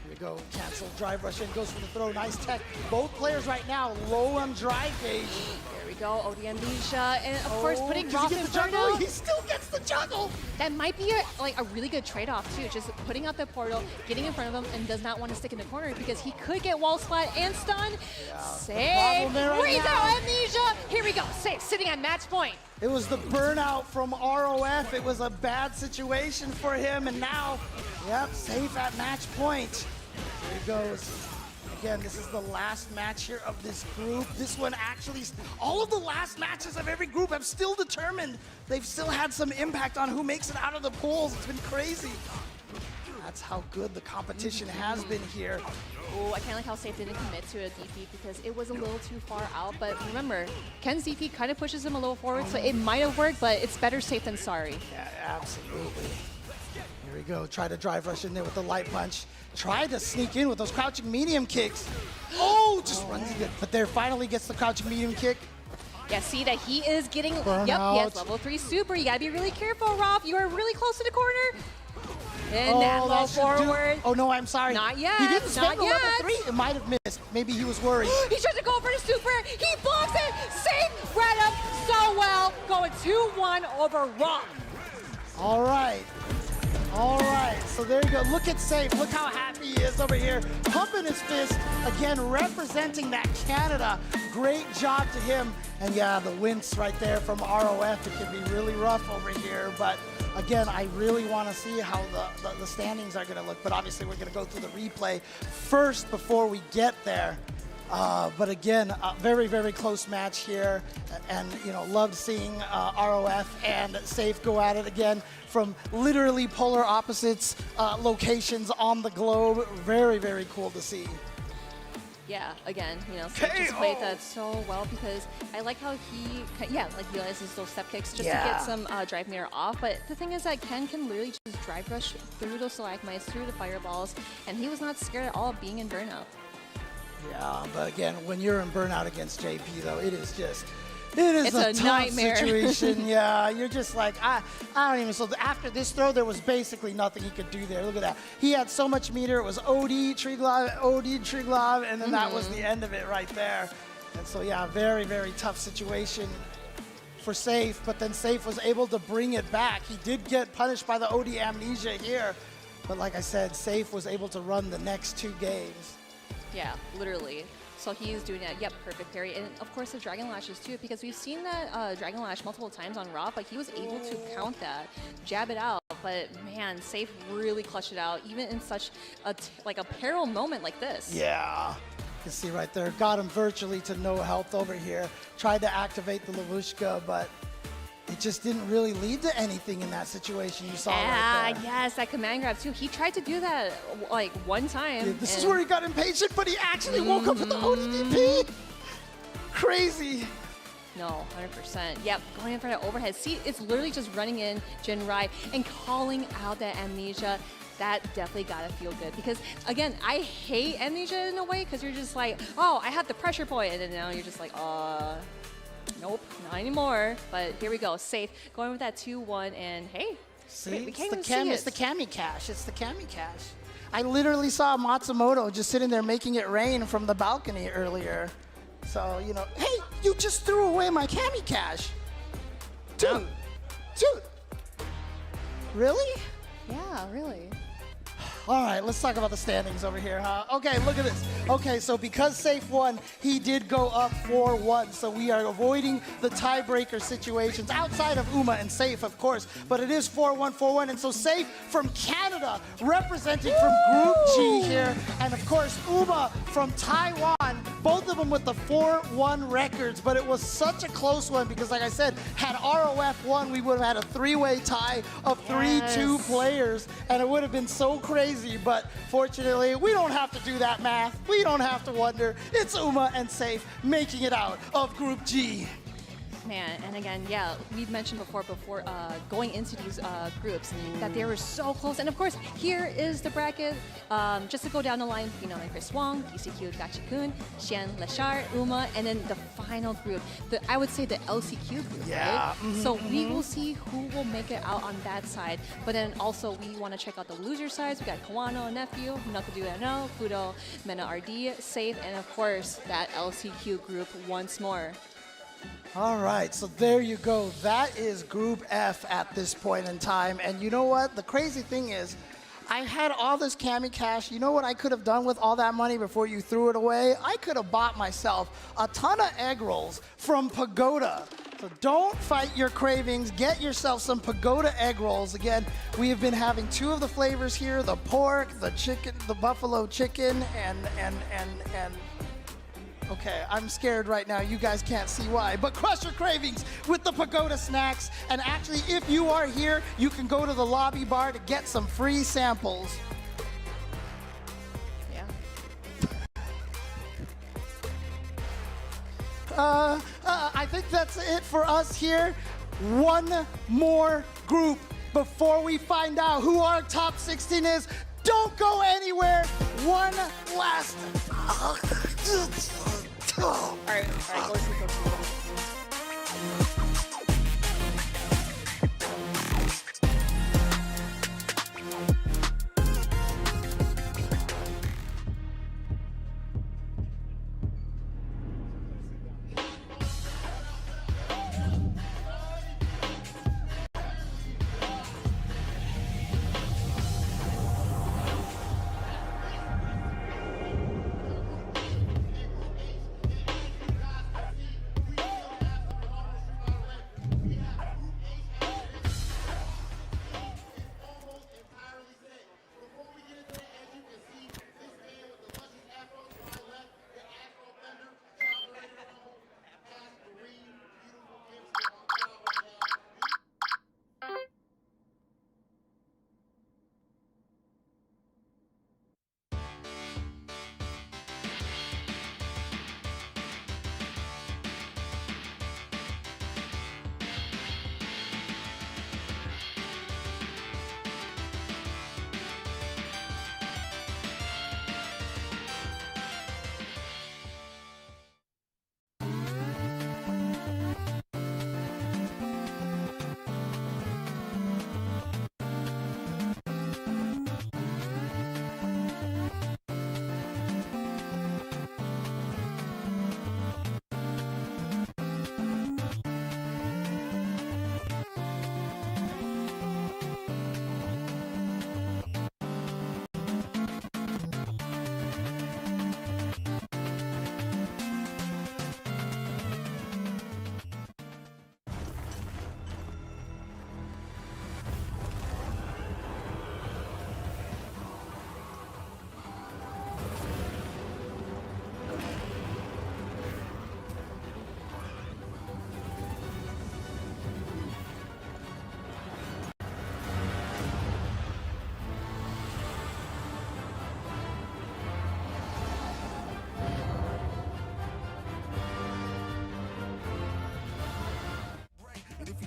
[SPEAKER 13] here we go. Cancel drive rush in, goes for the throw. Nice tech. Both players right now low on drive gauge.
[SPEAKER 14] There we go, OD amnesia, and of course putting Rock in
[SPEAKER 13] juggle. He still gets the juggle.
[SPEAKER 14] That might be a really good trade-off too. Just putting out the portal, getting in front of him, and does not want to stick in the corner because he could get wall splat and stun. Save. Breathe out amnesia. Here we go. Save. Sitting at match point.
[SPEAKER 13] It was the burnout from ROF. It was a bad situation for him, and now, yep, safe at match point. Here he goes. Again, this is the last match here of this group. This one actually, all of the last matches of every group have still determined. They've still had some impact on who makes it out of the pools. It's been crazy. That's how good the competition has been here.
[SPEAKER 14] Oh, I kind of like how Safe didn't commit to a DP because it was a little too far out. But remember, Ken's DP kind of pushes him a little forward, so it might have worked, but it's better safe than sorry.
[SPEAKER 13] Yeah, absolutely. Here we go. Try to drive rush in there with the light punch. Try to sneak in with those crouching medium kicks. Oh, just runs in. But there finally gets the crouching medium kick.
[SPEAKER 14] Yeah, see that he is getting,
[SPEAKER 13] Burnout.
[SPEAKER 14] Yep, he has level 3 super. You gotta be really careful, Rob. You are really close to the corner. And that low forward.
[SPEAKER 13] Oh no, I'm sorry.
[SPEAKER 14] Not yet.
[SPEAKER 13] He didn't spend
[SPEAKER 14] Not
[SPEAKER 13] the
[SPEAKER 14] yet.
[SPEAKER 13] level 3. It might have missed. Maybe he was worried.
[SPEAKER 14] He tries to go for the super. He blocks it. Safe read him so well. Going 2-1 over Rock.
[SPEAKER 13] All right. All right, so there you go. Look at Safe. Look how happy he is over here. Pumping his fist. Again, representing that Canada. Great job to him. And yeah, the wince right there from ROF. It can be really rough over here. But again, I really want to see how the standings are going to look. But obviously, we're going to go through the replay first before we get there. But again, a very, very close match here. And, you know, loved seeing ROF and Safe go at it again from literally polar opposites locations on the globe. Very, very cool to see.
[SPEAKER 14] Yeah, again, you know, Safe just played that so well because I like how he, like realizes those step kicks just to get some drive mirror off. But the thing is that Ken can literally just drive rush through those stalagmites, through the fireballs, and he was not scared at all of being in burnout.
[SPEAKER 13] Yeah, but again, when you're in burnout against JP, though, it is a tough
[SPEAKER 14] nightmare
[SPEAKER 13] situation. Yeah, you're just like, I don't even, so after this throw, there was basically nothing he could do there. Look at that. He had so much meter. It was OD, Triglav, and then that was the end of it right there. And so, yeah, very, very tough situation for Safe, but then Safe was able to bring it back. He did get punished by the OD amnesia here, but like I said, Safe was able to run the next 2 games.
[SPEAKER 14] Yeah, literally. So he's doing that. Yep, perfect parry. And of course the Dragon Lashes too, because we've seen that Dragon Lash multiple times on Raw, but he was able to count that, jab it out. But man, Safe really clutched it out, even in such a peril moment like this.
[SPEAKER 13] Yeah. You can see right there, got him virtually to no health over here. Tried to activate the Lavushka, but it just didn't really lead to anything in that situation you saw right there.
[SPEAKER 14] Yes, that command grab too. He tried to do that like one time.
[SPEAKER 13] Yeah, this is where he got impatient, but he actually woke up with the ODDP. Crazy.
[SPEAKER 14] No, 100%. Yep, going in for that overhead. See, it's literally just running in Jinrai and calling out that amnesia. That definitely gotta feel good because, again, I hate amnesia in a way because you're just like, oh, I had the pressure point, and then now you're just like, nope, not anymore. But here we go, Safe, going with that 2-1, and hey,
[SPEAKER 13] see,
[SPEAKER 14] we can't
[SPEAKER 13] it's
[SPEAKER 14] even see
[SPEAKER 13] it's the Cammy cash. It's the Cammy cash. I literally saw Matsumoto just sitting there making it rain from the balcony earlier. So, you know, hey, you just threw away my Cammy cash. Dude, really?
[SPEAKER 14] Yeah, really.
[SPEAKER 13] All right, let's talk about the standings over here, huh? Okay, look at this. Okay, so because Safe won, he did go up 4-1. So we are avoiding the tiebreaker situations outside of Uma and Safe, of course. But it is 4-1, 4-1. And so Safe from Canada, representing from Group G here. And of course, Uma from Taiwan, both of them with the 4-1 records. But it was such a close one because, like I said, had ROF won, we would have had a three-way tie of 3-2 players. And it would have been so crazy. But fortunately, we don't have to do that math. We don't have to wonder. It's Uma and Safe making it out of Group G.
[SPEAKER 14] Man, and again, yeah, we've mentioned before going into these groups that they were so close. And of course, here is the bracket. Just to go down the line, Phenom and Chris Wong, DCQ, Gachikun, Shen, Leshar, Uma, and then the final group, I would say the LCQ group,
[SPEAKER 13] yeah.
[SPEAKER 14] right? So we will see who will make it out on that side. But then also we want to check out the loser sides. We got Kawano, Nephew, NuckleDu, NO, Fudo, Mena RD, Safe, and of course, that LCQ group once more.
[SPEAKER 13] All right, so there you go. That is Group F at this point in time. And you know what? The crazy thing is, I had all this Cammy cash. You know what I could have done with all that money before you threw it away? I could have bought myself a ton of egg rolls from Pagoda. So don't fight your cravings. Get yourself some Pagoda egg rolls. Again, we have been having two of the flavors here, the pork, the chicken, the buffalo chicken, and okay, I'm scared right now. You guys can't see why. But crush your cravings with the Pagoda snacks. And actually, if you are here, you can go to the lobby bar to get some free samples.
[SPEAKER 14] Yeah.
[SPEAKER 13] I think that's it for us here. One more group before we find out who our top 16 is. Don't go anywhere. One last.
[SPEAKER 14] All right, go sleep.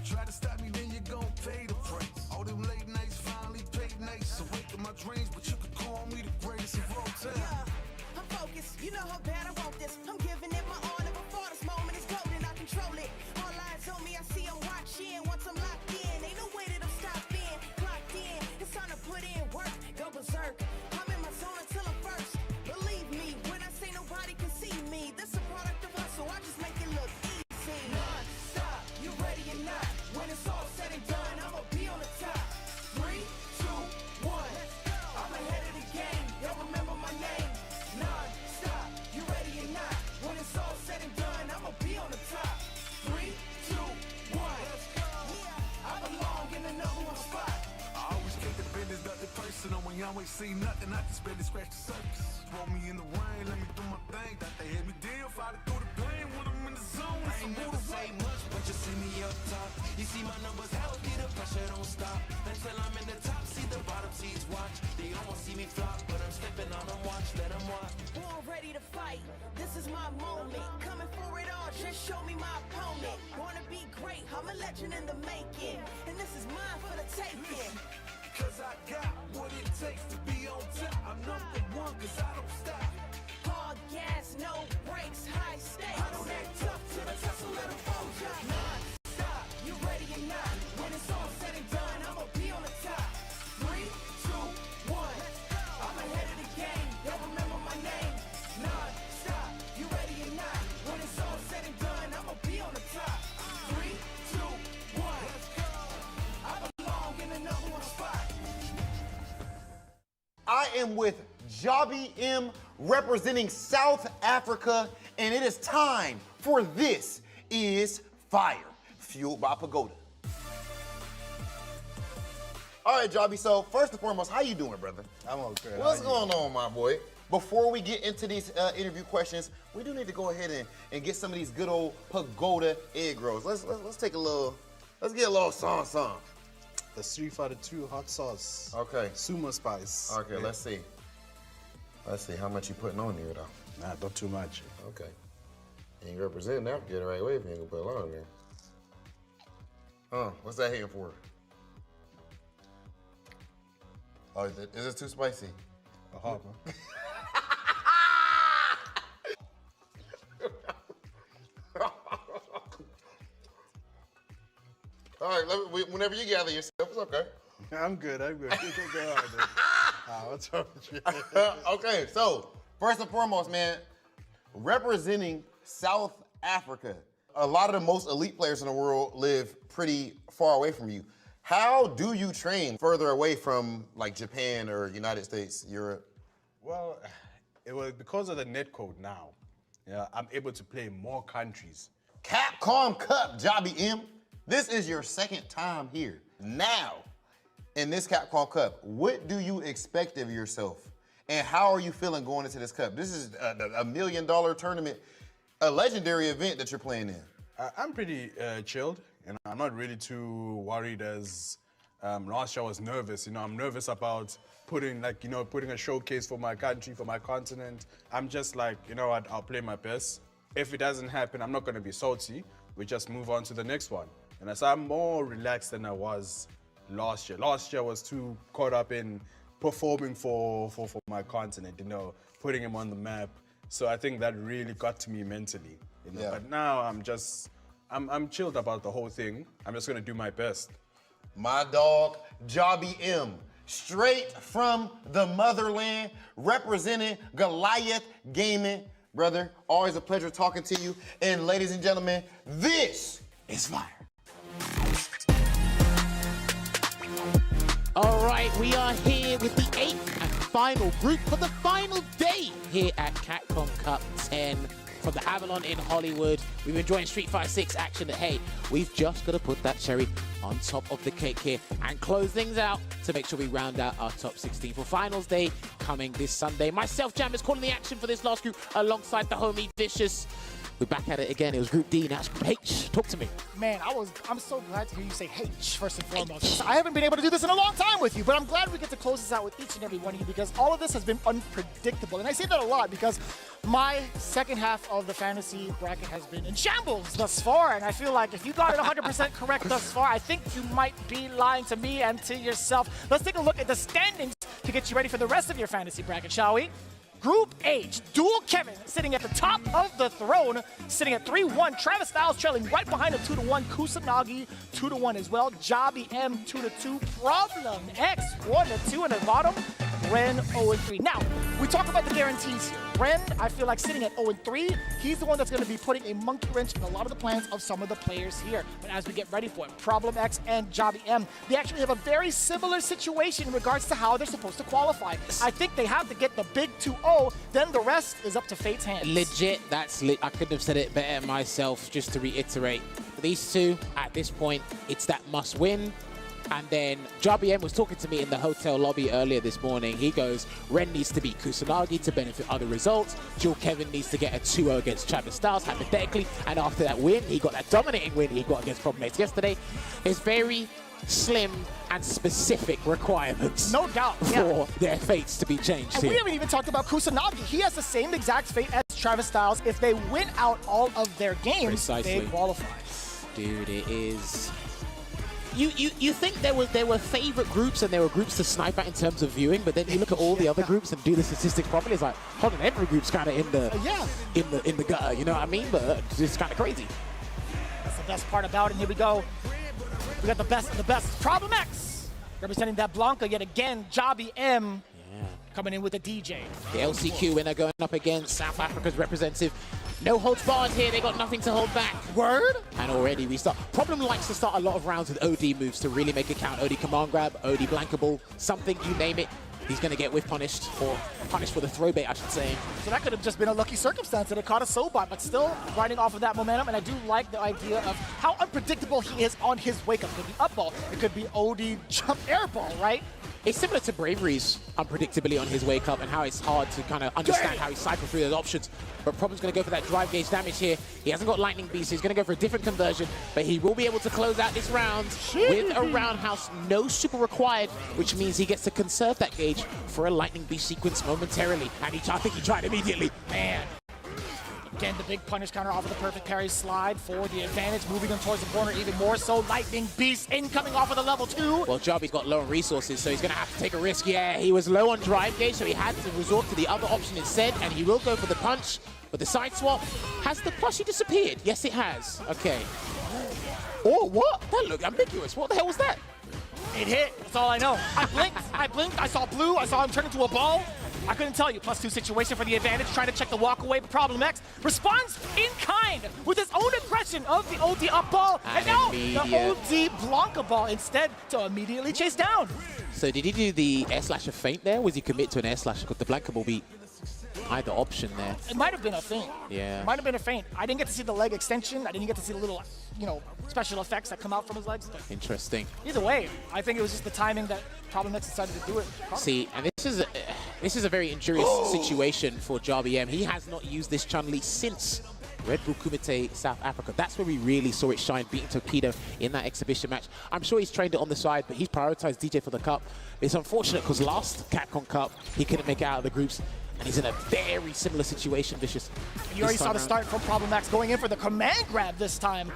[SPEAKER 8] Try to stop me, then you're gon' pay the price. All them late nights finally paid nice. Awake in my dreams, but you could call me the greatest of all time.
[SPEAKER 6] Yeah, I'm focused. You know how bad I want this. I'm giving it my all, and before this moment is golden, I control it. All eyes on me, I see I'm watching. Once I'm locked in, ain't no way that I'm stopping. Clocked in, it's time to put in work. Go berserk. I'm in my zone until I'm first. Believe me, when I say nobody can see me, this a product of us, so I just make it look easy. Non-stop, you ready or not? When it's all said and done, I'ma be on the top. 3, 2, 1. I'm ahead of the
[SPEAKER 8] Sit on when y'all ain't seen nothing, I just barely scratch the surface. Roll me in the rain, let me do my thing. Thought they hit me deal, fighting through the pain with them in the zone. I ain't never say much, but you see me up top. You see my numbers healthy, the pressure don't stop. Until I'm in the top, see the bottom seats watch. They almost see me flop, but I'm stepping on them, watch, let them watch.
[SPEAKER 6] Born ready to fight, this is my moment. Coming for it all, just show me my opponent. Wanna be great, I'm a legend in the making. And this is mine for the taking.
[SPEAKER 8] Cause I got what it takes to be on top. I'm #1 cause I don't stop.
[SPEAKER 6] Hard gas, no brakes, high stakes.
[SPEAKER 8] I don't act tough till the test, so let them fold ya.
[SPEAKER 6] Non-stop, you ready or not? When it's all said and done, I'ma be on the top. 3, 2, 1, I'm ahead of the game. Y'all remember my name. Non-stop, you ready or not? When it's all said and done, I'ma be on the top. 3, 2, 1, I belong in the #1 spot.
[SPEAKER 1] I am with Jabi M representing South Africa, and it is time for This Is Fire, fueled by Pagoda. All right, Jabi, so first and foremost, how you doing, brother?
[SPEAKER 15] I'm okay.
[SPEAKER 1] What's going on, my boy? Before we get into these interview questions, we do need to go ahead and get some of these good old Pagoda egg rolls. Let's take a little, let's get a little song.
[SPEAKER 15] The Street Fighter 2 hot sauce.
[SPEAKER 1] Okay.
[SPEAKER 15] Sumo spice.
[SPEAKER 1] Okay,
[SPEAKER 15] Yeah.
[SPEAKER 1] let's see. Let's see how much you putting on there, though.
[SPEAKER 15] Nah, not too much.
[SPEAKER 1] Okay. And you represent Africa the right way if you ain't gonna put a lot on there. What's that hitting for? Oh, is it too spicy?
[SPEAKER 15] A hot one.
[SPEAKER 1] All right, whenever you gather yourself, it's okay.
[SPEAKER 15] I'm good. You can go on, dude. What's wrong with you?
[SPEAKER 1] Okay, so first and foremost, man, representing South Africa, a lot of the most elite players in the world live pretty far away from you. How do you train further away from like Japan or United States, Europe?
[SPEAKER 15] Well, it was because of the netcode now. Yeah, I'm able to play more countries.
[SPEAKER 1] Capcom Cup, Jabi M. This is your second time here. Now, in this Capcom Cup, what do you expect of yourself? And how are you feeling going into this cup? This is a $1 million tournament, a legendary event that you're playing in.
[SPEAKER 15] I'm pretty chilled. You know, I'm not really too worried as last year I was nervous. You know, I'm nervous about putting a showcase for my country, for my continent. I'm just like, you know what, I'll play my best. If it doesn't happen, I'm not gonna be salty. We just move on to the next one. And so I'm more relaxed than I was last year. Last year I was too caught up in performing for my continent, you know, putting him on the map. So I think that really got to me mentally. You know?
[SPEAKER 1] Yeah.
[SPEAKER 15] But now I'm chilled about the whole thing. I'm just gonna do my best.
[SPEAKER 1] My dog, Jabi M, straight from the motherland, representing Goliath Gaming. Brother, always a pleasure talking to you. And ladies and gentlemen, this is fire.
[SPEAKER 16] All right, we are here with the 8th and final group for the final day here at Capcom Cup 10 from the Avalon in Hollywood. We've been enjoying Street Fighter 6 action, but hey, we've just got to put that cherry on top of the cake here and close things out to make sure we round out our top 16 for finals day coming this Sunday. Myself, Jam, is calling the action for this last group alongside the homie Vicious. We're back at it again. It was Group D, now it's Group H. Talk to me.
[SPEAKER 13] Man, I'm so glad to hear you say H first and foremost. I haven't been able to do this in a long time with you, but I'm glad we get to close this out with each and every one of you because all of this has been unpredictable. And I say that a lot because my second half of the fantasy bracket has been in shambles thus far. And I feel like if you got it 100% correct thus far, I think you might be lying to me and to yourself. Let's take a look at the standings to get you ready for the rest of your fantasy bracket, shall we? Group H, Dual Kevin sitting at the top of the throne, sitting at 3-1. Travis Styles trailing right behind him 2-1. Kusanagi 2-1 as well. Jabi M 2-2. Problem X 1-2 in the bottom. Ren 0-3. Now, we talk about the guarantees here. Ren, I feel like sitting at 0-3, he's the one that's going to be putting a monkey wrench in a lot of the plans of some of the players here. But as we get ready for it, Problem X and Jabi M, they actually have a very similar situation in regards to how they're supposed to qualify. I think they have to get the big 2-0, then the rest is up to fate's hands.
[SPEAKER 16] Legit, I couldn't have said it better myself, just to reiterate. For these two, at this point, it's that must win. And then JBM was talking to me in the hotel lobby earlier this morning. He goes, Ren needs to beat Kusanagi to benefit other results. Jill Kevin needs to get a 2-0 against Travis Styles, hypothetically. And after that win, he got that dominating win he got against Problem X yesterday. It's very slim and specific requirements.
[SPEAKER 13] No doubt.
[SPEAKER 16] For their fates to be changed
[SPEAKER 13] And
[SPEAKER 16] here.
[SPEAKER 13] we haven't even talked about Kusanagi. He has the same exact fate as Travis Styles. If they win out all of their games,
[SPEAKER 16] Precisely.
[SPEAKER 13] they qualify.
[SPEAKER 16] Dude, it is... You think there were favorite groups and there were groups to snipe at in terms of viewing, but then you look at all the other groups and do the statistics properly. It's like, hold on, every group's kind of in the gutter. You know what I mean? But it's kind of crazy.
[SPEAKER 13] That's the best part about it. And here we go. We got the best of the best. Problem X representing that Blanca yet again. JBM coming in with a DJ.
[SPEAKER 16] The LCQ winner going up against South Africa's representative. No holds barred here. They got nothing to hold back.
[SPEAKER 13] Word?
[SPEAKER 16] And already we start. Problem likes to start a lot of rounds with OD moves to really make it count. OD command grab, OD blankable, something, you name it. He's going to get whiff punished, or punished for the throw bait, I should say.
[SPEAKER 13] So that could have just been a lucky circumstance that it caught a soul bot, but still riding off of that momentum. And I do like the idea of how unpredictable he is on his wake up. It could be up ball, it could be OD jump air ball, right?
[SPEAKER 16] It's similar to Bravery's unpredictability on his wake up and how it's hard to kind of understand how he cycles through those options. But Problem's going to go for that drive gauge damage here. He hasn't got Lightning Beast, so he's going to go for a different conversion, but he will be able to close out this round with a roundhouse, no super required, which means he gets to conserve that gauge for a Lightning Beast sequence momentarily. And I think he tried immediately. Man.
[SPEAKER 13] Again, the big punish counter off of the perfect parry slide for the advantage, moving him towards the corner even more so. Lightning Beast incoming off of the level 2.
[SPEAKER 16] Well, Jabi's got low on resources, so he's going to have to take a risk. Yeah, he was low on drive gauge, so he had to resort to the other option instead, and he will go for the punch. But the side swap, has the plushie disappeared? Yes, it has. Okay. Oh, what? That looked ambiguous. What the hell was that?
[SPEAKER 13] It hit. That's all I know. I blinked. I saw blue. I saw him turn into a ball. I couldn't tell you. +2 situation for the advantage, trying to check the walk away, but Problem X responds in kind with his own aggression of the OD up ball, and now the OD Blanca ball instead to immediately chase down.
[SPEAKER 16] So did he do the air slasher feint there? Was he commit to an air slasher? Because the Blanca ball be either option there.
[SPEAKER 13] It might have been a feint.
[SPEAKER 16] Yeah.
[SPEAKER 13] It might have been a feint. I didn't get to see the leg extension. I didn't get to see the little, special effects that come out from his legs. But
[SPEAKER 16] Interesting.
[SPEAKER 13] either way, I think it was just the timing that Problem X decided to do it.
[SPEAKER 16] See, and this is a very injurious situation for JBM. He has not used this Chun-Li since Red Bull Kumite South Africa. That's where we really saw it shine, beating Torpedo in that exhibition match. I'm sure he's trained it on the side, but he's prioritized DJ for the Cup. It's unfortunate because last Capcom Cup, he couldn't make it out of the groups, and he's in a very similar situation, Vicious.
[SPEAKER 13] You already saw the start from Problem X going in for the command grab this time.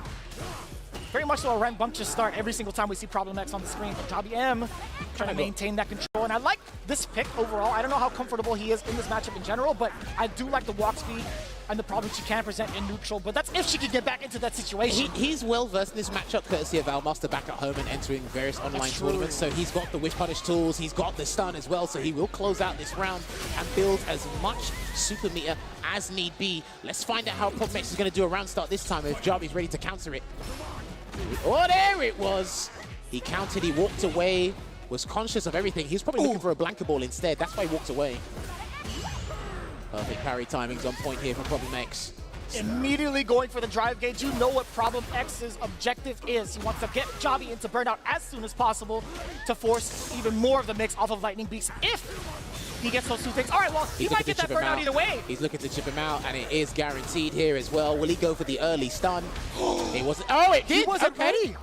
[SPEAKER 13] Very much so a rambunctious start every single time we see Problem X on the screen. But JBM trying to maintain that control. And I like this pick overall. I don't know how comfortable he is in this matchup in general, but I do like the walk speed and the problems she can present in neutral. But that's if she can get back into that situation.
[SPEAKER 16] He's well versed in this matchup, courtesy of Valmaster back at home and entering various online tournaments. So he's got the whiff punish tools, he's got the stun as well. So he will close out this round and build as much super meter as need be. Let's find out how Problem X is going to do a round start this time if Jabi's ready to counter it. Oh, there it was. He countered, he walked away, was conscious of everything. He was probably looking for a Blanca ball instead. That's why he walked away. Perfect parry timing's on point here from Problem X.
[SPEAKER 13] Immediately going for the drive gauge. You know what Problem X's objective is. He wants to get Jabi into burnout as soon as possible to force even more of the mix off of Lightning Beast if he gets those two things. All right, well, he might get that burnout either way.
[SPEAKER 16] He's looking to chip him out, and it is guaranteed here as well. Will he go for the early stun? It wasn't. Oh, it did.
[SPEAKER 13] He wasn't ready.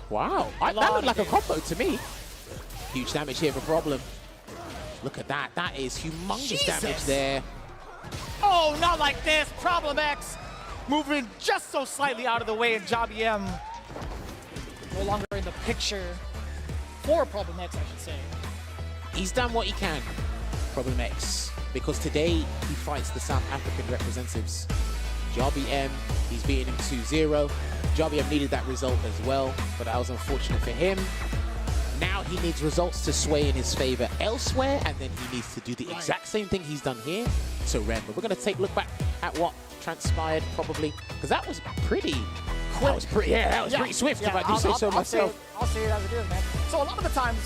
[SPEAKER 16] Wow, that looked like a combo to me. Huge damage here for Problem. Look at that. That is humongous damage there.
[SPEAKER 13] Oh, not like this. Problem X moving just so slightly out of the way, and JBM no longer in the picture for Problem X, I should say.
[SPEAKER 16] He's done what he can, Problem X, because today he fights the South African representatives. JBM, he's beating him 2-0. JBM needed that result as well, but that was unfortunate for him. Now he needs results to sway in his favor elsewhere, and then he needs to do the exact same thing he's done here to Ren. But we're going to take a look back at what transpired, probably, because that was pretty quick. That was pretty swift, if I do say so myself.
[SPEAKER 13] I'll say it as it is, man. So a lot of the times,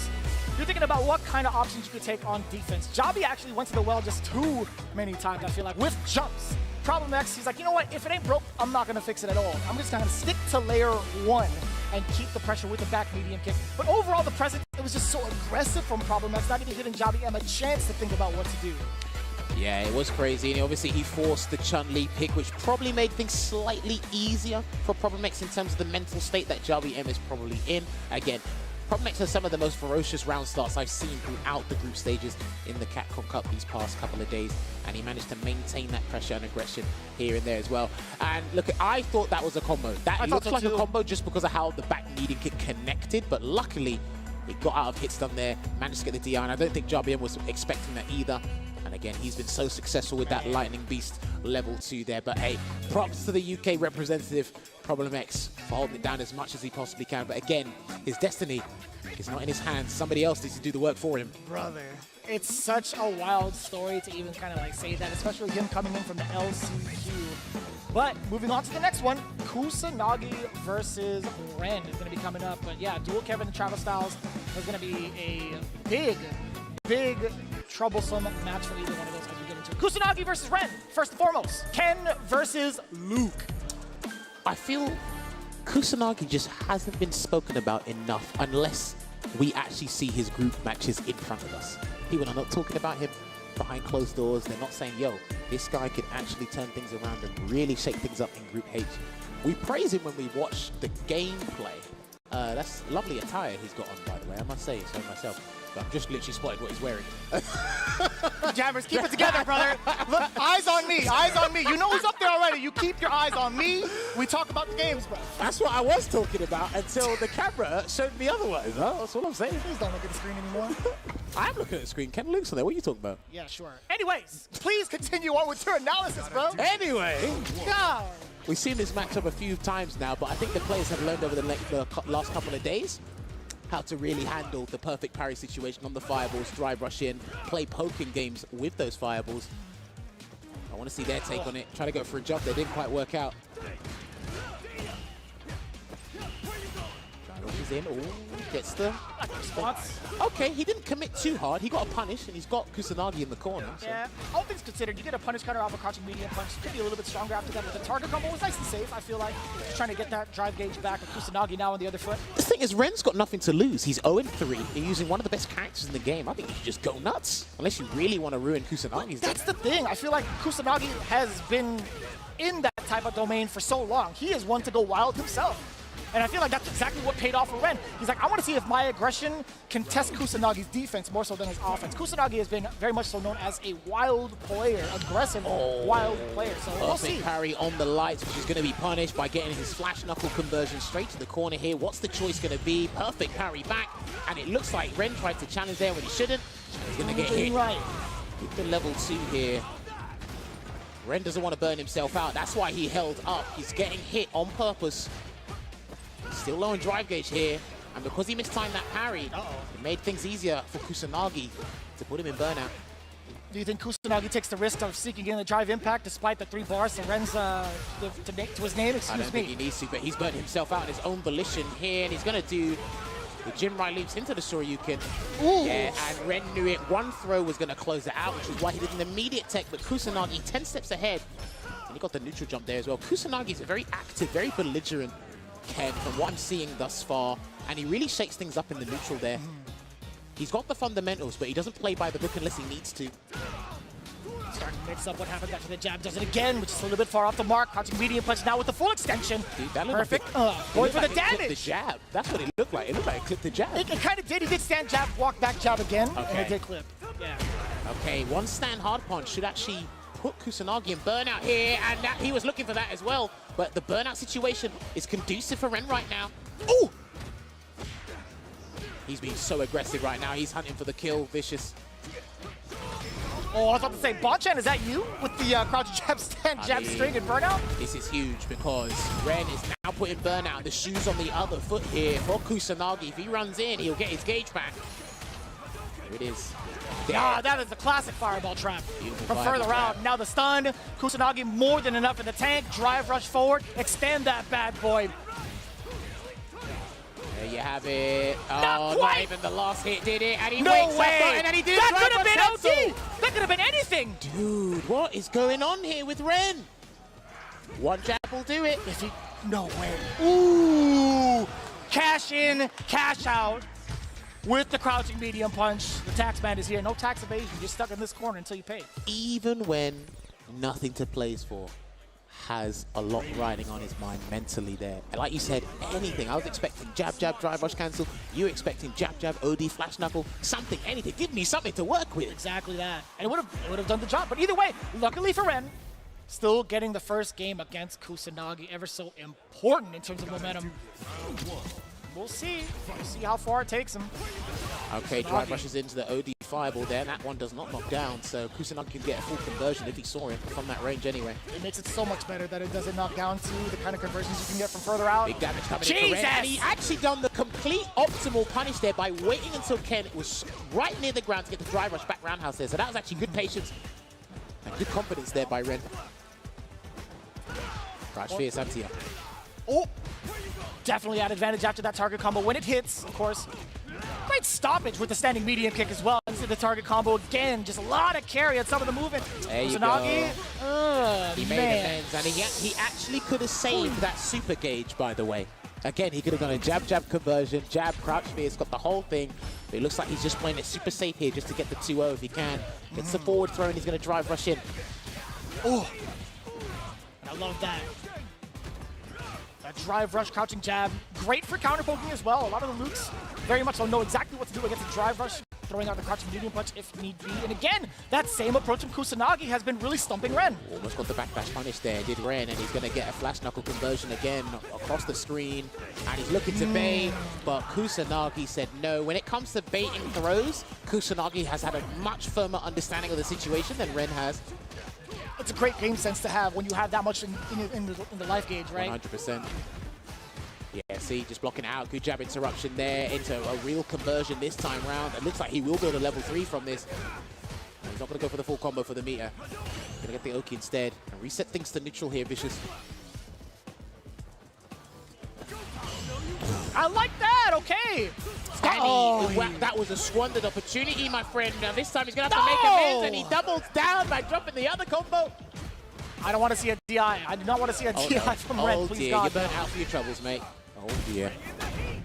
[SPEAKER 13] you're thinking about what kind of options you could take on defense. Jabi actually went to the well just too many times, I feel like, with jumps. Problem X, he's like, you know what? If it ain't broke, I'm not going to fix it at all. I'm just going to stick to layer 1 and keep the pressure with the back medium kick. But overall, the presence, it was just so aggressive from Problem X, not even giving Jabby M a chance to think about what to do.
[SPEAKER 16] Yeah, it was crazy, and obviously he forced the Chun-Li pick, which probably made things slightly easier for Problem X in terms of the mental state that Jabby M is probably in. Again, Problem X has some of the most ferocious round starts I've seen throughout the group stages in the Capcom Cup these past couple of days, and he managed to maintain that pressure and aggression here and there as well. And look, I thought that was a combo. That looked like a combo just because of how the back medium kick connected, but luckily it got out of hit stun there, managed to get the DI, and I don't think Jabby M was expecting that either. And again, he's been so successful with that Lightning Beast level 2 there. But hey, props to the UK representative, Problem X, for holding it down as much as he possibly can. But again, his destiny is not in his hands. Somebody else needs to do the work for him.
[SPEAKER 13] Brother, it's such a wild story to even kind of like say that, especially him coming in from the LCQ. But moving on to the next one, Kusanagi versus Ren is going to be coming up. But yeah, dual Kevin and Travel Styles is going to be a big, troublesome match for either one of those as we get into it. Kusanagi versus Ren, first and foremost. Ken versus Luke.
[SPEAKER 16] I feel Kusanagi just hasn't been spoken about enough unless we actually see his group matches in front of us. People are not talking about him behind closed doors. They're not saying, yo, this guy can actually turn things around and really shake things up in Group H. We praise him when we watch the gameplay. That's lovely attire he's got on, by the way. I must say so myself. But I'm just literally spotted what he's wearing.
[SPEAKER 13] Jammers, keep it together, brother. Look, eyes on me, eyes on me. You know who's up there already. You keep your eyes on me. We talk about the games, bro.
[SPEAKER 16] That's what I was talking about until the camera showed me otherwise. Huh? That's what I'm saying.
[SPEAKER 13] Please don't look at the screen anymore.
[SPEAKER 16] I'm looking at the screen. Ken Luke's on there. What are you talking about?
[SPEAKER 13] Yeah, sure. Anyways, please continue on with your analysis, bro.
[SPEAKER 16] Anyway.
[SPEAKER 13] God.
[SPEAKER 16] We've seen this matchup a few times now, but I think the players have learned over the last couple of days how to really handle the perfect parry situation on the fireballs, drive rush in, play poking games with those fireballs. I want to see their take on it. Try to go for a jump. They didn't quite work out. He's in. Ooh, gets the
[SPEAKER 13] response.
[SPEAKER 16] Okay, he didn't commit too hard. He got a punish, and he's got Kusanagi in the corner. So.
[SPEAKER 13] Yeah, all things considered, you get a punish cutter off a crouching medium punch. Could be a little bit stronger after that, but the target combo was nice and safe, I feel like. Just trying to get that drive gauge back with Kusanagi now on the other foot.
[SPEAKER 16] The thing is, Ren's got nothing to lose. He's 0-3. He's using one of the best characters in the game. I think you should just go nuts, unless you really want to ruin Kusanagi's.
[SPEAKER 13] That's the thing. I feel like Kusanagi has been in that type of domain for so long. He is one to go wild himself. And I feel like that's exactly what paid off for Ren. He's like, I want to see if my aggression can test Kusanagi's defense more so than his offense. Kusanagi has been very much so known as a wild player, aggressive, wild player. So we'll see.
[SPEAKER 16] Perfect parry on the lights, which is going to be punished by getting his flash knuckle conversion straight to the corner here. What's the choice going to be? Perfect parry back. And it looks like Ren tried to challenge there when he shouldn't. He's going to get hit.
[SPEAKER 13] Right.
[SPEAKER 16] With the level 2 here. Ren doesn't want to burn himself out. That's why he held up. He's getting hit on purpose. Still low in drive gauge here, and because he mistimed that parry, it made things easier for Kusanagi to put him in burnout.
[SPEAKER 13] Do you think Kusanagi takes the risk of seeking in the drive impact despite the 3 bars to Ren's to his name?
[SPEAKER 16] I don't think he needs to, but he's burnt himself out in his own volition here, and he's going to do the Jinrai leaps into the Shoryuken.
[SPEAKER 13] Ooh.
[SPEAKER 16] Yeah, and Ren knew it. One throw was going to close it out, which is why he did an immediate tech, but Kusanagi 10 steps ahead, and he got the neutral jump there as well. Kusanagi is a very active, very belligerent Ken from what I'm seeing thus far, and he really shakes things up in the neutral there. He's got the fundamentals, but he doesn't play by the book unless he needs to.
[SPEAKER 13] Starting to mix up what happens after the jab, does it again, which is a little bit far off the mark. Crouching medium punch now with the full extension.
[SPEAKER 16] Dude, that
[SPEAKER 13] perfect.
[SPEAKER 16] Like
[SPEAKER 13] going for
[SPEAKER 16] like
[SPEAKER 13] the damage.
[SPEAKER 16] The jab. That's what it looked like. It looked like it clipped the jab.
[SPEAKER 13] It kind of did. He did stand jab, walk back jab again,
[SPEAKER 16] Okay.
[SPEAKER 13] and it did clip. Yeah.
[SPEAKER 16] Okay, one stand hard punch should actually put Kusanagi in burnout here, and he was looking for that as well. But the burnout situation is conducive for Ren right now. Ooh! He's being so aggressive right now. He's hunting for the kill, vicious.
[SPEAKER 13] Oh, I was about to say, Bonchan, is that you with the crouch jab, stand jab, string, and burnout?
[SPEAKER 16] This is huge because Ren is now putting burnout. The shoes on the other foot here for Kusanagi. If he runs in, he'll get his gauge back. There it is.
[SPEAKER 13] Yeah, that is the classic fireball trap.
[SPEAKER 16] Beautiful
[SPEAKER 13] From further out, now the stun. Kusanagi more than enough in the tank. Drive rush forward, extend that bad boy.
[SPEAKER 16] There you have it. Oh,
[SPEAKER 13] not
[SPEAKER 16] even the last hit did it, and he
[SPEAKER 13] No
[SPEAKER 16] wakes
[SPEAKER 13] way.
[SPEAKER 16] up, and then he did
[SPEAKER 13] That
[SPEAKER 16] drive
[SPEAKER 13] could have
[SPEAKER 16] rush
[SPEAKER 13] been
[SPEAKER 16] cancel.
[SPEAKER 13] OT. That could have been anything.
[SPEAKER 16] Dude, what is going on here with Ren? One jab will do it.
[SPEAKER 13] No way. Ooh. cash in, cash out with the crouching medium punch. The tax man is here. No tax evasion. You're stuck in this corner until you pay.
[SPEAKER 16] Even when nothing to play for, has a lot riding on his mind mentally there. And like you said, anything. I was expecting jab, jab, drive, rush, cancel. You were expecting jab, jab, OD, flash knuckle, something, anything. Give me something to work with.
[SPEAKER 13] Exactly that. And it would have done the job. But either way, luckily for Ren, still getting the first game against Kusanagi, ever so important in terms of momentum. We'll see. We'll see how far it takes him.
[SPEAKER 16] Okay, drive rushes into the OD fireball there. That one does not knock down, so Kusanagi can get a full conversion if he saw him from that range anyway.
[SPEAKER 13] It makes it so much better that it doesn't knock down to the kind of conversions you can get from further out.
[SPEAKER 16] Big damage coming in for Ren. And he actually done the complete optimal punish there by waiting until Ken was right near the ground to get the drive rush back roundhouse there. So that was actually good patience and good confidence there by Ren. Crouch fierce anti-up.
[SPEAKER 13] Oh! Definitely had advantage after that target combo. When it hits, of course, great stoppage with the standing medium kick as well. Into the target combo again. Just a lot of carry on some of the movement.
[SPEAKER 16] There you
[SPEAKER 13] Kusanagi,
[SPEAKER 16] go. He made amends, and he actually could have saved that super gauge, by the way. Again, he could have gone a jab, jab conversion, jab, crouch fierce, got the whole thing. But it looks like he's just playing it super safe here just to get the 2-0 if he can. Gets the forward throw, and he's going to drive rush in.
[SPEAKER 13] Oh! I love that. That drive rush, crouching jab. Great for counter poking as well. A lot of the Lukes very much don't know exactly what to do against the drive rush, throwing out the crouching medium punch if need be. And again, that same approach from Kusanagi has been really stumping Ren.
[SPEAKER 16] Almost got the backdash punish there, did Ren, and he's going to get a flash knuckle conversion again across the screen. And he's looking to bait, but Kusanagi said no. When it comes to baiting throws, Kusanagi has had a much firmer understanding of the situation than Ren has.
[SPEAKER 13] It's a great game sense to have when you have that much in the life gauge, right?
[SPEAKER 16] 100%. Yeah, see, just blocking out. Good jab interruption there into a real conversion this time round. It looks like he will go to level 3 from this. And he's not going to go for the full combo for the meter. Going to get the Oki instead. And reset things to neutral here, Vicious.
[SPEAKER 13] I like that, okay.
[SPEAKER 16] And that was a squandered opportunity, my friend. Now this time he's going to have to make amends, and he doubles down by dropping the other combo.
[SPEAKER 13] I don't want to see a DI. I do not want to see a DI from Ren, please
[SPEAKER 16] dear,
[SPEAKER 13] God.
[SPEAKER 16] You're burnt out for your troubles, mate. Oh dear.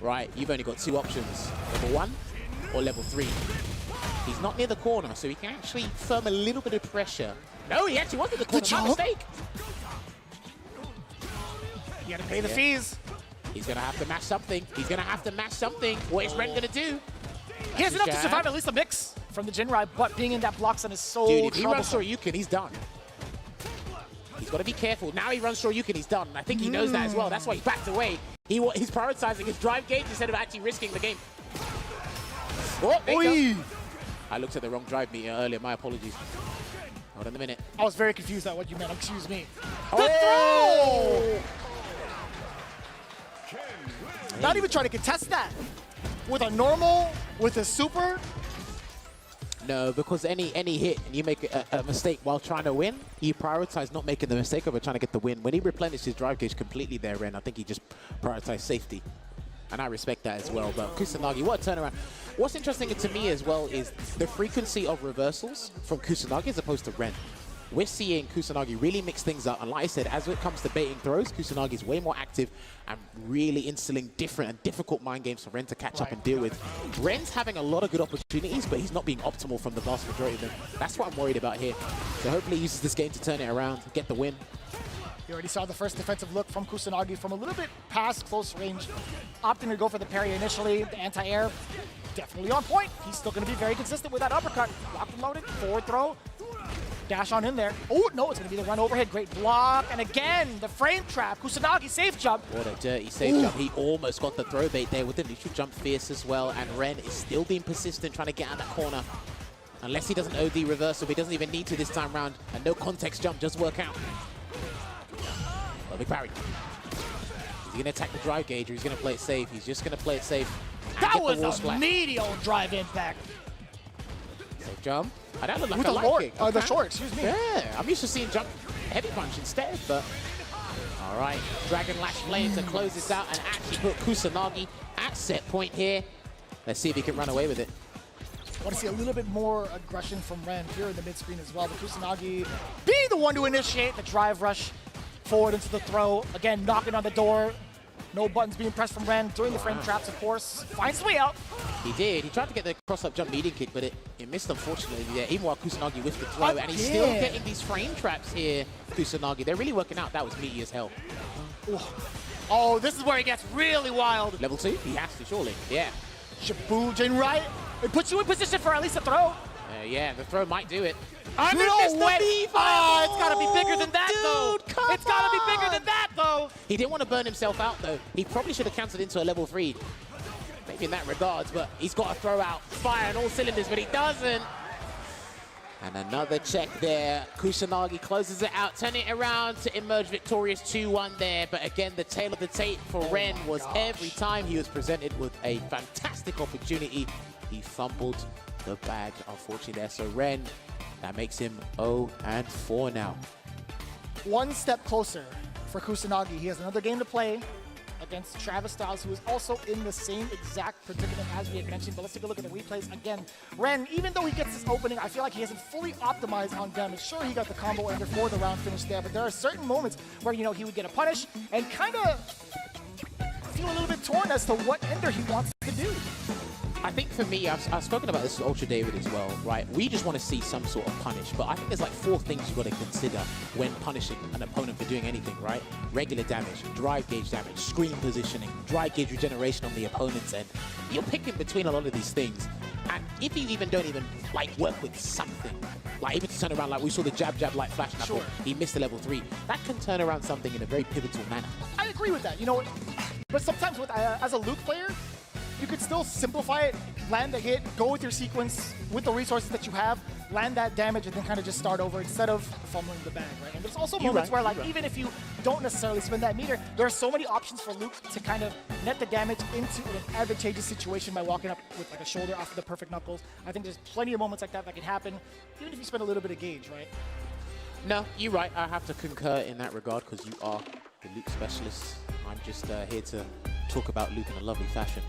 [SPEAKER 16] Right, you've only got 2 options. Level 1 or level 3. He's not near the corner, so he can actually firm a little bit of pressure. No, he actually wanted the corner. My mistake.
[SPEAKER 13] You got to pay the fees.
[SPEAKER 16] He's going to have to mash something. He's going to have to mash something. What is Ren going to do?
[SPEAKER 13] He has enough to survive at least a mix from the Jinrai, but being in that block zone is so
[SPEAKER 16] Dude, if he runs
[SPEAKER 13] troublesome.
[SPEAKER 16] Shoryuken, he's done. He's got to be careful. Now he runs Shoryuken, he's done. I think he knows that as well. That's why he backed away. He's prioritizing his drive gauge instead of actually risking the game. Oh, there you go. I looked at the wrong drive meter earlier. My apologies. Hold on a minute.
[SPEAKER 13] I was very confused at what you meant. Excuse me.
[SPEAKER 16] Oh!
[SPEAKER 13] Not even trying to contest that. With a normal, with a super.
[SPEAKER 16] No, because any hit and you make a mistake while trying to win, you prioritize not making the mistake over trying to get the win. When he replenished his drive gauge completely there, Ren, I think he just prioritized safety. And I respect that as well. But Kusanagi, what a turnaround. What's interesting to me as well is the frequency of reversals from Kusanagi as opposed to Ren. We're seeing Kusanagi really mix things up. And like I said, as it comes to baiting throws, Kusanagi is way more active and really instilling different and difficult mind games for Ren to catch up and deal with. Ren's having a lot of good opportunities, but he's not being optimal from the vast majority of them. That's what I'm worried about here. So hopefully he uses this game to turn it around, get the win.
[SPEAKER 13] You already saw the first defensive look from Kusanagi from a little bit past close range. Opting to go for the parry initially, the anti-air. Definitely on point. He's still going to be very consistent with that uppercut. Locked and loaded, forward throw. Dash on in there. Oh, no, it's going to be the run overhead. Great block. And again, the frame trap. Kusanagi safe jump.
[SPEAKER 16] What a dirty safe jump. He almost got the throw bait there with the neutral jump fierce as well. And Ren is still being persistent, trying to get out of that corner. Unless he doesn't OD reversal, he doesn't even need to this time round. And no context jump does work out. Oh, big parry. Is he going to attack the drive gauge or he's going to play it safe? He's just going to play it safe.
[SPEAKER 13] That was a medial drive impact.
[SPEAKER 16] Safe jump. I don't look like
[SPEAKER 13] with
[SPEAKER 16] a
[SPEAKER 13] the
[SPEAKER 16] light
[SPEAKER 13] lord,
[SPEAKER 16] kick.
[SPEAKER 13] the short, excuse me.
[SPEAKER 16] Yeah, I'm used to seeing jump heavy punch instead, but all right. Dragon Lash playing to close this out and actually put Kusanagi at set point here. Let's see if he can run away with it.
[SPEAKER 13] I want to see a little bit more aggression from Ren here in the mid-screen as well. But Kusanagi being the one to initiate the drive rush forward into the throw. Again, knocking on the door. No buttons being pressed from Ren during the frame traps, of course. Finds his way out.
[SPEAKER 16] He did. He tried to get the cross-up jump medium kick, but it missed, unfortunately. Yeah, even while Kusanagi whiffed the throw, and he's still getting these frame traps here, Kusanagi. They're really working out. That was meaty as hell.
[SPEAKER 13] Oh, this is where he gets really wild.
[SPEAKER 16] Level 2? He has to, surely. Yeah.
[SPEAKER 13] Shabujin, right? It puts you in position for at least a throw.
[SPEAKER 16] Yeah, the throw might do it.
[SPEAKER 13] No way! Oh, it's gotta be bigger than that, though. It's gotta be bigger than that, though.
[SPEAKER 16] He didn't want to burn himself out, though. He probably should have cancelled into a level 3. Maybe in that regards, but he's got to throw out fire on all cylinders, but he doesn't. And another check there. Kusanagi closes it out, turning it around to emerge victorious 2-1 there. But again, the tail of the tape for Ren was every time he was presented with a fantastic opportunity, he fumbled the bag, unfortunately, there. So Ren, that makes him 0-4 now.
[SPEAKER 13] One step closer for Kusanagi. He has another game to play against Travis Styles, who is also in the same exact predicament as we had mentioned. But let's take a look at the replays again. Ren, even though he gets this opening, I feel like he hasn't fully optimized on damage. Sure, he got the combo ender for the round finish there, but there are certain moments where, you know, he would get a punish and kind of feel a little bit torn as to what ender he wants to do.
[SPEAKER 16] I think for me, I've spoken about this with Ultra David as well, right? We just want to see some sort of punish, but I think there's like 4 things you've got to consider when punishing an opponent for doing anything, right? Regular damage, drive gauge damage, screen positioning, drive gauge regeneration on the opponent's end. You're picking between a lot of these things, and if you even don't even like work with something, like even to turn around, like we saw the jab like flash knuckle, he missed the level 3. That can turn around something in a very pivotal manner.
[SPEAKER 13] I agree with that, you know, but sometimes with as a Luke player, you could still simplify it, land the hit, go with your sequence, with the resources that you have, land that damage, and then kind of just start over instead of fumbling the bag, right? And there's also moments where, like, even if you don't necessarily spend that meter, there are so many options for Luke to kind of net the damage into an advantageous situation by walking up with, like, a shoulder off of the perfect knuckles. I think there's plenty of moments like that that can happen, even if you spend a little bit of gauge, right?
[SPEAKER 16] No, you're right. I have to concur in that regard because you are the Luke specialist. I'm just here to talk about Luke in a lovely fashion.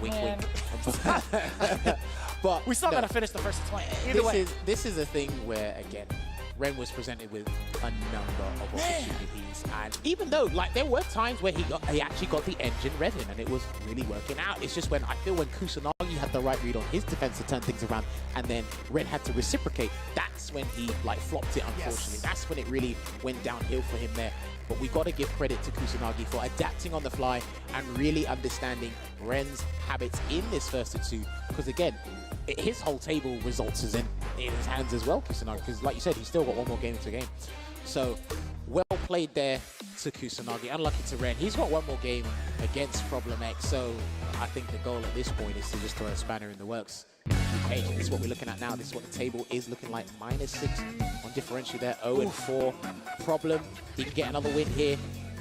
[SPEAKER 16] Wink, wink. But
[SPEAKER 13] we still gotta finish the first 20. Either way.
[SPEAKER 16] This is a thing where, again, Ren was presented with a number of opportunities, and even though, like, there were times where he actually got the engine revving and it was really working out. It's just when I feel when Kusanagi had the right read on his defense to turn things around, and then Ren had to reciprocate, that's when he like flopped it, unfortunately. That's when it really went downhill for him there. But we got to give credit to Kusanagi for adapting on the fly and really understanding Ren's habits in this first of 2. Because again, his whole table results is in his hands as well, Kusanagi. Because like you said, he's still got 1 more game to game. So well played there to Kusanagi. Unlucky to Ren. He's got 1 more game against Problem X. So I think the goal at this point is to just throw a spanner in the works. Hey, this is what we're looking at now. This is what the table is looking like. -6 on differential there. 0-4. Problem. He can get another win here.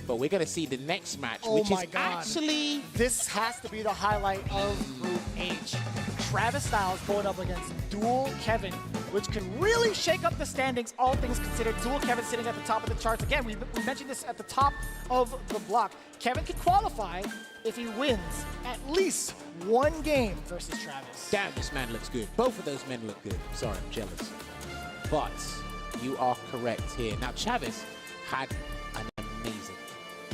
[SPEAKER 16] But we're going to see the next match, which is actually...
[SPEAKER 13] This has to be the highlight of Group H. Travis Styles going up against Dual Kevin, which could really shake up the standings, all things considered. Dual Kevin sitting at the top of the charts. Again, we mentioned this at the top of the block. Kevin can qualify if he wins at least 1 game versus Travis.
[SPEAKER 16] Damn, this man looks good. Both of those men look good. Sorry, I'm jealous. But you are correct here. Now, Travis had an amazing,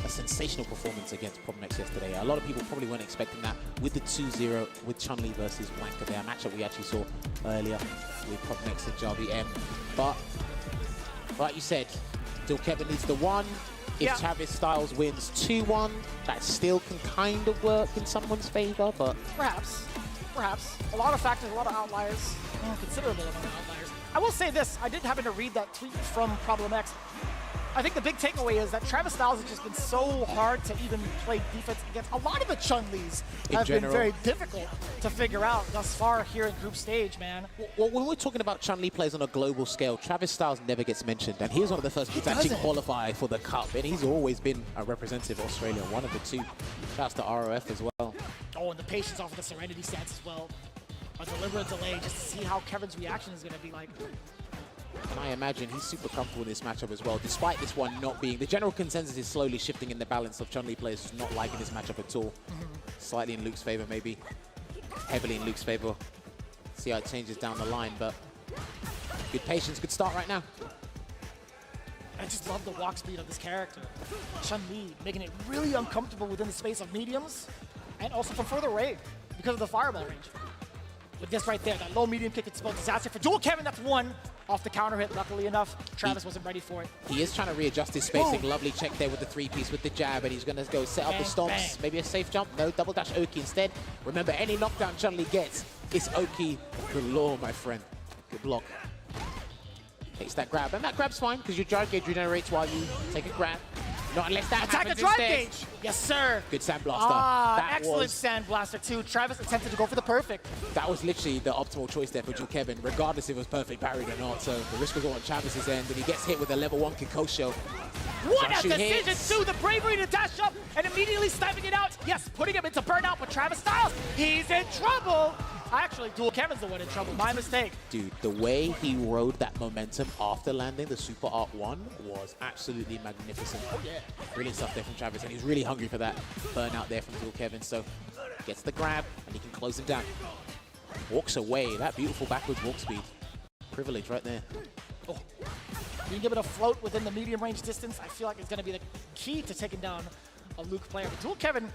[SPEAKER 16] a sensational performance against Problem X yesterday. A lot of people probably weren't expecting that with the 2-0 with Chun-Li versus Wanker there, a matchup we actually saw earlier with Problem X and Jarvi M. But, like you said, still Kevin needs the 1. If Travis Styles wins 2-1, that still can kind of work in someone's favor, but...
[SPEAKER 13] Perhaps. A lot of factors, a lot of outliers, considerable amount of outliers. I will say this, I did happen to read that tweet from Problem X. I think the big takeaway is that Travis Styles has just been so hard to even play defense against. A lot of the Chun-Lis have been very difficult to figure out thus far here in group stage, man.
[SPEAKER 16] Well, when we're talking about Chun-Li players on a global scale, Travis Styles never gets mentioned, and he's one of the first people to actually qualify for the Cup, and he's always been a representative of Australia, one of the 2. Shouts to ROF as well.
[SPEAKER 13] Oh, and the patience off of the Serenity stats as well. A deliberate delay just to see how Kevin's reaction is going to be like.
[SPEAKER 16] And I imagine he's super comfortable in this matchup as well, despite this one not being... The general consensus is slowly shifting in the balance of Chun-Li players not liking this matchup at all. Slightly in Luke's favor, maybe. Heavily in Luke's favor. See how it changes down the line, but good patience, good start right now.
[SPEAKER 13] I just love the walk speed of this character. Chun-Li making it really uncomfortable within the space of mediums, and also from further away because of the fireball range. But this right there, that low medium kick could spell disaster for Dual Kevin. That's one off the counter hit. Luckily enough, Travis wasn't ready for it.
[SPEAKER 16] He is trying to readjust his spacing. Lovely check there with the 3-piece with the jab, and he's going to go set up the stomps. Maybe a safe jump. No, double dash Oki instead. Remember, any knockdown Chun-Li gets, it's Oki galore, my friend. Good block. Takes that grab, and that grab's fine because your drive gauge regenerates while you take a grab. Not unless that
[SPEAKER 13] Attack
[SPEAKER 16] happens
[SPEAKER 13] the drive
[SPEAKER 16] instead.
[SPEAKER 13] gauge! Yes, sir!
[SPEAKER 16] Good Sandblaster.
[SPEAKER 13] Ah, excellent Sandblaster too. Travis attempted to go for the perfect.
[SPEAKER 16] That was literally the optimal choice there for Dual Kevin, regardless if it was perfect parried or not. So the risk was all on Travis's end, and he gets hit with a level 1 Kikosho.
[SPEAKER 13] What a decision too! The bravery to dash up and immediately sniping it out. Yes, putting him into burnout with Travis Styles. He's in trouble. Actually, Dual Kevin's the one in trouble. My mistake.
[SPEAKER 16] Dude, the way he rode that momentum after landing the Super Art 1 was absolutely magnificent.
[SPEAKER 13] Oh, yeah.
[SPEAKER 16] Brilliant stuff there from Travis, and he's really hungry for that burnout there from Dual Kevin. So gets the grab, and he can close him down. Walks away. That beautiful backwards walk speed. Privilege right there.
[SPEAKER 13] Oh. Being able to float within the medium range distance, I feel like it's going to be the key to taking down a Luke player. But Dual Kevin,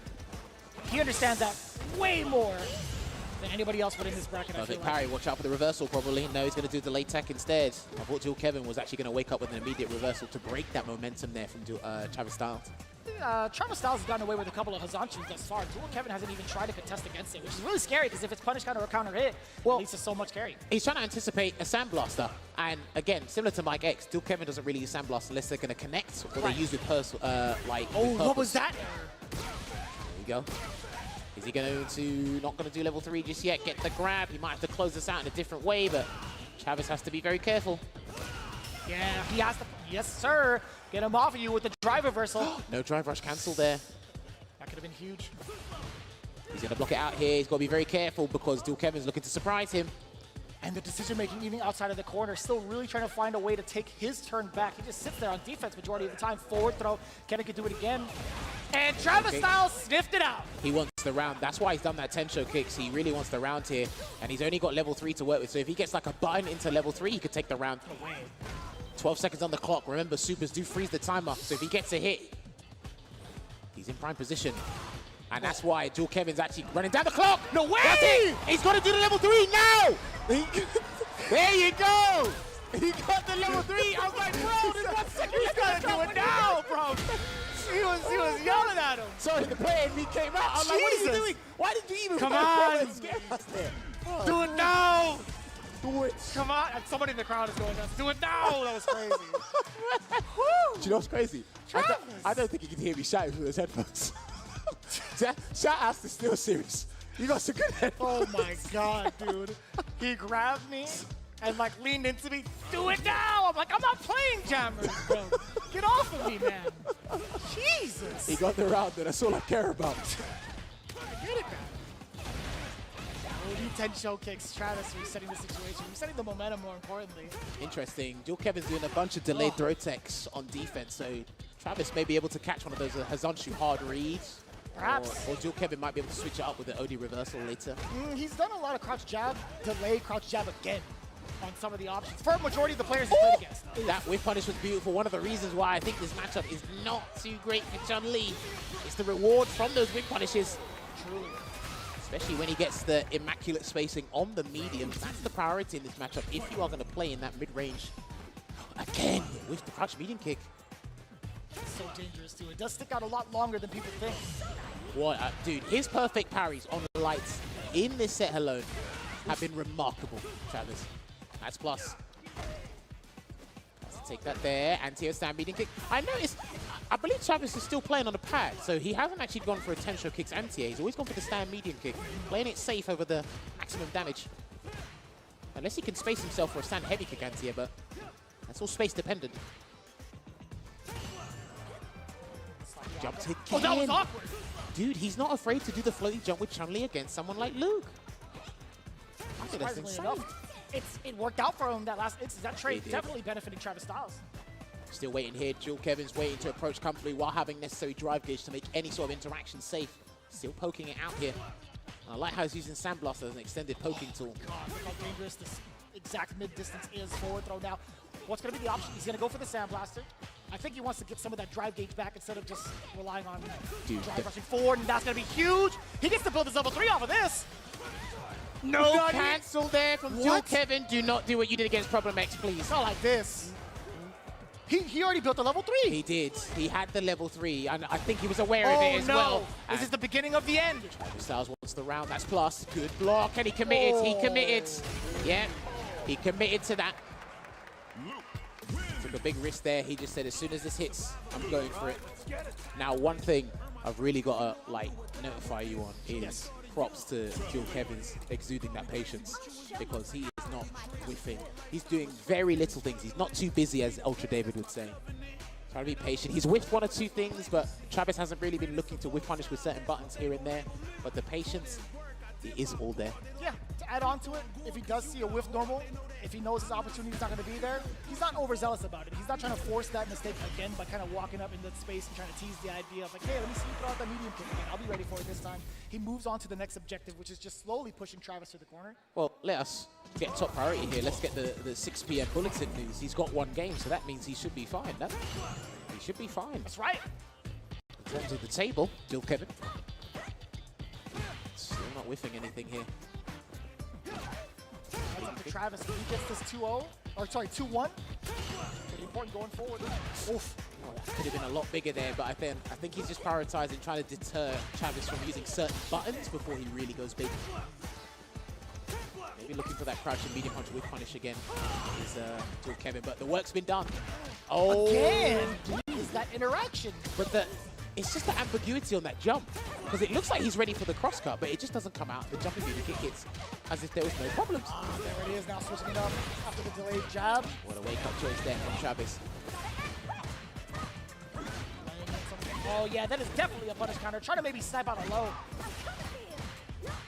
[SPEAKER 13] he understands that way more than anybody else within this bracket.
[SPEAKER 16] Perfect parry. Watch out for the reversal, probably. No, he's going to do the late tech instead. I thought Dual Kevin was actually going to wake up with an immediate reversal to break that momentum there from Travis Styles.
[SPEAKER 13] Travis Styles has gotten away with a couple of Hazanchus thus far. Dual Kevin hasn't even tried to contest against it, which is really scary because if it's punish counter or counter hit, it leads to so much carry.
[SPEAKER 16] He's trying to anticipate a Sandblaster. And again, similar to Mikex, Dual Kevin doesn't really use Sandblast unless they're going to connect or they use with
[SPEAKER 13] what was that?
[SPEAKER 16] There we go. Is he going to, not going to do level 3 just yet, get the grab? He might have to close this out in a different way, but Travis has to be very careful.
[SPEAKER 13] Yeah, he has to, yes sir, get him off of you with the drive reversal.
[SPEAKER 16] No drive rush cancel there.
[SPEAKER 13] That could have been huge.
[SPEAKER 16] He's going to block it out here. He's got to be very careful because Dual Kevin's looking to surprise him.
[SPEAKER 13] And the decision-making, even outside of the corner, still really trying to find a way to take his turn back. He just sits there on defense majority of the time. Forward throw. Kevin could do it again. And Travis Styles sniffed it out.
[SPEAKER 16] He wants the round. That's why he's done that Tensho kicks. He really wants the round here. And he's only got level 3 to work with. So if he gets like a button into level 3, he could take the round. 12 seconds on the clock. Remember, supers do freeze the timer. So if he gets a hit, he's in prime position. And that's why Dual Kevin's actually running down the clock.
[SPEAKER 13] No way!
[SPEAKER 16] That's it. He's got to do the level 3 now. There you go. He got the level 3. I was like, bro, there's 1 second.
[SPEAKER 13] He's got to do it now, bro. He was yelling at him.
[SPEAKER 16] Sorry, the player in me came out. I was like, what are you doing? Why did you even
[SPEAKER 13] Come on.
[SPEAKER 16] scare us there?
[SPEAKER 13] Do it now. Do it. Come on. And somebody in the crowd is going nuts. Do it now. That was crazy.
[SPEAKER 16] Do you know what's crazy? I don't think you can hear me shouting through those headphones. Shout out to Steel Series. You got some good headphones.
[SPEAKER 13] Oh my God, dude. He grabbed me and like leaned into me. Do it now. I'm like, I'm not playing jammers, bro. Get off of me, man. Jesus.
[SPEAKER 16] He got the round, and that's all I care about.
[SPEAKER 13] I get it, man. Tensho kicks. Travis resetting the situation, resetting the momentum more importantly.
[SPEAKER 16] Interesting. Dual Kevin's doing a bunch of delayed throw techs on defense, so Travis may be able to catch one of those Hazanchu hard reads.
[SPEAKER 13] Perhaps.
[SPEAKER 16] Or Dual Kevin might be able to switch it up with the OD reversal later.
[SPEAKER 13] He's done a lot of crouch jab, delay, crouch jab again on some of the options for a majority of the players he played against.
[SPEAKER 16] That whip punish was beautiful. One of the reasons why I think this matchup is not too great for Chun-Li is the reward from those whip punishes.
[SPEAKER 13] Truly.
[SPEAKER 16] Especially when he gets the immaculate spacing on the mediums. That's the priority in this matchup if you are going to play in that mid-range. Again, with the crouch medium kick.
[SPEAKER 13] It's so dangerous too. It does stick out a lot longer than people think.
[SPEAKER 16] What, dude, his perfect parries on the lights in this set alone have been remarkable, Travis. That's plus. Let's take that there. Anti-air stand medium kick. I noticed, I believe Travis is still playing on the pad, so he hasn't actually gone for a Tensho kicks anti-air. He's always gone for the stand medium kick, playing it safe over the maximum damage. Unless he can space himself for a stand heavy kick anti-air, but that's all space dependent. Jumped again.
[SPEAKER 13] Oh, that was awkward.
[SPEAKER 16] Dude, he's not afraid to do the floaty jump with Chun-Li against someone like Luke. I think that's
[SPEAKER 13] Surprisingly
[SPEAKER 16] insane.
[SPEAKER 13] enough, it worked out for him that last instance. That trade definitely benefiting Travis Styles.
[SPEAKER 16] Still waiting here. Dual Kevin's waiting to approach comfortably while having necessary drive gauge to make any sort of interaction safe. Still poking it out here. I like how he's using Sandblaster as an extended poking tool.
[SPEAKER 13] God, look how dangerous this exact mid-distance is. Forward throw now. What's going to be the option? He's going to go for the Sandblaster. I think he wants to get some of that drive gauge back instead of just relying on
[SPEAKER 16] Dude,
[SPEAKER 13] drive rushing forward, and that's going to be huge. He gets to build his level 3 off of this.
[SPEAKER 16] No
[SPEAKER 13] Nutty.
[SPEAKER 16] cancel there from Dual Kevin. Do not do what you did against Problem X, please.
[SPEAKER 13] Not like this. He already built the level 3.
[SPEAKER 16] He did. He had the level 3, and I think he was aware of it as well.
[SPEAKER 13] This is the beginning of the end.
[SPEAKER 16] Styles wants the round. That's plus. Good block, and he committed. He committed. Yeah, he committed to that. Took a big risk there. He just said, as soon as this hits, I'm going for it. Now, one thing I've really got to like notify you on is props to Dual Kevin's exuding that patience, because he is not whiffing. He's doing very little things. He's not too busy, as Ultra David would say. Trying to be patient. He's whiffed one or two things, but Travis hasn't really been looking to whiff punish with certain buttons here and there. But the patience, it is all there.
[SPEAKER 13] Yeah, to add on to it, if he does see a whiff normal, if he knows his opportunity is not going to be there, he's not overzealous about it. He's not trying to force that mistake again by kind of walking up in that space and trying to tease the idea of like, hey, let me see you throw out that medium kick again. I'll be ready for it this time. He moves on to the next objective, which is just slowly pushing Travis to the corner.
[SPEAKER 16] Well, let us get top priority here. Let's get the 6 p.m. bulletin news. He's got 1 game, so that means he should be fine. No? He should be fine.
[SPEAKER 13] That's right.
[SPEAKER 16] In terms of the table, Dual Kevin. Still not whiffing anything here.
[SPEAKER 13] That's up to Travis. If he gets this 2-0, or sorry, 2-1, pretty important going forward. Oof.
[SPEAKER 16] Oh, that could have been a lot bigger there, but I think he's just prioritizing trying to deter Travis from using certain buttons before he really goes big. Maybe looking for that crouching medium punch with punish again is Dual Kevin, but the work's been done. Oh,
[SPEAKER 13] again, is that interaction?
[SPEAKER 16] But it's just the ambiguity on that jump, because it looks like he's ready for the cross cut, but it just doesn't come out. The jumping medium kick hits as if there was no problems.
[SPEAKER 13] There it is, now switching it up after the delayed jab.
[SPEAKER 16] What a wake-up choice there from Travis.
[SPEAKER 13] Oh yeah, that is definitely a punish counter. Trying to maybe snipe out a low.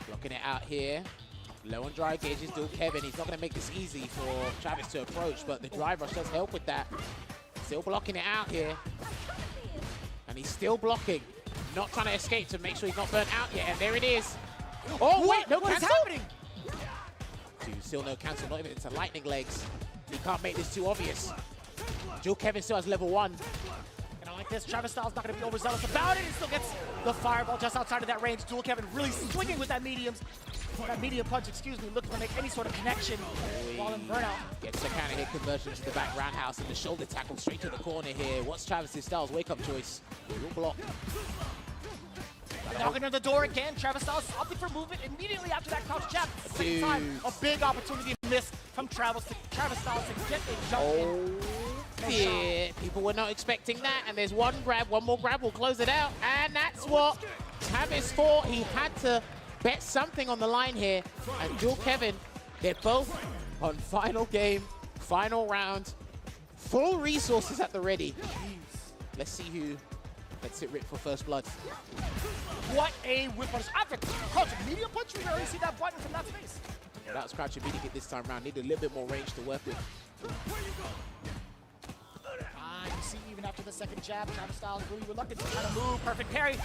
[SPEAKER 16] Blocking it out here. Low on drive gauge is Dual Kevin. He's not going to make this easy for Travis to approach, but the drive rush does help with that. Still blocking it out here. And he's still blocking. Not trying to escape to make sure he's not burnt out yet. And there it is. Oh, wait, no
[SPEAKER 13] what
[SPEAKER 16] cancel?
[SPEAKER 13] What is happening?
[SPEAKER 16] Dude, still no cancel, not even into lightning legs. He can't make this too obvious. Dual Kevin still has level 1.
[SPEAKER 13] And I like this. Travis Styles not going to be overzealous about it. He still gets the fireball just outside of that range. Dual Kevin really swinging with that medium punch, looking to make any sort of connection while in burnout.
[SPEAKER 16] Gets the counter hit conversion to the back roundhouse and the shoulder tackle straight to the corner here. What's Travis' Styles' wake-up choice? Real block.
[SPEAKER 13] Knocking on the door again. Travis Styles opting for movement immediately after that crouch jab. At the same time, a big opportunity missed from Travis Styles to get a jump in.
[SPEAKER 16] Yeah, people were not expecting that, and there's one more grab will close it out, and that's what Travis thought. He had to bet something on the line here, and Dual Kevin, they're both on final game, final round, full resources at the ready. Let's see who gets it ripped for first blood.
[SPEAKER 13] What a whip punch. After crouching medium punch, we already see that button from that space.
[SPEAKER 16] Yeah, that was crouching medium hit this time around. Need a little bit more range to work with.
[SPEAKER 13] You see, even after the second jab, Travis Styles really reluctant to kind of move. Perfect parry.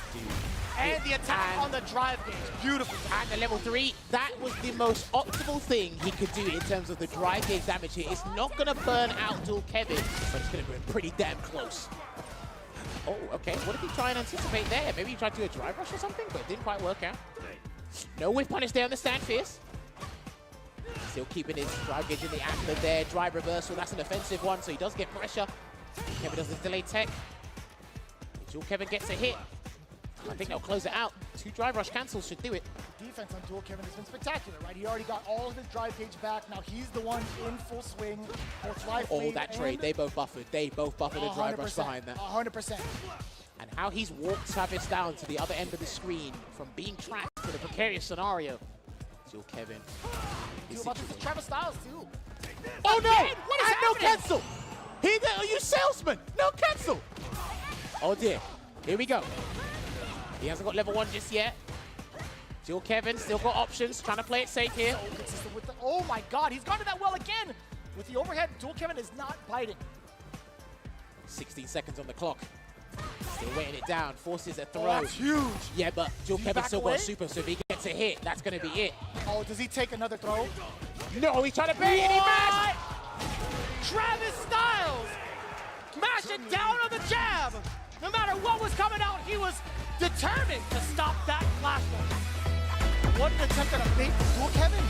[SPEAKER 13] And the attack on the drive gauge. Beautiful.
[SPEAKER 16] And the level 3, that was the most optimal thing he could do in terms of the drive gauge damage here. It's not going to burn out Dual Kevin, but it's going to be pretty damn close. Oh, okay. What did he try and anticipate there? Maybe he tried to do a drive rush or something, but it didn't quite work out. No whiff punish there on the stand fierce. Still keeping his drive gauge in the angle there. Drive reversal, that's an offensive one, so he does get pressure. Kevin does his delayed tech. Dual Kevin gets a hit. I think they'll close it out. 2 drive rush cancels should do it.
[SPEAKER 13] Defense on Dual Kevin has been spectacular, right? He already got all of his drive gauge back. Now he's the one in full swing. Both life
[SPEAKER 16] Oh, that trade, they both buffered. They both buffered a drive rush behind that.
[SPEAKER 13] 100%.
[SPEAKER 16] And how he's walked Travis down to the other end of the screen from being trapped to the precarious scenario. Dual Kevin.
[SPEAKER 13] Travis Styles, too.
[SPEAKER 16] Oh, no!
[SPEAKER 13] What is happening?
[SPEAKER 16] No cancel! Are you salesman? No cancel! Oh, dear. Here we go. He hasn't got level 1 just yet. Dual Kevin still got options, trying to play it safe here.
[SPEAKER 13] So consistent with oh my God, he's gone to that well again. With the overhead, Dual Kevin is not biting.
[SPEAKER 16] 16 seconds on the clock. Still weighing it down, forces a throw.
[SPEAKER 13] Oh, that's huge.
[SPEAKER 16] Yeah, but Dual Kevin still got super, so if he gets a hit, that's going to be it.
[SPEAKER 13] Oh, does he take another throw?
[SPEAKER 16] No, he's trying to bait it, he mashed!
[SPEAKER 13] Travis Styles mashing down determined to stop that flash bomb. What an attempt at a bait dual Kevin.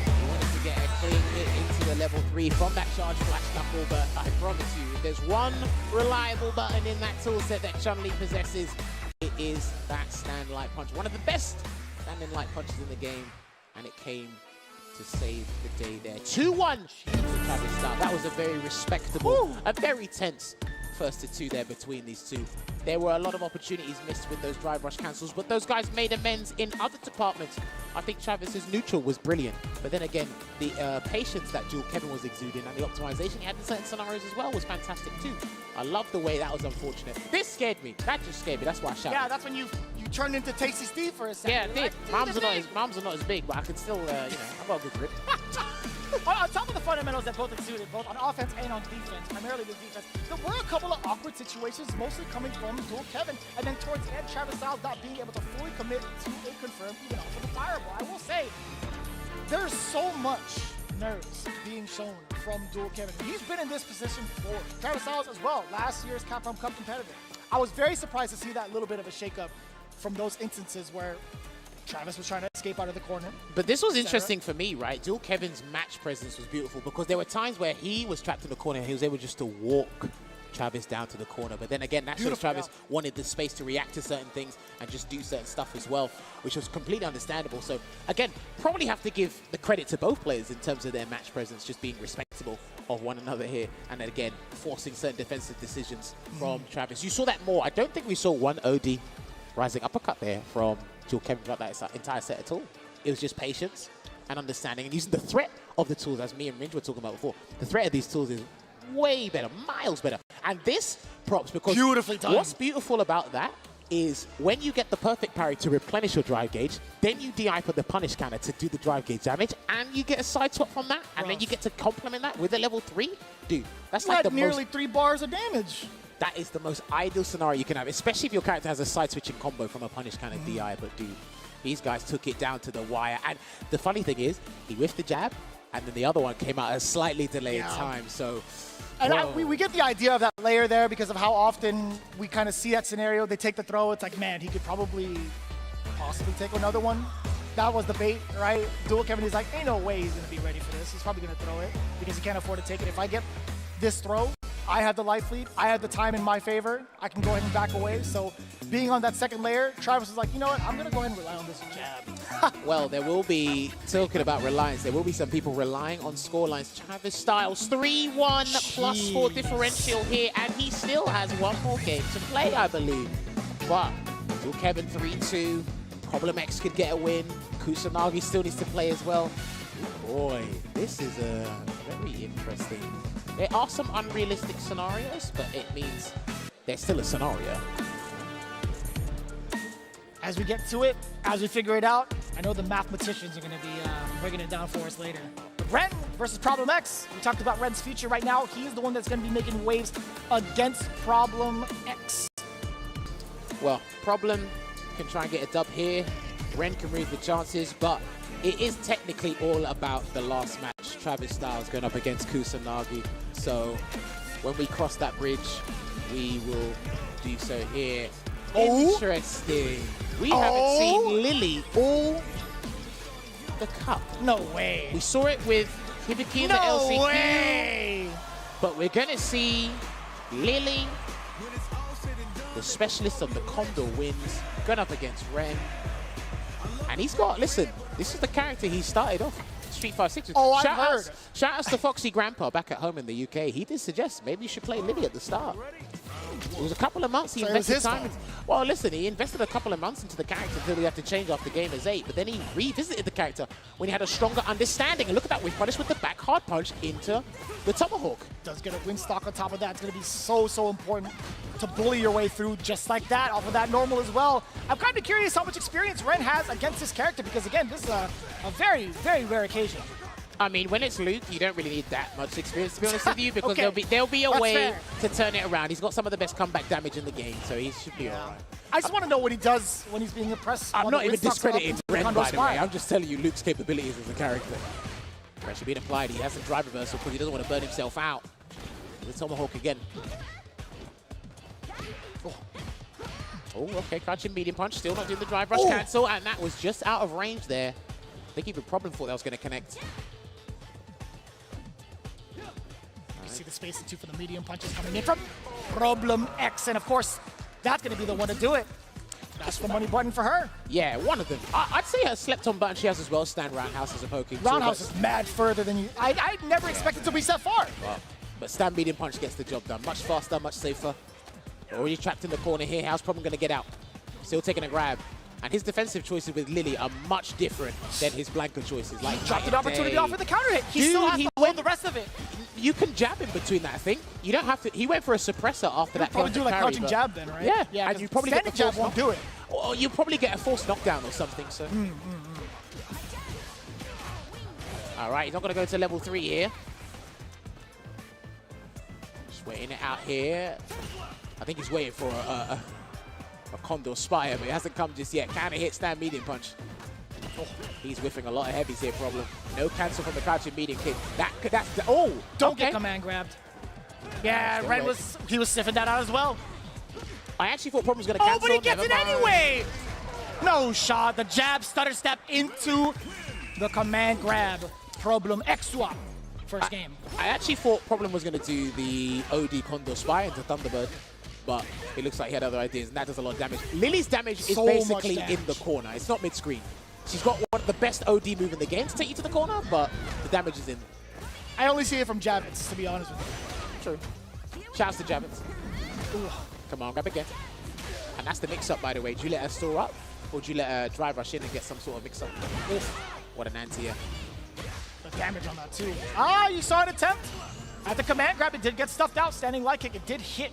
[SPEAKER 16] He wanted to get a clean hit into the level 3 from that charge flash knuckle, but I promise you, if there's one reliable button in that toolset that Chun-Li possesses, it is that stand light punch. One of the best standing light punches in the game, and it came to save the day there. 2-1 to Travis Star. That was a very respectable, a very tense first to 2 there between these two. There were a lot of opportunities missed with those drive rush cancels, but those guys made amends in other departments. I think Travis's neutral was brilliant, but then again, the patience that Dual Kevin was exuding and the optimization he had in certain scenarios as well was fantastic too. I love the way that was unfortunate. This scared me. That just scared me. That's why I shouted.
[SPEAKER 13] Yeah, that's when you turned into Tasty Steve for a second.
[SPEAKER 16] Yeah, it did. Moms are not as big, but I could still, you know, I've got a good grip.
[SPEAKER 13] On top of the fundamentals that both exuded, both on offense and on defense, primarily the defense, there were a couple of awkward situations, mostly coming from Dual Kevin, and then towards the end, Travis Styles not being able to fully commit to a confirm even off of the fireball. I will say, there's so much nerves being shown from Dual Kevin. He's been in this position before. Travis Styles as well, last year's Capcom Cup competitor. I was very surprised to see that little bit of a shakeup from those instances where Travis was trying to escape out of the corner.
[SPEAKER 16] But this was interesting for me, right? Dual Kevin's match presence was beautiful because there were times where he was trapped in the corner and he was able just to walk Travis down to the corner. But then again, that shows Travis wanted the space to react to certain things and just do certain stuff as well, which was completely understandable. So again, probably have to give the credit to both players in terms of their match presence, just being respectable of one another here. And then again, forcing certain defensive decisions from Travis. You saw that more. I don't think we saw one OD rising uppercut there from Dual Kevin throughout that entire set at all. It was just patience and understanding and using the threat of the tools, as me and Rinj were talking about before. The threat of these tools is way better, miles better. And this props because
[SPEAKER 13] beautifully done.
[SPEAKER 16] What's beautiful about that is when you get the perfect parry to replenish your drive gauge, then you DI for the punish counter to do the drive gauge damage, and you get a side swap from that, and then you get to complement that with a level 3. Dude, that's like the
[SPEAKER 13] nearly 3 bars of damage.
[SPEAKER 16] That is the most ideal scenario you can have, especially if your character has a side-switching combo from a punish kind of DI. But dude, these guys took it down to the wire. And the funny thing is, he whiffed the jab, and then the other one came out at a slightly delayed time. So,
[SPEAKER 13] and we get the idea of that layer there because of how often we kind of see that scenario. They take the throw. It's like, man, he could probably possibly take another one. That was the bait, right? Dual Kevin is like, ain't no way he's going to be ready for this. He's probably going to throw it because he can't afford to take it. If I get this throw, I have the life lead. I have the time in my favor. I can go ahead and back away. So being on that second layer, Travis was like, you know what? I'm going to go ahead and rely on this jab.
[SPEAKER 16] Well, there will be, talking about reliance, there will be some people relying on scorelines. Travis Styles, 3-1 +4 differential here, and he still has one more game to play, I believe. But Dual Kevin 3-2. Problem X could get a win. Kusanagi still needs to play as well. Boy, this is very interesting. There are some unrealistic scenarios, but it means there's still a scenario.
[SPEAKER 13] As we get to it, as we figure it out, I know the mathematicians are going to be breaking it down for us later. But Ren versus Problem X. We talked about Ren's future right now. He's the one that's going to be making waves against Problem X.
[SPEAKER 16] Well, Problem can try and get a dub here. Ren can read the chances, but it is technically all about the last match. Travis Styles going up against Kusanagi. So when we cross that bridge, we will do so here. Interesting. We haven't seen Lily all the cup.
[SPEAKER 13] No way.
[SPEAKER 16] We saw it with Hibiki in the LCQ.
[SPEAKER 13] No way.
[SPEAKER 16] But we're going to see Lily, the specialist of the Condor wins, going up against Ren. And he's got, listen, this is the character he started off Street Fighter 6 with.
[SPEAKER 13] Oh, I've heard.
[SPEAKER 16] Shout outs to Foxy Grandpa back at home in the UK. He did suggest maybe you should play Lily at the start. It was a couple of months he invested time. Well, listen, he invested a couple of months into the character until he had to change after Game as 8, but then he revisited the character when he had a stronger understanding. And look at that, we punished with the back hard punch into the Tomahawk.
[SPEAKER 13] Does get a win stock on top of that. It's going to be so important to bully your way through just like that, off of that normal as well. I'm kind of curious how much experience Ren has against this character because, again, this is a very, very rare occasion.
[SPEAKER 16] I mean, when it's Luke, you don't really need that much experience, to be honest with you, because
[SPEAKER 13] Okay.
[SPEAKER 16] there'll be a
[SPEAKER 13] That's
[SPEAKER 16] way
[SPEAKER 13] fair.
[SPEAKER 16] to turn it around. He's got some of the best comeback damage in the game, so he should be all right.
[SPEAKER 13] I just want to know what he does when he's being impressed.
[SPEAKER 16] I'm
[SPEAKER 13] when
[SPEAKER 16] not
[SPEAKER 13] the
[SPEAKER 16] even
[SPEAKER 13] win stocks are up
[SPEAKER 16] discrediting
[SPEAKER 13] into
[SPEAKER 16] Ren,
[SPEAKER 13] Kondo
[SPEAKER 16] by the way.
[SPEAKER 13] Spire.
[SPEAKER 16] I'm just telling you Luke's capabilities as a character. Pressure being applied. He has a drive reversal because he doesn't want to burn himself out. The Tomahawk again. Oh, okay, crouching medium punch, still not doing the drive rush cancel, and that was just out of range there. I think even Problem thought that was going to connect.
[SPEAKER 13] You see the spacing too for the medium punches coming in from Problem X, and of course, that's going to be the one to do it. That's the money button for her.
[SPEAKER 16] Yeah, one of them. I'd say her slept-on button she has as well, stand roundhouse as a poking.
[SPEAKER 13] Roundhouse is mad further than you. I never expected to be so far.
[SPEAKER 16] But stand medium punch gets the job done. Much faster, much safer. Already trapped in the corner here. How's Problem going to get out? Still taking a grab. And his defensive choices with Lily are much different than his Blanca choices. Like
[SPEAKER 13] dropped an opportunity off with the counter hit. He still has to hold the rest of it.
[SPEAKER 16] You can jab in between that, I think. You don't have to. He went for a suppressor after that.
[SPEAKER 13] Probably do like crouching jab then, right?
[SPEAKER 16] Yeah, and you probably get the
[SPEAKER 13] jab won't do it.
[SPEAKER 16] Or you probably get a forced knockdown or something. So. All right, he's not going to go to level 3 here. Just waiting it out here. I think he's waiting for a Condor Spire, but it hasn't come just yet. Can hit stand medium punch. Oh, he's whiffing a lot of heavies here, Problem. No cancel from the crouching medium kick. Don't
[SPEAKER 13] get command grabbed. Yeah, Ren he was sniffing that out as well.
[SPEAKER 16] I actually thought Problem was going to cancel.
[SPEAKER 13] Oh, but he gets it anyway! No shot. The jab stutter step into the command grab. Problem X swap. First game.
[SPEAKER 16] I actually thought Problem was going to do the OD Condor Spire into Thunderbird, but it looks like he had other ideas, and that does a lot of damage. Lily's damage is basically in the corner. It's not mid-screen. She's got one of the best OD move in the game to take you to the corner, but the damage is in.
[SPEAKER 13] I only see it from Javits, to be honest with you.
[SPEAKER 16] True. Shouts to Javits. Come on, grab again. And that's the mix-up, by the way. Do you let her store up, or do you let her drive rush in and get some sort of mix-up? What an anti-air.
[SPEAKER 13] The damage on that, too. You saw an attempt. At the command grab, it did get stuffed out. Standing light kick, it did hit.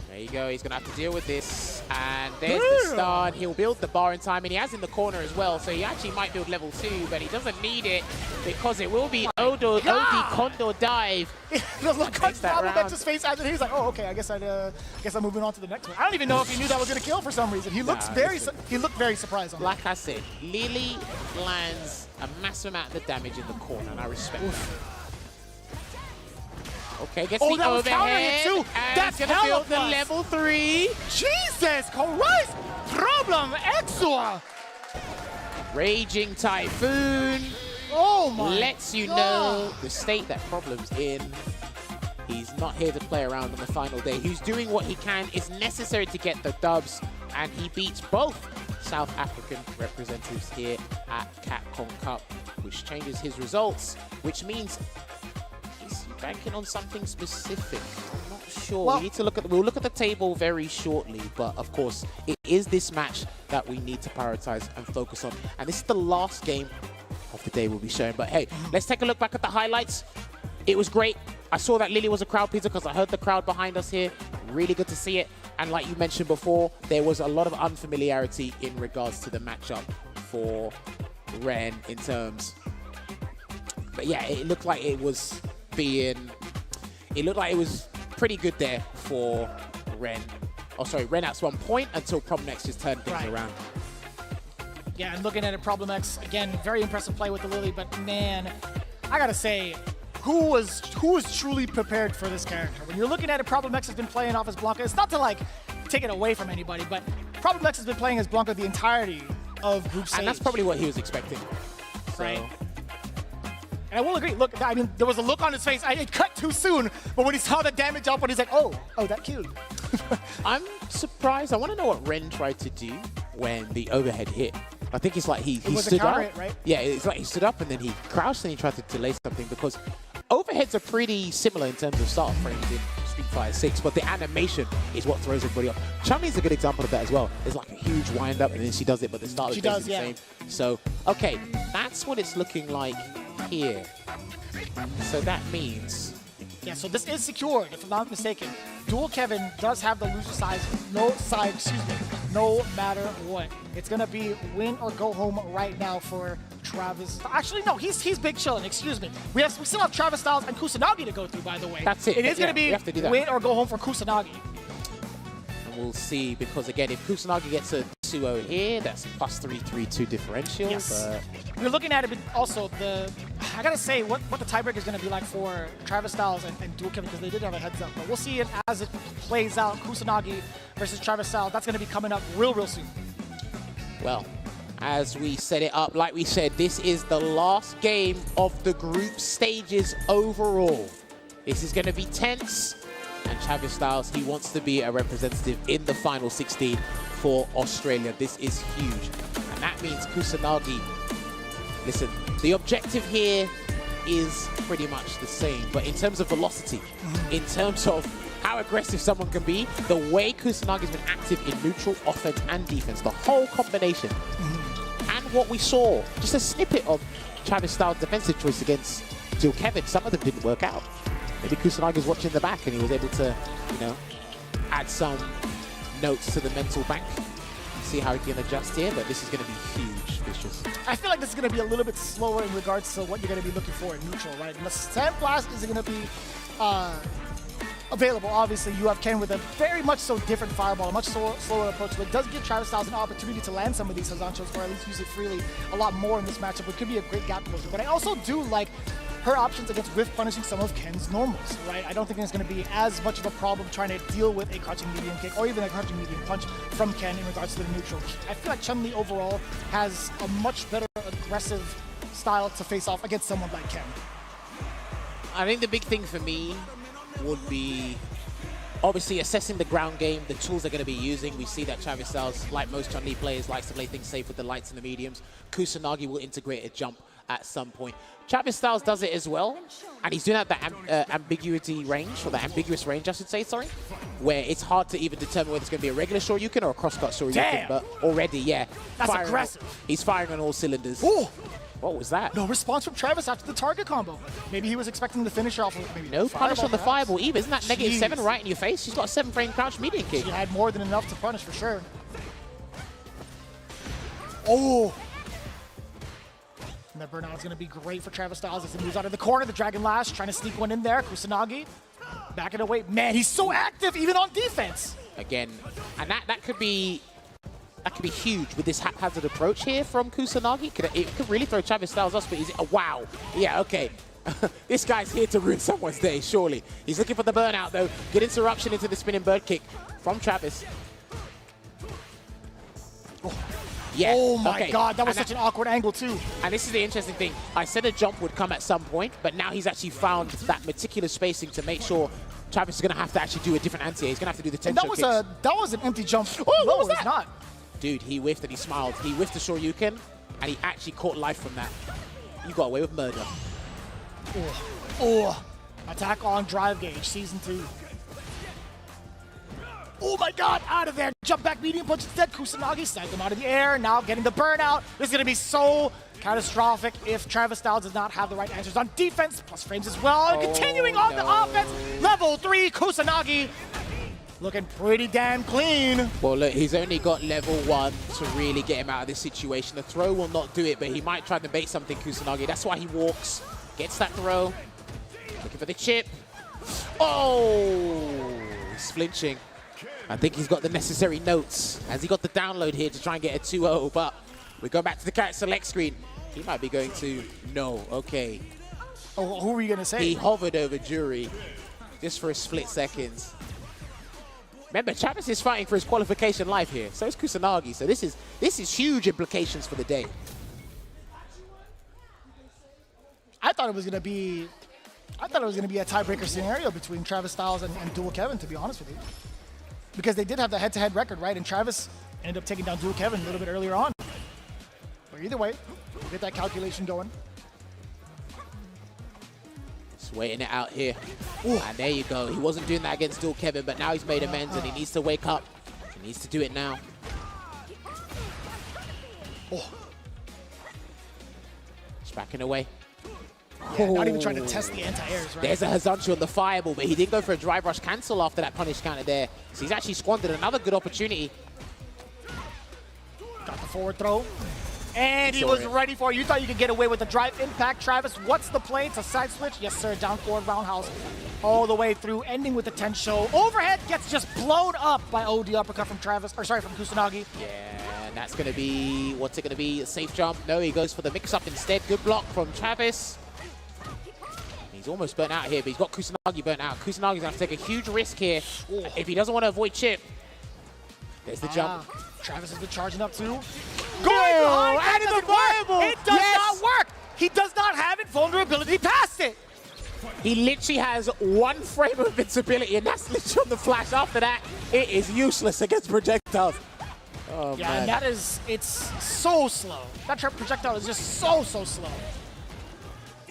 [SPEAKER 16] There you go, he's going to have to deal with this. And there's the stun. He'll build the bar in time, and he has in the corner as well, so he actually might build level 2, but he doesn't need it because it will be OD Condor Dive.
[SPEAKER 13] The look on Problem X's face after he's like, oh, okay, I guess I'm moving on to the next one. I don't even know if he knew that was going to kill for some reason. He looked very surprised on that.
[SPEAKER 16] Like I said, Lily lands a massive amount of the damage in the corner, and I respect that. Okay, gets the overhead,
[SPEAKER 13] too.
[SPEAKER 16] And
[SPEAKER 13] That's
[SPEAKER 16] he's gonna build the level 3.
[SPEAKER 13] Jesus Christ! Problem Exua!
[SPEAKER 16] Raging Typhoon.
[SPEAKER 13] Oh my
[SPEAKER 16] Lets you know the state that Problem's in. He's not here to play around on the final day. He's doing what he can. It's necessary to get the dubs, and he beats both South African representatives here at Capcom Cup, which changes his results, which means he's banking on something specific. I'm not sure. Well, we'll look at the table very shortly, but of course, it is this match that we need to prioritize and focus on. And this is the last game of the day we'll be showing. But hey, let's take a look back at the highlights. It was great. I saw that Lily was a crowd pleaser because I heard the crowd behind us here. Really good to see it. And like you mentioned before, there was a lot of unfamiliarity in regards to the matchup for Ren in terms. But yeah, it looked like it was pretty good there for Ren. Oh, sorry, Ren at one point until Problem X just turned things around.
[SPEAKER 13] Yeah, and looking at it, Problem X, again, very impressive play with the Lily, but man, I gotta say, who was truly prepared for this character? When you're looking at it, Problem X has been playing off as Blanca. It's not to like take it away from anybody, but Problem X has been playing as Blanca the entirety of Group Stage.
[SPEAKER 16] And that's probably what he was expecting.
[SPEAKER 13] Right. And I will agree. Look, I mean, there was a look on his face. It cut too soon, but when he saw the damage output, he's like, oh, that killed.
[SPEAKER 16] I'm surprised. I want to know what Ren tried to do when the overhead hit. I think it's like he stood up.
[SPEAKER 13] Hit, right?
[SPEAKER 16] Yeah, it's like he stood up and then he crouched and he tried to delay something because overheads are pretty similar in terms of start frames in Street Fighter 6, but the animation is what throws everybody off. Chun-Li's a good example of that as well. There's like a huge wind up and then she does it, but the start is basically the same. So, okay, that's what it's looking like here. So that means...
[SPEAKER 13] Yeah, so this is secured, if I'm not mistaken. Dual Kevin does have the loser side, no matter what. It's gonna be win or go home right now for Travis. Actually, no, he's big chillin', excuse me. We still have Travis Styles and Kusanagi to go through, by the way.
[SPEAKER 16] That's it.
[SPEAKER 13] It is gonna be win or go home for Kusanagi.
[SPEAKER 16] And we'll see, because again, if Kusanagi gets a 2-0 here, that's plus 3-3-2 differential.
[SPEAKER 13] Yes. We're looking at it also, I gotta say, what the tiebreaker is gonna be like for Travis Styles and Dual Kevin, because they did have a heads up. But we'll see it as it plays out. Kusanagi versus Travis Styles. That's going to be coming up real soon.
[SPEAKER 16] Well, as we set it up, like we said, this is the last game of the group stages overall. This is going to be tense, and Travis Styles, he wants to be a representative in the final 16 for Australia. This is huge, and that means Kusanagi. Listen, the objective here is pretty much the same, but in terms of velocity, in terms of how aggressive someone can be, the way Kusanagi's been active in neutral, offense, and defense, the whole combination, and what we saw, just a snippet of Travis Styles' defensive choice against Jill Kevin, some of them didn't work out. Maybe Kusanagi was watching the back and he was able to, you know, add some notes to the mental bank. See how he can adjust here, but this is going to be huge, Vicious.
[SPEAKER 13] I feel like this is going to be a little bit slower in regards to what you're going to be looking for in neutral, right? And the Sand Blast is going to be available. Obviously, you have Ken with a very much so different fireball, a much slower approach, but it does give Travis Styles an opportunity to land some of these Hazanchos, or at least use it freely a lot more in this matchup, which could be a great gap closer. But I also do like her options against whiff punishing some of Ken's normals, right? I don't think it's going to be as much of a problem trying to deal with a crouching medium kick or even a crouching medium punch from Ken in regards to the neutral. I feel like Chun-Li overall has a much better aggressive style to face off against someone like Ken.
[SPEAKER 16] I think the big thing for me would be obviously assessing the ground game, the tools they're going to be using. We see that Travis Styles, like most Chun-Li players, likes to play things safe with the lights and the mediums. Kusanagi will integrate a jump at some point. Travis Styles does it as well, and he's doing that the ambiguity range, or the ambiguous range, I should say, sorry, where it's hard to even determine whether it's going to be a regular Shoryuken or a cross-cut Shoryuken.
[SPEAKER 13] Damn.
[SPEAKER 16] But already, yeah.
[SPEAKER 13] That's aggressive.
[SPEAKER 16] He's firing on all cylinders.
[SPEAKER 13] Ooh.
[SPEAKER 16] What was that?
[SPEAKER 13] No response from Travis after the target combo. Maybe he was expecting the finisher off of maybe
[SPEAKER 16] no punish on the fireball either. Isn't that
[SPEAKER 13] Jeez.
[SPEAKER 16] -7 right in your face? She's got a 7-frame crouch medium kick.
[SPEAKER 13] She had more than enough to punish for sure. Oh! And that burnout is going to be great for Travis Styles as he moves out of the corner. The Dragon Lash trying to sneak one in there. Kusanagi backing away. Man, he's so active even on defense.
[SPEAKER 16] Again, and that could be huge with this haphazard approach here from Kusanagi. It could really throw Travis Styles off, but he's, oh, wow. Yeah, okay. This guy's here to ruin someone's day, surely. He's looking for the burnout, though. Good interruption into the spinning bird kick from Travis.
[SPEAKER 13] Oh.
[SPEAKER 16] Yeah.
[SPEAKER 13] Oh my
[SPEAKER 16] okay.
[SPEAKER 13] God, that was such an awkward angle too.
[SPEAKER 16] And this is the interesting thing. I said a jump would come at some point, but now he's actually found that meticulous spacing to make sure Travis is going to have to actually do a different anti. He's going to have to do the 10
[SPEAKER 13] that was an empty jump.
[SPEAKER 16] Oh,
[SPEAKER 13] no,
[SPEAKER 16] what was
[SPEAKER 13] it's
[SPEAKER 16] that?
[SPEAKER 13] not.
[SPEAKER 16] Dude, he whiffed and he smiled. He whiffed the Shoryuken, and he actually caught life from that. You got away with murder.
[SPEAKER 13] Oh, attack on drive gauge, season 2. Oh my God, out of there. Jump back medium punch instead. Kusanagi sent them out of the air. Now getting the burnout. This is going to be so catastrophic if Travis Styles does not have the right answers on defense. Plus frames as well. And continuing on the offense. Level 3, Kusanagi. Looking pretty damn clean.
[SPEAKER 16] Well, look, he's only got level 1 to really get him out of this situation. The throw will not do it, but he might try to bait something, Kusanagi. That's why he walks. Gets that throw. Looking for the chip. Oh! He's flinching. I think he's got the necessary notes. Has he got the download here to try and get a 2-0? But we go back to the character select screen. He might be going to no. Okay.
[SPEAKER 13] Oh, who were you going to say?
[SPEAKER 16] He hovered over Juri just for a split second. Remember, Travis is fighting for his qualification life here. So is Kusanagi. So this is huge implications for the day.
[SPEAKER 13] I thought it was going to be a tiebreaker scenario between Travis Styles and Dual Kevin, to be honest with you. Because they did have the head-to-head record, right? And Travis ended up taking down Dual Kevin a little bit earlier on. But either way, we'll get that calculation going.
[SPEAKER 16] Just waiting it out here. Ooh. And there you go. He wasn't doing that against Dual Kevin, but now he's made amends and he needs to wake up. He needs to do it now.
[SPEAKER 13] Oh.
[SPEAKER 16] Just backing away.
[SPEAKER 13] Yeah, not even trying to test the anti-airs, right?
[SPEAKER 16] There's a Hazanchu on the fireball, but he did go for a drive rush cancel after that punish counter there. So he's actually squandered another good opportunity.
[SPEAKER 13] Got the forward throw. And he was ready for it. You thought you could get away with the drive impact, Travis. What's the play? It's a side switch. Yes, sir. Down forward roundhouse all the way through, ending with the 10 show. Overhead gets just blown up by OD uppercut from Travis, or sorry, from Kusanagi.
[SPEAKER 16] Yeah, and that's going to be, what's it going to be? A safe jump? No, he goes for the mix-up instead. Good block from Travis. He's almost burnt out here, but he's got Kusanagi burnt out. Kusanaga's going to have to take a huge risk here if he doesn't want to avoid chip. There's the jump.
[SPEAKER 13] Travis has been charging up too.
[SPEAKER 16] Go!
[SPEAKER 13] Going behind,
[SPEAKER 16] And
[SPEAKER 13] that
[SPEAKER 16] it's
[SPEAKER 13] doesn't work.
[SPEAKER 16] viable.
[SPEAKER 13] It does
[SPEAKER 16] Yes.
[SPEAKER 13] not work. He does not have invulnerability past it.
[SPEAKER 16] He literally has 1 frame of invincibility, and that's literally on the flash. After that, it is useless against projectiles. Oh,
[SPEAKER 13] Yeah,
[SPEAKER 16] man.
[SPEAKER 13] and that is, it's so slow. That projectile is just so slow.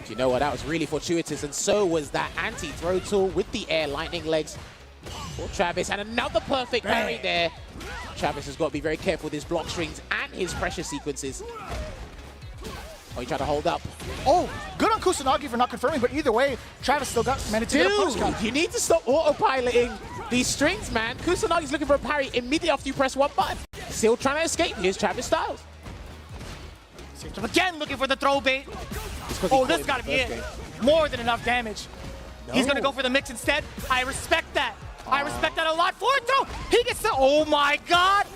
[SPEAKER 16] Do you know what? That was really fortuitous, and so was that anti-throw tool with the air lightning legs for Travis, and another perfect parry there. Travis has got to be very careful with his block strings and his pressure sequences. Oh, he tried to hold up.
[SPEAKER 13] Oh, good on Kusanagi for not confirming, but either way, Travis still managed to get a push
[SPEAKER 16] Dude,
[SPEAKER 13] count.
[SPEAKER 16] you need to stop autopiloting these strings, man. Kusanagi's looking for a parry immediately after you press 1 button. Still trying to escape. Here's Travis Styles.
[SPEAKER 13] Again, looking for the throw bait. Oh, this got to be it. More than enough damage. He's going to go for the mix instead. I respect that. I respect that a lot. Forward throw. He gets the, oh my God.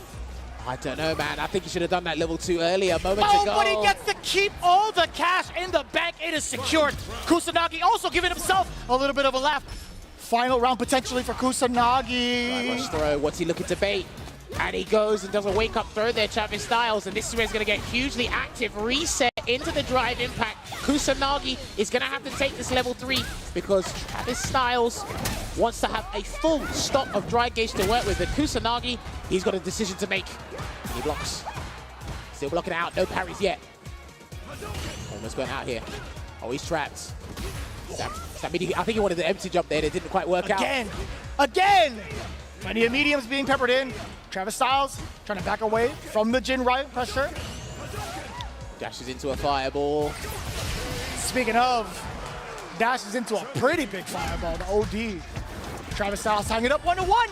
[SPEAKER 16] I don't know, man. I think he should have done that level 2 earlier, moments
[SPEAKER 13] Oh,
[SPEAKER 16] ago.
[SPEAKER 13] but he gets to keep all the cash in the bank. It is secured. Kusanagi also giving himself a little bit of a laugh. Final round potentially for Kusanagi.
[SPEAKER 16] Right, rush throw. What's he looking to bait? And he goes and does a wake-up throw there, Travis Styles, and this is where he's going to get hugely active. Reset into the drive impact. Kusanagi is going to have to take this level 3 because Travis Styles wants to have a full stop of dry gauge to work with. But Kusanagi, he's got a decision to make. And he blocks. Still blocking out. No parries yet. Almost going out here. Oh, he's trapped. I think he wanted the empty jump there. It didn't quite work out.
[SPEAKER 13] Again! Plenty of mediums being peppered in. Travis Styles trying to back away from the Jin right pressure.
[SPEAKER 16] Dashes into a fireball.
[SPEAKER 13] Speaking of, dashes into a pretty big fireball, the OD. Travis Styles tying it up 1-1.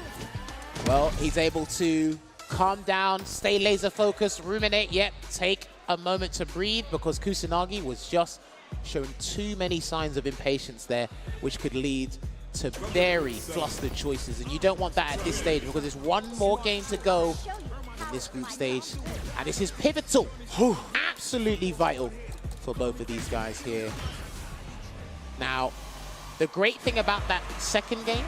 [SPEAKER 16] Well, he's able to calm down, stay laser focused, ruminate, yet take a moment to breathe because Kusanagi was just showing too many signs of impatience there, which could lead to very flustered choices, and you don't want that at this stage because there's 1 more game to go in this group stage, and this is pivotal, absolutely vital for both of these guys here. Now, the great thing about that second game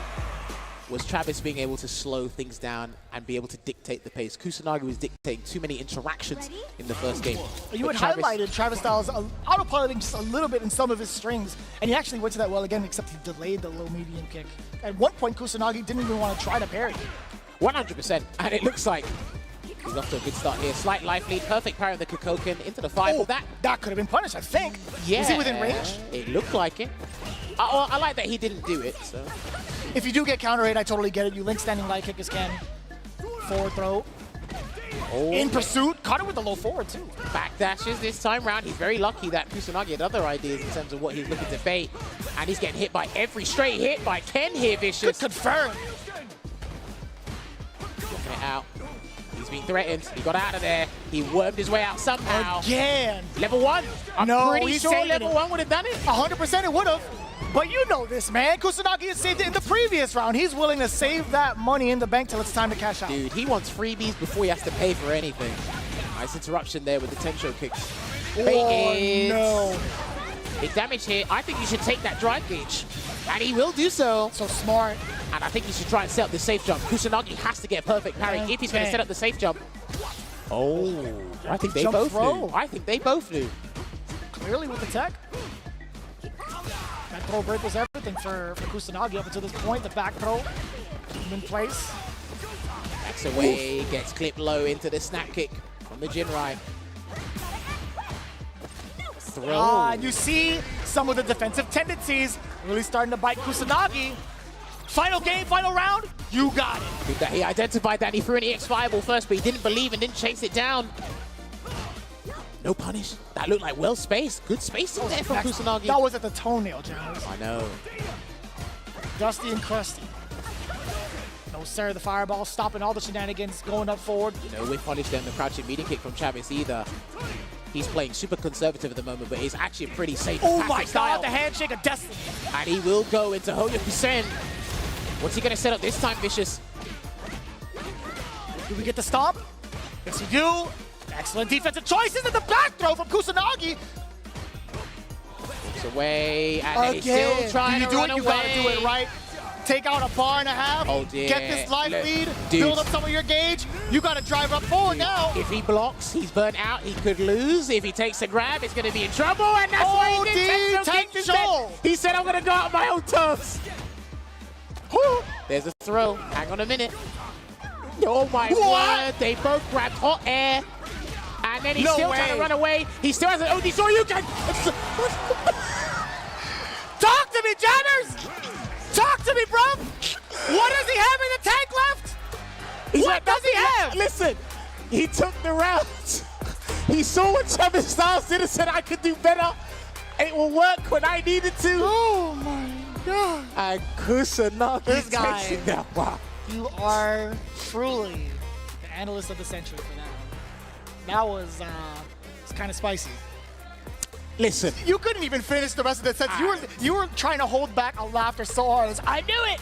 [SPEAKER 16] was Travis being able to slow things down and be able to dictate the pace. Kusanagi was dictating too many interactions in the first game.
[SPEAKER 13] You had highlighted Travis Styles autopiloting just a little bit in some of his strings, and he actually went to that well again, except he delayed the low medium kick. At one point, Kusanagi didn't even want to try to parry.
[SPEAKER 16] 100%, and it looks like he's off to a good start here. Slight life lead, perfect parry of the Kikoken into the fireball.
[SPEAKER 13] That could have been punished, I think.
[SPEAKER 16] Yeah.
[SPEAKER 13] Was he within range?
[SPEAKER 16] It looked like it. I like that he didn't do it, so.
[SPEAKER 13] If you do get counter hit, I totally get it. You link standing light kick as Ken. Forward throw.
[SPEAKER 16] Oh.
[SPEAKER 13] In pursuit. Caught it with the low forward, too.
[SPEAKER 16] Back dashes this time round. He's very lucky that Kusanagi had other ideas in terms of what he's looking to bait. And he's getting hit by every straight hit by Ken here, Vicious.
[SPEAKER 13] Good confirm.
[SPEAKER 16] Looking it out. He's being threatened. He got out of there. He wormed his way out somehow.
[SPEAKER 13] Again.
[SPEAKER 16] Level 1. I'm pretty
[SPEAKER 13] he's
[SPEAKER 16] sure
[SPEAKER 13] saving
[SPEAKER 16] level
[SPEAKER 13] it.
[SPEAKER 16] 1 would have done it.
[SPEAKER 13] 100% it would have. But you know this, man. Kusanagi had saved it in the previous round. He's willing to save that money in the bank till it's time to cash out.
[SPEAKER 16] Dude, he wants freebies before he has to pay for anything. Nice interruption there with the Tensho kicks. Baited.
[SPEAKER 13] No.
[SPEAKER 16] Big damage here. I think you should take that drive gauge. And he will do so.
[SPEAKER 13] So smart.
[SPEAKER 16] And I think you should try and set up the safe jump. Kusanagi has to get a perfect parry if he's going to set up the safe jump. Oh, I think they both knew. I think they both knew.
[SPEAKER 13] Clearly with the tech. That throw break was everything for Kusanagi up until this point. The back throw in place.
[SPEAKER 16] Backs away, gets clipped low into the snap kick from the Jinrai. Throw.
[SPEAKER 13] You see some of the defensive tendencies really starting to bite Kusanagi. Final game, final round, you got it.
[SPEAKER 16] Good that he identified that. He threw an EX fireball first, but he didn't believe and didn't chase it down. No punish. That looked like well spaced. Good spacing there from Kusanagi.
[SPEAKER 13] That was at the toenail, Giles.
[SPEAKER 16] I know.
[SPEAKER 13] Dusty and crusty. No sir, the fireball stopping all the shenanigans, going up forward.
[SPEAKER 16] No whiff punish there in the crouching medium kick from Travis either. He's playing super conservative at the moment, but he's actually pretty safe.
[SPEAKER 13] Oh my God, the handshake of destiny.
[SPEAKER 16] And he will go into Hoyokusen. What's he going to set up this time, Vicious?
[SPEAKER 13] Do we get the stomp? Yes, we do. Excellent defensive choices in the back throw from Kusanagi.
[SPEAKER 16] Walks away, and then he's still trying to run away.
[SPEAKER 13] You gotta do it right. take out a bar and a half,
[SPEAKER 16] Oh, dear.
[SPEAKER 13] get this life
[SPEAKER 16] Look,
[SPEAKER 13] lead,
[SPEAKER 16] dude.
[SPEAKER 13] build up some of your gauge. You got to drive up forward now.
[SPEAKER 16] If he blocks, he's burnt out. He could lose. If he takes a grab, it's going to be in trouble. And that's why he did
[SPEAKER 13] Tenso.
[SPEAKER 16] He said, I'm going to go out on my own terms. Whew. There's a throw. Hang on a minute. Oh, my word. They both grabbed hot air. And then he's still trying to run away. He still has an OD. So you can...
[SPEAKER 13] Talk to me, Jammers! Talk to me, bro! What does he have in the tank left? What does he have?
[SPEAKER 16] Listen, he took the round. He saw what Travis Styles did and said, I could do better. It will work when I needed to.
[SPEAKER 13] Oh, my God.
[SPEAKER 16] And Kusanagi
[SPEAKER 13] This guy.
[SPEAKER 16] takes it down. Wow.
[SPEAKER 13] You are truly the analyst of the century for that one. That was it's kind of spicy.
[SPEAKER 16] Listen.
[SPEAKER 13] You couldn't even finish the rest of the sentence. You were trying to hold back a laughter so hard. It's, I knew it.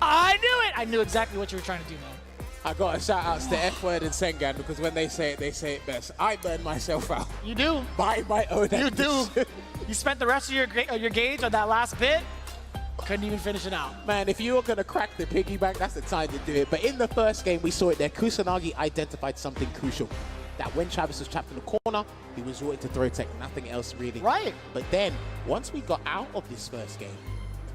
[SPEAKER 13] I knew it. I knew exactly what you were trying to do, man.
[SPEAKER 16] I got a shout outs to F word and Sengan because when they say it best. I burn myself out.
[SPEAKER 13] You do.
[SPEAKER 16] By my own
[SPEAKER 13] You do.
[SPEAKER 16] ambition.
[SPEAKER 13] You spent the rest of your gauge on that last bit. Couldn't even finish it out.
[SPEAKER 16] Man, if you were going to crack the piggyback, that's the time to do it. But in the first game, we saw it there. Kusanagi identified something crucial. That when Travis was trapped in the corner, he was resorting to throw tech, nothing else really.
[SPEAKER 13] Right.
[SPEAKER 16] But then, once we got out of this first game,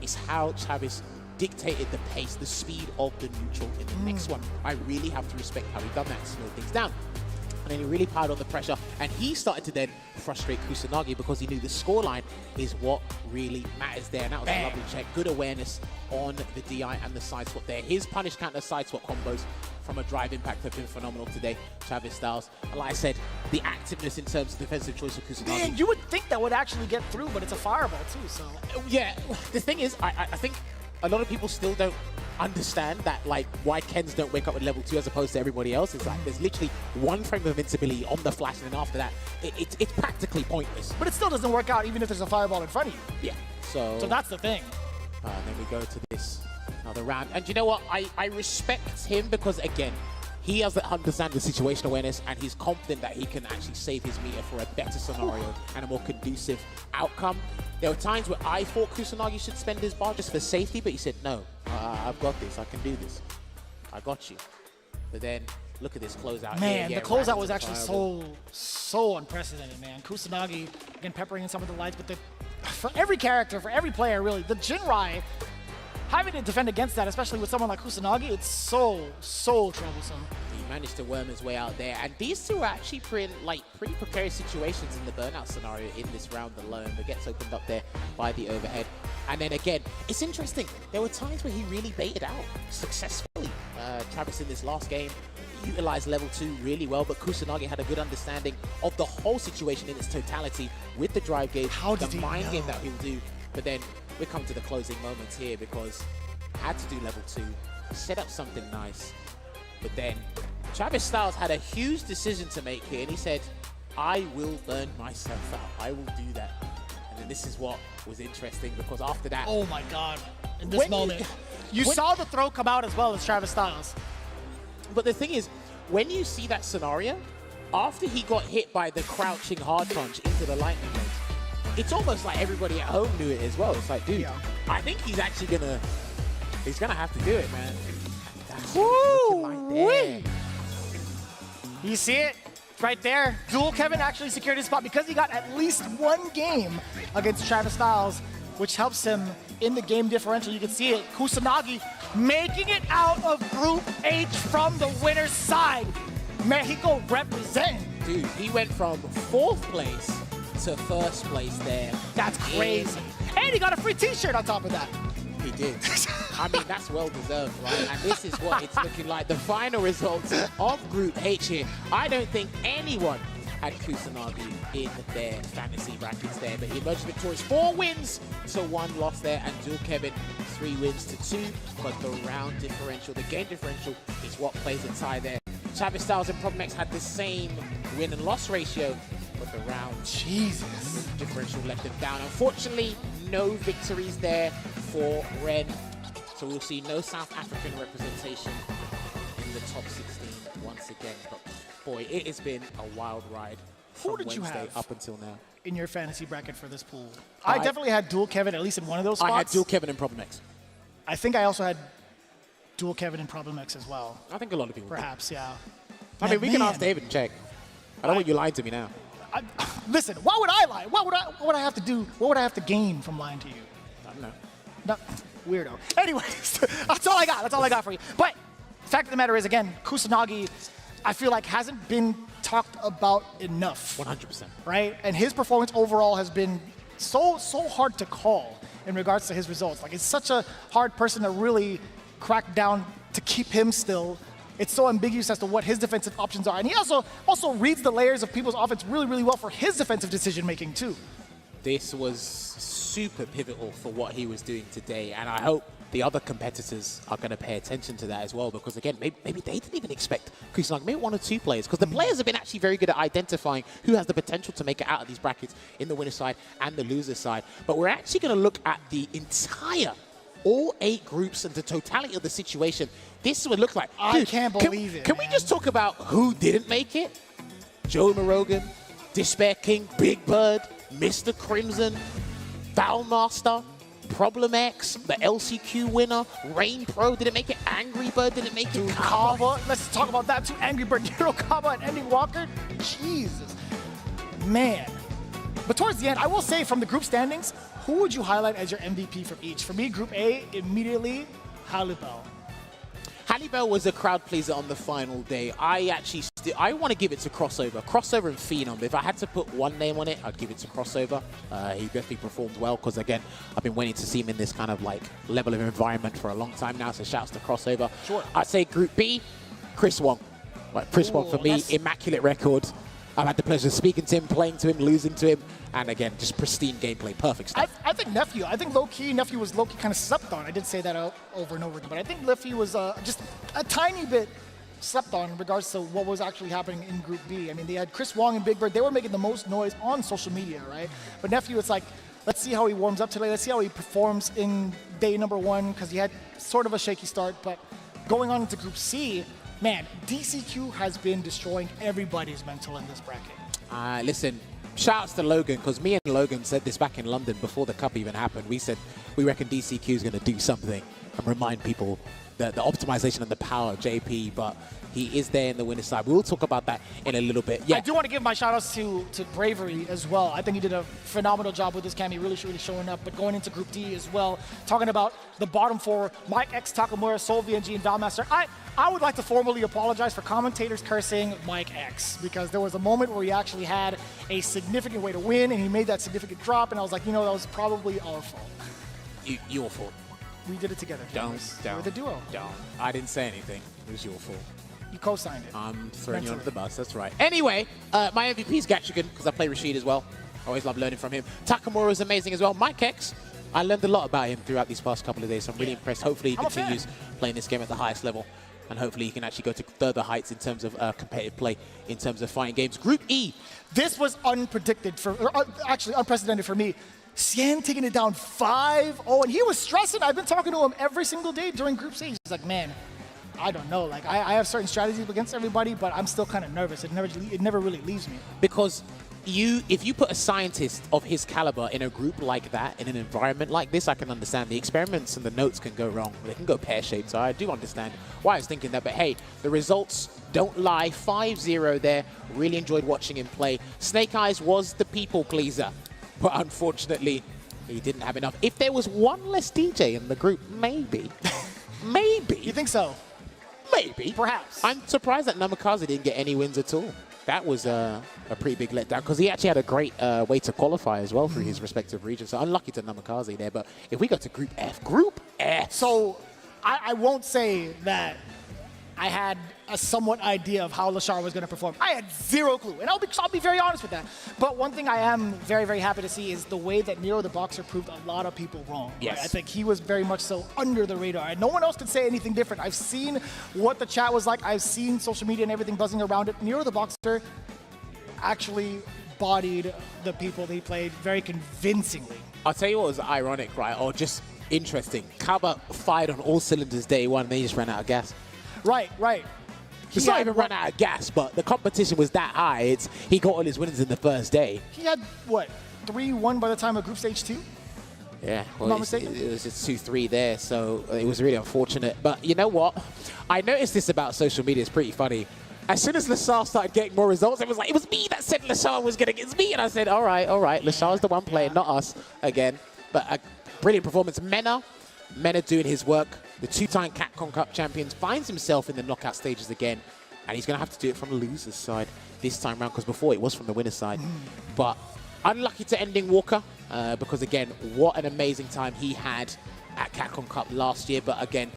[SPEAKER 16] it's how Travis dictated the pace, the speed of the neutral in the next one. I really have to respect how he done that, slow things down. And then he really piled on the pressure, and he started to then frustrate Kusanagi because he knew the scoreline is what really matters there. And that was a lovely check. Good awareness on the DI and the side swap there. His punish counter side swap combos from a drive impact have been phenomenal today, Travis Styles. And like I said, the activeness in terms of defensive choice of Kusanagi.
[SPEAKER 13] Man, you would think that would actually get through, but it's a fireball too, so.
[SPEAKER 16] Yeah, the thing is, I think a lot of people still don't understand that, like, why Kens don't wake up with level 2 as opposed to everybody else. It's like there's literally one frame of invincibility on the flash, and then after that, it's practically pointless.
[SPEAKER 13] But it still doesn't work out even if there's a fireball in front of you.
[SPEAKER 16] Yeah, so
[SPEAKER 13] that's the thing.
[SPEAKER 16] And then we go to this another round. And you know what? I respect him because, again, he has that understand the situation awareness, and he's confident that he can actually save his meter for a better scenario and a more conducive outcome. There were times where I thought Kusanagi should spend his bar just for safety, but he said, no, I've got this. I can do this. I got you. But then, look at this closeout.
[SPEAKER 13] Man,
[SPEAKER 16] here.
[SPEAKER 13] the closeout was actually so unprecedented, man. Kusanagi, again, peppering in some of the lights, but for every character, for every player, really, the Jinrai, having to defend against that, especially with someone like Kusanagi, it's so troublesome.
[SPEAKER 16] He managed to worm his way out there, and these two are actually pretty precarious situations in the burnout scenario in this round alone. The gets opened up there by the overhead. And then again, it's interesting. There were times where he really baited out successfully. Travis in this last game utilized level 2 really well, but Kusanagi had a good understanding of the whole situation in its totality with the drive gauge, the mind game that he'll do. But then we come to the closing moments here because had to do level 2, set up something nice. But then Travis Styles had a huge decision to make here, and he said, I will burn myself out. I will do that. And then this is what was interesting because after that...
[SPEAKER 13] Oh my God, in this moment. You saw the throw come out as well as Travis Styles.
[SPEAKER 16] But the thing is, when you see that scenario, after he got hit by the crouching hard punch into the lightning bolt, it's almost like everybody at home knew it as well. It's like, dude, I think he's actually gonna have to do it, man. That's looking like there.
[SPEAKER 13] You see it? Right there. Dual Kevin actually secured his spot because he got at least one game against Travis Styles, which helps him in the game differential. You can see it. Kusanagi making it out of Group H from the winner's side. Mexico represent.
[SPEAKER 16] Dude, he went from 4th place to 1st place there.
[SPEAKER 13] That's crazy. And he got a free t-shirt on top of that.
[SPEAKER 16] He did. I mean, that's well deserved, right? And this is what it's looking like. The final results of Group H here. I don't think anyone had Kusanagi in their fantasy brackets there, but he emerged victorious. 4 wins to 1 loss there, and Dual Kevin 3 wins to 2. But the round differential, the game differential, is what plays a tie there. Travis Styles and Problemx had the same win and loss ratio, but the round differential let them down. Unfortunately, no victories there for Ren. So we'll see no South African representation in the top 16 once again. But boy, it has been a wild ride from
[SPEAKER 13] did you
[SPEAKER 16] Wednesday
[SPEAKER 13] have
[SPEAKER 16] up until now.
[SPEAKER 13] in your fantasy bracket for this pool? I definitely had Dual Kevin at least in one of those spots.
[SPEAKER 16] I had Dual Kevin and Problemx.
[SPEAKER 13] I think I also had dual Kevin and Problem X as well.
[SPEAKER 16] I think a lot of people.
[SPEAKER 13] Perhaps, yeah.
[SPEAKER 16] I mean, we can ask David and check. I don't want you lying to me now.
[SPEAKER 13] Listen, why would I lie? What would I have to do? What would I have to gain from lying to you?
[SPEAKER 16] I don't know.
[SPEAKER 13] No, weirdo. Anyways, that's all I got. That's all I got for you. But the fact of the matter is, again, Kusanagi, I feel like hasn't been talked about enough.
[SPEAKER 16] 100%.
[SPEAKER 13] Right? And his performance overall has been so hard to call in regards to his results. Like, it's such a hard person to really crack down to keep him still. It's so ambiguous as to what his defensive options are. And he also reads the layers of people's offense really, really well for his defensive decision-making, too.
[SPEAKER 16] This was super pivotal for what he was doing today, and I hope the other competitors are going to pay attention to that as well, because again, maybe they didn't even expect Kusanagi, maybe 1 or 2 players, because the players have been actually very good at identifying who has the potential to make it out of these brackets in the winner side and the loser side. But we're actually going to look at the entire, all 8 groups and the totality of the situation. This is what it looks like.
[SPEAKER 13] I can't believe it.
[SPEAKER 16] Can we just talk about who didn't make it? UMEROGAN, DespairKing, Big Bird, Mr. Crimson, Valmaster, Problem X, the LCQ winner, Rain Pro didn't make it, Angry Bird didn't make it,
[SPEAKER 13] Kava, let's talk about that too. Angry Bird, Hero Kava, and Ending Walker. Jesus, man. But towards the end, I will say from the group standings, who would you highlight as your MVP from each? For me, Group A, immediately, Halibel.
[SPEAKER 16] Halibel was a crowd pleaser on the final day. I want to give it to Crossover. Crossover and Phenom. If I had to put one name on it, I'd give it to Crossover. He definitely performed well because, again, I've been waiting to see him in this kind of like level of environment for a long time now, so shouts to Crossover.
[SPEAKER 13] Sure.
[SPEAKER 16] I'd say Group B, Chris Wong. Like Chris Wong for me, immaculate record. I've had the pleasure of speaking to him, playing to him, losing to him, and again, just pristine gameplay, perfect stuff.
[SPEAKER 13] I think Nephew. I think Nephew was low-key kind of slept on. I did say that over and over again, but I think Nephew was just a tiny bit slept on in regards to what was actually happening in Group B. I mean, they had Chris Wong and Big Bird. They were making the most noise on social media, right? But Nephew, it's like, let's see how he warms up today. Let's see how he performs in day number 1, because he had sort of a shaky start. But going on into Group C, man, DCQ has been destroying everybody's mental in this bracket.
[SPEAKER 16] Listen, shouts to Logan, because me and Logan said this back in London before the cup even happened. We said we reckon DCQ is going to do something and remind people the optimization and the power of JP, but he is there in the winner's side. We'll talk about that in a little bit. Yeah.
[SPEAKER 13] I do want to give my shout-outs to Bravery as well. I think he did a phenomenal job with his Cammy, really showing up. But going into Group D as well, talking about the bottom 4, Mikex, Takamura, SolVNG, and Valmaster. I would like to formally apologize for commentators cursing Mikex, because there was a moment where he actually had a significant way to win, and he made that significant drop, and I was like, that was probably our fault.
[SPEAKER 16] Your fault.
[SPEAKER 13] We did it together.
[SPEAKER 16] Don't.
[SPEAKER 13] We're the duo.
[SPEAKER 16] Don't. I didn't say anything. It was your fault.
[SPEAKER 13] You co-signed it.
[SPEAKER 16] I'm throwing you under the bus, that's right. Anyway, my MVP is Gachikun, because I play Rashid as well. I always love learning from him. Takamura is amazing as well. Mikex, I learned a lot about him throughout these past couple of days, so I'm really impressed. Hopefully he continues playing this game at the highest level, and hopefully he can actually go to further heights in terms of competitive play, in terms of fighting games. Group E.
[SPEAKER 13] This was actually unprecedented for me. Cien taking it down 5-0, and he was stressing. I've been talking to him every single day during Group C. He's like, man, I don't know. Like, I have certain strategies against everybody, but I'm still kind of nervous. It never really leaves me.
[SPEAKER 16] Because if you put a scientist of his caliber in a group like that, in an environment like this, I can understand the experiments and the notes can go wrong. They can go pear-shaped, so I do understand why I was thinking that. But hey, the results don't lie. 5-0 there. Really enjoyed watching him play. Snake Eyez was the people pleaser, but unfortunately, he didn't have enough. If there was one less DJ in the group, maybe. Maybe.
[SPEAKER 13] You think so?
[SPEAKER 16] Maybe.
[SPEAKER 13] Perhaps.
[SPEAKER 16] I'm surprised that Namikaze didn't get any wins at all. That was a pretty big letdown, because he actually had a great way to qualify as well through his respective regions. So unlucky to Namikaze there. But if we go to Group F.
[SPEAKER 13] So I won't say that I had a somewhat idea of how Lashar was going to perform. I had zero clue, and I'll be very honest with that. But one thing I am very, very happy to see is the way that Nero the Boxer proved a lot of people wrong.
[SPEAKER 16] Yes.
[SPEAKER 13] Right? I think he was very much so under the radar, and no one else could say anything different. I've seen what the chat was like. I've seen social media and everything buzzing around it. Nero the Boxer actually bodied the people that he played very convincingly.
[SPEAKER 16] I'll tell you what was ironic, right, or just interesting. Kaba fired on all cylinders day 1, and they just ran out of gas.
[SPEAKER 13] Right.
[SPEAKER 16] It's not even run out of gas, but the competition was that high. He got all his winners in the first day.
[SPEAKER 13] He had, what, 3-1 by the time of Group Stage 2?
[SPEAKER 16] Yeah,
[SPEAKER 13] I'm not mistaken.
[SPEAKER 16] it was just 2-3 there, so it was really unfortunate. But you know what? I noticed this about social media. It's pretty funny. As soon as Lashar started getting more results, it was like, it was me that said Lashar was going to get it's me. And I said, all right, Lashar's the one playing, not us again. But a brilliant performance. Mena doing his work. The two-time Capcom Cup champions finds himself in the knockout stages again. And he's going to have to do it from the loser's side this time round, because before it was from the winner's side. But unlucky to ending Walker, because again, what an amazing time he had at Capcom Cup last year. But again,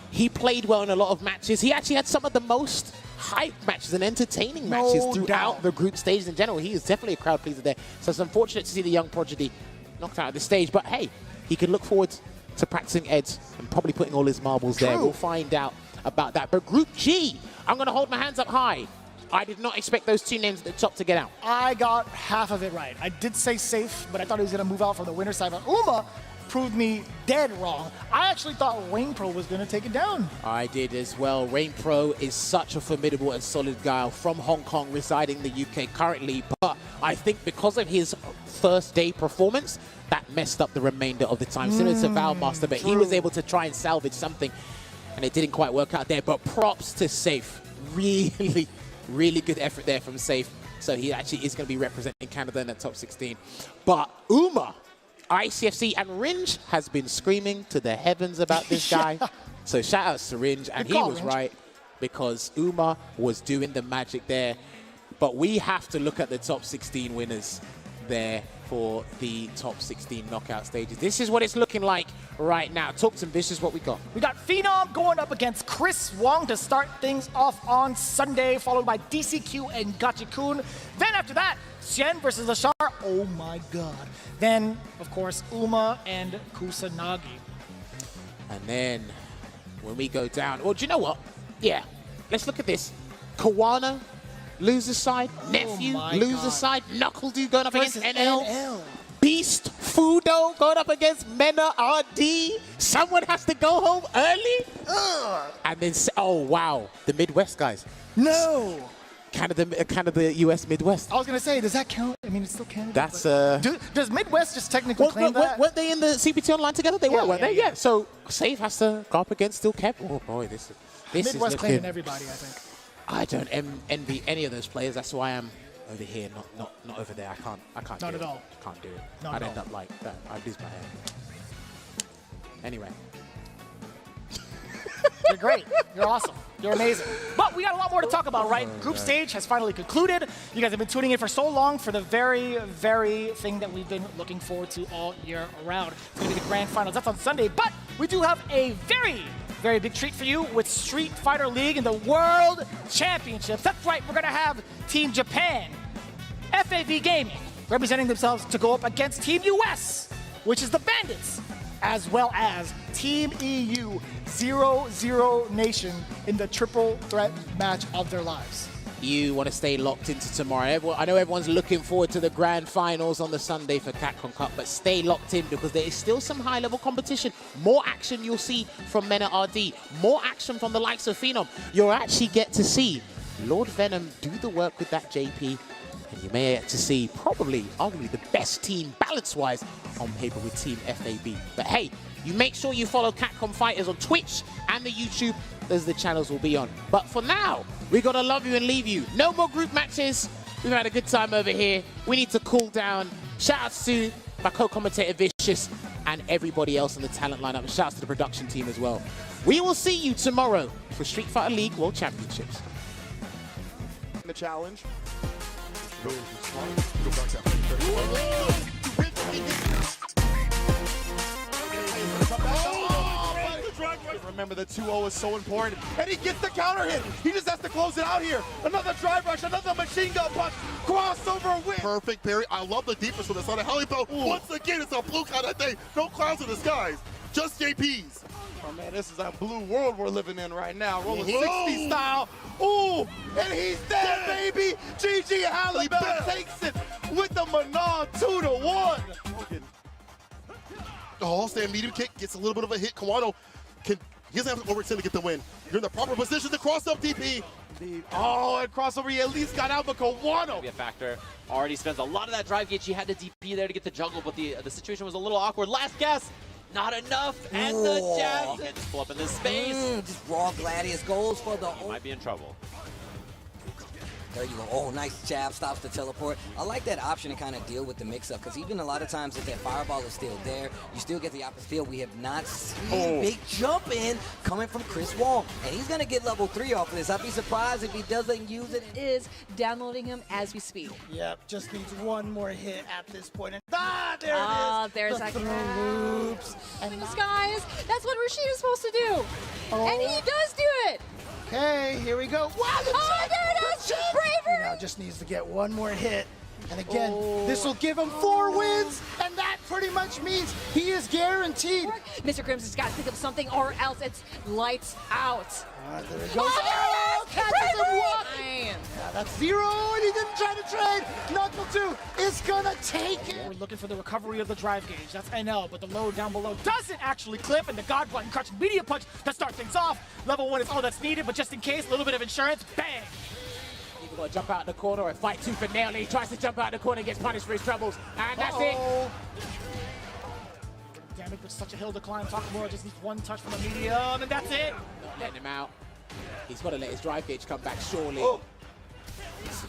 [SPEAKER 16] he played well in a lot of matches. He actually had some of the most hype matches and entertaining matches throughout the group stages in general. He is definitely a crowd pleaser there. So it's unfortunate to see the young prodigy knocked out at this stage. But hey, he can look forward to practicing Eds and probably putting all his marbles there. We'll find out about that. But Group G, I'm going to hold my hands up high. I did not expect those two names at the top to get out.
[SPEAKER 13] I got half of it right. I did say safe, but I thought he was going to move out from the winner's side. But Uma proved me dead wrong. I actually thought Rain Pro was going to take it down.
[SPEAKER 16] I did as well. Rain Pro is such a formidable and solid guy from Hong Kong, residing in the UK currently. But I think because of his first day performance, that messed up the remainder of the time. Similar to Valmaster, but he was able to try and salvage something, and it didn't quite work out there. But props to Safe. Really good effort there from Safe. So he actually is going to be representing Canada in the top 16. But Uma, ICFC, and Ringe has been screaming to the heavens about this guy. So shout out to Ringe, and he was right, because Uma was doing the magic there. But we have to look at the top 16 winners there for the top 16 knockout stages. This is what it's looking like right now. Talk to me, this is what we got.
[SPEAKER 13] We got Phenom going up against Chris Wong to start things off on Sunday, followed by DCQ and Gachikun. Then after that, Xian versus Lashar. Oh my god. Then, of course, Uma and Kusanagi.
[SPEAKER 16] And then when we go down, well, do you know what? Yeah, let's look at this. Kawano, loser side. Nephew, loser side. NuckleDu going up against NL. Beast Fudo going up against Mena RD. Someone has to go home early. And then, oh wow, the Midwest guys.
[SPEAKER 13] No.
[SPEAKER 16] Canada, US Midwest.
[SPEAKER 13] I was going to say, does that count? I mean, it's still Canada.
[SPEAKER 16] That's,
[SPEAKER 13] does Midwest just technically claim that?
[SPEAKER 16] Weren't they in the CPT Online together? They were, weren't they? Yeah. So Safe has to go up against Still Kev. Oh boy, this is
[SPEAKER 13] Midwest claiming everybody, I think.
[SPEAKER 16] I don't envy any of those players. That's why I'm over here, not over there. I can't.
[SPEAKER 13] Not
[SPEAKER 16] do
[SPEAKER 13] at
[SPEAKER 16] it.
[SPEAKER 13] all.
[SPEAKER 16] Can't do it.
[SPEAKER 13] Not
[SPEAKER 16] I'd
[SPEAKER 13] at
[SPEAKER 16] end
[SPEAKER 13] all.
[SPEAKER 16] up like that. I'd lose my head. Anyway.
[SPEAKER 13] You're great. You're awesome. You're amazing. But we got a lot more to talk about, right? Group stage has finally concluded. You guys have been tuning in for so long for the very, very thing that we've been looking forward to all year around. It's going to be the grand finals. That's on Sunday. But we do have a very, very big treat for you with Street Fighter League and the World Championships. That's right. We're going to have Team Japan, FAV Gaming, representing themselves to go up against Team US, which is the Bandits, as well as Team EU, 0-0 Nation in the triple threat match of their lives.
[SPEAKER 16] You want to stay locked into tomorrow. I know everyone's looking forward to the grand finals on the Sunday for Capcom Cup, but stay locked in because there is still some high-level competition. More action you'll see from Mena RD. More action from the likes of Phenom. You'll actually get to see Lord Venom do the work with that JP. And you may get to see probably, arguably, the best team balance-wise on paper with Team FAB. But hey, you make sure you follow Capcom Fighters on Twitch and the YouTube. Those are the channels we'll be on. But for now, we got to love you and leave you. No more group matches. We've had a good time over here. We need to cool down. Shout-outs to my co-commentator Vicious and everybody else in the talent lineup. And shout-outs to the production team as well. We will see you tomorrow for Street Fighter League World Championships.
[SPEAKER 3] The challenge. Remember, the 2-0 is so important. And he gets the counter hit. He just has to close it out here. Another drive rush, another machine gun punch. Crossover win.
[SPEAKER 4] Perfect parry. I love the defense from the side of Halibel. Once again, it's a blue kind of thing. No clouds in the skies. Just JPs.
[SPEAKER 3] Oh man, this is a blue world we're living in right now. Rolling 60 style. Ooh, and he's dead, baby. GGHalibel takes it with the Manon 2-1.
[SPEAKER 4] Oh, stand medium kick, gets a little bit of a hit. Kawano he doesn't have to overextend to get the win. You're in the proper position to cross up DP.
[SPEAKER 3] Oh, and crossover, he at least got out, but Kawano.
[SPEAKER 2] Be a factor. Already spends a lot of that drive gauge. He had to DP there to get the juggle, but the situation was a little awkward. Last guess, not enough, and the jab. He gets pull up in this space.
[SPEAKER 9] Just raw Gladius goes for the.
[SPEAKER 2] He might be in trouble.
[SPEAKER 9] There you go. Oh, nice jab, stops the teleport. I like that option to kind of deal with the mix-up, because even a lot of times if that fireball is still there, you still get the opposite field. We have not seen big jump in coming from Chris Wong, and he's going to get level 3 off of this. I'd be surprised if he doesn't use it.
[SPEAKER 14] Is downloading him as we speak.
[SPEAKER 13] Yep, just needs one more hit at this point. And there it is.
[SPEAKER 14] There's
[SPEAKER 13] the
[SPEAKER 14] that
[SPEAKER 13] throw loops.
[SPEAKER 14] And guys, that's what Rashid is supposed to do. And he does do it.
[SPEAKER 13] Okay, here we go. Wow, the
[SPEAKER 14] there it is! Bravery!
[SPEAKER 13] Now just needs to get one more hit. And again, this will give him 4 wins, and that pretty much means he is guaranteed.
[SPEAKER 14] Mr. Crimson's got to think of something, or else it's lights out.
[SPEAKER 13] There it goes. Catches him walking. Yeah, that's 0, and he didn't try to trade. NuckleDu is gonna take it.
[SPEAKER 17] We're looking for the recovery of the drive gauge. That's NL, but the load down below doesn't actually clip, and the God button crushing media punch to start things off. Level 1 is all that's needed, but just in case, a little bit of insurance, bang!
[SPEAKER 16] He's got to jump out in the corner or fight tooth and nail. He tries to jump out in the corner, gets punished for his troubles, and that's it.
[SPEAKER 17] Damage with such a hill to climb. Takamura just needs one touch from the medium, and that's it.
[SPEAKER 16] Not letting him out. He's got to let his drive gauge come back, surely.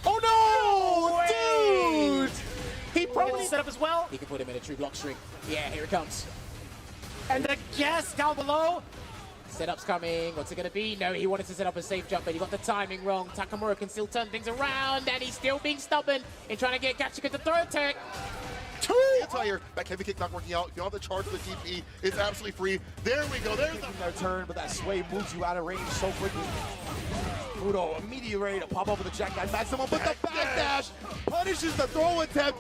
[SPEAKER 3] Oh no, dude!
[SPEAKER 17] He probably set up as well.
[SPEAKER 16] He can put him in a true block string. Yeah, here it comes.
[SPEAKER 17] And the guess down below.
[SPEAKER 16] Setup's coming. What's it going to be? No, he wanted to set up a safe jump, but he got the timing wrong. Takamura can still turn things around, and he's still being stubborn in trying to get Gachikun to throw attack.
[SPEAKER 4] Entire back heavy kick not working out. You don't have the charge for the DP. It's absolutely free. There we go. There's
[SPEAKER 3] the turn, but that sway moves you out of range so quickly. Udo immediately ready to pop up with a jackknife maximum, but the backdash punishes the throw attempt.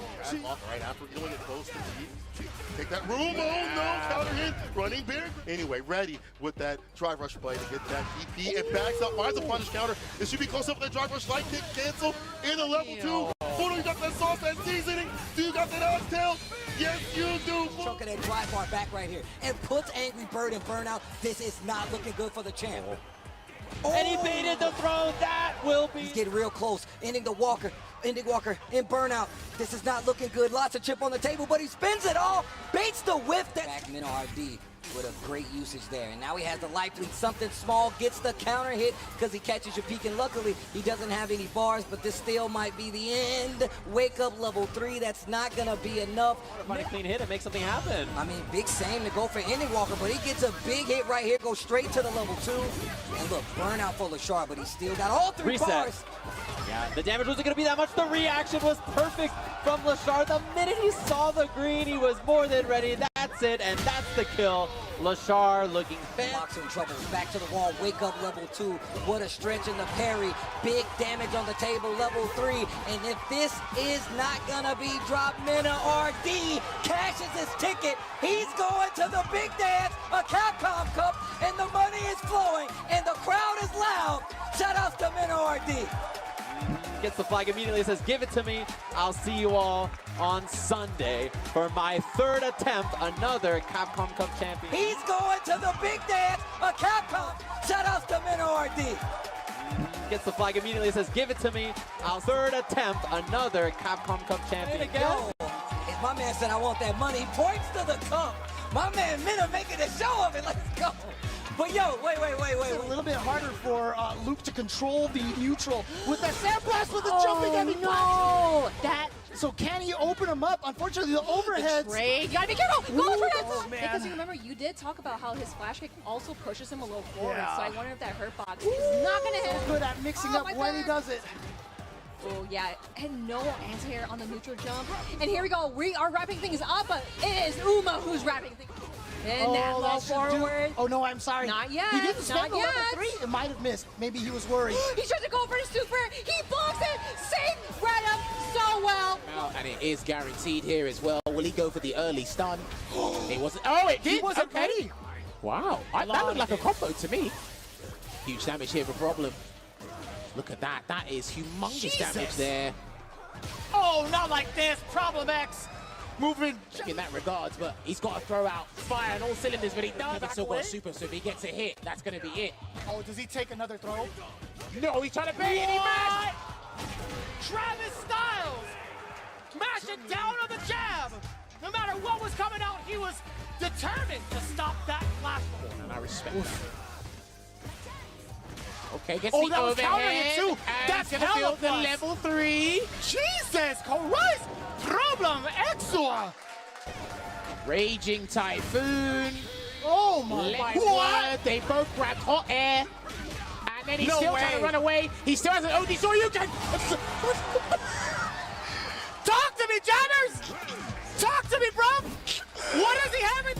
[SPEAKER 4] Right after going it close to the take that room. Oh no, counter hit, running big. Anyway, ready with that drive rush play to get that DP and backs up, finds a punish counter. It should be close up with that drive rush light kick cancel in the level 2. Udo, you got that sauce, that seasoning. Do you got that oxtail? Yes, you do.
[SPEAKER 9] Chunk of that drive bar back right here and puts Angry Bird in burnout. This is not looking good for the champ.
[SPEAKER 2] And he baited the throw. That will be.
[SPEAKER 9] He's getting real close. Ending Walker in burnout. This is not looking good. Lots of chip on the table, but he spins it all. Baits the whiff. Back Minnow RD with a great usage there. And now he has the life lead. Something small gets the counter hit because he catches your peak. And luckily, he doesn't have any bars, but this still might be the end. Wake up level 3. That's not going to be enough.
[SPEAKER 2] Find a clean hit and make something happen.
[SPEAKER 9] I mean, big same to go for Ending Walker, but he gets a big hit right here. Goes straight to the level 2. And look, burnout for Lashard, but he still got all 3 bars.
[SPEAKER 2] Yeah, the damage wasn't going to be that much. The reaction was perfect from Lashard. The minute he saw the green, he was more than ready. That's it, and that's the kill. Lashard looking fantastic.
[SPEAKER 9] Locks in trouble. Back to the wall. Wake up level 2. What a stretch in the parry. Big damage on the table. Level 3. And if this is not going to be drop, Mina RD cashes his ticket. He's going to the big dance, a Capcom Cup, and the money is flowing, and the crowd is loud. Shout out to Mina RD.
[SPEAKER 2] Gets the flag immediately, says, give it to me. I'll see you all on Sunday for my 3rd attempt, another Capcom Cup champion.
[SPEAKER 9] He's going to the big dance, a Capcom. Shout out to Minnow RD.
[SPEAKER 2] Gets the flag immediately, says, give it to me. Our 3rd attempt, another Capcom Cup champion again.
[SPEAKER 9] Yo, if my man said I want that money, he points to the cup. My man Minnow making a show of it. Let's go. But yo, wait.
[SPEAKER 13] It's a little bit harder for Luke to control the neutral with that sandblast with the jumping heavy
[SPEAKER 14] that.
[SPEAKER 13] So can he open him up? Unfortunately, the overheads.
[SPEAKER 14] You gotta be careful. Go for that.
[SPEAKER 13] Oh, man.
[SPEAKER 14] Because you remember, you did talk about how his flash kick also pushes him a little forward.
[SPEAKER 13] Yeah.
[SPEAKER 14] So I wonder if that hurt box is not gonna hit.
[SPEAKER 13] Good at mixing up when he does it.
[SPEAKER 14] Oh yeah, and no anti-air on the neutral jump. And here we go. We are wrapping things up, but it is Uma who's wrapping things up. And that low forward.
[SPEAKER 13] Oh no, I'm sorry.
[SPEAKER 14] Not yet.
[SPEAKER 13] He didn't spend the
[SPEAKER 14] yet.
[SPEAKER 13] level 3. It might have missed. Maybe he was worried.
[SPEAKER 14] He tried to go for his super. He blocks it. Safe read him so well.
[SPEAKER 16] And it is guaranteed here as well. Will he go for the early stun? It wasn't. Oh, it did.
[SPEAKER 13] He wasn't ready.
[SPEAKER 16] Wow, that looked like a combo to me. Huge damage here for Problem. Look at that. That is humongous damage there.
[SPEAKER 17] Oh, not like this. Problem X. moving.
[SPEAKER 16] In that regards, but he's got to throw out fire on all cylinders, but he does. He's still got a super, so if he gets a hit, that's going to be it.
[SPEAKER 17] Oh, does he take another throw?
[SPEAKER 16] No, he's trying to bait and he mashed.
[SPEAKER 17] Travis Styles mashing down on the jab. No matter what was coming out, he was determined to stop that flash ball.
[SPEAKER 16] And I respect that. Okay, gets
[SPEAKER 17] Oh,
[SPEAKER 16] the
[SPEAKER 17] that was
[SPEAKER 16] overhead.
[SPEAKER 17] countering it too.
[SPEAKER 16] And
[SPEAKER 17] That's
[SPEAKER 16] he's gonna
[SPEAKER 17] hella
[SPEAKER 16] build the
[SPEAKER 17] plus.
[SPEAKER 16] level 3.
[SPEAKER 17] Jesus Christ! Problem extra.
[SPEAKER 16] Raging Typhoon.
[SPEAKER 17] Oh my
[SPEAKER 16] Let
[SPEAKER 17] God!
[SPEAKER 16] word, they both grabbed hot air. And then he's
[SPEAKER 17] No
[SPEAKER 16] still
[SPEAKER 17] way.
[SPEAKER 16] trying to run away. He still has an OD, so you can.
[SPEAKER 17] Talk to me, Jammers! Talk to me, bro! What does he have in